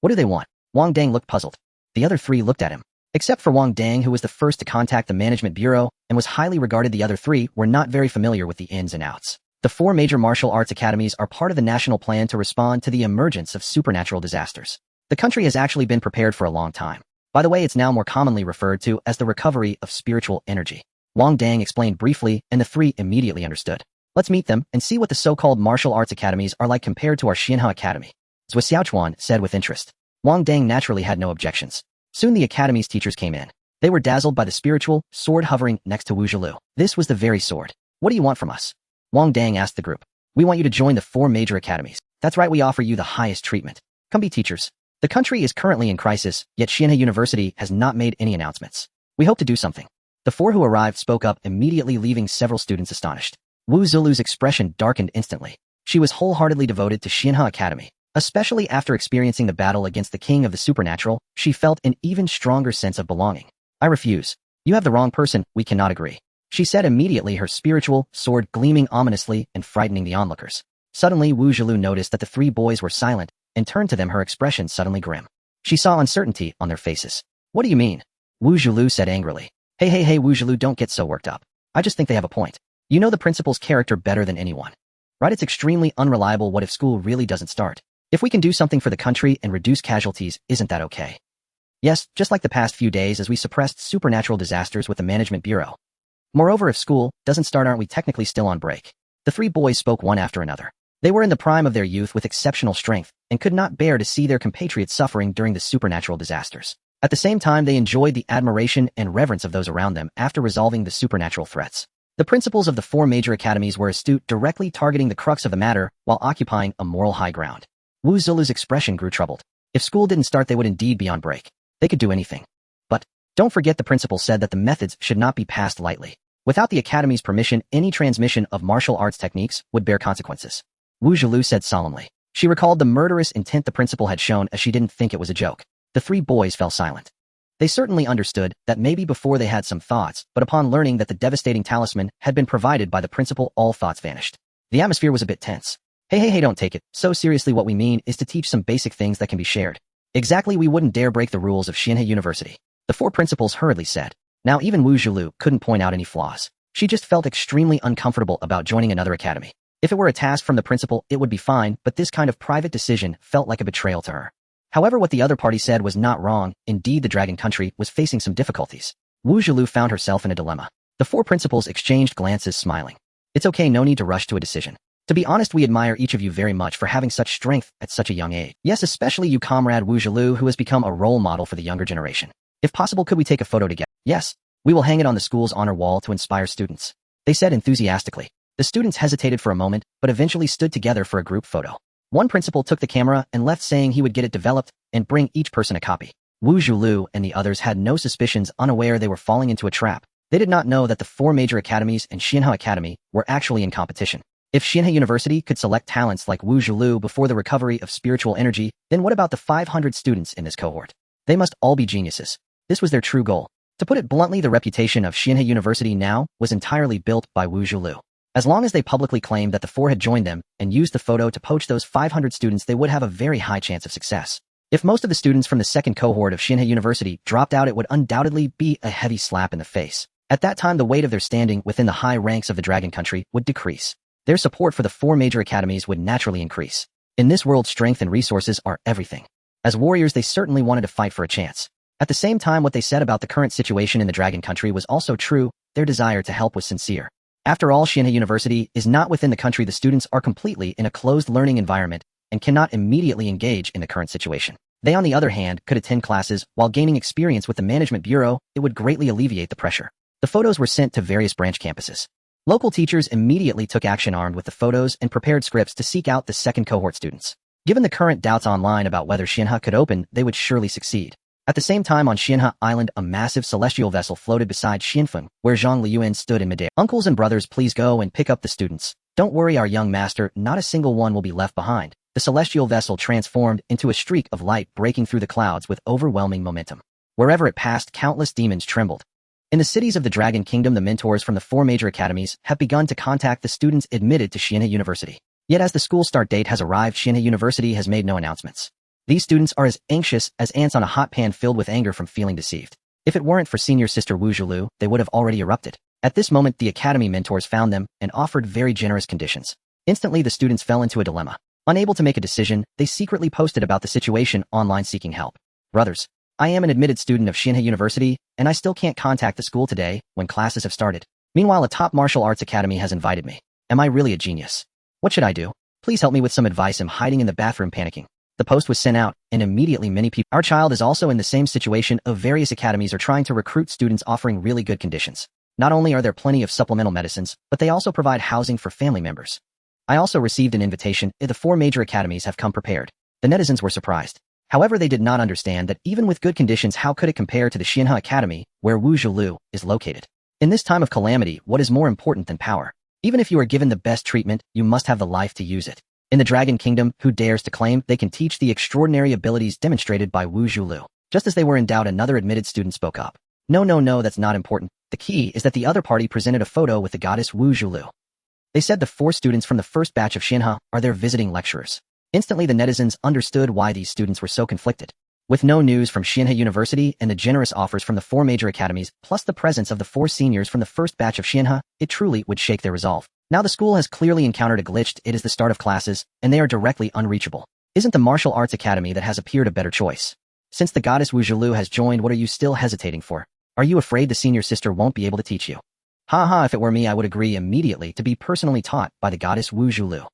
Speaker 1: What do they want? Wang Dang looked puzzled. The other 3 looked at him. Except for Wang Dang, who was the first to contact the management bureau and was highly regarded, the other 3 were not very familiar with the ins and outs. The 4 major martial arts academies are part of the national plan to respond to the emergence of supernatural disasters. The country has actually been prepared for a long time. By the way, it's now more commonly referred to as the recovery of spiritual energy. Wang Dang explained briefly, and the 3 immediately understood. Let's meet them and see what the so-called martial arts academies are like compared to our Xianhe Academy, Zhou Xiaochuan said with interest. Wang Dang naturally had no objections. Soon the academy's teachers came in. They were dazzled by the spiritual sword hovering next to Wu Zhilu. This was the very sword. What do you want from us? Wang Dang asked the group. We want you to join the 4 major academies. That's right, we offer you the highest treatment. Come be teachers. The country is currently in crisis, yet Xianhe University has not made any announcements. We hope to do something. The 4 who arrived spoke up immediately, leaving several students astonished. Wu Zhilu's expression darkened instantly. She was wholeheartedly devoted to Xianhe Academy. Especially after experiencing the battle against the king of the supernatural, she felt an even stronger sense of belonging. I refuse. You have the wrong person, we cannot agree. She said immediately, her spiritual sword gleaming ominously and frightening the onlookers. Suddenly Wu Zhilu noticed that the 3 boys were silent and turned to them, her expression suddenly grim. She saw uncertainty on their faces. What do you mean? Wu Zhilu said angrily. Hey, Wu Zhilu, don't get so worked up. I just think they have a point. You know the principal's character better than anyone. Right? It's extremely unreliable. What if school really doesn't start? If we can do something for the country and reduce casualties, isn't that okay? Yes, just like the past few days as we suppressed supernatural disasters with the management bureau. Moreover, if school doesn't start, aren't we technically still on break? The 3 boys spoke one after another. They were in the prime of their youth with exceptional strength and could not bear to see their compatriots suffering during the supernatural disasters. At the same time, they enjoyed the admiration and reverence of those around them after resolving the supernatural threats. The principals of the 4 major academies were astute, directly targeting the crux of the matter while occupying a moral high ground. Wu Zhilu's expression grew troubled. If school didn't start, they would indeed be on break. They could do anything. But don't forget, the principal said that the methods should not be passed lightly. Without the academy's permission, any transmission of martial arts techniques would bear consequences. Wu Zhilu said solemnly. She recalled the murderous intent the principal had shown as she didn't think it was a joke. The 3 boys fell silent. They certainly understood that maybe before they had some thoughts, but upon learning that the devastating talisman had been provided by the principal, all thoughts vanished. The atmosphere was a bit tense. Hey, don't take it so seriously. What we mean is to teach some basic things that can be shared. Exactly, we wouldn't dare break the rules of Xianhe University. The 4 principals hurriedly said. Now even Wu Zhilu couldn't point out any flaws. She just felt extremely uncomfortable about joining another academy. If it were a task from the principal, it would be fine, but this kind of private decision felt like a betrayal to her. However, what the other party said was not wrong. Indeed, the dragon country was facing some difficulties. Wu Zhilu found herself in a dilemma. The 4 principals exchanged glances, smiling. It's okay, no need to rush to a decision. To be honest, we admire each of you very much for having such strength at such a young age. Yes, especially you, comrade Wu Zhilu, who has become a role model for the younger generation. If possible, could we take a photo together? Yes, we will hang it on the school's honor wall to inspire students, they said enthusiastically. The students hesitated for a moment, but eventually stood together for a group photo. One principal took the camera and left, saying he would get it developed and bring each person a copy. Wu Zhilu and the others had no suspicions, unaware they were falling into a trap. They did not know that the 4 major academies and Xianhe Academy were actually in competition. If Xianhe University could select talents like Wu Zhilu before the recovery of spiritual energy, then what about the 500 students in this cohort? They must all be geniuses. This was their true goal. To put it bluntly, the reputation of Xianhe University now was entirely built by Wu Zhilu. As long as they publicly claimed that the 4 had joined them and used the photo to poach those 500 students, they would have a very high chance of success. If most of the students from the second cohort of Xianhe University dropped out, it would undoubtedly be a heavy slap in the face. At that time, the weight of their standing within the high ranks of the dragon country would decrease. Their support for the 4 major academies would naturally increase. In this world, strength and resources are everything. As warriors, they certainly wanted to fight for a chance. At the same time, what they said about the current situation in the dragon country was also true. Their desire to help was sincere. After all, Xianhe University is not within the country. The students are completely in a closed learning environment and cannot immediately engage in the current situation. They, on the other hand, could attend classes while gaining experience with the management bureau. It would greatly alleviate the pressure. The photos were sent to various branch campuses. Local teachers immediately took action, armed with the photos and prepared scripts to seek out the second cohort students. Given the current doubts online about whether Xianhe could open, they would surely succeed. At the same time, on Xianhe Island, a massive celestial vessel floated beside Xianfeng, where Zhang Luyan stood in midair. Uncles and brothers, please go and pick up the students. Don't worry, our young master, not a single one will be left behind. The celestial vessel transformed into a streak of light breaking through the clouds with overwhelming momentum. Wherever it passed, countless demons trembled. In the cities of the Dragon Kingdom, the mentors from the 4 major academies have begun to contact the students admitted to Xianhe University. Yet as the school start date has arrived, Xianhe University has made no announcements. These students are as anxious as ants on a hot pan, filled with anger from feeling deceived. If it weren't for senior sister Wu Zhulu, they would have already erupted. At this moment, the academy mentors found them and offered very generous conditions. Instantly, the students fell into a dilemma. Unable to make a decision, they secretly posted about the situation online seeking help. Brothers, I am an admitted student of Xianhe University, and I still can't contact the school today when classes have started. Meanwhile, a top martial arts academy has invited me. Am I really a genius? What should I do? Please help me with some advice. I'm hiding in the bathroom panicking. The post was sent out, and immediately many people. Our child is also in the same situation of various academies are trying to recruit students offering really good conditions. Not only are there plenty of supplemental medicines, but they also provide housing for family members. I also received an invitation. The 4 major academies have come prepared. The netizens were surprised. However, they did not understand that even with good conditions, how could it compare to the Xianhe Academy, where Wu Zhulu is located? In this time of calamity, what is more important than power? Even if you are given the best treatment, you must have the life to use it. In the Dragon Kingdom, who dares to claim they can teach the extraordinary abilities demonstrated by Wu Zhulu? Just as they were in doubt, another admitted student spoke up. No, that's not important. The key is that the other party presented a photo with the goddess Wu Zhulu. They said the 4 students from the first batch of Xianhe are their visiting lecturers. Instantly, the netizens understood why these students were so conflicted. With no news from Xianhe University and the generous offers from the 4 major academies, plus the presence of the 4 seniors from the first batch of Xianhe, it truly would shake their resolve. Now the school has clearly encountered a glitch. It is the start of classes, and they are directly unreachable. Isn't the martial arts academy that has appeared a better choice? Since the goddess Wu Zhulu has joined, what are you still hesitating for? Are you afraid the senior sister won't be able to teach you? If it were me, I would agree immediately to be personally taught by the goddess Wu Zhulu.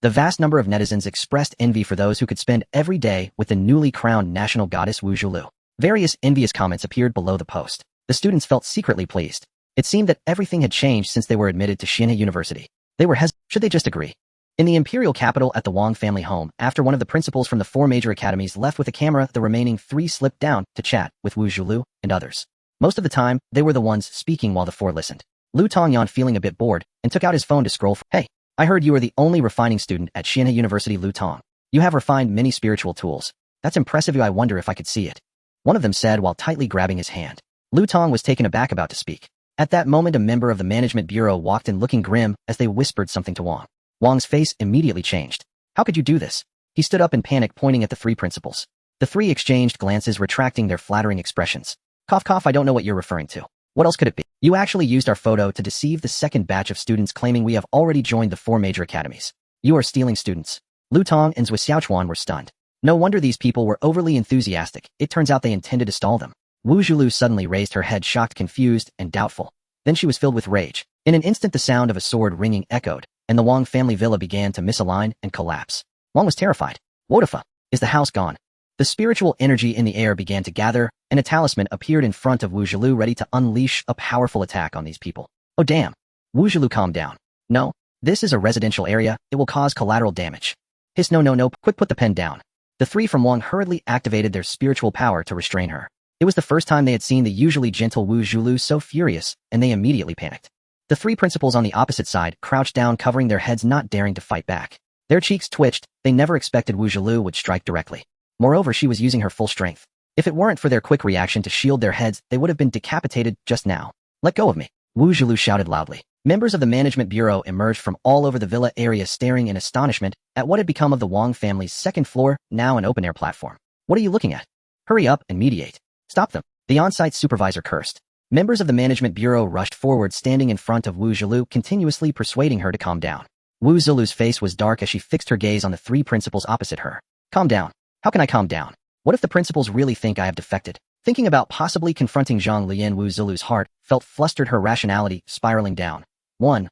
Speaker 1: The vast number of netizens expressed envy for those who could spend every day with the newly crowned national goddess Wu Zhulu. Various envious comments appeared below the post. The students felt secretly pleased. It seemed that everything had changed since they were admitted to Xianhe University. They were hesitant. Should they just agree? In the imperial capital at the Wang family home, after one of the principals from the 4 major academies left with a camera, the remaining 3 slipped down to chat with Wu Zhulu and others. Most of the time, they were the ones speaking while the 4 listened. Lu Tongyan, feeling a bit bored, and took out his phone to scroll. Hey, I heard you are the only refining student at Xianhe University, Lu Tong. You have refined many spiritual tools. That's impressive. I wonder if I could see it. One of them said while tightly grabbing his hand. Lu Tong was taken aback, about to speak. At that moment, a member of the management bureau walked in, looking grim as they whispered something to Wang. Wang's face immediately changed. How could you do this? He stood up in panic, pointing at the 3 principals. The 3 exchanged glances, retracting their flattering expressions. Cough, I don't know what you're referring to. What else could it be? You actually used our photo to deceive the second batch of students, claiming we have already joined the 4 major academies. You are stealing students. Lu Tong and Zhou Xiaochuan were stunned. No wonder these people were overly enthusiastic. It turns out they intended to stall them. Wu Zhulu suddenly raised her head, shocked, confused, and doubtful. Then she was filled with rage. In an instant, the sound of a sword ringing echoed, and the Wang family villa began to misalign and collapse. Wang was terrified. What the f***? Is the house gone? The spiritual energy in the air began to gather, and a talisman appeared in front of Wu Zhulu, ready to unleash a powerful attack on these people. Oh damn. Wu Zhulu, calm down. No, this is a residential area. It will cause collateral damage. Hiss, no, quick, put the pen down. The 3 from Wang hurriedly activated their spiritual power to restrain her. It was the first time they had seen the usually gentle Wu Zhulu so furious, and they immediately panicked. The 3 principals on the opposite side crouched down, covering their heads, not daring to fight back. Their cheeks twitched. They never expected Wu Zhulu would strike directly. Moreover, she was using her full strength. If it weren't for their quick reaction to shield their heads, they would have been decapitated just now. Let go of me. Wu Zhulu shouted loudly. Members of the management bureau emerged from all over the villa area, staring in astonishment at what had become of the Wang family's second floor, now an open-air platform. What are you looking at? Hurry up and mediate. Stop them. The on-site supervisor cursed. Members of the management bureau rushed forward, standing in front of Wu Zhulu, continuously persuading her to calm down. Wu Zhulu's face was dark as she fixed her gaze on the 3 principals opposite her. Calm down. How can I calm down? What if the principals really think I have defected? Thinking about possibly confronting Zhang Luyan, Wu Zhulu's heart felt flustered, her rationality spiraling down. One.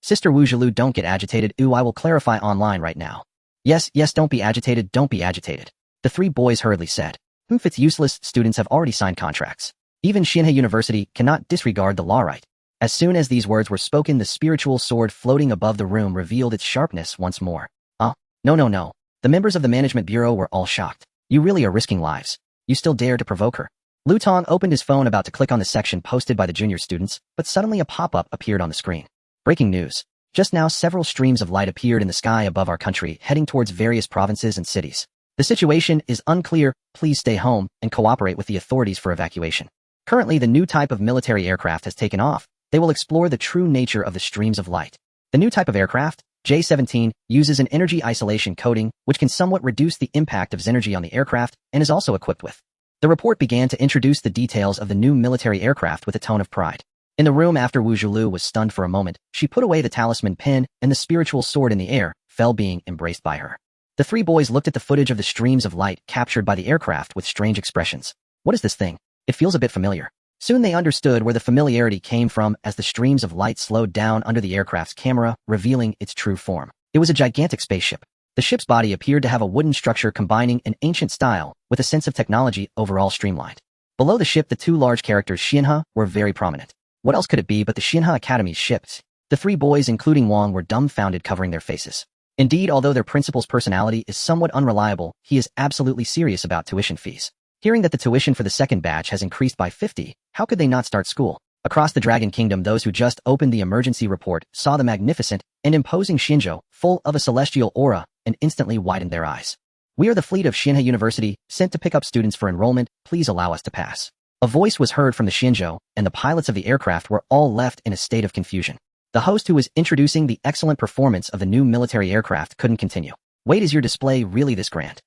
Speaker 1: Sister Wu Zhulu, don't get agitated. I will clarify online right now. Yes, don't be agitated, don't be agitated. The 3 boys hurriedly said. It's useless, students have already signed contracts. Even Xianhe University cannot disregard the law, right? As soon as these words were spoken, the spiritual sword floating above the room revealed its sharpness once more. No. The members of the management bureau were all shocked. You really are risking lives. You still dare to provoke her? Lu Tong opened his phone, about to click on the section posted by the junior students, but suddenly a pop-up appeared on the screen. Breaking news. Just now, several streams of light appeared in the sky above our country, heading towards various provinces and cities. The situation is unclear. Please stay home and cooperate with the authorities for evacuation. Currently, the new type of military aircraft has taken off. They will explore the true nature of the streams of light. The new type of aircraft, J-17, uses an energy isolation coating, which can somewhat reduce the impact of Zenergy on the aircraft and is also equipped with. The report began to introduce the details of the new military aircraft with a tone of pride. In the room after Wu Zhulu was stunned for a moment, she put away the talisman pin and the spiritual sword in the air, fell being embraced by her. The three boys looked at the footage of the streams of light captured by the aircraft with strange expressions. What is this thing? It feels a bit familiar. Soon they understood where the familiarity came from as the streams of light slowed down under the aircraft's camera, revealing its true form. It was a gigantic spaceship. The ship's body appeared to have a wooden structure combining an ancient style with a sense of technology, overall streamlined. Below the ship, the two large characters Xianhe were very prominent. What else could it be but the Xianhe Academy's ships? The three boys, including Wang, were dumbfounded, covering their faces. Indeed, although their principal's personality is somewhat unreliable, he is absolutely serious about tuition fees. Hearing that the tuition for the second batch has increased by 50, how could they not start school? Across the Dragon Kingdom, those who just opened the emergency report saw the magnificent and imposing Xinzhou, full of a celestial aura, and instantly widened their eyes. We are the fleet of Xianhe University, sent to pick up students for enrollment. Please allow us to pass. A voice was heard from the Xinzhou, and the pilots of the aircraft were all left in a state of confusion. The host, who was introducing the excellent performance of the new military aircraft, couldn't continue. Wait, is your display really this grand?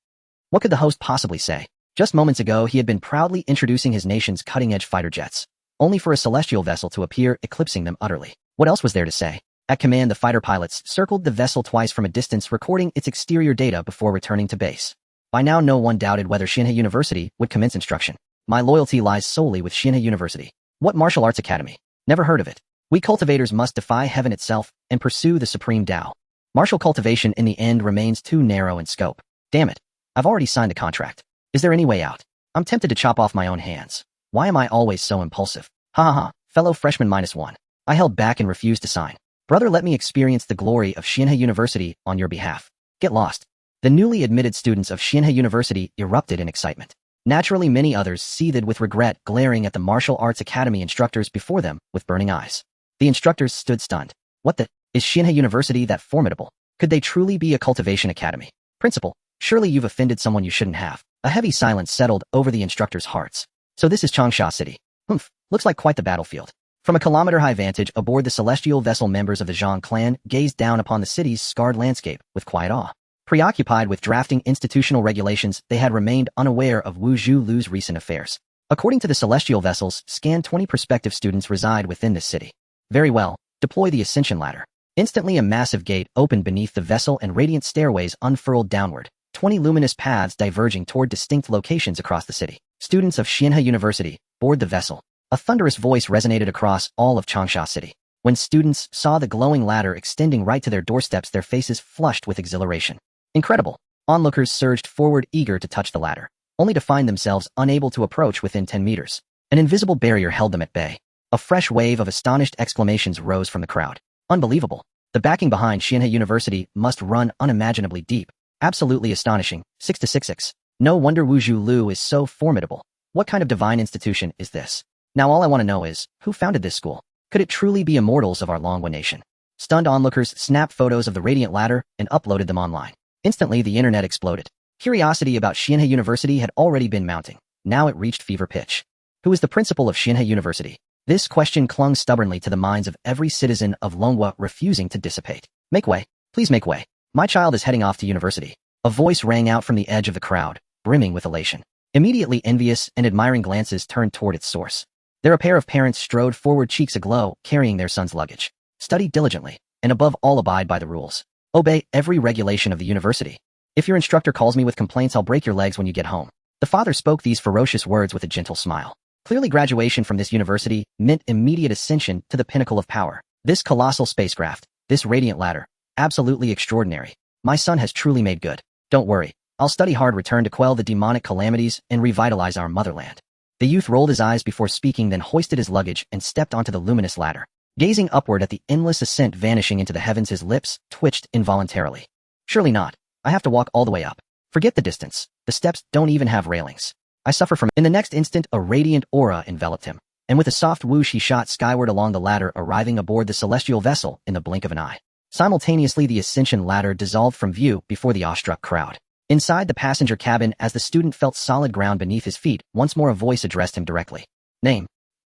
Speaker 1: What could the host possibly say? Just moments ago, he had been proudly introducing his nation's cutting-edge fighter jets, only for a celestial vessel to appear, eclipsing them utterly. What else was there to say? At command, the fighter pilots circled the vessel twice from a distance, recording its exterior data before returning to base. By now, no one doubted whether Xianhe University would commence instruction. My loyalty lies solely with Xianhe University. What martial arts academy? Never heard of it. We cultivators must defy heaven itself and pursue the supreme Tao. Martial cultivation in the end remains too narrow in scope. Damn it. I've already signed the contract. Is there any way out? I'm tempted to chop off my own hands. Why am I always so impulsive? Ha ha ha, fellow freshman -1. I held back and refused to sign. Brother, let me experience the glory of Xianhe University on your behalf. Get lost. The newly admitted students of Xianhe University erupted in excitement. Naturally, many others seethed with regret, glaring at the martial arts academy instructors before them with burning eyes. The instructors stood stunned. What the? Is Xianhe University that formidable? Could they truly be a cultivation academy? Principal, surely you've offended someone you shouldn't have. A heavy silence settled over the instructors' hearts. So this is Changsha City. Humph, looks like quite the battlefield. From a kilometer-high vantage aboard the celestial vessel, members of the Zhang clan gazed down upon the city's scarred landscape with quiet awe. Preoccupied with drafting institutional regulations, they had remained unaware of Wu Zhulu's recent affairs. According to the celestial vessels, scanned 20 prospective students reside within this city. Very well, deploy the ascension ladder. Instantly, a massive gate opened beneath the vessel and radiant stairways unfurled downward. 20 luminous paths diverging toward distinct locations across the city. Students of Xianhe University, board the vessel. A thunderous voice resonated across all of Changsha City. When students saw the glowing ladder extending right to their doorsteps, their faces flushed with exhilaration. Incredible. Onlookers surged forward, eager to touch the ladder, only to find themselves unable to approach within 10 meters. An invisible barrier held them at bay. A fresh wave of astonished exclamations rose from the crowd. Unbelievable. The backing behind Xianhe University must run unimaginably deep. Absolutely astonishing. 6-6-6. No wonder Wu Zhulu is so formidable. What kind of divine institution is this? Now all I want to know is, who founded this school? Could it truly be immortals of our Longwa nation? Stunned onlookers snapped photos of the radiant ladder and uploaded them online. Instantly, the internet exploded. Curiosity about Xianhe University had already been mounting. Now it reached fever pitch. Who is the principal of Xianhe University? This question clung stubbornly to the minds of every citizen of Longwa, refusing to dissipate. Make way. Please make way. My child is heading off to university. A voice rang out from the edge of the crowd, brimming with elation. Immediately, envious and admiring glances turned toward its source. There a pair of parents strode forward, cheeks aglow, carrying their son's luggage. Study diligently, and above all, abide by the rules. Obey every regulation of the university. If your instructor calls me with complaints, I'll break your legs when you get home. The father spoke these ferocious words with a gentle smile. Clearly, graduation from this university meant immediate ascension to the pinnacle of power. This colossal spacecraft, this radiant ladder, absolutely extraordinary. My son has truly made good. Don't worry, I'll study hard, return to quell the demonic calamities and revitalize our motherland. The youth rolled his eyes before speaking, then hoisted his luggage and stepped onto the luminous ladder. Gazing upward at the endless ascent vanishing into the heavens, his lips twitched involuntarily. Surely not. I have to walk all the way up. Forget the distance. The steps don't even have railings. I suffer from... In the next instant, a radiant aura enveloped him, and with a soft whoosh he shot skyward along the ladder, arriving aboard the celestial vessel in the blink of an eye. Simultaneously, the ascension ladder dissolved from view before the awestruck crowd. Inside the passenger cabin, as the student felt solid ground beneath his feet, once more a voice addressed him directly. Name.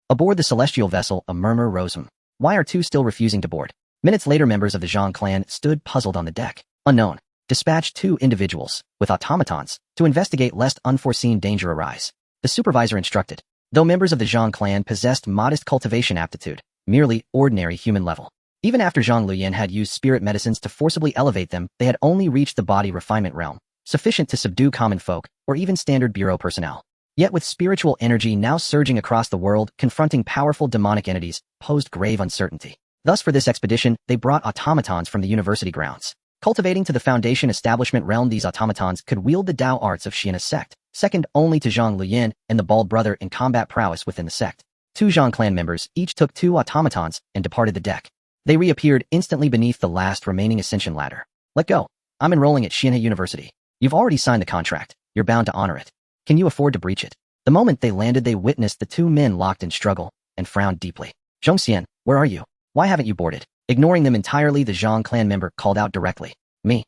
Speaker 1: Aboard the celestial vessel, a murmur rose him. Why are two still refusing to board? Minutes later, members of the Zhang clan stood puzzled on the deck. Unknown. Dispatched 2 individuals, with automatons, to investigate lest unforeseen danger arise. The supervisor instructed. Though members of the Zhang clan possessed modest cultivation aptitude, merely ordinary human level. Even after Zhang Luyan had used spirit medicines to forcibly elevate them, they had only reached the body refinement realm, sufficient to subdue common folk, or even standard bureau personnel. Yet with spiritual energy now surging across the world, confronting powerful demonic entities posed grave uncertainty. Thus for this expedition, they brought automatons from the university grounds. Cultivating to the foundation establishment realm, these automatons could wield the Dao arts of Xianhe Sect, second only to Zhang Luyan and the bald brother in combat prowess within the sect. 2 Zhang clan members each took 2 automatons and departed the deck. They reappeared instantly beneath the last remaining ascension ladder. Let go. I'm enrolling at Xianhe University. You've already signed the contract. You're bound to honor it. Can you afford to breach it? The moment they landed, they witnessed the 2 men locked in struggle and frowned deeply. Zhongxian, where are you? Why haven't you boarded? Ignoring them entirely, the Zhang clan member called out directly. Me.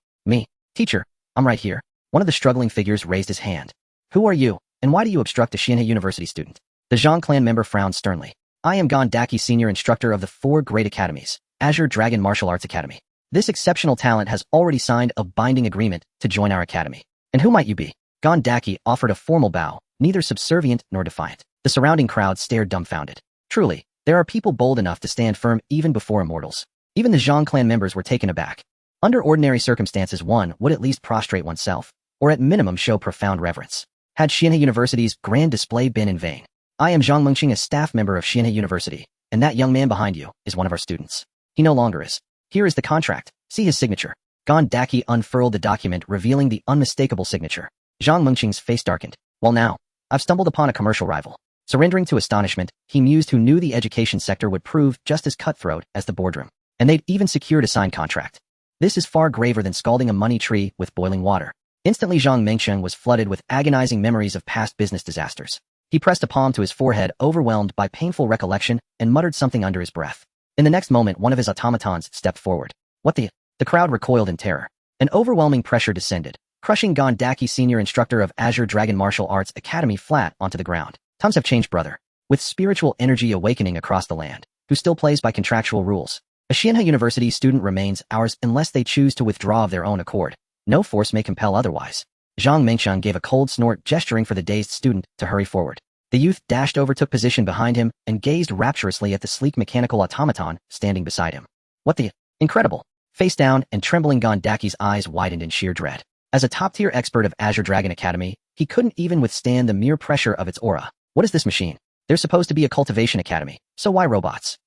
Speaker 1: Teacher, I'm right here. One of the struggling figures raised his hand. Who are you, and why do you obstruct a Xianhe University student? The Zhang clan member frowned sternly. I am Gaokao, senior instructor of the 4 great academies, Azure Dragon Martial Arts Academy. This exceptional talent has already signed a binding agreement to join our academy. And who might you be? Gaokao offered a formal bow, neither subservient nor defiant. The surrounding crowd stared dumbfounded. Truly, there are people bold enough to stand firm even before immortals. Even the Zhang clan members were taken aback. Under ordinary circumstances, one would at least prostrate oneself, or at minimum show profound reverence. Had Xianhe University's grand display been in vain? I am Zhang Mengqing, a staff member of Xianhe University, and that young man behind you is one of our students. He no longer is. Here is the contract. See his signature. Gaokao unfurled the document, revealing the unmistakable signature. Zhang Mengqing's face darkened. Well now, I've stumbled upon a commercial rival. Surrendering to astonishment, he mused who knew the education sector would prove just as cutthroat as the boardroom. And they'd even secured a signed contract. This is far graver than scalding a money tree with boiling water. Instantly Zhang Mengqing was flooded with agonizing memories of past business disasters. He pressed a palm to his forehead, overwhelmed by painful recollection, and muttered something under his breath. In the next moment, one of his automatons stepped forward. What the? The crowd recoiled in terror. An overwhelming pressure descended, crushing Gaokao, senior instructor of Azure Dragon Martial Arts Academy, flat onto the ground. Times have changed, brother. With spiritual energy awakening across the land, who still plays by contractual rules. A Xianhe University student remains ours unless they choose to withdraw of their own accord. No force may compel otherwise. Zhang Mengqiang gave a cold snort, gesturing for the dazed student to hurry forward. The youth dashed over, took position behind him, and gazed rapturously at the sleek mechanical automaton standing beside him. What the? Incredible. Face down and trembling, Gaokao's eyes widened in sheer dread. As a top-tier expert of Azure Dragon Academy, he couldn't even withstand the mere pressure of its aura. What is this machine? There's supposed to be a cultivation academy, so why robots?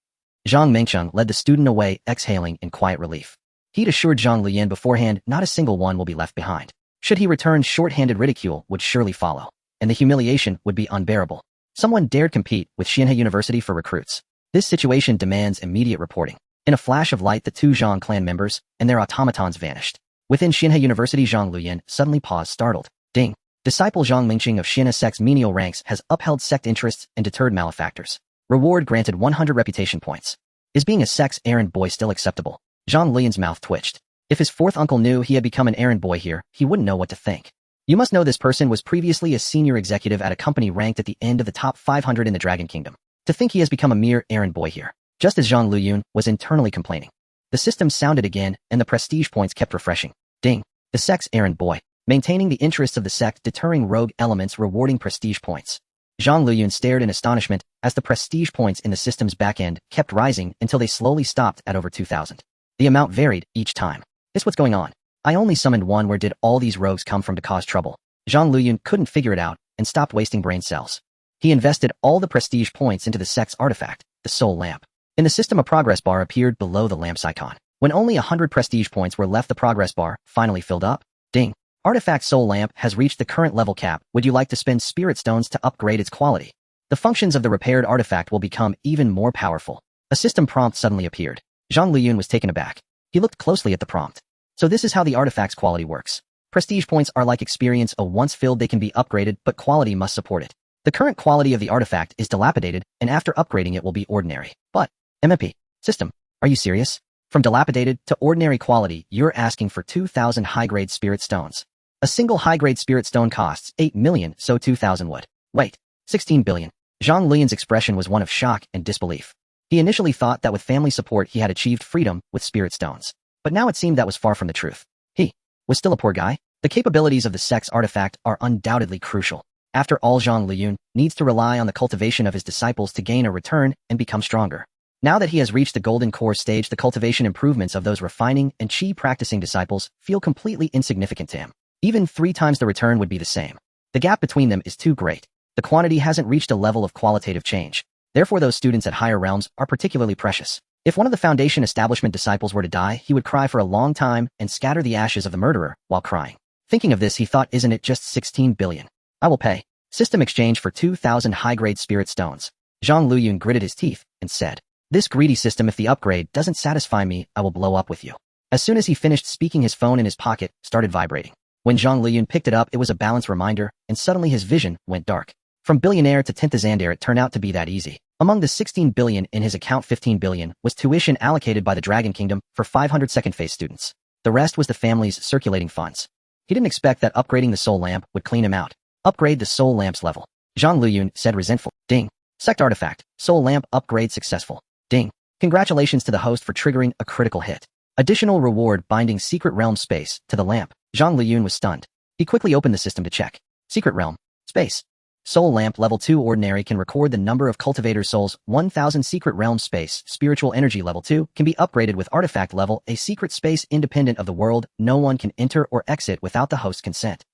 Speaker 1: Zhang Mengqiang led the student away, exhaling in quiet relief. He'd assured Zhang Luyan beforehand not a single one will be left behind. Should he return, short-handed ridicule would surely follow, and the humiliation would be unbearable. Someone dared compete with Xianhe University for recruits. This situation demands immediate reporting. In a flash of light, the 2 Zhang clan members and their automatons vanished. Within Xianhe University, Zhang Luyan suddenly paused, startled. Ding! Disciple Zhang Mengqing of Xianhe Sect's menial ranks has upheld sect interests and deterred malefactors. Reward granted 100 reputation points. Is being a sect's errand boy still acceptable? Zhang Luyan's mouth twitched. If his 4th uncle knew he had become an errand boy here, he wouldn't know what to think. You must know this person was previously a senior executive at a company ranked at the end of the top 500 in the Dragon Kingdom. To think he has become a mere errand boy here. Just as Zhang Luyan was internally complaining. The system sounded again, and the prestige points kept refreshing. Ding! The sect's errand boy. Maintaining the interests of the sect, deterring rogue elements, rewarding prestige points. Zhang Luyan stared in astonishment as the prestige points in the system's backend kept rising until they slowly stopped at over 2,000. The amount varied each time. Is what's going on? I only summoned one. Where did all these rogues come from to cause trouble? Zhang Luyan couldn't figure it out and stopped wasting brain cells. He invested all the prestige points into the sect's artifact, the soul lamp. In the system, a progress bar appeared below the lamp's icon. When only 100 prestige points were left, the progress bar finally filled up. Ding! Artifact Soul Lamp has reached the current level cap. Would you like to spend spirit stones to upgrade its quality? The functions of the repaired artifact will become even more powerful. A system prompt suddenly appeared. Zhang Luyan was taken aback. He looked closely at the prompt. So this is how the artifact's quality works. Prestige points are like experience. Once filled, they can be upgraded, but quality must support it. The current quality of the artifact is dilapidated, and after upgrading it will be ordinary. But, MP, system, are you serious? From dilapidated to ordinary quality, you're asking for 2,000 high-grade spirit stones. A single high-grade spirit stone costs 8 million, so 2,000 would. Wait, 16 billion. Zhang Luyan's expression was one of shock and disbelief. He initially thought that with family support he had achieved freedom with spirit stones. But now it seemed that was far from the truth. He was still a poor guy. The capabilities of the sect's artifact are undoubtedly crucial. After all, Zhang Luyan needs to rely on the cultivation of his disciples to gain a return and become stronger. Now that he has reached the golden core stage, the cultivation improvements of those refining and qi practicing disciples feel completely insignificant to him. Even 3 times the return would be the same. The gap between them is too great. The quantity hasn't reached a level of qualitative change. Therefore, those students at higher realms are particularly precious. If one of the Foundation establishment disciples were to die, he would cry for a long time and scatter the ashes of the murderer while crying. Thinking of this, he thought, isn't it just 16 billion? I will pay. System exchange for 2,000 high-grade spirit stones. Zhang Luyan gritted his teeth and said, "This greedy system, if the upgrade doesn't satisfy me, I will blow up with you." As soon as he finished speaking, his phone in his pocket started vibrating. When Zhang Luyan picked it up, it was a balance reminder, and suddenly his vision went dark. From billionaire to 10th Xander, it turned out to be that easy. Among the 16 billion in his account, 15 billion was tuition allocated by the Dragon Kingdom for 500 second phase students. The rest was the family's circulating funds. He didn't expect that upgrading the soul lamp would clean him out. Upgrade the soul lamp's level. Zhang Luyan said resentful. Ding. Sect artifact. Soul lamp upgrade successful. Ding. Congratulations to the host for triggering a critical hit. Additional reward binding secret realm space to the lamp. Zhang Luyan was stunned. He quickly opened the system to check. Secret realm. Space. Soul lamp level 2 ordinary can record the number of cultivator souls. 1000 secret realm space. Spiritual energy level 2 can be upgraded with artifact level. A secret space independent of the world. No one can enter or exit without the host's consent.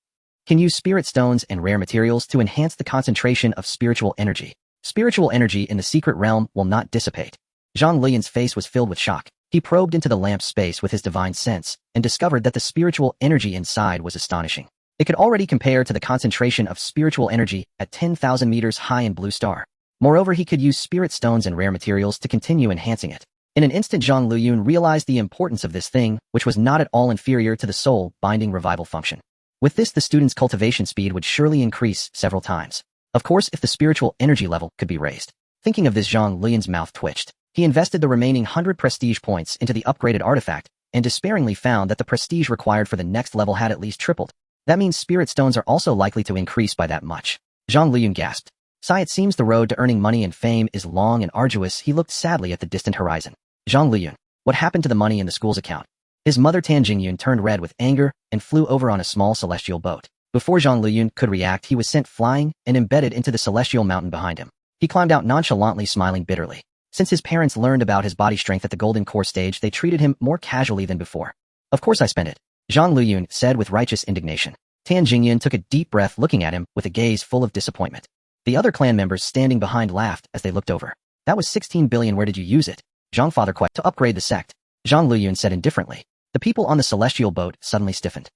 Speaker 1: Can use spirit stones and rare materials to enhance the concentration of spiritual energy. Spiritual energy in the secret realm will not dissipate. Zhang Luyan's face was filled with shock. He probed into the lamp's space with his divine sense and discovered that the spiritual energy inside was astonishing. It could already compare to the concentration of spiritual energy at 10,000 meters high in Blue Star. Moreover, he could use spirit stones and rare materials to continue enhancing it. In an instant, Zhang Luyan realized the importance of this thing, which was not at all inferior to the soul binding revival function. With this, the student's cultivation speed would surely increase several times. Of course, if the spiritual energy level could be raised. Thinking of this, Zhang Luyan's mouth twitched. He invested the remaining 100 prestige points into the upgraded artifact, and despairingly found that the prestige required for the next level had at least tripled. That means spirit stones are also likely to increase by that much. Zhang Luyan gasped. Sigh, it seems the road to earning money and fame is long and arduous. He looked sadly at the distant horizon. Zhang Luyan, what happened to the money in the school's account? His mother Tan Jingyun turned red with anger and flew over on a small celestial boat. Before Zhang Luyan could react, he was sent flying and embedded into the celestial mountain behind him. He climbed out nonchalantly, smiling bitterly. Since his parents learned about his body strength at the golden core stage, they treated him more casually than before. Of course I spent it, Zhang Luyan said with righteous indignation. Tan Jingyun took a deep breath, looking at him with a gaze full of disappointment. The other clan members standing behind laughed as they looked over. That was 16 billion, where did you use it? Zhang father questioned. To upgrade the sect, Zhang Luyan said indifferently. The people on the celestial boat suddenly stiffened.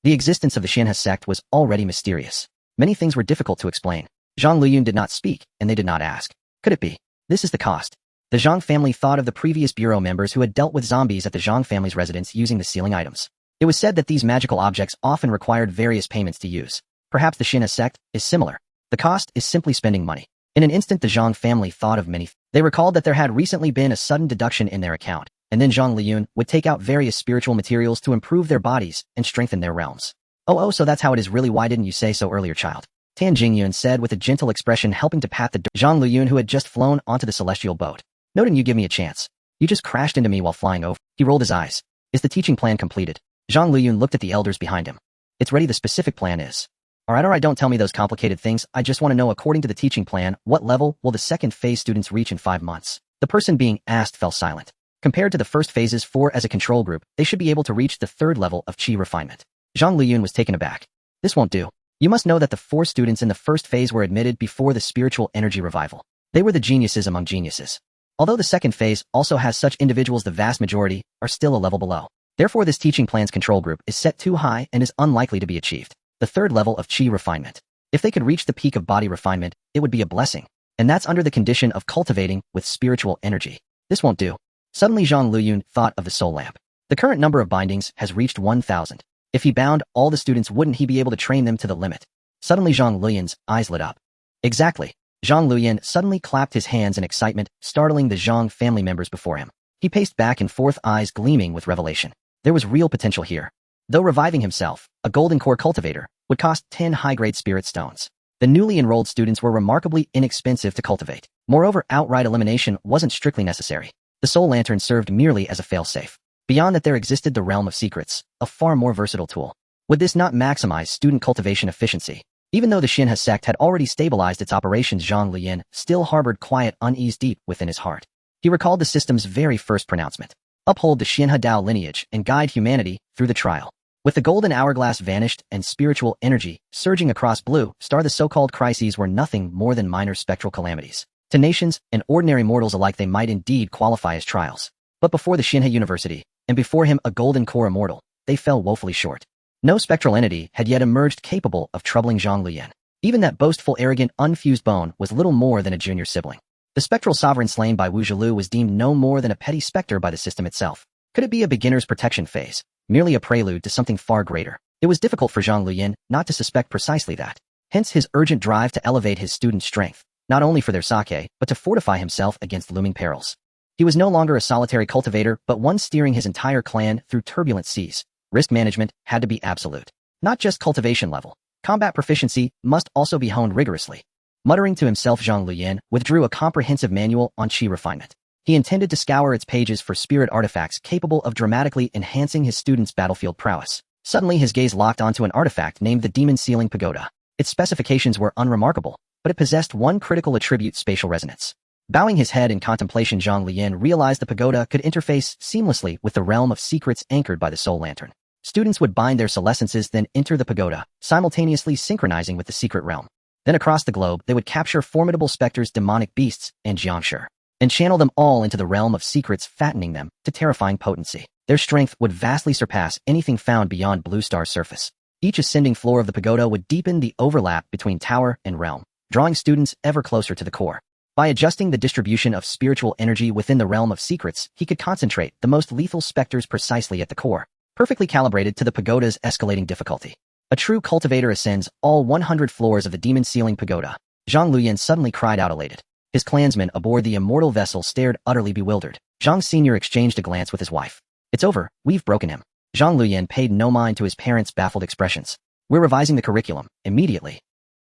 Speaker 1: The existence of the Xianhe sect was already mysterious. Many things were difficult to explain. Zhang Luyan did not speak, and they did not ask. Could it be? This is the cost. The Zhang family thought of the previous bureau members who had dealt with zombies at the Zhang family's residence using the sealing items. It was said that these magical objects often required various payments to use. Perhaps the Xianhe sect is similar. The cost is simply spending money. In an instant, the Zhang family thought of many. They recalled that there had recently been a sudden deduction in their account, and then Zhang Luyan would take out various spiritual materials to improve their bodies and strengthen their realms. Oh, so that's how it is really. Why didn't you say so earlier, child? Tan Jingyun said with a gentle expression, helping to pat the Zhang Luyan, who had just flown onto the celestial boat. No, didn't you give me a chance? You just crashed into me while flying over. He rolled his eyes. Is the teaching plan completed? Zhang Luyan looked at the elders behind him. It's ready. The specific plan is. Alright, don't tell me those complicated things. I just want to know, according to the teaching plan, what level will the second phase students reach in 5 months? The person being asked fell silent. Compared to the first phase's 4 as a control group, they should be able to reach the 3rd level of Qi refinement. Zhang Luyan was taken aback. This won't do. You must know that the 4 students in the first phase were admitted before the spiritual energy revival. They were the geniuses among geniuses. Although the second phase also has such individuals, the vast majority are still a level below. Therefore, this teaching plan's control group is set too high and is unlikely to be achieved. The 3rd level of Qi refinement. If they could reach the peak of body refinement, it would be a blessing. And that's under the condition of cultivating with spiritual energy. This won't do. Suddenly Zhang Luyan thought of the soul lamp. The current number of bindings has reached 1,000. If he bound all the students, wouldn't he be able to train them to the limit? Suddenly Zhang Luyan's eyes lit up. Exactly. Zhang Luyan suddenly clapped his hands in excitement, startling the Zhang family members before him. He paced back and forth, eyes gleaming with revelation. There was real potential here. Though reviving himself, a golden core cultivator, would cost 10 high-grade spirit stones. The newly enrolled students were remarkably inexpensive to cultivate. Moreover, outright elimination wasn't strictly necessary. The Soul Lantern served merely as a fail-safe. Beyond that, there existed the Realm of Secrets, a far more versatile tool. Would this not maximize student cultivation efficiency? Even though the Xianhe Sect had already stabilized its operations, Zhang Luyan still harbored quiet unease deep within his heart. He recalled the system's very first pronouncement: uphold the Xianhe Dao lineage and guide humanity through the trial. With the golden hourglass vanished and spiritual energy surging across Blue Star, the so-called crises were nothing more than minor spectral calamities. To nations and ordinary mortals alike, they might indeed qualify as trials. But before the Xianhe University, and before him a golden core immortal, they fell woefully short. No spectral entity had yet emerged capable of troubling Zhang Luyan. Even that boastful, arrogant, unfused bone was little more than a junior sibling. The spectral sovereign slain by Wu Zhilu was deemed no more than a petty specter by the system itself. Could it be a beginner's protection phase, merely a prelude to something far greater? It was difficult for Zhang Luyan not to suspect precisely that. Hence his urgent drive to elevate his students' strength, not only for their sake, but to fortify himself against looming perils. He was no longer a solitary cultivator, but one steering his entire clan through turbulent seas. Risk management had to be absolute. Not just cultivation level. Combat proficiency must also be honed rigorously. Muttering to himself, Zhang Luyan withdrew a comprehensive manual on chi refinement. He intended to scour its pages for spirit artifacts capable of dramatically enhancing his students' battlefield prowess. Suddenly his gaze locked onto an artifact named the Demon Sealing Pagoda. Its specifications were unremarkable, but it possessed one critical attribute: spatial resonance. Bowing his head in contemplation, Zhang Luyan realized the pagoda could interface seamlessly with the realm of secrets anchored by the Soul Lantern. Students would bind their solescences, then enter the pagoda, simultaneously synchronizing with the secret realm. Then across the globe, they would capture formidable specters, demonic beasts, and jiangshi, and channel them all into the realm of secrets, fattening them to terrifying potency. Their strength would vastly surpass anything found beyond Blue Star's surface. Each ascending floor of the pagoda would deepen the overlap between tower and realm, drawing students ever closer to the core. By adjusting the distribution of spiritual energy within the realm of secrets, he could concentrate the most lethal specters precisely at the core, perfectly calibrated to the pagoda's escalating difficulty. A true cultivator ascends all 100 floors of the Demon Sealing Pagoda. Zhang Luyan suddenly cried out elated. His clansmen aboard the immortal vessel stared utterly bewildered. Zhang Sr. exchanged a glance with his wife. "It's over, we've broken him." Zhang Luyan paid no mind to his parents' baffled expressions. "We're revising the curriculum, immediately."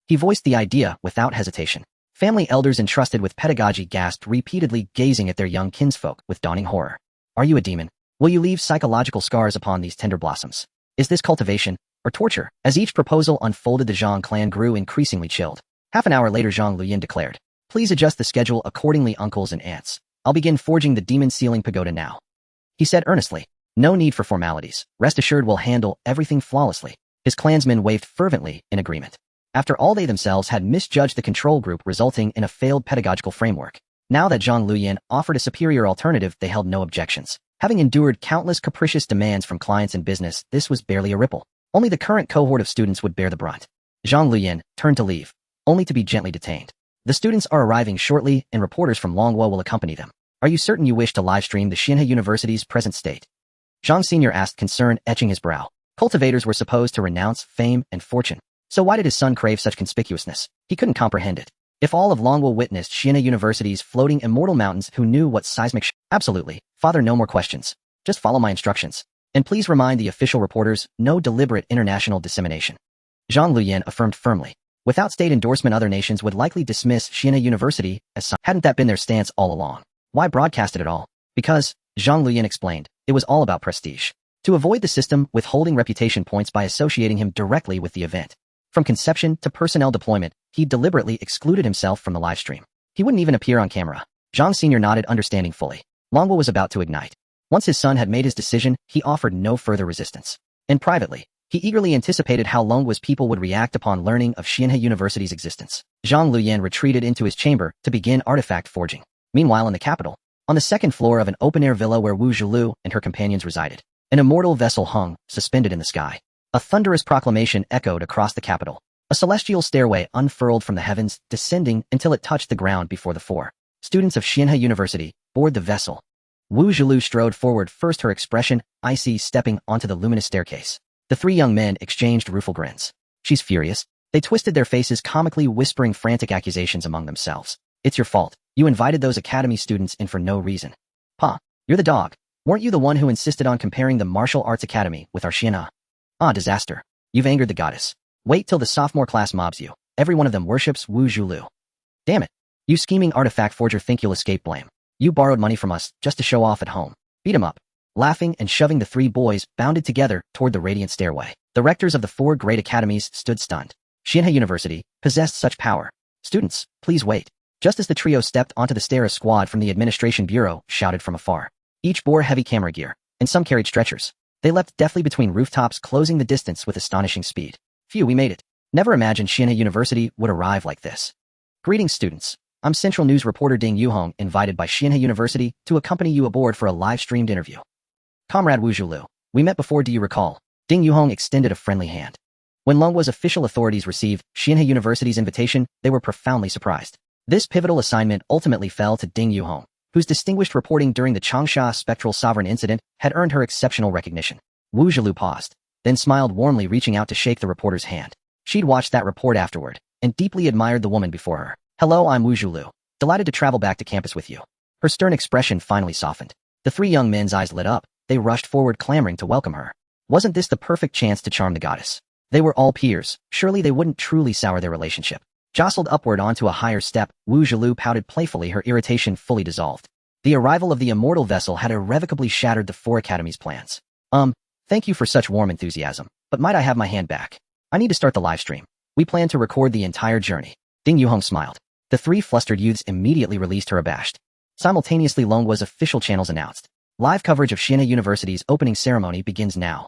Speaker 1: He voiced the idea without hesitation. Family elders entrusted with pedagogy gasped repeatedly, gazing at their young kinsfolk with dawning horror. "Are you a demon? Will you leave psychological scars upon these tender blossoms? Is this cultivation or torture?" As each proposal unfolded, the Zhang clan grew increasingly chilled. Half an hour later, Zhang Luyan declared, "Please adjust the schedule accordingly, uncles and aunts. I'll begin forging the Demon Sealing Pagoda now." He said earnestly, "No need for formalities. Rest assured we'll handle everything flawlessly." His clansmen waved fervently in agreement. After all, they themselves had misjudged the control group, resulting in a failed pedagogical framework. Now that Zhang Luyan offered a superior alternative, they held no objections. Having endured countless capricious demands from clients and business, this was barely a ripple. Only the current cohort of students would bear the brunt. Zhang Luyan turned to leave, only to be gently detained. "The students are arriving shortly, and reporters from Longwo will accompany them. Are you certain you wish to livestream the Xianhe University's present state?" Zhang Sr. asked, concern etching his brow. Cultivators were supposed to renounce fame and fortune. So why did his son crave such conspicuousness? He couldn't comprehend it. If all of Longwo witnessed Xianhe University's floating immortal mountains, who knew what seismic Absolutely. Father, no more questions. Just follow my instructions. And please remind the official reporters, no deliberate international dissemination. Zhang Luyan affirmed firmly. Without state endorsement, other nations would likely dismiss Xianhe University as hadn't that been their stance all along? Why broadcast it at all? Because, Zhang Luyan explained, it was all about prestige. To avoid the system withholding reputation points by associating him directly with the event. From conception to personnel deployment, he deliberately excluded himself from the livestream. He wouldn't even appear on camera. Zhang Sr. nodded, understanding fully. Longwo was about to ignite. Once his son had made his decision, he offered no further resistance. And privately, he eagerly anticipated how Longwo's people would react upon learning of Xianhe University's existence. Zhang Luyan retreated into his chamber to begin artifact forging. Meanwhile, in the capital, on the second floor of an open-air villa where Wu Zhilu and her companions resided, an immortal vessel hung, suspended in the sky. A thunderous proclamation echoed across the capital. A celestial stairway unfurled from the heavens, descending until it touched the ground before the four students of Xianhe University board the vessel. Wu Zhilu strode forward first, her expression icy, stepping onto the luminous staircase. The three young men exchanged rueful grins. "She's furious." They twisted their faces comically, whispering frantic accusations among themselves. "It's your fault. You invited those academy students in for no reason." "Pa, You're the dog. Weren't you the one who insisted on comparing the martial arts academy with our Xianhe? Ah, disaster. You've angered the goddess. Wait till the sophomore class mobs you. Every one of them worships Wu Zhulu. Damn it. You scheming artifact forger think you'll escape blame. You borrowed money from us just to show off at home. Beat him up. Laughing and shoving, the three boys bounded together toward the radiant stairway. The rectors of the four great academies stood stunned. Xianhe University possessed such power. Students, please wait. Just as the trio stepped onto the stair, a squad from the administration bureau shouted from afar. Each bore heavy camera gear, and some carried stretchers. They leapt deftly between rooftops, closing the distance with astonishing speed. Phew, we made it. Never imagined Xianhe University would arrive like this. Greetings, students. I'm Central News reporter Ding Yuhong, invited by Xianhe University to accompany you aboard for a live-streamed interview. Comrade Wu Zhulu, we met before, do you recall? Ding Yuhong extended a friendly hand. When Longwa's official authorities received Xianhe University's invitation, they were profoundly surprised. This pivotal assignment ultimately fell to Ding Yuhong, whose distinguished reporting during the Changsha Spectral Sovereign incident had earned her exceptional recognition. Wu Zhulu paused, then smiled warmly, reaching out to shake the reporter's hand. She'd watched that report afterward, and deeply admired the woman before her. Hello, I'm Wu Zhulu. Delighted to travel back to campus with you. Her stern expression finally softened. The three young men's eyes lit up. They rushed forward, clamoring to welcome her. Wasn't this the perfect chance to charm the goddess? They were all peers. Surely they wouldn't truly sour their relationship. Jostled upward onto a higher step, Wu Zhulu pouted playfully, her irritation fully dissolved. The arrival of the immortal vessel had irrevocably shattered the four academies' plans. Thank you for such warm enthusiasm, but might I have my hand back? I need to start the live stream. We plan to record the entire journey. Ding Yuhong smiled. The three flustered youths immediately released her abashed. Simultaneously, Longwa's official channels announced. Live coverage of Xianhe University's opening ceremony begins now.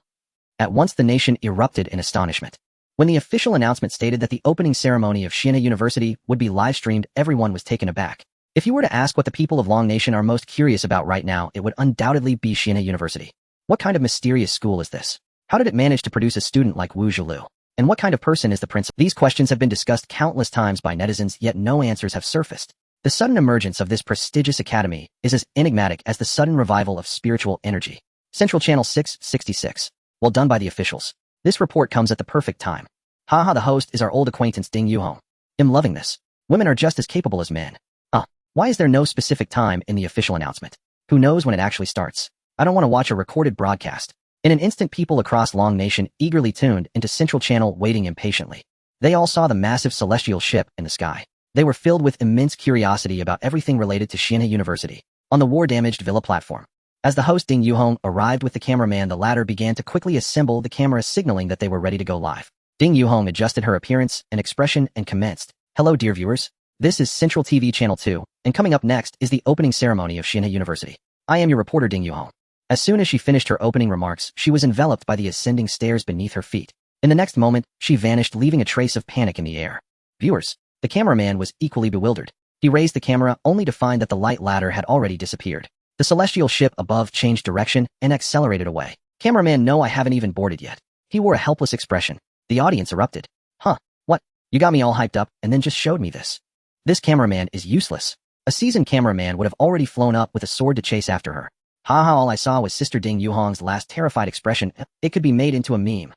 Speaker 1: At once the nation erupted in astonishment. When the official announcement stated that the opening ceremony of Xianhe University would be live-streamed, everyone was taken aback. If you were to ask what the people of Long Nation are most curious about right now, it would undoubtedly be Xianhe University. What kind of mysterious school is this? How did it manage to produce a student like Wu Zhulu? And what kind of person is the principal? These questions have been discussed countless times by netizens, yet no answers have surfaced. The sudden emergence of this prestigious academy is as enigmatic as the sudden revival of spiritual energy. Central Channel 666. Well done by the officials. This report comes at the perfect time. Haha, the host is our old acquaintance Ding Yuhong. I'm loving this. Women are just as capable as men. Why is there no specific time in the official announcement? Who knows when it actually starts? I don't want to watch a recorded broadcast. In an instant, people across Long Nation eagerly tuned into Central Channel, waiting impatiently. They all saw the massive celestial ship in the sky. They were filled with immense curiosity about everything related to Xianhe University. On the war-damaged villa platform, as the host Ding Yuhong arrived with the cameraman, the latter began to quickly assemble the camera, signaling that they were ready to go live. Ding Yuhong adjusted her appearance and expression and commenced. Hello, dear viewers. This is Central TV Channel 2, and coming up next is the opening ceremony of Xianhe University. I am your reporter Ding Yuhong. As soon as she finished her opening remarks, she was enveloped by the ascending stairs beneath her feet. In the next moment, she vanished, leaving a trace of panic in the air. Viewers. The cameraman was equally bewildered. He raised the camera only to find that the light ladder had already disappeared. The celestial ship above changed direction and accelerated away. Cameraman, no, I haven't even boarded yet. He wore a helpless expression. The audience erupted. Huh, what? You got me all hyped up and then just showed me this. This cameraman is useless. A seasoned cameraman would have already flown up with a sword to chase after her. Haha, all I saw was Sister Ding Yuhong's last terrified expression. It could be made into a meme.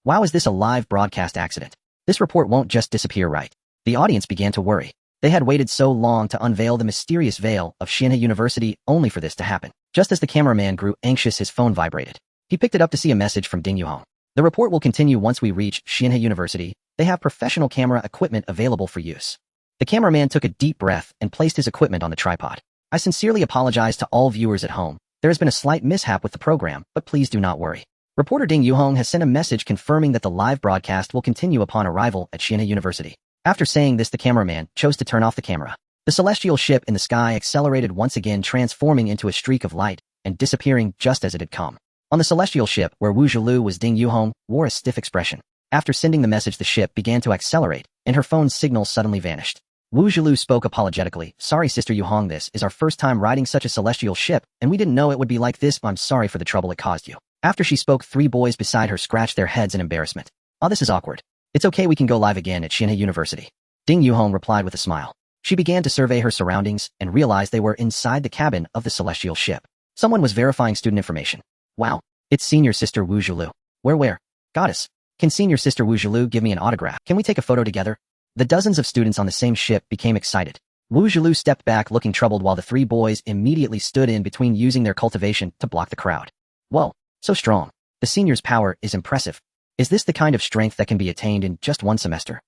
Speaker 1: Wow, is this a live broadcast accident? This report won't just disappear, right? The audience began to worry. They had waited so long to unveil the mysterious veil of Xianhe University only for this to happen. Just as the cameraman grew anxious, his phone vibrated. He picked it up to see a message from Ding Yuhong. The report will continue once we reach Xianhe University. They have professional camera equipment available for use. The cameraman took a deep breath and placed his equipment on the tripod. I sincerely apologize to all viewers at home. There has been a slight mishap with the program, but please do not worry. Reporter Ding Yuhong has sent a message confirming that the live broadcast will continue upon arrival at Xianhe University. After saying this, the cameraman chose to turn off the camera. The celestial ship in the sky accelerated once again, transforming into a streak of light and disappearing just as it had come. On the celestial ship, where Wu Zhulu was, Ding Yuhong wore a stiff expression. After sending the message, the ship began to accelerate, and her phone's signal suddenly vanished. Wu Zhulu spoke apologetically. Sorry, Sister Yuhong, this is our first time riding such a celestial ship, and we didn't know it would be like this. I'm sorry for the trouble it caused you. After she spoke, three boys beside her scratched their heads in embarrassment. Oh, this is awkward. It's okay, we can go live again at Xianhe University. Ding Yuhong replied with a smile. She began to survey her surroundings and realized they were inside the cabin of the celestial ship. Someone was verifying student information. Wow, it's Senior Sister Wu Zhulu. Where? Goddess. Can Senior Sister Wu Zhulu give me an autograph? Can we take a photo together? The dozens of students on the same ship became excited. Wu Zhilu stepped back looking troubled while the three boys immediately stood in between using their cultivation to block the crowd. Whoa, so strong. The senior's power is impressive. Is this the kind of strength that can be attained in just one semester?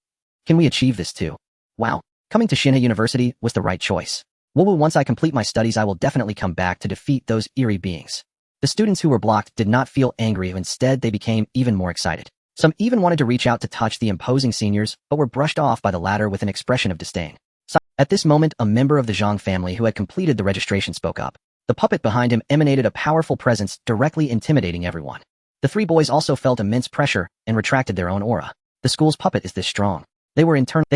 Speaker 1: Can we achieve this too? Wow, coming to Xianhe University was the right choice. Once I complete my studies I will definitely come back to defeat those eerie beings. The students who were blocked did not feel angry, instead they became even more excited. Some even wanted to reach out to touch the imposing seniors, but were brushed off by the latter with an expression of disdain. At this moment, a member of the Zhang family who had completed the registration spoke up. The puppet behind him emanated a powerful presence, directly intimidating everyone. The three boys also felt immense pressure and retracted their own aura. The school's puppet is this strong. They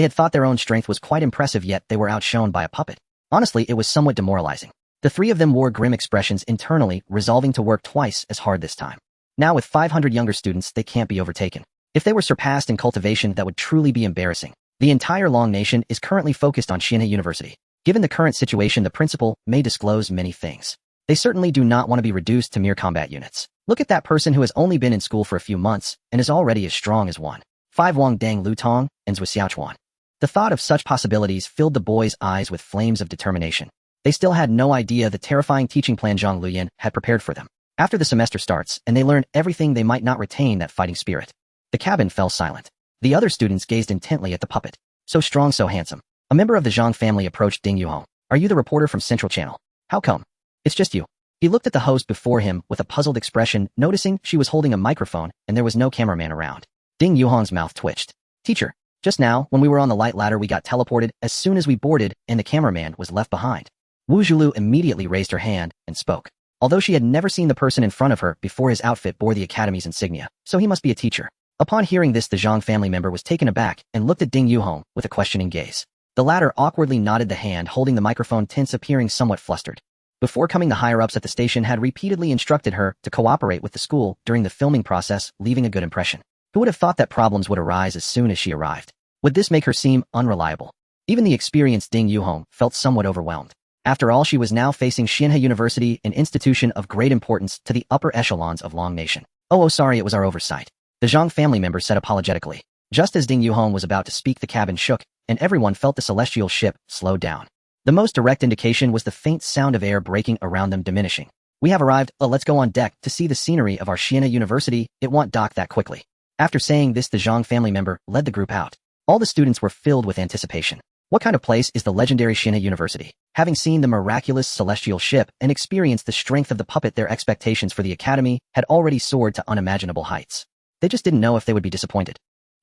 Speaker 1: had thought their own strength was quite impressive, yet they were outshone by a puppet. Honestly, it was somewhat demoralizing. The three of them wore grim expressions internally, resolving to work twice as hard this time. Now with 500 younger students, they can't be overtaken. If they were surpassed in cultivation, that would truly be embarrassing. The entire Long Nation is currently focused on Xianhe University. Given the current situation, the principal may disclose many things. They certainly do not want to be reduced to mere combat units. Look at that person who has only been in school for a few months and is already as strong as one. 5 Wang Dang Lutong and Zhui Xiaochuan. The thought of such possibilities filled the boys' eyes with flames of determination. They still had no idea the terrifying teaching plan Zhang Luyan had prepared for them. After the semester starts and they learn everything, they might not retain that fighting spirit. The cabin fell silent. The other students gazed intently at the puppet. So strong, so handsome. A member of the Zhang family approached Ding Yuhong. Are you the reporter from Central Channel? How come? It's just you. He looked at the host before him with a puzzled expression, noticing she was holding a microphone and there was no cameraman around. Ding Yuhong's mouth twitched. Teacher, just now, when we were on the light ladder we got teleported as soon as we boarded and the cameraman was left behind. Wu Zhilu immediately raised her hand and spoke. Although she had never seen the person in front of her before, his outfit bore the academy's insignia, so he must be a teacher. Upon hearing this, the Zhang family member was taken aback and looked at Ding Yuhong with a questioning gaze. The latter awkwardly nodded, the hand holding the microphone tense, appearing somewhat flustered. Before coming, the higher-ups at the station had repeatedly instructed her to cooperate with the school during the filming process, leaving a good impression. Who would have thought that problems would arise as soon as she arrived? Would this make her seem unreliable? Even the experienced Ding Yuhong felt somewhat overwhelmed. After all, she was now facing Xianhe University, an institution of great importance to the upper echelons of Long Nation. Oh, sorry, it was our oversight. The Zhang family member said apologetically. Just as Ding Yuhong was about to speak, the cabin shook, and everyone felt the celestial ship slow down. The most direct indication was the faint sound of air breaking around them diminishing. We have arrived, let's go on deck to see the scenery of our Xianhe University, it won't dock that quickly. After saying this, the Zhang family member led the group out. All the students were filled with anticipation. What kind of place is the legendary Xianhe University? Having seen the miraculous celestial ship and experienced the strength of the puppet, their expectations for the academy had already soared to unimaginable heights. They just didn't know if they would be disappointed.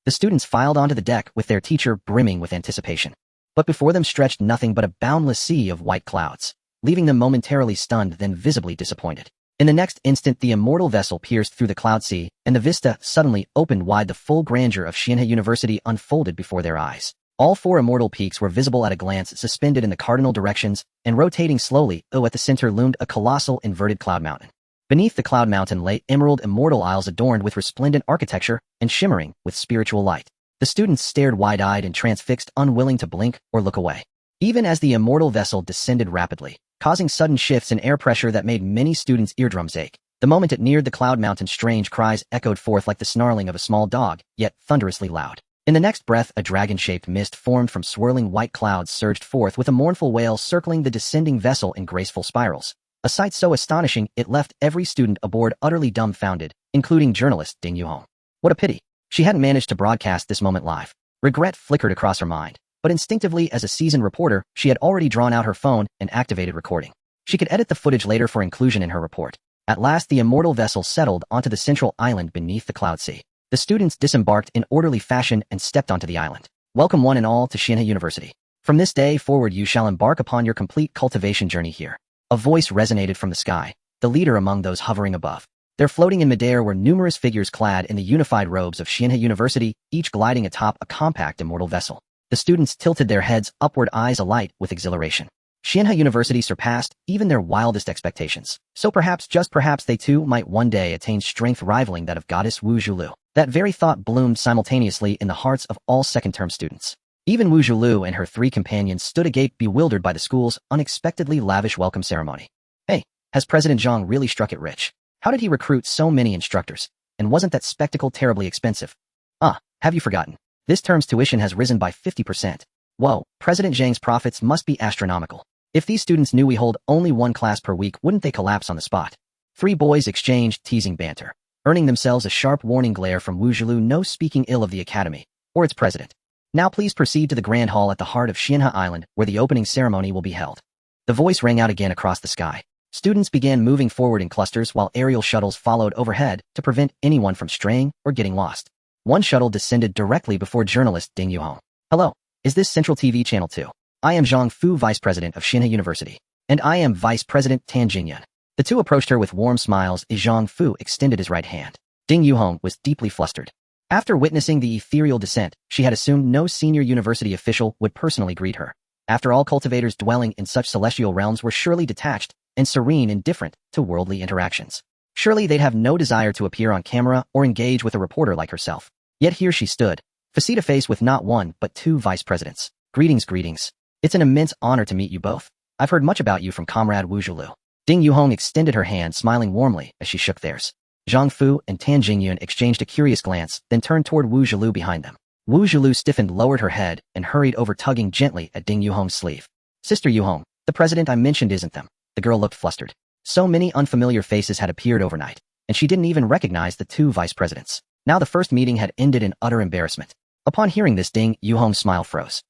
Speaker 1: The students filed onto the deck with their teacher brimming with anticipation. But before them stretched nothing but a boundless sea of white clouds, leaving them momentarily stunned, then visibly disappointed. In the next instant, the immortal vessel pierced through the cloud sea, and the vista suddenly opened wide. The full grandeur of Xianhe University unfolded before their eyes. All 4 immortal peaks were visible at a glance, suspended in the cardinal directions and rotating slowly. At the center loomed a colossal inverted cloud mountain. Beneath the cloud mountain lay emerald immortal isles adorned with resplendent architecture and shimmering with spiritual light. The students stared wide-eyed and transfixed, unwilling to blink or look away. Even as the immortal vessel descended rapidly, causing sudden shifts in air pressure that made many students' eardrums ache. The moment it neared the cloud mountain, strange cries echoed forth like the snarling of a small dog, yet thunderously loud. In the next breath, a dragon-shaped mist formed from swirling white clouds surged forth with a mournful wail, circling the descending vessel in graceful spirals. A sight so astonishing it left every student aboard utterly dumbfounded, including journalist Ding Yuhong. What a pity. She hadn't managed to broadcast this moment live. Regret flickered across her mind, but instinctively, as a seasoned reporter, she had already drawn out her phone and activated recording. She could edit the footage later for inclusion in her report. At last, the immortal vessel settled onto the central island beneath the cloud sea. The students disembarked in orderly fashion and stepped onto the island. Welcome one and all to Xianhe University. From this day forward you shall embark upon your complete cultivation journey here. A voice resonated from the sky, the leader among those hovering above. There, floating in midair, were numerous figures clad in the unified robes of Xianhe University, each gliding atop a compact immortal vessel. The students tilted their heads upward, eyes alight with exhilaration. Xianhe University surpassed even their wildest expectations. So perhaps, just perhaps, they too might one day attain strength rivaling that of goddess Wu Zhilu. That very thought bloomed simultaneously in the hearts of all second-term students. Even Wu Zhilu and her 3 companions stood agape, bewildered by the school's unexpectedly lavish welcome ceremony. Hey, has President Zhang really struck it rich? How did he recruit so many instructors? And wasn't that spectacle terribly expensive? Have you forgotten? This term's tuition has risen by 50%. Whoa, President Zhang's profits must be astronomical. If these students knew we hold only one class per week, wouldn't they collapse on the spot? 3 boys exchanged teasing banter, earning themselves a sharp warning glare from Wu Zhilu, no speaking ill of the academy, or its president. Now please proceed to the Grand Hall at the heart of Xianhe Island, where the opening ceremony will be held. The voice rang out again across the sky. Students began moving forward in clusters while aerial shuttles followed overhead to prevent anyone from straying or getting lost. One shuttle descended directly before journalist Ding Yuhong. Hello, is this Central TV Channel 2? I am Zhang Fu, Vice President of Xianhe University. And I am Vice President Tan Jingyan. The two approached her with warm smiles as Zhang Fu extended his right hand. Ding Yuhong was deeply flustered. After witnessing the ethereal descent, she had assumed no senior university official would personally greet her. After all, cultivators dwelling in such celestial realms were surely detached and serene, indifferent to worldly interactions. Surely they'd have no desire to appear on camera or engage with a reporter like herself. Yet here she stood, face to face with not one but 2 vice presidents. Greetings, greetings. It's an immense honor to meet you both. I've heard much about you from Comrade Wu Zhilu. Ding Yuhong extended her hand, smiling warmly as she shook theirs. Zhang Fu and Tan Jingyun exchanged a curious glance, then turned toward Wu Zhilu behind them. Wu Zhilu stiffened, lowered her head, and hurried over, tugging gently at Ding Yuhong's sleeve. Sister Yuhong, the president I mentioned isn't them. The girl looked flustered. So many unfamiliar faces had appeared overnight, and she didn't even recognize the 2 vice presidents. Now the first meeting had ended in utter embarrassment. Upon hearing this, Ding Yuhong's smile froze.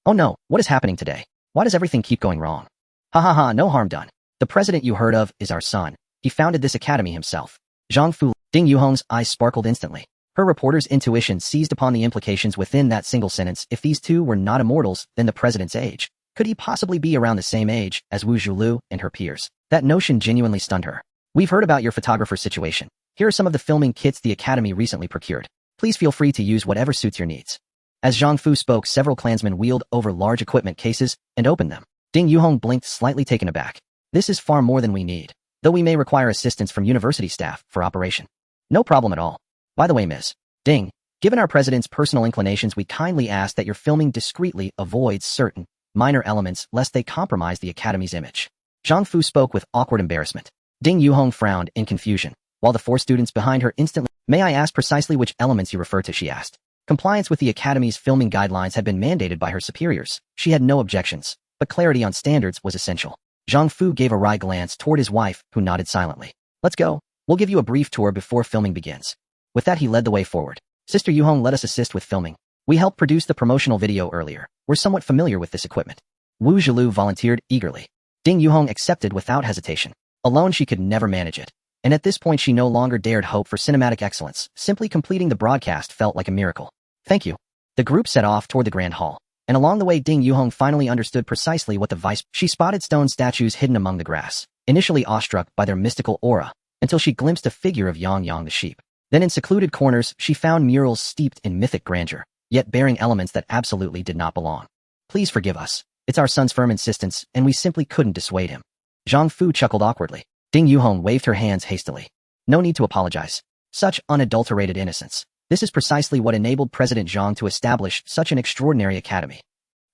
Speaker 1: Oh no, what is happening today? Why does everything keep going wrong? Ha ha ha, no harm done. The president you heard of is our son. He founded this academy himself. Zhang Fu. Ding Yuhong's eyes sparkled instantly. Her reporter's intuition seized upon the implications within that single sentence. If these 2 were not immortals, then the president's age. Could he possibly be around the same age as Wu Zhilu and her peers? That notion genuinely stunned her. We've heard about your photographer situation. Here are some of the filming kits the academy recently procured. Please feel free to use whatever suits your needs. As Zhang Fu spoke, several clansmen wheeled over large equipment cases and opened them. Ding Yuhong blinked, slightly taken aback. This is far more than we need, though we may require assistance from university staff for operation. No problem at all. By the way, Ms. Ding, given our president's personal inclinations, we kindly ask that your filming discreetly avoids certain minor elements lest they compromise the academy's image. Zhang Fu spoke with awkward embarrassment. Ding Yuhong frowned in confusion, while the 4 students behind her instantly. May I ask precisely which elements you refer to, she asked. Compliance with the academy's filming guidelines had been mandated by her superiors. She had no objections, but clarity on standards was essential. Zhang Fu gave a wry glance toward his wife, who nodded silently. Let's go. We'll give you a brief tour before filming begins. With that, he led the way forward. Sister Yuhong, let us assist with filming. We helped produce the promotional video earlier. We're somewhat familiar with this equipment. Wu Zhilu volunteered eagerly. Ding Yuhong accepted without hesitation. Alone she could never manage it. And at this point she no longer dared hope for cinematic excellence. Simply completing the broadcast felt like a miracle. Thank you. The group set off toward the Grand Hall. And along the way Ding Yuhong finally understood precisely what the vice. She spotted stone statues hidden among the grass, initially awestruck by their mystical aura, until she glimpsed a figure of Yang Yang the sheep. Then in secluded corners she found murals steeped in mythic grandeur, yet bearing elements that absolutely did not belong. Please forgive us. It's our son's firm insistence, and we simply couldn't dissuade him. Zhang Fu chuckled awkwardly. Ding Yuhong waved her hands hastily. No need to apologize. Such unadulterated innocence. This is precisely what enabled President Zhang to establish such an extraordinary academy.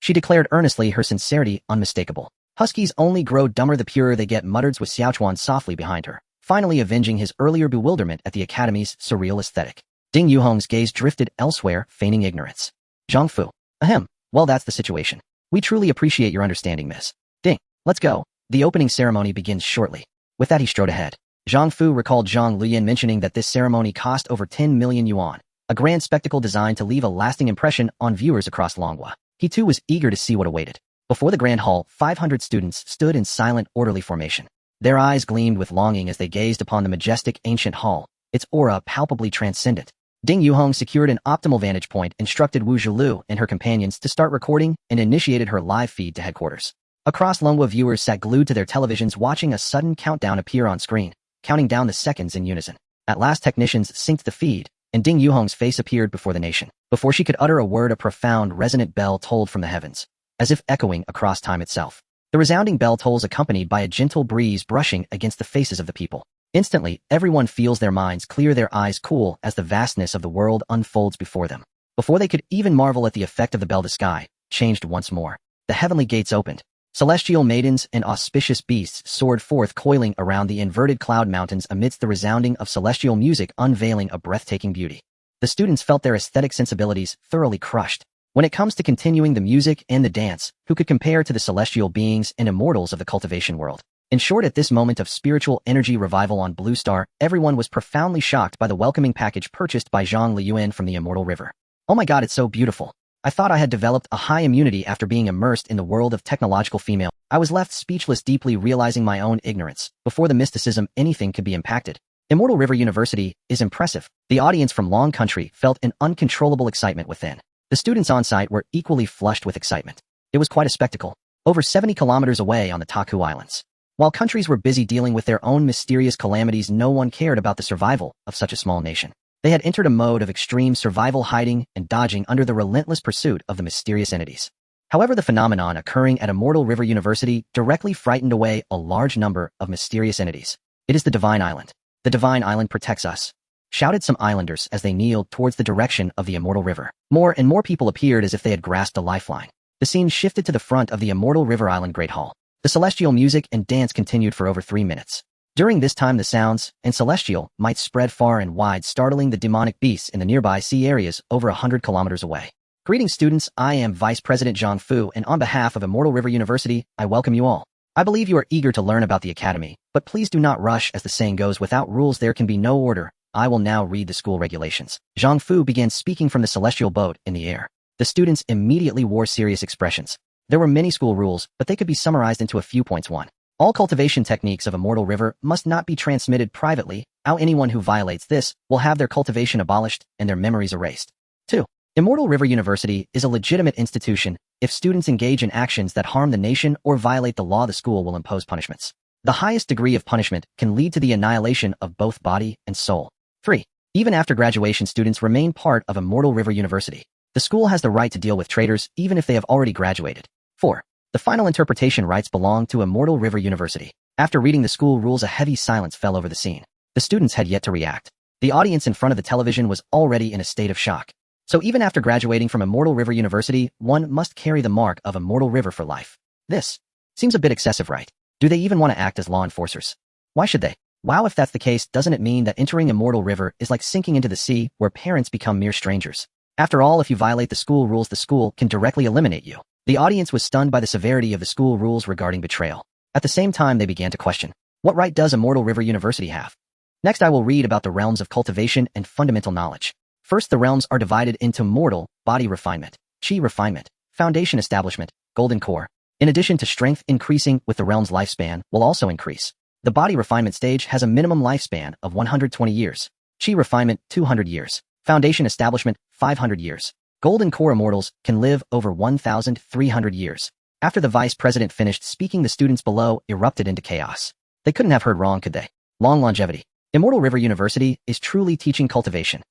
Speaker 1: She declared earnestly, her sincerity unmistakable. Huskies only grow dumber the purer they get, muttered With Xiaochuan softly behind her, finally avenging his earlier bewilderment at the academy's surreal aesthetic. Ding Yuhong's gaze drifted elsewhere, feigning ignorance. Zhang Fu. Ahem. Well, that's the situation. We truly appreciate your understanding, Miss Ding. Let's go. The opening ceremony begins shortly. With that he strode ahead. Zhang Fu recalled Zhang Luyan mentioning that this ceremony cost over 10 million yuan, a grand spectacle designed to leave a lasting impression on viewers across Longhua. He too was eager to see what awaited. Before the Grand Hall, 500 students stood in silent, orderly formation. Their eyes gleamed with longing as they gazed upon the majestic ancient hall, its aura palpably transcendent. Ding Yuhong secured an optimal vantage point, instructed Wu Zhilu and her companions to start recording, and initiated her live feed to headquarters. Across Longhua, viewers sat glued to their televisions watching a sudden countdown appear on screen, counting down the seconds in unison. At last technicians synced the feed, and Ding Yuhong's face appeared before the nation. Before she could utter a word, a profound, resonant bell tolled from the heavens, as if echoing across time itself. The resounding bell tolls accompanied by a gentle breeze brushing against the faces of the people. Instantly, everyone feels their minds clear, their eyes cool as the vastness of the world unfolds before them. Before they could even marvel at the effect of the bell, the sky changed once more. The heavenly gates opened. Celestial maidens and auspicious beasts soared forth, coiling around the inverted cloud mountains amidst the resounding of celestial music, unveiling a breathtaking beauty. The students felt their aesthetic sensibilities thoroughly crushed. When it comes to continuing the music and the dance, who could compare to the celestial beings and immortals of the cultivation world? In short, at this moment of spiritual energy revival on Blue Star, everyone was profoundly shocked by the welcoming package purchased by Zhang Luyan from the Immortal River. Oh my god, it's so beautiful. I thought I had developed a high immunity after being immersed in the world of technological female. I was left speechless, deeply realizing my own ignorance. Before the mysticism, anything could be impacted. Immortal River University is impressive. The audience from Long Country felt an uncontrollable excitement within. The students on site were equally flushed with excitement. It was quite a spectacle. Over 70 kilometers away on the Taku Islands. While countries were busy dealing with their own mysterious calamities, no one cared about the survival of such a small nation. They had entered a mode of extreme survival, hiding and dodging under the relentless pursuit of the mysterious entities. However, the phenomenon occurring at Immortal River University directly frightened away a large number of mysterious entities. It is the Divine Island. The Divine Island protects us, shouted some islanders as they kneeled towards the direction of the Immortal River. More and more people appeared as if they had grasped a lifeline. The scene shifted to the front of the Immortal River Island Great Hall. The celestial music and dance continued for over 3 minutes. During this time, the sounds and celestial might spread far and wide, startling the demonic beasts in the nearby sea areas over 100 kilometers away. Greetings, students. I am Vice President Zhang Fu, and on behalf of Immortal River University, I welcome you all. I believe you are eager to learn about the academy, but please do not rush. As the saying goes, without rules there can be no order. I will now read the school regulations. Zhang Fu began speaking from the celestial boat in the air. The students immediately wore serious expressions. There were many school rules, but they could be summarized into a few points. 1. All cultivation techniques of Immortal River must not be transmitted privately. Anyone who violates this will have their cultivation abolished and their memories erased. 2. Immortal River University is a legitimate institution. If students engage in actions that harm the nation or violate the law, the school will impose punishments. The highest degree of punishment can lead to the annihilation of both body and soul. 3. Even after graduation, students remain part of Immortal River University. The school has the right to deal with traitors even if they have already graduated. 4. The final interpretation rights belong to Immortal River University. After reading the school rules, a heavy silence fell over the scene. The students had yet to react. The audience in front of the television was already in a state of shock. So even after graduating from Immortal River University, one must carry the mark of Immortal River for life. This seems a bit excessive, right? Do they even want to act as law enforcers? Why should they? Wow, if that's the case, doesn't it mean that entering Immortal River is like sinking into the sea, where parents become mere strangers? After all, if you violate the school rules, the school can directly eliminate you. The audience was stunned by the severity of the school rules regarding betrayal. At the same time, they began to question, what right does Immortal River University have? Next, I will read about the realms of cultivation and fundamental knowledge. First, the realms are divided into mortal, body refinement, chi refinement, foundation establishment, golden core. In addition to strength increasing with the realm's lifespan will also increase. The body refinement stage has a minimum lifespan of 120 years. Chi refinement, 200 years. Foundation establishment, 500 years. Golden Core immortals can live over 1,300 years. After the vice president finished speaking, the students below erupted into chaos. They couldn't have heard wrong, could they? Long longevity. Immortal River University is truly teaching cultivation.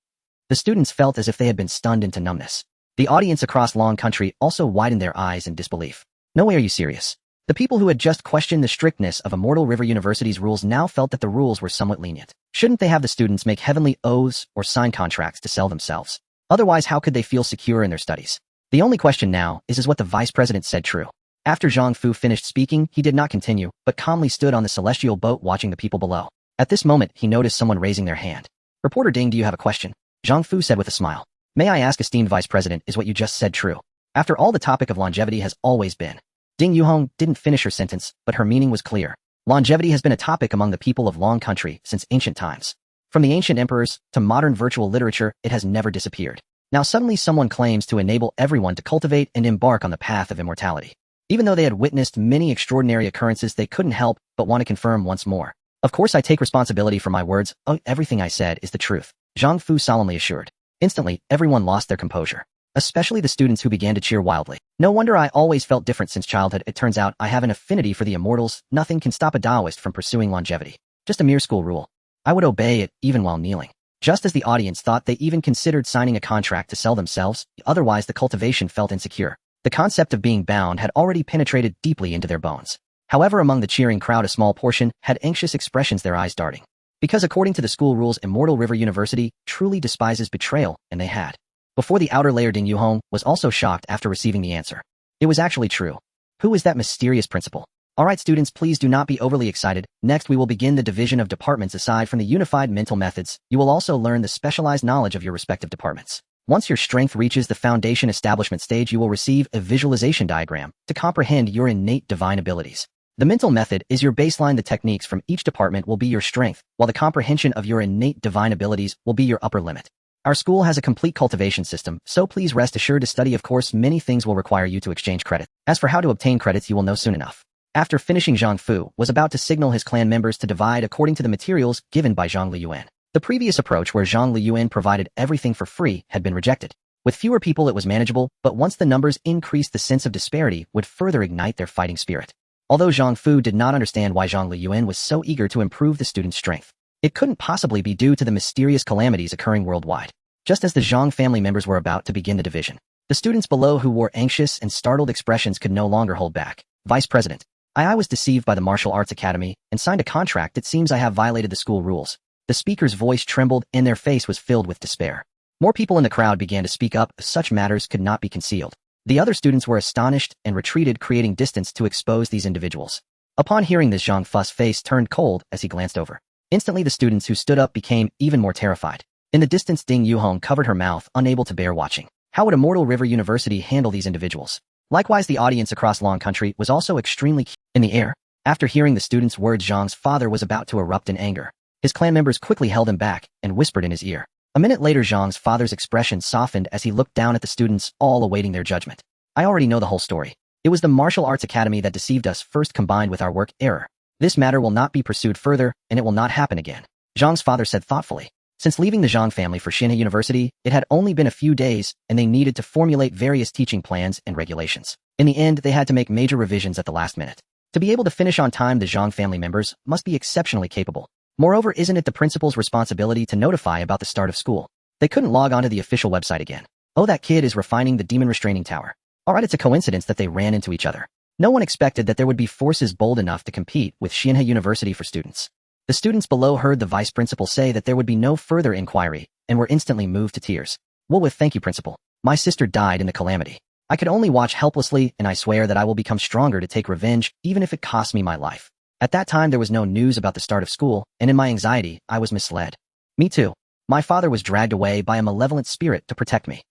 Speaker 1: The students felt as if they had been stunned into numbness. The audience across Long Country also widened their eyes in disbelief. No way, are you serious? The people who had just questioned the strictness of Immortal River University's rules now felt that the rules were somewhat lenient. Shouldn't they have the students make heavenly oaths or sign contracts to sell themselves? Otherwise, how could they feel secure in their studies? The only question now is what the vice president said true? After Zhang Fu finished speaking, he did not continue, but calmly stood on the celestial boat watching the people below. At this moment, he noticed someone raising their hand. Reporter Ding, do you have a question? Zhang Fu said with a smile. May I ask, esteemed vice president, is what you just said true? After all, the topic of longevity has always been. Ding Yuhong didn't finish her sentence, but her meaning was clear. Longevity has been a topic among the people of Long Country since ancient times. From the ancient emperors to modern virtual literature, it has never disappeared. Now suddenly someone claims to enable everyone to cultivate and embark on the path of immortality. Even though they had witnessed many extraordinary occurrences, they couldn't help but want to confirm once more. Of course, I take responsibility for my words. Everything I said is the truth, Zhang Fu solemnly assured. Instantly, everyone lost their composure, especially the students, who began to cheer wildly. No wonder I always felt different since childhood. It turns out I have an affinity for the immortals. Nothing can stop a Taoist from pursuing longevity. Just a mere school rule. I would obey it even while kneeling. Just as the audience thought, they even considered signing a contract to sell themselves. Otherwise, the cultivation felt insecure. The concept of being bound had already penetrated deeply into their bones. However, among the cheering crowd, a small portion had anxious expressions, their eyes darting. Because according to the school rules, Immortal River University truly despises betrayal, and they had. Before the outer layer, Ding Yuhong was also shocked after receiving the answer. It was actually true. Who is that mysterious principal? Alright students, please do not be overly excited. Next we will begin the division of departments. Aside from the unified mental methods, you will also learn the specialized knowledge of your respective departments. Once your strength reaches the foundation establishment stage, you will receive a visualization diagram to comprehend your innate divine abilities. The mental method is your baseline. The techniques from each department will be your strength, while the comprehension of your innate divine abilities will be your upper limit. Our school has a complete cultivation system, so please rest assured to study. Of course, many things will require you to exchange credit. As for how to obtain credits, you will know soon enough. After finishing, Zhang Fu was about to signal his clan members to divide according to the materials given by Zhang Luyan. The previous approach, where Zhang Luyan provided everything for free, had been rejected. With fewer people it was manageable, but once the numbers increased, the sense of disparity would further ignite their fighting spirit. Although Zhang Fu did not understand why Zhang Luyan was so eager to improve the students' strength, it couldn't possibly be due to the mysterious calamities occurring worldwide. Just as the Zhang family members were about to begin the division, the students below, who wore anxious and startled expressions, could no longer hold back. Vice President, I was deceived by the Martial Arts Academy and signed a contract. It seems I have violated the school rules. The speaker's voice trembled and their face was filled with despair. More people in the crowd began to speak up. Such matters could not be concealed. The other students were astonished and retreated, creating distance to expose these individuals. Upon hearing this, Zhang Fu's face turned cold as he glanced over. Instantly, the students who stood up became even more terrified. In the distance, Ding Yuhong covered her mouth, unable to bear watching. How would Immortal River University handle these individuals? Likewise, the audience across Long Country was also extremely in the air. After hearing the students' words, Zhang's father was about to erupt in anger. His clan members quickly held him back and whispered in his ear. A minute later, Zhang's father's expression softened as he looked down at the students, all awaiting their judgment. I already know the whole story. It was the Martial Arts Academy that deceived us first, combined with our work error. This matter will not be pursued further, and it will not happen again, Zhang's father said thoughtfully. Since leaving the Zhang family for Xianhe University, it had only been a few days, and they needed to formulate various teaching plans and regulations. In the end, they had to make major revisions at the last minute. To be able to finish on time, the Zhang family members must be exceptionally capable. Moreover, isn't it the principal's responsibility to notify about the start of school? They couldn't log onto the official website again. Oh, that kid is refining the demon restraining tower. Alright, it's a coincidence that they ran into each other. No one expected that there would be forces bold enough to compete with Xianhe University for students. The students below heard the vice principal say that there would be no further inquiry and were instantly moved to tears. Well, with thank you, principal. My sister died in the calamity. I could only watch helplessly, and I swear that I will become stronger to take revenge, even if it costs me my life. At that time, there was no news about the start of school, and in my anxiety, I was misled. Me too. My father was dragged away by a malevolent spirit to protect me.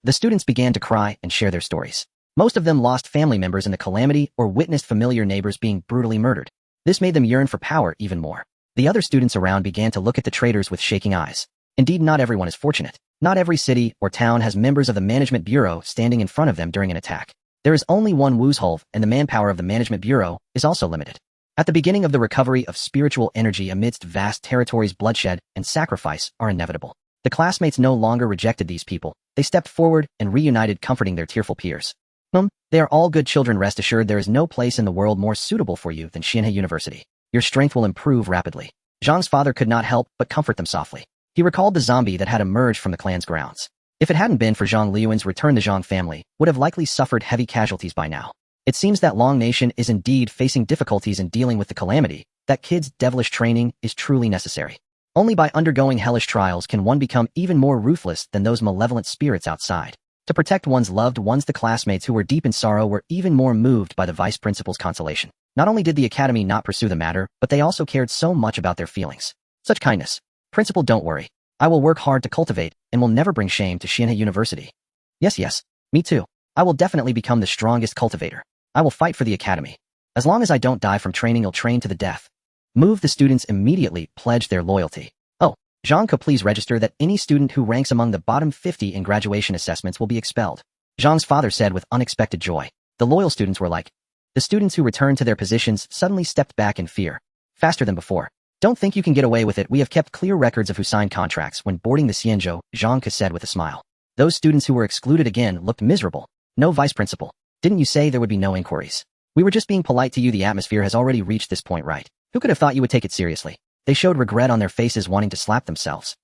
Speaker 1: The students began to cry and share their stories. Most of them lost family members in the calamity or witnessed familiar neighbors being brutally murdered. This made them yearn for power even more. The other students around began to look at the traitors with shaking eyes. Indeed, not everyone is fortunate. Not every city or town has members of the management bureau standing in front of them during an attack. There is only one Wuzholv, and the manpower of the management bureau is also limited. At the beginning of the recovery of spiritual energy amidst vast territories, bloodshed and sacrifice are inevitable. The classmates no longer rejected these people. They stepped forward and reunited, comforting their tearful peers. They are all good children. Rest assured, there is no place in the world more suitable for you than Xianhe University. Your strength will improve rapidly. Zhang's father could not help but comfort them softly. He recalled the zombie that had emerged from the clan's grounds. If it hadn't been for Zhang Luyan's return, the Zhang family would have likely suffered heavy casualties by now. It seems that Long Nation is indeed facing difficulties in dealing with the calamity. That kid's devilish training is truly necessary. Only by undergoing hellish trials can one become even more ruthless than those malevolent spirits outside. To protect one's loved ones, the classmates who were deep in sorrow were even more moved by the vice principal's consolation. Not only did the academy not pursue the matter, but they also cared so much about their feelings. Such kindness. Principal, don't worry. I will work hard to cultivate and will never bring shame to Xianhe University. Yes, me too. I will definitely become the strongest cultivator. I will fight for the academy. As long as I don't die from training, I'll train to the death. The students immediately pledged their loyalty. Oh, Zhang, could please register that any student who ranks among the bottom 50 in graduation assessments will be expelled. Zhang's father said with unexpected joy. The loyal students were like. The students who returned to their positions suddenly stepped back in fear. Faster than before. Don't think you can get away with it. We have kept clear records of who signed contracts when boarding the Xianzhou, Zhang said with a smile. Those students who were excluded again looked miserable. No, vice principal. Didn't you say there would be no inquiries? We were just being polite to you. The atmosphere has already reached this point, right? Who could have thought you would take it seriously? They showed regret on their faces, wanting to slap themselves.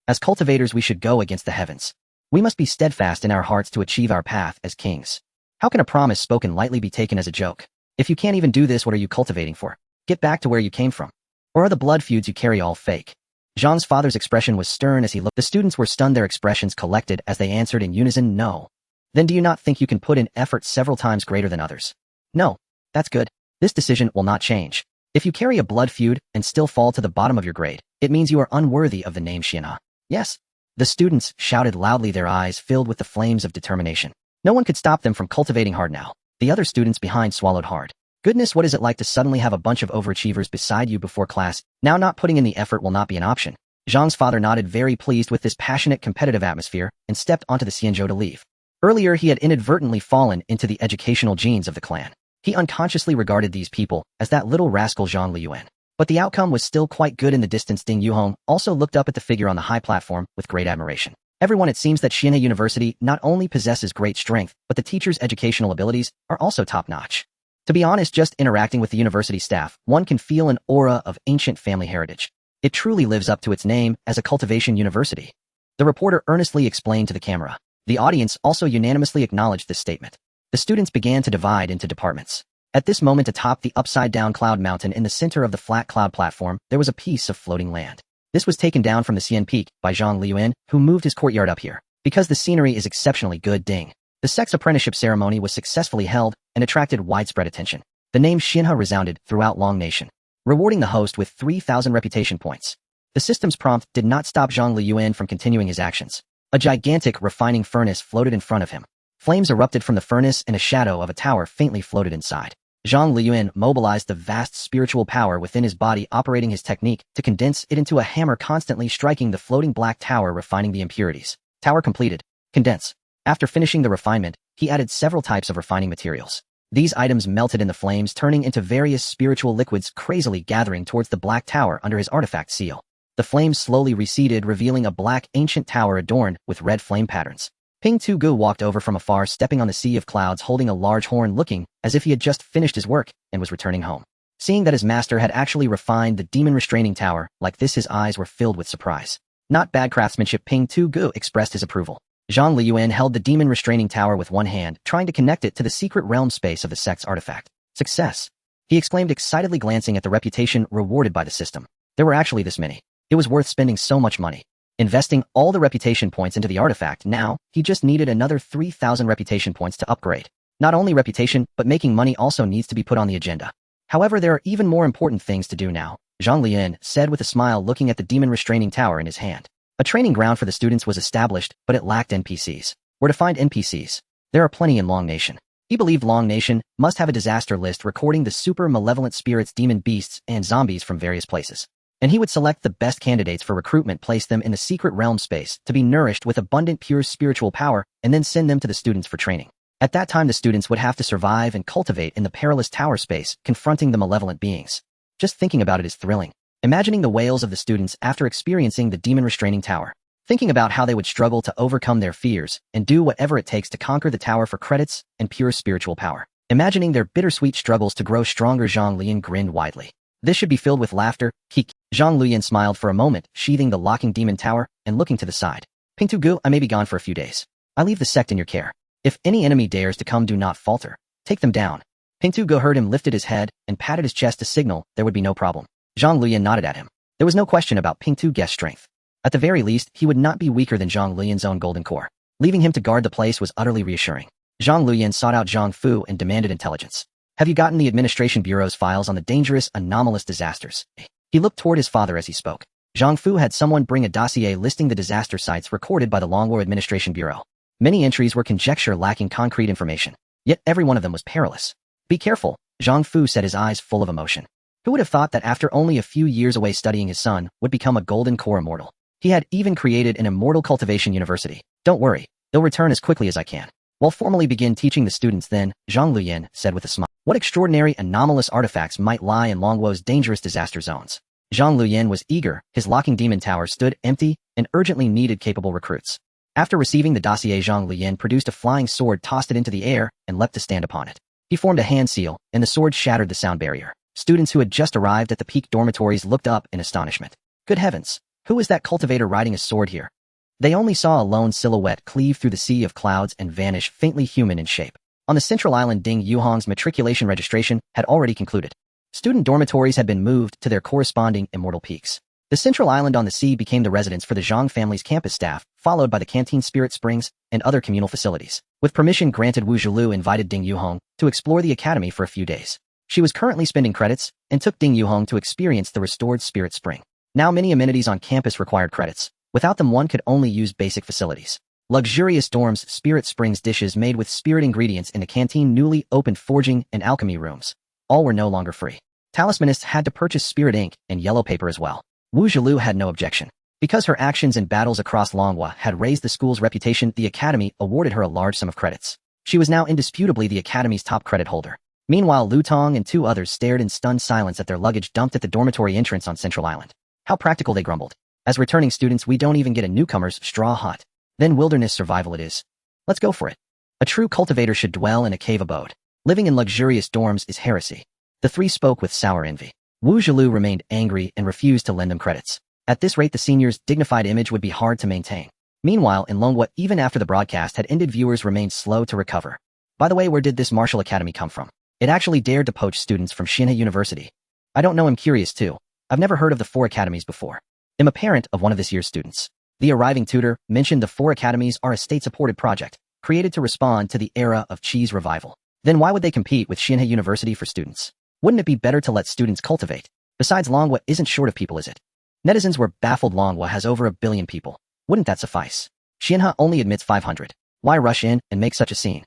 Speaker 1: As cultivators, we should go against the heavens. We must be steadfast in our hearts to achieve our path as kings. How can a promise spoken lightly be taken as a joke? If you can't even do this, what are you cultivating for? Get back to where you came from. Or are the blood feuds you carry all fake? Zhang's father's expression was stern as he looked. The students were stunned, their expressions collected as they answered in unison, no. Then do you not think you can put in effort several times greater than others? No. That's good. This decision will not change. If you carry a blood feud and still fall to the bottom of your grade, it means you are unworthy of the name Xianhe. Yes. The students shouted loudly, their eyes filled with the flames of determination. No one could stop them from cultivating hard now. The other students behind swallowed hard. Goodness, what is it like to suddenly have a bunch of overachievers beside you before class? Now not putting in the effort will not be an option. Zhang's father nodded, very pleased with this passionate, competitive atmosphere, and stepped onto the Xianzhou to leave. Earlier, he had inadvertently fallen into the educational genes of the clan. He unconsciously regarded these people as that little rascal Zhang Luyan. But the outcome was still quite good. In the distance, Ding Yuhong also looked up at the figure on the high platform with great admiration. Everyone, it seems that Xianhe University not only possesses great strength, but the teachers' educational abilities are also top-notch. To be honest, just interacting with the university staff, one can feel an aura of ancient family heritage. It truly lives up to its name as a cultivation university. The reporter earnestly explained to the camera. The audience also unanimously acknowledged this statement. The students began to divide into departments. At this moment, atop the upside-down cloud mountain in the center of the flat cloud platform, there was a piece of floating land. This was taken down from the Xian Peak by Zhang Luyan, who moved his courtyard up here. Because the scenery is exceptionally good, Ding. The sect's apprenticeship ceremony was successfully held and attracted widespread attention. The name Xianhe resounded throughout Long Nation, rewarding the host with 3,000 reputation points. The system's prompt did not stop Zhang Luyan from continuing his actions. A gigantic refining furnace floated in front of him. Flames erupted from the furnace and a shadow of a tower faintly floated inside. Zhang Luyan mobilized the vast spiritual power within his body, operating his technique to condense it into a hammer, constantly striking the floating black tower, refining the impurities. Tower completed. Condense. After finishing the refinement, he added several types of refining materials. These items melted in the flames, turning into various spiritual liquids, crazily gathering towards the black tower under his artifact seal. The flames slowly receded, revealing a black ancient tower adorned with red flame patterns. Ping Tu-gu walked over from afar, stepping on the sea of clouds, holding a large horn, looking as if he had just finished his work and was returning home. Seeing that his master had actually refined the demon restraining tower like this, his eyes were filled with surprise. Not bad craftsmanship, Ping Tu-gu expressed his approval. Zhang Luyan held the demon restraining tower with one hand, trying to connect it to the secret realm space of the sect's artifact. Success! He exclaimed excitedly, glancing at the reputation rewarded by the system. There were actually this many. It was worth spending so much money. Investing all the reputation points into the artifact, now, he just needed another 3,000 reputation points to upgrade. Not only reputation, but making money also needs to be put on the agenda. However, there are even more important things to do now, Zhang Luyan said with a smile, looking at the demon restraining tower in his hand. A training ground for the students was established, but it lacked NPCs. Where to find NPCs? There are plenty in Long Nation. He believed Long Nation must have a disaster list recording the super malevolent spirits, demon beasts, and zombies from various places. And he would select the best candidates for recruitment, place them in the secret realm space to be nourished with abundant pure spiritual power, and then send them to the students for training. At that time, the students would have to survive and cultivate in the perilous tower space, confronting the malevolent beings. Just thinking about it is thrilling. Imagining the wails of the students after experiencing the demon restraining tower. Thinking about how they would struggle to overcome their fears and do whatever it takes to conquer the tower for credits and pure spiritual power. Imagining their bittersweet struggles to grow stronger, Zhang Luyan grinned widely. This should be filled with laughter. Zhang Luyan smiled for a moment, sheathing the locking demon tower and looking to the side. Ping Tu-gu, I may be gone for a few days. I leave the sect in your care. If any enemy dares to come, do not falter. Take them down. Ping Tu-gu heard him, lifted his head, and patted his chest to signal there would be no problem. Zhang Luyan nodded at him. There was no question about Ping Tu-gu's strength. At the very least, he would not be weaker than Zhang Luyan's own golden core. Leaving him to guard the place was utterly reassuring. Zhang Luyan sought out Zhang Fu and demanded intelligence. Have you gotten the administration bureau's files on the dangerous, anomalous disasters? He looked toward his father as he spoke. Zhang Fu had someone bring a dossier listing the disaster sites recorded by the Longwo Administration Bureau. Many entries were conjecture, lacking concrete information. Yet every one of them was perilous. Be careful, Zhang Fu said, his eyes full of emotion. Who would have thought that after only a few years away studying, his son would become a golden core immortal? He had even created an immortal cultivation university. Don't worry, they'll return as quickly as I can. We'll formally begin teaching the students then, Zhang Luyan said with a smile. What extraordinary anomalous artifacts might lie in Longwo's dangerous disaster zones? Zhang Luyan was eager. His locking demon tower stood empty and urgently needed capable recruits. After receiving the dossier, Zhang Luyan produced a flying sword, tossed it into the air, and leapt to stand upon it. He formed a hand seal, and the sword shattered the sound barrier. Students who had just arrived at the peak dormitories looked up in astonishment. Good heavens, who is that cultivator riding a sword here? They only saw a lone silhouette cleave through the sea of clouds and vanish, faintly human in shape. On the central island, Ding Yuhong's matriculation registration had already concluded. Student dormitories had been moved to their corresponding immortal peaks. The central island on the sea became the residence for the Zhang family's campus staff, followed by the canteen, spirit springs, and other communal facilities. With permission granted, Wu Zhilu invited Ding Yuhong to explore the academy for a few days. She was currently spending credits and took Ding Yuhong to experience the restored spirit spring. Now many amenities on campus required credits, Without them one could only use basic facilities. Luxurious dorms, spirit springs, dishes made with spirit ingredients in the canteen, newly opened forging and alchemy rooms. All were no longer free. Talismanists had to purchase spirit ink and yellow paper as well. Wu Zhilu had no objection. Because her actions in battles across Longhua had raised the school's reputation, the academy awarded her a large sum of credits. She was now indisputably the academy's top credit holder. Meanwhile, Lu Tong and 2 others stared in stunned silence at their luggage dumped at the dormitory entrance on Central Island. How practical, they grumbled. As returning students, we don't even get a newcomer's straw hut. Then wilderness survival it is. Let's go for it. A true cultivator should dwell in a cave abode. Living in luxurious dorms is heresy. The 3 spoke with sour envy. Wu Zhilu remained angry and refused to lend them credits. At this rate, the senior's dignified image would be hard to maintain. Meanwhile, in Longhua, even after the broadcast had ended, viewers remained slow to recover. By the way, where did this martial academy come from? It actually dared to poach students from Xianhe University. I don't know, I'm curious too. I've never heard of the 4 academies before. I'm a parent of one of this year's students. The arriving tutor mentioned the 4 academies are a state-supported project, created to respond to the era of cheese revival. Then why would they compete with Xianhe University for students? Wouldn't it be better to let students cultivate? Besides, Longhua isn't short of people, is it? Netizens were baffled. Longhua has over 1 billion people. Wouldn't that suffice? Xianhe only admits 500. Why rush in and make such a scene?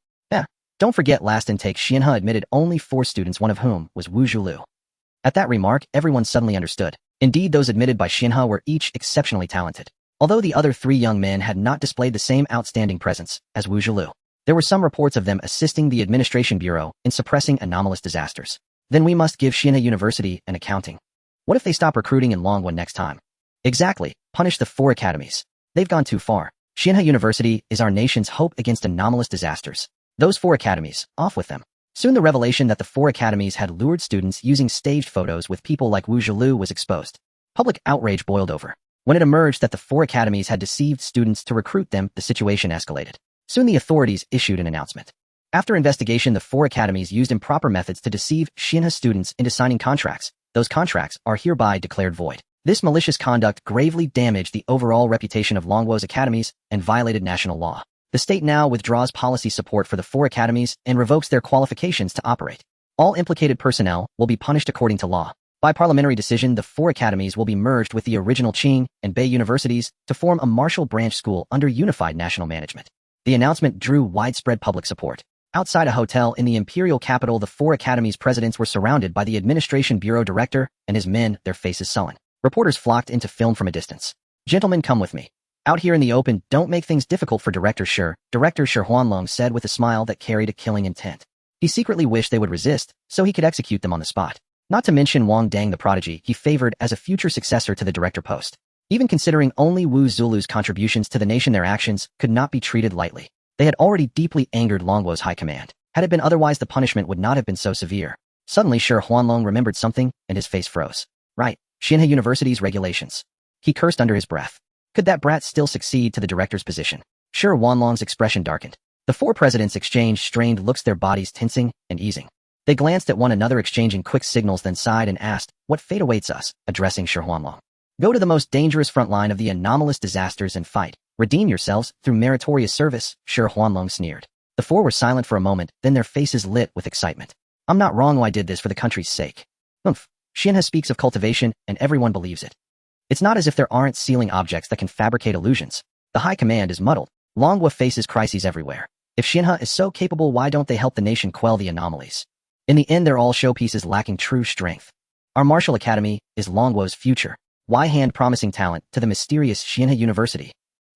Speaker 1: Don't forget last intake Xianhe admitted only 4 students, one of whom was Wu Zhilu. At that remark, everyone suddenly understood. Indeed, those admitted by Xianhe were each exceptionally talented. Although the other 3 young men had not displayed the same outstanding presence as Wu Zhilu, there were some reports of them assisting the administration bureau in suppressing anomalous disasters. Then we must give Xianhe University an accounting. What if they stop recruiting in Longhua next time? Exactly, punish the 4 academies. They've gone too far. Xianhe University is our nation's hope against anomalous disasters. Those 4 academies, off with them. Soon the revelation that the 4 academies had lured students using staged photos with people like Wu Zhilu was exposed. Public outrage boiled over. When it emerged that the 4 academies had deceived students to recruit them, the situation escalated. Soon the authorities issued an announcement. After investigation, the 4 academies used improper methods to deceive Xianhe students into signing contracts. Those contracts are hereby declared void. This malicious conduct gravely damaged the overall reputation of Longhua's academies and violated national law. The state now withdraws policy support for the 4 academies and revokes their qualifications to operate. All implicated personnel will be punished according to law. By parliamentary decision, the 4 academies will be merged with the original Qing and Bei universities to form a martial branch school under unified national management. The announcement drew widespread public support. Outside a hotel in the imperial capital, the 4 academies' presidents were surrounded by the administration bureau director and his men, their faces sullen. Reporters flocked in to film from a distance. Gentlemen, come with me. Out here in the open, don't make things difficult for Director Shi. Director Shi Huanlong said with a smile that carried a killing intent. He secretly wished they would resist, so he could execute them on the spot. Not to mention Wang Dang, the prodigy he favored as a future successor to the director post. Even considering only Wu Zulu's contributions to the nation, their actions could not be treated lightly. They had already deeply angered Longhuo's high command. Had it been otherwise, the punishment would not have been so severe. Suddenly, Shi Huanlong remembered something, and his face froze. Right, Xianhe University's regulations. He cursed under his breath. Could that brat still succeed to the director's position? Shi Huanlong's expression darkened. The 4 presidents exchanged strained looks, their bodies tensing and easing. They glanced at one another, exchanging quick signals, then sighed and asked, "What fate awaits us?" Addressing Shi Huanlong. "Go to the most dangerous front line of the anomalous disasters and fight. Redeem yourselves through meritorious service," Shi Huanlong sneered. The 4 were silent for a moment, then their faces lit with excitement. "I'm not wrong. I did this for the country's sake." Xianhe speaks of cultivation, and everyone believes it. It's not as if there aren't sealing objects that can fabricate illusions. The high command is muddled. Longhua faces crises everywhere. If Xianhe is so capable, why don't they help the nation quell the anomalies? In the end, they're all showpieces lacking true strength. Our martial academy is Longhuo's future. Why hand promising talent to the mysterious Xianhe University?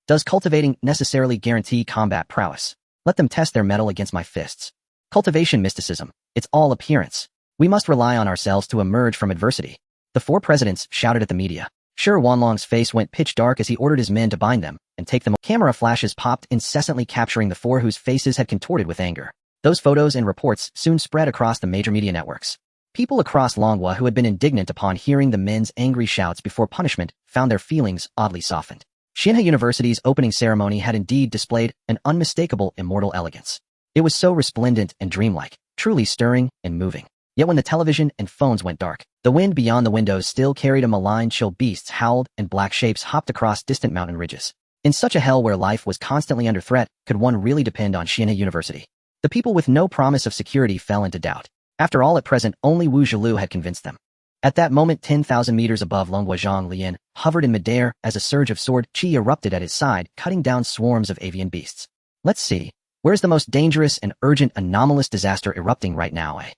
Speaker 1: Does cultivating necessarily guarantee combat prowess? Let them test their mettle against my fists. Cultivation mysticism. It's all appearance. We must rely on ourselves to emerge from adversity. The 4 presidents shouted at the media. Shi Huanlong's face went pitch dark as he ordered his men to bind them and take them. Camera flashes popped incessantly, capturing the 4 whose faces had contorted with anger. Those photos and reports soon spread across the major media networks. People across Longhua who had been indignant upon hearing the men's angry shouts before punishment found their feelings oddly softened. Xianhe University's opening ceremony had indeed displayed an unmistakable immortal elegance. It was so resplendent and dreamlike, truly stirring and moving. Yet when the television and phones went dark, the wind beyond the windows still carried a malign chill. Beasts howled and black shapes hopped across distant mountain ridges. In such a hell where life was constantly under threat, could one really depend on Xianhe University? The people with no promise of security fell into doubt. After all, at present, only Wu Zhilu had convinced them. At that moment 10,000 meters above Longhua, Zhang Luyan hovered in midair as a surge of sword chi erupted at his side, cutting down swarms of avian beasts. Let's see. Where's the most dangerous and urgent anomalous disaster erupting right now, eh?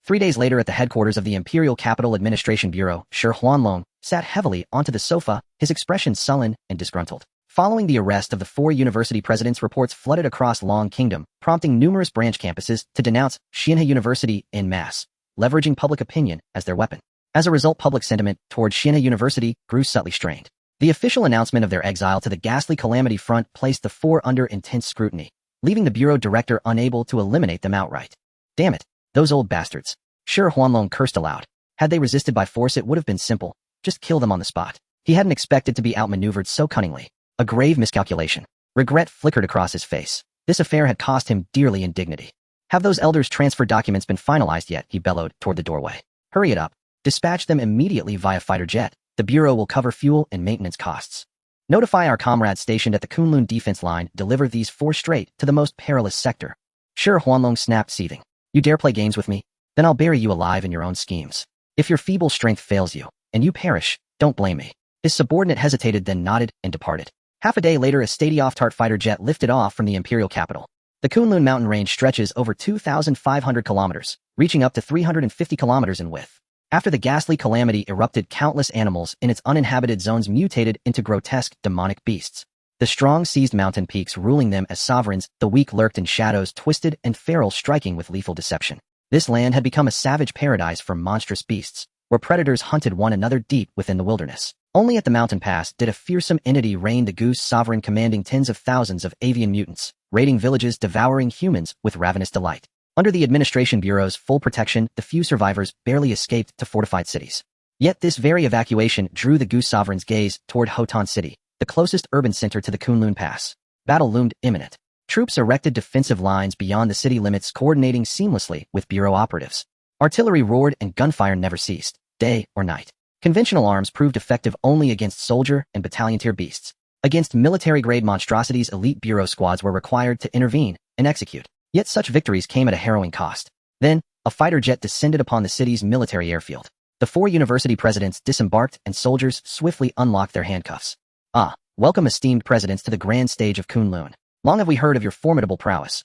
Speaker 1: 3 days later at the headquarters of the Imperial Capital Administration Bureau, Shi Huanlong sat heavily onto the sofa, his expression sullen and disgruntled. Following the arrest of the 4 university presidents, reports flooded across Long Kingdom, prompting numerous branch campuses to denounce Xianhe University en masse, leveraging public opinion as their weapon. As a result, public sentiment toward Xianhe University grew subtly strained. The official announcement of their exile to the ghastly calamity front placed the 4 under intense scrutiny, leaving the bureau director unable to eliminate them outright. Damn it, those old bastards. Shi Huanlong cursed aloud. Had they resisted by force, it would have been simple. Just kill them on the spot. He hadn't expected to be outmaneuvered so cunningly. A grave miscalculation. Regret flickered across his face. This affair had cost him dearly in dignity. Have those elders' transfer documents been finalized yet? He bellowed toward the doorway. Hurry it up. Dispatch them immediately via fighter jet. The bureau will cover fuel and maintenance costs. Notify our comrades stationed at the Kunlun defense line. Deliver these 4 straight to the most perilous sector. Shi Huanlong snapped, seething. You dare play games with me? Then I'll bury you alive in your own schemes. If your feeble strength fails you, and you perish, don't blame me. His subordinate hesitated, then nodded and departed. Half a day later, a Stadioff-Tart fighter jet lifted off from the imperial capital. The Kunlun mountain range stretches over 2,500 kilometers, reaching up to 350 kilometers in width. After the ghastly calamity erupted, countless animals in its uninhabited zones mutated into grotesque, demonic beasts. The strong seized mountain peaks, ruling them as sovereigns. The weak lurked in shadows, twisted and feral, striking with lethal deception. This land had become a savage paradise for monstrous beasts, where predators hunted one another deep within the wilderness. Only at the mountain pass did a fearsome entity reign, the Goose Sovereign, commanding tens of thousands of avian mutants, raiding villages, devouring humans with ravenous delight. Under the Administration Bureau's full protection, the few survivors barely escaped to fortified cities. Yet this very evacuation drew the Goose Sovereign's gaze toward Hotan City, the closest urban center to the Kunlun Pass. Battle loomed imminent. Troops erected defensive lines beyond the city limits, coordinating seamlessly with Bureau operatives. Artillery roared and gunfire never ceased, day or night. Conventional arms proved effective only against soldier and battalion-tier beasts. Against military-grade monstrosities, elite Bureau squads were required to intervene and execute. Yet such victories came at a harrowing cost. Then, a fighter jet descended upon the city's military airfield. The 4 university presidents disembarked and soldiers swiftly unlocked their handcuffs. Ah, welcome esteemed presidents to the grand stage of Kunlun. Long have we heard of your formidable prowess.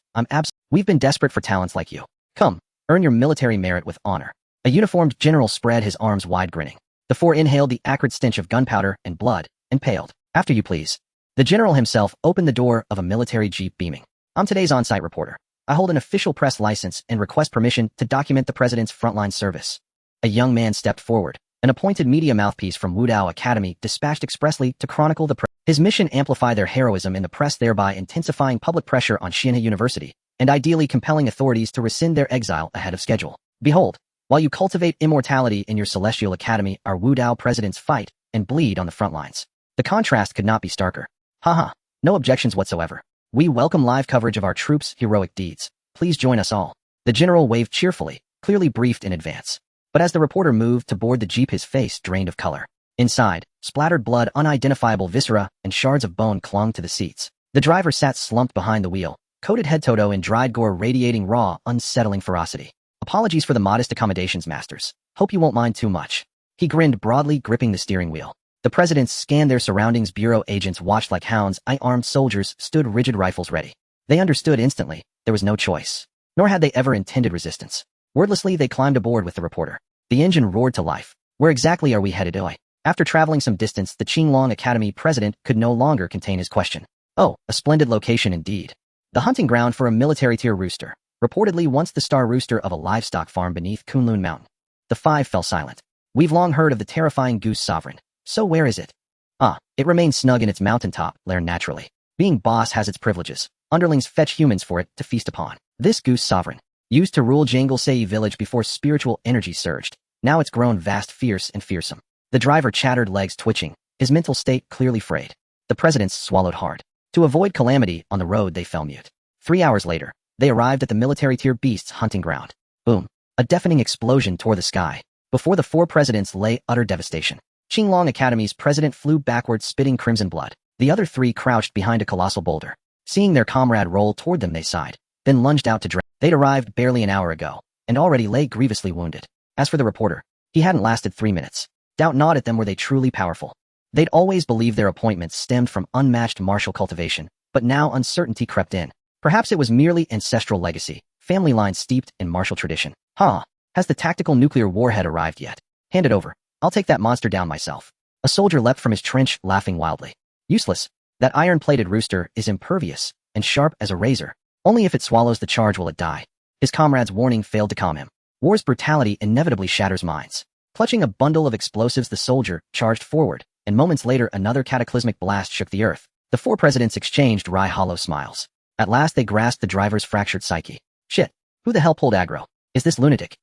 Speaker 1: We've been desperate for talents like you. Come, earn your military merit with honor. A uniformed general spread his arms wide, grinning. The 4 inhaled the acrid stench of gunpowder and blood, and paled. After you, please. The general himself opened the door of a military jeep, beaming. I'm today's on-site reporter. I hold an official press license and request permission to document the president's frontline service. A young man stepped forward, an appointed media mouthpiece from Wudao Academy, dispatched expressly to chronicle his mission, amplify their heroism in the press, thereby intensifying public pressure on Xianhe University, and ideally compelling authorities to rescind their exile ahead of schedule. Behold, while you cultivate immortality in your celestial academy, our Wudao presidents fight and bleed on the front lines. The contrast could not be starker. Haha, no objections whatsoever. We welcome live coverage of our troops' heroic deeds. Please join us all. The general waved cheerfully, clearly briefed in advance. But as the reporter moved to board the jeep, his face drained of color. Inside, splattered blood, unidentifiable viscera, and shards of bone clung to the seats. The driver sat slumped behind the wheel, coated head to toe in dried gore, radiating raw, unsettling ferocity. Apologies for the modest accommodations, masters. Hope you won't mind too much. He grinned broadly, gripping the steering wheel. The presidents scanned their surroundings. Bureau agents watched like hounds. Armed soldiers stood rigid, rifles ready. They understood instantly. There was no choice. Nor had they ever intended resistance. Wordlessly, they climbed aboard with the reporter. The engine roared to life. Where exactly are we headed, Oi? After traveling some distance, the Qinglong Academy president could no longer contain his question. Oh, a splendid location indeed. The hunting ground for a military-tier rooster. Reportedly once the star rooster of a livestock farm beneath Kunlun Mountain. The 5 fell silent. We've long heard of the terrifying Goose Sovereign. So where is it? Ah, it remains snug in its mountaintop lair naturally. Being boss has its privileges. Underlings fetch humans for it to feast upon. This Goose Sovereign used to rule Janglesei village before spiritual energy surged. Now it's grown vast, fierce, and fearsome. The driver chattered, legs twitching, his mental state clearly frayed. The presidents swallowed hard. To avoid calamity on the road, they fell mute. 3 hours later, they arrived at the military-tier beasts' hunting ground. Boom. A deafening explosion tore the sky. Before the 4 presidents lay utter devastation. Qinglong Academy's president flew backward, spitting crimson blood. The other 3 crouched behind a colossal boulder. Seeing their comrade roll toward them, they sighed, then lunged out to drag. They'd arrived barely an hour ago, and already lay grievously wounded. As for the reporter, He hadn't lasted 3 minutes. Doubt not at them were they truly powerful. They'd always believed their appointments stemmed from unmatched martial cultivation, but now uncertainty crept in. Perhaps it was merely ancestral legacy, family lines steeped in martial tradition. Has the tactical nuclear warhead arrived yet? Hand it over. I'll take that monster down myself. A soldier leapt from his trench, laughing wildly. Useless. That iron-plated rooster is impervious and sharp as a razor. Only if it swallows the charge will it die. His comrade's warning failed to calm him. War's brutality inevitably shatters minds. Clutching a bundle of explosives, the soldier charged forward, and moments later another cataclysmic blast shook the earth. The four presidents exchanged wry, hollow smiles. At last they grasped the driver's fractured psyche. Shit. Who the hell pulled aggro? Is this lunatic?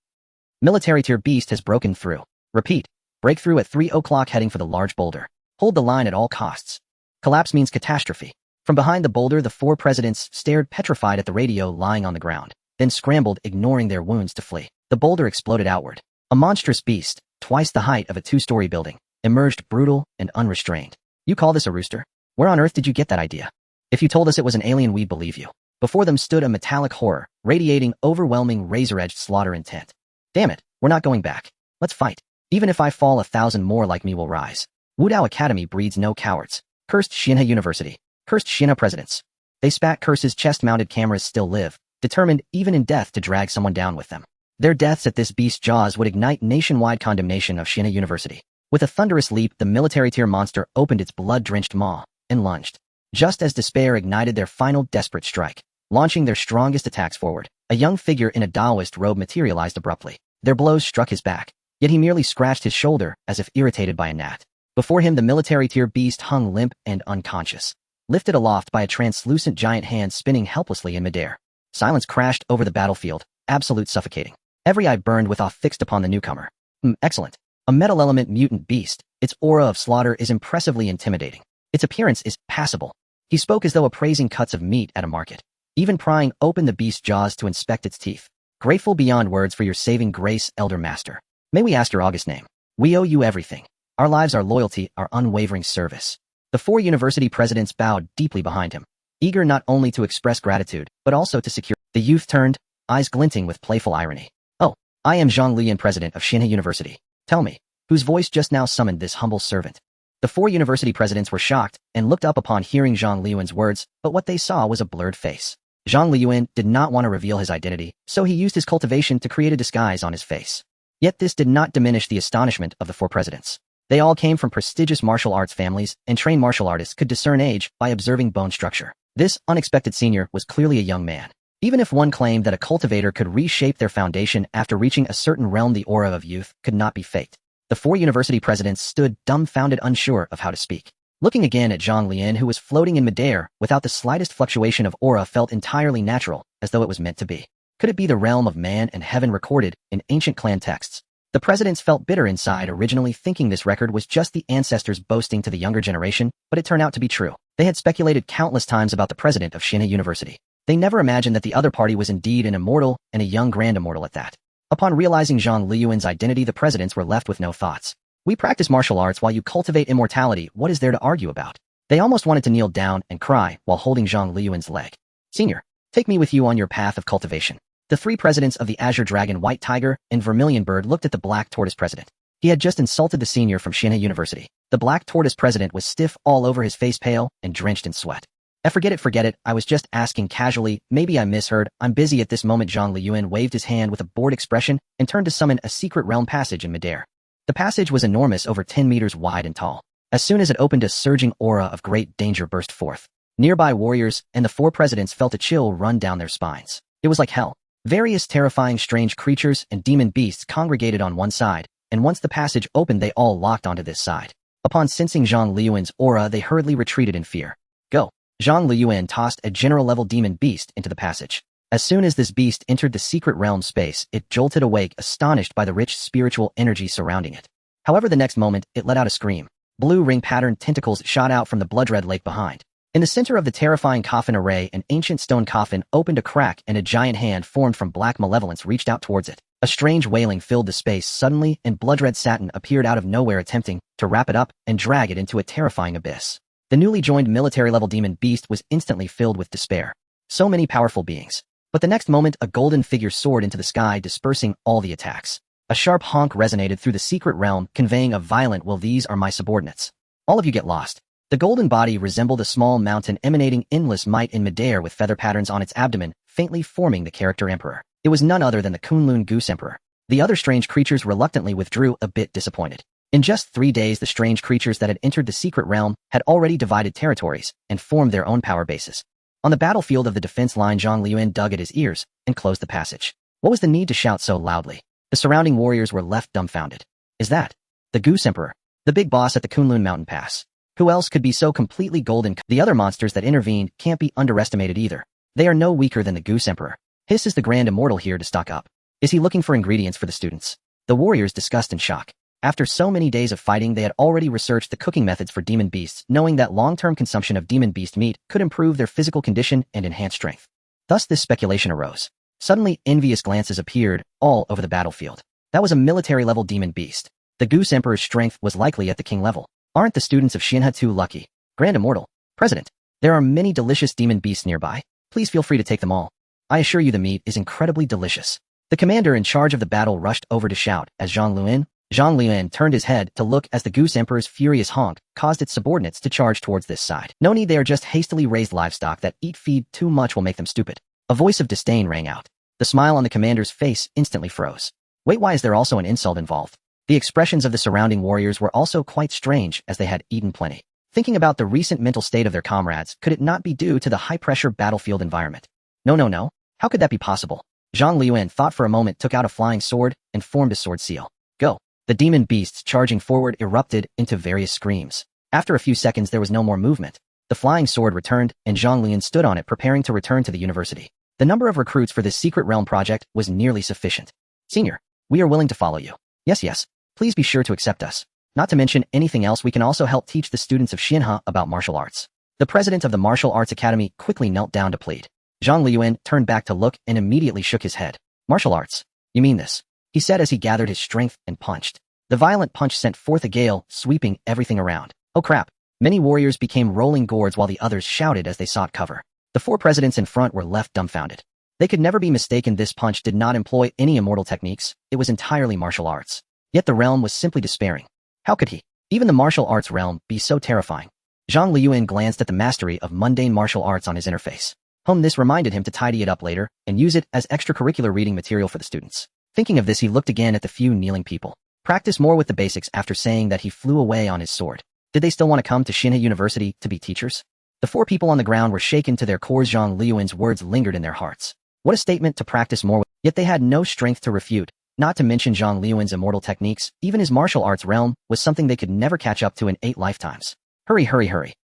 Speaker 1: Military tier beast has broken through. Repeat. Breakthrough at 3 o'clock heading for the large boulder. Hold the line at all costs. Collapse means catastrophe. From behind the boulder, the four presidents stared petrified at the radio lying on the ground, then scrambled, ignoring their wounds, to flee. The boulder exploded outward. A monstrous beast, twice the height of a 2-story building, emerged brutal and unrestrained. You call this a rooster? Where on earth did you get that idea? If you told us it was an alien, we'd believe you. Before them stood a metallic horror, radiating overwhelming razor-edged slaughter intent. Damn it, we're not going back. Let's fight. Even if I fall, 1,000 more like me will rise. Wudao Academy breeds no cowards. Cursed Xianhe University. Cursed Xianhe presidents. They spat curses. Chest-mounted cameras still live, determined even in death to drag someone down with them. Their deaths at this beast's jaws would ignite nationwide condemnation of Xianhe University. With a thunderous leap, the military-tier monster opened its blood-drenched maw and lunged. Just as despair ignited their final desperate strike, launching their strongest attacks forward, a young figure in a Taoist robe materialized abruptly. Their blows struck his back, yet he merely scratched his shoulder as if irritated by a gnat. Before him, the military-tier beast hung limp and unconscious, lifted aloft by a translucent giant hand spinning helplessly in midair. Silence crashed over the battlefield, absolute suffocating. Every eye burned with awe fixed upon the newcomer. Excellent. A metal element mutant beast, its aura of slaughter is impressively intimidating. Its appearance is passable. He spoke as though appraising cuts of meat at a market, even prying open the beast's jaws to inspect its teeth. Grateful beyond words for your saving grace, Elder Master. May we ask your august name? We owe you everything. Our lives, our loyalty, our unwavering service. The four university presidents bowed deeply behind him, eager not only to express gratitude, but also to secure. The youth turned, eyes glinting with playful irony. Oh, I am Zhang Luyan, president of Xianhe University. Tell me, whose voice just now summoned this humble servant? The four university presidents were shocked and looked up upon hearing Zhang Luyan's words, but what they saw was a blurred face. Zhang Luyan did not want to reveal his identity, so he used his cultivation to create a disguise on his face. Yet this did not diminish the astonishment of the four presidents. They all came from prestigious martial arts families, and trained martial artists could discern age by observing bone structure. This unexpected senior was clearly a young man. Even if one claimed that a cultivator could reshape their foundation after reaching a certain realm, the aura of youth could not be faked. The four university presidents stood dumbfounded, unsure of how to speak. Looking again at Zhang Luyan, who was floating in midair without the slightest fluctuation of aura, felt entirely natural, as though it was meant to be. Could it be the realm of man and heaven recorded in ancient clan texts? The presidents felt bitter inside, originally thinking this record was just the ancestors boasting to the younger generation, but it turned out to be true. They had speculated countless times about the president of Xianhe University. They never imagined that the other party was indeed an immortal, and a young grand immortal at that. Upon realizing Zhang Luyan's identity, the presidents were left with no thoughts. We practice martial arts while you cultivate immortality. What is there to argue about? They almost wanted to kneel down and cry while holding Zhang Luyan's leg. Senior, take me with you on your path of cultivation. The three presidents of the Azure Dragon, White Tiger, and Vermilion Bird looked at the Black Tortoise president. He had just insulted the senior from Xianhe University. The Black Tortoise president was stiff all over, his face pale and drenched in sweat. Forget it. I was just asking casually. Maybe I misheard. I'm busy at this moment. Zhang Luyan waved his hand with a bored expression and turned to summon a secret realm passage in midair. The passage was enormous, over 10 meters wide and tall. As soon as it opened, a surging aura of great danger burst forth. Nearby warriors and the four presidents felt a chill run down their spines. It was like hell. Various terrifying strange creatures and demon beasts congregated on one side, and once the passage opened, they all locked onto this side. Upon sensing Zhang Luyan's aura, they hurriedly retreated in fear. Go! Zhang Luyan tossed a general-level demon beast into the passage. As soon as this beast entered the secret realm space, it jolted awake, astonished by the rich spiritual energy surrounding it. However, the next moment, it let out a scream. Blue ring-patterned tentacles shot out from the blood-red lake behind. In the center of the terrifying coffin array, an ancient stone coffin opened a crack, and a giant hand formed from black malevolence reached out towards it. A strange wailing filled the space suddenly, and blood-red satin appeared out of nowhere, attempting to wrap it up and drag it into a terrifying abyss. The newly joined military-level demon beast was instantly filled with despair. So many powerful beings. But the next moment, a golden figure soared into the sky, dispersing all the attacks. A sharp honk resonated through the secret realm, conveying a violent "Well, these are my subordinates. All of you get lost." The golden body resembled a small mountain emanating endless might in midair with feather patterns on its abdomen, faintly forming the character Emperor. It was none other than the Kunlun Goose Emperor. The other strange creatures reluctantly withdrew, a bit disappointed. In just 3 days, the strange creatures that had entered the secret realm had already divided territories and formed their own power bases. On the battlefield of the defense line, Zhang Luyan dug at his ears and closed the passage. What was the need to shout so loudly? The surrounding warriors were left dumbfounded. Is that the Goose Emperor, the big boss at the Kunlun Mountain Pass? Who else could be so completely golden? The other monsters that intervened can't be underestimated either. They are no weaker than the Goose Emperor. Hiss is the Grand Immortal here to stock up. Is he looking for ingredients for the students? The warriors discussed in shock. After so many days of fighting, they had already researched the cooking methods for demon beasts, knowing that long-term consumption of demon beast meat could improve their physical condition and enhance strength. Thus this speculation arose. Suddenly, envious glances appeared all over the battlefield. That was a military-level demon beast. The Goose Emperor's strength was likely at the king level. Aren't the students of Xianhe too lucky? Grand Immortal, President, there are many delicious demon beasts nearby. Please feel free to take them all. I assure you the meat is incredibly delicious. The commander in charge of the battle rushed over to shout as Zhang Luyan turned his head to look as the Goose Emperor's furious honk caused its subordinates to charge towards this side. No need, they are just hastily raised livestock that eat feed too much will make them stupid. A voice of disdain rang out. The smile on the commander's face instantly froze. Wait, why is there also an insult involved? The expressions of the surrounding warriors were also quite strange as they had eaten plenty. Thinking about the recent mental state of their comrades, could it not be due to the high-pressure battlefield environment? No. How could that be possible? Zhang Luyan thought for a moment, took out a flying sword, and formed a sword seal. Go! The demon beasts charging forward erupted into various screams. After a few seconds, there was no more movement. The flying sword returned, and Zhang Luyan stood on it, preparing to return to the university. The number of recruits for this secret realm project was nearly sufficient. Senior, we are willing to follow you. Yes. Please be sure to accept us. Not to mention anything else, we can also help teach the students of Xianhe about martial arts. The president of the Martial Arts Academy quickly knelt down to plead. Zhang Luyan turned back to look and immediately shook his head. Martial arts? You mean this? He said as he gathered his strength and punched. The violent punch sent forth a gale, sweeping everything around. Oh crap! Many warriors became rolling gourds while the others shouted as they sought cover. The 4 presidents in front were left dumbfounded. They could never be mistaken. This punch did not employ any immortal techniques. It was entirely martial arts. Yet the realm was simply despairing. How could he, even the martial arts realm, be so terrifying? Zhang Luyan glanced at the mastery of mundane martial arts on his interface. This reminded him to tidy it up later and use it as extracurricular reading material for the students. Thinking of this, he looked again at the few kneeling people. Practice more with the basics. After saying that, he flew away on his sword. Did they still want to come to Xianhe University to be teachers? The 4 people on the ground were shaken to their cores. Zhang Luyan's words lingered in their hearts. What a statement to practice more with. Yet they had no strength to refute. Not to mention Zhang Luyan's immortal techniques, even his martial arts realm was something they could never catch up to in 8 lifetimes. Hurry.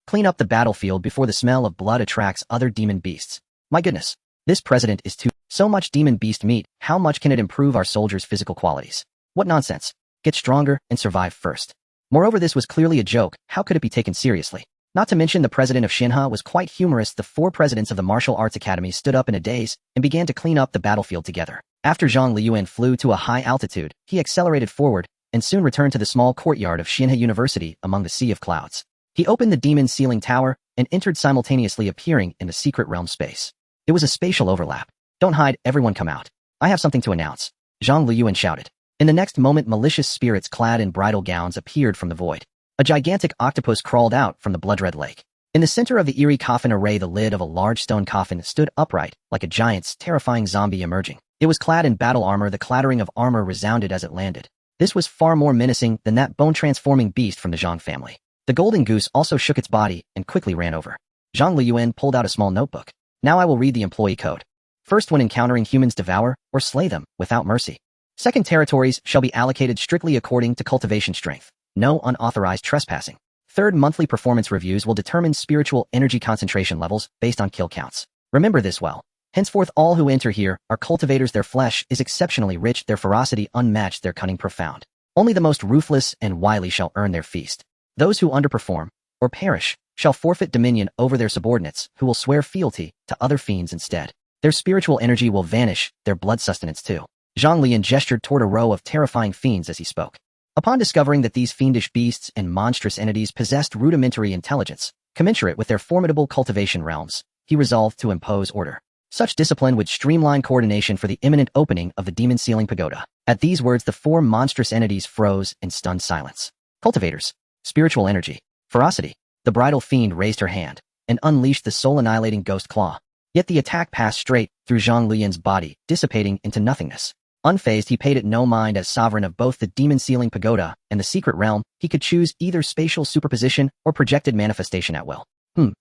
Speaker 1: Clean up the battlefield before the smell of blood attracts other demon beasts. My goodness. This president is too. So much demon beast meat, how much can it improve our soldiers' physical qualities? What nonsense. Get stronger and survive first. Moreover, this was clearly a joke. How could it be taken seriously? Not to mention the president of Xianhe was quite humorous. The 4 presidents of the Martial Arts Academy stood up in a daze and began to clean up the battlefield together. After Zhang Luyan flew to a high altitude, he accelerated forward and soon returned to the small courtyard of Xianhe University among the sea of clouds. He opened the demon ceiling tower and entered, simultaneously appearing in the secret realm space. It was a spatial overlap. Don't hide, everyone come out. I have something to announce. Zhang Luyan shouted. In the next moment, malicious spirits clad in bridal gowns appeared from the void. A gigantic octopus crawled out from the blood-red lake. In the center of the eerie coffin array, the lid of a large stone coffin stood upright, like a giant's terrifying zombie emerging. It was clad in battle armor. The clattering of armor resounded as it landed. This was far more menacing than that bone-transforming beast from the Zhang family. The golden goose also shook its body and quickly ran over. Zhang Luyan pulled out a small notebook. Now I will read the employee code. First, when encountering humans, devour or slay them without mercy. Second, territories shall be allocated strictly according to cultivation strength. No unauthorized trespassing. Third, monthly performance reviews will determine spiritual energy concentration levels based on kill counts. Remember this well. Henceforth, all who enter here are cultivators. Their flesh is exceptionally rich, their ferocity unmatched, their cunning profound. Only the most ruthless and wily shall earn their feast. Those who underperform or perish shall forfeit dominion over their subordinates, who will swear fealty to other fiends instead. Their spiritual energy will vanish, their blood sustenance too. Zhang Luyan gestured toward a row of terrifying fiends as he spoke. Upon discovering that these fiendish beasts and monstrous entities possessed rudimentary intelligence, commensurate with their formidable cultivation realms, he resolved to impose order. Such discipline would streamline coordination for the imminent opening of the demon ceiling pagoda. At these words, the four monstrous entities froze in stunned silence. Cultivators. Spiritual energy. Ferocity. The bridal fiend raised her hand and unleashed the soul-annihilating ghost claw. Yet the attack passed straight through Zhang Luyan's body, dissipating into nothingness. Unfazed, he paid it no mind. As sovereign of both the demon-sealing pagoda and the secret realm, he could choose either spatial superposition or projected manifestation at will.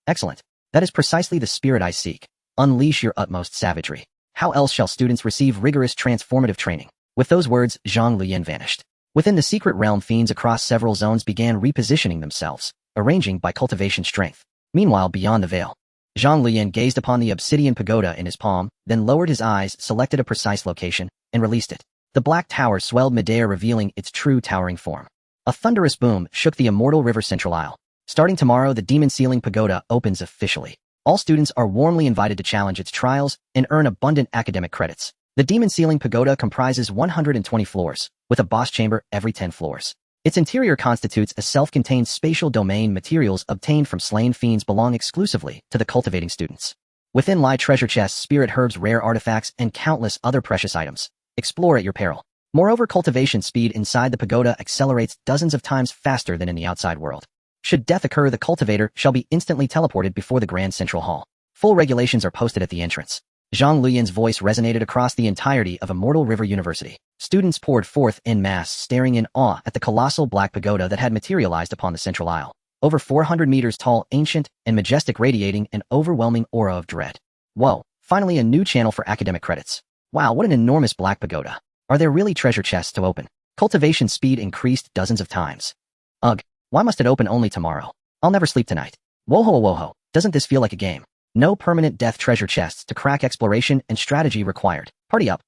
Speaker 1: Excellent. That is precisely the spirit I seek. Unleash your utmost savagery. How else shall students receive rigorous transformative training? With those words, Zhang Luyan vanished. Within the secret realm, fiends across several zones began repositioning themselves, arranging by cultivation strength. Meanwhile, beyond the veil, Zhang Luyan gazed upon the obsidian pagoda in his palm, then lowered his eyes, selected a precise location, and released it. The black tower swelled midair, revealing its true towering form. A thunderous boom shook the Immortal River Central Isle. Starting tomorrow, the demon-sealing pagoda opens officially. All students are warmly invited to challenge its trials and earn abundant academic credits. The demon-sealing pagoda comprises 120 floors, with a boss chamber every 10 floors. Its interior constitutes a self-contained spatial domain. Materials obtained from slain fiends belong exclusively to the cultivating students. Within lie treasure chests, spirit herbs, rare artifacts, and countless other precious items. Explore at your peril. Moreover, cultivation speed inside the pagoda accelerates dozens of times faster than in the outside world. Should death occur, the cultivator shall be instantly teleported before the Grand Central Hall. Full regulations are posted at the entrance. Zhang Luyan's voice resonated across the entirety of Immortal River University. Students poured forth en masse, staring in awe at the colossal black pagoda that had materialized upon the central aisle. Over 400 meters tall, ancient, and majestic, radiating an overwhelming aura of dread. Whoa, finally a new channel for academic credits. Wow, what an enormous black pagoda. Are there really treasure chests to open? Cultivation speed increased dozens of times. Ugh, why must it open only tomorrow? I'll never sleep tonight. Woho, doesn't this feel like a game? No permanent death treasure chests to crack. Exploration and strategy required. Party up.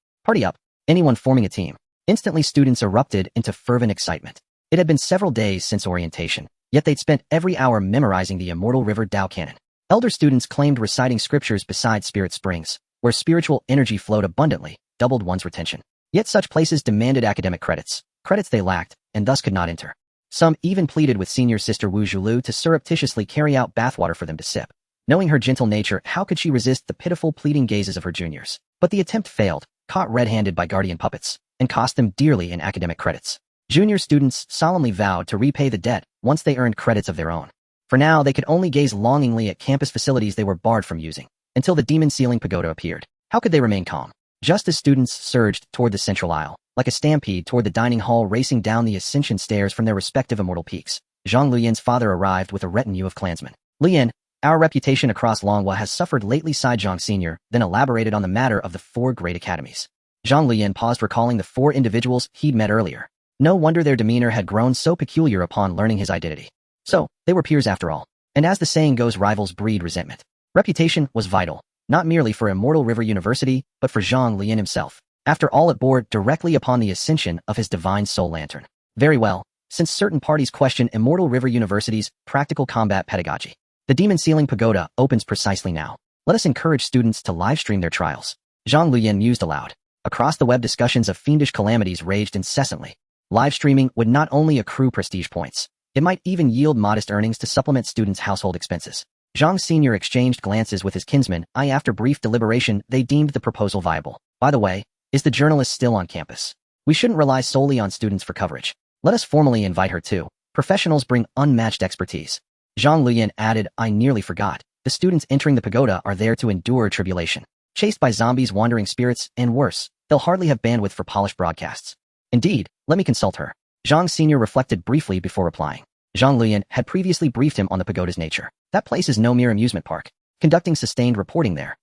Speaker 1: Anyone forming a team? Instantly, students erupted into fervent excitement. It had been several days since orientation, yet they'd spent every hour memorizing the Immortal River Tao canon. Elder students claimed reciting scriptures beside spirit springs, where spiritual energy flowed abundantly, doubled one's retention. Yet such places demanded academic credits they lacked, and thus could not enter. Some even pleaded with senior sister Wu Zhulu to surreptitiously carry out bathwater for them to sip. Knowing her gentle nature, how could she resist the pitiful pleading gazes of her juniors? But the attempt failed, caught red-handed by guardian puppets, and cost them dearly in academic credits. Junior students solemnly vowed to repay the debt once they earned credits of their own. For now, they could only gaze longingly at campus facilities they were barred from using, until the demon-sealing pagoda appeared. How could they remain calm? Just as students surged toward the central aisle, like a stampede toward the dining hall, racing down the ascension stairs from their respective immortal peaks, Zhang Luyan's father arrived with a retinue of clansmen. Luyan, our reputation across Longhua has suffered lately, sighed Zhang Sr., then elaborated on the matter of the four great academies. Zhang Luyan paused, recalling the four individuals he'd met earlier. No wonder their demeanor had grown so peculiar upon learning his identity. So, they were peers after all. And as the saying goes, rivals breed resentment. Reputation was vital, not merely for Immortal River University, but for Zhang Luyan himself. After all, it bore directly upon the ascension of his divine soul lantern. Very well, since certain parties question Immortal River University's practical combat pedagogy, the demon-sealing pagoda opens precisely now. Let us encourage students to live-stream their trials. Zhang Luyan mused aloud. Across the web, discussions of fiendish calamities raged incessantly. Live streaming would not only accrue prestige points, it might even yield modest earnings to supplement students' household expenses. Zhang Sr. exchanged glances with his kinsman. After brief deliberation, they deemed the proposal viable. By the way, is the journalist still on campus? We shouldn't rely solely on students for coverage. Let us formally invite her too. Professionals bring unmatched expertise. Zhang Luyan added, I nearly forgot. The students entering the pagoda are there to endure tribulation. Chased by zombies, wandering spirits, and worse, they'll hardly have bandwidth for polished broadcasts. Indeed, let me consult her. Zhang Sr. reflected briefly before replying. Zhang Luyan had previously briefed him on the pagoda's nature. That place is no mere amusement park. Conducting sustained reporting there.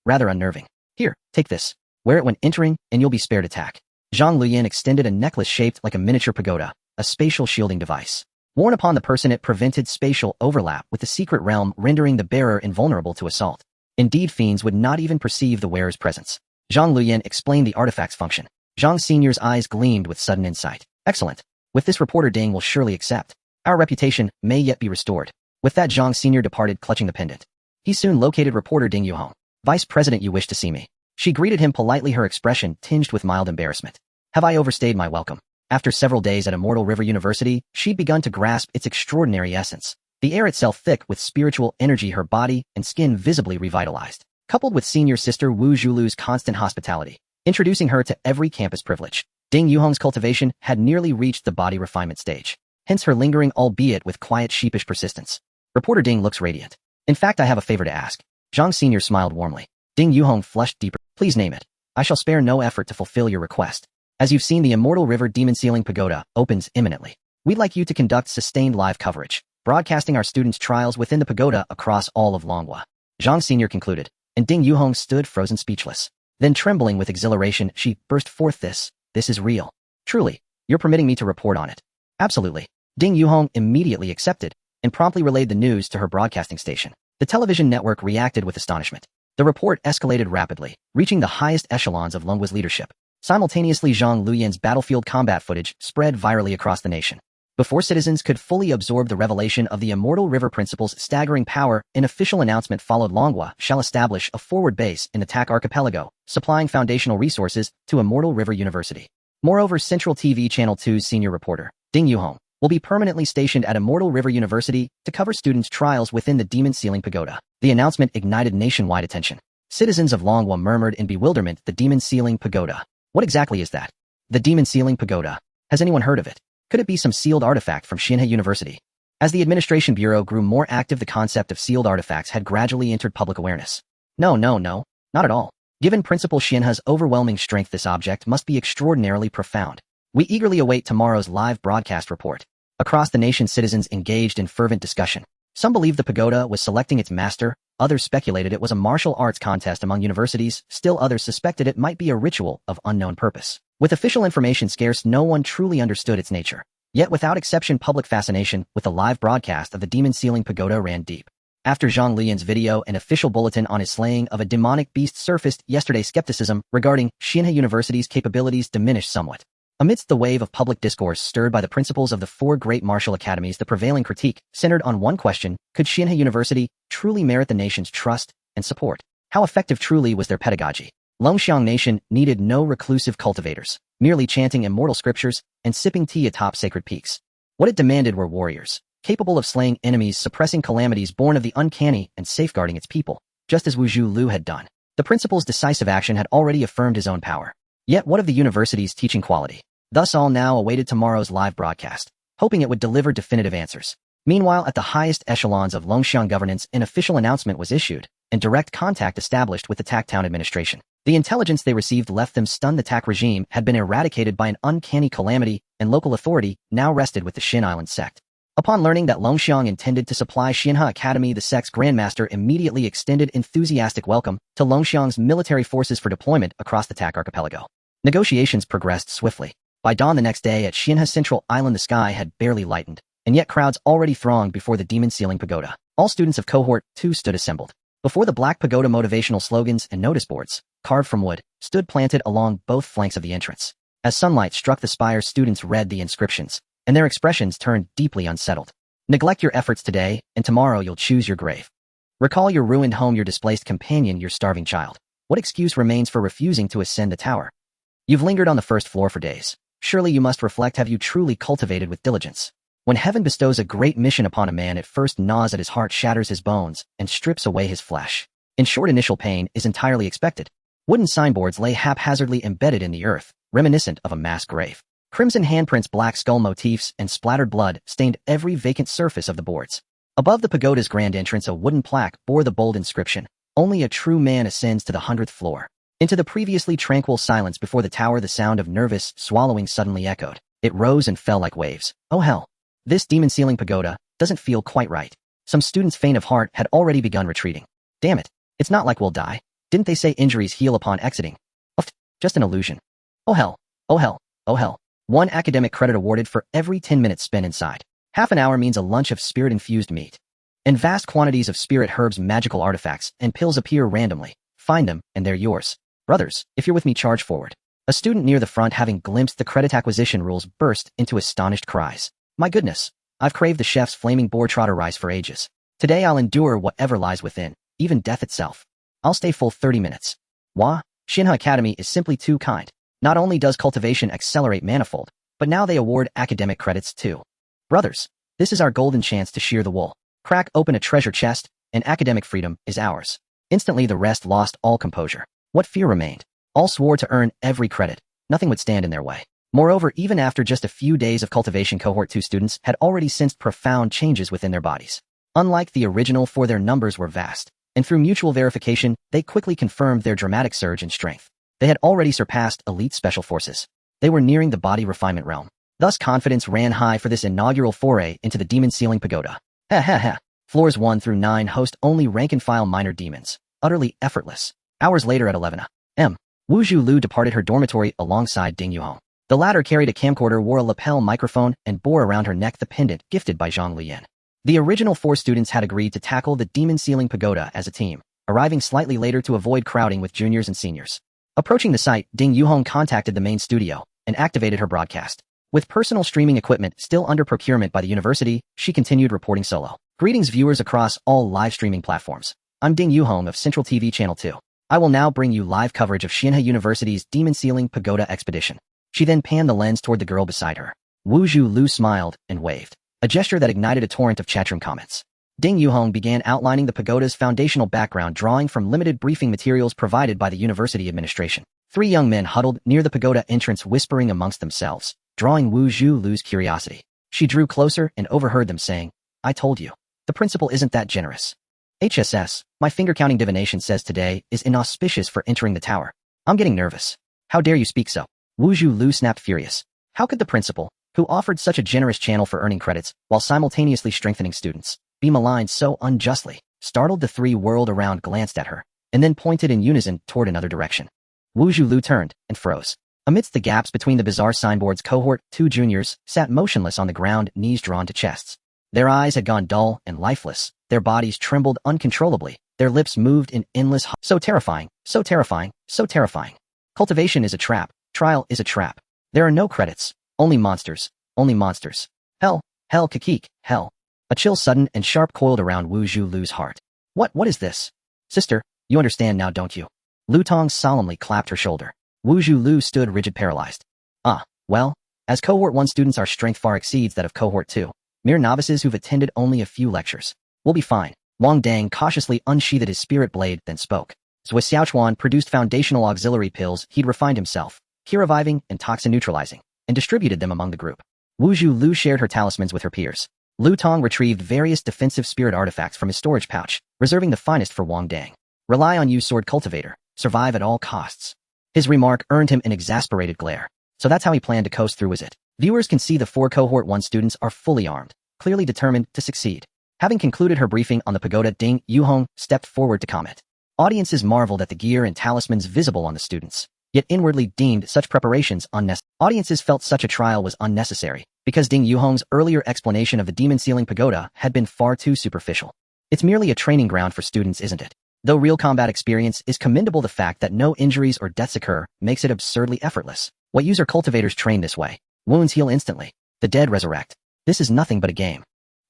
Speaker 1: Rather unnerving. Here, take this. Wear it when entering, and you'll be spared attack. Zhang Luyan extended a necklace shaped like a miniature pagoda, a spatial shielding device. Worn upon the person, it prevented spatial overlap with the secret realm, rendering the bearer invulnerable to assault. Indeed, fiends would not even perceive the wearer's presence. Zhang Luyan explained the artifact's function. Zhang Sr.'s eyes gleamed with sudden insight. Excellent. With this, reporter Ding will surely accept. Our reputation may yet be restored. With that, Zhang Sr. departed, clutching the pendant. He soon located reporter Ding Yuhong. Vice President, you wish to see me. She greeted him politely, her expression tinged with mild embarrassment. Have I overstayed my welcome? After several days at Immortal River University, she'd begun to grasp its extraordinary essence. The air itself thick with spiritual energy, her body and skin visibly revitalized, coupled with senior sister Wu Zhulu's constant hospitality, introducing her to every campus privilege. Ding Yuhong's cultivation had nearly reached the body refinement stage. Hence her lingering, albeit with quiet, sheepish persistence. Reporter Ding looks radiant. In fact, I have a favor to ask. Zhang Sr. smiled warmly. Ding Yuhong flushed deeper. Please name it. I shall spare no effort to fulfill your request. As you've seen, the Immortal River Demon Sealing Pagoda opens imminently. We'd like you to conduct sustained live coverage, broadcasting our students' trials within the pagoda across all of Longhua. Zhang Sr. concluded, and Ding Yuhong stood frozen speechless. Then, trembling with exhilaration, she burst forth, This is real. Truly, you're permitting me to report on it. Absolutely. Ding Yuhong immediately accepted and promptly relayed the news to her broadcasting station. The television network reacted with astonishment. The report escalated rapidly, reaching the highest echelons of Longhua's leadership. Simultaneously, Zhang Luyan's battlefield combat footage spread virally across the nation. Before citizens could fully absorb the revelation of the Immortal River Principle's staggering power, an official announcement followed. Longhua shall establish a forward base in the Tak Archipelago, supplying foundational resources to Immortal River University. Moreover, Central TV Channel 2's senior reporter, Ding Yuhong, will be permanently stationed at Immortal River University to cover students' trials within the Demon Sealing Pagoda. The announcement ignited nationwide attention. Citizens of Longhua murmured in bewilderment, the Demon Sealing Pagoda. What exactly is that? The Demon Sealing Pagoda. Has anyone heard of it? Could it be some sealed artifact from Xianhe University? As the Administration Bureau grew more active, the concept of sealed artifacts had gradually entered public awareness. No, not at all. Given Principal Xianhe's overwhelming strength, this object must be extraordinarily profound. We eagerly await tomorrow's live broadcast report. Across the nation, citizens engaged in fervent discussion. Some believed the pagoda was selecting its master, others speculated it was a martial arts contest among universities, still others suspected it might be a ritual of unknown purpose. With official information scarce, no one truly understood its nature. Yet without exception, public fascination with the live broadcast of the Demon Sealing Pagoda ran deep. After Zhang Luyan's video and official bulletin on his slaying of a demonic beast surfaced yesterday, skepticism regarding Xianhe University's capabilities diminished somewhat. Amidst the wave of public discourse stirred by the principals of the four great martial academies, the prevailing critique centered on one question: could Xianhe University truly merit the nation's trust and support? How effective truly was their pedagogy? Longxiang Nation needed no reclusive cultivators, merely chanting immortal scriptures and sipping tea atop sacred peaks. What it demanded were warriors, capable of slaying enemies, suppressing calamities born of the uncanny, and safeguarding its people, just as Wu Lu had done. The principal's decisive action had already affirmed his own power. Yet what of the university's teaching quality? Thus all now awaited tomorrow's live broadcast, hoping it would deliver definitive answers. Meanwhile, at the highest echelons of Longxiang governance, an official announcement was issued, and direct contact established with the Tak Town administration. The intelligence they received left them stunned. The Tak regime had been eradicated by an uncanny calamity, and local authority now rested with the Xin Island sect. Upon learning that Longxiang intended to supply Xianhe Academy, the sect's grandmaster immediately extended enthusiastic welcome to Longxiang's military forces for deployment across the Tak archipelago. Negotiations progressed swiftly. By dawn the next day at Xianhe Central Island, the sky had barely lightened, and yet crowds already thronged before the Demon Sealing Pagoda. All students of Cohort 2 stood assembled. Before the Black Pagoda, motivational slogans and notice boards, carved from wood, stood planted along both flanks of the entrance. As sunlight struck the spire, students read the inscriptions, and their expressions turned deeply unsettled. Neglect your efforts today, and tomorrow you'll choose your grave. Recall your ruined home, your displaced companion, your starving child. What excuse remains for refusing to ascend the tower? You've lingered on the first floor for days. Surely you must reflect, have you truly cultivated with diligence? When heaven bestows a great mission upon a man, it first gnaws at his heart, shatters his bones, and strips away his flesh. In short, initial pain is entirely expected. Wooden signboards lay haphazardly embedded in the earth, reminiscent of a mass grave. Crimson handprints, black skull motifs, and splattered blood stained every vacant surface of the boards. Above the pagoda's grand entrance, a wooden plaque bore the bold inscription, "Only a true man ascends to the 100th floor." Into the previously tranquil silence before the tower, the sound of nervous swallowing suddenly echoed. It rose and fell like waves. Oh hell! This demon sealing pagoda doesn't feel quite right. Some students, faint of heart, had already begun retreating. Damn it! It's not like we'll die. Didn't they say injuries heal upon exiting? Just an illusion. Oh hell! Oh hell! Oh hell! 1 academic credit awarded for every 10 minutes spent inside. Half an hour means a lunch of spirit-infused meat. And vast quantities of spirit herbs, magical artifacts, and pills appear randomly. Find them, and they're yours. Brothers, if you're with me, charge forward. A student near the front, having glimpsed the credit acquisition rules, burst into astonished cries. My goodness, I've craved the chef's flaming boar trotter rice for ages. Today I'll endure whatever lies within, even death itself. I'll stay full 30 minutes. Wah, Xianhe Academy is simply too kind. Not only does cultivation accelerate manifold, but now they award academic credits too. Brothers, this is our golden chance to shear the wool. Crack open a treasure chest, and academic freedom is ours. Instantly the rest lost all composure. What fear remained? All swore to earn every credit. Nothing would stand in their way. Moreover, even after just a few days of cultivation, Cohort 2 students had already sensed profound changes within their bodies. Unlike the original 4, their numbers were vast, and through mutual verification, they quickly confirmed their dramatic surge in strength. They had already surpassed elite special forces. They were nearing the body refinement realm. Thus, confidence ran high for this inaugural foray into the demon ceiling pagoda. Floors 1 through 9 host only rank-and-file minor demons, utterly effortless. Hours later at 11 a.m., Wu Zhu departed her dormitory alongside Ding Yuhong. The latter carried a camcorder, wore a lapel microphone, and bore around her neck the pendant gifted by Zhang Luyan. The original 4 students had agreed to tackle the demon ceiling pagoda as a team, arriving slightly later to avoid crowding with juniors and seniors. Approaching the site, Ding Yuhong contacted the main studio and activated her broadcast. With personal streaming equipment still under procurement by the university, she continued reporting solo. Greetings viewers across all live streaming platforms. I'm Ding Yuhong of Central TV Channel 2. I will now bring you live coverage of Xianhe University's Demon Ceiling Pagoda Expedition. She then panned the lens toward the girl beside her. Wu Zhu smiled and waved, a gesture that ignited a torrent of chatroom comments. Ding Yuhong began outlining the pagoda's foundational background, drawing from limited briefing materials provided by the university administration. 3 young men huddled near the pagoda entrance, whispering amongst themselves, drawing Wu Zhu's curiosity. She drew closer and overheard them saying, I told you, the principal isn't that generous. HSS, my finger-counting divination says today is inauspicious for entering the tower. I'm getting nervous. How dare you speak so? Wu Zhu snapped, furious. How could the principal, who offered such a generous channel for earning credits while simultaneously strengthening students, be maligned so unjustly? Startled, the 3 whirled around, glanced at her, and then pointed in unison toward another direction. Wu Zhu turned and froze. Amidst the gaps between the bizarre signboards, Cohort 2 juniors sat motionless on the ground, knees drawn to chests. Their eyes had gone dull and lifeless, their bodies trembled uncontrollably, their lips moved in endless so terrifying, so terrifying, so terrifying. Cultivation is a trap, trial is a trap. There are no credits, only monsters, only monsters. Hell, hell, kakik, hell. A chill sudden and sharp coiled around Wu Zhu's heart. What is this? Sister, you understand now, don't you? Lu Tong solemnly clapped her shoulder. Wu Zhu stood rigid, paralyzed. Well, as Cohort 1 students, our strength far exceeds that of Cohort 2. Mere novices who've attended only a few lectures. We'll be fine. Wang Dang cautiously unsheathed his spirit blade, then spoke. Zhou Xiaochuan produced foundational auxiliary pills he'd refined himself, key reviving and toxin neutralizing, and distributed them among the group. Wu Zhu shared her talismans with her peers. Lu Tong retrieved various defensive spirit artifacts from his storage pouch, reserving the finest for Wang Dang. Rely on you, sword cultivator. Survive at all costs. His remark earned him an exasperated glare. So that's how he planned to coast through, is it? Viewers can see the 4 Cohort 1 students are fully armed, clearly determined to succeed. Having concluded her briefing on the pagoda, Ding Yuhong stepped forward to comment. Audiences marveled at the gear and talismans visible on the students, yet inwardly deemed such preparations unnecessary. Audiences felt such a trial was unnecessary, because Ding Yuhong's earlier explanation of the demon ceiling pagoda had been far too superficial. It's merely a training ground for students, isn't it? Though real combat experience is commendable, the fact that no injuries or deaths occur makes it absurdly effortless. What use are cultivators trained this way? Wounds heal instantly. The dead resurrect. This is nothing but a game.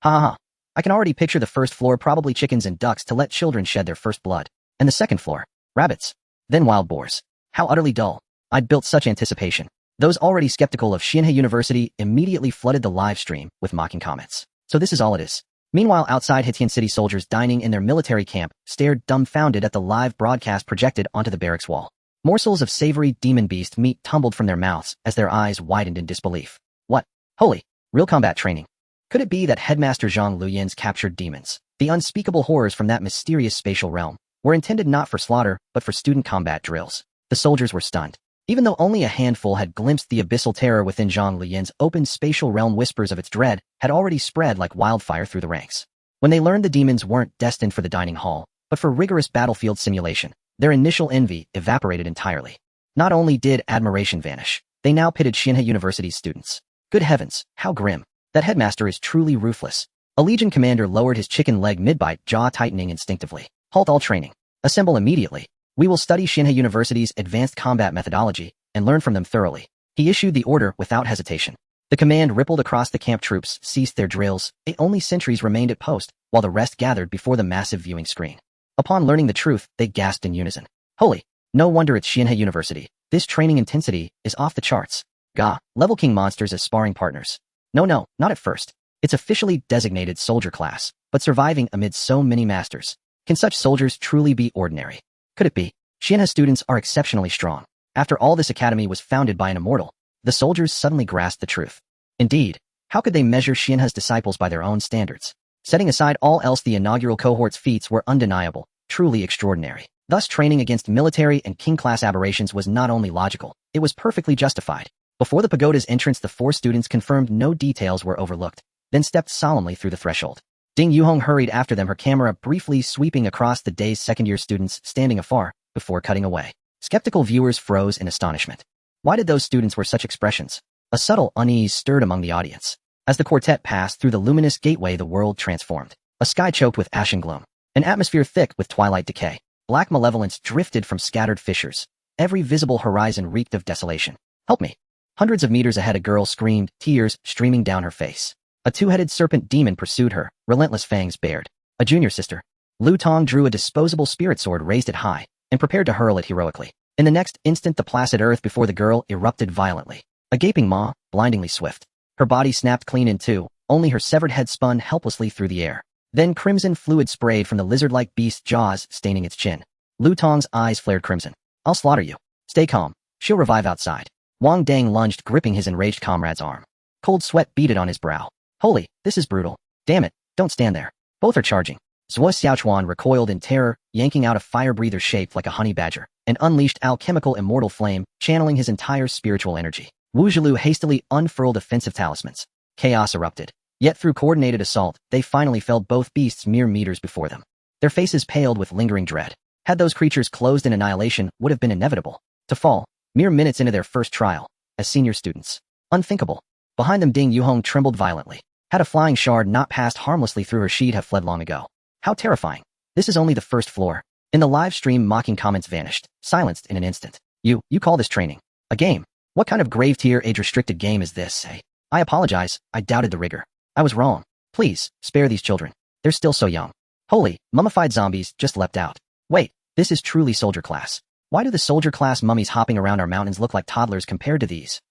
Speaker 1: Ha. I can already picture the first floor, probably chickens and ducks to let children shed their first blood. And the second floor, rabbits. Then wild boars. How utterly dull. I'd built such anticipation. Those already skeptical of Xianhe University immediately flooded the live stream with mocking comments. So this is all it is. Meanwhile, outside, Hetian City soldiers dining in their military camp stared dumbfounded at the live broadcast projected onto the barracks wall. Morsels of savory demon beast meat tumbled from their mouths as their eyes widened in disbelief. What? Holy, real combat training. Could it be that Headmaster Zhang Luyan's captured demons, the unspeakable horrors from that mysterious spatial realm, were intended not for slaughter, but for student combat drills? The soldiers were stunned. Even though only a handful had glimpsed the abyssal terror within Zhang Luyan's open spatial realm, whispers of its dread had already spread like wildfire through the ranks. When they learned the demons weren't destined for the dining hall, but for rigorous battlefield simulation, their initial envy evaporated entirely. Not only did admiration vanish, they now pitted Xianhe University's students. Good heavens, how grim. That headmaster is truly ruthless. A legion commander lowered his chicken leg mid-bite, jaw tightening instinctively. Halt all training. Assemble immediately. We will study Xianhe University's advanced combat methodology and learn from them thoroughly. He issued the order without hesitation. The command rippled across the camp. Troops ceased their drills. Only sentries remained at post, while the rest gathered before the massive viewing screen. Upon learning the truth, they gasped in unison. Holy! No wonder it's Xianhe University. This training intensity is off the charts. Level king monsters as sparring partners. No, not at first. It's officially designated soldier class, but surviving amid so many masters. Can such soldiers truly be ordinary? Could it be? Xianhe students are exceptionally strong. After all, this academy was founded by an immortal. The soldiers suddenly grasped the truth. Indeed, how could they measure Xianhe's disciples by their own standards? Setting aside all else, the inaugural cohort's feats were undeniable, truly extraordinary. Thus, training against military and king-class aberrations was not only logical, it was perfectly justified. Before the pagoda's entrance, the 4 students confirmed no details were overlooked, then stepped solemnly through the threshold. Ding Yuhong hurried after them, her camera briefly sweeping across the day's second-year students standing afar, before cutting away. Skeptical viewers froze in astonishment. Why did those students wear such expressions? A subtle unease stirred among the audience. As the quartet passed through the luminous gateway, the world transformed. A sky choked with ashen gloom. An atmosphere thick with twilight decay. Black malevolence drifted from scattered fissures. Every visible horizon reeked of desolation. Help me! Hundreds of meters ahead, a girl screamed, tears streaming down her face. A 2-headed serpent demon pursued her, relentless fangs bared. A junior sister. Lu Tong drew a disposable spirit sword, raised it high, and prepared to hurl it heroically. In the next instant, the placid earth before the girl erupted violently. A gaping maw, blindingly swift. Her body snapped clean in two, only her severed head spun helplessly through the air. Then crimson fluid sprayed from the lizard-like beast's jaws, staining its chin. Lu Tong's eyes flared crimson. I'll slaughter you. Stay calm. She'll revive outside. Wang Dang lunged, gripping his enraged comrade's arm. Cold sweat beaded on his brow. Holy, this is brutal. Damn it, don't stand there. Both are charging. Zhuo Xiaochuan recoiled in terror, yanking out a fire breather shaped like a honey badger, and unleashed alchemical immortal flame, channeling his entire spiritual energy. Wu Zhilu hastily unfurled offensive talismans. Chaos erupted. Yet through coordinated assault, they finally felled both beasts mere meters before them. Their faces paled with lingering dread. Had those creatures closed in, annihilation would have been inevitable. To fall, mere minutes into their first trial, as senior students. Unthinkable. Behind them, Ding Yuhong trembled violently. Had a flying shard not passed harmlessly through her, she'd have fled long ago. How terrifying. This is only the first floor. In the live stream, mocking comments vanished, silenced in an instant. You call this training? A game? What kind of grave tier age-restricted game is this, eh? I apologize, I doubted the rigor. I was wrong. Please, spare these children. They're still so young. Holy, mummified zombies just leapt out. Wait, this is truly soldier class. Why do the soldier class mummies hopping around our mountains look like toddlers compared to these?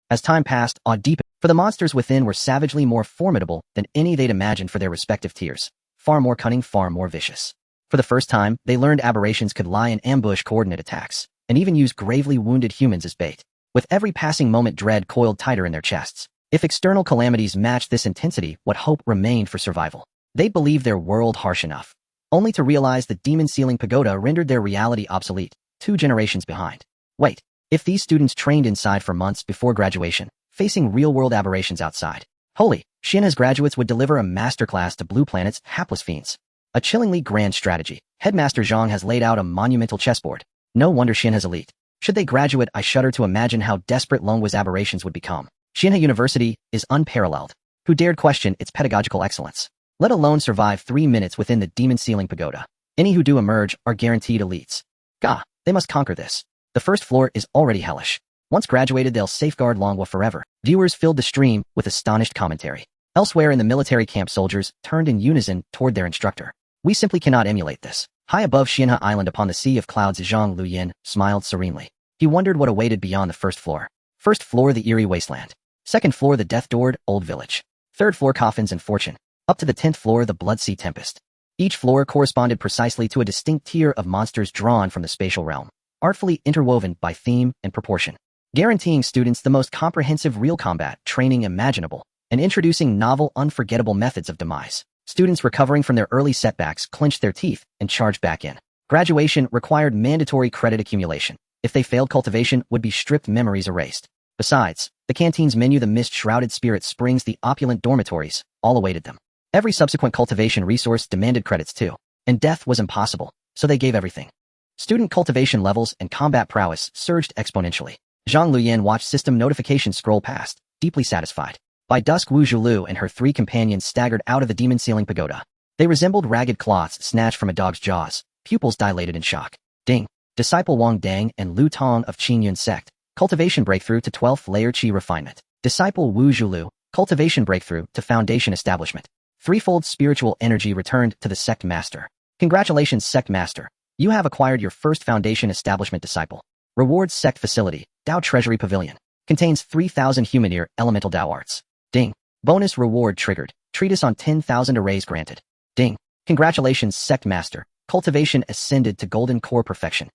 Speaker 1: As time passed, awe deepened, for the monsters within were savagely more formidable than any they'd imagined for their respective tiers. Far more cunning, far more vicious. For the first time, they learned aberrations could lie in ambush, coordinate attacks, and even use gravely wounded humans as bait. With every passing moment, dread coiled tighter in their chests. If external calamities matched this intensity, what hope remained for survival? They believed their world harsh enough, only to realize the demon-sealing pagoda rendered their reality obsolete, 2 generations behind. Wait, if these students trained inside for months before graduation, facing real-world aberrations outside, holy, Xianhe's graduates would deliver a masterclass to Blue Planet's hapless fiends. A chillingly grand strategy. Headmaster Zhang has laid out a monumental chessboard. No wonder Xianhe's elite. Should they graduate, I shudder to imagine how desperate Longwa's aberrations would become. Xianhe University is unparalleled. Who dared question its pedagogical excellence? Let alone survive 3 minutes within the demon-sealing pagoda. Any who do emerge are guaranteed elites. Gah, they must conquer this. The first floor is already hellish. Once graduated, they'll safeguard Longwa forever. Viewers filled the stream with astonished commentary. Elsewhere in the military camp, soldiers turned in unison toward their instructor. We simply cannot emulate this. High above Xianhe Island upon the sea of clouds, Zhang Luyan smiled serenely. He wondered what awaited beyond the first floor. First floor, the eerie wasteland. Second floor, the death-doored old village. Third floor, coffins and fortune. Up to the 10th floor, the blood sea tempest. Each floor corresponded precisely to a distinct tier of monsters drawn from the spatial realm, artfully interwoven by theme and proportion, guaranteeing students the most comprehensive real combat training imaginable, and introducing novel, unforgettable methods of demise. Students recovering from their early setbacks clenched their teeth and charged back in. Graduation required mandatory credit accumulation. If they failed, cultivation would be stripped, memories erased. Besides, the canteen's menu, the mist-shrouded spirit springs, the opulent dormitories, all awaited them. Every subsequent cultivation resource demanded credits too, and death was impossible, so they gave everything. Student cultivation levels and combat prowess surged exponentially. Zhang Luyan watched system notifications scroll past, deeply satisfied. By dusk, Wu Zhilu and her 3 companions staggered out of the demon-sealing pagoda. They resembled ragged cloths snatched from a dog's jaws, pupils dilated in shock. Ding! Disciple Wang Dang and Lu Tong of Xianhe Sect. Cultivation breakthrough to 12th layer Qi refinement. Disciple Wu Zhilu. Cultivation breakthrough to foundation establishment. Threefold spiritual energy returned to the sect master. Congratulations, sect master. You have acquired your first foundation establishment disciple. Rewards sect facility. Dao Treasury Pavilion. Contains 3,000 human-ear elemental Dao arts. Ding. Bonus reward triggered. Treatise on 10,000 arrays granted. Ding. Congratulations, sect master. Cultivation ascended to golden core perfection.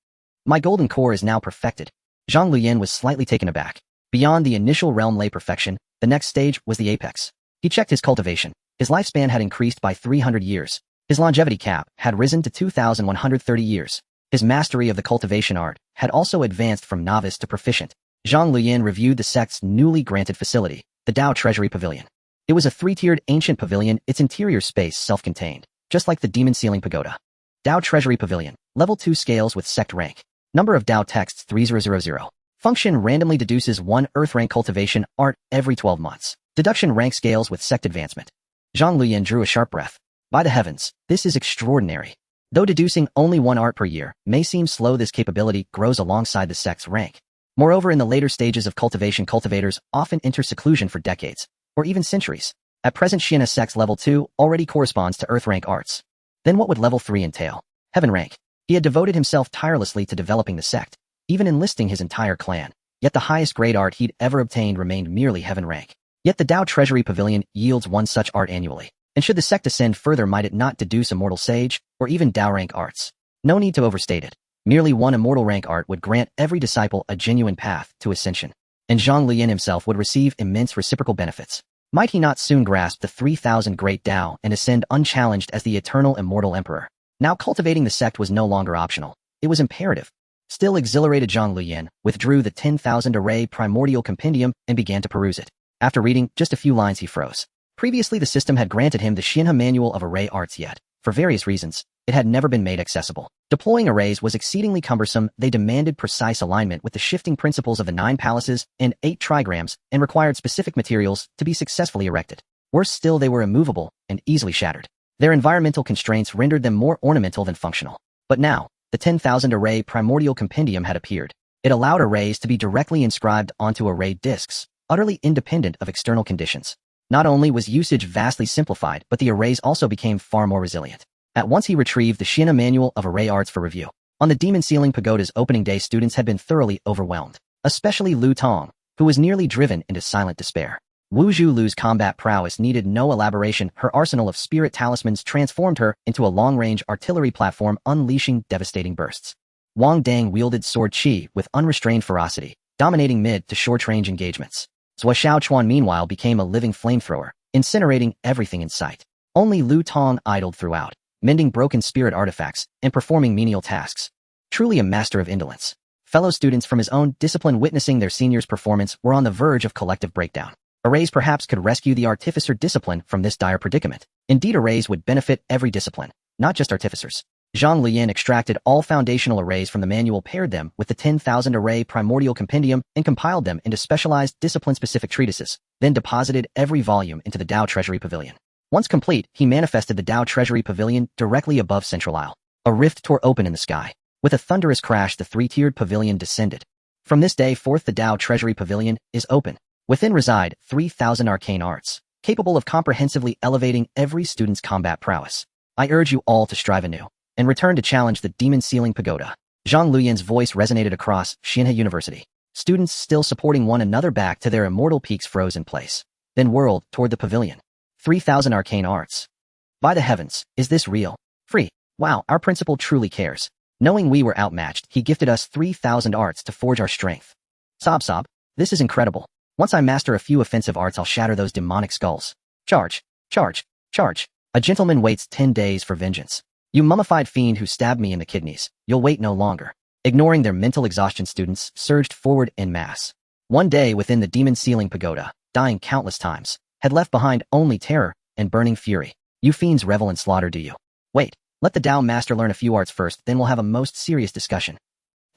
Speaker 1: My golden core is now perfected. Zhang Luyan was slightly taken aback. Beyond the initial realm lay perfection, the next stage was the apex. He checked his cultivation. His lifespan had increased by 300 years. His longevity cap had risen to 2,130 years. His mastery of the cultivation art had also advanced from novice to proficient. Zhang Luyan reviewed the sect's newly granted facility, the Dao Treasury Pavilion. It was a three-tiered ancient pavilion, its interior space self-contained, just like the Demon Ceiling Pagoda. Dao Treasury Pavilion, Level 2 scales with sect rank. Number of Dao texts 3000. Function randomly deduces 1 Earth rank cultivation art every 12 months. Deduction rank scales with sect advancement. Zhang Luyan drew a sharp breath. By the heavens, this is extraordinary. Though deducing only 1 art per year may seem slow, this capability grows alongside the sect's rank. Moreover, in the later stages of cultivation, cultivators often enter seclusion for decades, or even centuries. At present, Xianhe Sect's Level 2 already corresponds to Earth rank arts. Then what would Level 3 entail? Heaven rank. He had devoted himself tirelessly to developing the sect, even enlisting his entire clan. Yet the highest grade art he'd ever obtained remained merely heaven rank. Yet the Dao Treasury Pavilion yields 1 such art annually. And should the sect ascend further, might it not deduce Immortal Sage, or even Dao rank arts? No need to overstate it. Merely 1 Immortal rank art would grant every disciple a genuine path to ascension. And Zhang Luyan himself would receive immense reciprocal benefits. Might he not soon grasp the 3,000 great Dao and ascend unchallenged as the eternal immortal emperor? Now cultivating the sect was no longer optional. It was imperative. Still exhilarated, Zhang Luyan withdrew the 10,000 array primordial compendium and began to peruse it. After reading just a few lines, he froze. Previously, the system had granted him the Xianhe Manual of Array Arts, yet, for various reasons, it had never been made accessible. Deploying arrays was exceedingly cumbersome. They demanded precise alignment with the shifting principles of the 9 palaces and 8 trigrams and required specific materials to be successfully erected. Worse still, they were immovable and easily shattered. Their environmental constraints rendered them more ornamental than functional. But now, the 10,000 array primordial compendium had appeared. It allowed arrays to be directly inscribed onto array disks, utterly independent of external conditions. Not only was usage vastly simplified, but the arrays also became far more resilient. At once he retrieved the Xianhe Manual of Array Arts for review. On the Demon Ceiling Pagoda's opening day, students had been thoroughly overwhelmed, especially Lu Tong, who was nearly driven into silent despair. Wu Zhulu's combat prowess needed no elaboration. Her arsenal of spirit talismans transformed her into a long-range artillery platform, unleashing devastating bursts. Wang Dang wielded sword qi with unrestrained ferocity, dominating mid to short-range engagements. Zhou Xiaochuan meanwhile became a living flamethrower, incinerating everything in sight. Only Lu Tong idled throughout, mending broken spirit artifacts and performing menial tasks. Truly a master of indolence. Fellow students from his own discipline, witnessing their senior's performance, were on the verge of collective breakdown. Arrays perhaps could rescue the artificer discipline from this dire predicament. Indeed, arrays would benefit every discipline, not just artificers. Zhang Luyan extracted all foundational arrays from the manual, paired them with the 10,000 array primordial compendium, and compiled them into specialized discipline-specific treatises, then deposited every volume into the Dao Treasury Pavilion. Once complete, he manifested the Dao Treasury Pavilion directly above Central Isle. A rift tore open in the sky. With a thunderous crash, the 3-tiered pavilion descended. From this day forth, the Dao Treasury Pavilion is open. Within reside 3,000 arcane arts, capable of comprehensively elevating every student's combat prowess. I urge you all to strive anew and return to challenge the Demon Ceiling Pagoda. Zhang Luyan's voice resonated across Xianhe University. Students, still supporting one another back to their immortal peaks, froze in place, then whirled toward the pavilion. 3,000 arcane arts. By the heavens, is this real? Free. Wow, our principal truly cares. Knowing we were outmatched, he gifted us 3,000 arts to forge our strength. Sob. This is incredible. Once I master a few offensive arts, I'll shatter those demonic skulls. Charge. A gentleman waits 10 days for vengeance. You mummified fiend who stabbed me in the kidneys, you'll wait no longer. Ignoring their mental exhaustion, students surged forward en masse. One day within the Demon Ceiling Pagoda, dying countless times, had left behind only terror and burning fury. You fiends revel in slaughter, do you? Wait, let the Dao Master learn a few arts first, then we'll have a most serious discussion.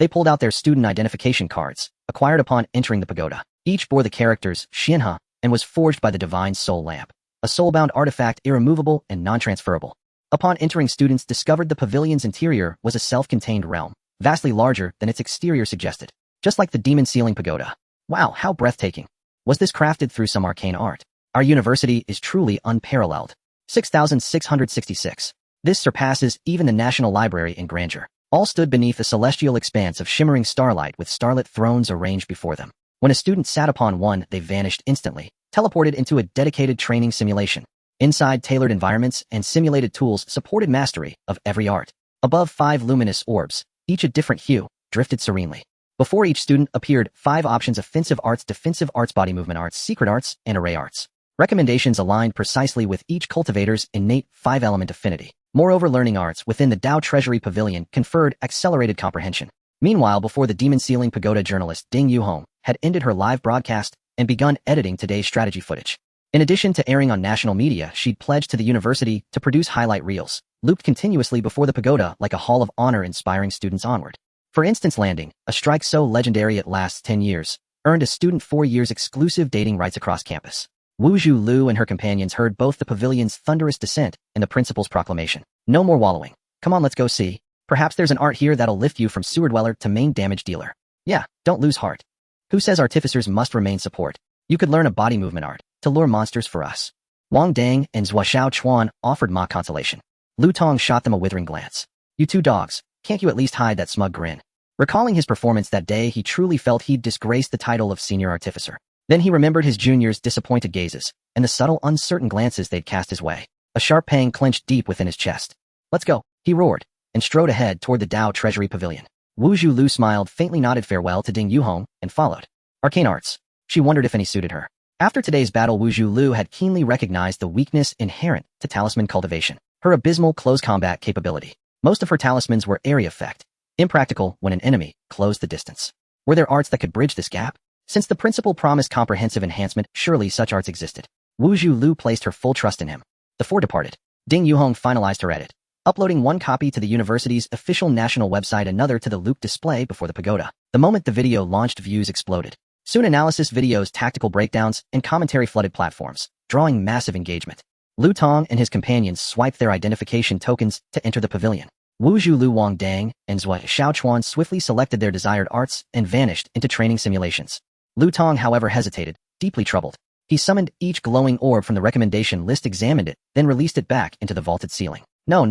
Speaker 1: They pulled out their student identification cards, acquired upon entering the pagoda. Each bore the characters Xianhe and was forged by the Divine Soul Lamp, a soulbound artifact, irremovable and non-transferable. Upon entering, students discovered the pavilion's interior was a self-contained realm, vastly larger than its exterior suggested. Just like the Demon Ceiling Pagoda. Wow, how breathtaking. Was this crafted through some arcane art? Our university is truly unparalleled. 6,666. This surpasses even the National Library in grandeur. All stood beneath a celestial expanse of shimmering starlight with starlit thrones arranged before them. When a student sat upon one, they vanished instantly, teleported into a dedicated training simulation. Inside, tailored environments and simulated tools supported mastery of every art. Above, 5 luminous orbs, each a different hue, drifted serenely. Before each student appeared 5 options: offensive arts, defensive arts, body movement arts, secret arts, and array arts. Recommendations aligned precisely with each cultivator's innate 5-element affinity. Moreover, learning arts within the Dao Treasury Pavilion conferred accelerated comprehension. Meanwhile, before the Demon Ceiling Pagoda, journalist Ding Yuhong had ended her live broadcast and begun editing today's strategy footage. In addition to airing on national media, she'd pledged to the university to produce highlight reels, looped continuously before the pagoda like a hall of honor, inspiring students onward. For instance, landing, a strike so legendary it lasts 10 years, earned a student 4 years exclusive dating rights across campus. Wu Zhu Lu and her companions heard both the pavilion's thunderous descent and the principal's proclamation. No more wallowing. Come on, let's go see. Perhaps there's an art here that'll lift you from sewer dweller to main damage dealer. Yeah, don't lose heart. Who says artificers must remain support? You could learn a body movement art to lure monsters for us. Wang Dang and Zhua Xiao Chuan offered mock consolation. Lu Tong shot them a withering glance. You two dogs, can't you at least hide that smug grin? Recalling his performance that day, he truly felt he'd disgraced the title of senior artificer. Then he remembered his juniors' disappointed gazes and the subtle, uncertain glances they'd cast his way. A sharp pang clenched deep within his chest. Let's go, he roared, and strode ahead toward the Dao Treasury Pavilion. Wu Zhu Lu smiled, faintly nodded farewell to Ding Yuhong, and followed. Arcane arts. She wondered if any suited her. After today's battle, Wu Zhu Lu had keenly recognized the weakness inherent to talisman cultivation, her abysmal close combat capability. Most of her talismans were area effect, impractical when an enemy closed the distance. Were there arts that could bridge this gap? Since the principal promised comprehensive enhancement, surely such arts existed. Wu Zhu Lu placed her full trust in him. The four departed. Ding Yuhong finalized her edit, uploading one copy to the university's official national website, another to the loop display before the pagoda. The moment the video launched, views exploded. Soon analysis videos, tactical breakdowns, and commentary flooded platforms, drawing massive engagement. Lu Tong and his companions swiped their identification tokens to enter the pavilion. Wu Zhu Lu, Wang Dang, and Zhua Xiaochuan swiftly selected their desired arts and vanished into training simulations. Lu Tong, however, hesitated, deeply troubled. He summoned each glowing orb from the recommendation list, examined it, then released it back into the vaulted ceiling. No,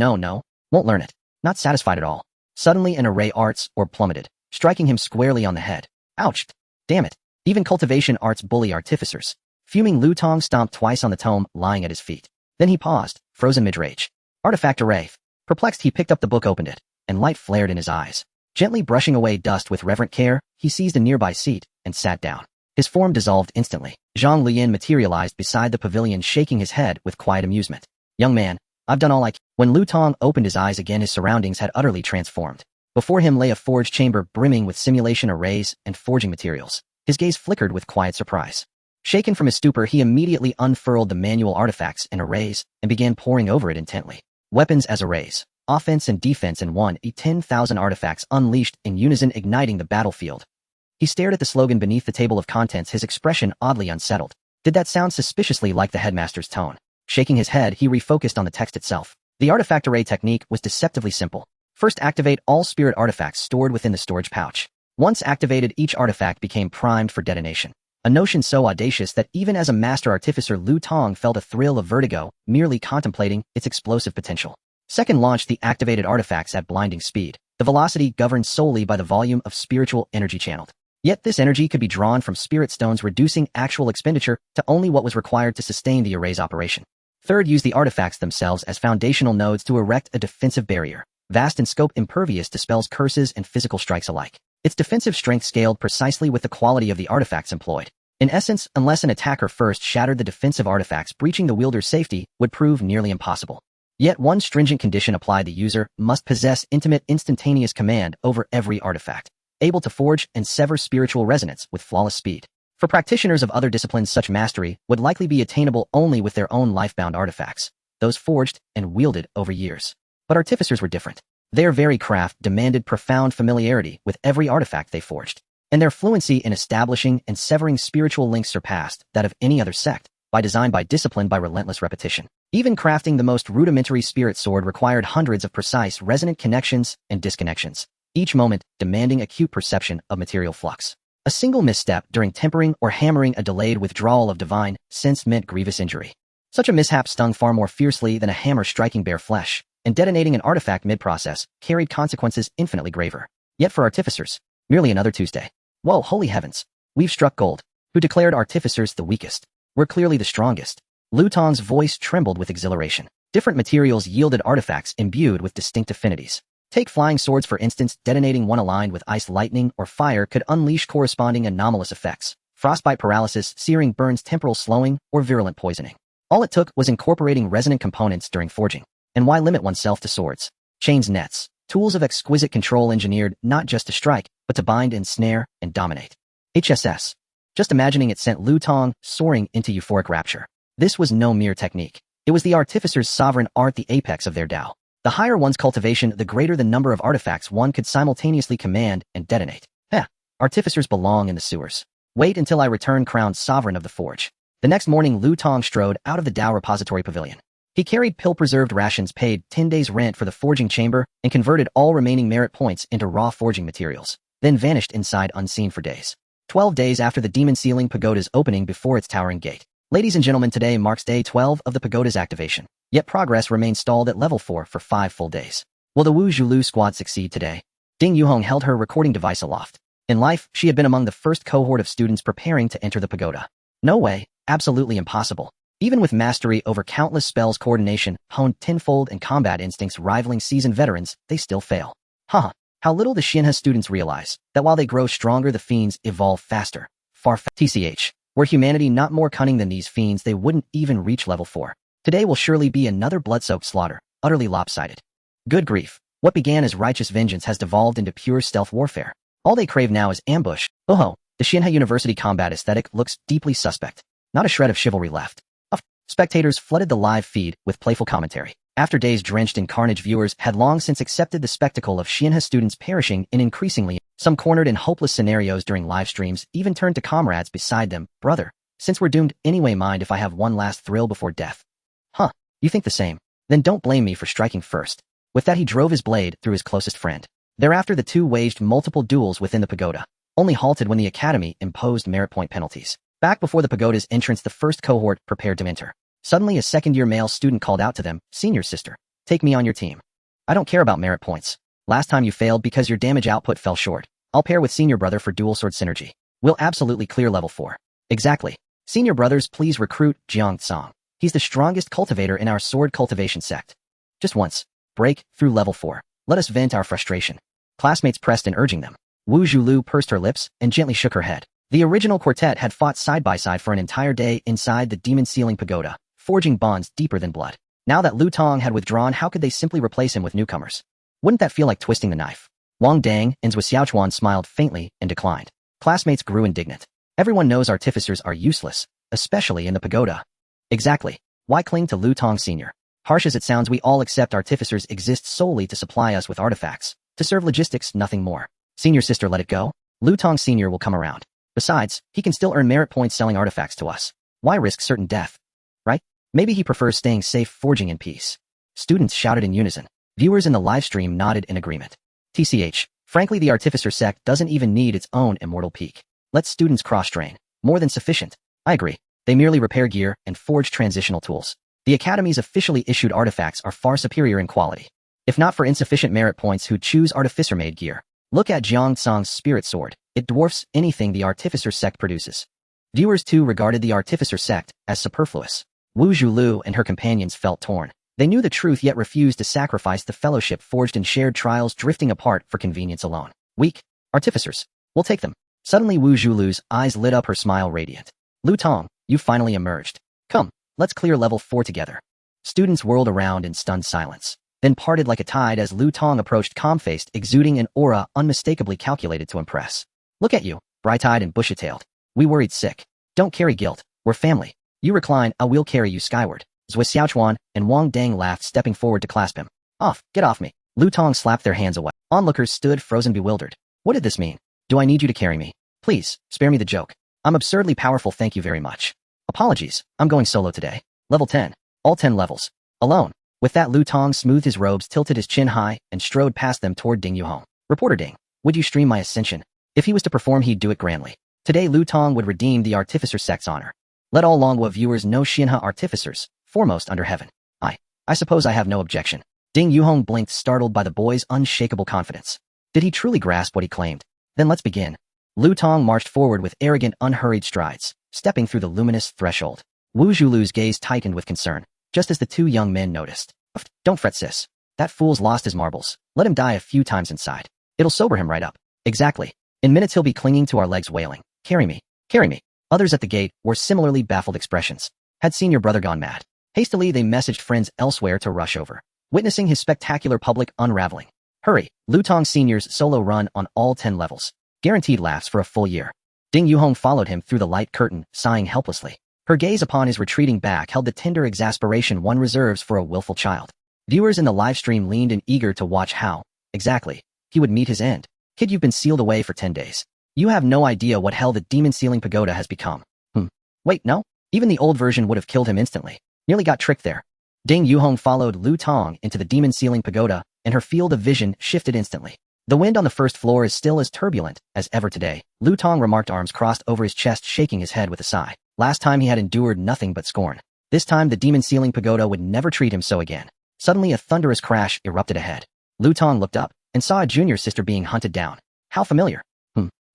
Speaker 1: won't learn it. Not satisfied at all. Suddenly an array arts orb plummeted, striking him squarely on the head. Ouched. Damn it. Even cultivation arts bully artificers. Fuming, Lu Tong stomped twice on the tome lying at his feet. Then he paused, frozen mid-rage. Artifact array. Perplexed, he picked up the book, opened it, and light flared in his eyes. Gently brushing away dust with reverent care, he seized a nearby seat and sat down. His form dissolved instantly. Zhang Luyan materialized beside the pavilion, shaking his head with quiet amusement. Young man, I've done all I can. When Lu Tong opened his eyes again, his surroundings had utterly transformed. Before him lay a forge chamber brimming with simulation arrays and forging materials. His gaze flickered with quiet surprise. Shaken from his stupor, he immediately unfurled the manual artifacts and arrays and began poring over it intently. Weapons as arrays, offense and defense in one, 10,000 artifacts unleashed in unison, igniting the battlefield. He stared at the slogan beneath the table of contents, his expression oddly unsettled. Did that sound suspiciously like the headmaster's tone? Shaking his head, he refocused on the text itself. The artifact array technique was deceptively simple. First, activate all spirit artifacts stored within the storage pouch. Once activated, each artifact became primed for detonation. A notion so audacious that even as a master artificer, Lu Tong felt a thrill of vertigo, merely contemplating its explosive potential. Second, launch the activated artifacts at blinding speed. The velocity governed solely by the volume of spiritual energy channeled. Yet this energy could be drawn from spirit stones, reducing actual expenditure to only what was required to sustain the array's operation. Third, use the artifacts themselves as foundational nodes to erect a defensive barrier, vast in scope, impervious to spells, curses, and physical strikes alike. Its defensive strength scaled precisely with the quality of the artifacts employed. In essence, unless an attacker first shattered the defensive artifacts, breaching the wielder's safety would prove nearly impossible. Yet one stringent condition applied: the user must possess intimate, instantaneous command over every artifact, able to forge and sever spiritual resonance with flawless speed. For practitioners of other disciplines, such mastery would likely be attainable only with their own life-bound artifacts, those forged and wielded over years. But artificers were different. Their very craft demanded profound familiarity with every artifact they forged, and their fluency in establishing and severing spiritual links surpassed that of any other sect, by design, by discipline, by relentless repetition. Even crafting the most rudimentary spirit sword required hundreds of precise resonant connections and disconnections, each moment demanding acute perception of material flux. A single misstep during tempering or hammering a delayed withdrawal of divine sense meant grievous injury. Such a mishap stung far more fiercely than a hammer striking bare flesh, and detonating an artifact mid-process carried consequences infinitely graver. Yet for artificers, merely another Tuesday. Whoa, holy heavens! We've struck gold. Who declared artificers the weakest? We're clearly the strongest. Lu Tong's voice trembled with exhilaration. Different materials yielded artifacts imbued with distinct affinities. Take flying swords for instance, detonating one aligned with ice lightning or fire could unleash corresponding anomalous effects. Frostbite paralysis, searing burns, temporal slowing, or virulent poisoning. All it took was incorporating resonant components during forging. And why limit oneself to swords? Chains, nets, tools of exquisite control engineered not just to strike, but to bind, ensnare, and dominate. HSS. Just imagining it sent Lu Tong soaring into euphoric rapture. This was no mere technique. It was the artificer's sovereign art, the apex of their Tao. The higher one's cultivation, the greater the number of artifacts one could simultaneously command and detonate. Artificers belong in the sewers. Wait until I return crowned sovereign of the forge. The next morning, Lu Tong strode out of the Tao repository pavilion. He carried pill-preserved rations, paid 10 days' rent for the forging chamber, and converted all remaining merit points into raw forging materials, then vanished inside unseen for days. 12 days after the demon ceiling pagoda's opening before its towering gate. Ladies and gentlemen, today marks day 12 of the pagoda's activation, yet progress remains stalled at level 4 for 5 full days. Will the Wu Zhulu squad succeed today? Ding Yuhong held her recording device aloft. In life, she had been among the first cohort of students preparing to enter the pagoda. No way, absolutely impossible. Even with mastery over countless spells, coordination honed tenfold, and combat instincts rivaling seasoned veterans, they still fail. How little the Xianhe students realize that while they grow stronger, the fiends evolve faster, far faster. TCH. Were humanity not more cunning than these fiends, they wouldn't even reach level 4. Today will surely be another blood-soaked slaughter, utterly lopsided. Good grief. What began as righteous vengeance has devolved into pure stealth warfare. All they crave now is ambush. The Xianhe University combat aesthetic looks deeply suspect. Not a shred of chivalry left. Spectators flooded the live feed with playful commentary. After days drenched in carnage, viewers had long since accepted the spectacle of Xianhe students perishing in increasingly some cornered in hopeless scenarios during live streams, even turned to comrades beside them. Brother, since we're doomed anyway, mind if I have one last thrill before death? You think the same? Then don't blame me for striking first. With that, he drove his blade through his closest friend. Thereafter, the two waged multiple duels within the pagoda, only halted when the academy imposed merit point penalties. Back before the pagoda's entrance, the first cohort prepared to enter. Suddenly, a second-year male student called out to them, "Senior sister, take me on your team. I don't care about merit points. Last time you failed because your damage output fell short. I'll pair with senior brother for dual sword synergy. We'll absolutely clear level 4. Exactly. Senior brothers, please recruit Jiang Tsang. He's the strongest cultivator in our sword cultivation sect. Just once. Break through level 4. Let us vent our frustration." Classmates pressed in, urging them. Wu Zhulu pursed her lips and gently shook her head. The original quartet had fought side by side for an entire day inside the demon ceiling pagoda, forging bonds deeper than blood. Now that Lu Tong had withdrawn, how could they simply replace him with newcomers? Wouldn't that feel like twisting the knife? Wang Dang and Zhou Xiaochuan smiled faintly and declined. Classmates grew indignant. Everyone knows artificers are useless, especially in the pagoda. Exactly. Why cling to Lu Tong Sr.? Harsh as it sounds, we all accept artificers exist solely to supply us with artifacts, to serve logistics, nothing more. Senior sister, let it go. Lu Tong Sr. will come around. Besides, he can still earn merit points selling artifacts to us. Why risk certain death? Right? Maybe he prefers staying safe, forging in peace. Students shouted in unison. Viewers in the livestream nodded in agreement. TCH. Frankly, the Artificer sect doesn't even need its own immortal peak. Let students cross-train. More than sufficient. I agree. They merely repair gear and forge transitional tools. The Academy's officially issued artifacts are far superior in quality. If not for insufficient merit points, who'd choose artificer-made gear? Look at Jiang Tsang's spirit sword. It dwarfs anything the Artificer sect produces. Viewers too regarded the Artificer sect as superfluous. Wu Zhulu and her companions felt torn. They knew the truth yet refused to sacrifice the fellowship forged in shared trials, drifting apart for convenience alone. Weak artificers. We'll take them. Suddenly Wu Zhulu's eyes lit up, her smile radiant. Lu Tong, you finally emerged. Come, let's clear level 4 together. Students whirled around in stunned silence, then parted like a tide as Lu Tong approached, calm-faced, exuding an aura unmistakably calculated to impress. Look at you, bright-eyed and bushy-tailed. We worried sick. Don't carry guilt. We're family. You recline, I will carry you skyward. Zhou Xiaochuan and Wang Dang laughed, stepping forward to clasp him. Get off me. Lu Tong slapped their hands away. Onlookers stood frozen, bewildered. What did this mean? Do I need you to carry me? Please, spare me the joke. I'm absurdly powerful, thank you very much. Apologies, I'm going solo today. Level 10. All 10 levels. Alone. With that, Lu Tong smoothed his robes, tilted his chin high, and strode past them toward Ding Yuhong. Reporter Ding, would you stream my ascension? If he was to perform, he'd do it grandly. Today, Lu Tong would redeem the Artificer sect's honor. Let all Longhua viewers know Xianhe artificers, foremost under heaven. I suppose I have no objection. Ding Yuhong blinked, startled by the boy's unshakable confidence. Did he truly grasp what he claimed? Then let's begin. Lu Tong marched forward with arrogant, unhurried strides, stepping through the luminous threshold. Wu Zhulu's gaze tightened with concern, just as the two young men noticed. Don't fret, sis. That fool's lost his marbles. Let him die a few times inside. It'll sober him right up. Exactly. In minutes he'll be clinging to our legs wailing, "Carry me. Carry me." Others at the gate wore similarly baffled expressions. Had senior brother gone mad? Hastily they messaged friends elsewhere to rush over, witnessing his spectacular public unraveling. Hurry, Lutong Sr.'s solo run on all 10 levels. Guaranteed laughs for a full year. Ding Yuhong followed him through the light curtain, sighing helplessly. Her gaze upon his retreating back held the tender exasperation one reserves for a willful child. Viewers in the live stream leaned in eager to watch how, exactly, he would meet his end. Kid, you've been sealed away for 10 days. You have no idea what hell the demon sealing pagoda has become. Wait, no? Even the old version would have killed him instantly. Nearly got tricked there. Ding Yuhong followed Lu Tong into the demon sealing pagoda, and her field of vision shifted instantly. The wind on the first floor is still as turbulent as ever today, Lu Tong remarked, arms crossed over his chest, shaking his head with a sigh. Last time he had endured nothing but scorn. This time the demon sealing pagoda would never treat him so again. Suddenly a thunderous crash erupted ahead. Lu Tong looked up and saw a junior sister being hunted down. How familiar.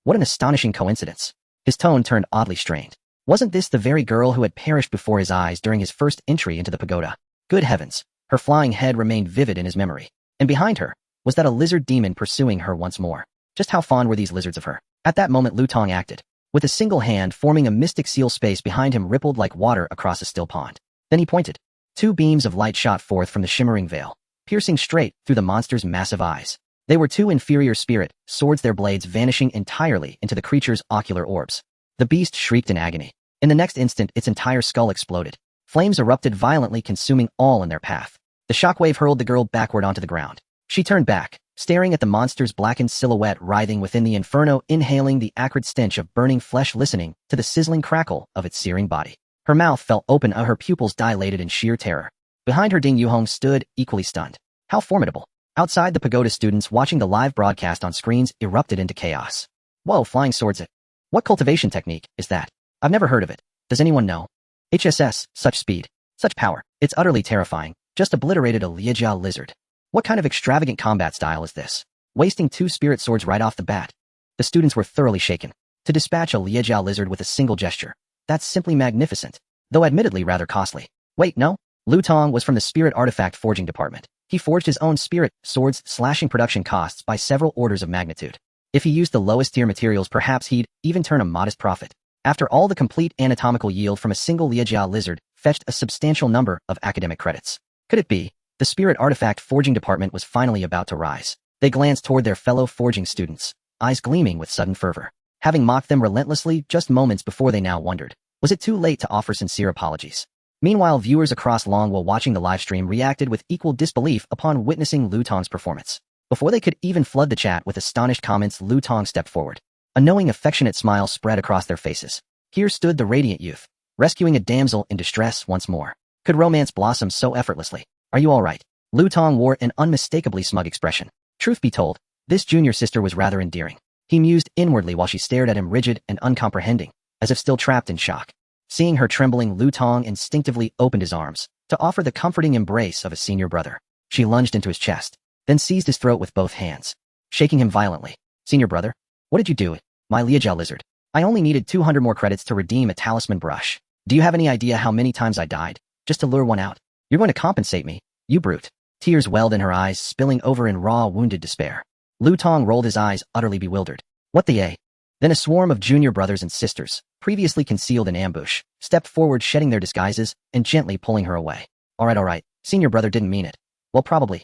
Speaker 1: What an astonishing coincidence. His tone turned oddly strained. Wasn't this the very girl who had perished before his eyes during his first entry into the pagoda? Good heavens, her flying head remained vivid in his memory. And behind her, was that a lizard demon pursuing her once more? Just how fond were these lizards of her? At that moment Lu Tong acted. With a single hand forming a mystic seal, space behind him rippled like water across a still pond. Then he pointed. 2 beams of light shot forth from the shimmering veil, piercing straight through the monster's massive eyes. They were 2 inferior spirit swords, their blades vanishing entirely into the creature's ocular orbs. The beast shrieked in agony. In the next instant, its entire skull exploded. Flames erupted violently, consuming all in their path. The shockwave hurled the girl backward onto the ground. She turned back, staring at the monster's blackened silhouette writhing within the inferno, inhaling the acrid stench of burning flesh, listening to the sizzling crackle of its searing body. Her mouth fell open, her pupils dilated in sheer terror. Behind her, Ding Yuhong stood, equally stunned. How formidable. Outside the pagoda, students watching the live broadcast on screens erupted into chaos. Whoa, flying swords! What cultivation technique is that? I've never heard of it. Does anyone know? HSS, such speed, such power. It's utterly terrifying. Just obliterated a Liejia lizard. What kind of extravagant combat style is this? Wasting 2 spirit swords right off the bat. The students were thoroughly shaken. To dispatch a Liejia lizard with a single gesture. That's simply magnificent, though admittedly rather costly. Wait, no? Lu Tong was from the spirit artifact forging department. He forged his own spirit swords, slashing production costs by several orders of magnitude. If he used the lowest tier materials, perhaps he'd even turn a modest profit. After all, the complete anatomical yield from a single Liejia lizard fetched a substantial number of academic credits. Could it be? The spirit artifact forging department was finally about to rise. They glanced toward their fellow forging students, eyes gleaming with sudden fervor. Having mocked them relentlessly just moments before, they now wondered, was it too late to offer sincere apologies? Meanwhile, viewers across Longwell watching the livestream reacted with equal disbelief upon witnessing Lu Tong's performance. Before they could even flood the chat with astonished comments, Lu Tong stepped forward. A knowing, affectionate smile spread across their faces. Here stood the radiant youth, rescuing a damsel in distress once more. Could romance blossom so effortlessly? Are you all right? Lu Tong wore an unmistakably smug expression. Truth be told, this junior sister was rather endearing. He mused inwardly while she stared at him, rigid and uncomprehending, as if still trapped in shock. Seeing her trembling, Lu Tong instinctively opened his arms to offer the comforting embrace of a senior brother. She lunged into his chest, then seized his throat with both hands, shaking him violently. Senior brother? What did you do? My Liejia lizard. I only needed 200 more credits to redeem a talisman brush. Do you have any idea how many times I died, just to lure one out? You're going to compensate me, you brute. Tears welled in her eyes, spilling over in raw, wounded despair. Lu Tong rolled his eyes, utterly bewildered. What the a? Then a swarm of junior brothers and sisters, previously concealed in ambush, stepped forward, shedding their disguises and gently pulling her away. All right, senior brother didn't mean it. Well, probably.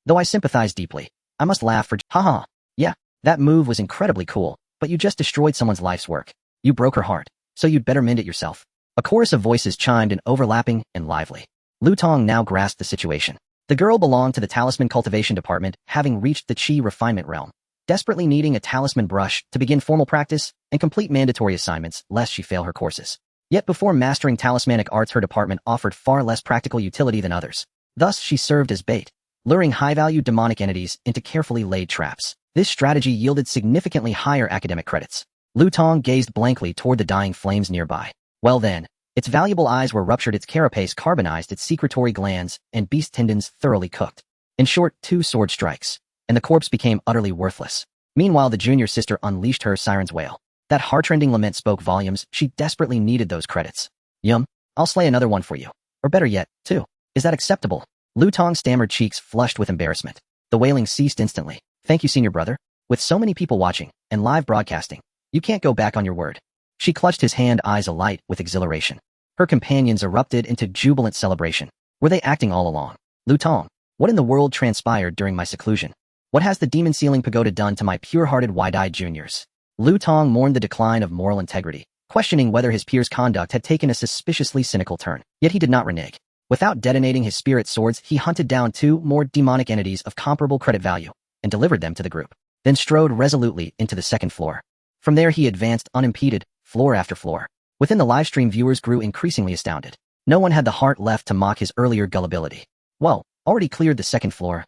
Speaker 1: Though I sympathize deeply, I must laugh for haha. Yeah, that move was incredibly cool, but you just destroyed someone's life's work. You broke her heart, so you'd better mend it yourself. A chorus of voices chimed in, overlapping and lively. Lu Tong now grasped the situation. The girl belonged to the Talisman cultivation department, having reached the Qi refinement realm, desperately needing a talisman brush to begin formal practice and complete mandatory assignments lest she fail her courses. Yet before mastering talismanic arts, her department offered far less practical utility than others. Thus she served as bait, luring high-value demonic entities into carefully laid traps. This strategy yielded significantly higher academic credits. Lu Tong gazed blankly toward the dying flames nearby. Well then, its valuable eyes were ruptured, its carapace carbonized, its secretory glands and beast tendons thoroughly cooked. In short, 2 sword strikes, and the corpse became utterly worthless. Meanwhile, the junior sister unleashed her siren's wail. That heartrending lament spoke volumes. She desperately needed those credits. Yum, I'll slay another one for you. Or better yet, 2. Is that acceptable? Lu Tong's stammered cheeks flushed with embarrassment. The wailing ceased instantly. Thank you, senior brother. With so many people watching, and live broadcasting, you can't go back on your word. She clutched his hand, eyes alight with exhilaration. Her companions erupted into jubilant celebration. Were they acting all along? Lu Tong, what in the world transpired during my seclusion? What has the demon sealing pagoda done to my pure-hearted wide-eyed juniors? Lu Tong mourned the decline of moral integrity, questioning whether his peers' conduct had taken a suspiciously cynical turn. Yet he did not renege. Without detonating his spirit swords, he hunted down 2 more demonic entities of comparable credit value and delivered them to the group, then strode resolutely into the second floor. From there he advanced unimpeded, floor after floor. Within the livestream, viewers grew increasingly astounded. No one had the heart left to mock his earlier gullibility. Whoa, already cleared the second floor.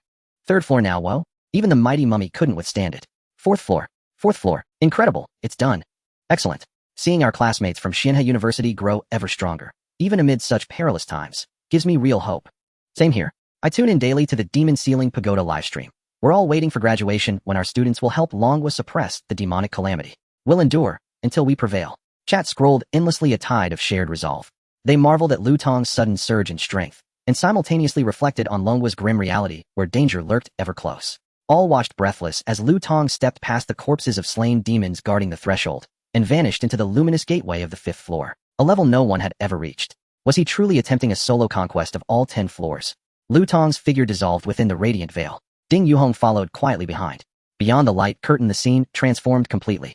Speaker 1: Third floor now, whoa. Even the mighty mummy couldn't withstand it. Fourth floor. Fourth floor. Incredible, it's done. Excellent. Seeing our classmates from Xianhe University grow ever stronger, even amid such perilous times, gives me real hope. Same here. I tune in daily to the Demon Sealing Pagoda livestream. We're all waiting for graduation when our students will help Longwa suppress the demonic calamity. We'll endure until we prevail. Chat scrolled endlessly, a tide of shared resolve. They marveled at Lu Tong's sudden surge in strength, and simultaneously reflected on Longwa's grim reality where danger lurked ever close. All watched breathless as Lu Tong stepped past the corpses of slain demons guarding the threshold, and vanished into the luminous gateway of the 5th floor, a level no one had ever reached. Was he truly attempting a solo conquest of all 10 floors? Lu Tong's figure dissolved within the radiant veil. Ding Yuhong followed quietly behind. Beyond the light curtain, the scene transformed completely.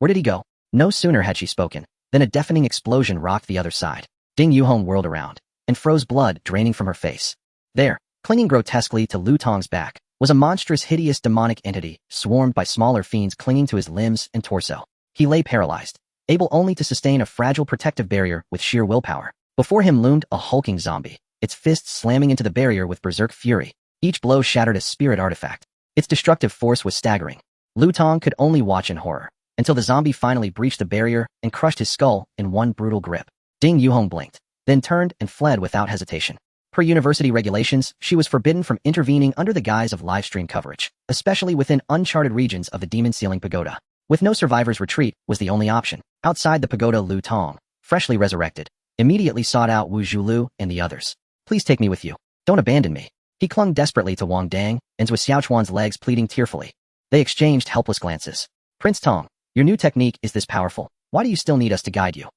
Speaker 1: Where did he go? No sooner had she spoken than a deafening explosion rocked the other side. Ding Yuhong whirled around and froze, blood draining from her face. There, clinging grotesquely to Lu Tong's back, was a monstrous, hideous demonic entity, swarmed by smaller fiends clinging to his limbs and torso. He lay paralyzed, able only to sustain a fragile protective barrier with sheer willpower. Before him loomed a hulking zombie, its fists slamming into the barrier with berserk fury. Each blow shattered a spirit artifact. Its destructive force was staggering. Lu Tong could only watch in horror, until the zombie finally breached the barrier and crushed his skull in one brutal grip. Ding Yuhong blinked, then turned and fled without hesitation. Per university regulations, she was forbidden from intervening under the guise of livestream coverage, especially within uncharted regions of the Demon Sealing Pagoda. With no survivors, retreat was the only option. Outside the pagoda, Lu Tong, freshly resurrected, immediately sought out Wu Zhulu and the others. Please take me with you. Don't abandon me. He clung desperately to Wang Dang and Zhou Xiaochuan's legs, pleading tearfully. They exchanged helpless glances. Prince Tong, your new technique is this powerful. Why do you still need us to guide you?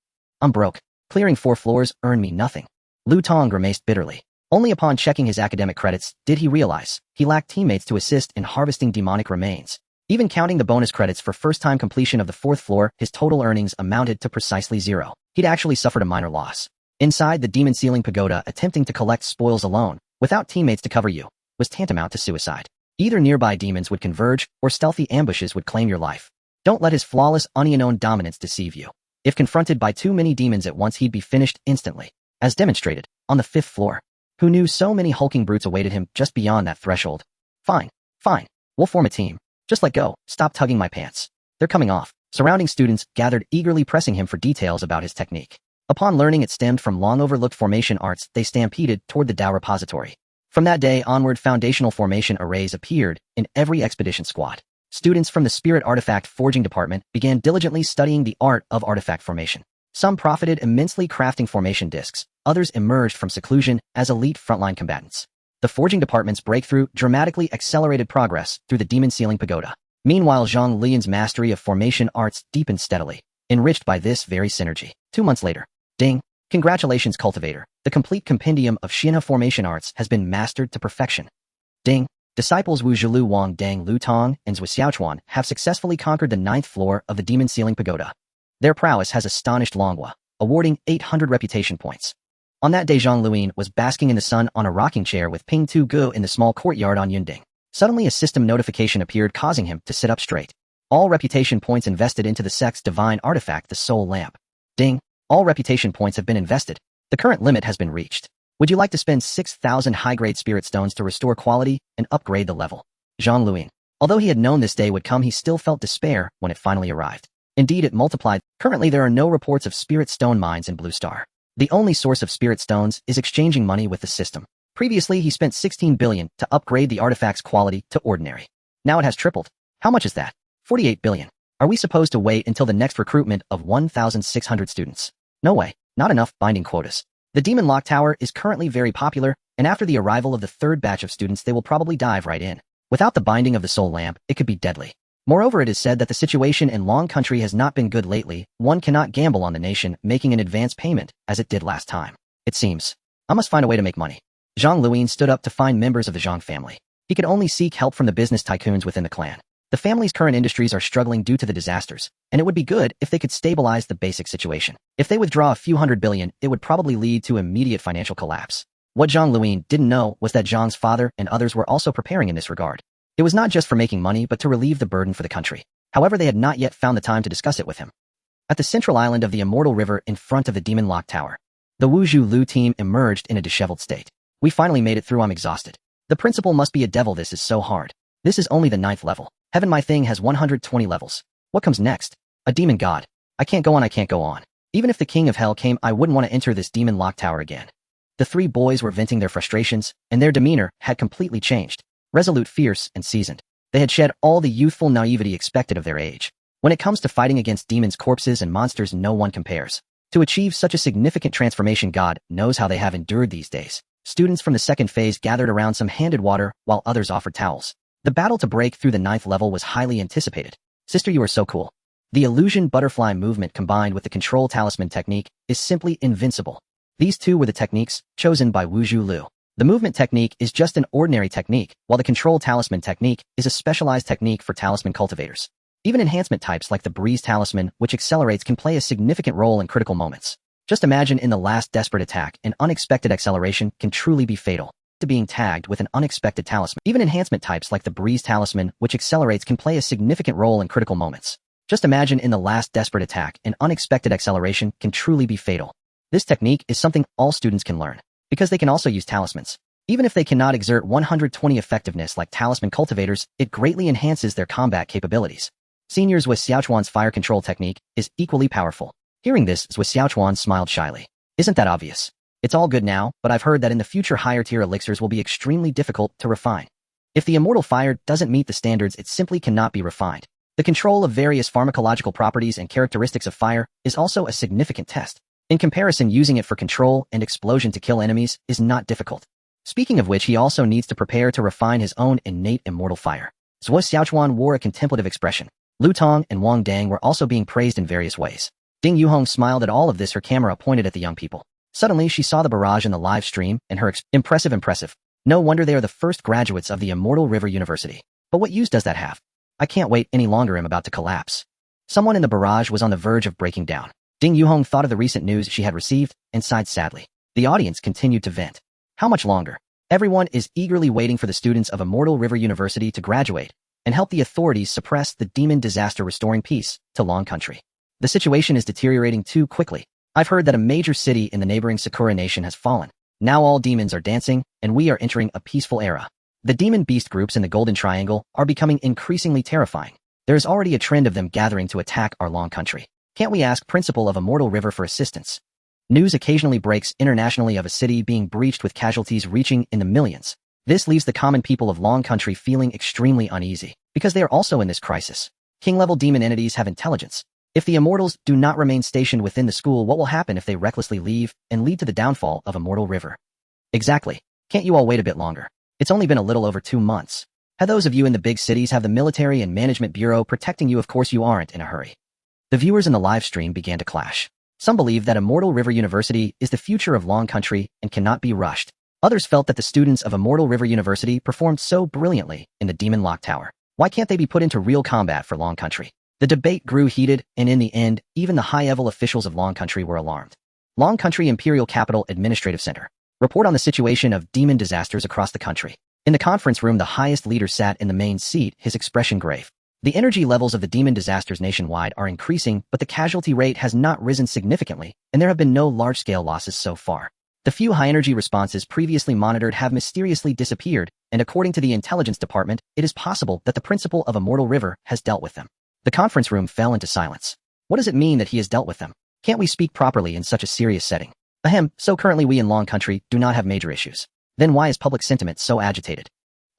Speaker 1: I'm broke. Clearing 4 floors earned me nothing. Lu Tong grimaced bitterly. Only upon checking his academic credits did he realize he lacked teammates to assist in harvesting demonic remains. Even counting the bonus credits for first-time completion of the 4th floor, his total earnings amounted to precisely 0. He'd actually suffered a minor loss. Inside the Demon Sealing Pagoda, attempting to collect spoils alone, without teammates to cover you, was tantamount to suicide. Either nearby demons would converge, or stealthy ambushes would claim your life. Don't let his flawless, unknown dominance deceive you. If confronted by too many demons at once, he'd be finished instantly, as demonstrated on the 5th floor. Who knew so many hulking brutes awaited him just beyond that threshold? Fine. We'll form a team. Just let go. Stop tugging my pants. They're coming off. Surrounding students gathered, eagerly pressing him for details about his technique. Upon learning it stemmed from long-overlooked formation arts, they stampeded toward the Dao repository. From that day onward, foundational formation arrays appeared in every expedition squad. Students from the Spirit Artifact Forging Department began diligently studying the art of artifact formation. Some profited immensely crafting formation discs, others emerged from seclusion as elite frontline combatants. The Forging Department's breakthrough dramatically accelerated progress through the Demon Sealing Pagoda. Meanwhile, Zhang Luyan's mastery of formation arts deepened steadily, enriched by this very synergy. 2 months later. Ding! Congratulations, cultivator. The complete compendium of Xianhe formation arts has been mastered to perfection. Ding! Disciples Wu Zhulu, Wang Dang, Lu Tong, and Zhou Xiaochuan have successfully conquered the 9th floor of the Demon Sealing Pagoda. Their prowess has astonished Longwa, awarding 800 reputation points. On that day, Zhang Luyan was basking in the sun on a rocking chair with Ping Tu Gu in the small courtyard on Yunding. Suddenly a system notification appeared, causing him to sit up straight. All reputation points invested into the sect's divine artifact, the Soul Lamp. Ding! All reputation points have been invested. The current limit has been reached. Would you like to spend 6,000 high-grade spirit stones to restore quality and upgrade the level? Zhang Luyan. Although he had known this day would come, he still felt despair when it finally arrived. Indeed, it multiplied. Currently, there are no reports of spirit stone mines in Blue Star. The only source of spirit stones is exchanging money with the system. Previously, he spent 16 billion to upgrade the artifact's quality to ordinary. Now it has tripled. How much is that? 48 billion. Are we supposed to wait until the next recruitment of 1,600 students? No way. Not enough binding quotas. The Demon Lock Tower is currently very popular, and after the arrival of the third batch of students they will probably dive right in. Without the binding of the soul lamp, it could be deadly. Moreover, it is said that the situation in Long Country has not been good lately. One cannot gamble on the nation making an advance payment, as it did last time. It seems. I must find a way to make money. Zhang Luyan stood up to find members of the Zhang family. He could only seek help from the business tycoons within the clan. The family's current industries are struggling due to the disasters, and it would be good if they could stabilize the basic situation. If they withdraw a few $100 billion, it would probably lead to immediate financial collapse. What Zhang Luyan didn't know was that Zhang's father and others were also preparing in this regard. It was not just for making money but to relieve the burden for the country. However, they had not yet found the time to discuss it with him. At the central island of the Immortal River in front of the Demon Lock Tower, the Wuzhu Lu team emerged in a disheveled state. We finally made it through. I'm exhausted. The principal must be a devil. This is so hard. This is only the 9th level. Heaven, my thing has 120 levels. What comes next? A demon god. I can't go on. I can't go on. Even if the king of hell came, I wouldn't want to enter this demon lock tower again. The three boys were venting their frustrations, and their demeanor had completely changed. Resolute, fierce, and seasoned. They had shed all the youthful naivety expected of their age. When it comes to fighting against demons, corpses, and monsters, no one compares. To achieve such a significant transformation, God knows how they have endured these days. Students from the second phase gathered around. Some handed water, while others offered towels. The battle to break through the 9th level was highly anticipated. Sister, you are so cool. The illusion butterfly movement combined with the control talisman technique is simply invincible. These two were the techniques chosen by Wuzhu Lu. The movement technique is just an ordinary technique, while the control talisman technique is a specialized technique for talisman cultivators. Even enhancement types like the breeze talisman, which accelerates, can play a significant role in critical moments. Just imagine in the last desperate attack, an unexpected acceleration can truly be fatal to being tagged with an unexpected talisman. Even enhancement types like the breeze talisman, which accelerates, can play a significant role in critical moments. Just imagine in the last desperate attack, an unexpected acceleration can truly be fatal. This technique is something all students can learn, because they can also use talismans. Even if they cannot exert 120 effectiveness like talisman cultivators, it greatly enhances their combat capabilities. Seniors with Xiaochuan's fire control technique is equally powerful. Hearing this, Zhou Xiaochuan smiled shyly. Isn't that obvious? It's all good now, but I've heard that in the future higher tier elixirs will be extremely difficult to refine. If the immortal fire doesn't meet the standards, it simply cannot be refined. The control of various pharmacological properties and characteristics of fire is also a significant test. In comparison, using it for control and explosion to kill enemies is not difficult. Speaking of which, he also needs to prepare to refine his own innate immortal fire. Zhou Xiaochuan wore a contemplative expression. Lu Tong and Wang Dang were also being praised in various ways. Ding Yuhong smiled at all of this, her camera pointed at the young people. Suddenly, she saw the barrage in the live stream, and her impressive. No wonder they are the first graduates of the Immortal River University. But what use does that have? I can't wait any longer. I'm about to collapse. Someone in the barrage was on the verge of breaking down. Ding Yuhong thought of the recent news she had received and sighed sadly. The audience continued to vent. How much longer? Everyone is eagerly waiting for the students of Immortal River University to graduate and help the authorities suppress the demon disaster, restoring peace to Long Country. The situation is deteriorating too quickly. I've heard that a major city in the neighboring Sakura nation has fallen. Now all demons are dancing, and we are entering a peaceful era. The demon beast groups in the Golden Triangle are becoming increasingly terrifying. There is already a trend of them gathering to attack our Long Country. Can't we ask Principal of Immortal River for assistance? News occasionally breaks internationally of a city being breached with casualties reaching in the millions. This leaves the common people of Long Country feeling extremely uneasy, because they are also in this crisis. King-level demon entities have intelligence. If the immortals do not remain stationed within the school, what will happen if they recklessly leave and lead to the downfall of Immortal River? Exactly. Can't you all wait a bit longer? It's only been a little over 2 months. How those of you in the big cities have the military and management bureau protecting you? Of course you aren't in a hurry. The viewers in the live stream began to clash. Some believe that Immortal River University is the future of Long Country and cannot be rushed. Others felt that the students of Immortal River University performed so brilliantly in the Demon Lock Tower. Why can't they be put into real combat for Long Country? The debate grew heated, and in the end, even the high-level officials of Long Country were alarmed. Long Country Imperial Capital Administrative Center. Report on the situation of demon disasters across the country. In the conference room, the highest leader sat in the main seat, his expression grave. The energy levels of the demon disasters nationwide are increasing, but the casualty rate has not risen significantly, and there have been no large-scale losses so far. The few high-energy responses previously monitored have mysteriously disappeared, and according to the intelligence department, it is possible that the principal of Immortal River has dealt with them. The conference room fell into silence. What does it mean that he has dealt with them? Can't we speak properly in such a serious setting? Ahem, so currently we in Long Country do not have major issues. Then why is public sentiment so agitated?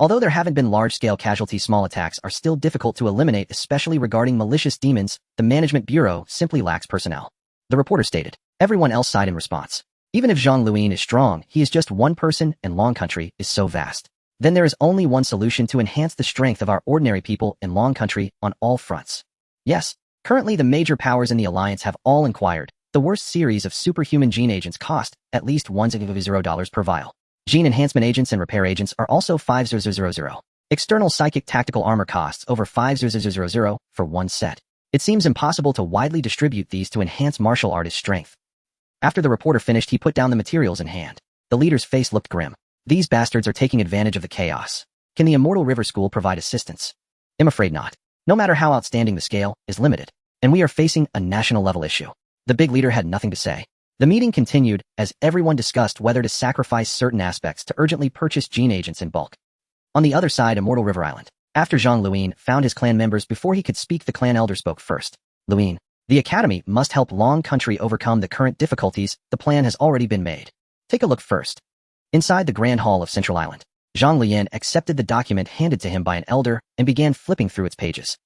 Speaker 1: Although there haven't been large-scale casualties, small attacks are still difficult to eliminate, especially regarding malicious demons. The Management Bureau simply lacks personnel. The reporter stated. Everyone else sighed in response. Even if Zhang Luyan is strong, he is just one person and Long Country is so vast. Then there is only one solution to enhance the strength of our ordinary people in Long Country on all fronts. Yes, currently the major powers in the alliance have all inquired. The worst series of superhuman gene agents cost at least $1.00 per vial. Gene enhancement agents and repair agents are also 5,000. External psychic tactical armor costs over 5,000 for one set. It seems impossible to widely distribute these to enhance martial artist strength. After the reporter finished, he put down the materials in hand. The leader's face looked grim. These bastards are taking advantage of the chaos. Can the Immortal River School provide assistance? I'm afraid not. No matter how outstanding the scale is limited, and we are facing a national level issue. The big leader had nothing to say. The meeting continued as everyone discussed whether to sacrifice certain aspects to urgently purchase gene agents in bulk. On the other side, Immortal River Island. After Zhang Luyan found his clan members before he could speak, the clan elder spoke first. Luyan, the academy must help Long Country overcome the current difficulties. The plan has already been made. Take a look first. Inside the Grand Hall of Central Island, Zhang Luyan accepted the document handed to him by an elder and began flipping through its pages.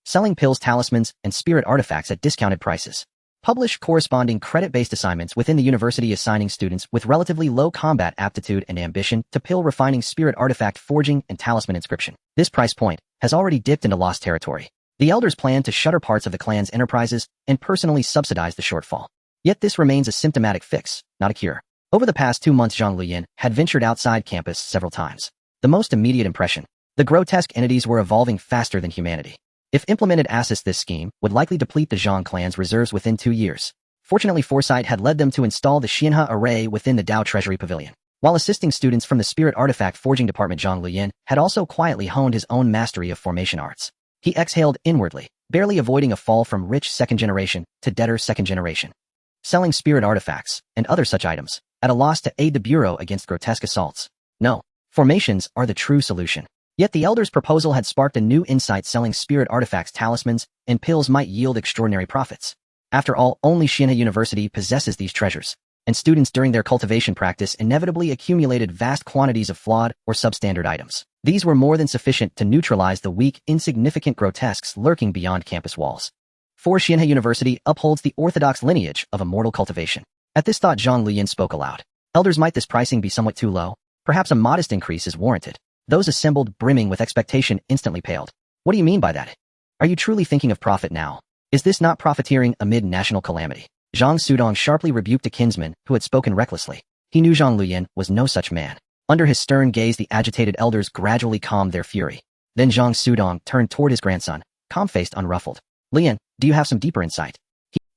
Speaker 1: Selling pills, talismans, and spirit artifacts at discounted prices. Publish corresponding credit-based assignments within the university, assigning students with relatively low combat aptitude and ambition to pill refining, spirit artifact forging, and talisman inscription. This price point has already dipped into lost territory. The elders plan to shutter parts of the clan's enterprises and personally subsidize the shortfall. Yet this remains a symptomatic fix, not a cure. Over the past 2 months, Zhang Luyan had ventured outside campus several times. The most immediate impression: the grotesque entities were evolving faster than humanity. If implemented, this scheme would likely deplete the Zhang clan's reserves within 2 years. Fortunately, foresight had led them to install the Xianhe array within the Dao Treasury Pavilion. While assisting students from the Spirit Artifact Forging Department, Zhang Luyan had also quietly honed his own mastery of formation arts. He exhaled inwardly, barely avoiding a fall from rich second generation to debtor second generation. Selling spirit artifacts and other such items, at a loss to aid the Bureau against grotesque assaults. No, formations are the true solution. Yet the elder's proposal had sparked a new insight: selling spirit artifacts, talismans, and pills might yield extraordinary profits. After all, only Xianhe University possesses these treasures, and students during their cultivation practice inevitably accumulated vast quantities of flawed or substandard items. These were more than sufficient to neutralize the weak, insignificant grotesques lurking beyond campus walls. For Xianhe University upholds the orthodox lineage of immortal cultivation. At this thought, Zhang Luyan spoke aloud. Elders, might this pricing be somewhat too low? Perhaps a modest increase is warranted. Those assembled, brimming with expectation, instantly paled. What do you mean by that? Are you truly thinking of profit now? Is this not profiteering amid national calamity? Zhang Sudong sharply rebuked a kinsman who had spoken recklessly. He knew Zhang Luyan was no such man. Under his stern gaze, the agitated elders gradually calmed their fury. Then Zhang Sudong turned toward his grandson, calm-faced, unruffled. Luyan, do you have some deeper insight?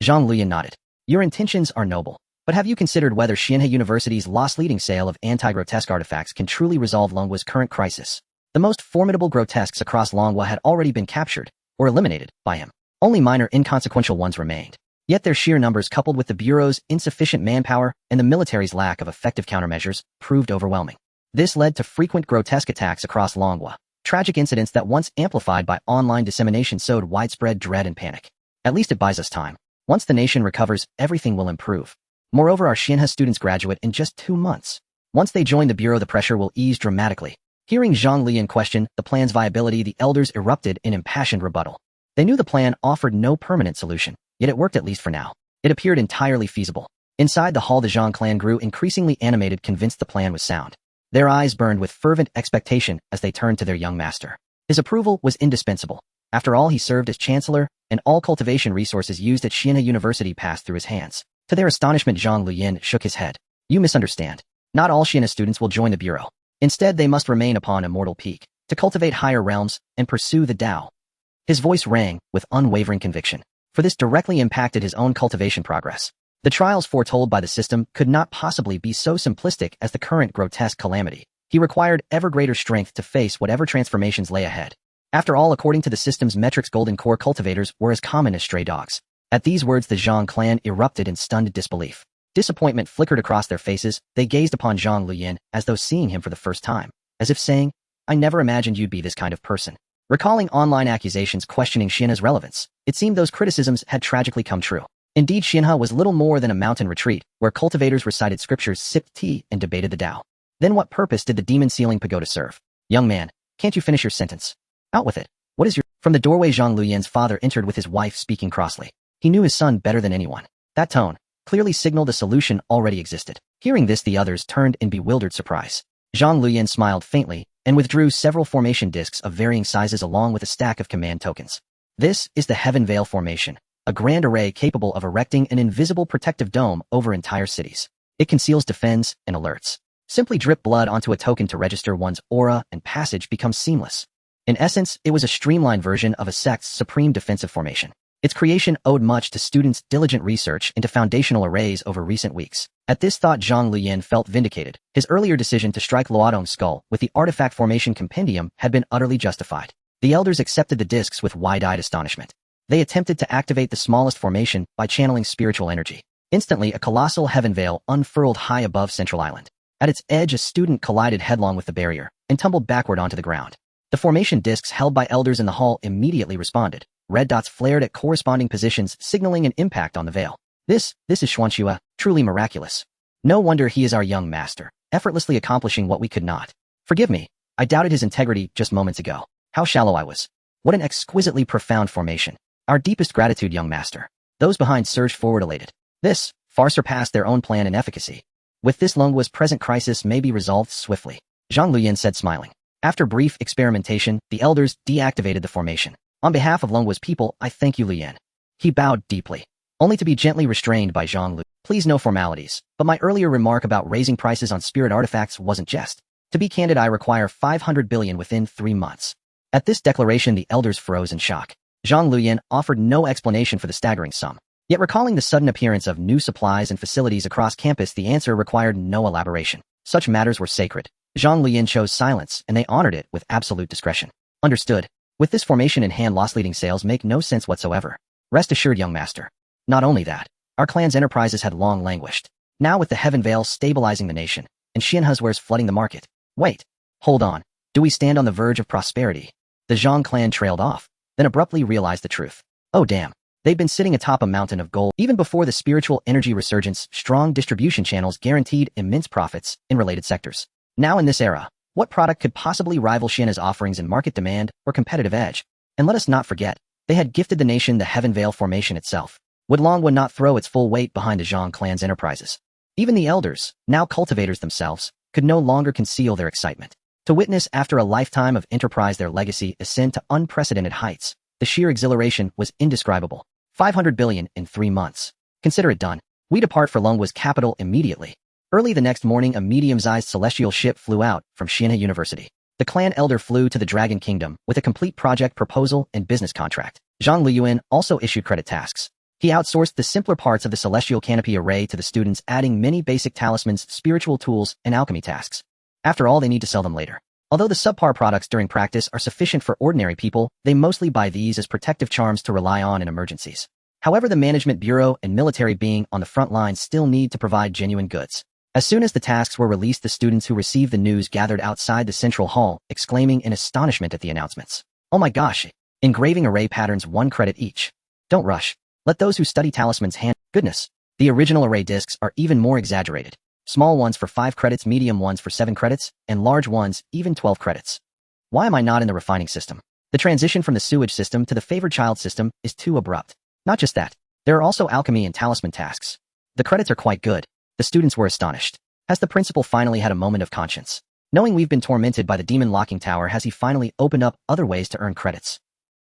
Speaker 1: Zhang Luyan nodded. Your intentions are noble. But have you considered whether Xianhe University's loss-leading sale of anti-grotesque artifacts can truly resolve Longwa's current crisis? The most formidable grotesques across Longwa had already been captured or eliminated by him. Only minor, inconsequential ones remained. Yet their sheer numbers, coupled with the Bureau's insufficient manpower and the military's lack of effective countermeasures, proved overwhelming. This led to frequent grotesque attacks across Longwa. Tragic incidents that, once amplified by online dissemination, sowed widespread dread and panic. At least it buys us time. Once the nation recovers, everything will improve. Moreover, our Xianhe students graduate in just 2 months. Once they join the Bureau, the pressure will ease dramatically. Hearing Zhang Luyan question the plan's viability, the elders erupted in impassioned rebuttal. They knew the plan offered no permanent solution, yet it worked, at least for now. It appeared entirely feasible. Inside the hall, the Zhang clan grew increasingly animated, convinced the plan was sound. Their eyes burned with fervent expectation as they turned to their young master. His approval was indispensable. After all, he served as chancellor, and all cultivation resources used at Xianhe University passed through his hands. To their astonishment, Zhang Luyan shook his head. You misunderstand. Not all Xianhe students will join the Bureau. Instead, they must remain upon Immortal Peak to cultivate higher realms and pursue the Dao. His voice rang with unwavering conviction, for this directly impacted his own cultivation progress. The trials foretold by the system could not possibly be so simplistic as the current grotesque calamity. He required ever greater strength to face whatever transformations lay ahead. After all, according to the system's metrics, golden core cultivators were as common as stray dogs. At these words, the Zhang clan erupted in stunned disbelief. Disappointment flickered across their faces. They gazed upon Zhang Luyan as though seeing him for the first time, as if saying, I never imagined you'd be this kind of person. Recalling online accusations questioning Xianhe's relevance, it seemed those criticisms had tragically come true. Indeed, Xianhe was little more than a mountain retreat, where cultivators recited scriptures, sipped tea, and debated the Dao. Then what purpose did the demon-sealing pagoda serve? Young man, can't you finish your sentence? Out with it. What is your— From the doorway, Zhang Luyan's father entered with his wife speaking crossly. He knew his son better than anyone. That tone, clearly signaled a solution already existed. Hearing this, the others turned in bewildered surprise. Zhang Luyan smiled faintly and withdrew several formation discs of varying sizes along with a stack of command tokens. This is the Heaven Veil Formation, a grand array capable of erecting an invisible protective dome over entire cities. It conceals, defends, and alerts. Simply drip blood onto a token to register one's aura, and passage becomes seamless. In essence, it was a streamlined version of a sect's supreme defensive formation. Its creation owed much to students' diligent research into foundational arrays over recent weeks. At this thought, Zhang Luyan felt vindicated. His earlier decision to strike Luodong's skull with the artifact formation compendium had been utterly justified. The elders accepted the discs with wide-eyed astonishment. They attempted to activate the smallest formation by channeling spiritual energy. Instantly, a colossal heaven veil unfurled high above Central Island. At its edge, a student collided headlong with the barrier and tumbled backward onto the ground. The formation discs held by elders in the hall immediately responded. Red dots flared at corresponding positions, signaling an impact on the veil. This is Xuanhua, truly miraculous. No wonder he is our young master, effortlessly accomplishing what we could not. Forgive me, I doubted his integrity just moments ago. How shallow I was. What an exquisitely profound formation. Our deepest gratitude, young master. Those behind surged forward elated. This far surpassed their own plan in efficacy. With this, Longwa's present crisis may be resolved swiftly, Zhang Luyan said, smiling. After brief experimentation, the elders deactivated the formation. On behalf of Longwa's people, I thank you, Luyan. He bowed deeply, only to be gently restrained by Zhang Lu. Please, no formalities, but my earlier remark about raising prices on spirit artifacts wasn't jest. To be candid, I require 500 billion within 3 months. At this declaration, the elders froze in shock. Zhang Luyan offered no explanation for the staggering sum. Yet recalling the sudden appearance of new supplies and facilities across campus, the answer required no elaboration. Such matters were sacred. Zhang Luyan chose silence, and they honored it with absolute discretion. Understood. With this formation in hand, loss-leading sales make no sense whatsoever. Rest assured, young master. Not only that, our clan's enterprises had long languished. Now with the Heaven Veil stabilizing the nation, and Xianhe's wares flooding the market. Wait. Hold on. Do we stand on the verge of prosperity? The Zhang clan trailed off, then abruptly realized the truth. Oh damn. They'd been sitting atop a mountain of gold. Even before the spiritual energy resurgence, strong distribution channels guaranteed immense profits in related sectors. Now in this era, what product could possibly rival Xianhe's offerings in market demand or competitive edge? And let us not forget, they had gifted the nation the Heaven Veil formation itself. Would Longwa not throw its full weight behind the Zhang clan's enterprises? Even the elders, now cultivators themselves, could no longer conceal their excitement. To witness after a lifetime of enterprise their legacy ascend to unprecedented heights, the sheer exhilaration was indescribable. 500 billion in 3 months. Consider it done. We depart for Longwa's capital immediately. Early the next morning, a medium-sized celestial ship flew out from Xianhe University. The clan elder flew to the Dragon Kingdom with a complete project proposal and business contract. Zhang Luyan also issued credit tasks. He outsourced the simpler parts of the celestial canopy array to the students, adding many basic talismans, spiritual tools, and alchemy tasks. After all, they need to sell them later. Although the subpar products during practice are sufficient for ordinary people, they mostly buy these as protective charms to rely on in emergencies. However, the management bureau and military being on the front lines still need to provide genuine goods. As soon as the tasks were released, the students who received the news gathered outside the central hall, exclaiming in astonishment at the announcements. Oh my gosh! Engraving array patterns, 1 credit each. Don't rush. Let those who study talismans hand. Goodness! The original array discs are even more exaggerated. Small ones for 5 credits, medium ones for 7 credits, and large ones even 12 credits. Why am I not in the refining system? The transition from the sewage system to the favored child system is too abrupt. Not just that, there are also alchemy and talisman tasks. The credits are quite good. The students were astonished. Has the principal finally had a moment of conscience? Knowing we've been tormented by the demon locking tower, has he finally opened up other ways to earn credits?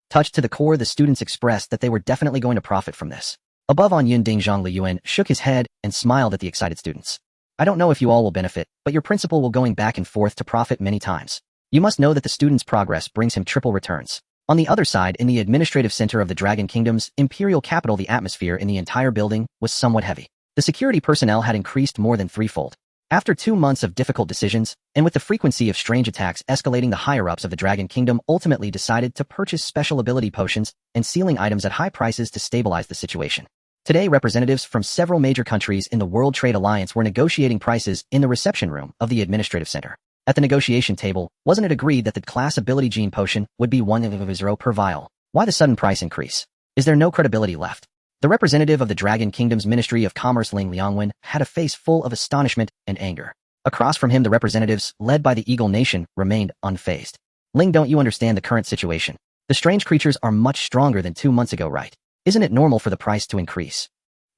Speaker 1: Touched to the core, the students expressed that they were definitely going to profit from this. Above on Yunding, Zhang Luyan shook his head and smiled at the excited students. I don't know if you all will benefit, but your principal will going back and forth to profit many times. You must know that the student's progress brings him triple returns. On the other side, in the administrative center of the Dragon Kingdom's imperial capital, the atmosphere in the entire building was somewhat heavy. The security personnel had increased more than 3-fold. After 2 months of difficult decisions, and with the frequency of strange attacks escalating, the higher-ups of the Dragon Kingdom ultimately decided to purchase special ability potions and sealing items at high prices to stabilize the situation. Today, representatives from several major countries in the World Trade Alliance were negotiating prices in the reception room of the administrative center. At the negotiation table, wasn't it agreed that the class ability gene potion would be 1 per vial? Why the sudden price increase? Is there no credibility left? The representative of the Dragon Kingdom's Ministry of Commerce, Ling Liangwen, had a face full of astonishment and anger. Across from him, the representatives, led by the Eagle Nation, remained unfazed. Ling, don't you understand the current situation? The strange creatures are much stronger than 2 months ago, right? Isn't it normal for the price to increase?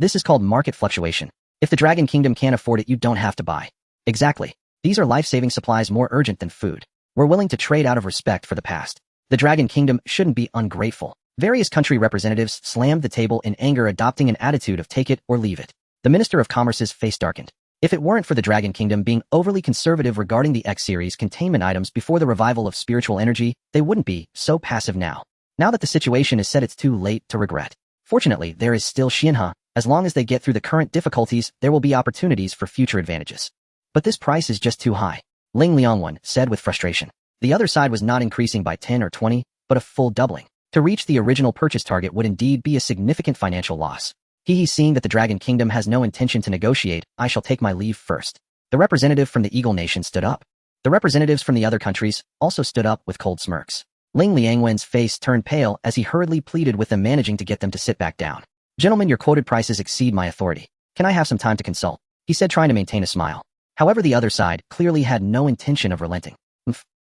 Speaker 1: This is called market fluctuation. If the Dragon Kingdom can't afford it, you don't have to buy. Exactly. These are life-saving supplies more urgent than food. We're willing to trade out of respect for the past. The Dragon Kingdom shouldn't be ungrateful. Various country representatives slammed the table in anger, adopting an attitude of take it or leave it. The Minister of Commerce's face darkened. If it weren't for the Dragon Kingdom being overly conservative regarding the X-series containment items before the revival of spiritual energy, they wouldn't be so passive now. Now that the situation is set, it's too late to regret. Fortunately, there is still Xianhe. As long as they get through the current difficulties, there will be opportunities for future advantages. But this price is just too high, Ling Liangwen said with frustration. The other side was not increasing by 10 or 20, but a full doubling. To reach the original purchase target would indeed be a significant financial loss. Seeing that the Dragon Kingdom has no intention to negotiate, I shall take my leave first. The representative from the Eagle Nation stood up. The representatives from the other countries also stood up with cold smirks. Ling Liangwen's face turned pale as he hurriedly pleaded with them, managing to get them to sit back down. Gentlemen, your quoted prices exceed my authority. Can I have some time to consult? He said, trying to maintain a smile. However, the other side clearly had no intention of relenting.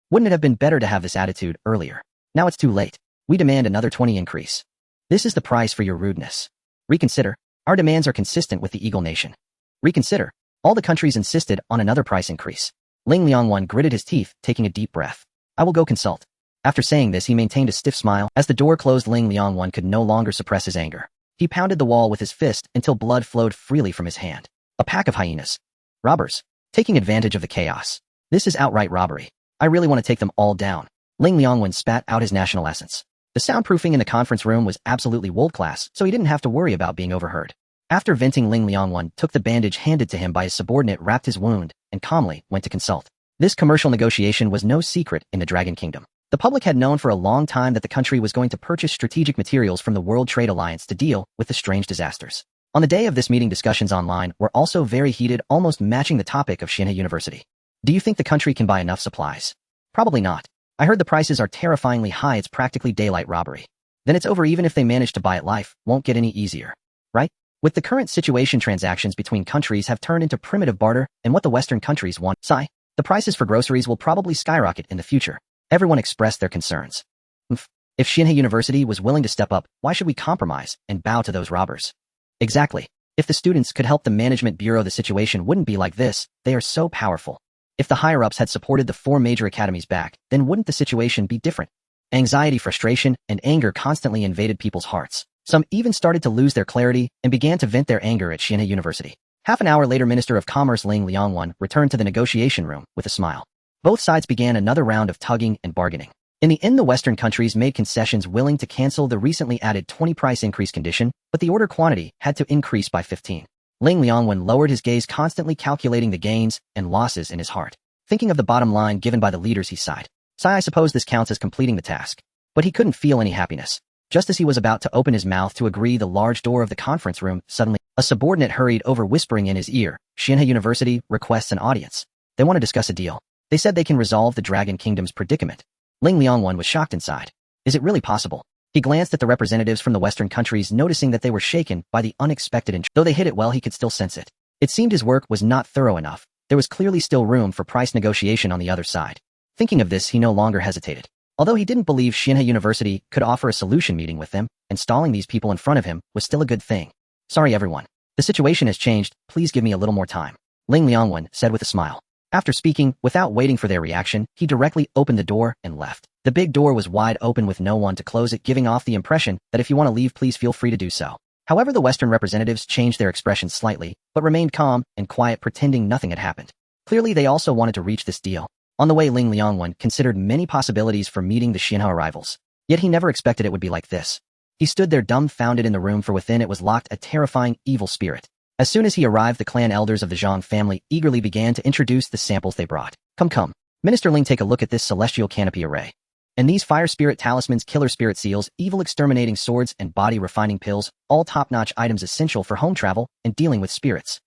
Speaker 1: Wouldn't it have been better to have this attitude earlier? Now it's too late. We demand another 20 increase. This is the price for your rudeness. Reconsider. Our demands are consistent with the Eagle Nation. Reconsider. All the countries insisted on another price increase. Ling Liangwen gritted his teeth, taking a deep breath. I will go consult. After saying this, he maintained a stiff smile. As the door closed, Ling Liangwen could no longer suppress his anger. He pounded the wall with his fist until blood flowed freely from his hand. A pack of hyenas. Robbers. Taking advantage of the chaos. This is outright robbery. I really want to take them all down. Ling Liangwen spat out his national essence. The soundproofing in the conference room was absolutely world-class, so he didn't have to worry about being overheard. After venting, Ling Liangwen took the bandage handed to him by his subordinate, wrapped his wound, and calmly went to consult. This commercial negotiation was no secret in the Dragon Kingdom. The public had known for a long time that the country was going to purchase strategic materials from the World Trade Alliance to deal with the strange disasters. On the day of this meeting, discussions online were also very heated, almost matching the topic of Xianhe University. Do you think the country can buy enough supplies? Probably not. I heard the prices are terrifyingly high. It's practically daylight robbery. Then it's over. Even if they manage to buy it, life won't get any easier. Right? With the current situation, transactions between countries have turned into primitive barter, and what the Western countries want, the prices for groceries will probably skyrocket in the future. Everyone expressed their concerns. If Xianhe University was willing to step up, why should we compromise and bow to those robbers? Exactly. If the students could help the management bureau, the situation wouldn't be like this. They are so powerful. If the higher-ups had supported the 4 major academies back, then wouldn't the situation be different? Anxiety, frustration, and anger constantly invaded people's hearts. Some even started to lose their clarity and began to vent their anger at Xianhe University. Half an hour later, Minister of Commerce Ling Liangwen returned to the negotiation room with a smile. Both sides began another round of tugging and bargaining. In the end, the Western countries made concessions, willing to cancel the recently added 20 price increase condition, but the order quantity had to increase by 15. Ling Liangwen lowered his gaze, constantly calculating the gains and losses in his heart. Thinking of the bottom line given by the leaders, he sighed. I suppose this counts as completing the task. But he couldn't feel any happiness. Just as he was about to open his mouth to agree, the large door of the conference room suddenly, a subordinate hurried over, whispering in his ear, Xianhe University requests an audience. They want to discuss a deal. They said they can resolve the Dragon Kingdom's predicament. Ling Liangwen was shocked inside. Is it really possible? He glanced at the representatives from the Western countries, noticing that they were shaken by the unexpected interest. Though they hid it well, he could still sense it. It seemed his work was not thorough enough. There was clearly still room for price negotiation on the other side. Thinking of this, he no longer hesitated. Although he didn't believe Xianhe University could offer a solution, meeting with them, installing these people in front of him, was still a good thing. Sorry everyone. The situation has changed. Please give me a little more time. Ling Liangwen said with a smile. After speaking, without waiting for their reaction, he directly opened the door and left. The big door was wide open with no one to close it, giving off the impression that if you want to leave, please feel free to do so. However, the Western representatives changed their expressions slightly, but remained calm and quiet, pretending nothing had happened. Clearly, they also wanted to reach this deal. On the way, Ling Liangwen considered many possibilities for meeting the Xianhe arrivals. Yet he never expected it would be like this. He stood there dumbfounded in the room, for within it was locked a terrifying evil spirit. As soon as he arrived, the clan elders of the Zhang family eagerly began to introduce the samples they brought. Come. Minister Ling, take a look at this celestial canopy array. And these fire spirit talismans, killer spirit seals, evil exterminating swords, and body refining pills, all top-notch items essential for home travel and dealing with spirits.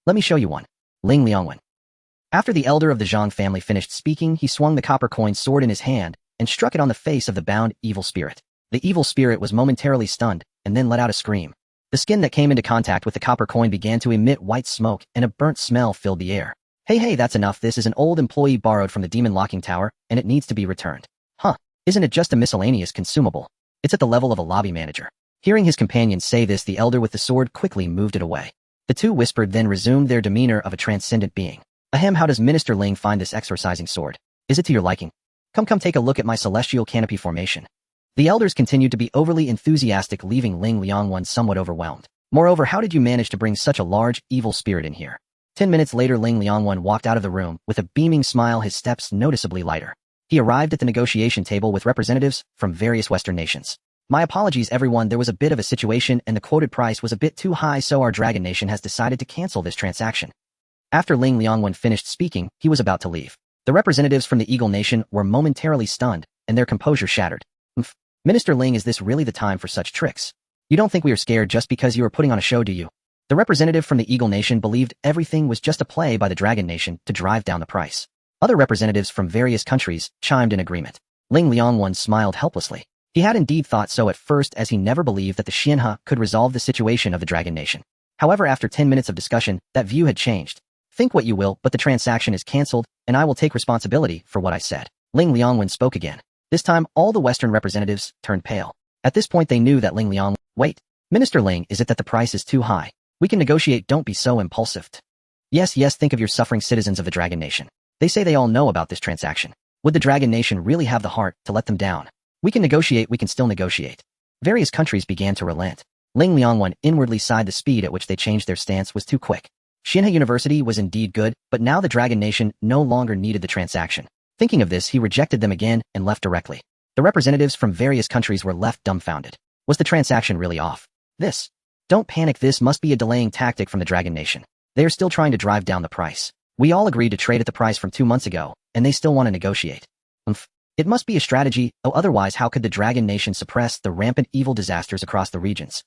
Speaker 1: Let me show you one. Ling Liangwen. After the elder of the Zhang family finished speaking, he swung the copper coin sword in his hand and struck it on the face of the bound evil spirit. The evil spirit was momentarily stunned and then let out a scream. The skin that came into contact with the copper coin began to emit white smoke, and a burnt smell filled the air. Hey, that's enough. This is an old employee borrowed from the demon locking tower, and it needs to be returned. Isn't it just a miscellaneous consumable? It's at the level of a lobby manager. Hearing his companion say this, the elder with the sword quickly moved it away. The two whispered, then resumed their demeanor of a transcendent being. Ahem, how does Minister Ling find this exorcising sword? Is it to your liking? Come take a look at my celestial canopy formation. The elders continued to be overly enthusiastic, leaving Ling Liangwen somewhat overwhelmed. Moreover, how did you manage to bring such a large, evil spirit in here? 10 minutes later, Ling Liangwen walked out of the room, with a beaming smile, his steps noticeably lighter. He arrived at the negotiation table with representatives from various Western nations. My apologies everyone, there was a bit of a situation and the quoted price was a bit too high, so our Dragon Nation has decided to cancel this transaction. After Ling Liangwen finished speaking, he was about to leave. The representatives from the Eagle Nation were momentarily stunned, and their composure shattered. Minister Ling, is this really the time for such tricks? You don't think we are scared just because you are putting on a show, do you? The representative from the Eagle Nation believed everything was just a play by the Dragon Nation to drive down the price. Other representatives from various countries chimed in agreement. Ling Liangwen smiled helplessly. He had indeed thought so at first, as he never believed that the Xianhe could resolve the situation of the Dragon Nation. However, after 10 minutes of discussion, that view had changed. Think what you will, but the transaction is cancelled, and I will take responsibility for what I said. Ling Liangwen spoke again. This time, all the Western representatives turned pale. At this point, they knew that Ling Liang. Wait, Minister Ling, is it that the price is too high? We can negotiate, don't be so impulsive. Yes, think of your suffering citizens of the Dragon Nation. They say they all know about this transaction. Would the Dragon Nation really have the heart to let them down? We can negotiate, we can still negotiate. Various countries began to relent. Ling Liangwen inwardly sighed. The speed at which they changed their stance was too quick. Xianhe University was indeed good, but now the Dragon Nation no longer needed the transaction. Thinking of this, he rejected them again and left directly. The representatives from various countries were left dumbfounded. Was the transaction really off? Don't panic, this must be a delaying tactic from the Dragon Nation. They are still trying to drive down the price. We all agreed to trade at the price from 2 months ago, and they still want to negotiate. It must be a strategy, otherwise how could the Dragon Nation suppress the rampant evil disasters across the regions?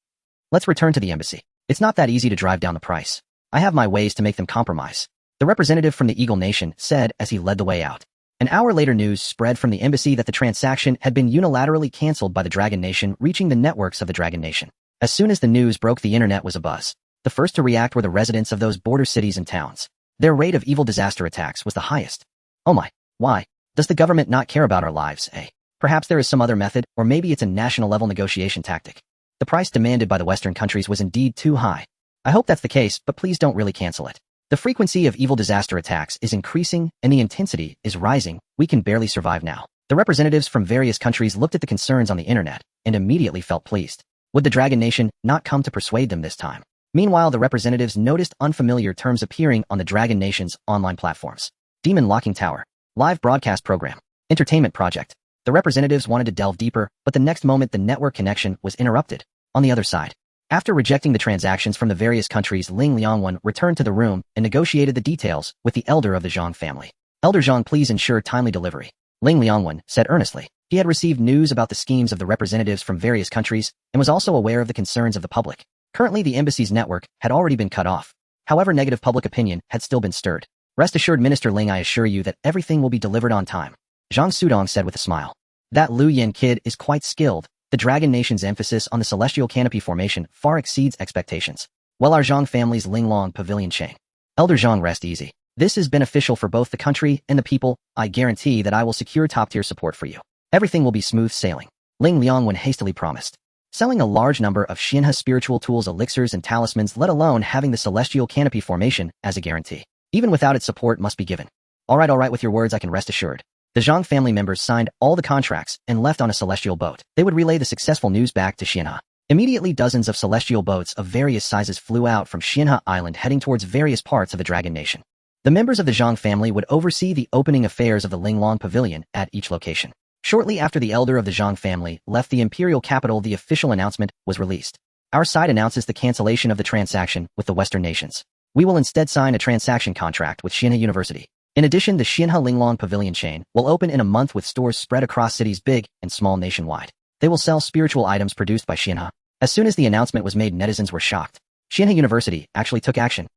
Speaker 1: Let's return to the embassy. It's not that easy to drive down the price. I have my ways to make them compromise. The representative from the Eagle Nation said as he led the way out. An hour later, news spread from the embassy that the transaction had been unilaterally cancelled by the Dragon Nation, reaching the networks of the Dragon Nation. As soon as the news broke, the internet was abuzz. The first to react were the residents of those border cities and towns. Their rate of evil disaster attacks was the highest. Oh my, why? Does the government not care about our lives, eh? Perhaps there is some other method, or maybe it's a national-level negotiation tactic. The price demanded by the Western countries was indeed too high. I hope that's the case, but please don't really cancel it. The frequency of evil disaster attacks is increasing, and the intensity is rising. We can barely survive now. The representatives from various countries looked at the concerns on the internet, and immediately felt pleased. Would the Dragon Nation not come to persuade them this time? Meanwhile, the representatives noticed unfamiliar terms appearing on the Dragon Nation's online platforms. Demon Locking Tower. Live broadcast program. Entertainment project. The representatives wanted to delve deeper, but the next moment the network connection was interrupted. On the other side, after rejecting the transactions from the various countries, Ling Liangwen returned to the room and negotiated the details with the elder of the Zhang family. Elder Zhang, please ensure timely delivery. Ling Liangwen said earnestly. He had received news about the schemes of the representatives from various countries and was also aware of the concerns of the public. Currently, the embassy's network had already been cut off. However, negative public opinion had still been stirred. Rest assured, Minister Ling, I assure you that everything will be delivered on time. Zhang Sudong said with a smile. That Luyan kid is quite skilled. The Dragon Nation's emphasis on the celestial canopy formation far exceeds expectations. Well, our Zhang family's Linglong Pavilion chain. Elder Zhang, rest easy. This is beneficial for both the country and the people. I guarantee that I will secure top-tier support for you. Everything will be smooth sailing. Ling Liangwen hastily promised. Selling a large number of Xianhe spiritual tools, elixirs, and talismans, let alone having the celestial canopy formation as a guarantee. Even without its support must be given. All right, with your words I can rest assured. The Zhang family members signed all the contracts and left on a celestial boat. They would relay the successful news back to Xianhe. Immediately, dozens of celestial boats of various sizes flew out from Xianhe Island, heading towards various parts of the Dragon Nation. The members of the Zhang family would oversee the opening affairs of the Linglong Pavilion at each location. Shortly after the elder of the Zhang family left the imperial capital, the official announcement was released. Our side announces the cancellation of the transaction with the Western nations. We will instead sign a transaction contract with Xianhe University. In addition, the Xianhe Linglong Pavilion chain will open in a month with stores spread across cities big and small nationwide. They will sell spiritual items produced by Xianhe. As soon as the announcement was made, netizens were shocked. Xianhe University actually took action.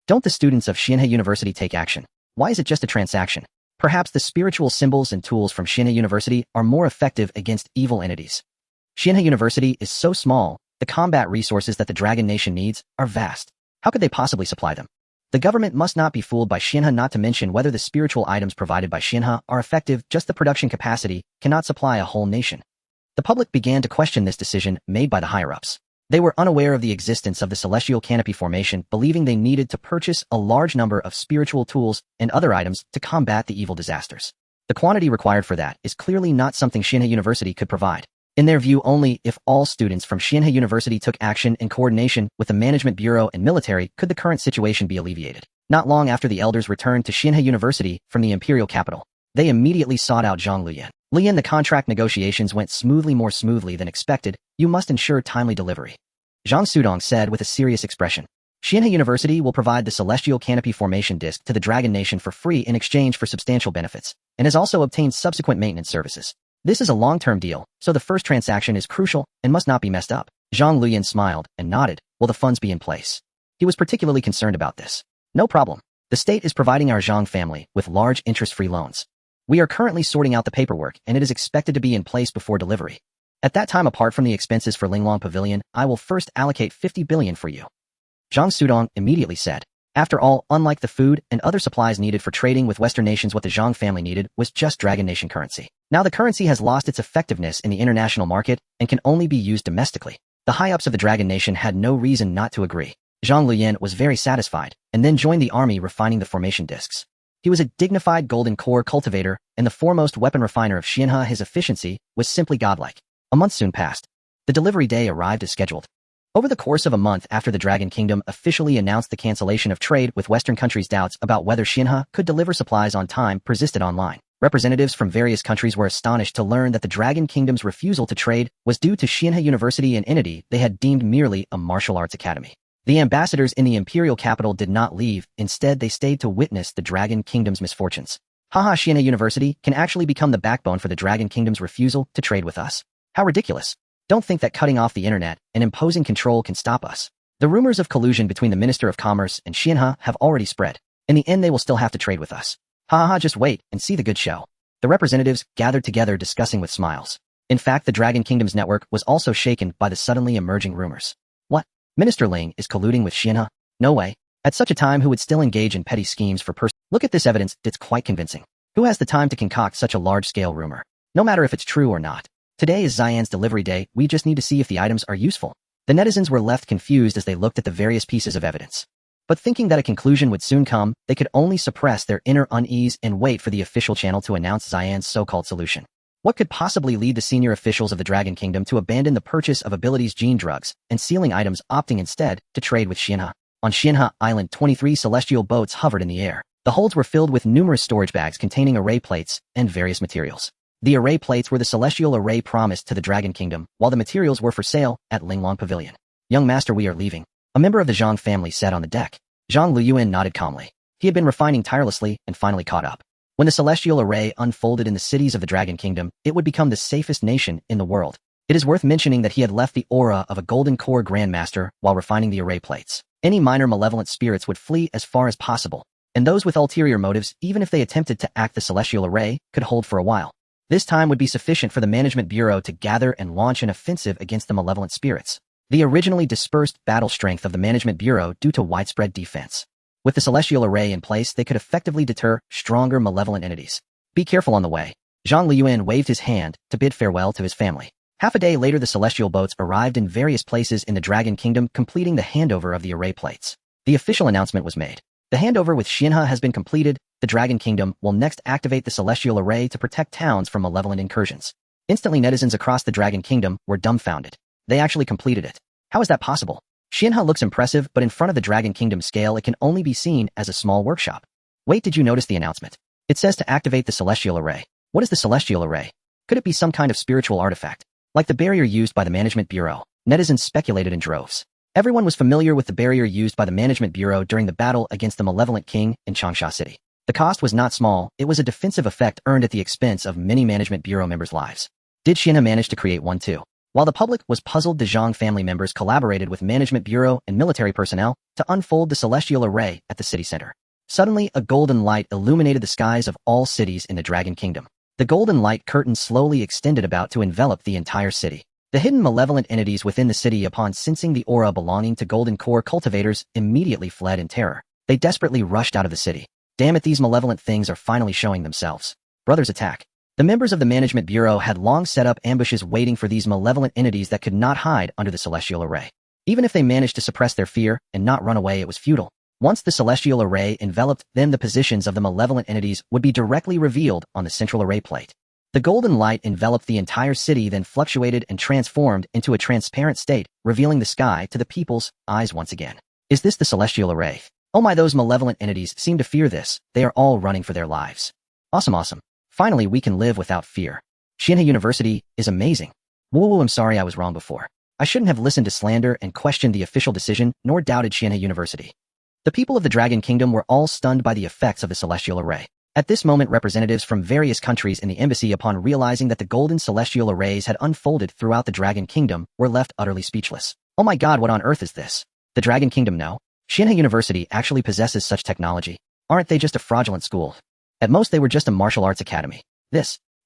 Speaker 1: Don't the students of Xianhe University take action? Why is it just a transaction? Perhaps the spiritual symbols and tools from Xianhe University are more effective against evil entities. Xianhe University is so small, the combat resources that the Dragon Nation needs are vast. How could they possibly supply them? The government must not be fooled by Xianhe, not to mention whether the spiritual items provided by Xianhe are effective. Just the production capacity cannot supply a whole nation. The public began to question this decision made by the higher-ups. They were unaware of the existence of the celestial canopy formation, believing they needed to purchase a large number of spiritual tools and other items to combat the evil disasters. The quantity required for that is clearly not something Xianhe University could provide. In their view, only if all students from Xianhe University took action in coordination with the Management Bureau and military could the current situation be alleviated. Not long after the elders returned to Xianhe University from the imperial capital, they immediately sought out Zhang Luyan. Luyan, the contract negotiations went more smoothly than expected. You must ensure timely delivery. Zhang Sudong said with a serious expression. Xianhe University will provide the celestial canopy formation disc to the Dragon Nation for free in exchange for substantial benefits, and has also obtained subsequent maintenance services. This is a long-term deal, so the first transaction is crucial and must not be messed up. Zhang Luyan smiled and nodded. Will the funds be in place? He was particularly concerned about this. No problem. The state is providing our Zhang family with large interest-free loans. We are currently sorting out the paperwork, and it is expected to be in place before delivery. At that time, apart from the expenses for Linglong Pavilion, I will first allocate 50 billion for you. Zhang Sudong immediately said. After all, unlike the food and other supplies needed for trading with Western nations, what the Zhang family needed was just Dragon Nation currency. Now the currency has lost its effectiveness in the international market and can only be used domestically. The high-ups of the Dragon Nation had no reason not to agree. Zhang Luyan was very satisfied, and then joined the army refining the formation discs. He was a dignified golden core cultivator and the foremost weapon refiner of Xianhe. His efficiency was simply godlike. A month soon passed. The delivery day arrived as scheduled. Over the course of a month after the Dragon Kingdom officially announced the cancellation of trade with Western countries, doubts about whether Xianhe could deliver supplies on time persisted online. Representatives from various countries were astonished to learn that the Dragon Kingdom's refusal to trade was due to Xianhe University, an entity they had deemed merely a martial arts academy. The ambassadors in the imperial capital did not leave. Instead, they stayed to witness the Dragon Kingdom's misfortunes. Haha, Xianhe University can actually become the backbone for the Dragon Kingdom's refusal to trade with us. How ridiculous. Don't think that cutting off the internet and imposing control can stop us. The rumors of collusion between the Minister of Commerce and Xianhe have already spread. In the end, they will still have to trade with us. Haha, just wait and see the good show. The representatives gathered together, discussing with smiles. In fact, the Dragon Kingdom's network was also shaken by the suddenly emerging rumors. What? Minister Ling is colluding with Xianhe? No way. At such a time, who would still engage in petty schemes for personal? Look at this evidence, it's quite convincing. Who has the time to concoct such a large-scale rumor? No matter if it's true or not. Today is Xian's delivery day, we just need to see if the items are useful. The netizens were left confused as they looked at the various pieces of evidence. But thinking that a conclusion would soon come, they could only suppress their inner unease and wait for the official channel to announce Xian's so-called solution. What could possibly lead the senior officials of the Dragon Kingdom to abandon the purchase of abilities gene drugs and sealing items, opting instead to trade with Xianhe? On Xianhe Island, 23 celestial boats hovered in the air. The holds were filled with numerous storage bags containing array plates and various materials. The array plates were the celestial array promised to the Dragon Kingdom, while the materials were for sale at Linglong Pavilion. Young master, we are leaving. A member of the Zhang family said on the deck. Zhang Luyan nodded calmly. He had been refining tirelessly and finally caught up. When the celestial array unfolded in the cities of the Dragon Kingdom, it would become the safest nation in the world. It is worth mentioning that he had left the aura of a golden core grandmaster while refining the array plates. Any minor malevolent spirits would flee as far as possible, and those with ulterior motives, even if they attempted to act the celestial array, could hold for a while. This time would be sufficient for the Management Bureau to gather and launch an offensive against the malevolent spirits. The originally dispersed battle strength of the Management Bureau due to widespread defense. With the celestial array in place, they could effectively deter stronger malevolent entities. Be careful on the way. Zhang Luyan waved his hand to bid farewell to his family. Half a day later, the celestial boats arrived in various places in the Dragon Kingdom, completing the handover of the array plates. The official announcement was made. The handover with Xianhe has been completed. The Dragon Kingdom will next activate the celestial array to protect towns from malevolent incursions. Instantly, netizens across the Dragon Kingdom were dumbfounded. They actually completed it. How is that possible? Xianhe looks impressive, but in front of the Dragon Kingdom scale, it can only be seen as a small workshop. Wait, did you notice the announcement? It says to activate the celestial array. What is the celestial array? Could it be some kind of spiritual artifact? Like the barrier used by the Management Bureau? Netizens speculated in droves. Everyone was familiar with the barrier used by the Management Bureau during the battle against the malevolent king in Changsha City. The cost was not small. It was a defensive effect earned at the expense of many Management Bureau members' lives. Did Xianhe manage to create one too? While the public was puzzled, the Zhang family members collaborated with Management Bureau and military personnel to unfold the celestial array at the city center. Suddenly, a golden light illuminated the skies of all cities in the Dragon Kingdom. The golden light curtain slowly extended about to envelop the entire city. The hidden malevolent entities within the city, upon sensing the aura belonging to golden core cultivators, immediately fled in terror. They desperately rushed out of the city. Damn it, these malevolent things are finally showing themselves. Brothers, attack. The members of the Management Bureau had long set up ambushes waiting for these malevolent entities that could not hide under the celestial array. Even if they managed to suppress their fear and not run away, it was futile. Once the celestial array enveloped them, the positions of the malevolent entities would be directly revealed on the central array plate. The golden light enveloped the entire city, then fluctuated and transformed into a transparent state, revealing the sky to the people's eyes once again. Is this the celestial array? Oh my, those malevolent entities seem to fear this. They are all running for their lives. Awesome. Finally, we can live without fear. Xianhe University is amazing. Whoa, I'm sorry I was wrong before. I shouldn't have listened to slander and questioned the official decision, nor doubted Xianhe University. The people of the Dragon Kingdom were all stunned by the effects of the celestial array. At this moment, representatives from various countries in the embassy, upon realizing that the golden celestial arrays had unfolded throughout the Dragon Kingdom, were left utterly speechless. Oh my god, what on earth is this? The Dragon Kingdom? No. Xianhe University actually possesses such technology. Aren't they just a fraudulent school? At most, they were just a martial arts academy.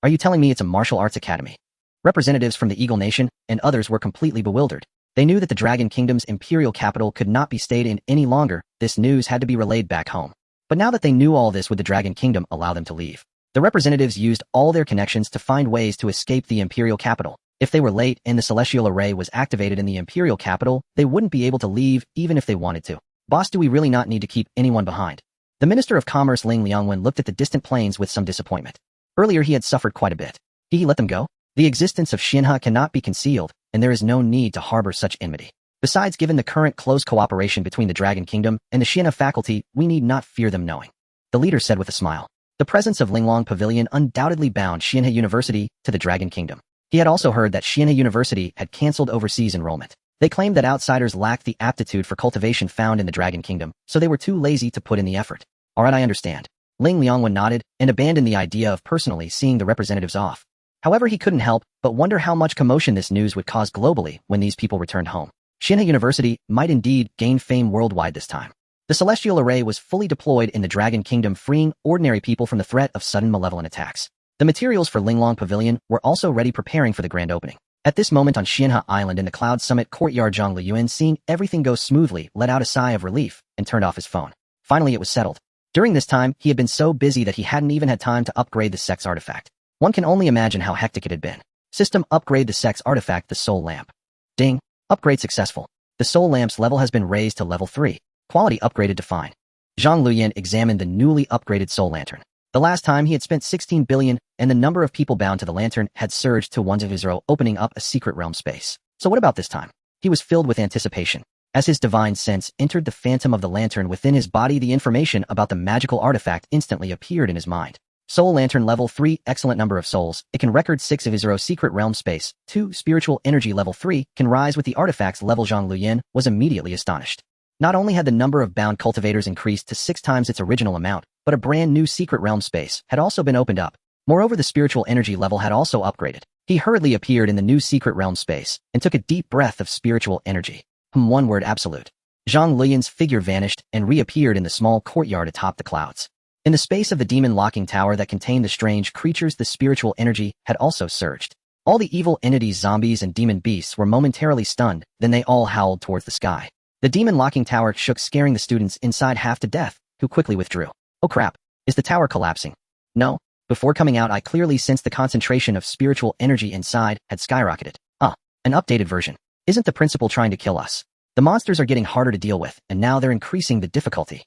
Speaker 1: Are you telling me it's a martial arts academy? Representatives from the Eagle Nation and others were completely bewildered. They knew that the Dragon Kingdom's imperial capital could not be stayed in any longer. This news had to be relayed back home. But now that they knew all this, would the Dragon Kingdom allow them to leave? The representatives used all their connections to find ways to escape the imperial capital. If they were late and the celestial array was activated in the imperial capital, they wouldn't be able to leave even if they wanted to. Boss, do we really not need to keep anyone behind? The Minister of Commerce Ling Liangwen looked at the distant plains with some disappointment. Earlier he had suffered quite a bit. Did he let them go? The existence of Xianhe cannot be concealed, and there is no need to harbor such enmity. Besides, given the current close cooperation between the Dragon Kingdom and the Xianhe faculty, we need not fear them knowing. The leader said with a smile. The presence of Linglong Pavilion undoubtedly bound Xianhe University to the Dragon Kingdom. He had also heard that Xianhe University had cancelled overseas enrollment. They claimed that outsiders lacked the aptitude for cultivation found in the Dragon Kingdom, so they were too lazy to put in the effort. Alright, I understand. Ling Liangwen nodded and abandoned the idea of personally seeing the representatives off. However, he couldn't help but wonder how much commotion this news would cause globally when these people returned home. Xianhe University might indeed gain fame worldwide this time. The celestial array was fully deployed in the Dragon Kingdom, freeing ordinary people from the threat of sudden malevolent attacks. The materials for Linglong Pavilion were also ready, preparing for the grand opening. At this moment on Xianhe Island in the Cloud Summit courtyard, Zhang Luyan, seeing everything go smoothly, let out a sigh of relief and turned off his phone. Finally, it was settled. During this time, he had been so busy that he hadn't even had time to upgrade the sect's artifact. One can only imagine how hectic it had been. System, upgrade the sect's artifact, the soul lamp. Ding. Upgrade successful. The soul lamp's level has been raised to level 3. Quality upgraded to fine. Zhang Luyan examined the newly upgraded soul lantern. The last time he had spent 16 billion, and the number of people bound to the lantern had surged to 100, opening up a secret realm space. So what about this time? He was filled with anticipation. As his divine sense entered the phantom of the lantern within his body, the information about the magical artifact instantly appeared in his mind. Soul Lantern level 3, excellent number of souls. It can record 6 of 0 secret realm space. 2, spiritual energy level 3, can rise with the artifact's level. Zhang Luyan was immediately astonished. Not only had the number of bound cultivators increased to 6 times its original amount, but a brand new secret realm space had also been opened up. Moreover, the spiritual energy level had also upgraded. He hurriedly appeared in the new secret realm space and took a deep breath of spiritual energy. One word, absolute. Zhang Luyan's figure vanished and reappeared in the small courtyard atop the clouds. In the space of the demon locking tower that contained the strange creatures, the spiritual energy had also surged. All the evil entities, zombies, and demon beasts were momentarily stunned, then they all howled towards the sky. The demon locking tower shook, scaring the students inside half to death, who quickly withdrew. Oh crap, is the tower collapsing? No. Before coming out, I clearly sensed the concentration of spiritual energy inside had skyrocketed. An updated version. Isn't the principal trying to kill us? The monsters are getting harder to deal with, and now they're increasing the difficulty.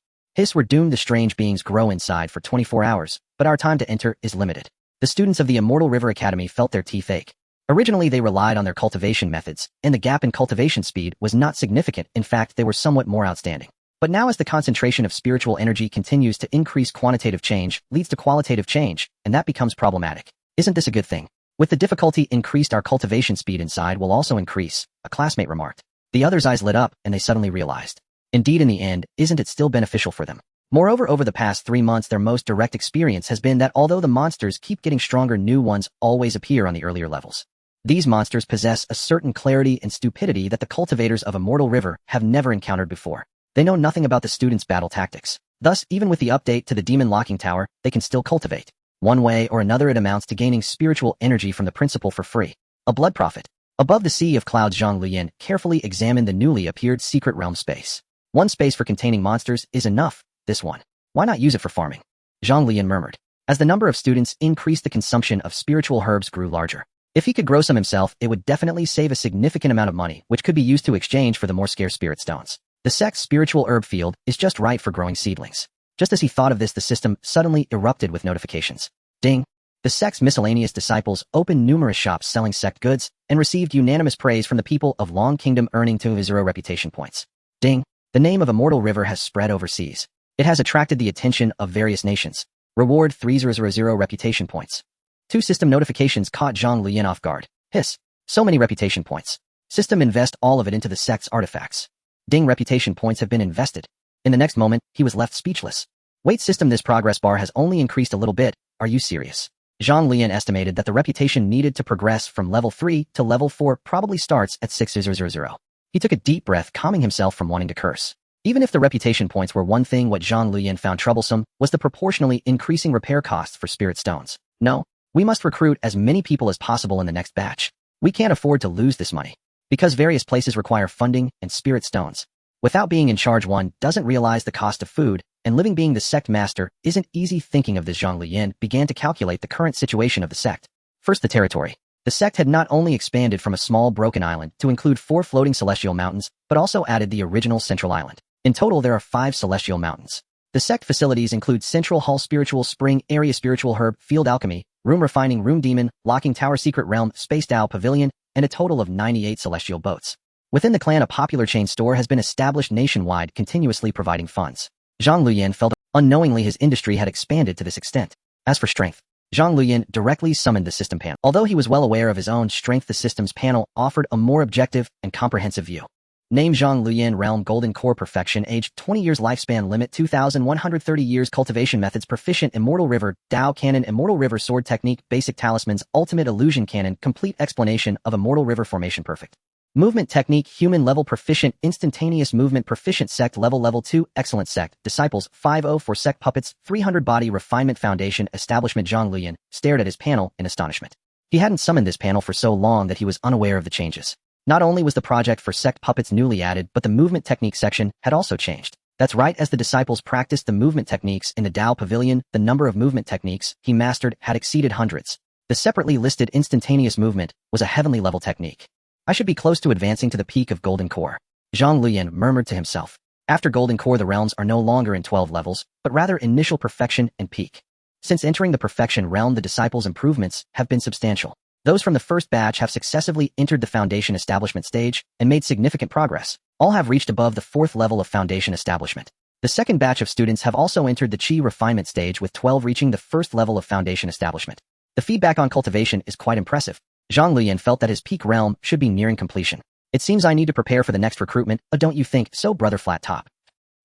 Speaker 1: We're doomed. The strange beings grow inside for 24 hours, but our time to enter is limited. The students of the Immortal River Academy felt their teeth ache. Originally, they relied on their cultivation methods, and the gap in cultivation speed was not significant. In fact, they were somewhat more outstanding. But now, as the concentration of spiritual energy continues to increase, quantitative change leads to qualitative change, and that becomes problematic. Isn't this a good thing? With the difficulty increased, our cultivation speed inside will also increase, a classmate remarked. The others' eyes lit up, and they suddenly realized. Indeed, in the end, isn't it still beneficial for them? Moreover, over the past 3 months, their most direct experience has been that although the monsters keep getting stronger, new ones always appear on the earlier levels. These monsters possess a certain clarity and stupidity that the cultivators of Immortal River have never encountered before. They know nothing about the students' battle tactics. Thus, even with the update to the demon locking tower, they can still cultivate. One way or another, it amounts to gaining spiritual energy from the principal for free. A blood profit. Above the sea of clouds, Zhang Luyan carefully examined the newly appeared secret realm space. One space for containing monsters is enough, this one. Why not use it for farming? Zhang Luyan murmured. As the number of students increased, the consumption of spiritual herbs grew larger. If he could grow some himself, it would definitely save a significant amount of money, which could be used to exchange for the more scarce spirit stones. The sect's spiritual herb field is just right for growing seedlings. Just as he thought of this, the system suddenly erupted with notifications. Ding! The sect's miscellaneous disciples opened numerous shops selling sect goods and received unanimous praise from the people of Long Kingdom, earning 200 reputation points. Ding! The name of Immortal River has spread overseas. It has attracted the attention of various nations. Reward 3000 reputation points. 2 system notifications caught Zhang Luyan off guard. Hiss! So many reputation points. System, invest all of it into the sect's artifacts. Ding! Reputation points have been invested. In the next moment, he was left speechless. Wait, system, this progress bar has only increased a little bit. Are you serious? Zhang Luyan estimated that the reputation needed to progress from level 3 to level 4 probably starts at 6000. He took a deep breath, calming himself from wanting to curse. Even if the reputation points were one thing, what Zhang Luyan found troublesome was the proportionally increasing repair costs for spirit stones. No, we must recruit as many people as possible in the next batch. We can't afford to lose this money. Because various places require funding and spirit stones. Without being in charge, one doesn't realize the cost of food, and living being the sect master isn't easy. Thinking of this, Zhang Luyan began to calculate the current situation of the sect. First, the territory. The sect had not only expanded from a small broken island to include 4 floating celestial mountains, but also added the original central island. In total, there are 5 celestial mountains. The sect facilities include Central Hall, Spiritual Spring Area, Spiritual Herb, Field Alchemy, Room Refining, Room Demon, Locking Tower, Secret Realm, Space Dao Pavilion, and a total of 98 celestial boats. Within the clan, a popular chain store has been established nationwide, continuously providing funds. Zhang Luyan felt unknowingly his industry had expanded to this extent. As for strength, Zhang Luyan directly summoned the system panel. Although he was well aware of his own strength, the system's panel offered a more objective and comprehensive view. Name: Zhang Luyan. Realm: Golden Core. Perfection: age 20 years. Lifespan limit 2130 years. Cultivation methods: proficient. Immortal River Dao Cannon, Immortal River Sword Technique, Basic Talismans, Ultimate Illusion Cannon, Complete explanation of Immortal River Formation. Perfect Movement Technique, Human Level. Proficient. Instantaneous Movement. Proficient. Sect Level 2. Excellent Sect. Disciples 504. Sect Puppets 300. Body Refinement Foundation Establishment. Zhang Luyan stared at his panel in astonishment. He hadn't summoned this panel for so long that he was unaware of the changes. Not only was the project for Sect Puppets newly added, but the Movement Technique section had also changed. That's right, as the disciples practiced the movement techniques in the Dao Pavilion, the number of movement techniques he mastered had exceeded hundreds. The separately listed instantaneous movement was a heavenly level technique. I should be close to advancing to the peak of Golden Core. Zhang Luyan murmured to himself. After Golden Core, the realms are no longer in 12 levels, but rather initial perfection and peak. Since entering the perfection realm, the disciples' improvements have been substantial. Those from the first batch have successively entered the foundation establishment stage and made significant progress. All have reached above the 4th level of foundation establishment. The second batch of students have also entered the Qi refinement stage, with 12 reaching the 1st level of foundation establishment. The feedback on cultivation is quite impressive. Zhang Luyan felt that his peak realm should be nearing completion. It seems I need to prepare for the next recruitment, don't you think so, Brother Flat Top?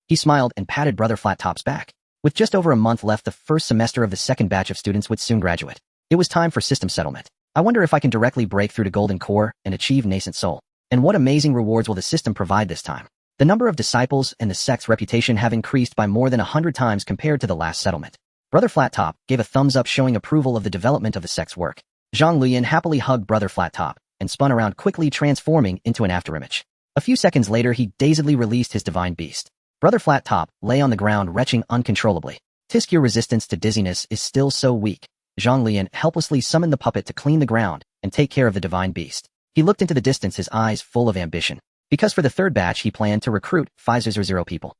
Speaker 1: He smiled and patted Brother Flat Top's back. With just over a month left, the first semester of the second batch of students would soon graduate. It was time for system settlement. I wonder if I can directly break through to Golden Core and achieve Nascent Soul. And what amazing rewards will the system provide this time? The number of disciples and the sect's reputation have increased by more than 100 times compared to the last settlement. Brother Flat Top gave a thumbs up, showing approval of the development of the sect's work. Zhang Luyan happily hugged Brother Flat Top and spun around, quickly transforming into an afterimage. A few seconds later, he dazedly released his divine beast. Brother Flat Top lay on the ground, retching uncontrollably. Tisk, your resistance to dizziness is still so weak. Zhang Luyan helplessly summoned the puppet to clean the ground and take care of the divine beast. He looked into the distance, his eyes full of ambition. Because for the third batch, he planned to recruit 500 people.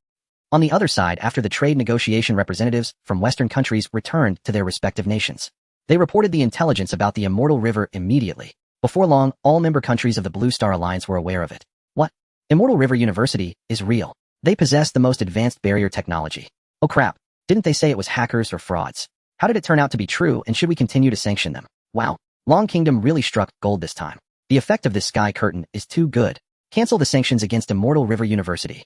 Speaker 1: On the other side, after the trade negotiation, representatives from Western countries returned to their respective nations. They reported the intelligence about the Immortal River immediately. Before long, all member countries of the Blue Star Alliance were aware of it. What? Immortal River University is real. They possess the most advanced barrier technology. Oh crap, didn't they say it was hackers or frauds? How did it turn out to be true, and should we continue to sanction them? Wow, Long Kingdom really struck gold this time. The effect of this sky curtain is too good. Cancel the sanctions against Immortal River University.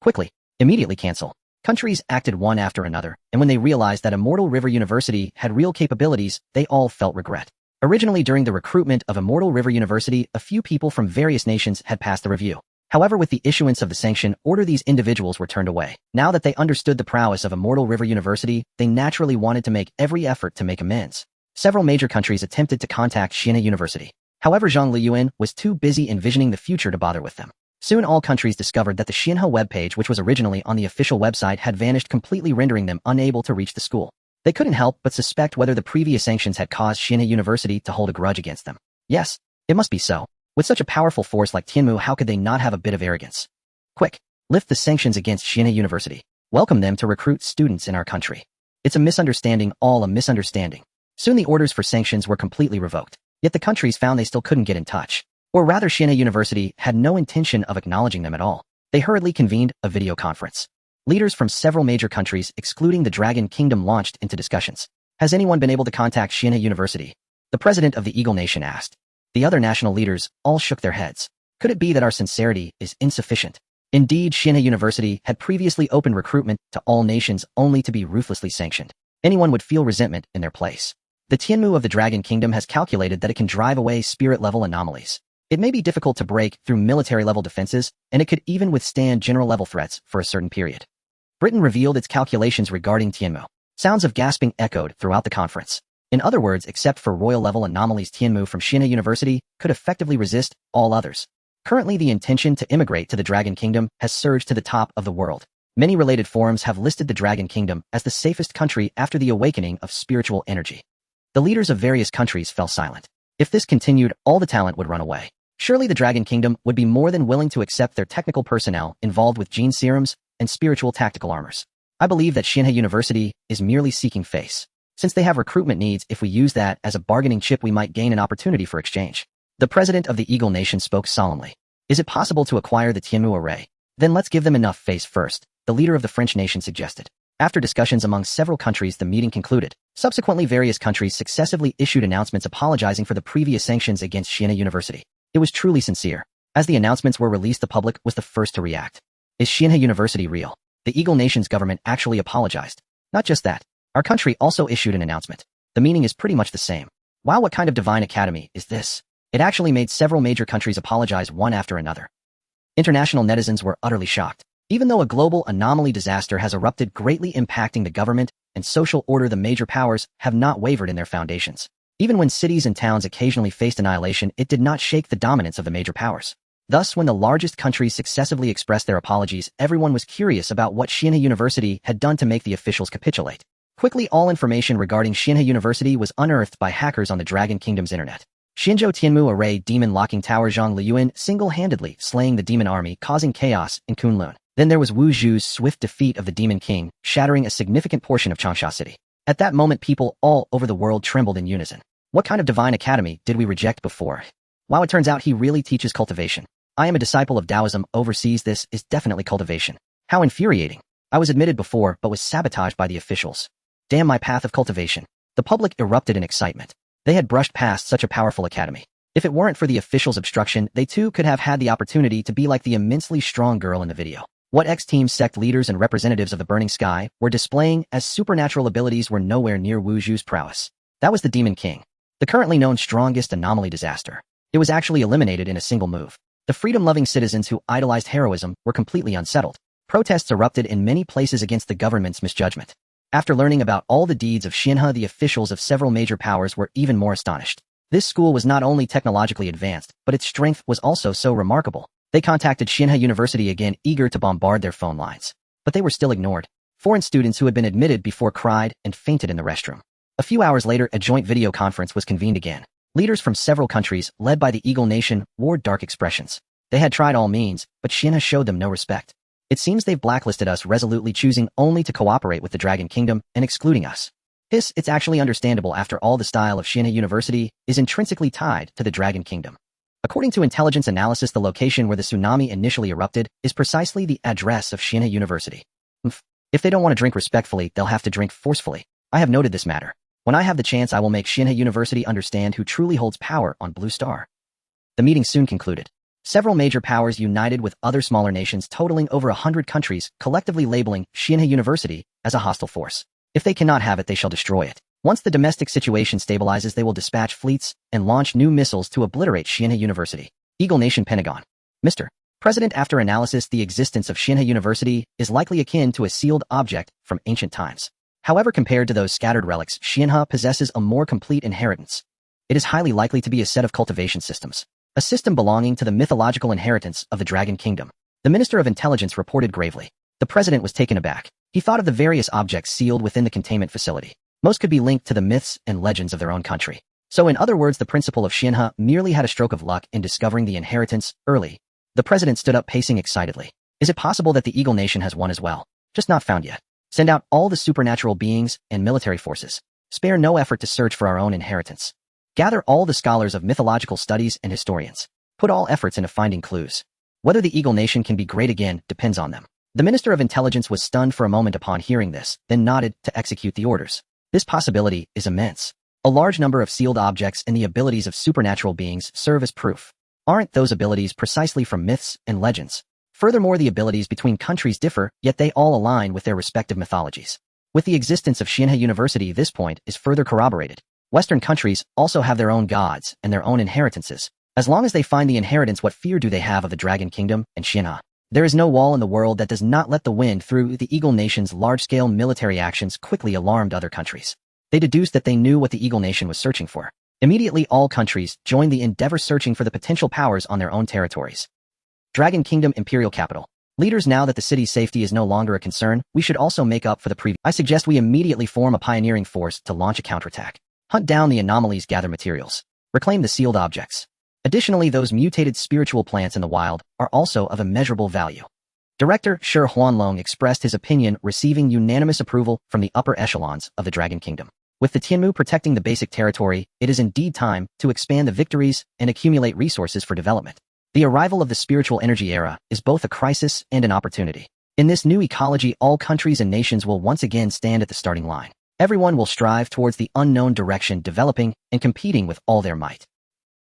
Speaker 1: Quickly, immediately cancel. Countries acted one after another, and when they realized that Immortal River University had real capabilities, they all felt regret. Originally, during the recruitment of Immortal River University, a few people from various nations had passed the review. However, with the issuance of the sanction order, these individuals were turned away. Now that they understood the prowess of Immortal River University, they naturally wanted to make every effort to make amends. Several major countries attempted to contact Xianhe University. However, Zhang Luyan was too busy envisioning the future to bother with them. Soon all countries discovered that the Xianhe webpage, which was originally on the official website, had vanished completely, rendering them unable to reach the school. They couldn't help but suspect whether the previous sanctions had caused Xianhe University to hold a grudge against them. Yes, it must be so. With such a powerful force like Tianmu, how could they not have a bit of arrogance? Quick, lift the sanctions against Xianhe University. Welcome them to recruit students in our country. It's a misunderstanding, all a misunderstanding. Soon the orders for sanctions were completely revoked. Yet the countries found they still couldn't get in touch. Or rather, Xianhe University had no intention of acknowledging them at all. They hurriedly convened a video conference. Leaders from several major countries, excluding the Dragon Kingdom, launched into discussions. Has anyone been able to contact Xianhe University? The president of the Eagle Nation asked. The other national leaders all shook their heads. Could it be that our sincerity is insufficient? Indeed, Xianhe University had previously opened recruitment to all nations only to be ruthlessly sanctioned. Anyone would feel resentment in their place. The Tianmu of the Dragon Kingdom has calculated that it can drive away spirit-level anomalies. It may be difficult to break through military-level defenses, and it could even withstand general-level threats for a certain period. Britain revealed its calculations regarding Tianmu. Sounds of gasping echoed throughout the conference. In other words, except for royal-level anomalies, Tianmu from Xianhe University could effectively resist all others. Currently, the intention to immigrate to the Dragon Kingdom has surged to the top of the world. Many related forums have listed the Dragon Kingdom as the safest country after the awakening of spiritual energy. The leaders of various countries fell silent. If this continued, all the talent would run away. Surely the Dragon Kingdom would be more than willing to accept their technical personnel involved with gene serums and spiritual tactical armors. I believe that Xianhe University is merely seeking face. Since they have recruitment needs, if we use that as a bargaining chip, we might gain an opportunity for exchange. The president of the Eagle Nation spoke solemnly. Is it possible to acquire the Tianmu array? Then let's give them enough face first, the leader of the French nation suggested. After discussions among several countries, the meeting concluded. Subsequently, various countries successively issued announcements apologizing for the previous sanctions against Xianhe University. It was truly sincere. As the announcements were released, the public was the first to react. Is Xianhe University real? The Eagle Nation's government actually apologized. Not just that. Our country also issued an announcement. The meaning is pretty much the same. Wow, what kind of divine academy is this? It actually made several major countries apologize one after another. International netizens were utterly shocked. Even though a global anomaly disaster has erupted, greatly impacting the government and social order, the major powers have not wavered in their foundations. Even when cities and towns occasionally faced annihilation, it did not shake the dominance of the major powers. Thus, when the largest countries successively expressed their apologies, everyone was curious about what Xianhe University had done to make the officials capitulate. Quickly, all information regarding Xianhe University was unearthed by hackers on the Dragon Kingdom's internet. Xinzhou Tianmu Array Demon Locking Tower, Zhang Luyan single-handedly slaying the demon army, causing chaos in Kunlun. Then there was Wu Zhu's swift defeat of the Demon King, shattering a significant portion of Changsha City. At that moment, people all over the world trembled in unison. What kind of divine academy did we reject before? Wow, it turns out he really teaches cultivation. I am a disciple of Taoism overseas. This is definitely cultivation. How infuriating. I was admitted before, but was sabotaged by the officials. Damn my path of cultivation. The public erupted in excitement. They had brushed past such a powerful academy. If it weren't for the officials' obstruction, they too could have had the opportunity to be like the immensely strong girl in the video. What X-Team sect leaders and representatives of the Burning Sky were displaying as supernatural abilities were nowhere near Wu Zhu's prowess. That was the Demon King, the currently known strongest anomaly disaster. It was actually eliminated in a single move. The freedom-loving citizens who idolized heroism were completely unsettled. Protests erupted in many places against the government's misjudgment. After learning about all the deeds of Xianhe, the officials of several major powers were even more astonished. This school was not only technologically advanced, but its strength was also so remarkable. They contacted Xianhe University again, eager to bombard their phone lines. But they were still ignored. Foreign students who had been admitted before cried and fainted in the restroom. A few hours later, a joint video conference was convened again. Leaders from several countries, led by the Eagle Nation, wore dark expressions. They had tried all means, but Xianhe showed them no respect. It seems they've blacklisted us, resolutely choosing only to cooperate with the Dragon Kingdom and excluding us. It's actually understandable. After all, the style of Xianhe University is intrinsically tied to the Dragon Kingdom. According to intelligence analysis, the location where the tsunami initially erupted is precisely the address of Xianhe University. If they don't want to drink respectfully, they'll have to drink forcefully. I have noted this matter. When I have the chance, I will make Xianhe University understand who truly holds power on Blue Star. The meeting soon concluded. Several major powers united with other smaller nations totaling over 100 countries, collectively labeling Xianhe University as a hostile force. If they cannot have it, they shall destroy it. Once the domestic situation stabilizes, they will dispatch fleets and launch new missiles to obliterate Xianhe University. Eagle Nation Pentagon. Mr. President, after analysis, the existence of Xianhe University is likely akin to a sealed object from ancient times. However, compared to those scattered relics, Xianhe possesses a more complete inheritance. It is highly likely to be a set of cultivation systems. A system belonging to the mythological inheritance of the Dragon Kingdom. The Minister of Intelligence reported gravely. The president was taken aback. He thought of the various objects sealed within the containment facility. Most could be linked to the myths and legends of their own country. So in other words, the principal of Xianhe merely had a stroke of luck in discovering the inheritance early. The president stood up pacing excitedly. Is it possible that the Eagle Nation has won as well? Just not found yet. Send out all the supernatural beings and military forces. Spare no effort to search for our own inheritance. Gather all the scholars of mythological studies and historians. Put all efforts into finding clues. Whether the Eagle Nation can be great again depends on them. The Minister of Intelligence was stunned for a moment upon hearing this, then nodded to execute the orders. This possibility is immense. A large number of sealed objects and the abilities of supernatural beings serve as proof. Aren't those abilities precisely from myths and legends? Furthermore, the abilities between countries differ, yet they all align with their respective mythologies. With the existence of Xianhe University, this point is further corroborated. Western countries also have their own gods and their own inheritances. As long as they find the inheritance, what fear do they have of the Dragon Kingdom and Xianhe? There is no wall in the world that does not let the wind through. The Eagle Nation's large-scale military actions quickly alarmed other countries. They deduced that they knew what the Eagle Nation was searching for. Immediately, all countries joined the endeavor searching for the potential powers on their own territories. Dragon Kingdom Imperial Capital. Leaders, now that the city's safety is no longer a concern, we should also make up for the previous. I suggest we immediately form a pioneering force to launch a counterattack. Hunt down the anomalies, gather materials. Reclaim the sealed objects. Additionally, those mutated spiritual plants in the wild are also of immeasurable value. Director Shi Huanlong expressed his opinion, receiving unanimous approval from the upper echelons of the Dragon Kingdom. With the Tianmu protecting the basic territory, it is indeed time to expand the victories and accumulate resources for development. The arrival of the spiritual energy era is both a crisis and an opportunity. In this new ecology, all countries and nations will once again stand at the starting line. Everyone will strive towards the unknown direction, developing and competing with all their might.